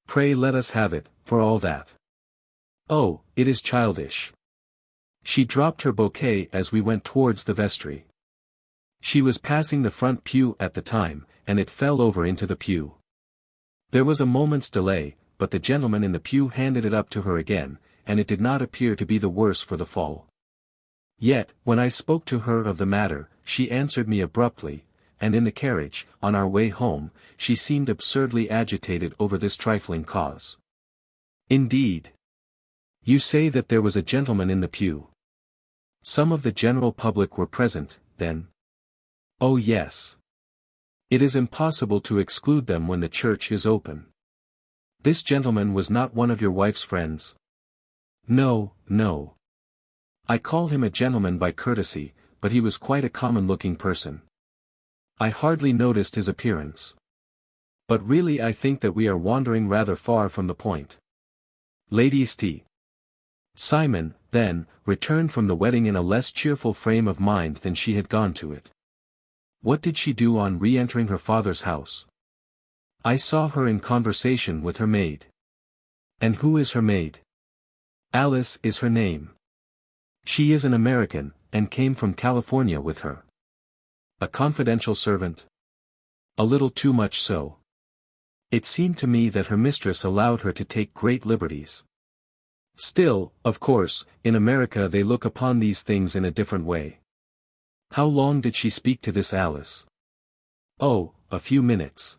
Pray let us have it, for all that. Oh, it is childish. She dropped her bouquet as we went towards the vestry. She was passing the front pew at the time, and it fell over into the pew. There was a moment's delay, but the gentleman in the pew handed it up to her again, and it did not appear to be the worse for the fall. Yet, when I spoke to her of the matter, she answered me abruptly, and in the carriage, on our way home, she seemed absurdly agitated over this trifling cause. Indeed. You say that there was a gentleman in the pew. Some of the general public were present, then? Oh yes. It is impossible to exclude them when the church is open. This gentleman was not one of your wife's friends? No, no. I call him a gentleman by courtesy, but he was quite a common-looking person. I hardly noticed his appearance. But really I think that we are wandering rather far from the point. Lady St. Simon, then, returned from the wedding in a less cheerful frame of mind than she had gone to it. What did she do on re-entering her father's house? I saw her in conversation with her maid. And who is her maid? Alice is her name. She is an American, and came from California with her. A confidential servant? A little too much so. It seemed to me that her mistress allowed her to take great liberties. Still, of course, in America they look upon these things in a different way. How long did she speak to this Alice? Oh, a few minutes.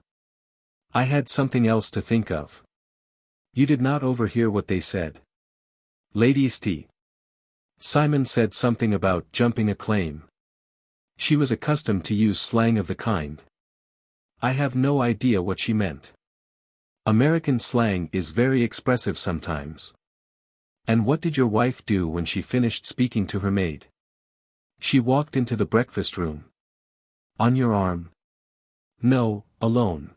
I had something else to think of. You did not overhear what they said. Lady St. Simon said something about jumping a claim. She was accustomed to use slang of the kind. I have no idea what she meant. American slang is very expressive sometimes. And what did your wife do when she finished speaking to her maid? She walked into the breakfast room. On your arm? No, alone.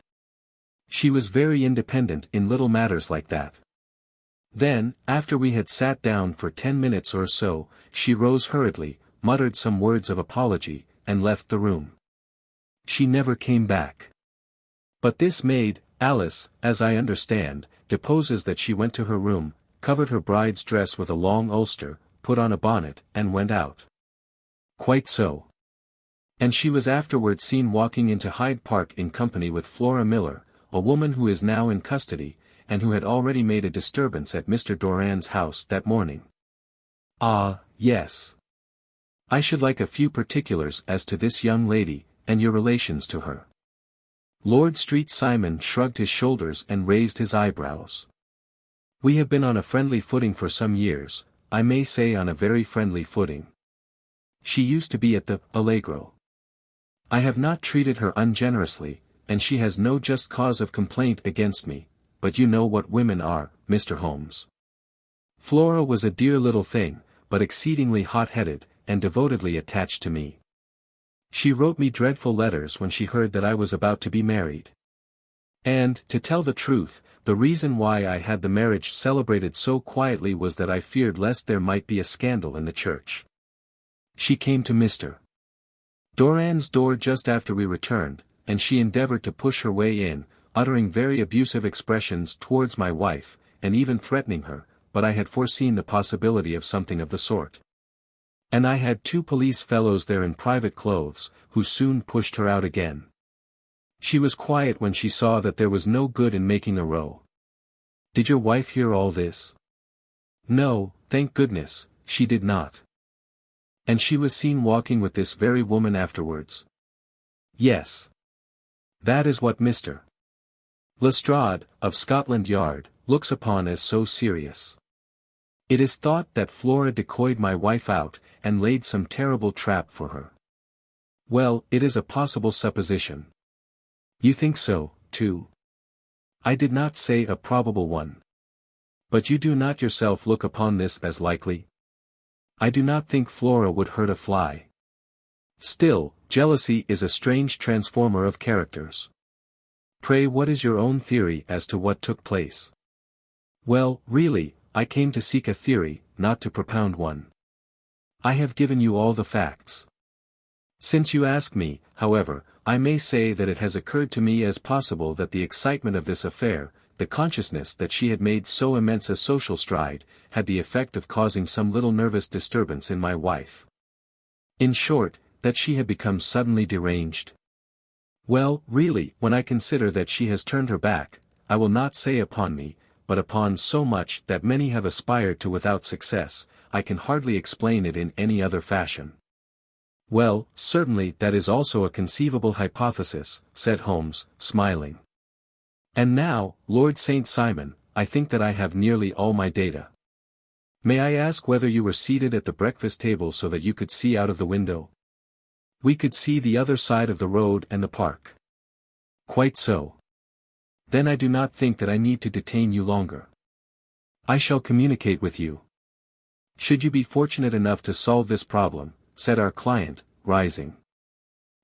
She was very independent in little matters like that. Then, after we had sat down for 10 minutes or so, she rose hurriedly, muttered some words of apology, and left the room. She never came back. But this maid, Alice, as I understand, deposes that she went to her room, covered her bride's dress with a long ulster, put on a bonnet, and went out. Quite so. And she was afterward seen walking into Hyde Park in company with Flora Miller, a woman who is now in custody, and who had already made a disturbance at Mr. Doran's house that morning. Ah, yes. I should like a few particulars as to this young lady, and your relations to her. Lord St. Simon shrugged his shoulders and raised his eyebrows. We have been on a friendly footing for some years, I may say on a very friendly footing. She used to be at the Allegro. I have not treated her ungenerously, and she has no just cause of complaint against me, but you know what women are, Mr. Holmes. Flora was a dear little thing, but exceedingly hot-headed, and devotedly attached to me. She wrote me dreadful letters when she heard that I was about to be married. And, to tell the truth, the reason why I had the marriage celebrated so quietly was that I feared lest there might be a scandal in the church. She came to Mr. Doran's door just after we returned, and she endeavored to push her way in, uttering very abusive expressions towards my wife, and even threatening her, but I had foreseen the possibility of something of the sort. And I had 2 police fellows there in private clothes, who soon pushed her out again. She was quiet when she saw that there was no good in making a row. Did your wife hear all this? No, thank goodness, she did not. And she was seen walking with this very woman afterwards. Yes. That is what Mr. Lestrade, of Scotland Yard, looks upon as so serious. It is thought that Flora decoyed my wife out, and laid some terrible trap for her. Well, it is a possible supposition. You think so, too? I did not say a probable one. But you do not yourself look upon this as likely? I do not think Flora would hurt a fly. Still, jealousy is a strange transformer of characters. Pray, what is your own theory as to what took place? Well, really, I came to seek a theory, not to propound one. I have given you all the facts. Since you ask me, however, I may say that it has occurred to me as possible that the excitement of this affair, the consciousness that she had made so immense a social stride, had the effect of causing some little nervous disturbance in my wife. In short, that she had become suddenly deranged. Well, really, when I consider that she has turned her back, I will not say upon me, but upon so much that many have aspired to without success, I can hardly explain it in any other fashion. Well, certainly that is also a conceivable hypothesis, said Holmes, smiling. And now, Lord St. Simon, I think that I have nearly all my data. May I ask whether you were seated at the breakfast table so that you could see out of the window? We could see the other side of the road and the park. Quite so. Then I do not think that I need to detain you longer. I shall communicate with you. Should you be fortunate enough to solve this problem, said our client, rising.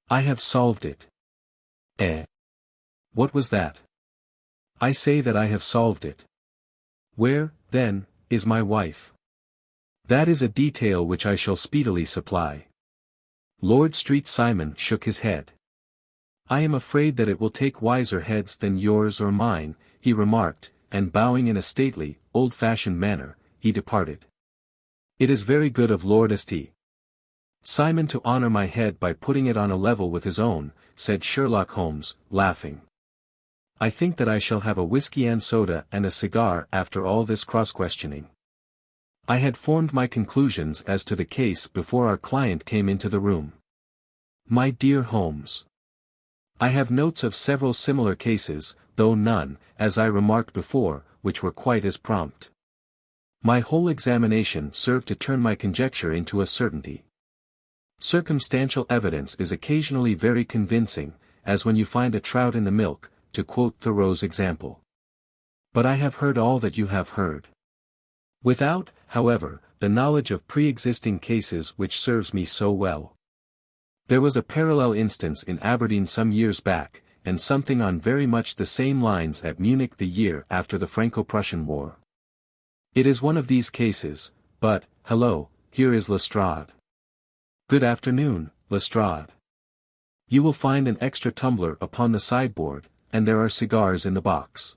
I have solved it. Eh? What was that? I say that I have solved it. Where, then, is my wife? That is a detail which I shall speedily supply. Lord St. Simon shook his head. I am afraid that it will take wiser heads than yours or mine, he remarked, and bowing in a stately, old-fashioned manner, he departed. It is very good of Lord St. Simon to honor my head by putting it on a level with his own, said Sherlock Holmes, laughing. I think that I shall have a whiskey and soda and a cigar after all this cross-questioning. I had formed my conclusions as to the case before our client came into the room. My dear Holmes, I have notes of several similar cases, though none, as I remarked before, which were quite as prompt. My whole examination served to turn my conjecture into a certainty. Circumstantial evidence is occasionally very convincing, as when you find a trout in the milk, to quote Thoreau's example. But I have heard all that you have heard. Without, however, the knowledge of pre-existing cases which serves me so well. There was a parallel instance in Aberdeen some years back, and something on very much the same lines at Munich the year after the Franco-Prussian War. It is one of these cases, but, hello, here is Lestrade. Good afternoon, Lestrade. You will find an extra tumbler upon the sideboard, and there are cigars in the box.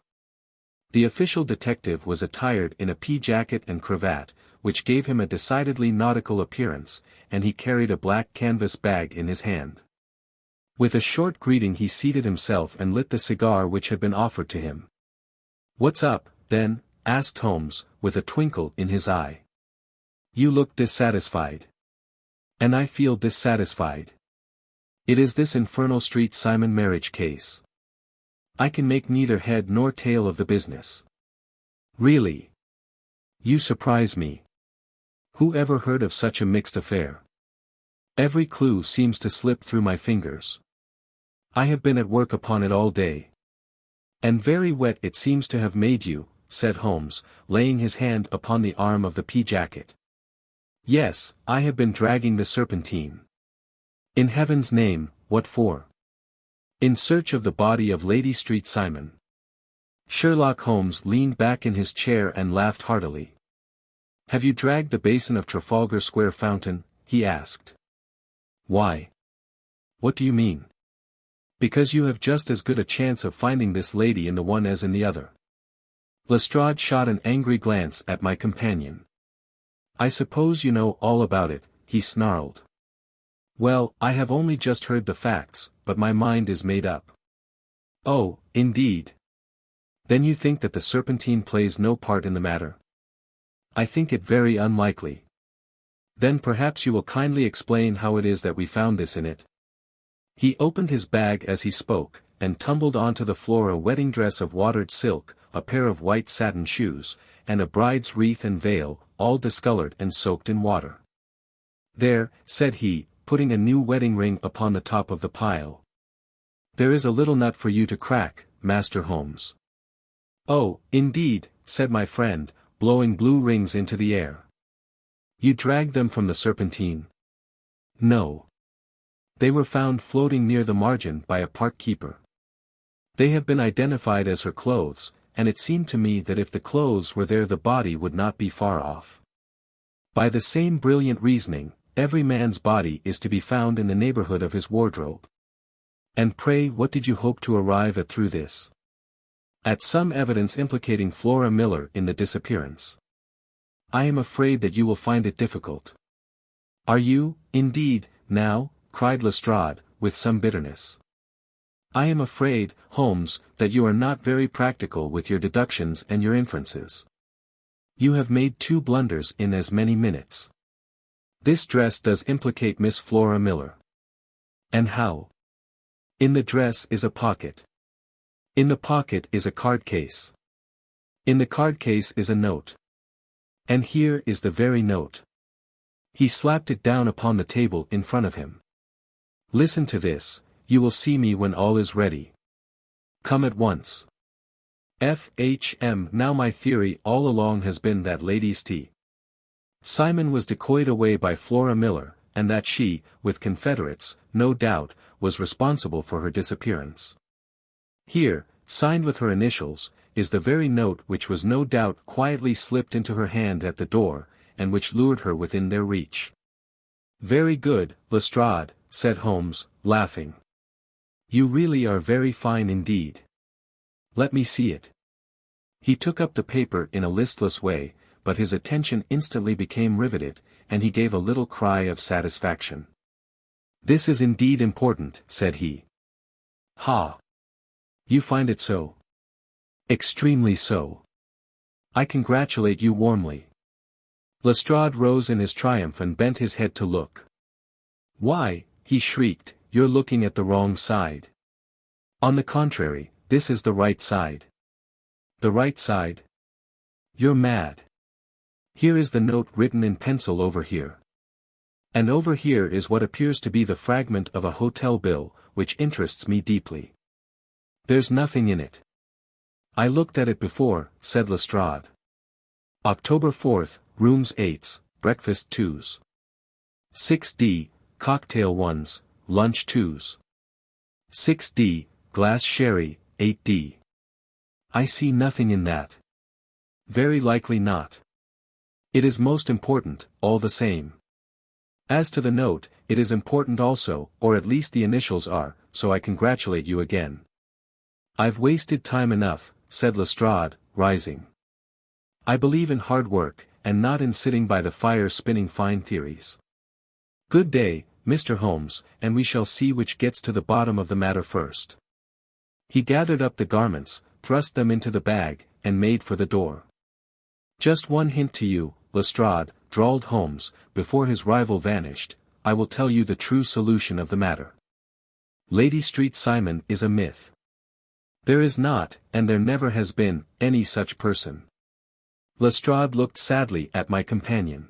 The official detective was attired in a pea jacket and cravat, which gave him a decidedly nautical appearance, and he carried a black canvas bag in his hand. With a short greeting he seated himself and lit the cigar which had been offered to him. What's up, then? Asked Holmes, with a twinkle in his eye. You look dissatisfied. And I feel dissatisfied. It is this infernal St. Simon marriage case. I can make neither head nor tail of the business. Really? You surprise me. Who ever heard of such a mixed affair? Every clue seems to slip through my fingers. I have been at work upon it all day. And very wet it seems to have made you, said Holmes, laying his hand upon the arm of the pea jacket. Yes, I have been dragging the Serpentine. In heaven's name, what for? In search of the body of Lady St. Simon. Sherlock Holmes leaned back in his chair and laughed heartily. Have you dragged the basin of Trafalgar Square fountain? He asked. Why? What do you mean? Because you have just as good a chance of finding this lady in the one as in the other. Lestrade shot an angry glance at my companion. "I suppose you know all about it," he snarled. "Well, I have only just heard the facts, but my mind is made up." "Oh, indeed. Then you think that the Serpentine plays no part in the matter?" "I think it very unlikely." "Then perhaps you will kindly explain how it is that we found this in it." He opened his bag as he spoke, and tumbled onto the floor a wedding dress of watered silk, a pair of white satin shoes, and a bride's wreath and veil, all discolored and soaked in water. "There," said he, putting a new wedding ring upon the top of the pile. "There is a little nut for you to crack, Master Holmes." "Oh, indeed," said my friend, blowing blue rings into the air. "You dragged them from the Serpentine?" "No. They were found floating near the margin by a park keeper. They have been identified as her clothes, and it seemed to me that if the clothes were there the body would not be far off. By the same brilliant reasoning, every man's body is to be found in the neighborhood of his wardrobe. And pray what did you hope to arrive at through this?" "At some evidence implicating Flora Miller in the disappearance." "I am afraid that you will find it difficult." "Are you, indeed, now?" cried Lestrade, with some bitterness. "I am afraid, Holmes, that you are not very practical with your deductions and your inferences. You have made 2 blunders in as many minutes. This dress does implicate Miss Flora Miller." "And how?" "In the dress is a pocket. In the pocket is a card case. In the card case is a note. And here is the very note." He slapped it down upon the table in front of him. "Listen to this. You will see me when all is ready. Come at once. F.H.M. Now my theory all along has been that Lady St. Simon was decoyed away by Flora Miller, and that she, with confederates, no doubt, was responsible for her disappearance. Here, signed with her initials, is the very note which was no doubt quietly slipped into her hand at the door, and which lured her within their reach." "Very good, Lestrade," said Holmes, laughing. "You really are very fine indeed. Let me see it." He took up the paper in a listless way, but his attention instantly became riveted, and he gave a little cry of satisfaction. "This is indeed important," said he. "Ha! You find it so?" "Extremely so. I congratulate you warmly." Lestrade rose in his triumph and bent his head to look. "Why," he shrieked, "you're looking at the wrong side. On the contrary, this is the right side." "The right side? You're mad. Here is the note written in pencil over here. And over here is what appears to be the fragment of a hotel bill, which interests me deeply. There's nothing in it." "I looked at it before," said Lestrade. "October 4th, rooms 8s, breakfast 2s. 6d, cocktail 1s, lunch 2s. 6d, glass sherry, 8d. I see nothing in that." "Very likely not. It is most important, all the same. As to the note, it is important also, or at least the initials are, so I congratulate you again." "I've wasted time enough," said Lestrade, rising. "I believe in hard work, and not in sitting by the fire spinning fine theories. Good day, Mr. Holmes, and we shall see which gets to the bottom of the matter first." He gathered up the garments, thrust them into the bag, and made for the door. "Just one hint to you, Lestrade," drawled Holmes, before his rival vanished, "I will tell you the true solution of the matter. Lady St. Simon is a myth. There is not, and there never has been, any such person." Lestrade looked sadly at my companion.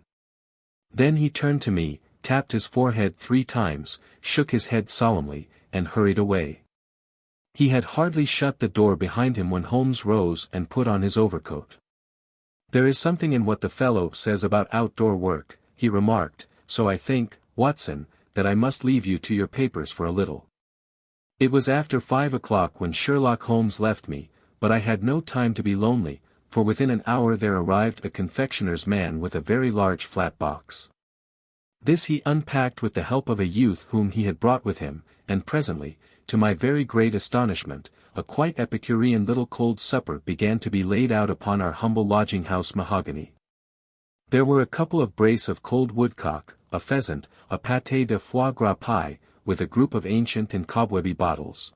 Then he turned to me, tapped his forehead 3 times, shook his head solemnly, and hurried away. He had hardly shut the door behind him when Holmes rose and put on his overcoat. "There is something in what the fellow says about outdoor work," he remarked, "so I think, Watson, that I must leave you to your papers for a little." It was after 5 o'clock when Sherlock Holmes left me, but I had no time to be lonely, for within an hour there arrived a confectioner's man with a very large flat box. This he unpacked with the help of a youth whom he had brought with him, and presently, to my very great astonishment, a quite Epicurean little cold supper began to be laid out upon our humble lodging-house mahogany. There were a couple of brace of cold woodcock, a pheasant, a pâté de foie gras pie, with a group of ancient and cobwebby bottles.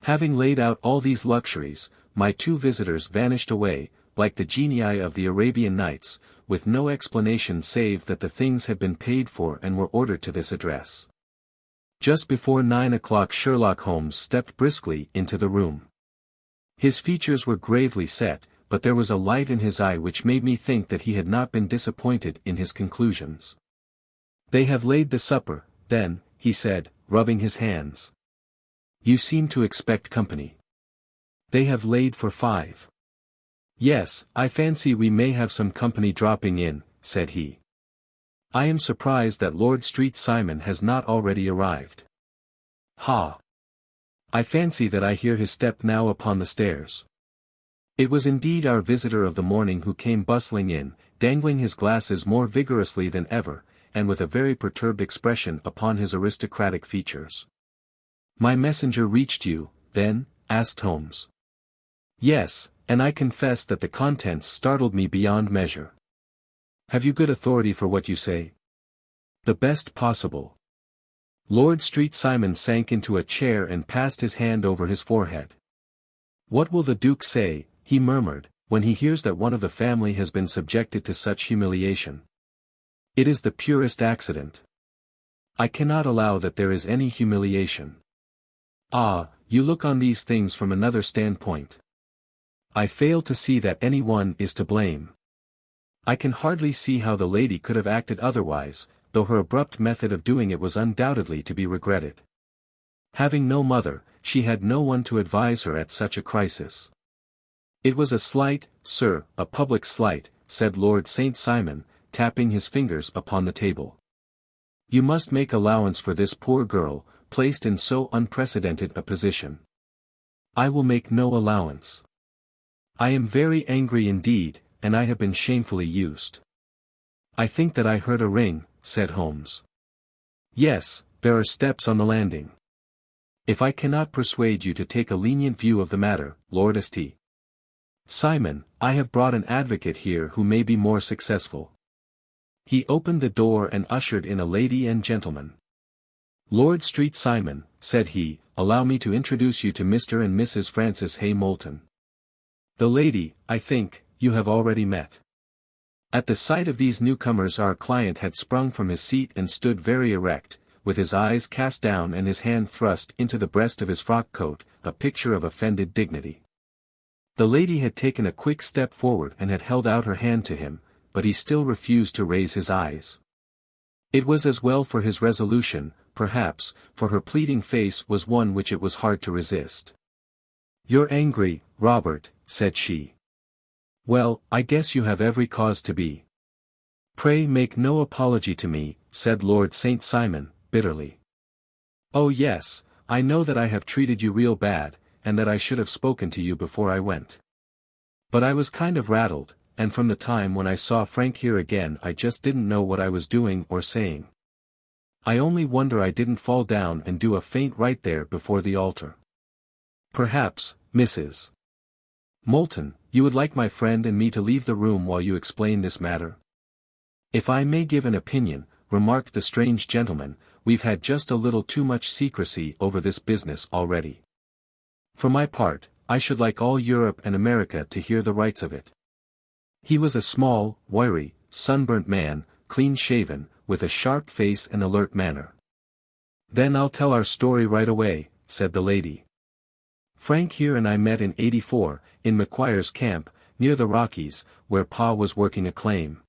Having laid out all these luxuries, my two visitors vanished away, like the genii of the Arabian Nights, with no explanation save that the things had been paid for and were ordered to this address. Just before 9 o'clock Sherlock Holmes stepped briskly into the room. His features were gravely set, but there was a light in his eye which made me think that he had not been disappointed in his conclusions. "They have laid the supper, then," he said, rubbing his hands. "You seem to expect company." "They have laid for 5. "Yes, I fancy we may have some company dropping in," said he. "I am surprised that Lord Street Simon has not already arrived." "Ha! I fancy that I hear his step now upon the stairs." It was indeed our visitor of the morning who came bustling in, dangling his glasses more vigorously than ever, and with a very perturbed expression upon his aristocratic features. "My messenger reached you, then?" asked Holmes. "Yes, and I confess that the contents startled me beyond measure." "Have you good authority for what you say?" "The best possible." Lord Street Simon sank into a chair and passed his hand over his forehead. "What will the Duke say," he murmured, "when he hears that one of the family has been subjected to such humiliation? It is the purest accident. I cannot allow that there is any humiliation." "Ah, you look on these things from another standpoint." "I fail to see that any one is to blame. I can hardly see how the lady could have acted otherwise, though her abrupt method of doing it was undoubtedly to be regretted. Having no mother, she had no one to advise her at such a crisis." "It was a slight, sir, a public slight," said Lord St. Simon, tapping his fingers upon the table. "You must make allowance for this poor girl, placed in so unprecedented a position." "I will make no allowance. I am very angry indeed, and I have been shamefully used." "I think that I heard a ring," said Holmes. "Yes, there are steps on the landing. If I cannot persuade you to take a lenient view of the matter, Lord St. Simon, I have brought an advocate here who may be more successful." He opened the door and ushered in a lady and gentleman. "Lord Street Simon," said he, "allow me to introduce you to Mr. and Mrs. Francis Hay Moulton. The lady, I think, you have already met." At the sight of these newcomers our client had sprung from his seat and stood very erect, with his eyes cast down and his hand thrust into the breast of his frock coat, a picture of offended dignity. The lady had taken a quick step forward and had held out her hand to him, but he still refused to raise his eyes. It was as well for his resolution, perhaps, for her pleading face was one which it was hard to resist. "You're angry, Robert," said she. "Well, I guess you have every cause to be." "Pray make no apology to me," said Lord St. Simon, bitterly. "Oh yes, I know that I have treated you real bad, and that I should have spoken to you before I went. But I was kind of rattled, and from the time when I saw Frank here again I just didn't know what I was doing or saying. I only wonder I didn't fall down and do a faint right there before the altar. Perhaps, Mrs. Moulton, you would like my friend and me to leave the room while you explain this matter?" "If I may give an opinion," remarked the strange gentleman, "we've had just a little too much secrecy over this business already. For my part, I should like all Europe and America to hear the rights of it." He was a small, wiry, sunburnt man, clean-shaven, with a sharp face and alert manner. "Then I'll tell our story right away," said the lady. "Frank here and I met in '84, in McQuire's camp, near the Rockies, where Pa was working a claim.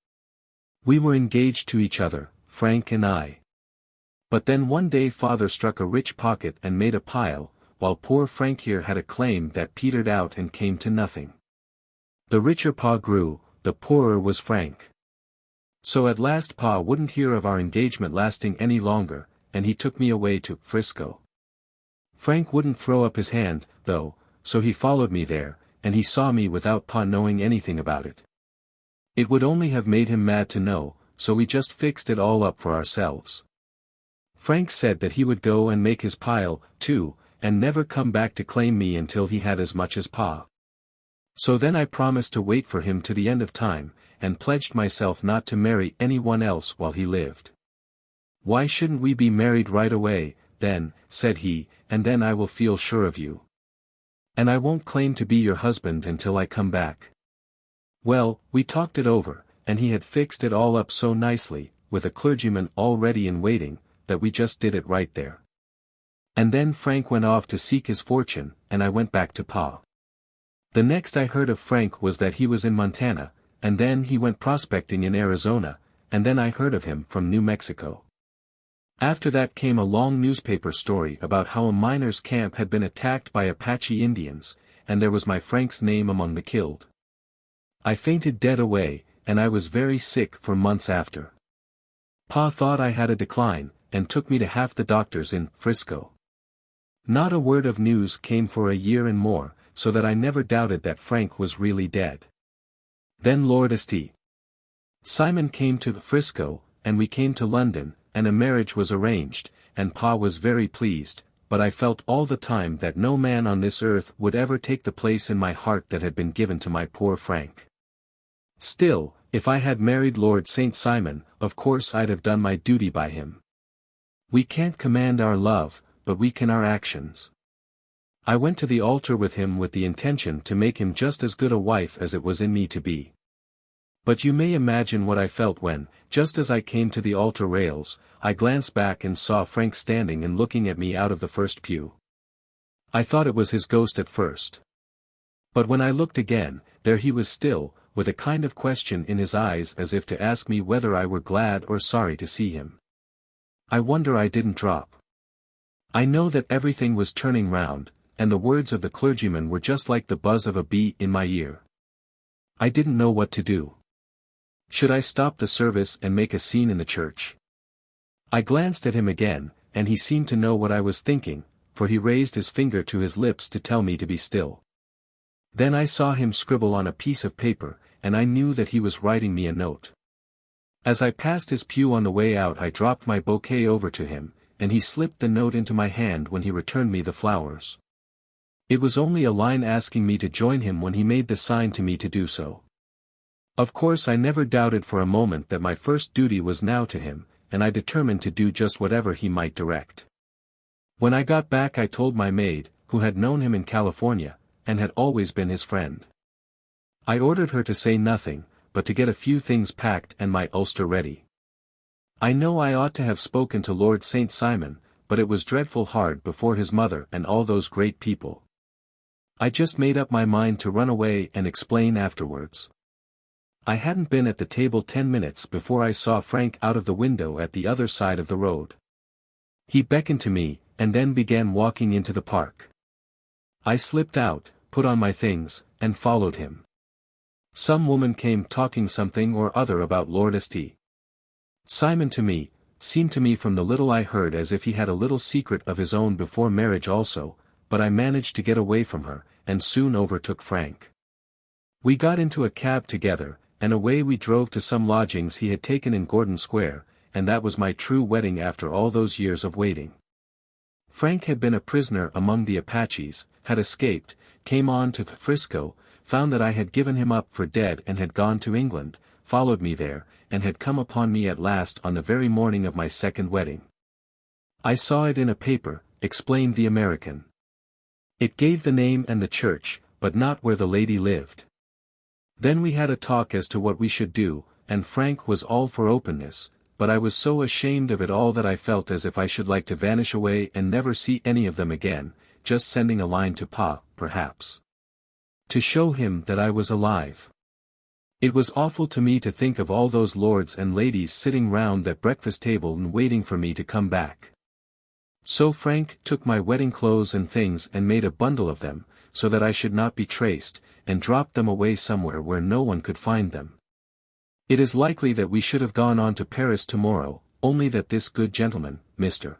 We were engaged to each other, Frank and I. But then one day Father struck a rich pocket and made a pile, while poor Frank here had a claim that petered out and came to nothing. The richer Pa grew, the poorer was Frank. So at last Pa wouldn't hear of our engagement lasting any longer, and he took me away to Frisco. Frank wouldn't throw up his hand, though, so he followed me there, and he saw me without Pa knowing anything about it. It would only have made him mad to know, so we just fixed it all up for ourselves. Frank said that he would go and make his pile, too, and never come back to claim me until he had as much as Pa. So then I promised to wait for him to the end of time, and pledged myself not to marry anyone else while he lived. "Why shouldn't we be married right away, then," said he, "and then I will feel sure of you. And I won't claim to be your husband until I come back." Well, we talked it over, and he had fixed it all up so nicely, with a clergyman already in waiting, that we just did it right there. And then Frank went off to seek his fortune, and I went back to Pa. The next I heard of Frank was that he was in Montana, and then he went prospecting in Arizona, and then I heard of him from New Mexico. After that came a long newspaper story about how a miners' camp had been attacked by Apache Indians, and there was my Frank's name among the killed. I fainted dead away, and I was very sick for months after. Pa thought I had a decline, and took me to half the doctors in Frisco. Not a word of news came for a year and more, so that I never doubted that Frank was really dead. Then Lord St. Simon came to Frisco, and we came to London, and a marriage was arranged, and Pa was very pleased, but I felt all the time that no man on this earth would ever take the place in my heart that had been given to my poor Frank. Still, if I had married Lord St. Simon, of course I'd have done my duty by him. We can't command our love, but we can our actions. I went to the altar with him with the intention to make him just as good a wife as it was in me to be. But you may imagine what I felt when, just as I came to the altar rails, I glanced back and saw Frank standing and looking at me out of the first pew. I thought it was his ghost at first. But when I looked again, there he was still, with a kind of question in his eyes as if to ask me whether I were glad or sorry to see him. I wonder I didn't drop. I know that everything was turning round, and the words of the clergyman were just like the buzz of a bee in my ear. I didn't know what to do. Should I stop the service and make a scene in the church? I glanced at him again, and he seemed to know what I was thinking, for he raised his finger to his lips to tell me to be still. Then I saw him scribble on a piece of paper, and I knew that he was writing me a note. As I passed his pew on the way out I dropped my bouquet over to him, and he slipped the note into my hand when he returned me the flowers. It was only a line asking me to join him when he made the sign to me to do so. Of course I never doubted for a moment that my first duty was now to him, and I determined to do just whatever he might direct. When I got back I told my maid, who had known him in California, and had always been his friend. I ordered her to say nothing, but to get a few things packed and my ulster ready. I know I ought to have spoken to Lord St. Simon, but it was dreadful hard before his mother and all those great people. I just made up my mind to run away and explain afterwards. I hadn't been at the table 10 minutes before I saw Frank out of the window at the other side of the road. He beckoned to me, and then began walking into the park. I slipped out, put on my things, and followed him. Some woman came talking something or other about Lord St. Simon to me, seemed to me from the little I heard as if he had a little secret of his own before marriage also, but I managed to get away from her, and soon overtook Frank. We got into a cab together, and away we drove to some lodgings he had taken in Gordon Square, and that was my true wedding after all those years of waiting. Frank had been a prisoner among the Apaches, had escaped, came on to Frisco, found that I had given him up for dead and had gone to England, followed me there, and had come upon me at last on the very morning of my second wedding. I saw it in a paper, explained the American. It gave the name and the church, but not where the lady lived. Then we had a talk as to what we should do, and Frank was all for openness, but I was so ashamed of it all that I felt as if I should like to vanish away and never see any of them again, just sending a line to Pa, perhaps, to show him that I was alive. It was awful to me to think of all those lords and ladies sitting round that breakfast table and waiting for me to come back. So Frank took my wedding clothes and things and made a bundle of them, so that I should not be traced, and dropped them away somewhere where no one could find them. It is likely that we should have gone on to Paris tomorrow, only that this good gentleman, Mr.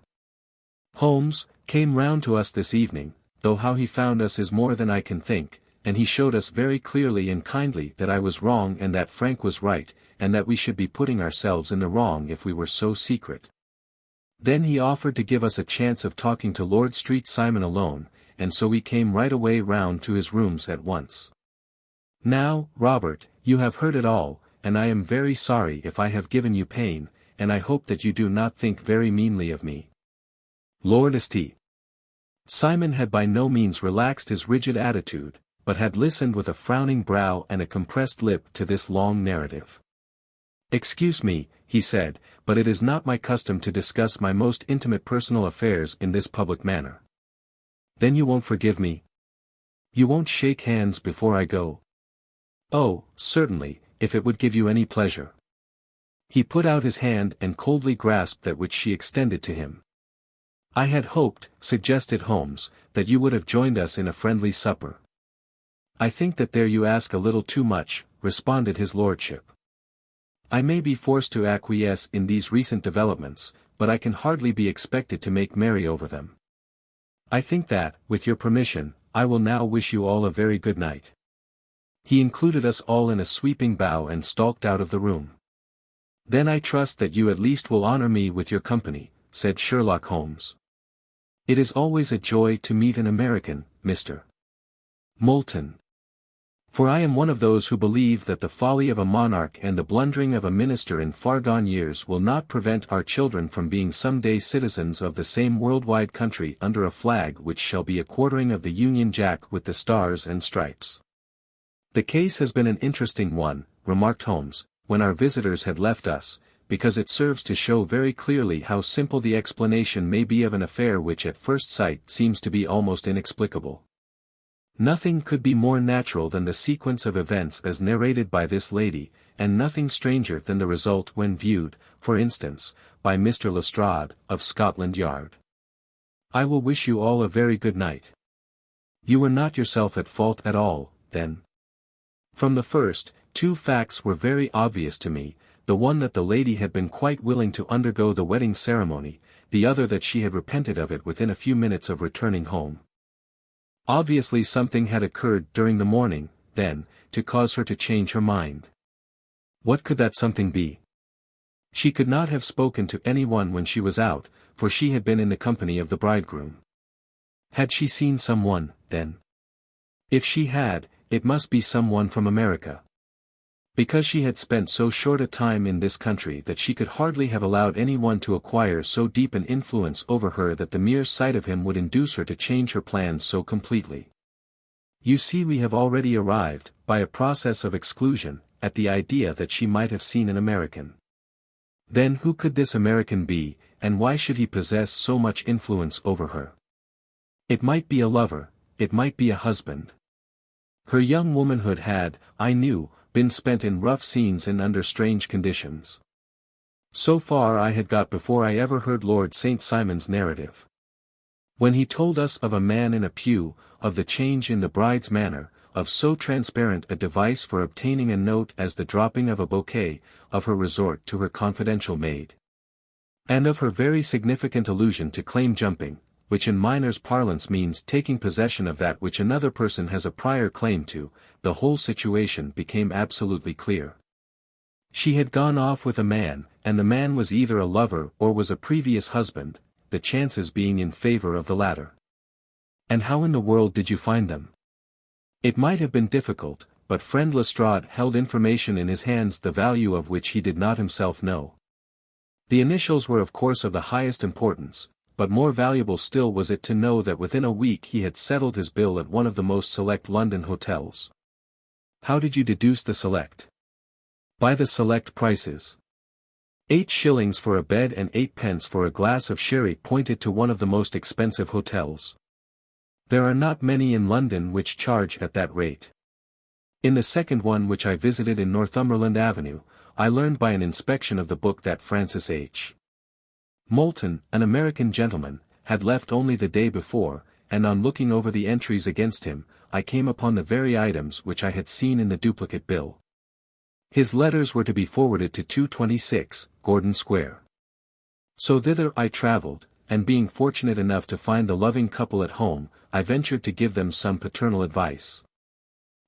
Holmes, came round to us this evening, though how he found us is more than I can think, and he showed us very clearly and kindly that I was wrong and that Frank was right, and that we should be putting ourselves in the wrong if we were so secret. Then he offered to give us a chance of talking to Lord St. Simon alone, and so we came right away round to his rooms at once. Now, Robert, you have heard it all, and I am very sorry if I have given you pain, and I hope that you do not think very meanly of me. Lord St. Simon had by no means relaxed his rigid attitude, but had listened with a frowning brow and a compressed lip to this long narrative. "Excuse me," he said, "but it is not my custom to discuss my most intimate personal affairs in this public manner." "Then you won't forgive me? You won't shake hands before I go?" "Oh, certainly, if it would give you any pleasure." He put out his hand and coldly grasped that which she extended to him. "I had hoped," suggested Holmes, "that you would have joined us in a friendly supper." "I think that there you ask a little too much," responded his lordship. "I may be forced to acquiesce in these recent developments, but I can hardly be expected to make merry over them. I think that, with your permission, I will now wish you all a very good night." He included us all in a sweeping bow and stalked out of the room. "Then I trust that you at least will honor me with your company," said Sherlock Holmes. "It is always a joy to meet an American, Mr. Moulton. For I am one of those who believe that the folly of a monarch and the blundering of a minister in far-gone years will not prevent our children from being some day citizens of the same worldwide country under a flag which shall be a quartering of the Union Jack with the stars and stripes." "The case has been an interesting one," remarked Holmes, when our visitors had left us, "because it serves to show very clearly how simple the explanation may be of an affair which at first sight seems to be almost inexplicable. Nothing could be more natural than the sequence of events as narrated by this lady, and nothing stranger than the result when viewed, for instance, by Mr. Lestrade, of Scotland Yard. I will wish you all a very good night. You were not yourself at fault at all, then. From the first, two facts were very obvious to me, the one that the lady had been quite willing to undergo the wedding ceremony, the other that she had repented of it within a few minutes of returning home. Obviously something had occurred during the morning, then, to cause her to change her mind. What could that something be? She could not have spoken to anyone when she was out, for she had been in the company of the bridegroom. Had she seen someone, then? If she had, it must be someone from America. Because she had spent so short a time in this country that she could hardly have allowed anyone to acquire so deep an influence over her that the mere sight of him would induce her to change her plans so completely. You see, we have already arrived, by a process of exclusion, at the idea that she might have seen an American. Then who could this American be, and why should he possess so much influence over her? It might be a lover, it might be a husband. Her young womanhood had, I knew, been spent in rough scenes and under strange conditions. So far I had got before I ever heard Lord St. Simon's narrative. When he told us of a man in a pew, of the change in the bride's manner, of so transparent a device for obtaining a note as the dropping of a bouquet, of her resort to her confidential maid, and of her very significant allusion to claim jumping, which in miners' parlance means taking possession of that which another person has a prior claim to, the whole situation became absolutely clear. She had gone off with a man, and the man was either a lover or was a previous husband, the chances being in favor of the latter. And how in the world did you find them? It might have been difficult, but friend Lestrade held information in his hands the value of which he did not himself know. The initials were of course of the highest importance, but more valuable still was it to know that within a week he had settled his bill at one of the most select London hotels. How did you deduce the select? By the select prices. 8 shillings for a bed and 8 pence for a glass of sherry pointed to one of the most expensive hotels. There are not many in London which charge at that rate. In the second one which I visited in Northumberland Avenue, I learned by an inspection of the book that Francis H. Moulton, an American gentleman, had left only the day before, and on looking over the entries against him, I came upon the very items which I had seen in the duplicate bill. His letters were to be forwarded to 226, Gordon Square. So thither I travelled, and being fortunate enough to find the loving couple at home, I ventured to give them some paternal advice.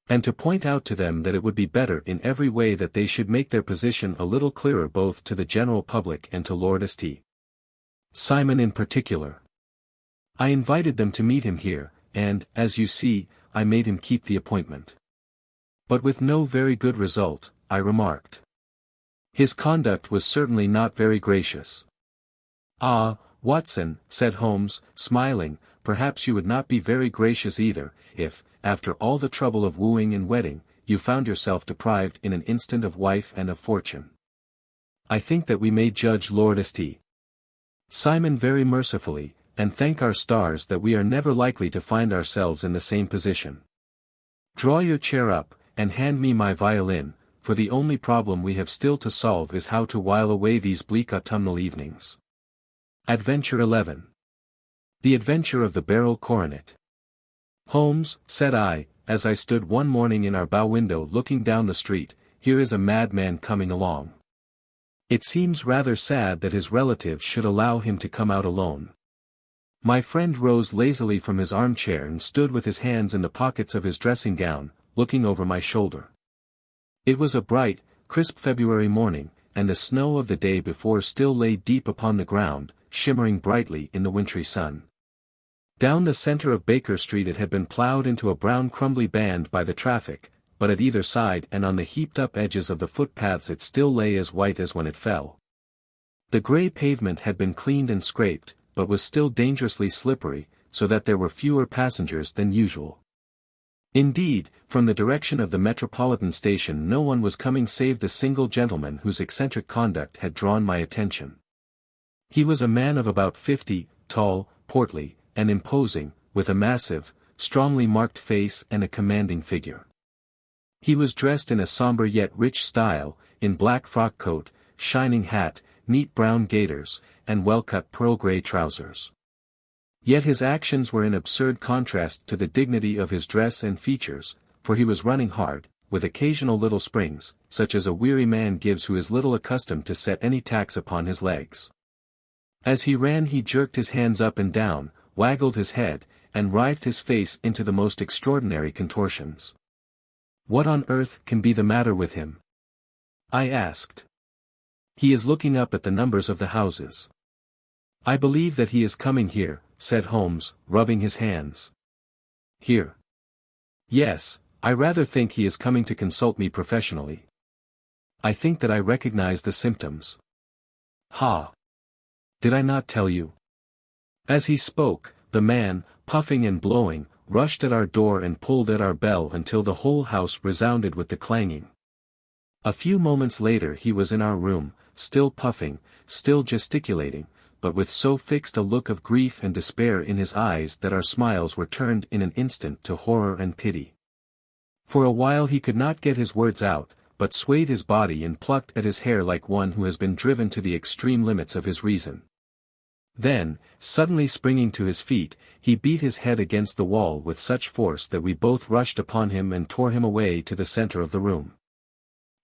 And to point out to them that it would be better in every way that they should make their position a little clearer both to the general public and to Lord St. Simon in particular. I invited them to meet him here, and, as you see, I made him keep the appointment. But with no very good result, I remarked. His conduct was certainly not very gracious. Ah, Watson, said Holmes, smiling, perhaps you would not be very gracious either, if, after all the trouble of wooing and wedding, you found yourself deprived in an instant of wife and of fortune. I think that we may judge Lord St. Simon very mercifully, and thank our stars that we are never likely to find ourselves in the same position. Draw your chair up, and hand me my violin, for the only problem we have still to solve is how to while away these bleak autumnal evenings. Adventure 11. The Adventure of the Beryl Coronet. Holmes, said I, as I stood one morning in our bow window looking down the street, here is a madman coming along. It seems rather sad that his relatives should allow him to come out alone. My friend rose lazily from his armchair and stood with his hands in the pockets of his dressing gown, looking over my shoulder. It was a bright, crisp February morning, and the snow of the day before still lay deep upon the ground, shimmering brightly in the wintry sun. Down the center of Baker Street it had been ploughed into a brown crumbly band by the traffic, but at either side and on the heaped-up edges of the footpaths it still lay as white as when it fell. The grey pavement had been cleaned and scraped, but was still dangerously slippery, so that there were fewer passengers than usual. Indeed, from the direction of the Metropolitan Station no one was coming save the single gentleman whose eccentric conduct had drawn my attention. He was a man of about 50, tall, portly, and imposing, with a massive, strongly marked face and a commanding figure. He was dressed in a sombre yet rich style, in black frock coat, shining hat, neat brown gaiters, and well-cut pearl-grey trousers. Yet his actions were in absurd contrast to the dignity of his dress and features, for he was running hard, with occasional little springs, such as a weary man gives who is little accustomed to set any tax upon his legs. As he ran he jerked his hands up and down, waggled his head, and writhed his face into the most extraordinary contortions. What on earth can be the matter with him? I asked. He is looking up at the numbers of the houses. I believe that he is coming here, said Holmes, rubbing his hands. Here. Yes, I rather think he is coming to consult me professionally. I think that I recognize the symptoms. Ha! Did I not tell you? As he spoke, the man, puffing and blowing, rushed at our door and pulled at our bell until the whole house resounded with the clanging. A few moments later he was in our room, still puffing, still gesticulating, but with so fixed a look of grief and despair in his eyes that our smiles were turned in an instant to horror and pity. For a while he could not get his words out, but swayed his body and plucked at his hair like one who has been driven to the extreme limits of his reason. Then, suddenly springing to his feet, he beat his head against the wall with such force that we both rushed upon him and tore him away to the center of the room.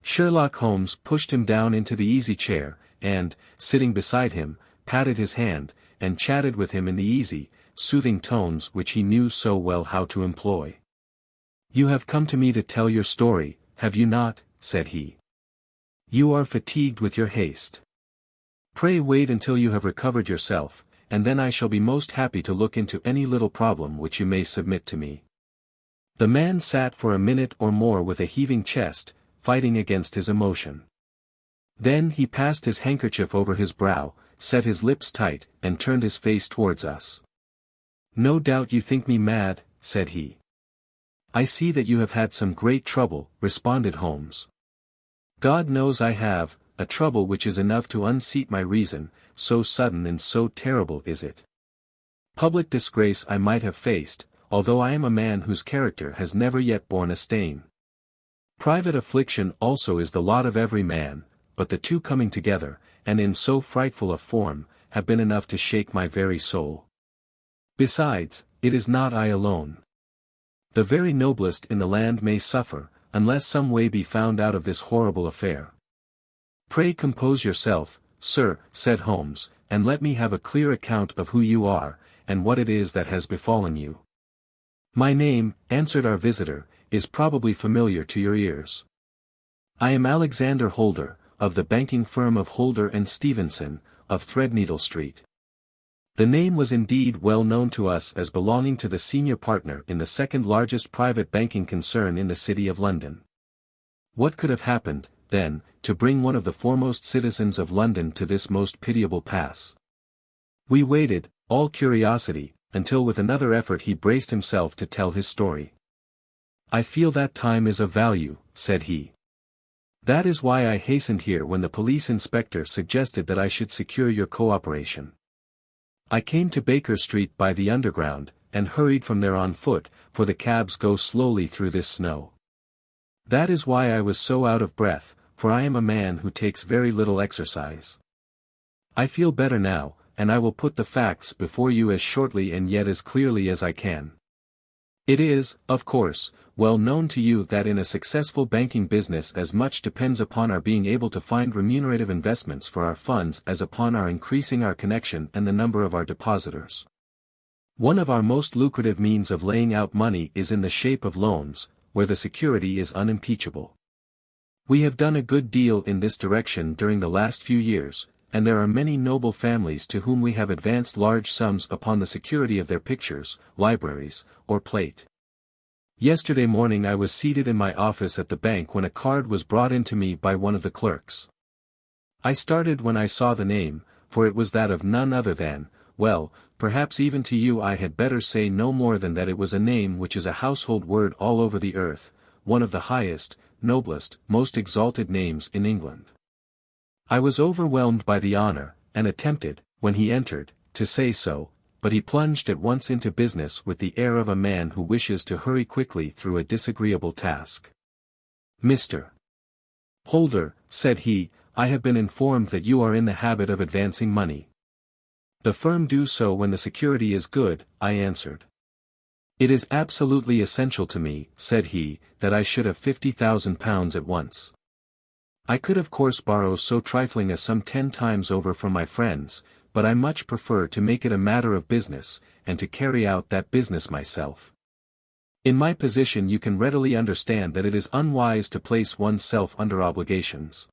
Sherlock Holmes pushed him down into the easy chair, and, sitting beside him, patted his hand, and chatted with him in the easy, soothing tones which he knew so well how to employ. "You have come to me to tell your story, have you not?" said he. "You are fatigued with your haste. Pray wait until you have recovered yourself, and then I shall be most happy to look into any little problem which you may submit to me." The man sat for a minute or more with a heaving chest, fighting against his emotion. Then he passed his handkerchief over his brow, set his lips tight, and turned his face towards us. "No doubt you think me mad," said he. "I see that you have had some great trouble," responded Holmes. "God knows I have, a trouble which is enough to unseat my reason, so sudden and so terrible is it. Public disgrace I might have faced, although I am a man whose character has never yet borne a stain. Private affliction also is the lot of every man, but the two coming together, and in so frightful a form, have been enough to shake my very soul. Besides, it is not I alone. The very noblest in the land may suffer, unless some way be found out of this horrible affair." "Pray compose yourself, sir," said Holmes, "and let me have a clear account of who you are, and what it is that has befallen you." "My name," answered our visitor, "is probably familiar to your ears. I am Alexander Holder, of the banking firm of Holder and Stevenson, of Threadneedle Street. The name was indeed well known to us as belonging to the senior partner in the second largest private banking concern in the City of London. What could have happened, then, to bring one of the foremost citizens of London to this most pitiable pass? We waited, all curiosity, until with another effort he braced himself to tell his story. "I feel that time is of value," said he. "That is why I hastened here when the police inspector suggested that I should secure your cooperation. I came to Baker Street by the Underground, and hurried from there on foot, for the cabs go slowly through this snow. That is why I was so out of breath, for I am a man who takes very little exercise. I feel better now, and I will put the facts before you as shortly and yet as clearly as I can. It is, of course, well known to you that in a successful banking business as much depends upon our being able to find remunerative investments for our funds as upon our increasing our connection and the number of our depositors. One of our most lucrative means of laying out money is in the shape of loans, where the security is unimpeachable. We have done a good deal in this direction during the last few years, and there are many noble families to whom we have advanced large sums upon the security of their pictures, libraries, or plate. Yesterday morning I was seated in my office at the bank when a card was brought in to me by one of the clerks. I started when I saw the name, for it was that of none other than, well, perhaps even to you I had better say no more than that it was a name which is a household word all over the earth, one of the highest, noblest, most exalted names in England. I was overwhelmed by the honor, and attempted, when he entered, to say so, but he plunged at once into business with the air of a man who wishes to hurry quickly through a disagreeable task. "Mr. Holder," said he, "I have been informed that you are in the habit of advancing money." "The firm do so when the security is good," I answered. "It is absolutely essential to me," said he, "that I should have £50,000 at once. I could of course borrow so trifling a sum 10 times over from my friends, but I much prefer to make it a matter of business, and to carry out that business myself. In my position you can readily understand that it is unwise to place one's self under obligations.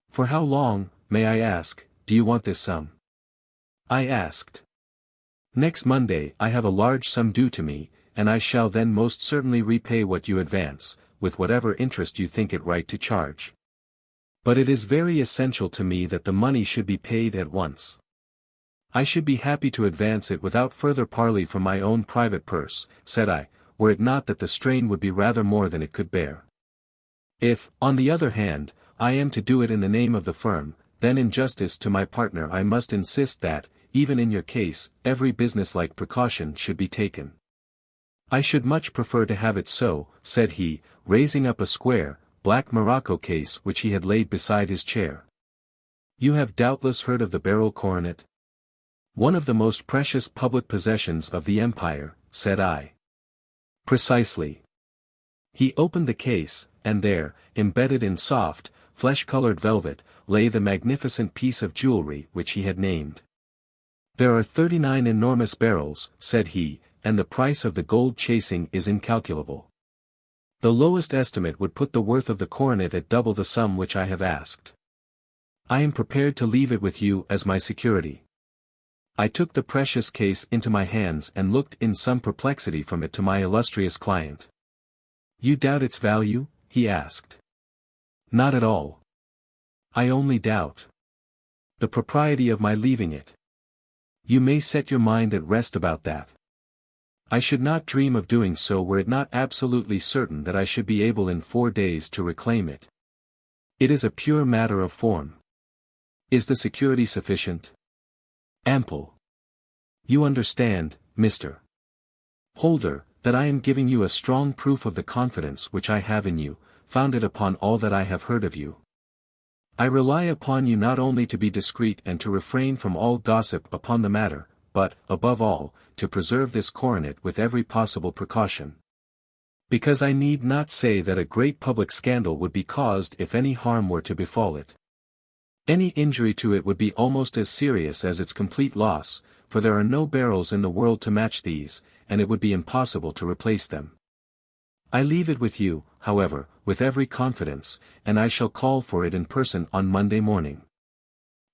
For how long, may I ask, do you want this sum?" I asked. "Next Monday I have a large sum due to me, and I shall then most certainly repay what you advance, with whatever interest you think it right to charge. But it is very essential to me that the money should be paid at once. I should be happy to advance it without further parley from my own private purse," said I, "were it not that the strain would be rather more than it could bear. If, on the other hand, I am to do it in the name of the firm, then in justice to my partner I must insist that, even in your case, every businesslike precaution should be taken." "I should much prefer to have it so," said he, raising up a square, black morocco case which he had laid beside his chair. "You have doubtless heard of the beryl coronet? One of the most precious public possessions of the empire," said I. "Precisely." He opened the case, and there, embedded in soft, flesh-colored velvet, lay the magnificent piece of jewelry which he had named. "There are 39 enormous beryls," said he, "and the price of the gold chasing is incalculable. The lowest estimate would put the worth of the coronet at double the sum which I have asked. I am prepared to leave it with you as my security." I took the precious case into my hands and looked in some perplexity from it to my illustrious client. "You doubt its value?" he asked. "Not at all. I only doubt the propriety of my leaving it. You may set your mind at rest about that. I should not dream of doing so were it not absolutely certain that I should be able in 4 days to reclaim it. It is a pure matter of form. Is the security sufficient?" "Ample. You understand, Mr. Holder, that I am giving you a strong proof of the confidence which I have in you, founded upon all that I have heard of you. I rely upon you not only to be discreet and to refrain from all gossip upon the matter, but, above all, to preserve this coronet with every possible precaution. Because I need not say that a great public scandal would be caused if any harm were to befall it. Any injury to it would be almost as serious as its complete loss, for there are no beryls in the world to match these, and it would be impossible to replace them. I leave it with you, however, with every confidence, and I shall call for it in person on Monday morning."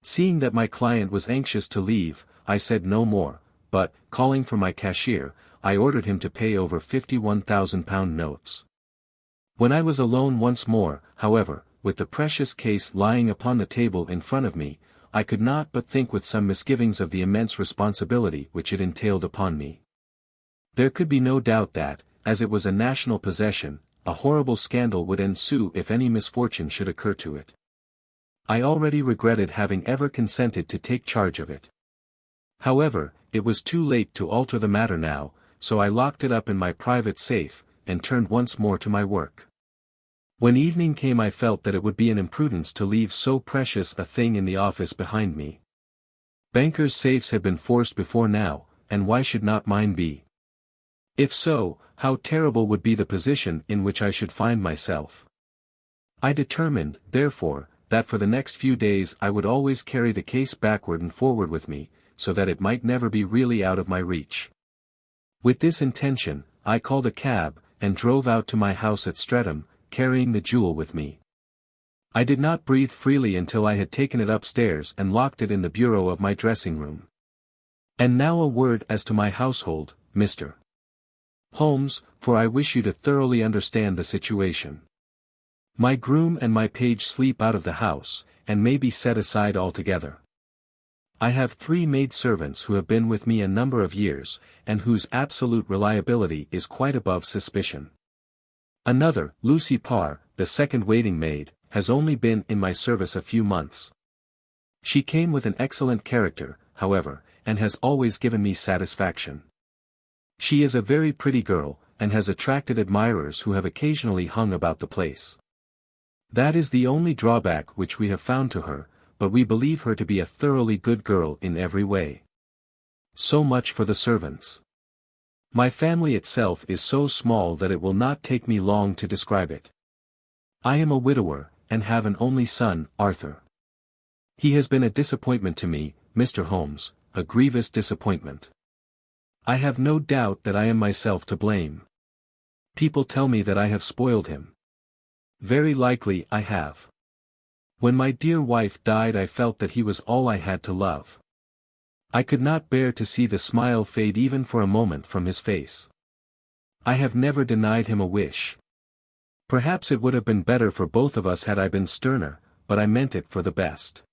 Seeing that my client was anxious to leave, I said no more, but, calling for my cashier, I ordered him to pay over £51,000 notes. When I was alone once more, however, with the precious case lying upon the table in front of me, I could not but think with some misgivings of the immense responsibility which it entailed upon me. There could be no doubt that, as it was a national possession, a horrible scandal would ensue if any misfortune should occur to it. I already regretted having ever consented to take charge of it. However, it was too late to alter the matter now, so I locked it up in my private safe, and turned once more to my work. When evening came I felt that it would be an imprudence to leave so precious a thing in the office behind me. Bankers' safes had been forced before now, and why should not mine be? If so, how terrible would be the position in which I should find myself. I determined, therefore, that for the next few days I would always carry the case backward and forward with me, so that it might never be really out of my reach. With this intention, I called a cab, and drove out to my house at Streatham, carrying the jewel with me. I did not breathe freely until I had taken it upstairs and locked it in the bureau of my dressing room. And now a word as to my household, Mr. Holmes, for I wish you to thoroughly understand the situation. My groom and my page sleep out of the house, and may be set aside altogether. I have 3 maidservants who have been with me a number of years, and whose absolute reliability is quite above suspicion. Another, Lucy Parr, the second waiting maid, has only been in my service a few months. She came with an excellent character, however, and has always given me satisfaction. She is a very pretty girl, and has attracted admirers who have occasionally hung about the place. That is the only drawback which we have found to her, but we believe her to be a thoroughly good girl in every way. So much for the servants. My family itself is so small that it will not take me long to describe it. I am a widower, and have an only son, Arthur. He has been a disappointment to me, Mr. Holmes, a grievous disappointment. I have no doubt that I am myself to blame. People tell me that I have spoiled him. Very likely I have. When my dear wife died I felt that he was all I had to love. I could not bear to see the smile fade even for a moment from his face. I have never denied him a wish. Perhaps it would have been better for both of us had I been sterner, but I meant it for the best.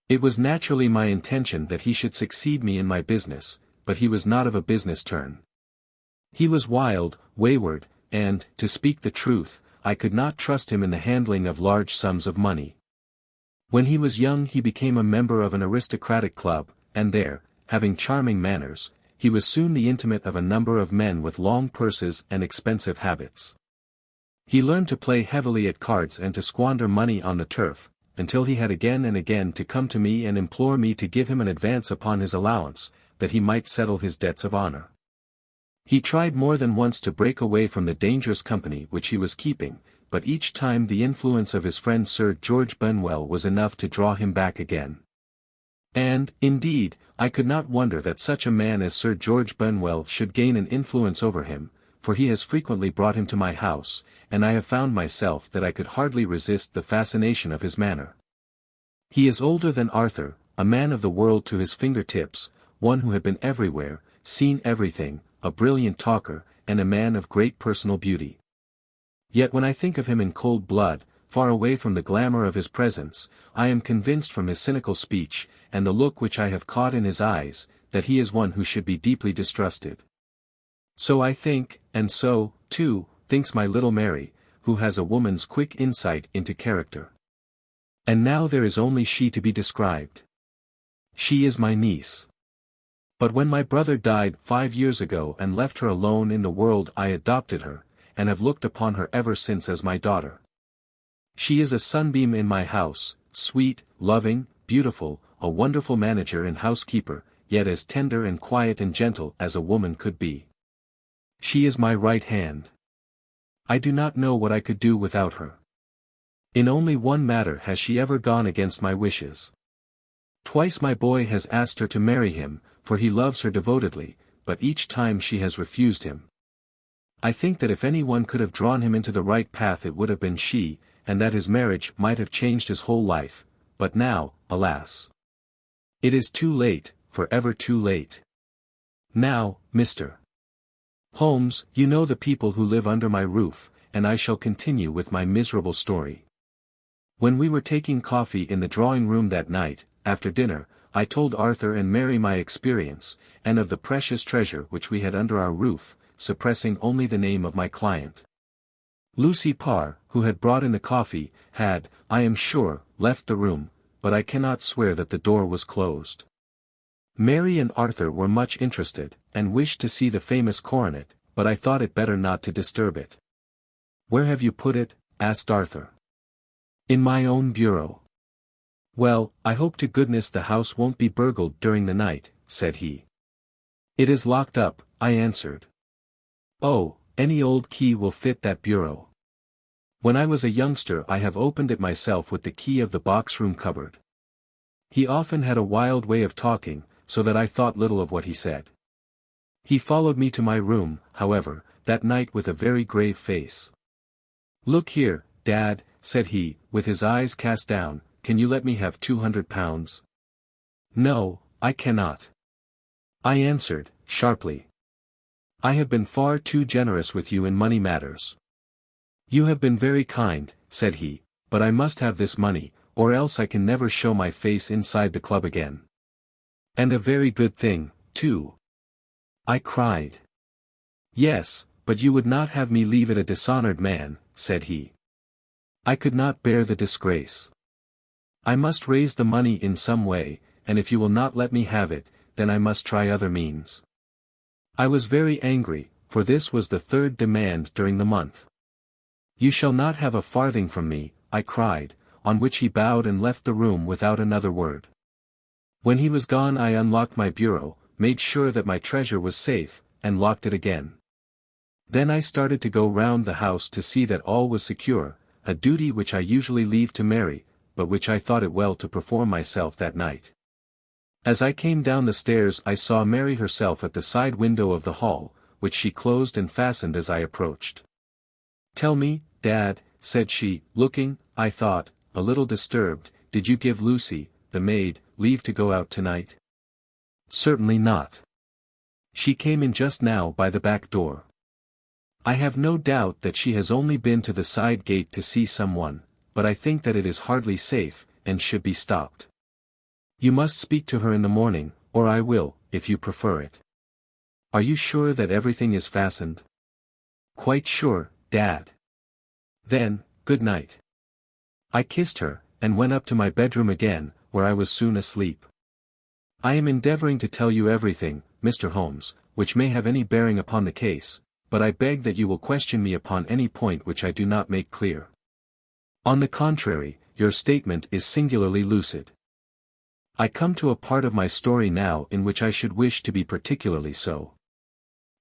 It was naturally my intention that he should succeed me in my business, but he was not of a business turn. He was wild, wayward, and, to speak the truth, I could not trust him in the handling of large sums of money. When he was young he became a member of an aristocratic club, and there, having charming manners, he was soon the intimate of a number of men with long purses and expensive habits. He learned to play heavily at cards and to squander money on the turf, until he had again and again to come to me and implore me to give him an advance upon his allowance, that he might settle his debts of honor. He tried more than once to break away from the dangerous company which he was keeping, but each time the influence of his friend Sir George Benwell was enough to draw him back again. And, indeed, I could not wonder that such a man as Sir George Benwell should gain an influence over him, for he has frequently brought him to my house, and I have found myself that I could hardly resist the fascination of his manner. He is older than Arthur, a man of the world to his fingertips, one who had been everywhere, seen everything, a brilliant talker, and a man of great personal beauty. Yet when I think of him in cold blood, far away from the glamour of his presence, I am convinced from his cynical speech, and the look which I have caught in his eyes, that he is one who should be deeply distrusted. So I think, and so, too, thinks my little Mary, who has a woman's quick insight into character. And now there is only she to be described. She is my niece. But when my brother died 5 years ago and left her alone in the world I adopted her, and have looked upon her ever since as my daughter. She is a sunbeam in my house, sweet, loving, beautiful, a wonderful manager and housekeeper, yet as tender and quiet and gentle as a woman could be. She is my right hand. I do not know what I could do without her. In only one matter has she ever gone against my wishes. Twice my boy has asked her to marry him, for he loves her devotedly, but each time she has refused him. I think that if anyone could have drawn him into the right path it would have been she, and that his marriage might have changed his whole life, but now, alas! It is too late, forever too late. Now, Mr. Holmes, you know the people who live under my roof, and I shall continue with my miserable story. When we were taking coffee in the drawing-room that night, after dinner, I told Arthur and Mary my experience, and of the precious treasure which we had under our roof, suppressing only the name of my client. Lucy Parr, who had brought in the coffee, had, I am sure, left the room, but I cannot swear that the door was closed. Mary and Arthur were much interested, and wished to see the famous coronet, but I thought it better not to disturb it. "Where have you put it?" asked Arthur. "In my own bureau." "Well, I hope to goodness the house won't be burgled during the night," said he. "It is locked up," I answered. "Oh, any old key will fit that bureau. When I was a youngster I have opened it myself with the key of the box-room cupboard." He often had a wild way of talking, so that I thought little of what he said. He followed me to my room, however, that night with a very grave face. "Look here, Dad," said he, with his eyes cast down, "can you let me have £200? "No, I cannot," I answered, sharply. "I have been far too generous with you in money matters." "You have been very kind," said he, "but I must have this money, or else I can never show my face inside the club again." "And a very good thing, too," I cried. "Yes, but you would not have me leave it a dishonored man," said he. "I could not bear the disgrace. I must raise the money in some way, and if you will not let me have it, then I must try other means." I was very angry, for this was the third demand during the month. "You shall not have a farthing from me," I cried, on which he bowed and left the room without another word. When he was gone I unlocked my bureau, made sure that my treasure was safe, and locked it again. Then I started to go round the house to see that all was secure, a duty which I usually leave to Mary, but which I thought it well to perform myself that night. As I came down the stairs I saw Mary herself at the side window of the hall, which she closed and fastened as I approached. "Tell me, Dad," said she, looking, I thought, a little disturbed, "did you give Lucy, the maid, leave to go out tonight?" "Certainly not. She came in just now by the back door. I have no doubt that she has only been to the side gate to see someone, but I think that it is hardly safe, and should be stopped. You must speak to her in the morning, or I will, if you prefer it. Are you sure that everything is fastened?" "Quite sure, Dad." "Then, good night." I kissed her, and went up to my bedroom again, where I was soon asleep. I am endeavoring to tell you everything, Mr. Holmes, which may have any bearing upon the case, but I beg that you will question me upon any point which I do not make clear. On the contrary, your statement is singularly lucid. I come to a part of my story now in which I should wish to be particularly so.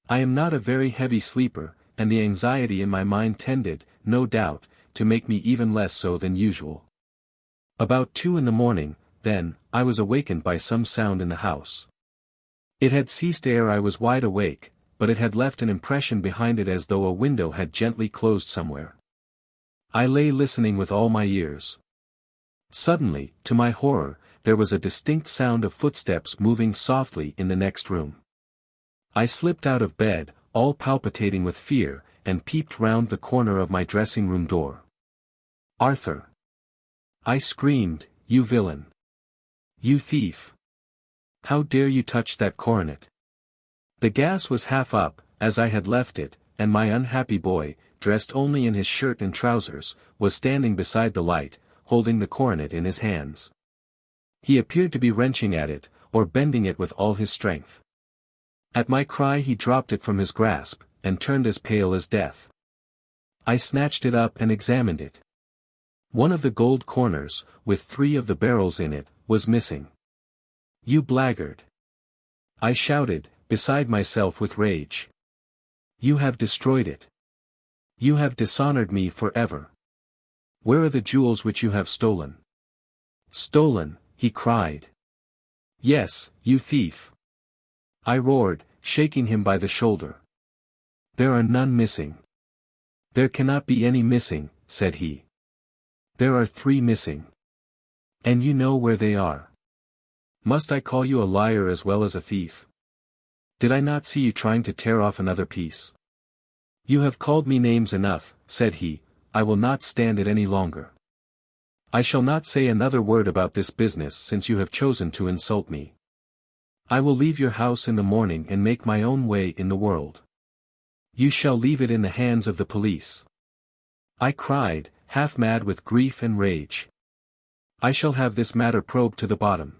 I am not a very heavy sleeper, and the anxiety in my mind tended, no doubt, to make me even less so than usual. About 2 in the morning, then, I was awakened by some sound in the house. It had ceased ere I was wide awake, but it had left an impression behind it as though a window had gently closed somewhere. I lay listening with all my ears. Suddenly, to my horror, there was a distinct sound of footsteps moving softly in the next room. I slipped out of bed, all palpitating with fear, and peeped round the corner of my dressing-room door. "Arthur!" I screamed, "You villain! You thief! How dare you touch that coronet?" The gas was half up, as I had left it, and my unhappy boy, dressed only in his shirt and trousers, was standing beside the light, holding the coronet in his hands. He appeared to be wrenching at it, or bending it with all his strength. At my cry he dropped it from his grasp, and turned as pale as death. I snatched it up and examined it. One of the gold corners, with 3 of the barrels in it, was missing. "You blackguard!" I shouted, beside myself with rage. "You have destroyed it. You have dishonored me forever. Where are the jewels which you have stolen?" "Stolen!" he cried. "Yes, you thief!" I roared, shaking him by the shoulder. "There are none missing." "There cannot be any missing," said he. "There are 3 missing. And you know where they are." Must I call you a liar as well as a thief? Did I not see you trying to tear off another piece? You have called me names enough, said he, I will not stand it any longer. I shall not say another word about this business since you have chosen to insult me. I will leave your house in the morning and make my own way in the world. You shall leave it in the hands of the police. I cried, half mad with grief and rage. I shall have this matter probed to the bottom.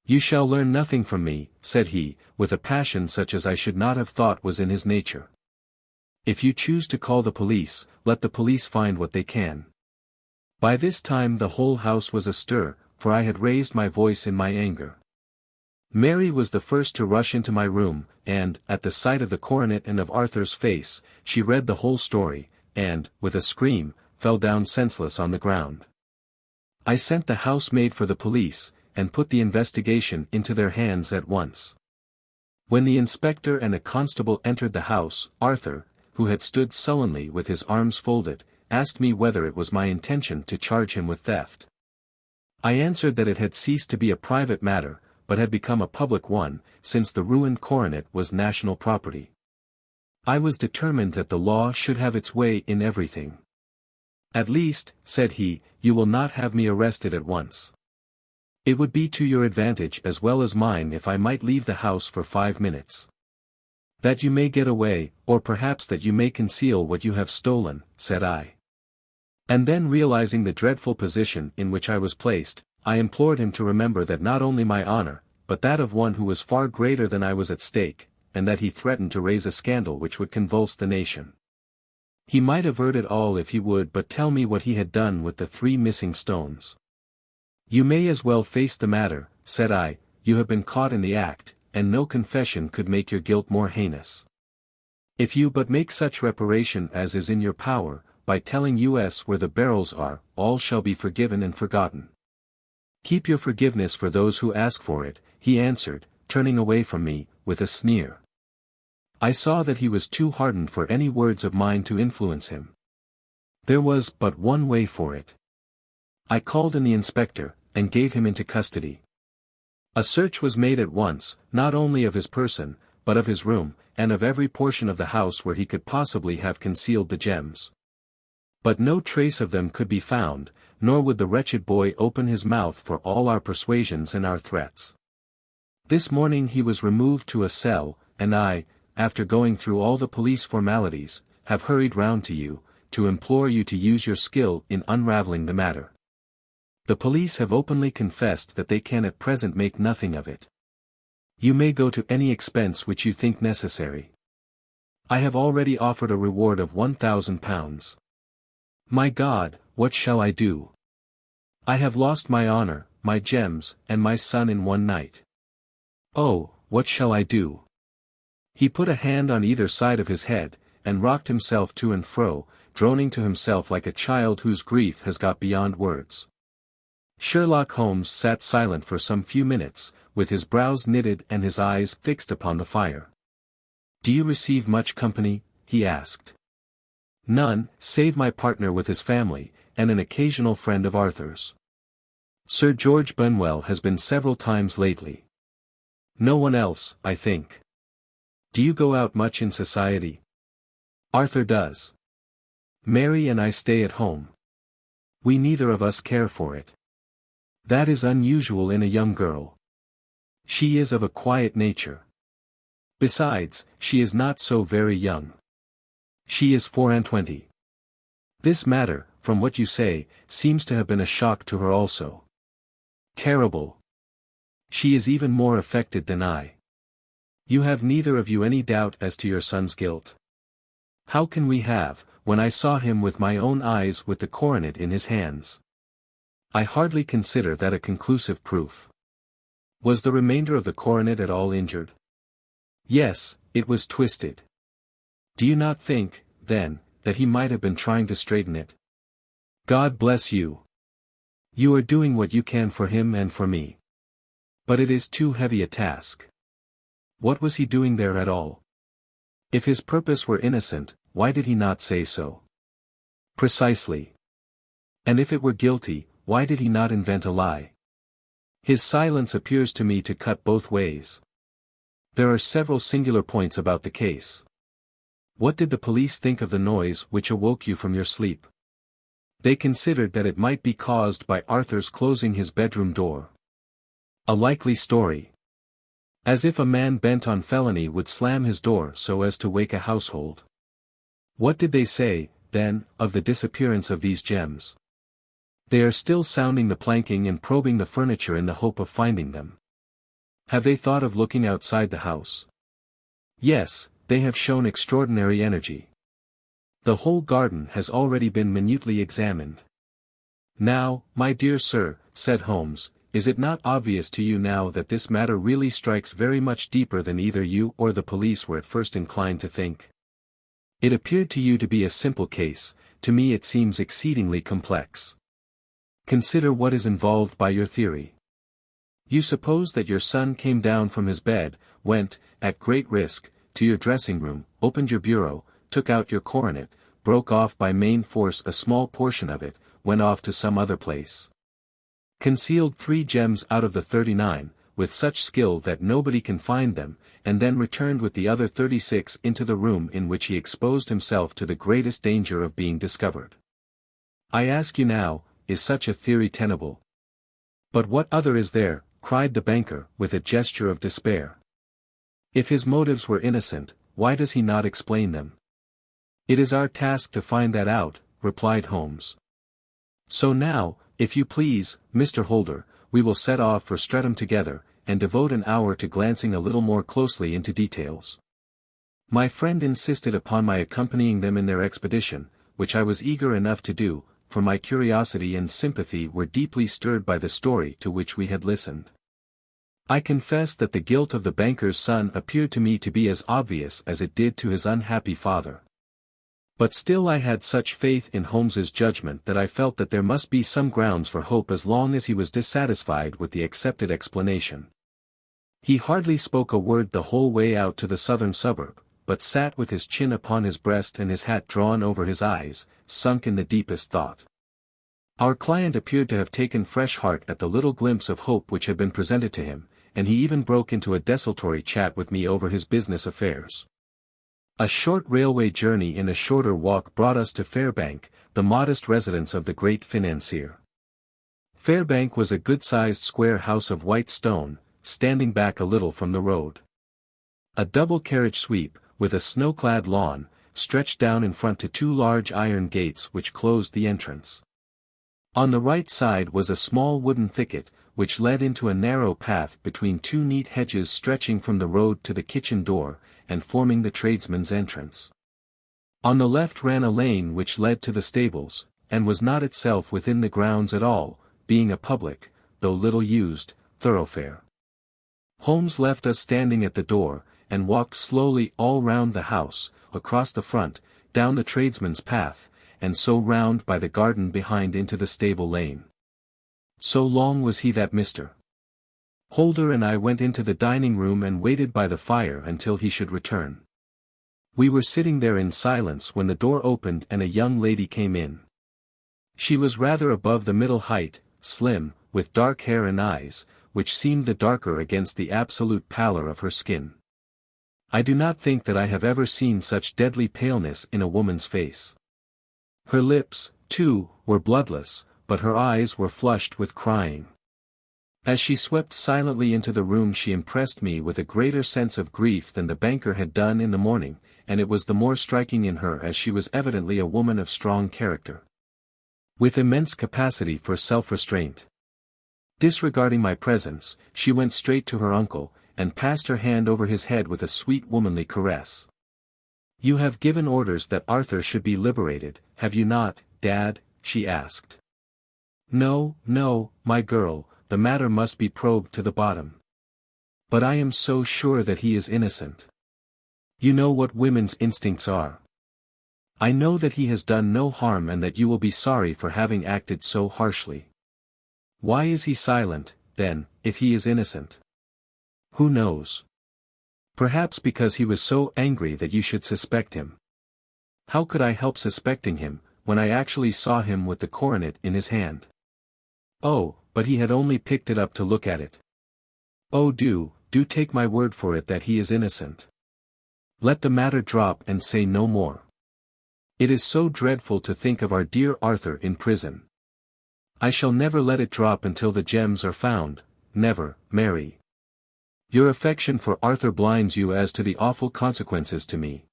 You shall learn nothing from me, said he, with a passion such as I should not have thought was in his nature. If you choose to call the police, let the police find what they can. By this time the whole house was astir, for I had raised my voice in my anger. Mary was the first to rush into my room, and, at the sight of the coronet and of Arthur's face, she read the whole story, and, with a scream, fell down senseless on the ground. I sent the housemaid for the police, and put the investigation into their hands at once. When the inspector and a constable entered the house, Arthur, who had stood sullenly with his arms folded, asked me whether it was my intention to charge him with theft. I answered that it had ceased to be a private matter, but had become a public one, since the ruined coronet was national property. I was determined that the law should have its way in everything. At least, said he, you will not have me arrested at once. It would be to your advantage as well as mine if I might leave the house for 5 minutes. That you may get away, or perhaps that you may conceal what you have stolen, said I. And then realizing the dreadful position in which I was placed, I implored him to remember that not only my honor, but that of one who was far greater than I was at stake, and that he threatened to raise a scandal which would convulse the nation. He might avert it all if he would but tell me what he had done with the 3 missing stones. You may as well face the matter, said I, you have been caught in the act, and no confession could make your guilt more heinous. If you but make such reparation as is in your power, by telling us where the barrels are, all shall be forgiven and forgotten. Keep your forgiveness for those who ask for it, he answered, turning away from me, with a sneer. I saw that he was too hardened for any words of mine to influence him. There was but one way for it. I called in the inspector, and gave him into custody. A search was made at once, not only of his person, but of his room, and of every portion of the house where he could possibly have concealed the gems. But no trace of them could be found, nor would the wretched boy open his mouth for all our persuasions and our threats. This morning he was removed to a cell, and I, after going through all the police formalities, have hurried round to you, to implore you to use your skill in unraveling the matter. The police have openly confessed that they can at present make nothing of it. You may go to any expense which you think necessary. I have already offered a reward of £1,000. My God, what shall I do? I have lost my honor, my gems, and my son in one night. Oh, what shall I do? He put a hand on either side of his head, and rocked himself to and fro, droning to himself like a child whose grief has got beyond words. Sherlock Holmes sat silent for some few minutes, with his brows knitted and his eyes fixed upon the fire. Do you receive much company? He asked. None, save my partner with his family, and an occasional friend of Arthur's. Sir George Benwell has been several times lately. No one else, I think. Do you go out much in society? Arthur does. Mary and I stay at home. We neither of us care for it. That is unusual in a young girl. She is of a quiet nature. Besides, she is not so very young. She is 24. This matter, from what you say, seems to have been a shock to her also. Terrible. She is even more affected than I. You have neither of you any doubt as to your son's guilt. How can we have, when I saw him with my own eyes with the coronet in his hands? I hardly consider that a conclusive proof. Was the remainder of the coronet at all injured? Yes, it was twisted. Do you not think, then, that he might have been trying to straighten it? God bless you. You are doing what you can for him and for me. But it is too heavy a task. What was he doing there at all? If his purpose were innocent, why did he not say so? Precisely. And if it were guilty, why did he not invent a lie? His silence appears to me to cut both ways. There are several singular points about the case. What did the police think of the noise which awoke you from your sleep? They considered that it might be caused by Arthur's closing his bedroom door. A likely story. As if a man bent on felony would slam his door so as to wake a household. What did they say, then, of the disappearance of these gems? They are still sounding the planking and probing the furniture in the hope of finding them. Have they thought of looking outside the house? Yes, they have shown extraordinary energy. The whole garden has already been minutely examined. Now, my dear sir, said Holmes, is it not obvious to you now that this matter really strikes very much deeper than either you or the police were at first inclined to think? It appeared to you to be a simple case, to me it seems exceedingly complex. Consider what is involved by your theory. You suppose that your son came down from his bed, went, at great risk, to your dressing room, opened your bureau, took out your coronet, broke off by main force a small portion of it, went off to some other place. Concealed 3 gems out of the 39, with such skill that nobody can find them, and then returned with the other 36 into the room in which he exposed himself to the greatest danger of being discovered. I ask you now, is such a theory tenable? But what other is there, cried the banker, with a gesture of despair. If his motives were innocent, why does he not explain them? It is our task to find that out, replied Holmes. So now, if you please, Mr. Holder, we will set off for Streatham together, and devote an hour to glancing a little more closely into details. My friend insisted upon my accompanying them in their expedition, which I was eager enough to do, for my curiosity and sympathy were deeply stirred by the story to which we had listened. I confess that the guilt of the banker's son appeared to me to be as obvious as it did to his unhappy father. But still I had such faith in Holmes's judgment that I felt that there must be some grounds for hope as long as he was dissatisfied with the accepted explanation. He hardly spoke a word the whole way out to the southern suburb, but sat with his chin upon his breast and his hat drawn over his eyes, sunk in the deepest thought. Our client appeared to have taken fresh heart at the little glimpse of hope which had been presented to him, and he even broke into a desultory chat with me over his business affairs. A short railway journey in a shorter walk brought us to Fairbank, the modest residence of the great financier. Fairbank was a good-sized square house of white stone, standing back a little from the road. A double-carriage sweep, with a snow-clad lawn, stretched down in front to 2 large iron gates which closed the entrance. On the right side was a small wooden thicket, which led into a narrow path between 2 neat hedges stretching from the road to the kitchen door, and forming the tradesman's entrance. On the left ran a lane which led to the stables, and was not itself within the grounds at all, being a public, though little used, thoroughfare. Holmes left us standing at the door, and walked slowly all round the house, across the front, down the tradesman's path, and so round by the garden behind into the stable lane. So long was he that Mr. Holder and I went into the dining room and waited by the fire until he should return. We were sitting there in silence when the door opened and a young lady came in. She was rather above the middle height, slim, with dark hair and eyes, which seemed the darker against the absolute pallor of her skin. I do not think that I have ever seen such deadly paleness in a woman's face. Her lips, too, were bloodless, but her eyes were flushed with crying. As she swept silently into the room she impressed me with a greater sense of grief than the banker had done in the morning, and it was the more striking in her as she was evidently a woman of strong character, with immense capacity for self-restraint. Disregarding my presence, she went straight to her uncle, and passed her hand over his head with a sweet womanly caress. "You have given orders that Arthur should be liberated, have you not, Dad?" she asked. "No, no, my girl, the matter must be probed to the bottom. But I am so sure that he is innocent. You know what women's instincts are. I know that he has done no harm and that you will be sorry for having acted so harshly. Why is he silent, then, if he is innocent? Who knows? Perhaps because he was so angry that you should suspect him. How could I help suspecting him, when I actually saw him with the coronet in his hand? Oh, but he had only picked it up to look at it. "Oh, do take my word for it that he is innocent. Let the matter drop and say no more. It is so dreadful to think of our dear Arthur in prison. I shall never let it drop until the gems are found, never, Mary. Your affection for Arthur blinds you as to the awful consequences to me.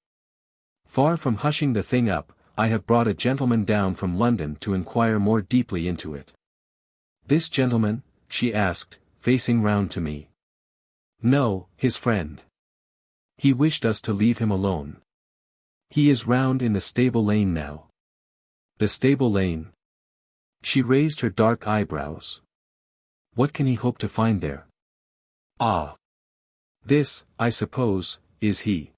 Far from hushing the thing up, I have brought a gentleman down from London to inquire more deeply into it." "This gentleman?" she asked, facing round to me. "No, his friend. He wished us to leave him alone. He is round in the stable lane now." "The stable lane?" She raised her dark eyebrows. "What can he hope to find there?" "Ah! This, I suppose, is he.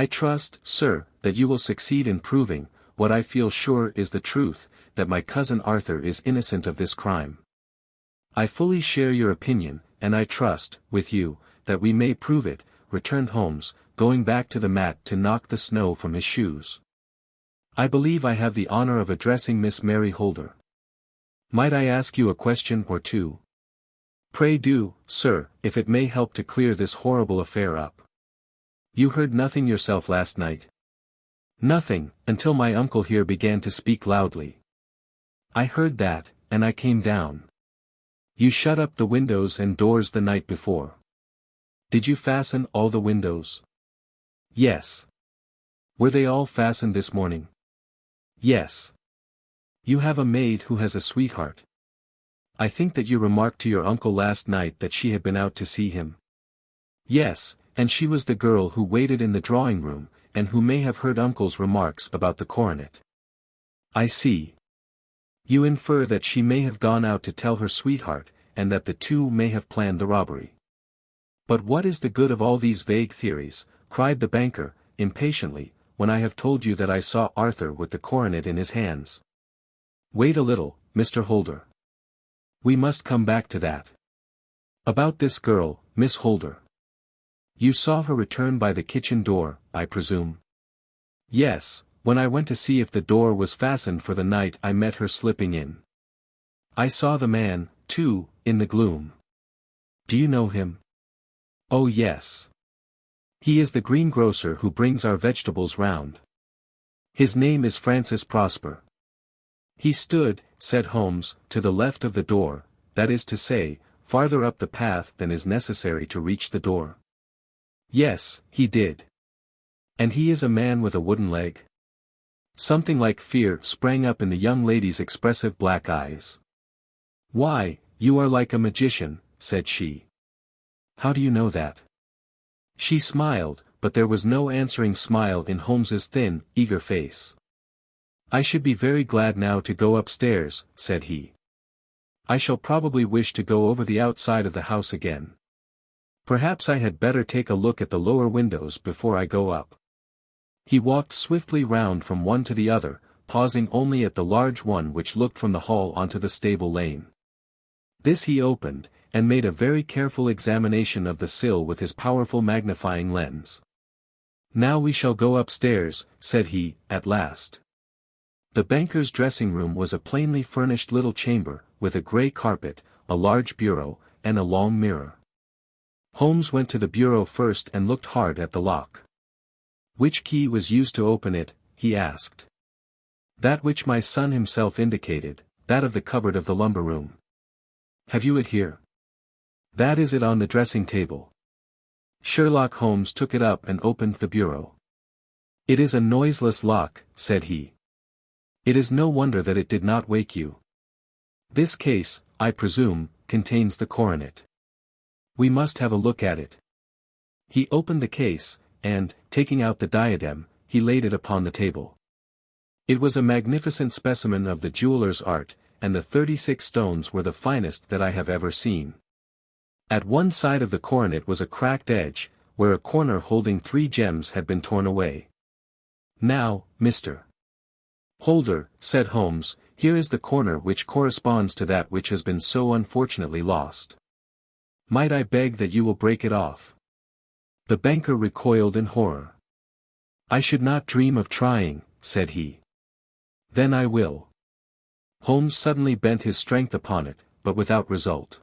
I trust, sir, that you will succeed in proving, what I feel sure is the truth, that my cousin Arthur is innocent of this crime. I fully share your opinion, and I trust, with you, that we may prove it," returned Holmes, going back to the mat to knock the snow from his shoes. "I believe I have the honor of addressing Miss Mary Holder. Might I ask you a question or two?" "Pray do, sir, if it may help to clear this horrible affair up." "You heard nothing yourself last night?" "Nothing, until my uncle here began to speak loudly. I heard that, and I came down." "You shut up the windows and doors the night before. Did you fasten all the windows?" "Yes." "Were they all fastened this morning?" "Yes." "You have a maid who has a sweetheart. I think that you remarked to your uncle last night that she had been out to see him." "Yes, and she was the girl who waited in the drawing-room, and who may have heard uncle's remarks about the coronet." "I see. You infer that she may have gone out to tell her sweetheart, and that the two may have planned the robbery." "But what is the good of all these vague theories," cried the banker, impatiently, "when I have told you that I saw Arthur with the coronet in his hands?" "Wait a little, Mr. Holder. We must come back to that. About this girl, Miss Holder. You saw her return by the kitchen door, I presume?" "Yes, when I went to see if the door was fastened for the night I met her slipping in. I saw the man, too, in the gloom." "Do you know him?" "Oh yes. He is the greengrocer who brings our vegetables round. His name is Francis Prosper." "He stood," said Holmes, "to the left of the door, that is to say, farther up the path than is necessary to reach the door." "Yes, he did." "And he is a man with a wooden leg?" Something like fear sprang up in the young lady's expressive black eyes. "Why, you are like a magician," said she. "How do you know that?" She smiled, but there was no answering smile in Holmes's thin, eager face. "I should be very glad now to go upstairs," said he. "I shall probably wish to go over the outside of the house again. Perhaps I had better take a look at the lower windows before I go up." He walked swiftly round from one to the other, pausing only at the large one which looked from the hall onto the stable lane. This he opened, and made a very careful examination of the sill with his powerful magnifying lens. "Now we shall go upstairs," said he, at last. The banker's dressing-room was a plainly furnished little chamber, with a grey carpet, a large bureau, and a long mirror. Holmes went to the bureau first and looked hard at the lock. "Which key was used to open it?" he asked. "That which my son himself indicated, that of the cupboard of the lumber room." "Have you it here?" "That is it on the dressing table." Sherlock Holmes took it up and opened the bureau. "It is a noiseless lock," said he. "It is no wonder that it did not wake you. This case, I presume, contains the coronet. We must have a look at it." He opened the case, and, taking out the diadem, he laid it upon the table. It was a magnificent specimen of the jeweller's art, and the 36 stones were the finest that I have ever seen. At one side of the coronet was a cracked edge, where a corner holding 3 gems had been torn away. "Now, Mr. Holder," said Holmes, "here is the corner which corresponds to that which has been so unfortunately lost. Might I beg that you will break it off?" The banker recoiled in horror. "I should not dream of trying," said he. "Then I will." Holmes suddenly bent his strength upon it, but without result.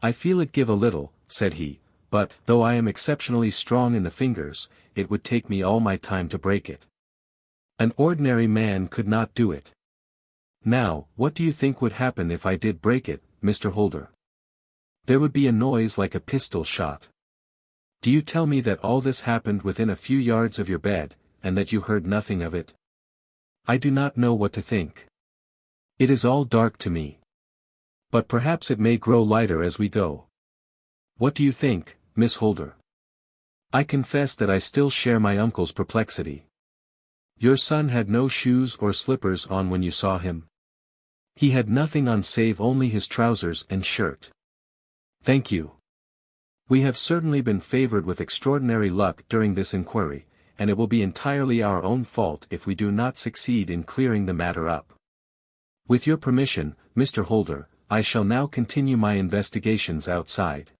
"I feel it give a little," said he, "but, though I am exceptionally strong in the fingers, it would take me all my time to break it. An ordinary man could not do it. Now, what do you think would happen if I did break it, Mr. Holder? There would be a noise like a pistol shot. Do you tell me that all this happened within a few yards of your bed, and that you heard nothing of it? I do not know what to think. It is all dark to me. But perhaps it may grow lighter as we go. What do you think, Miss Holder?" I confess that I still share my uncle's perplexity. "Your son had no shoes or slippers on when you saw him?" "He had nothing on save only his trousers and shirt." "Thank you. We have certainly been favored with extraordinary luck during this inquiry, and it will be entirely our own fault if we do not succeed in clearing the matter up. With your permission, Mr. Holder, I shall now continue my investigations outside."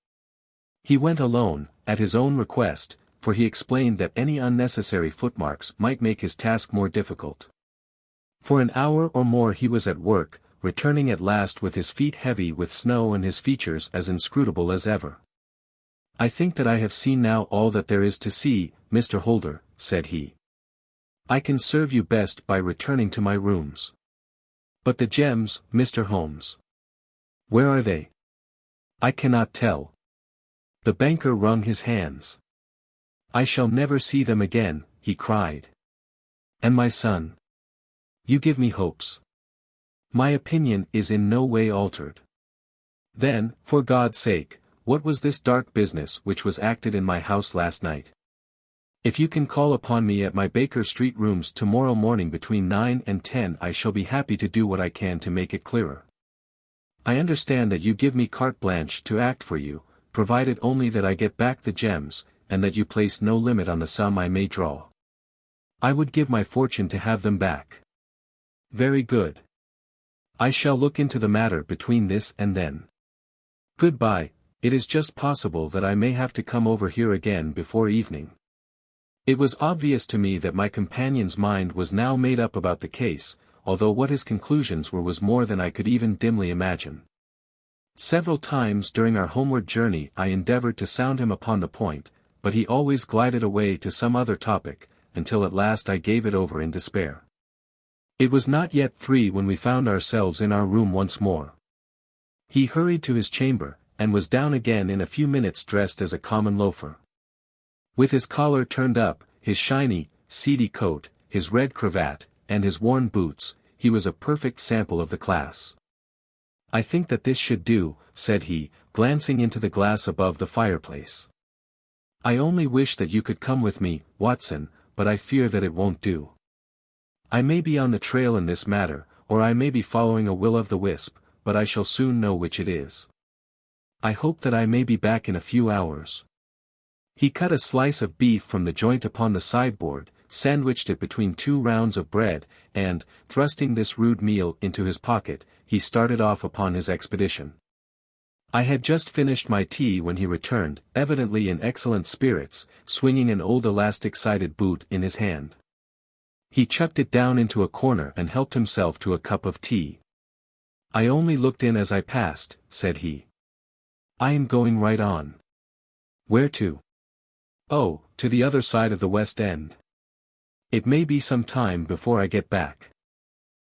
He went alone, at his own request, for he explained that any unnecessary footmarks might make his task more difficult. For an hour or more he was at work, returning at last with his feet heavy with snow and his features as inscrutable as ever. "I think that I have seen now all that there is to see, Mr. Holder," said he. "I can serve you best by returning to my rooms." "But the gems, Mr. Holmes? Where are they?" "I cannot tell." The banker wrung his hands. "I shall never see them again," he cried. "And my son? You give me hopes. My opinion is in no way altered. Then, for God's sake, what was this dark business which was acted in my house last night? If you can call upon me at my Baker Street rooms tomorrow morning between 9 and 10, I shall be happy to do what I can to make it clearer. I understand that you give me carte blanche to act for you, provided only that I get back the gems, and that you place no limit on the sum I may draw. I would give my fortune to have them back." "Very good. I shall look into the matter between this and then. Goodbye. It is just possible that I may have to come over here again before evening." It was obvious to me that my companion's mind was now made up about the case, although what his conclusions were was more than I could even dimly imagine. Several times during our homeward journey I endeavored to sound him upon the point, but he always glided away to some other topic, until at last I gave it over in despair. It was not yet 3 when we found ourselves in our room once more. He hurried to his chamber, and was down again in a few minutes dressed as a common loafer. With his collar turned up, his shiny, seedy coat, his red cravat, and his worn boots, he was a perfect sample of the class. "I think that this should do," said he, glancing into the glass above the fireplace. "I only wish that you could come with me, Watson, but I fear that it won't do. I may be on the trail in this matter, or I may be following a will-o'-the-wisp, but I shall soon know which it is. I hope that I may be back in a few hours." He cut a slice of beef from the joint upon the sideboard, sandwiched it between 2 rounds of bread, and, thrusting this rude meal into his pocket, he started off upon his expedition. I had just finished my tea when he returned, evidently in excellent spirits, swinging an old elastic-sided boot in his hand. He chucked it down into a corner and helped himself to a cup of tea. "I only looked in as I passed," said he. "I am going right on." "Where to?" "Oh, to the other side of the West End. It may be some time before I get back.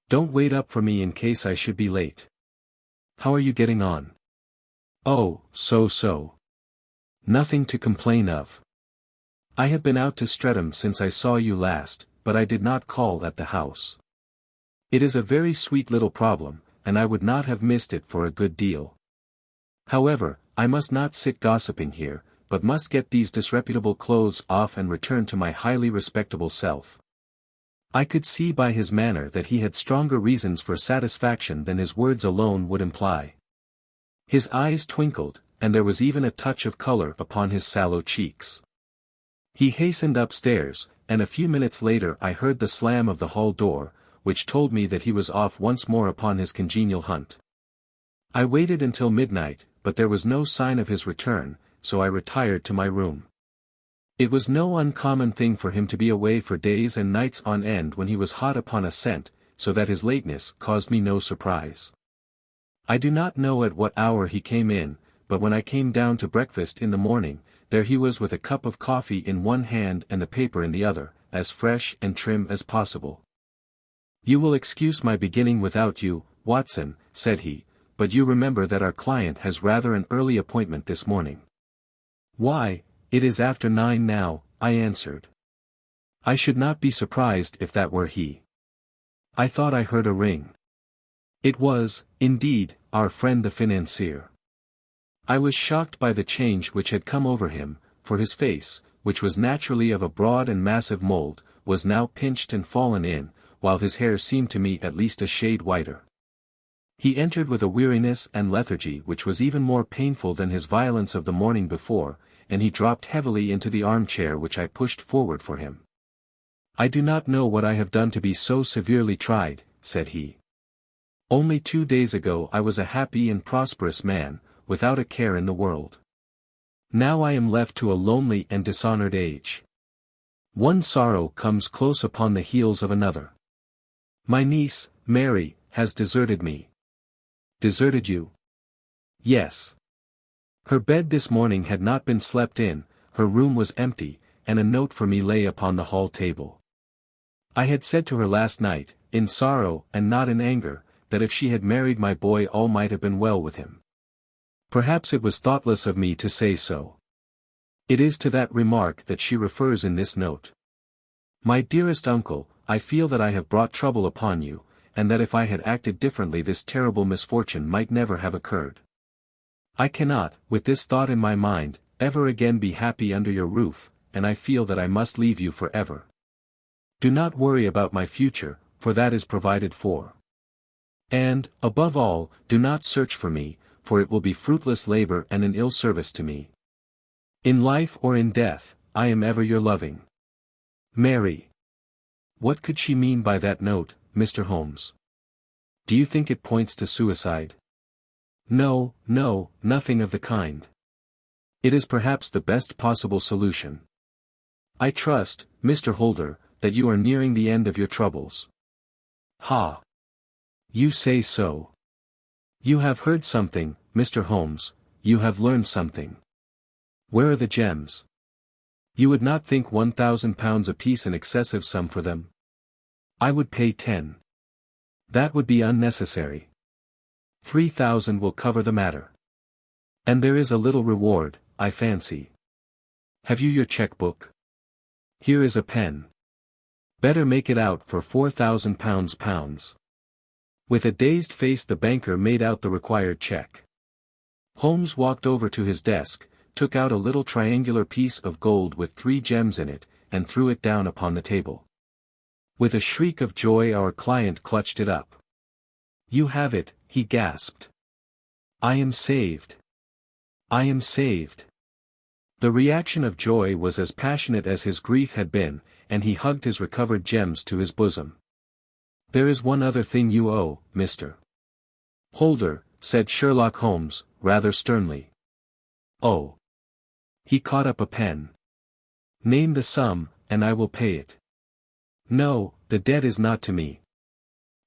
Don't wait up for me in case I should be late. How are you getting on?" "Oh, so. Nothing to complain of. I have been out to Streatham since I saw you last, but I did not call at the house. It is a very sweet little problem, and I would not have missed it for a good deal. However, I must not sit gossiping here, but must get these disreputable clothes off and return to my highly respectable self." I could see by his manner that he had stronger reasons for satisfaction than his words alone would imply. His eyes twinkled, and there was even a touch of color upon his sallow cheeks. He hastened upstairs, and a few minutes later I heard the slam of the hall door, which told me that he was off once more upon his congenial hunt. I waited until midnight, but there was no sign of his return, so I retired to my room. It was no uncommon thing for him to be away for days and nights on end when he was hot upon a scent, so that his lateness caused me no surprise. I do not know at what hour he came in, but when I came down to breakfast in the morning, there he was with a cup of coffee in one hand and the paper in the other, as fresh and trim as possible. "You will excuse my beginning without you, Watson," said he, "but you remember that our client has rather an early appointment this morning." "Why, it is after 9 now," I answered. "I should not be surprised if that were he. I thought I heard a ring." It was, indeed, our friend the financier. I was shocked by the change which had come over him, for his face, which was naturally of a broad and massive mold, was now pinched and fallen in, while his hair seemed to me at least a shade whiter. He entered with a weariness and lethargy which was even more painful than his violence of the morning before, and he dropped heavily into the armchair which I pushed forward for him. "I do not know what I have done to be so severely tried," said he. "Only 2 days ago I was a happy and prosperous man, without a care in the world. Now I am left to a lonely and dishonored age. One sorrow comes close upon the heels of another. My niece, Mary, has deserted me." "Deserted you?" "Yes. Her bed this morning had not been slept in, her room was empty, and a note for me lay upon the hall table. I had said to her last night, in sorrow and not in anger, that if she had married my boy all might have been well with him. Perhaps it was thoughtless of me to say so. It is to that remark that she refers in this note. My dearest uncle, I feel that I have brought trouble upon you, and that if I had acted differently this terrible misfortune might never have occurred. I cannot, with this thought in my mind, ever again be happy under your roof, and I feel that I must leave you forever. Do not worry about my future, for that is provided for. And, above all, do not search for me, for it will be fruitless labor and an ill service to me. In life or in death, I am ever your loving Mary." What could she mean by that note, Mr. Holmes? Do you think it points to suicide? No, no, nothing of the kind. It is perhaps the best possible solution. I trust, Mr. Holder, that you are nearing the end of your troubles. Ha! You say so. You have heard something, Mr. Holmes, you have learned something. Where are the gems? You would not think £1,000 apiece an excessive sum for them? I would pay 10. That would be unnecessary. 3,000 will cover the matter. And there is a little reward, I fancy. Have you your cheque-book? Here is a pen. Better make it out for £4,000 With a dazed face the banker made out the required cheque. Holmes walked over to his desk, took out a little triangular piece of gold with 3 gems in it, and threw it down upon the table. With a shriek of joy our client clutched it up. "You have it," he gasped. "I am saved. I am saved." The reaction of joy was as passionate as his grief had been, and he hugged his recovered gems to his bosom. "There is one other thing you owe, Mr. Holder," said Sherlock Holmes, rather sternly. "Oh." He caught up a pen. "Name the sum, and I will pay it." "No, the debt is not to me.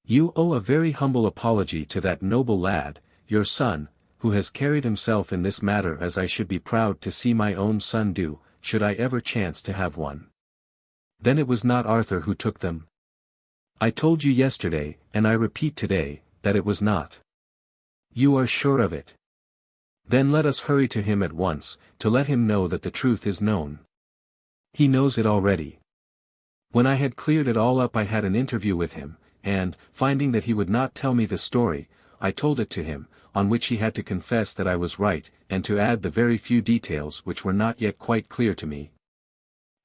You owe a very humble apology to that noble lad, your son, who has carried himself in this matter as I should be proud to see my own son do, should I ever chance to have one." "Then it was not Arthur who took them?" "I told you yesterday, and I repeat today, that it was not." "You are sure of it? Then let us hurry to him at once, to let him know that the truth is known." "He knows it already. When I had cleared it all up I had an interview with him, and, finding that he would not tell me the story, I told it to him, on which he had to confess that I was right, and to add the very few details which were not yet quite clear to me.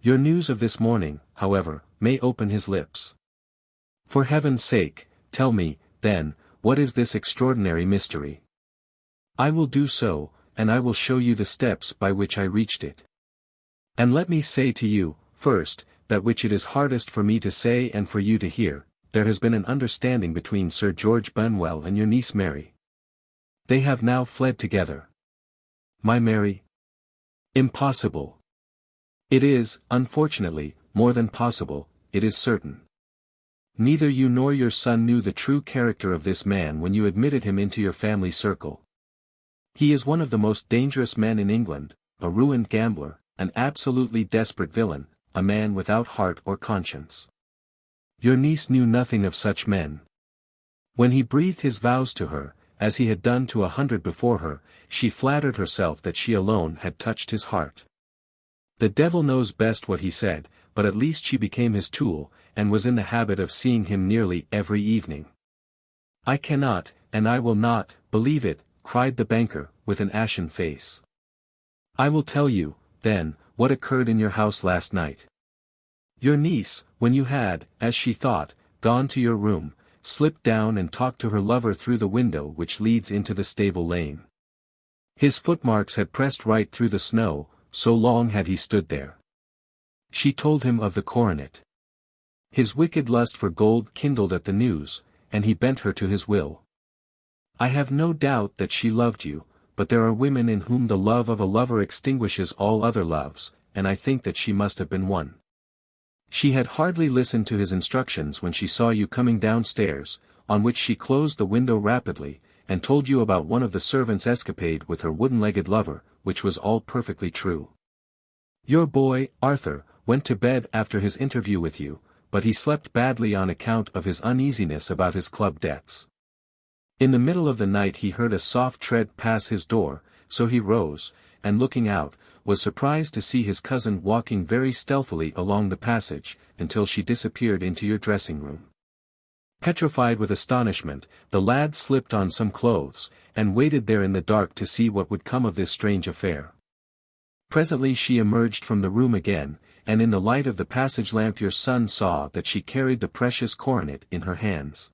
Your news of this morning, however, may open his lips. For heaven's sake, tell me, then, what is this extraordinary mystery?" "I will do so, and I will show you the steps by which I reached it. And let me say to you, first, that which it is hardest for me to say and for you to hear, there has been an understanding between Sir George Benwell and your niece Mary. They have now fled together." "My Mary?" "Impossible." "It is, unfortunately, more than possible, it is certain." Neither you nor your son knew the true character of this man when you admitted him into your family circle. He is one of the most dangerous men in England, a ruined gambler, an absolutely desperate villain, a man without heart or conscience. Your niece knew nothing of such men. When he breathed his vows to her, as he had done to 100 before her, she flattered herself that she alone had touched his heart. The devil knows best what he said, but at least she became his tool, and was in the habit of seeing him nearly every evening. I cannot, and I will not, believe it, cried the banker, with an ashen face. I will tell you, then, what occurred in your house last night. Your niece, when you had, as she thought, gone to your room, slipped down and talked to her lover through the window which leads into the stable lane. His footmarks had pressed right through the snow, so long had he stood there. She told him of the coronet. His wicked lust for gold kindled at the news, and he bent her to his will. I have no doubt that she loved you, but there are women in whom the love of a lover extinguishes all other loves, and I think that she must have been one. She had hardly listened to his instructions when she saw you coming downstairs, on which she closed the window rapidly, and told you about one of the servants' escapade with her wooden-legged lover, which was all perfectly true. Your boy, Arthur, went to bed after his interview with you, but he slept badly on account of his uneasiness about his club debts. In the middle of the night he heard a soft tread pass his door, so he rose, and looking out, was surprised to see his cousin walking very stealthily along the passage, until she disappeared into your dressing-room. Petrified with astonishment, the lad slipped on some clothes, and waited there in the dark to see what would come of this strange affair. Presently she emerged from the room again, and in the light of the passage lamp your son saw that she carried the precious coronet in her hands.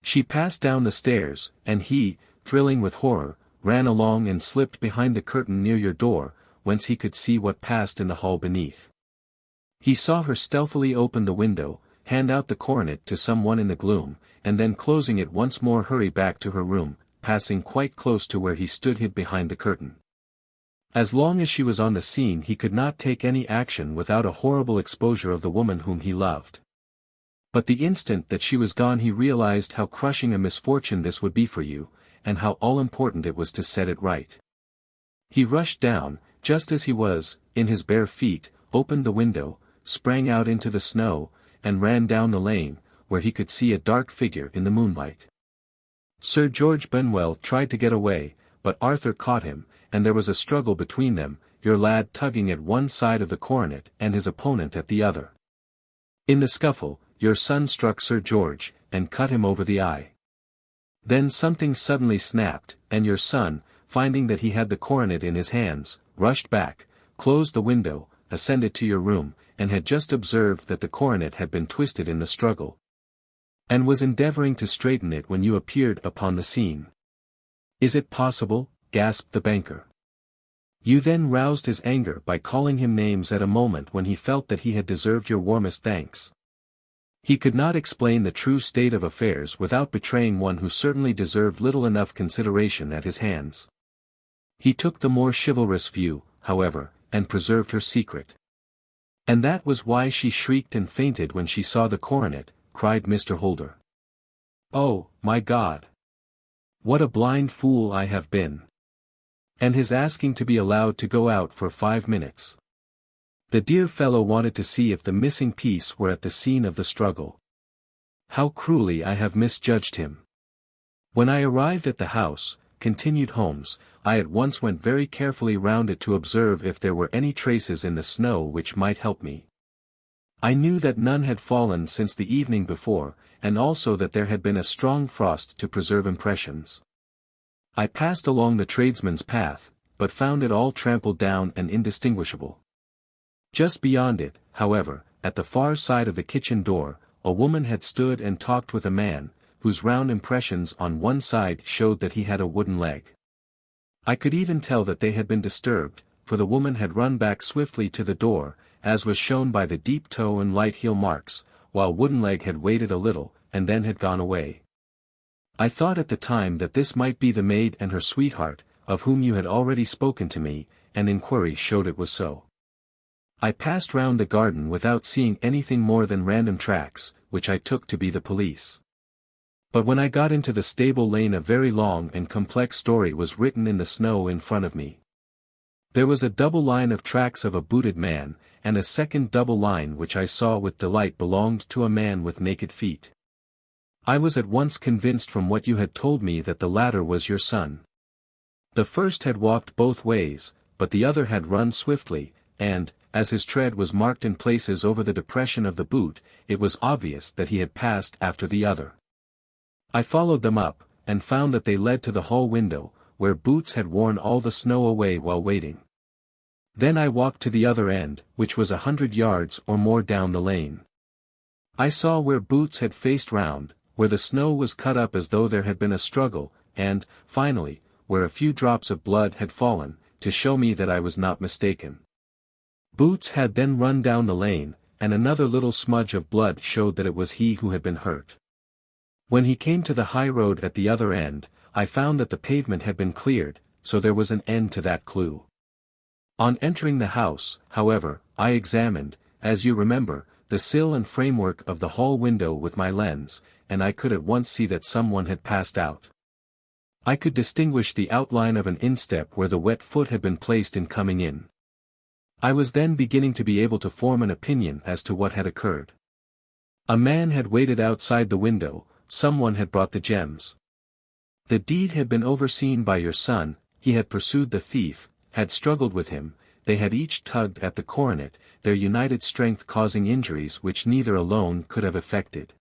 She passed down the stairs, and he, thrilling with horror, ran along and slipped behind the curtain near your door, whence he could see what passed in the hall beneath. He saw her stealthily open the window, hand out the coronet to some one in the gloom, and then closing it once more hurry back to her room, passing quite close to where he stood hid behind the curtain. As long as she was on the scene he could not take any action without a horrible exposure of the woman whom he loved. But the instant that she was gone he realized how crushing a misfortune this would be for you, and how all-important it was to set it right. He rushed down, just as he was, in his bare feet, opened the window, sprang out into the snow, and ran down the lane, where he could see a dark figure in the moonlight. Sir George Benwell tried to get away, but Arthur caught him, and there was a struggle between them, your lad tugging at one side of the coronet and his opponent at the other. In the scuffle, your son struck Sir George, and cut him over the eye. Then something suddenly snapped, and your son, finding that he had the coronet in his hands, rushed back, closed the window, ascended to your room, and had just observed that the coronet had been twisted in the struggle, and was endeavoring to straighten it when you appeared upon the scene. Is it possible? Gasped the banker. You then roused his anger by calling him names at a moment when he felt that he had deserved your warmest thanks. He could not explain the true state of affairs without betraying one who certainly deserved little enough consideration at his hands. He took the more chivalrous view, however, and preserved her secret. And that was why she shrieked and fainted when she saw the coronet, cried Mr. Holder. Oh, my God! What a blind fool I have been! And his asking to be allowed to go out for 5 minutes. The dear fellow wanted to see if the missing piece were at the scene of the struggle. How cruelly I have misjudged him! When I arrived at the house, continued Holmes, I at once went very carefully round it to observe if there were any traces in the snow which might help me. I knew that none had fallen since the evening before, and also that there had been a strong frost to preserve impressions. I passed along the tradesman's path, but found it all trampled down and indistinguishable. Just beyond it, however, at the far side of the kitchen door, a woman had stood and talked with a man, whose round impressions on one side showed that he had a wooden leg. I could even tell that they had been disturbed, for the woman had run back swiftly to the door, as was shown by the deep toe and light heel marks, while Woodenleg had waited a little, and then had gone away. I thought at the time that this might be the maid and her sweetheart, of whom you had already spoken to me, and inquiry showed it was so. I passed round the garden without seeing anything more than random tracks, which I took to be the police. But when I got into the stable lane a very long and complex story was written in the snow in front of me. There was a double line of tracks of a booted man, and a second double line which I saw with delight belonged to a man with naked feet. I was at once convinced from what you had told me that the latter was your son. The first had walked both ways, but the other had run swiftly, and, as his tread was marked in places over the depression of the boot, it was obvious that he had passed after the other. I followed them up, and found that they led to the hall window, where Boots had worn all the snow away while waiting. Then I walked to the other end, which was 100 yards or more down the lane. I saw where Boots had faced round, where the snow was cut up as though there had been a struggle, and, finally, where a few drops of blood had fallen, to show me that I was not mistaken. Boots had then run down the lane, and another little smudge of blood showed that it was he who had been hurt. When he came to the high road at the other end, I found that the pavement had been cleared, so there was an end to that clue. On entering the house, however, I examined, as you remember, the sill and framework of the hall window with my lens, and I could at once see that someone had passed out. I could distinguish the outline of an instep where the wet foot had been placed in coming in. I was then beginning to be able to form an opinion as to what had occurred. A man had waited outside the window, someone had brought the gems. The deed had been overseen by your son, he had pursued the thief, had struggled with him, they had each tugged at the coronet, their united strength causing injuries which neither alone could have effected.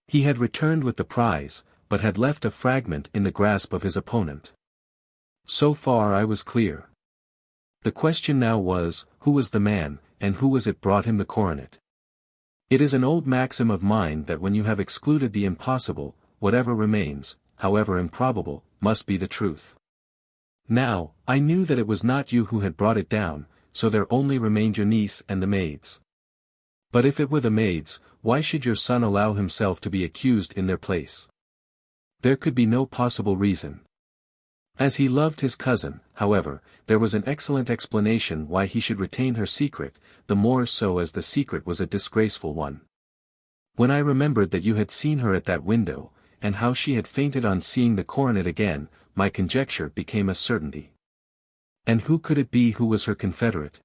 He had returned with the prize, but had left a fragment in the grasp of his opponent. So far I was clear. The question now was, who was the man, and who was it brought him the coronet? It is an old maxim of mine that when you have excluded the impossible, whatever remains, however improbable, must be the truth. Now, I knew that it was not you who had brought it down, so there only remained your niece and the maids. But if it were the maids, why should your son allow himself to be accused in their place? There could be no possible reason. As he loved his cousin, however, there was an excellent explanation why he should retain her secret, the more so as the secret was a disgraceful one. When I remembered that you had seen her at that window, and how she had fainted on seeing the coronet again, my conjecture became a certainty. And who could it be who was her confederate?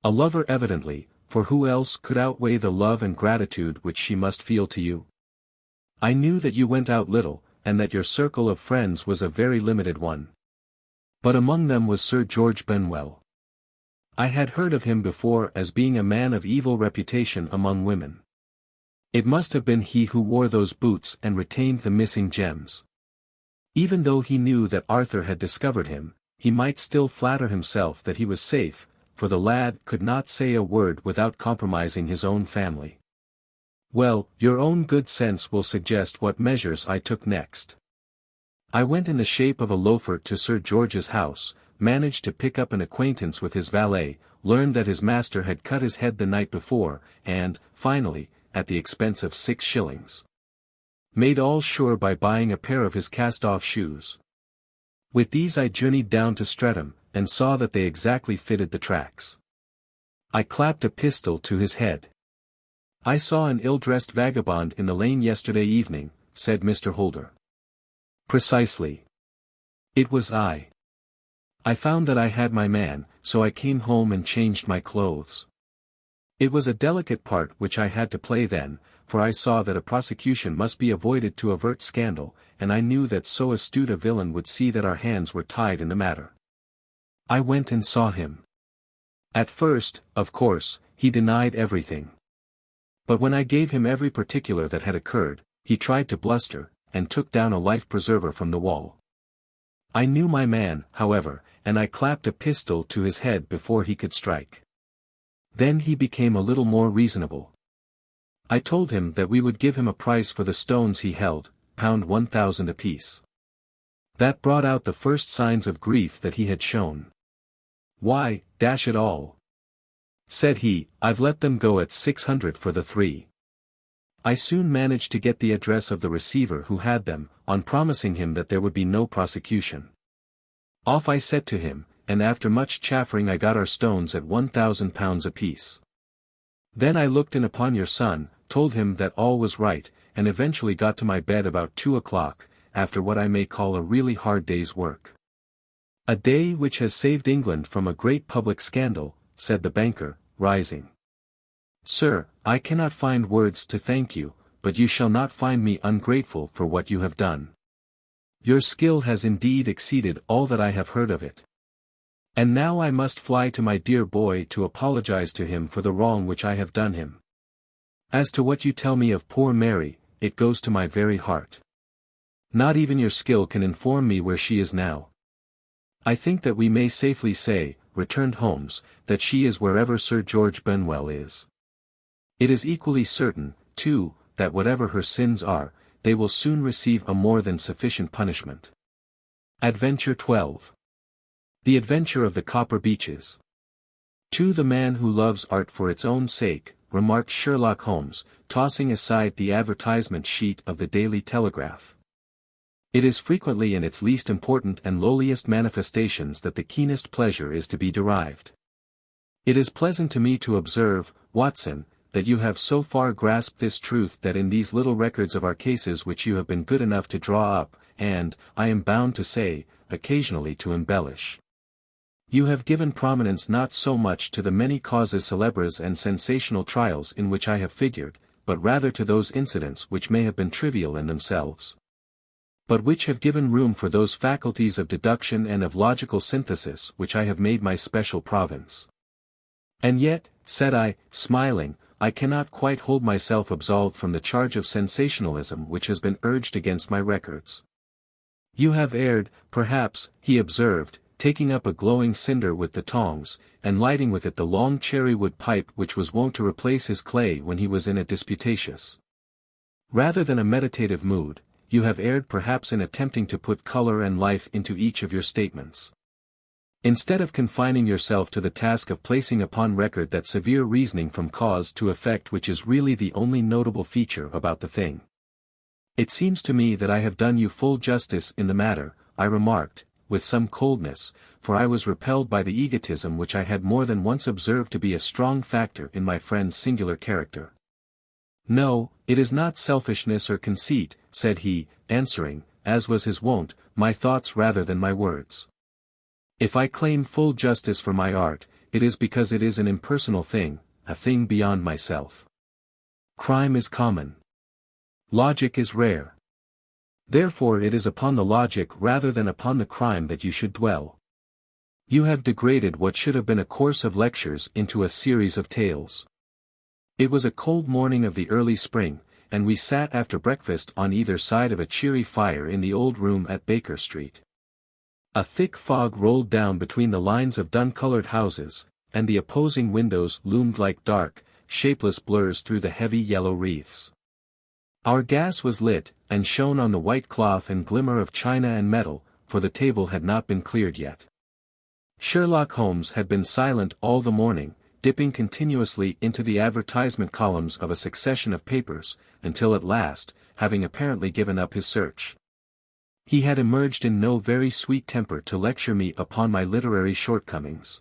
A lover evidently, for who else could outweigh the love and gratitude which she must feel to you? I knew that you went out little, and that your circle of friends was a very limited one. But among them was Sir George Benwell. I had heard of him before as being a man of evil reputation among women. It must have been he who wore those boots and retained the missing gems. Even though he knew that Arthur had discovered him, he might still flatter himself that he was safe, for the lad could not say a word without compromising his own family. Well, your own good sense will suggest what measures I took next. I went in the shape of a loafer to Sir George's house, managed to pick up an acquaintance with his valet, learned that his master had cut his head the night before, and, finally, at the expense of 6 shillings. Made all sure by buying a pair of his cast-off shoes. With these I journeyed down to Streatham, and saw that they exactly fitted the tracks. I clapped a pistol to his head. I saw an ill-dressed vagabond in the lane yesterday evening, said Mr. Holder. Precisely. It was I. I found that I had my man, so I came home and changed my clothes. It was a delicate part which I had to play then, for I saw that a prosecution must be avoided to avert scandal, and I knew that so astute a villain would see that our hands were tied in the matter. I went and saw him. At first, of course, he denied everything. But when I gave him every particular that had occurred, he tried to bluster, and took down a life-preserver from the wall. I knew my man, however, and I clapped a pistol to his head before he could strike. Then he became a little more reasonable. I told him that we would give him a price for the stones he held, £1,000 apiece. That brought out the first signs of grief that he had shown. Why, dash it all, said he, I've let them go at 600 for the 3. I soon managed to get the address of the receiver who had them, on promising him that there would be no prosecution. Off I set to him, and after much chaffering I got our stones at £1,000 apiece. Then I looked in upon your son, told him that all was right, and eventually got to my bed about 2 o'clock, after what I may call a really hard day's work. A day which has saved England from a great public scandal, said the banker, rising. Sir, I cannot find words to thank you, but you shall not find me ungrateful for what you have done. Your skill has indeed exceeded all that I have heard of it. And now I must fly to my dear boy to apologize to him for the wrong which I have done him. As to what you tell me of poor Mary, it goes to my very heart. Not even your skill can inform me where she is now. I think that we may safely say, returned Holmes, that she is wherever Sir George Benwell is. It is equally certain, too, that whatever her sins are, they will soon receive a more than sufficient punishment. Adventure 12. The Adventure of the Copper Beeches. To the man who loves art for its own sake, remarked Sherlock Holmes, tossing aside the advertisement sheet of the Daily Telegraph. It is frequently in its least important and lowliest manifestations that the keenest pleasure is to be derived. It is pleasant to me to observe, Watson, that you have so far grasped this truth that in these little records of our cases which you have been good enough to draw up, and, I am bound to say, occasionally to embellish, you have given prominence not so much to the many causes célèbres and sensational trials in which I have figured, but rather to those incidents which may have been trivial in themselves, but which have given room for those faculties of deduction and of logical synthesis which I have made my special province. And yet, said I, smiling, I cannot quite hold myself absolved from the charge of sensationalism which has been urged against my records. You have erred, perhaps, he observed, taking up a glowing cinder with the tongs, and lighting with it the long cherry-wood pipe which was wont to replace his clay when he was in a disputatious, rather than a meditative mood. You have erred perhaps in attempting to put color and life into each of your statements. Instead of confining yourself to the task of placing upon record that severe reasoning from cause to effect which is really the only notable feature about the thing. It seems to me that I have done you full justice in the matter, I remarked, with some coldness, for I was repelled by the egotism which I had more than once observed to be a strong factor in my friend's singular character. No, it is not selfishness or conceit, said he, answering, as was his wont, my thoughts rather than my words. If I claim full justice for my art, it is because it is an impersonal thing, a thing beyond myself. Crime is common. Logic is rare. Therefore it is upon the logic rather than upon the crime that you should dwell. You have degraded what should have been a course of lectures into a series of tales. It was a cold morning of the early spring, and we sat after breakfast on either side of a cheery fire in the old room at Baker Street. A thick fog rolled down between the lines of dun-colored houses, and the opposing windows loomed like dark, shapeless blurs through the heavy yellow wreaths. Our gas was lit, and shone on the white cloth and glimmer of china and metal, for the table had not been cleared yet. Sherlock Holmes had been silent all the morning, dipping continuously into the advertisement columns of a succession of papers, until at last, having apparently given up his search, he had emerged in no very sweet temper to lecture me upon my literary shortcomings.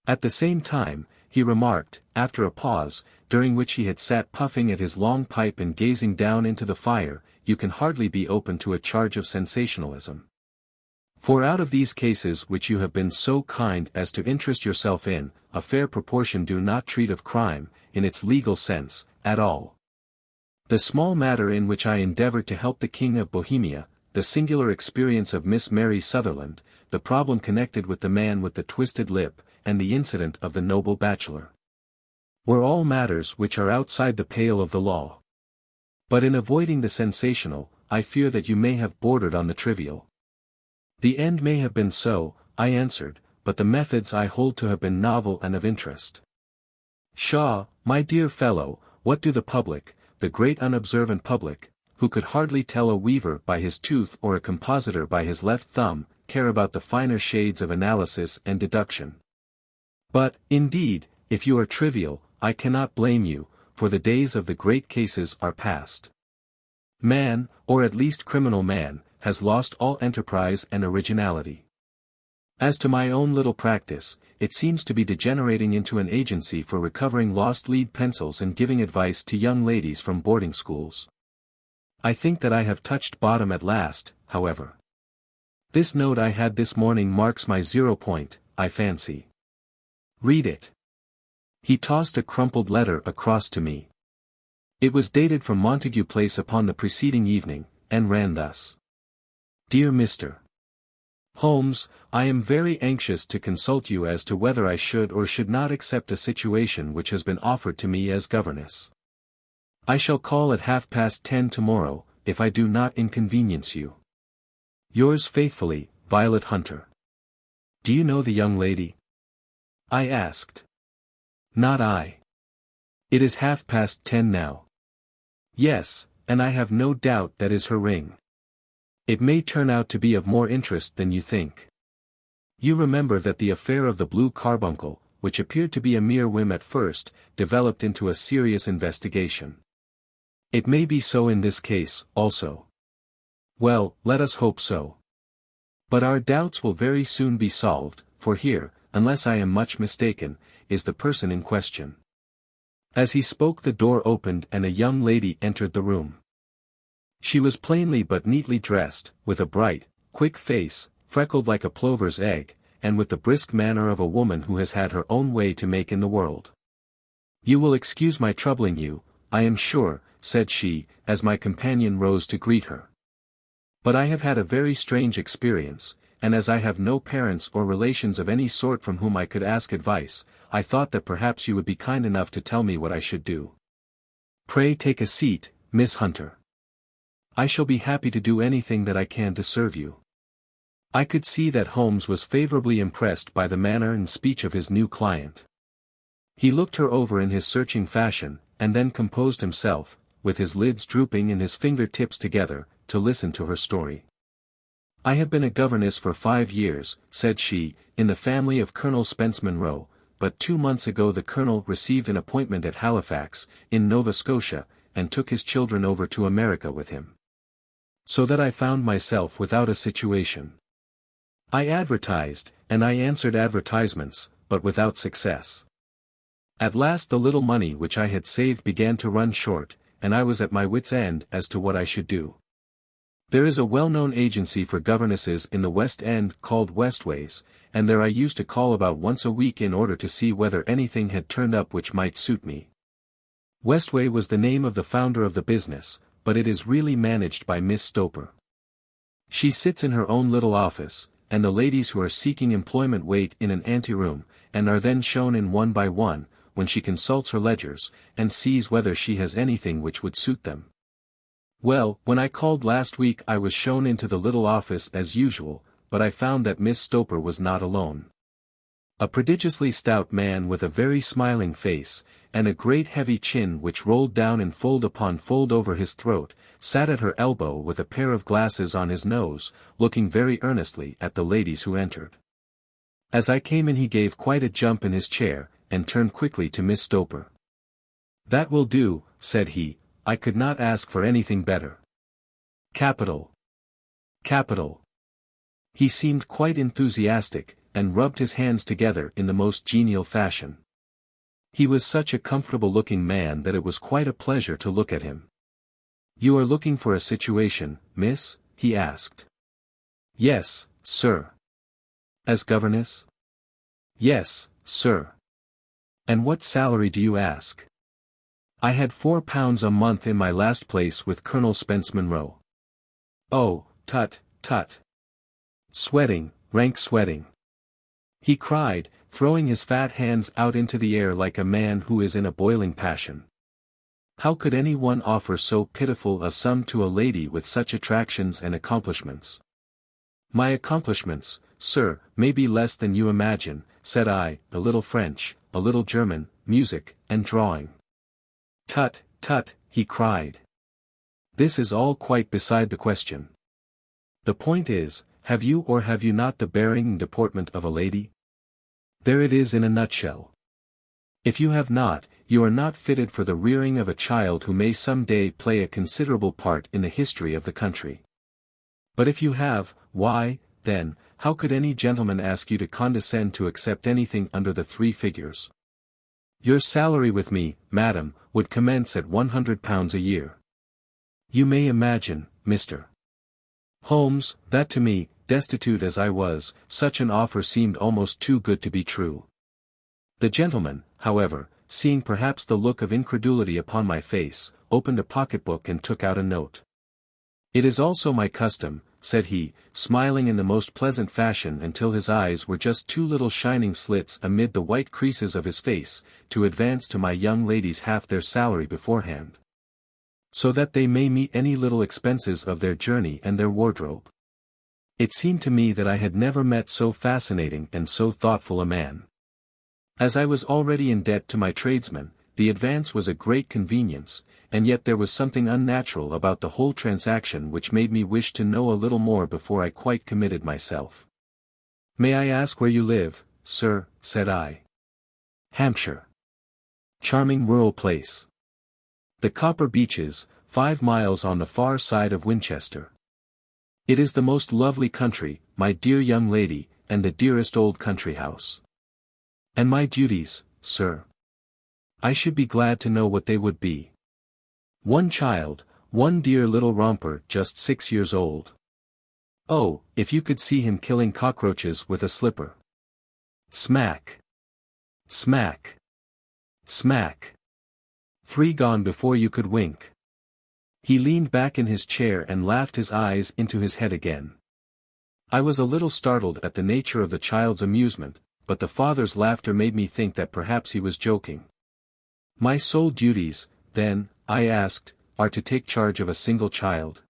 At the same time, he remarked, after a pause, during which he had sat puffing at his long pipe and gazing down into the fire, you can hardly be open to a charge of sensationalism. For out of these cases which you have been so kind as to interest yourself in, a fair proportion do not treat of crime, in its legal sense, at all. The small matter in which I endeavored to help the King of Bohemia, the singular experience of Miss Mary Sutherland, the problem connected with the man with the twisted lip, and the incident of the noble bachelor, were all matters which are outside the pale of the law. But in avoiding the sensational, I fear that you may have bordered on the trivial. The end may have been so, I answered, but the methods I hold to have been novel and of interest. Pshaw, my dear fellow, what do the public, the great unobservant public, who could hardly tell a weaver by his tooth or a compositor by his left thumb, care about the finer shades of analysis and deduction? But, indeed, if you are trivial, I cannot blame you, for the days of the great cases are past. Man, or at least criminal man, has lost all enterprise and originality. As to my own little practice, it seems to be degenerating into an agency for recovering lost lead pencils and giving advice to young ladies from boarding schools. I think that I have touched bottom at last, however. This note I had this morning marks my 0 point, I fancy. Read it. He tossed a crumpled letter across to me. It was dated from Montague Place upon the preceding evening, and ran thus. Dear Mr. Holmes, I am very anxious to consult you as to whether I should or should not accept a situation which has been offered to me as governess. I shall call at 10:30 tomorrow, if I do not inconvenience you. Yours faithfully, Violet Hunter. Do you know the young lady? I asked. Not I. It is 10:30 now. Yes, and I have no doubt that is her ring. It may turn out to be of more interest than you think. You remember that the affair of the blue carbuncle, which appeared to be a mere whim at first, developed into a serious investigation. It may be so in this case, also. Well, let us hope so. But our doubts will very soon be solved, for here, unless I am much mistaken, is the person in question. As he spoke the door opened and a young lady entered the room. She was plainly but neatly dressed, with a bright, quick face, freckled like a plover's egg, and with the brisk manner of a woman who has had her own way to make in the world. You will excuse my troubling you, I am sure, said she, as my companion rose to greet her. But I have had a very strange experience, and as I have no parents or relations of any sort from whom I could ask advice, I thought that perhaps you would be kind enough to tell me what I should do. Pray take a seat, Miss Hunter. I shall be happy to do anything that I can to serve you. I could see that Holmes was favorably impressed by the manner and speech of his new client. He looked her over in his searching fashion, and then composed himself, with his lids drooping and his finger-tips together, to listen to her story. I have been a governess for 5 years, said she, in the family of Colonel Spence Monroe, but 2 months ago the Colonel received an appointment at Halifax, in Nova Scotia, and took his children over to America with him. So that I found myself without a situation. I advertised, and I answered advertisements, but without success. At last the little money which I had saved began to run short, and I was at my wits' end as to what I should do. There is a well-known agency for governesses in the West End called Westways, and there I used to call about once a week in order to see whether anything had turned up which might suit me. Westway was the name of the founder of the business, but it is really managed by Miss Stoper. She sits in her own little office, and the ladies who are seeking employment wait in an anteroom, and are then shown in one by one, when she consults her ledgers, and sees whether she has anything which would suit them. Well, when I called last week I was shown into the little office as usual, but I found that Miss Stoper was not alone. A prodigiously stout man with a very smiling face, and a great heavy chin which rolled down in fold upon fold over his throat, sat at her elbow with a pair of glasses on his nose, looking very earnestly at the ladies who entered. As I came in he gave quite a jump in his chair, and turned quickly to Miss Stoper. That will do, said he, I could not ask for anything better. Capital. Capital. He seemed quite enthusiastic, and rubbed his hands together in the most genial fashion. He was such a comfortable-looking man that it was quite a pleasure to look at him. You are looking for a situation, miss? He asked. Yes, sir. As governess? Yes, sir. And what salary do you ask? I had £4 a month in my last place with Colonel Spence Monroe. Oh, tut, tut. Sweating, rank sweating. He cried, throwing his fat hands out into the air like a man who is in a boiling passion. How could any one offer so pitiful a sum to a lady with such attractions and accomplishments? My accomplishments, sir, may be less than you imagine, said I, a little French, a little German, music, and drawing. Tut, tut, he cried. This is all quite beside the question. The point is, have you or have you not the bearing and deportment of a lady? There it is in a nutshell. If you have not, you are not fitted for the rearing of a child who may some day play a considerable part in the history of the country. But if you have, why, then, how could any gentleman ask you to condescend to accept anything under the 3 figures? Your salary with me, madam, would commence at £100 a year. You may imagine, Mr. Holmes, that to me, destitute as I was, such an offer seemed almost too good to be true. The gentleman, however, seeing perhaps the look of incredulity upon my face, opened a pocketbook and took out a note. It is also my custom, said he, smiling in the most pleasant fashion until his eyes were just 2 little shining slits amid the white creases of his face, to advance to my young ladies half their salary beforehand, so that they may meet any little expenses of their journey and their wardrobe. It seemed to me that I had never met so fascinating and so thoughtful a man. As I was already in debt to my tradesmen, the advance was a great convenience, and yet there was something unnatural about the whole transaction which made me wish to know a little more before I quite committed myself. May I ask where you live, sir? Said I. Hampshire. Charming rural place. The Copper Beeches, 5 miles on the far side of Winchester. It is the most lovely country, my dear young lady, and the dearest old country house. And my duties, sir? I should be glad to know what they would be. 1 child, 1 dear little romper just 6 years old. Oh, if you could see him killing cockroaches with a slipper. Smack. Smack. Smack. 3 gone before you could wink. He leaned back in his chair and laughed his eyes into his head again. I was a little startled at the nature of the child's amusement, but the father's laughter made me think that perhaps he was joking. My sole duties, then, I asked, are to take charge of a single child?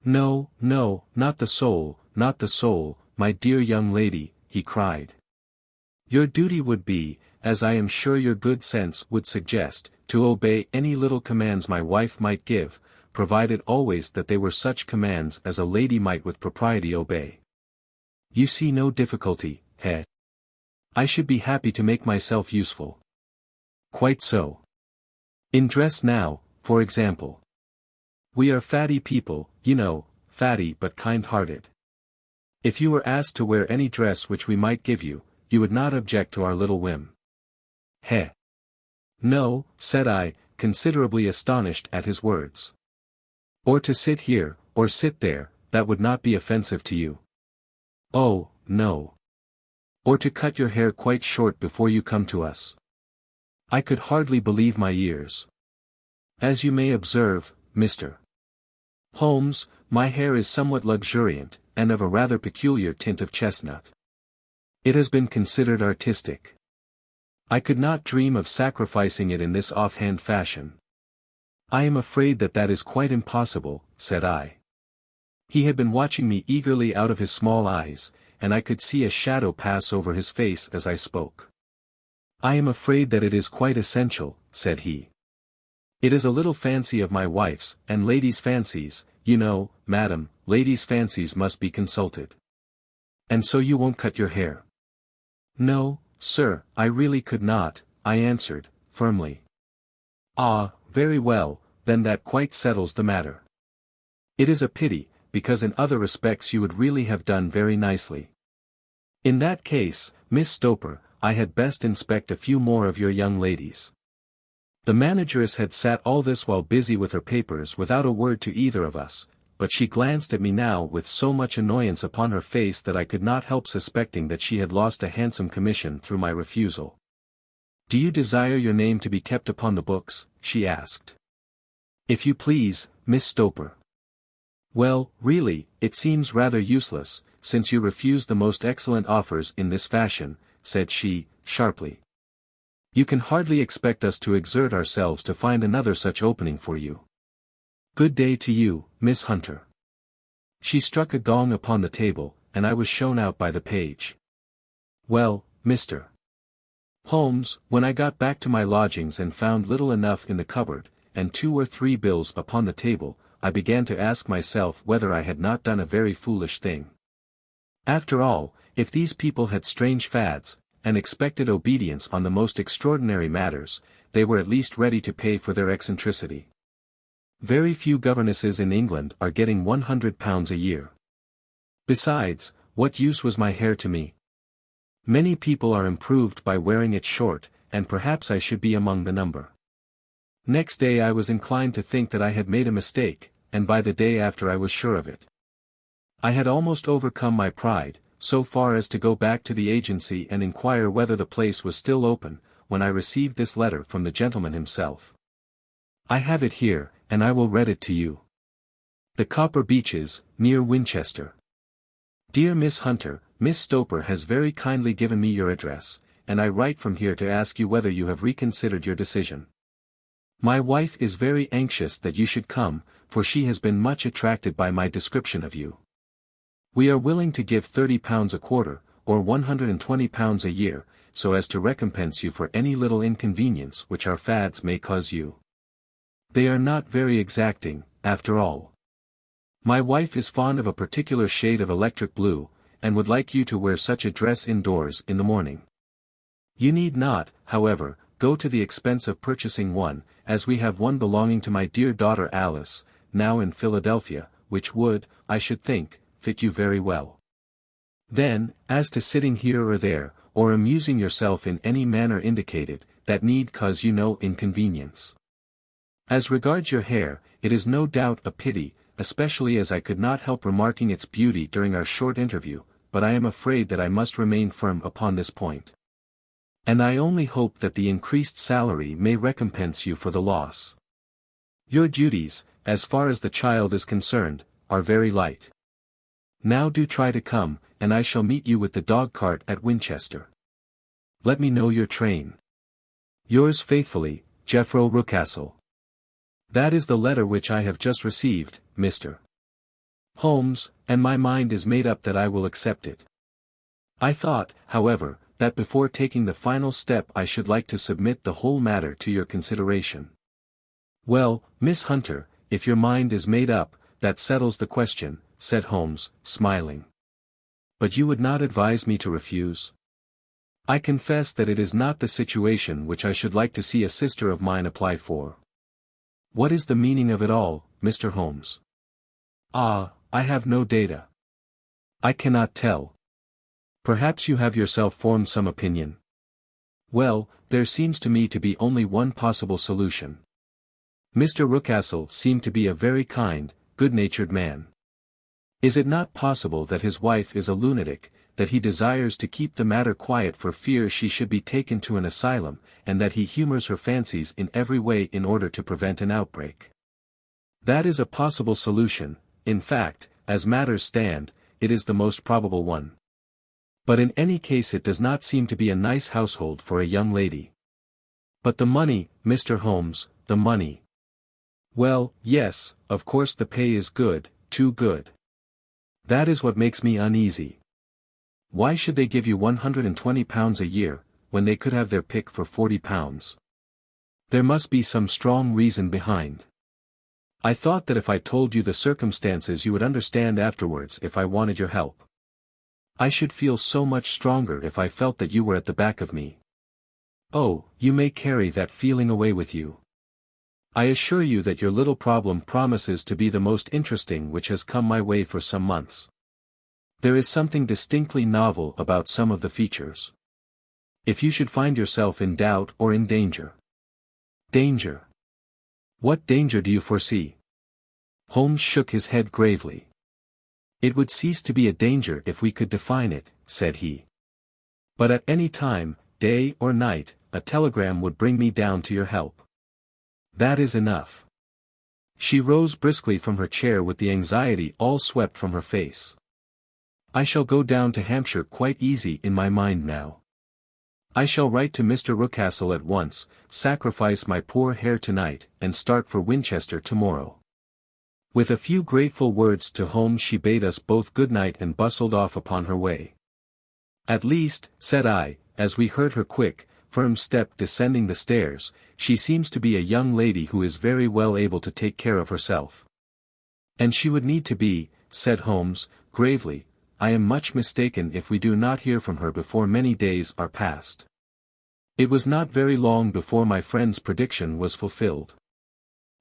No, no, not the sole, not the sole, my dear young lady, he cried. Your duty would be, as I am sure your good sense would suggest, to obey any little commands my wife might give, provided always that they were such commands as a lady might with propriety obey. You see no difficulty, he? I should be happy to make myself useful. Quite so. In dress now, for example. We are fatty people, you know, fatty but kind-hearted. If you were asked to wear any dress which we might give you, you would not object to our little whim. He. No, said I, considerably astonished at his words. Or to sit here, or sit there, that would not be offensive to you. Oh, no. Or to cut your hair quite short before you come to us. I could hardly believe my ears. As you may observe, Mr. Holmes, my hair is somewhat luxuriant, and of a rather peculiar tint of chestnut. It has been considered artistic. I could not dream of sacrificing it in this offhand fashion. I am afraid that that is quite impossible, said I. He had been watching me eagerly out of his small eyes, and I could see a shadow pass over his face as I spoke. I am afraid that it is quite essential, said he. It is a little fancy of my wife's, and ladies' fancies, you know, madam, ladies' fancies must be consulted. And so you won't cut your hair? No, sir, I really could not, I answered, firmly. Ah, very well, then that quite settles the matter. It is a pity, because in other respects you would really have done very nicely. In that case, Miss Stoper, I had best inspect a few more of your young ladies. The manageress had sat all this while busy with her papers without a word to either of us, but she glanced at me now with so much annoyance upon her face that I could not help suspecting that she had lost a handsome commission through my refusal. Do you desire your name to be kept upon the books? She asked. If you please, Miss Stoper. Well, really, it seems rather useless, since you refuse the most excellent offers in this fashion, said she, sharply. You can hardly expect us to exert ourselves to find another such opening for you. Good day to you, Miss Hunter. She struck a gong upon the table, and I was shown out by the page. Well, Mr. Holmes, when I got back to my lodgings and found little enough in the cupboard, and 2 or 3 bills upon the table, I began to ask myself whether I had not done a very foolish thing. After all, if these people had strange fads, and expected obedience on the most extraordinary matters, they were at least ready to pay for their eccentricity. Very few governesses in England are getting £100 a year. Besides, What use was my hair to me? Many people are improved by wearing it short, and perhaps I should be among the number. Next day I was inclined to think that I had made a mistake, and by the day after I was sure of it. I had almost overcome my pride, so far as to go back to the agency and inquire whether the place was still open, when I received this letter from the gentleman himself. I have it here, and I will read it to you. The Copper Beeches, near Winchester. Dear Miss Hunter, Miss Stoper has very kindly given me your address, and I write from here to ask you whether you have reconsidered your decision. My wife is very anxious that you should come, for she has been much attracted by my description of you. We are willing to give £30 a quarter, or £120 a year, so as to recompense you for any little inconvenience which our fads may cause you. They are not very exacting, after all. My wife is fond of a particular shade of electric blue, and would like you to wear such a dress indoors in the morning. You need not, however, go to the expense of purchasing one, as we have one belonging to my dear daughter Alice, now in Philadelphia, which would, I should think, fit you very well. Then, as to sitting here or there, or amusing yourself in any manner indicated, that need cause you no inconvenience. As regards your hair, it is no doubt a pity, especially as I could not help remarking its beauty during our short interview, but I am afraid that I must remain firm upon this point. And I only hope that the increased salary may recompense you for the loss. Your duties, as far as the child is concerned, are very light. Now do try to come, and I shall meet you with the dog-cart at Winchester. Let me know your train. Yours faithfully, Jeffro Rucastle. That is the letter which I have just received, Mr. Holmes, and my mind is made up that I will accept it. I thought, however, that before taking the final step I should like to submit the whole matter to your consideration. Well, Miss Hunter, if your mind is made up, that settles the question, said Holmes, smiling. But you would not advise me to refuse? I confess that it is not the situation which I should like to see a sister of mine apply for. What is the meaning of it all, Mr. Holmes? Ah, I have no data. I cannot tell. Perhaps you have yourself formed some opinion. Well, there seems to me to be only one possible solution. Mr. Rucastle seemed to be a very kind, good-natured man. Is it not possible that his wife is a lunatic, that he desires to keep the matter quiet for fear she should be taken to an asylum, and that he humors her fancies in every way in order to prevent an outbreak? That is a possible solution. In fact, as matters stand, it is the most probable one. But in any case it does not seem to be a nice household for a young lady. But the money, Mr. Holmes, the money. Well, yes, of course the pay is good, too good. That is what makes me uneasy. Why should they give you £120 a year, when they could have their pick for £40? There must be some strong reason behind. I thought that if I told you the circumstances you would understand afterwards if I wanted your help. I should feel so much stronger if I felt that you were at the back of me. Oh, you may carry that feeling away with you. I assure you that your little problem promises to be the most interesting which has come my way for some months. There is something distinctly novel about some of the features. If you should find yourself in doubt or in danger. Danger. What danger do you foresee? Holmes shook his head gravely. It would cease to be a danger if we could define it, said he. But at any time, day or night, a telegram would bring me down to your help. That is enough. She rose briskly from her chair with the anxiety all swept from her face. I shall go down to Hampshire quite easy in my mind now. I shall write to Mr. Rucastle at once, sacrifice my poor hair tonight, and start for Winchester tomorrow. With a few grateful words to Holmes she bade us both good night and bustled off upon her way. At least, said I, as we heard her quick, firm step descending the stairs, she seems to be a young lady who is very well able to take care of herself. And she would need to be, said Holmes, gravely. I am much mistaken if we do not hear from her before many days are past. It was not very long before my friend's prediction was fulfilled.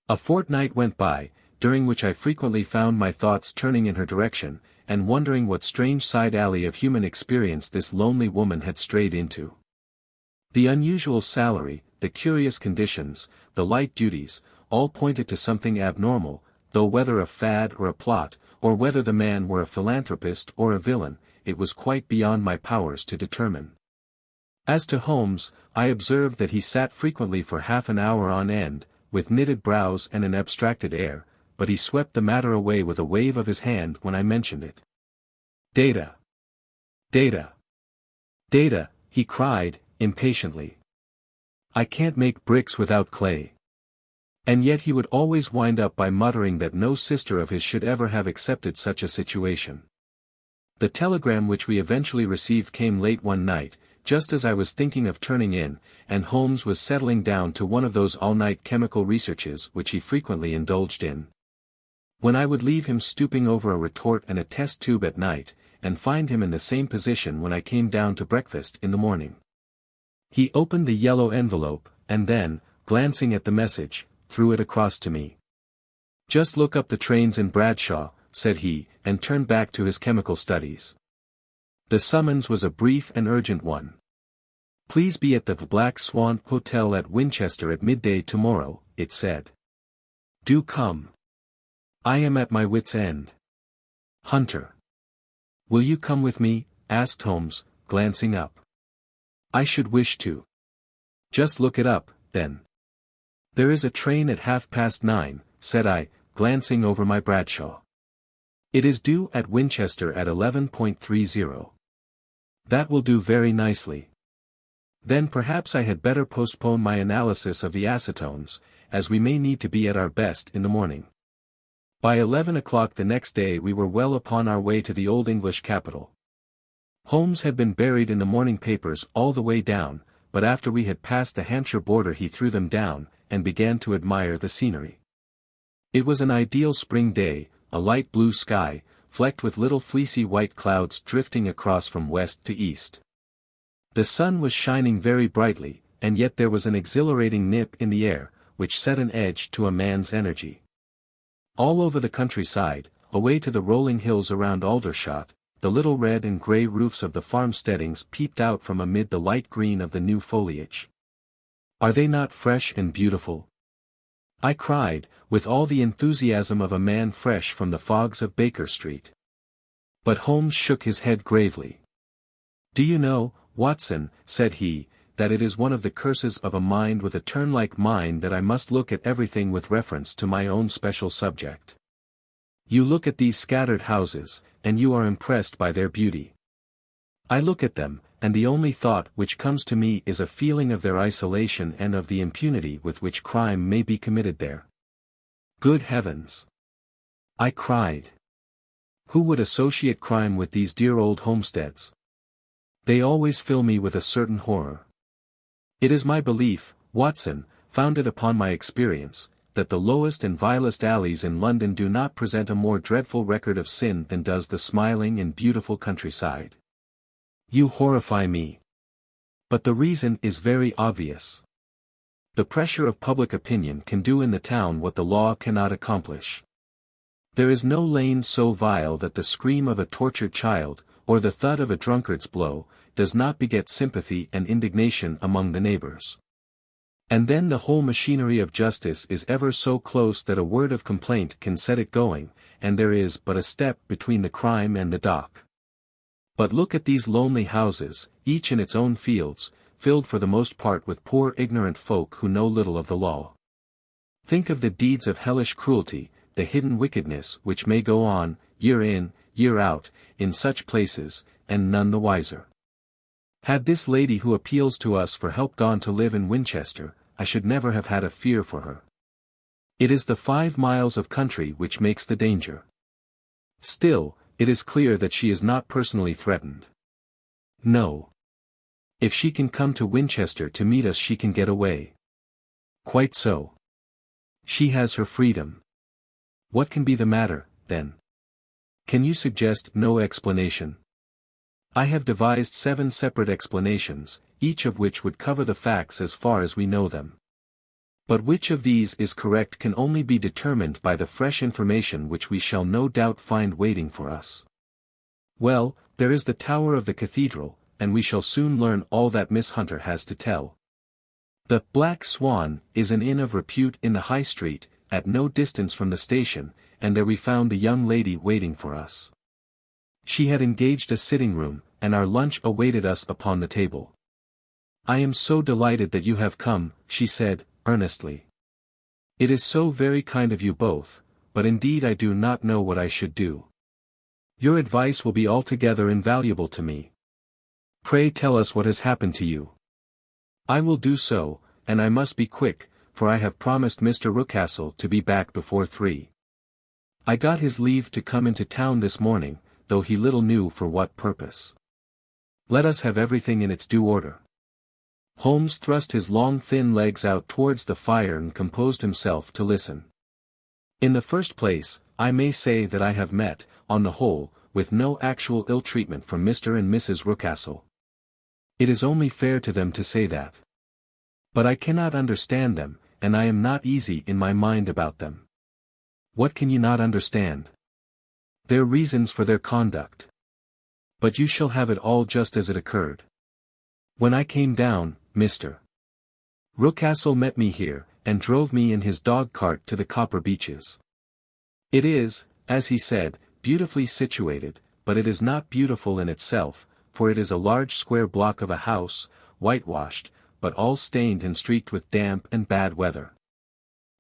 A fortnight went by, during which I frequently found my thoughts turning in her direction, and wondering what strange side alley of human experience this lonely woman had strayed into. The unusual salary, the curious conditions, the light duties, all pointed to something abnormal, though whether a fad or a plot, or whether the man were a philanthropist or a villain, it was quite beyond my powers to determine. As to Holmes, I observed that he sat frequently for half an hour on end, with knitted brows and an abstracted air, but he swept the matter away with a wave of his hand when I mentioned it. Data! Data! Data! He cried, impatiently. I can't make bricks without clay. And yet he would always wind up by muttering that no sister of his should ever have accepted such a situation. The telegram which we eventually received came late one night, just as I was thinking of turning in, and Holmes was settling down to one of those all-night chemical researches which he frequently indulged in. When I would leave him stooping over a retort and a test tube at night, and find him in the same position when I came down to breakfast in the morning. He opened the yellow envelope, and then, glancing at the message, threw it across to me. "Just look up the trains in Bradshaw," said he, and turned back to his chemical studies. The summons was a brief and urgent one. "Please be at the Black Swan Hotel at Winchester at midday tomorrow," it said. "Do come. I am at my wit's end. Hunter." "Will you come with me?" asked Holmes, glancing up. "I should wish to." "Just look it up, then." "There is a train at 9:30, said I, glancing over my Bradshaw. "It is due at Winchester at 11:30. "That will do very nicely. Then perhaps I had better postpone my analysis of the acetones, as we may need to be at our best in the morning." By 11 o'clock the next day we were well upon our way to the Old English capital. Holmes had been buried in the morning papers all the way down, but after we had passed the Hampshire border he threw them down, and began to admire the scenery. It was an ideal spring day, a light blue sky, flecked with little fleecy white clouds drifting across from west to east. The sun was shining very brightly, and yet there was an exhilarating nip in the air, which set an edge to a man's energy. All over the countryside, away to the rolling hills around Aldershot, the little red and grey roofs of the farmsteadings peeped out from amid the light green of the new foliage. "Are they not fresh and beautiful?" I cried, with all the enthusiasm of a man fresh from the fogs of Baker Street. But Holmes shook his head gravely. "Do you know, Watson," said he, "that it is one of the curses of a mind with a turn like mine that I must look at everything with reference to my own special subject. You look at these scattered houses, and you are impressed by their beauty. I look at them, and the only thought which comes to me is a feeling of their isolation and of the impunity with which crime may be committed there. Good heavens!" I cried. "Who would associate crime with these dear old homesteads? They always fill me with a certain horror. It is my belief, Watson, founded upon my experience, that the lowest and vilest alleys in London do not present a more dreadful record of sin than does the smiling and beautiful countryside. You horrify me. But the reason is very obvious. The pressure of public opinion can do in the town what the law cannot accomplish. There is no lane so vile that the scream of a tortured child, or the thud of a drunkard's blow, does not beget sympathy and indignation among the neighbors. And then the whole machinery of justice is ever so close that a word of complaint can set it going, and there is but a step between the crime and the dock. But look at these lonely houses, each in its own fields, filled for the most part with poor ignorant folk who know little of the law. Think of the deeds of hellish cruelty, the hidden wickedness which may go on, year in, year out, in such places, and none the wiser. Had this lady who appeals to us for help gone to live in Winchester, I should never have had a fear for her. It is the 5 miles of country which makes the danger. Still, it is clear that she is not personally threatened. No. If she can come to Winchester to meet us she can get away. Quite so. She has her freedom. What can be the matter, then? Can you suggest no explanation? I have devised 7 separate explanations, each of which would cover the facts as far as we know them. But which of these is correct can only be determined by the fresh information which we shall no doubt find waiting for us. Well, there is the tower of the cathedral, and we shall soon learn all that Miss Hunter has to tell. The Black Swan is an inn of repute in the High Street, at no distance from the station, and there we found the young lady waiting for us. She had engaged a sitting room, and our lunch awaited us upon the table. "I am so delighted that you have come," she said, earnestly. "It is so very kind of you both, but indeed I do not know what I should do. Your advice will be altogether invaluable to me. Pray tell us what has happened to you." "I will do so, and I must be quick, for I have promised Mr. Rucastle to be back before 3. I got his leave to come into town this morning, though he little knew for what purpose. Let us have everything in its due order." Holmes thrust his long thin legs out towards the fire and composed himself to listen. "In the first place, I may say that I have met, on the whole, with no actual ill-treatment from Mr. and Mrs. Rucastle. It is only fair to them to say that. But I cannot understand them, and I am not easy in my mind about them." "What can you not understand?" "Their reasons for their conduct. But you shall have it all just as it occurred. When I came down, Mr. Rucastle met me here, and drove me in his dog-cart to the Copper Beeches. It is, as he said, beautifully situated, but it is not beautiful in itself, for it is a large square block of a house, whitewashed, but all stained and streaked with damp and bad weather.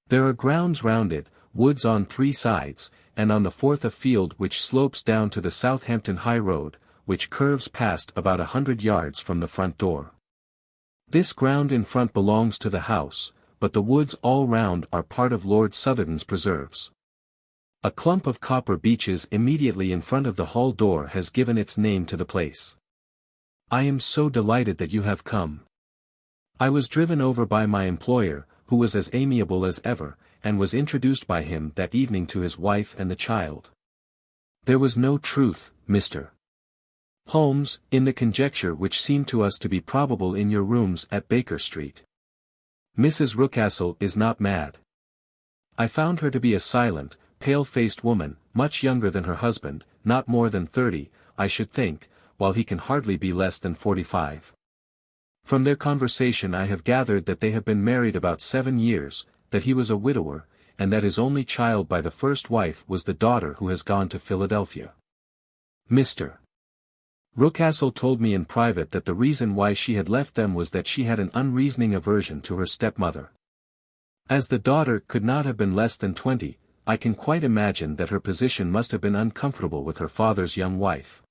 There are grounds round it, woods on 3 sides, and on the 4th a field which slopes down to the Southampton High Road, which curves past about 100 yards from the front door. This ground in front belongs to the house, but the woods all round are part of Lord Southerton's preserves. A clump of copper beeches immediately in front of the hall door has given its name to the place. I am so delighted that you have come. I was driven over by my employer, who was as amiable as ever, and was introduced by him that evening to his wife and the child. There was no truth, Mr. Holmes, in the conjecture which seemed to us to be probable in your rooms at Baker Street. Mrs. Rucastle is not mad. I found her to be a silent, pale-faced woman, much younger than her husband, not more than 30, I should think, while he can hardly be less than 45. From their conversation I have gathered that they have been married about 7 years, that he was a widower, and that his only child by the first wife was the daughter who has gone to Philadelphia. Mr. Rucastle told me in private that the reason why she had left them was that she had an unreasoning aversion to her stepmother. As the daughter could not have been less than 20, I can quite imagine that her position must have been uncomfortable with her father's young wife.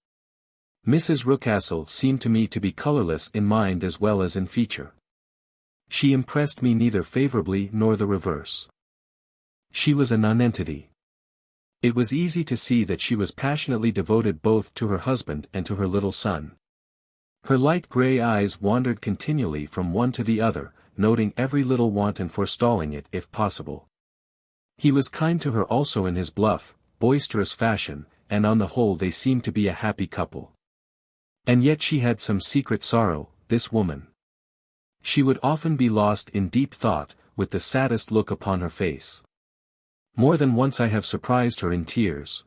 Mrs. Rucastle seemed to me to be colorless in mind as well as in feature. She impressed me neither favorably nor the reverse. She was a nonentity. It was easy to see that she was passionately devoted both to her husband and to her little son. Her light gray eyes wandered continually from one to the other, noting every little want and forestalling it if possible. He was kind to her also in his bluff, boisterous fashion, and on the whole they seemed to be a happy couple. And yet she had some secret sorrow, this woman. She would often be lost in deep thought, with the saddest look upon her face. More than once I have surprised her in tears.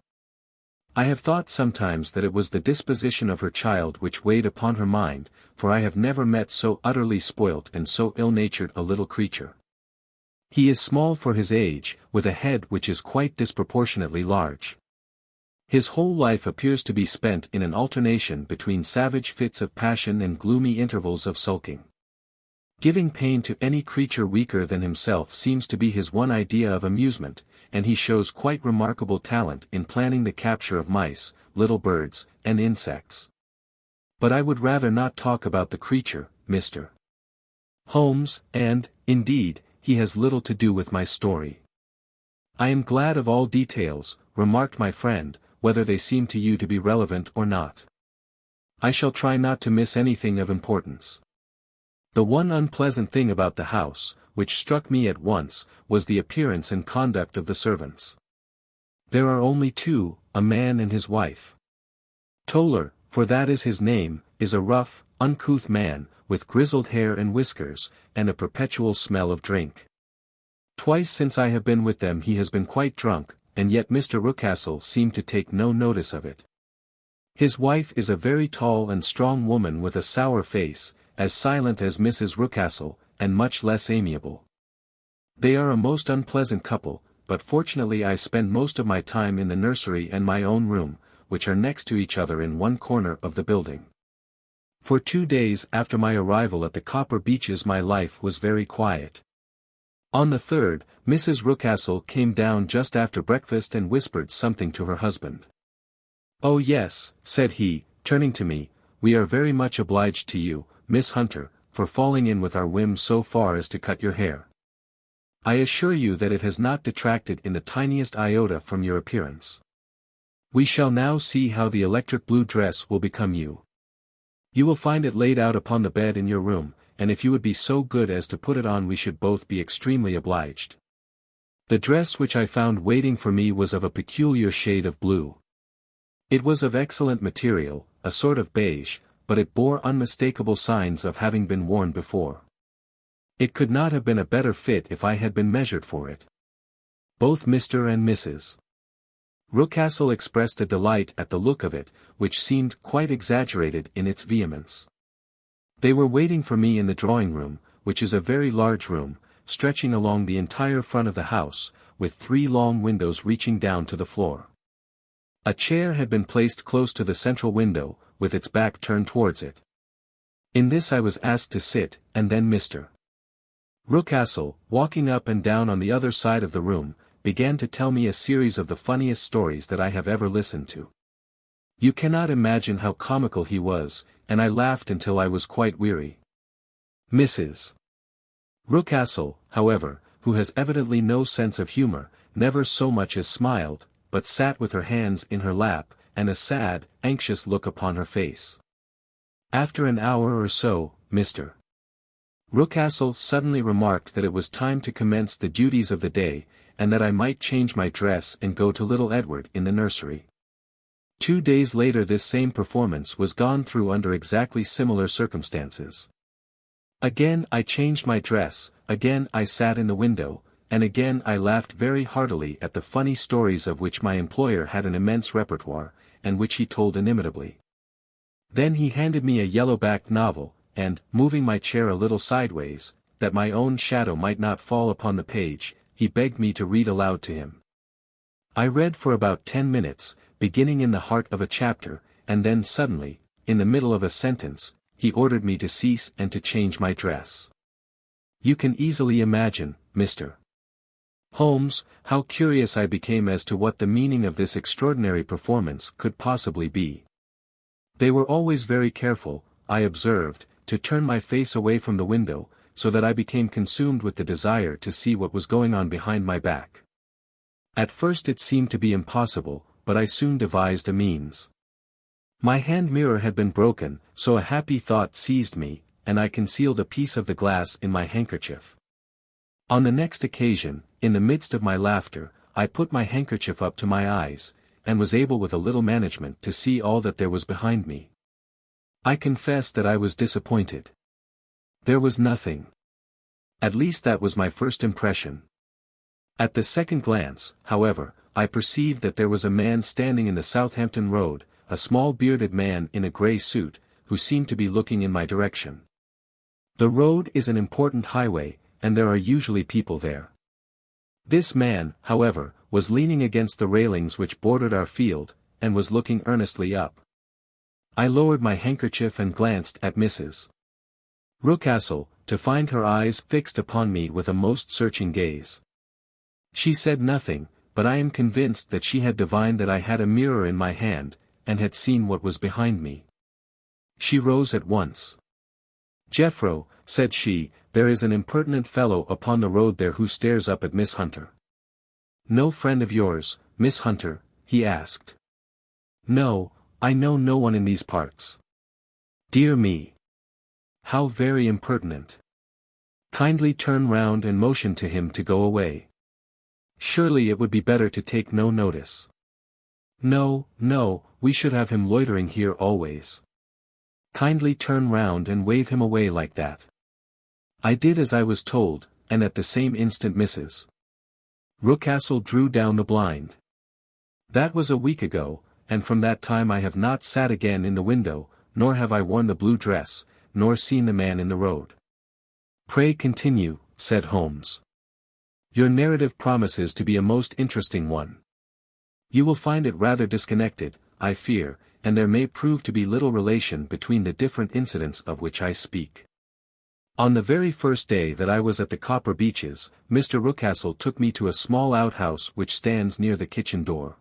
I have thought sometimes that it was the disposition of her child which weighed upon her mind, for I have never met so utterly spoilt and so ill-natured a little creature. He is small for his age, with a head which is quite disproportionately large. His whole life appears to be spent in an alternation between savage fits of passion and gloomy intervals of sulking. Giving pain to any creature weaker than himself seems to be his one idea of amusement, and he shows quite remarkable talent in planning the capture of mice, little birds, and insects. But I would rather not talk about the creature, Mr. Holmes, and, indeed, he has little to do with my story. I am glad of all details, remarked my friend, whether they seem to you to be relevant or not. I shall try not to miss anything of importance. The one unpleasant thing about the house, which struck me at once, was the appearance and conduct of the servants. There are only 2, a man and his wife. Toller, for that is his name, is a rough, uncouth man, with grizzled hair and whiskers, and a perpetual smell of drink. Twice since I have been with them he has been quite drunk, and yet Mr. Rucastle seemed to take no notice of it. His wife is a very tall and strong woman with a sour face, as silent as Mrs. Rucastle, and much less amiable. They are a most unpleasant couple, but fortunately I spend most of my time in the nursery and my own room, which are next to each other in one corner of the building. For 2 days after my arrival at the Copper Beeches my life was very quiet. On the third, Mrs. Rucastle came down just after breakfast and whispered something to her husband. "Oh yes," said he, turning to me, "we are very much obliged to you, Miss Hunter, for falling in with our whims so far as to cut your hair. I assure you that it has not detracted in the tiniest iota from your appearance. We shall now see how the electric blue dress will become you. You will find it laid out upon the bed in your room, and if you would be so good as to put it on we should both be extremely obliged." The dress which I found waiting for me was of a peculiar shade of blue. It was of excellent material, a sort of beige, but it bore unmistakable signs of having been worn before. It could not have been a better fit if I had been measured for it. Both Mr. and Mrs. Rucastle expressed a delight at the look of it, which seemed quite exaggerated in its vehemence. They were waiting for me in the drawing-room, which is a very large room, stretching along the entire front of the house, with 3 long windows reaching down to the floor. A chair had been placed close to the central window, with its back turned towards it. In this I was asked to sit, and then Mr. Rucastle, walking up and down on the other side of the room, began to tell me a series of the funniest stories that I have ever listened to. You cannot imagine how comical he was, and I laughed until I was quite weary. Mrs. Rucastle, however, who has evidently no sense of humor, never so much as smiled, but sat with her hands in her lap, and a sad, anxious look upon her face. After an hour or so, Mr. Rucastle suddenly remarked that it was time to commence the duties of the day, and that I might change my dress and go to little Edward in the nursery. 2 days later this same performance was gone through under exactly similar circumstances. Again I changed my dress, again I sat in the window, and again I laughed very heartily at the funny stories of which my employer had an immense repertoire, and which he told inimitably. Then he handed me a yellow-backed novel, and, moving my chair a little sideways, that my own shadow might not fall upon the page, he begged me to read aloud to him. I read for about 10 minutes, beginning in the heart of a chapter, and then suddenly, in the middle of a sentence, he ordered me to cease and to change my dress. You can easily imagine, Mr. Holmes, how curious I became as to what the meaning of this extraordinary performance could possibly be. They were always very careful, I observed, to turn my face away from the window, so that I became consumed with the desire to see what was going on behind my back. At first it seemed to be impossible, but I soon devised a means. My hand mirror had been broken, so a happy thought seized me, and I concealed a piece of the glass in my handkerchief. On the next occasion, in the midst of my laughter, I put my handkerchief up to my eyes, and was able with a little management to see all that there was behind me. I confess that I was disappointed. There was nothing. At least that was my first impression. At the second glance, however, I perceived that there was a man standing in the Southampton Road, a small bearded man in a grey suit, who seemed to be looking in my direction. The road is an important highway, and there are usually people there. This man, however, was leaning against the railings which bordered our field, and was looking earnestly up. I lowered my handkerchief and glanced at Mrs. Rucastle, to find her eyes fixed upon me with a most searching gaze. She said nothing, but I am convinced that she had divined that I had a mirror in my hand, and had seen what was behind me. She rose at once. "Jeffro," said she, "there is an impertinent fellow upon the road there who stares up at Miss Hunter." "No friend of yours, Miss Hunter?" he asked. "No, I know no one in these parts." "Dear me! How very impertinent. Kindly turn round and motion to him to go away. Surely it would be better to take no notice." "No, no, we should have him loitering here always. Kindly turn round and wave him away like that." I did as I was told, and at the same instant Mrs. Rucastle drew down the blind. That was a week ago, and from that time I have not sat again in the window, nor have I worn the blue dress, nor seen the man in the road." "Pray continue," said Holmes. "Your narrative promises to be a most interesting one. You will find it rather disconnected, I fear, and there may prove to be little relation between the different incidents of which I speak. On the very first day that I was at the Copper Beeches, Mr. Rucastle took me to a small outhouse which stands near the kitchen door.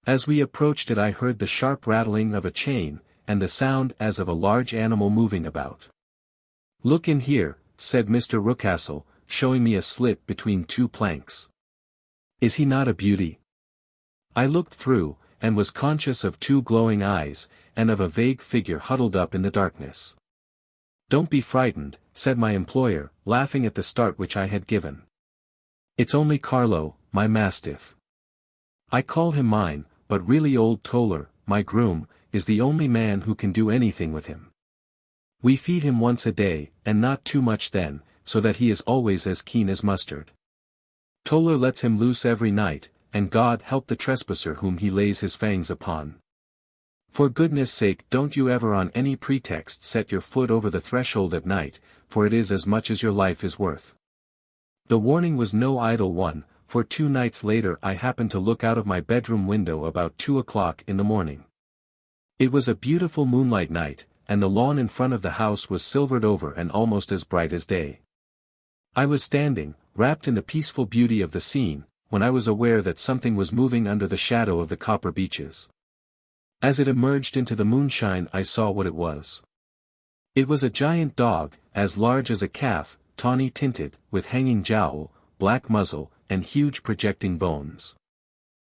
As we approached it I heard the sharp rattling of a chain, and the sound as of a large animal moving about. "Look in here," said Mr. Rucastle, showing me a slit between two planks. "Is he not a beauty?" I looked through, and was conscious of two glowing eyes, and of a vague figure huddled up in the darkness. "Don't be frightened," said my employer, laughing at the start which I had given. "It's only Carlo, my mastiff. I call him mine, but really old Toller, my groom, is the only man who can do anything with him. We feed him once a day, and not too much then, so that he is always as keen as mustard. Toller lets him loose every night, and God help the trespasser whom he lays his fangs upon. For goodness' sake don't you ever on any pretext set your foot over the threshold at night, for it is as much as your life is worth." The warning was no idle one, for 2 nights later I happened to look out of my bedroom window about 2 o'clock in the morning. It was a beautiful moonlight night, and the lawn in front of the house was silvered over and almost as bright as day. I was standing, wrapped in the peaceful beauty of the scene, when I was aware that something was moving under the shadow of the Copper Beeches. As it emerged into the moonshine I saw what it was. It was a giant dog, as large as a calf, tawny tinted, with hanging jowl, black muzzle, and huge projecting bones.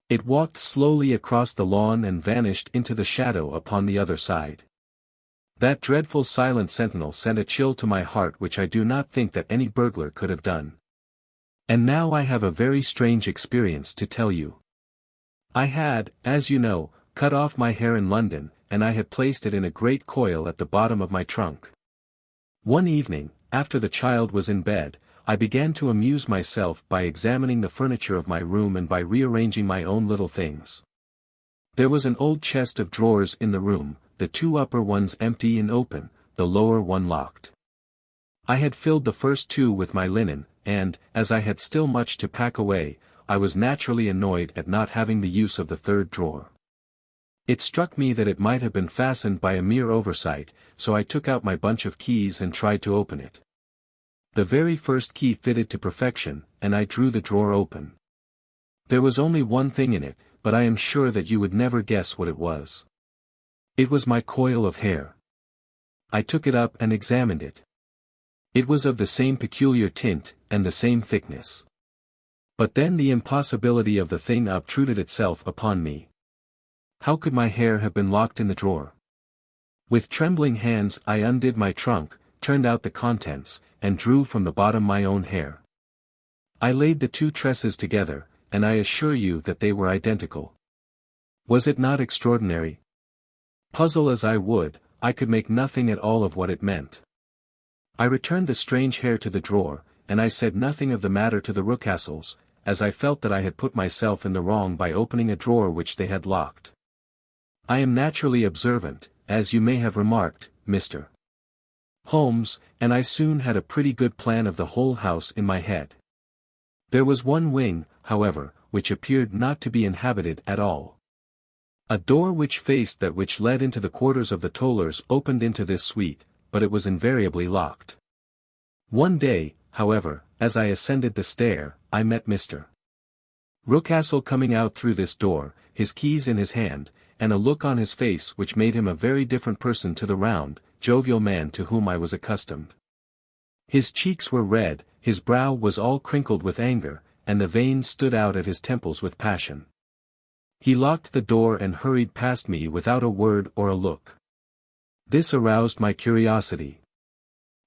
It walked slowly across the lawn and vanished into the shadow upon the other side. That dreadful silent sentinel sent a chill to my heart which I do not think that any burglar could have done. And now I have a very strange experience to tell you. I had, as you know, cut off my hair in London, and I had placed it in a great coil at the bottom of my trunk. One evening, after the child was in bed, I began to amuse myself by examining the furniture of my room and by rearranging my own little things. There was an old chest of drawers in the room, the 2 upper ones empty and open, the lower one locked. I had filled the first 2 with my linen, and, as I had still much to pack away, I was naturally annoyed at not having the use of the 3rd drawer. It struck me that it might have been fastened by a mere oversight, so I took out my bunch of keys and tried to open it. The very first key fitted to perfection, and I drew the drawer open. There was only one thing in it, but I am sure that you would never guess what it was. It was my coil of hair. I took it up and examined it. It was of the same peculiar tint, and the same thickness. But then the impossibility of the thing obtruded itself upon me. How could my hair have been locked in the drawer? With trembling hands I undid my trunk, turned out the contents, and drew from the bottom my own hair. I laid the 2 tresses together, and I assure you that they were identical. Was it not extraordinary? Puzzle as I would, I could make nothing at all of what it meant. I returned the strange hair to the drawer, and I said nothing of the matter to the Rucastles, as I felt that I had put myself in the wrong by opening a drawer which they had locked. I am naturally observant, as you may have remarked, Mr. Holmes, and I soon had a pretty good plan of the whole house in my head. There was one wing, however, which appeared not to be inhabited at all. A door which faced that which led into the quarters of the Tollers opened into this suite, but it was invariably locked. One day, however, as I ascended the stair, I met Mr. Rucastle coming out through this door, his keys in his hand, and a look on his face which made him a very different person to the round, jovial man to whom I was accustomed. His cheeks were red, his brow was all crinkled with anger, and the veins stood out at his temples with passion. He locked the door and hurried past me without a word or a look. This aroused my curiosity.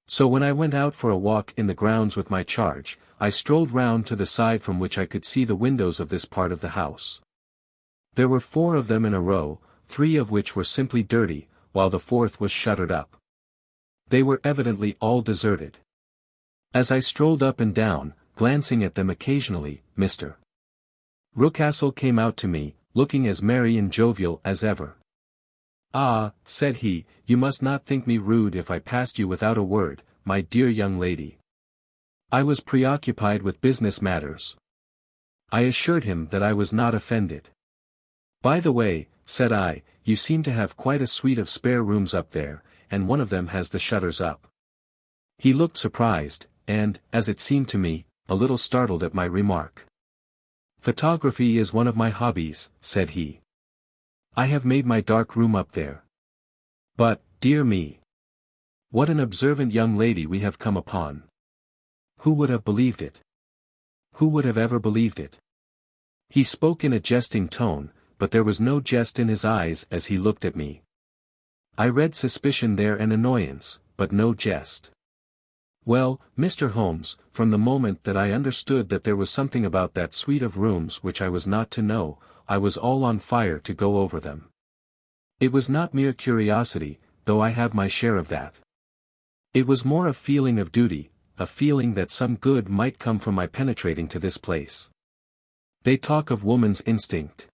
So when I went out for a walk in the grounds with my charge, I strolled round to the side from which I could see the windows of this part of the house. There were 4 of them in a row, 3 of which were simply dirty, while the 4th was shuttered up. They were evidently all deserted. As I strolled up and down, glancing at them occasionally, Mr. Rucastle came out to me, looking as merry and jovial as ever. "Ah," said he, "you must not think me rude if I passed you without a word, my dear young lady. I was preoccupied with business matters." I assured him that I was not offended. "By the way," said I, "you seem to have quite a suite of spare rooms up there, and one of them has the shutters up." He looked surprised, and, as it seemed to me, a little startled at my remark. "Photography is one of my hobbies," said he. "I have made my dark room up there. But, dear me! What an observant young lady we have come upon. Who would have believed it? Who would have ever believed it?" He spoke in a jesting tone, but there was no jest in his eyes as he looked at me. I read suspicion there and annoyance, but no jest. "Well, Mr. Holmes, from the moment that I understood that there was something about that suite of rooms which I was not to know, I was all on fire to go over them. It was not mere curiosity, though I have my share of that. It was more a feeling of duty, a feeling that some good might come from my penetrating to this place. They talk of woman's instinct.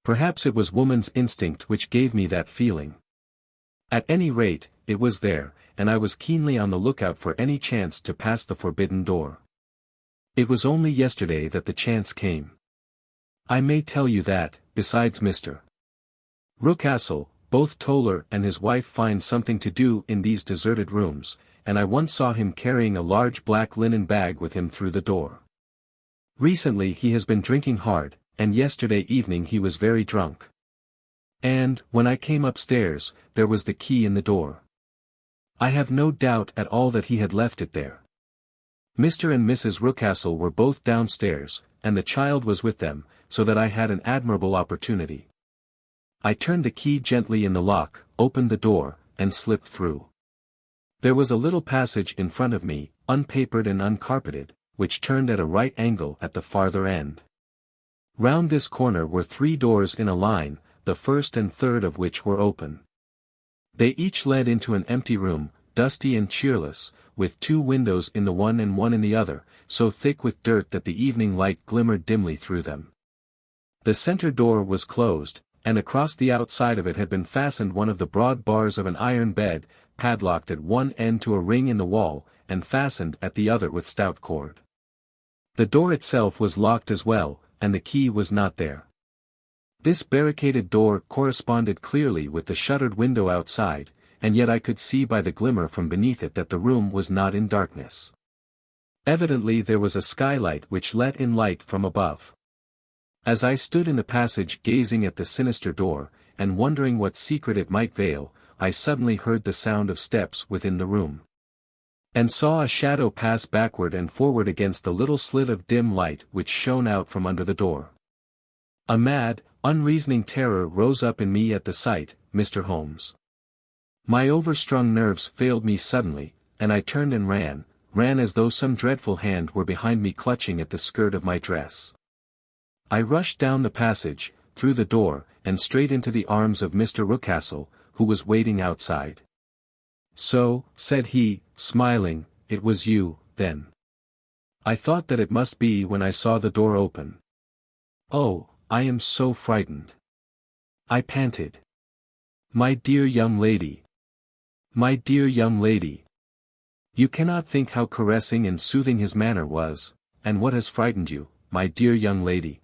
Perhaps it was woman's instinct which gave me that feeling. At any rate, it was there, and I was keenly on the lookout for any chance to pass the forbidden door. It was only yesterday that the chance came. I may tell you that, besides Mr. Rucastle, both Toller and his wife find something to do in these deserted rooms, and I once saw him carrying a large black linen bag with him through the door. Recently he has been drinking hard, and yesterday evening he was very drunk. And, when I came upstairs, there was the key in the door. I have no doubt at all that he had left it there. Mr. and Mrs. Rucastle were both downstairs, and the child was with them, so that I had an admirable opportunity. I turned the key gently in the lock, opened the door, and slipped through. There was a little passage in front of me, unpapered and uncarpeted, which turned at a right angle at the farther end. Round this corner were 3 doors in a line, the first and third of which were open. They each led into an empty room, dusty and cheerless, with 2 windows in the one and one in the other, so thick with dirt that the evening light glimmered dimly through them. The center door was closed, and across the outside of it had been fastened one of the broad bars of an iron bed, padlocked at one end to a ring in the wall, and fastened at the other with stout cord. The door itself was locked as well, and the key was not there. This barricaded door corresponded clearly with the shuttered window outside, and yet I could see by the glimmer from beneath it that the room was not in darkness. Evidently there was a skylight which let in light from above. As I stood in the passage gazing at the sinister door, and wondering what secret it might veil, I suddenly heard the sound of steps within the room. And saw a shadow pass backward and forward against the little slit of dim light which shone out from under the door. A mad, unreasoning terror rose up in me at the sight, Mr. Holmes. My overstrung nerves failed me suddenly, and I turned and ran as though some dreadful hand were behind me clutching at the skirt of my dress. I rushed down the passage, through the door, and straight into the arms of Mr. Rucastle, who was waiting outside. "So," said he, smiling, "it was you, then." I thought that it must be when I saw the door open. "Oh, I am so frightened," I panted. "My dear young lady. My dear young lady. You cannot think how caressing and soothing his manner was, and what has frightened you, my dear young lady."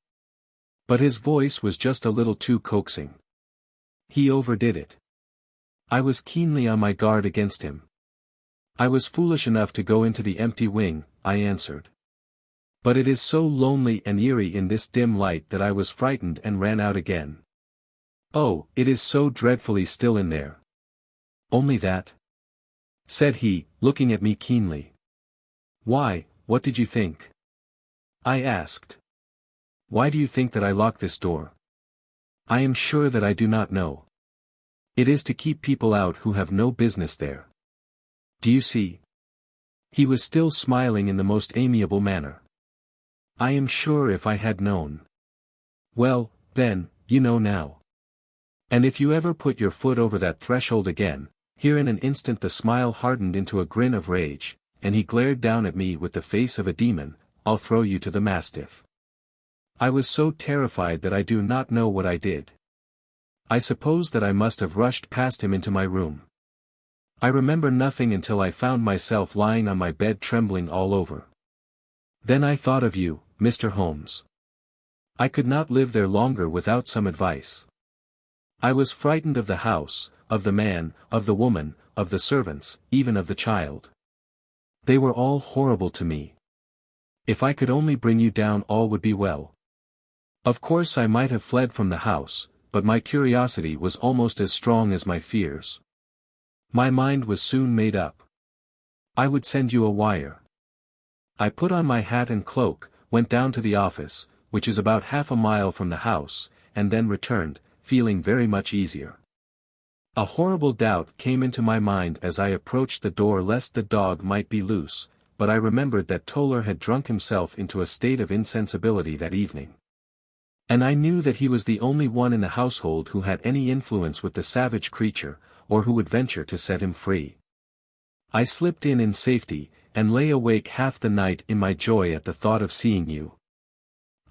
But his voice was just a little too coaxing. He overdid it. I was keenly on my guard against him. "I was foolish enough to go into the empty wing," I answered. "But it is so lonely and eerie in this dim light that I was frightened and ran out again. Oh, it is so dreadfully still in there." "Only that?" said he, looking at me keenly. "Why, what did you think?" I asked. "Why do you think that I locked this door?" "I am sure that I do not know. It is to keep people out who have no business there. Do you see?" He was still smiling in the most amiable manner. "I am sure if I had known." "Well, then, you know now. And if you ever put your foot over that threshold again," here in an instant the smile hardened into a grin of rage, and he glared down at me with the face of a demon, "I'll throw you to the mastiff." I was so terrified that I do not know what I did. I suppose that I must have rushed past him into my room. I remember nothing until I found myself lying on my bed trembling all over. Then I thought of you, Mr. Holmes. I could not live there longer without some advice. I was frightened of the house, of the man, of the woman, of the servants, even of the child. They were all horrible to me. If I could only bring you down, all would be well. Of course I might have fled from the house, but my curiosity was almost as strong as my fears. My mind was soon made up. I would send you a wire. I put on my hat and cloak, went down to the office, which is about half a mile from the house, and then returned, feeling very much easier. A horrible doubt came into my mind as I approached the door lest the dog might be loose, but I remembered that Toller had drunk himself into a state of insensibility that evening. And I knew that he was the only one in the household who had any influence with the savage creature, or who would venture to set him free. I slipped in safety, and lay awake half the night in my joy at the thought of seeing you.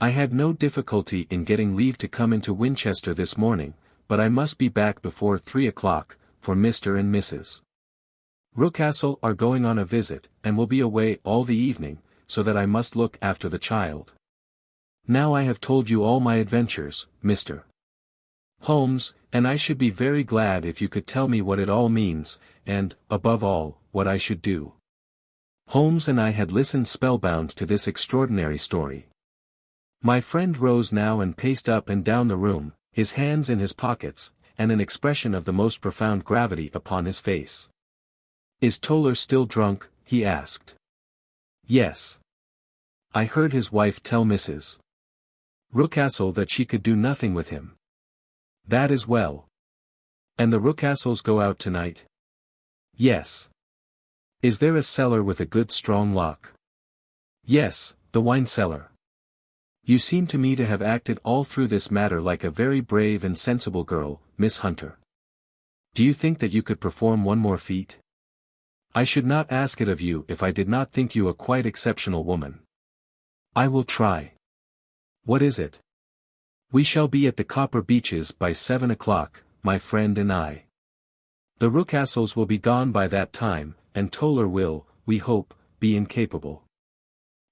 I had no difficulty in getting leave to come into Winchester this morning, but I must be back before 3 o'clock, for Mr. and Mrs. Rucastle are going on a visit, and will be away all the evening, so that I must look after the child. Now I have told you all my adventures, Mr. Holmes, and I should be very glad if you could tell me what it all means, and, above all, what I should do. Holmes and I had listened spellbound to this extraordinary story. My friend rose now and paced up and down the room, his hands in his pockets, and an expression of the most profound gravity upon his face. "Is Toller still drunk?" he asked. "Yes. I heard his wife tell Mrs. Rucastle that she could do nothing with him." "That is well. And the Rucastles go out tonight?" "Yes." "Is there a cellar with a good strong lock?" "Yes, the wine cellar." "You seem to me to have acted all through this matter like a very brave and sensible girl, Miss Hunter. Do you think that you could perform one more feat? I should not ask it of you if I did not think you a quite exceptional woman." "I will try." "What is it?" "We shall be at the Copper Beeches by 7 o'clock, my friend and I. The Rucastles will be gone by that time, and Toller will, we hope, be incapable.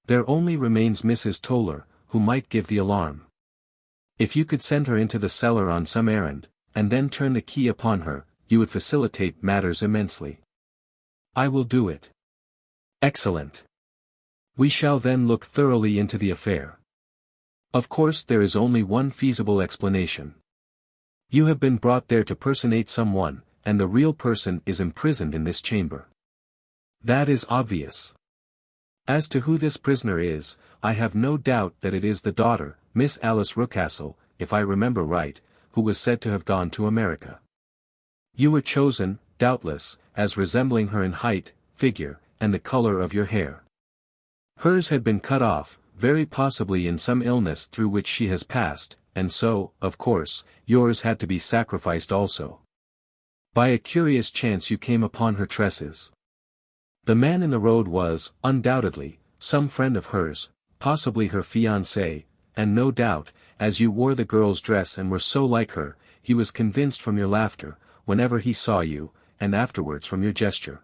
There only remains Mrs. Toller, who might give the alarm. If you could send her into the cellar on some errand, and then turn the key upon her, you would facilitate matters immensely." "I will do it." "Excellent. We shall then look thoroughly into the affair. Of course there is only one feasible explanation. You have been brought there to personate someone, and the real person is imprisoned in this chamber. That is obvious. As to who this prisoner is, I have no doubt that it is the daughter, Miss Alice Rucastle, if I remember right, who was said to have gone to America. You were chosen, doubtless, as resembling her in height, figure, and the color of your hair. Hers had been cut off, very possibly in some illness through which she has passed, and so, of course, yours had to be sacrificed also. By a curious chance you came upon her tresses. The man in the road was, undoubtedly, some friend of hers, possibly her fiancé, and no doubt, as you wore the girl's dress and were so like her, he was convinced from your laughter, whenever he saw you, and afterwards from your gesture,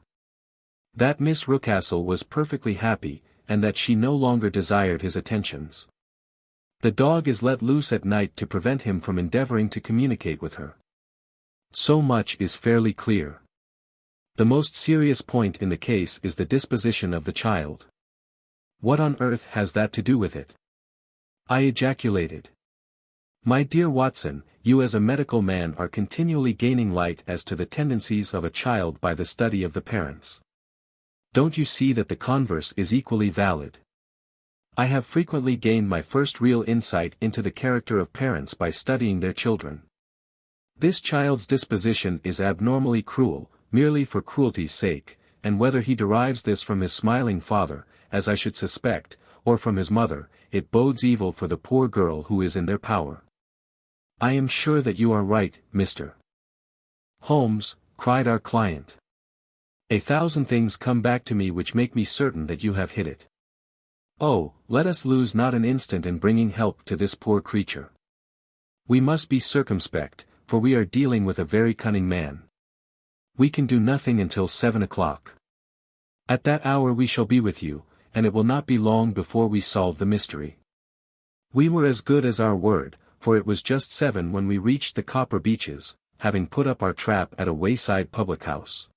that Miss Rucastle was perfectly happy, and that she no longer desired his attentions. The dog is let loose at night to prevent him from endeavoring to communicate with her. So much is fairly clear. The most serious point in the case is the disposition of the child. What on earth has that to do with it? I ejaculated. My dear Watson, you as a medical man are continually gaining light as to the tendencies of a child by the study of the parents. Don't you see that the converse is equally valid? I have frequently gained my first real insight into the character of parents by studying their children. This child's disposition is abnormally cruel, merely for cruelty's sake, and whether he derives this from his smiling father, as I should suspect, or from his mother, it bodes evil for the poor girl who is in their power. I am sure that you are right, Mr. Holmes, cried our client. 1,000 things come back to me which make me certain that you have hit it. Oh, let us lose not an instant in bringing help to this poor creature. We must be circumspect, for we are dealing with a very cunning man. We can do nothing until 7 o'clock. At that hour we shall be with you, and it will not be long before we solve the mystery. We were as good as our word, for it was just 7 when we reached the Copper Beeches, having put up our trap at a wayside public house.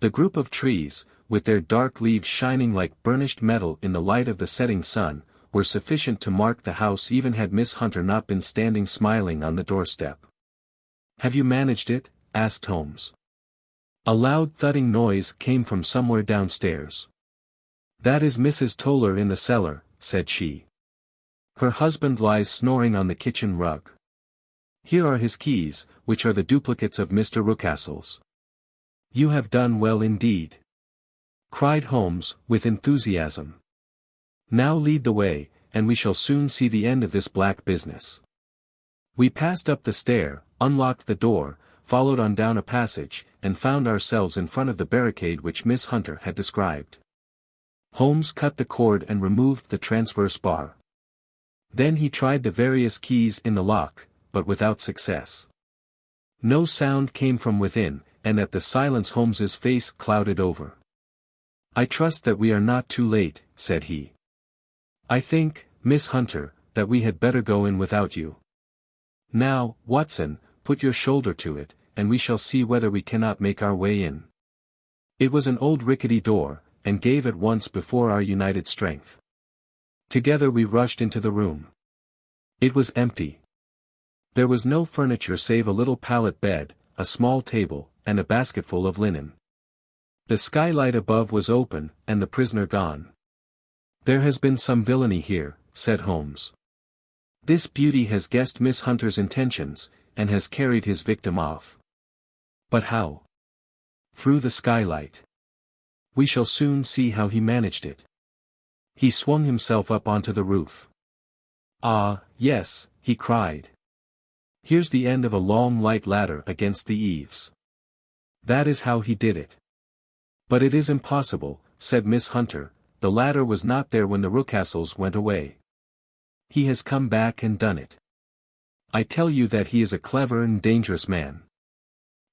The group of trees, with their dark leaves shining like burnished metal in the light of the setting sun, were sufficient to mark the house even had Miss Hunter not been standing smiling on the doorstep. "Have you managed it?" asked Holmes. A loud thudding noise came from somewhere downstairs. "That is Mrs. Toller in the cellar," said she. "Her husband lies snoring on the kitchen rug. Here are his keys, which are the duplicates of Mr. Rucastle's." "You have done well indeed," cried Holmes, with enthusiasm. "Now lead the way, and we shall soon see the end of this black business." We passed up the stair, unlocked the door, followed on down a passage, and found ourselves in front of the barricade which Miss Hunter had described. Holmes cut the cord and removed the transverse bar. Then he tried the various keys in the lock, but without success. No sound came from within, and at the silence Holmes's face clouded over. "I trust that we are not too late," said he. "I think, Miss Hunter, that we had better go in without you. Now, Watson, put your shoulder to it, and we shall see whether we cannot make our way in." It was an old rickety door, and gave at once before our united strength. Together we rushed into the room. It was empty. There was no furniture save a little pallet bed, a small table, and a basketful of linen. The skylight above was open, and the prisoner gone. "There has been some villainy here," said Holmes. "This beauty has guessed Miss Hunter's intentions, and has carried his victim off." "But how?" "Through the skylight. We shall soon see how he managed it." He swung himself up onto the roof. "Ah, yes," he cried. "Here's the end of a long light ladder against the eaves. That is how he did it." "But it is impossible," said Miss Hunter, "the ladder was not there when the Rucastles went away. He has come back and done it. I tell you that he is a clever and dangerous man.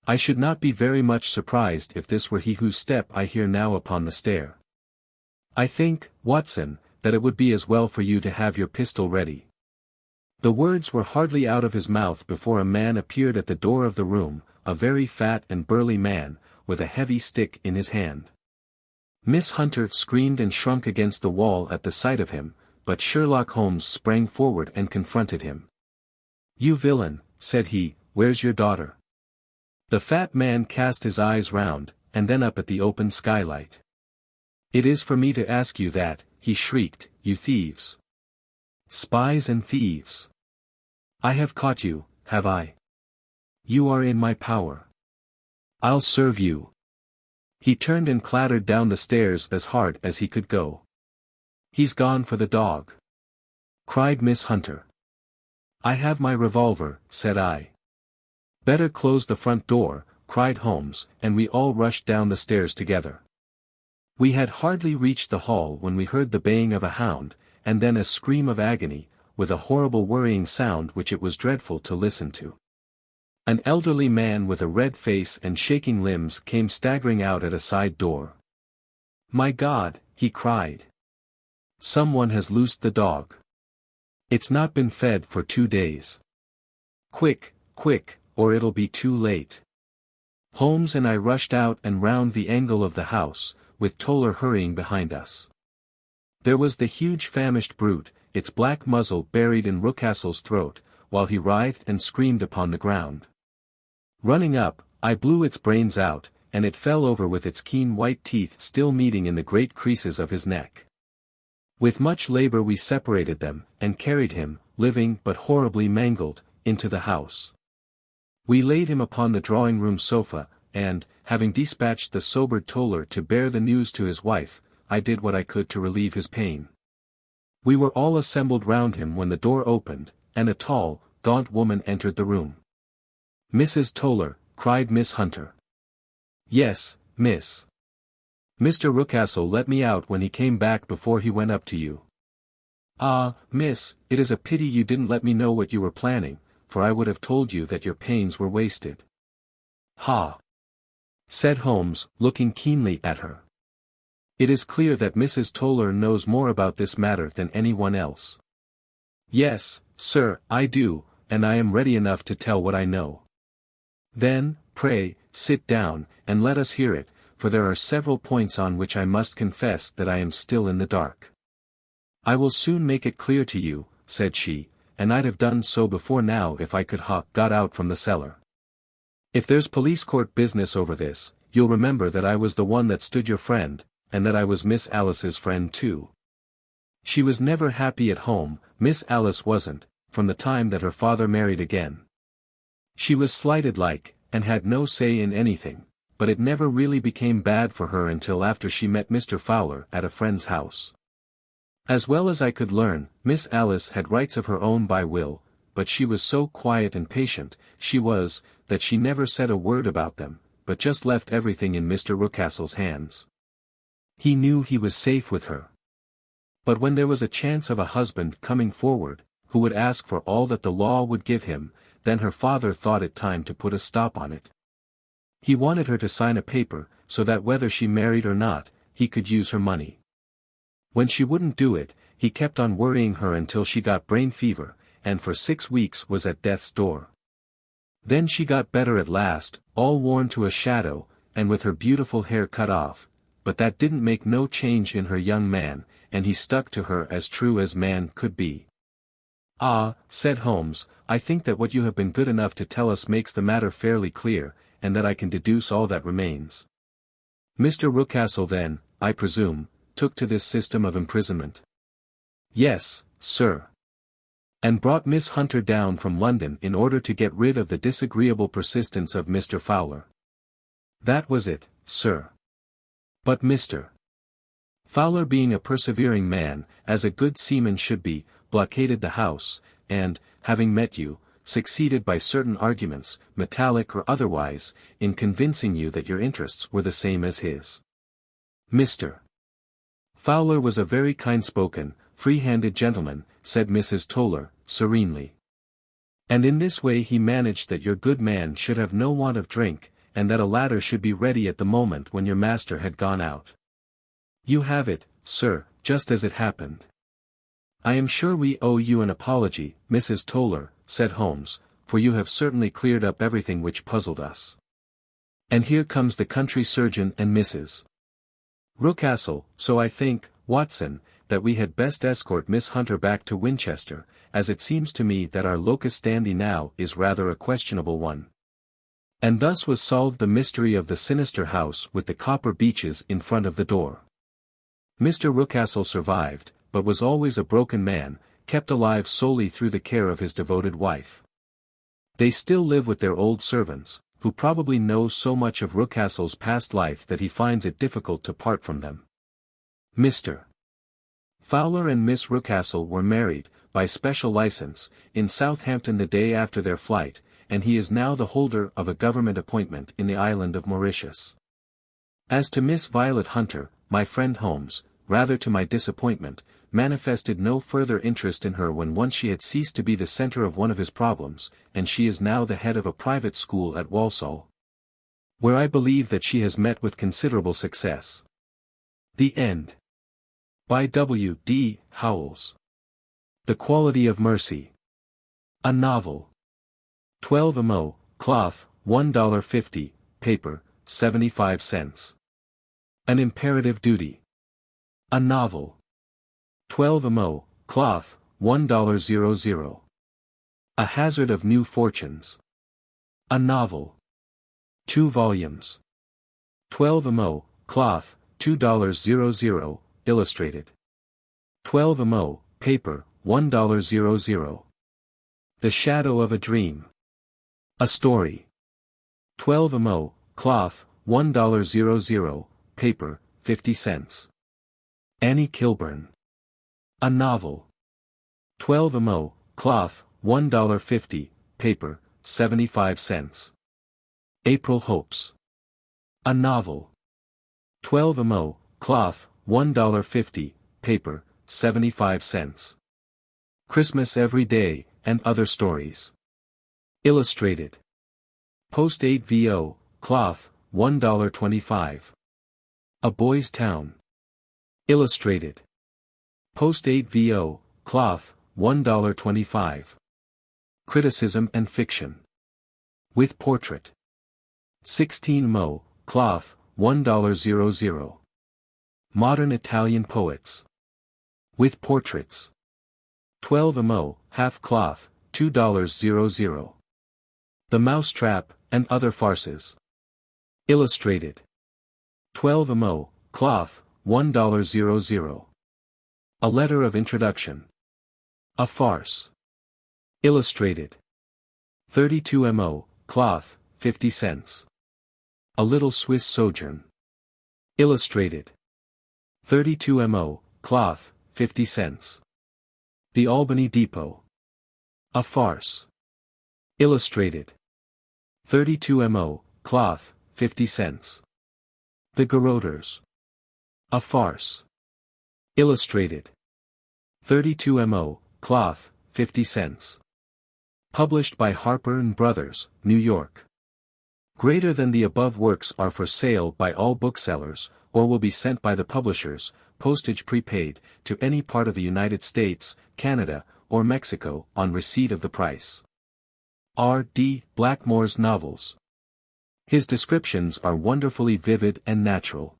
I should not be very much surprised if this were he whose step I hear now upon the stair. I think, Watson, that it would be as well for you to have your pistol ready." The words were hardly out of his mouth before a man appeared at the door of the room, a very fat and burly man, with a heavy stick in his hand. Miss Hunter screamed and shrunk against the wall at the sight of him, but Sherlock Holmes sprang forward and confronted him. "You villain," said he, "where's your daughter?" The fat man cast his eyes round, and then up at the open skylight. "It is for me to ask you that," he shrieked, "you thieves. Spies and thieves. I have caught you, have I? You are in my power. I'll serve you." He turned and clattered down the stairs as hard as he could go. "He's gone for the dog," cried Miss Hunter. "I have my revolver," said I. "Better close the front door," cried Holmes, and we all rushed down the stairs together. We had hardly reached the hall when we heard the baying of a hound, and then a scream of agony, with a horrible worrying sound which it was dreadful to listen to. An elderly man with a red face and shaking limbs came staggering out at a side door. "My God," he cried. "Someone has loosed the dog. It's not been fed for 2 days. Quick, quick, or it'll be too late." Holmes and I rushed out and round the angle of the house, with Toller hurrying behind us. There was the huge famished brute, its black muzzle buried in Rucastle's throat, while he writhed and screamed upon the ground. Running up, I blew its brains out, and it fell over with its keen white teeth still meeting in the great creases of his neck. With much labor we separated them, and carried him, living but horribly mangled, into the house. We laid him upon the drawing-room sofa, and, having dispatched the sobered Toller to bear the news to his wife, I did what I could to relieve his pain. We were all assembled round him when the door opened, and a tall, gaunt woman entered the room. "Mrs. Toller," cried Miss Hunter. "Yes, miss." Mr. Rucastle let me out when he came back before he went up to you. Ah, miss, it is a pity you didn't let me know what you were planning, for I would have told you that your pains were wasted. Ha! Said Holmes, looking keenly at her. It is clear that Mrs. Toller knows more about this matter than anyone else. Yes, sir, I do, and I am ready enough to tell what I know. Then, pray, sit down, and let us hear it, for there are several points on which I must confess that I am still in the dark. I will soon make it clear to you, said she, and I'd have done so before now if I could got out from the cellar. If there's police court business over this, you'll remember that I was the one that stood your friend, and that I was Miss Alice's friend too. She was never happy at home, Miss Alice wasn't, from the time that her father married again. She was slighted like, and had no say in anything, but it never really became bad for her until after she met Mr. Fowler at a friend's house. As well as I could learn, Miss Alice had rights of her own by will, but she was so quiet and patient, that she never said a word about them, but just left everything in Mr. Rucastle's hands. He knew he was safe with her. But when there was a chance of a husband coming forward, who would ask for all that the law would give him, then her father thought it time to put a stop on it. He wanted her to sign a paper, so that whether she married or not, he could use her money. When she wouldn't do it, he kept on worrying her until she got brain fever, and for 6 weeks was at death's door. Then she got better at last, all worn to a shadow, and with her beautiful hair cut off, but that didn't make no change in her young man, and he stuck to her as true as man could be. Ah, said Holmes, I think that what you have been good enough to tell us makes the matter fairly clear, and that I can deduce all that remains. Mr. Rucastle then, I presume, took to this system of imprisonment. Yes, sir. And brought Miss Hunter down from London in order to get rid of the disagreeable persistence of Mr. Fowler. That was it, sir. But Mr. Fowler, being a persevering man, as a good seaman should be, blockaded the house, and, having met you, succeeded by certain arguments, metallic or otherwise, in convincing you that your interests were the same as his. Mr. Fowler was a very kind-spoken, free-handed gentleman, said Mrs. Toller, serenely. And in this way he managed that your good man should have no want of drink, and that a ladder should be ready at the moment when your master had gone out. You have it, sir, just as it happened. I am sure we owe you an apology, Mrs. Toller, said Holmes, for you have certainly cleared up everything which puzzled us. And here comes the country surgeon and Mrs. Rucastle, so I think, Watson, that we had best escort Miss Hunter back to Winchester, as it seems to me that our locus standi now is rather a questionable one. And thus was solved the mystery of the sinister house with the copper beeches in front of the door. Mr. Rucastle survived, but was always a broken man, kept alive solely through the care of his devoted wife. They still live with their old servants, who probably know so much of Rucastle's past life that he finds it difficult to part from them. Mr. Fowler and Miss Rucastle were married, by special license, in Southampton the day after their flight, and he is now the holder of a government appointment in the island of Mauritius. As to Miss Violet Hunter, my friend Holmes, rather to my disappointment, manifested no further interest in her when once she had ceased to be the center of one of his problems, and she is now the head of a private school at Walsall, where I believe that she has met with considerable success. The End. By W. D. Howells. The Quality of Mercy. A Novel. 12mo, cloth, $1.50, paper, 75 cents. An Imperative Duty. A Novel. 12mo, cloth, $1.00. A Hazard of New Fortunes. A Novel. 2 volumes. 12mo, cloth, $2.00, illustrated. 12mo, paper, $1.00. The Shadow of a Dream. A Story. 12mo, cloth, $1.00, paper, 50 cents. Annie Kilburn. A Novel. 12mo, cloth, $1.50, paper, 75 cents. April Hopes. A Novel. 12 cloth, $1.50, paper, 75 cents. Christmas Every Day, and Other Stories. Illustrated. Post 8vo, cloth, $1.25. A Boy's Town. Illustrated. Post 8vo, cloth, $1.25. Criticism and Fiction. With Portrait. 16mo, cloth, $1.00. Modern Italian Poets. With Portraits. 12mo, half cloth, $2.00. The Mousetrap, and Other Farces. Illustrated. 12mo, cloth, $1.00. A Letter of Introduction. A Farce. Illustrated. 32mo, cloth, 50 cents. A Little Swiss Sojourn. Illustrated. 32mo, cloth, 50 cents. The Albany Depot. A Farce. Illustrated. 32mo, cloth, 50 cents. The Garroters. A Farce. Illustrated. 32mo, cloth, 50 cents. Published by Harper & Brothers, New York. Greater than the above works are for sale by all booksellers, or will be sent by the publishers, postage prepaid, to any part of the United States, Canada, or Mexico, on receipt of the price. R. D. Blackmore's novels. His descriptions are wonderfully vivid and natural.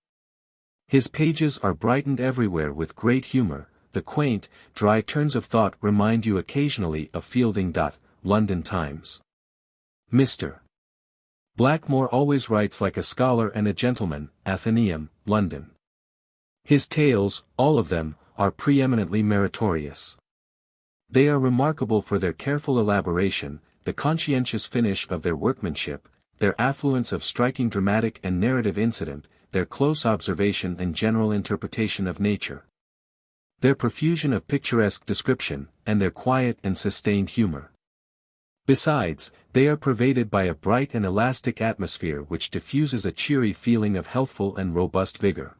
His pages are brightened everywhere with great humor. The quaint, dry turns of thought remind you occasionally of Fielding. London Times. Mr. Blackmore always writes like a scholar and a gentleman. Athenaeum, London. His tales, all of them, are preeminently meritorious. They are remarkable for their careful elaboration, the conscientious finish of their workmanship, their affluence of striking dramatic and narrative incident, their close observation and general interpretation of nature, their profusion of picturesque description, and their quiet and sustained humor. Besides, they are pervaded by a bright and elastic atmosphere which diffuses a cheery feeling of healthful and robust vigor.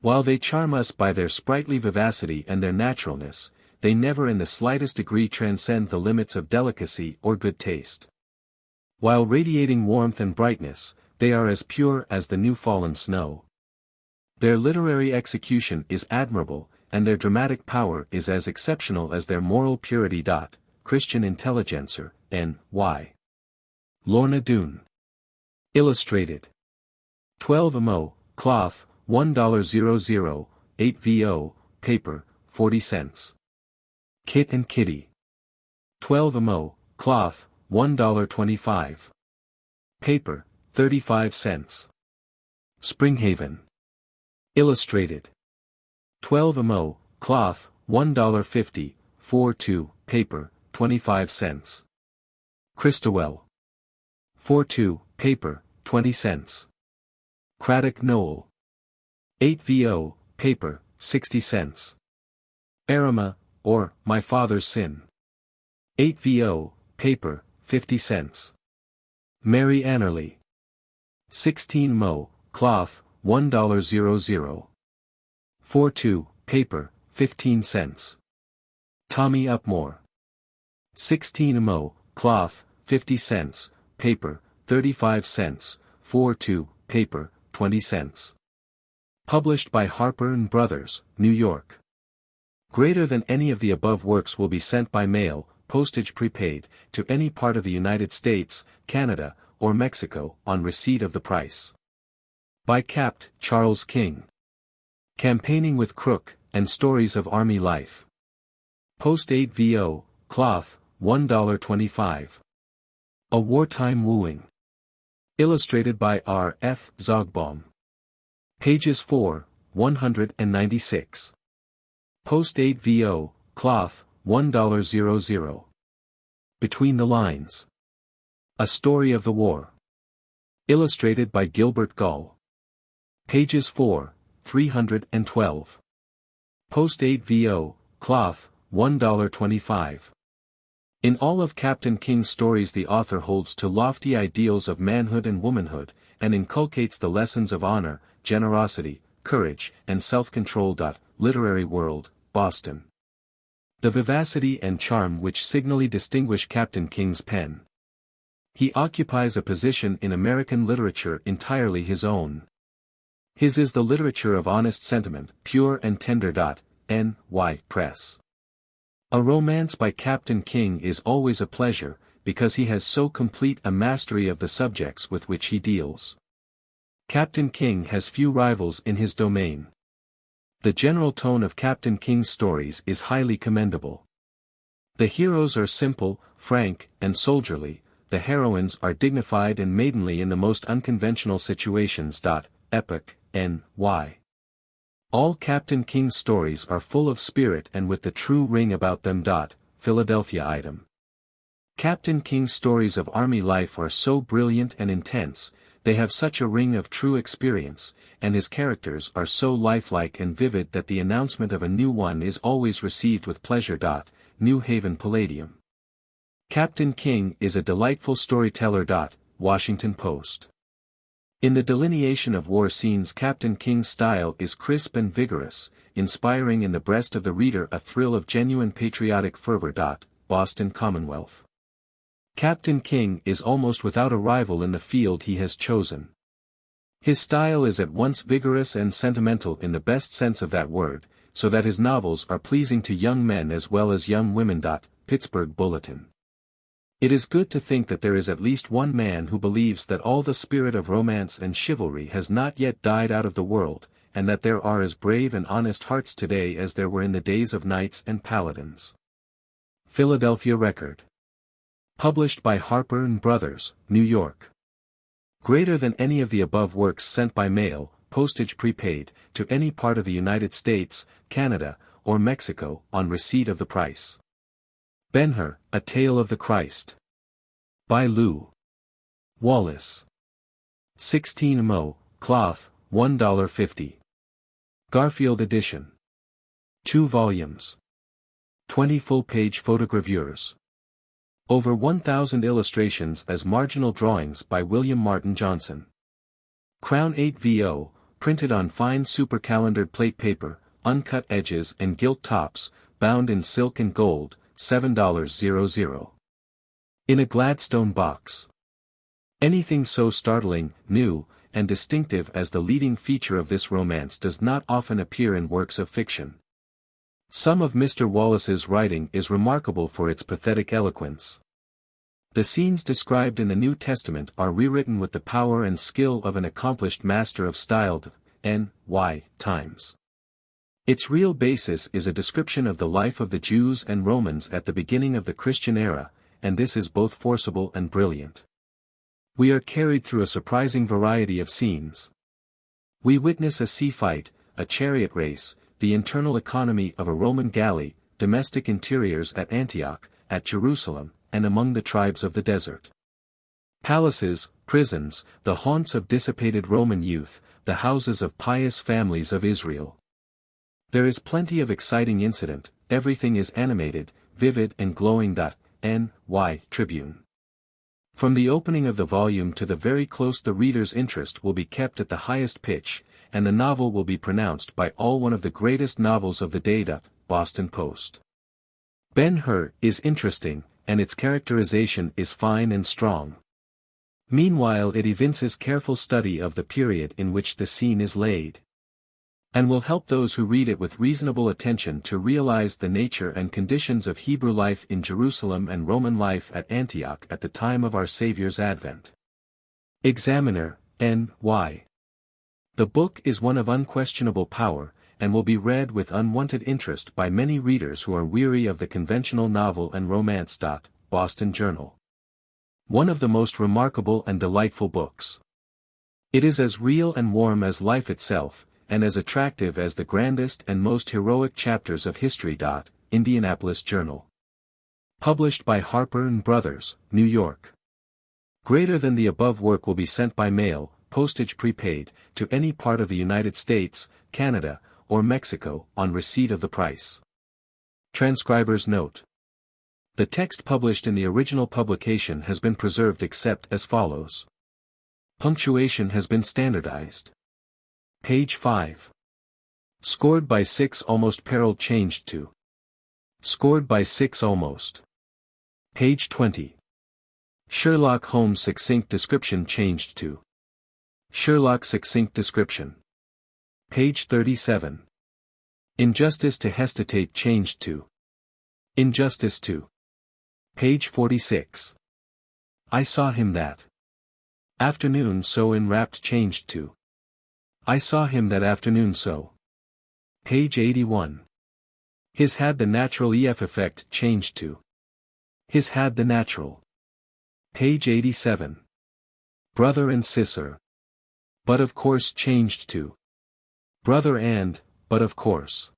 While they charm us by their sprightly vivacity and their naturalness, they never in the slightest degree transcend the limits of delicacy or good taste. While radiating warmth and brightness, they are as pure as the new-fallen snow. Their literary execution is admirable, and their dramatic power is as exceptional as their moral purity. Christian Intelligencer, N.Y. Lorna Doone. Illustrated. 12mo, cloth, $1.00, 8vo, paper, 40 cents. Kit and Kitty. 12mo, cloth, $1.25. Paper, 35 cents. Springhaven. Illustrated. 12mo, cloth, $1.50, 4-2, paper, 25 cents. Christowell. 4-2, paper, 20 cents. Craddock Knoll. 8vo, paper, 60 cents. Erema, or My Father's Sin. 8vo, paper, 50 cents. Mary Annerly. 16mo, cloth, $1.00. 4-2, paper, 15 cents. Tommy Upmore. 16mo, cloth, 50 cents, paper, 35 cents, 4-2, paper, 20 cents. Published by Harper & Brothers, New York. Greater than any of the above works will be sent by mail, postage prepaid, to any part of the United States, Canada, or Mexico, on receipt of the price. By Capt. Charles King. Campaigning with Crook, and Stories of Army Life. Post 8vo, cloth, $1.25. A Wartime Wooing. Illustrated by R. F. Zogbaum. Pages 4, 196. Post 8vo, cloth, $1.00. Between the Lines. A Story of the War. Illustrated by Gilbert Gull. Pages 4, 312. Post 8vo, cloth, $1.25. In all of Captain King's stories the author holds to lofty ideals of manhood and womanhood, and inculcates the lessons of honor, generosity, courage, and self-control. Literary World, Boston. The vivacity and charm which signally distinguish Captain King's pen. He occupies a position in American literature entirely his own. His is the literature of honest sentiment, pure and tender. N.Y. Press. A romance by Captain King is always a pleasure, because he has so complete a mastery of the subjects with which he deals. Captain King has few rivals in his domain. The general tone of Captain King's stories is highly commendable. The heroes are simple, frank, and soldierly, the heroines are dignified and maidenly in the most unconventional situations. Epic, N.Y. All Captain King's stories are full of spirit and with the true ring about them. Philadelphia item. Captain King's stories of army life are so brilliant and intense, they have such a ring of true experience, and his characters are so lifelike and vivid that the announcement of a new one is always received with pleasure. New Haven Palladium. Captain King is a delightful storyteller. Washington Post. In the delineation of war scenes, Captain King's style is crisp and vigorous, inspiring in the breast of the reader a thrill of genuine patriotic fervor. Boston Commonwealth. Captain King is almost without a rival in the field he has chosen. His style is at once vigorous and sentimental in the best sense of that word, so that his novels are pleasing to young men as well as young women. Pittsburgh Bulletin. It is good to think that there is at least one man who believes that all the spirit of romance and chivalry has not yet died out of the world, and that there are as brave and honest hearts today as there were in the days of knights and paladins. Philadelphia Record. Published by Harper & Brothers, New York. Greater than any of the above works sent by mail, postage prepaid, to any part of the United States, Canada, or Mexico, on receipt of the price. Ben-Hur, A Tale of the Christ. By Lew Wallace. 16 mo, cloth, $1.50. Garfield edition. 2 volumes. 20 full-page photogravures. Over 1,000 illustrations as marginal drawings by William Martin Johnson. Crown 8vo, printed on fine super-calendared plate paper, uncut edges and gilt tops, bound in silk and gold, $7.00. In a Gladstone box. Anything so startling, new, and distinctive as the leading feature of this romance does not often appear in works of fiction. Some of Mr. Wallace's writing is remarkable for its pathetic eloquence. The scenes described in the New Testament are rewritten with the power and skill of an accomplished master of style. N.Y. Times. Its real basis is a description of the life of the Jews and Romans at the beginning of the Christian era, and this is both forcible and brilliant. We are carried through a surprising variety of scenes. We witness a sea fight, a chariot race, the internal economy of a Roman galley, domestic interiors at Antioch, at Jerusalem, and among the tribes of the desert. Palaces, prisons, the haunts of dissipated Roman youth, the houses of pious families of Israel. There is plenty of exciting incident, everything is animated, vivid and glowing. N.Y. Tribune. From the opening of the volume to the very close the reader's interest will be kept at the highest pitch, and the novel will be pronounced by all one of the greatest novels of the day. Boston Post. Ben-Hur is interesting, and its characterization is fine and strong. Meanwhile it evinces careful study of the period in which the scene is laid, and will help those who read it with reasonable attention to realize the nature and conditions of Hebrew life in Jerusalem and Roman life at Antioch at the time of our Savior's advent. Examiner, N.Y. The book is one of unquestionable power, and will be read with unwonted interest by many readers who are weary of the conventional novel and romance. Boston Journal. One of the most remarkable and delightful books. It is as real and warm as life itself, and as attractive as the grandest and most heroic chapters of history. Indianapolis Journal. Published by Harper & Brothers, New York. Greater than the above work will be sent by mail, postage prepaid, to any part of the United States, Canada, or Mexico, on receipt of the price. Transcriber's note. The text published in the original publication has been preserved except as follows. Punctuation has been standardized. Page 5. Scored by 6 almost peril changed to. Scored by 6 almost. Page 20. Sherlock Holmes succinct description changed to. Sherlock succinct description. Page 37. Injustice to hesitate changed to. Injustice to. Page 46. I saw him that afternoon so enwrapped changed to. I saw him that afternoon so. Page 81. His had the natural EF effect changed to. His had the natural. Page 87. Brother and sister. But of course changed to. Brother and, but of course.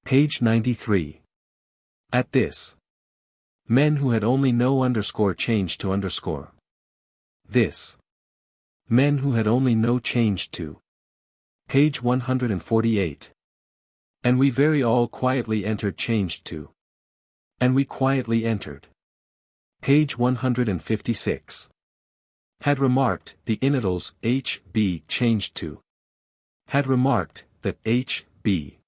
Page 93. At this. Men who had only no underscore changed to underscore. This. Men who had only no changed to. Page 148. And we very all quietly entered changed to. And we quietly entered. Page 156. Had remarked, the initials, H, B changed to. Had remarked, that H, B.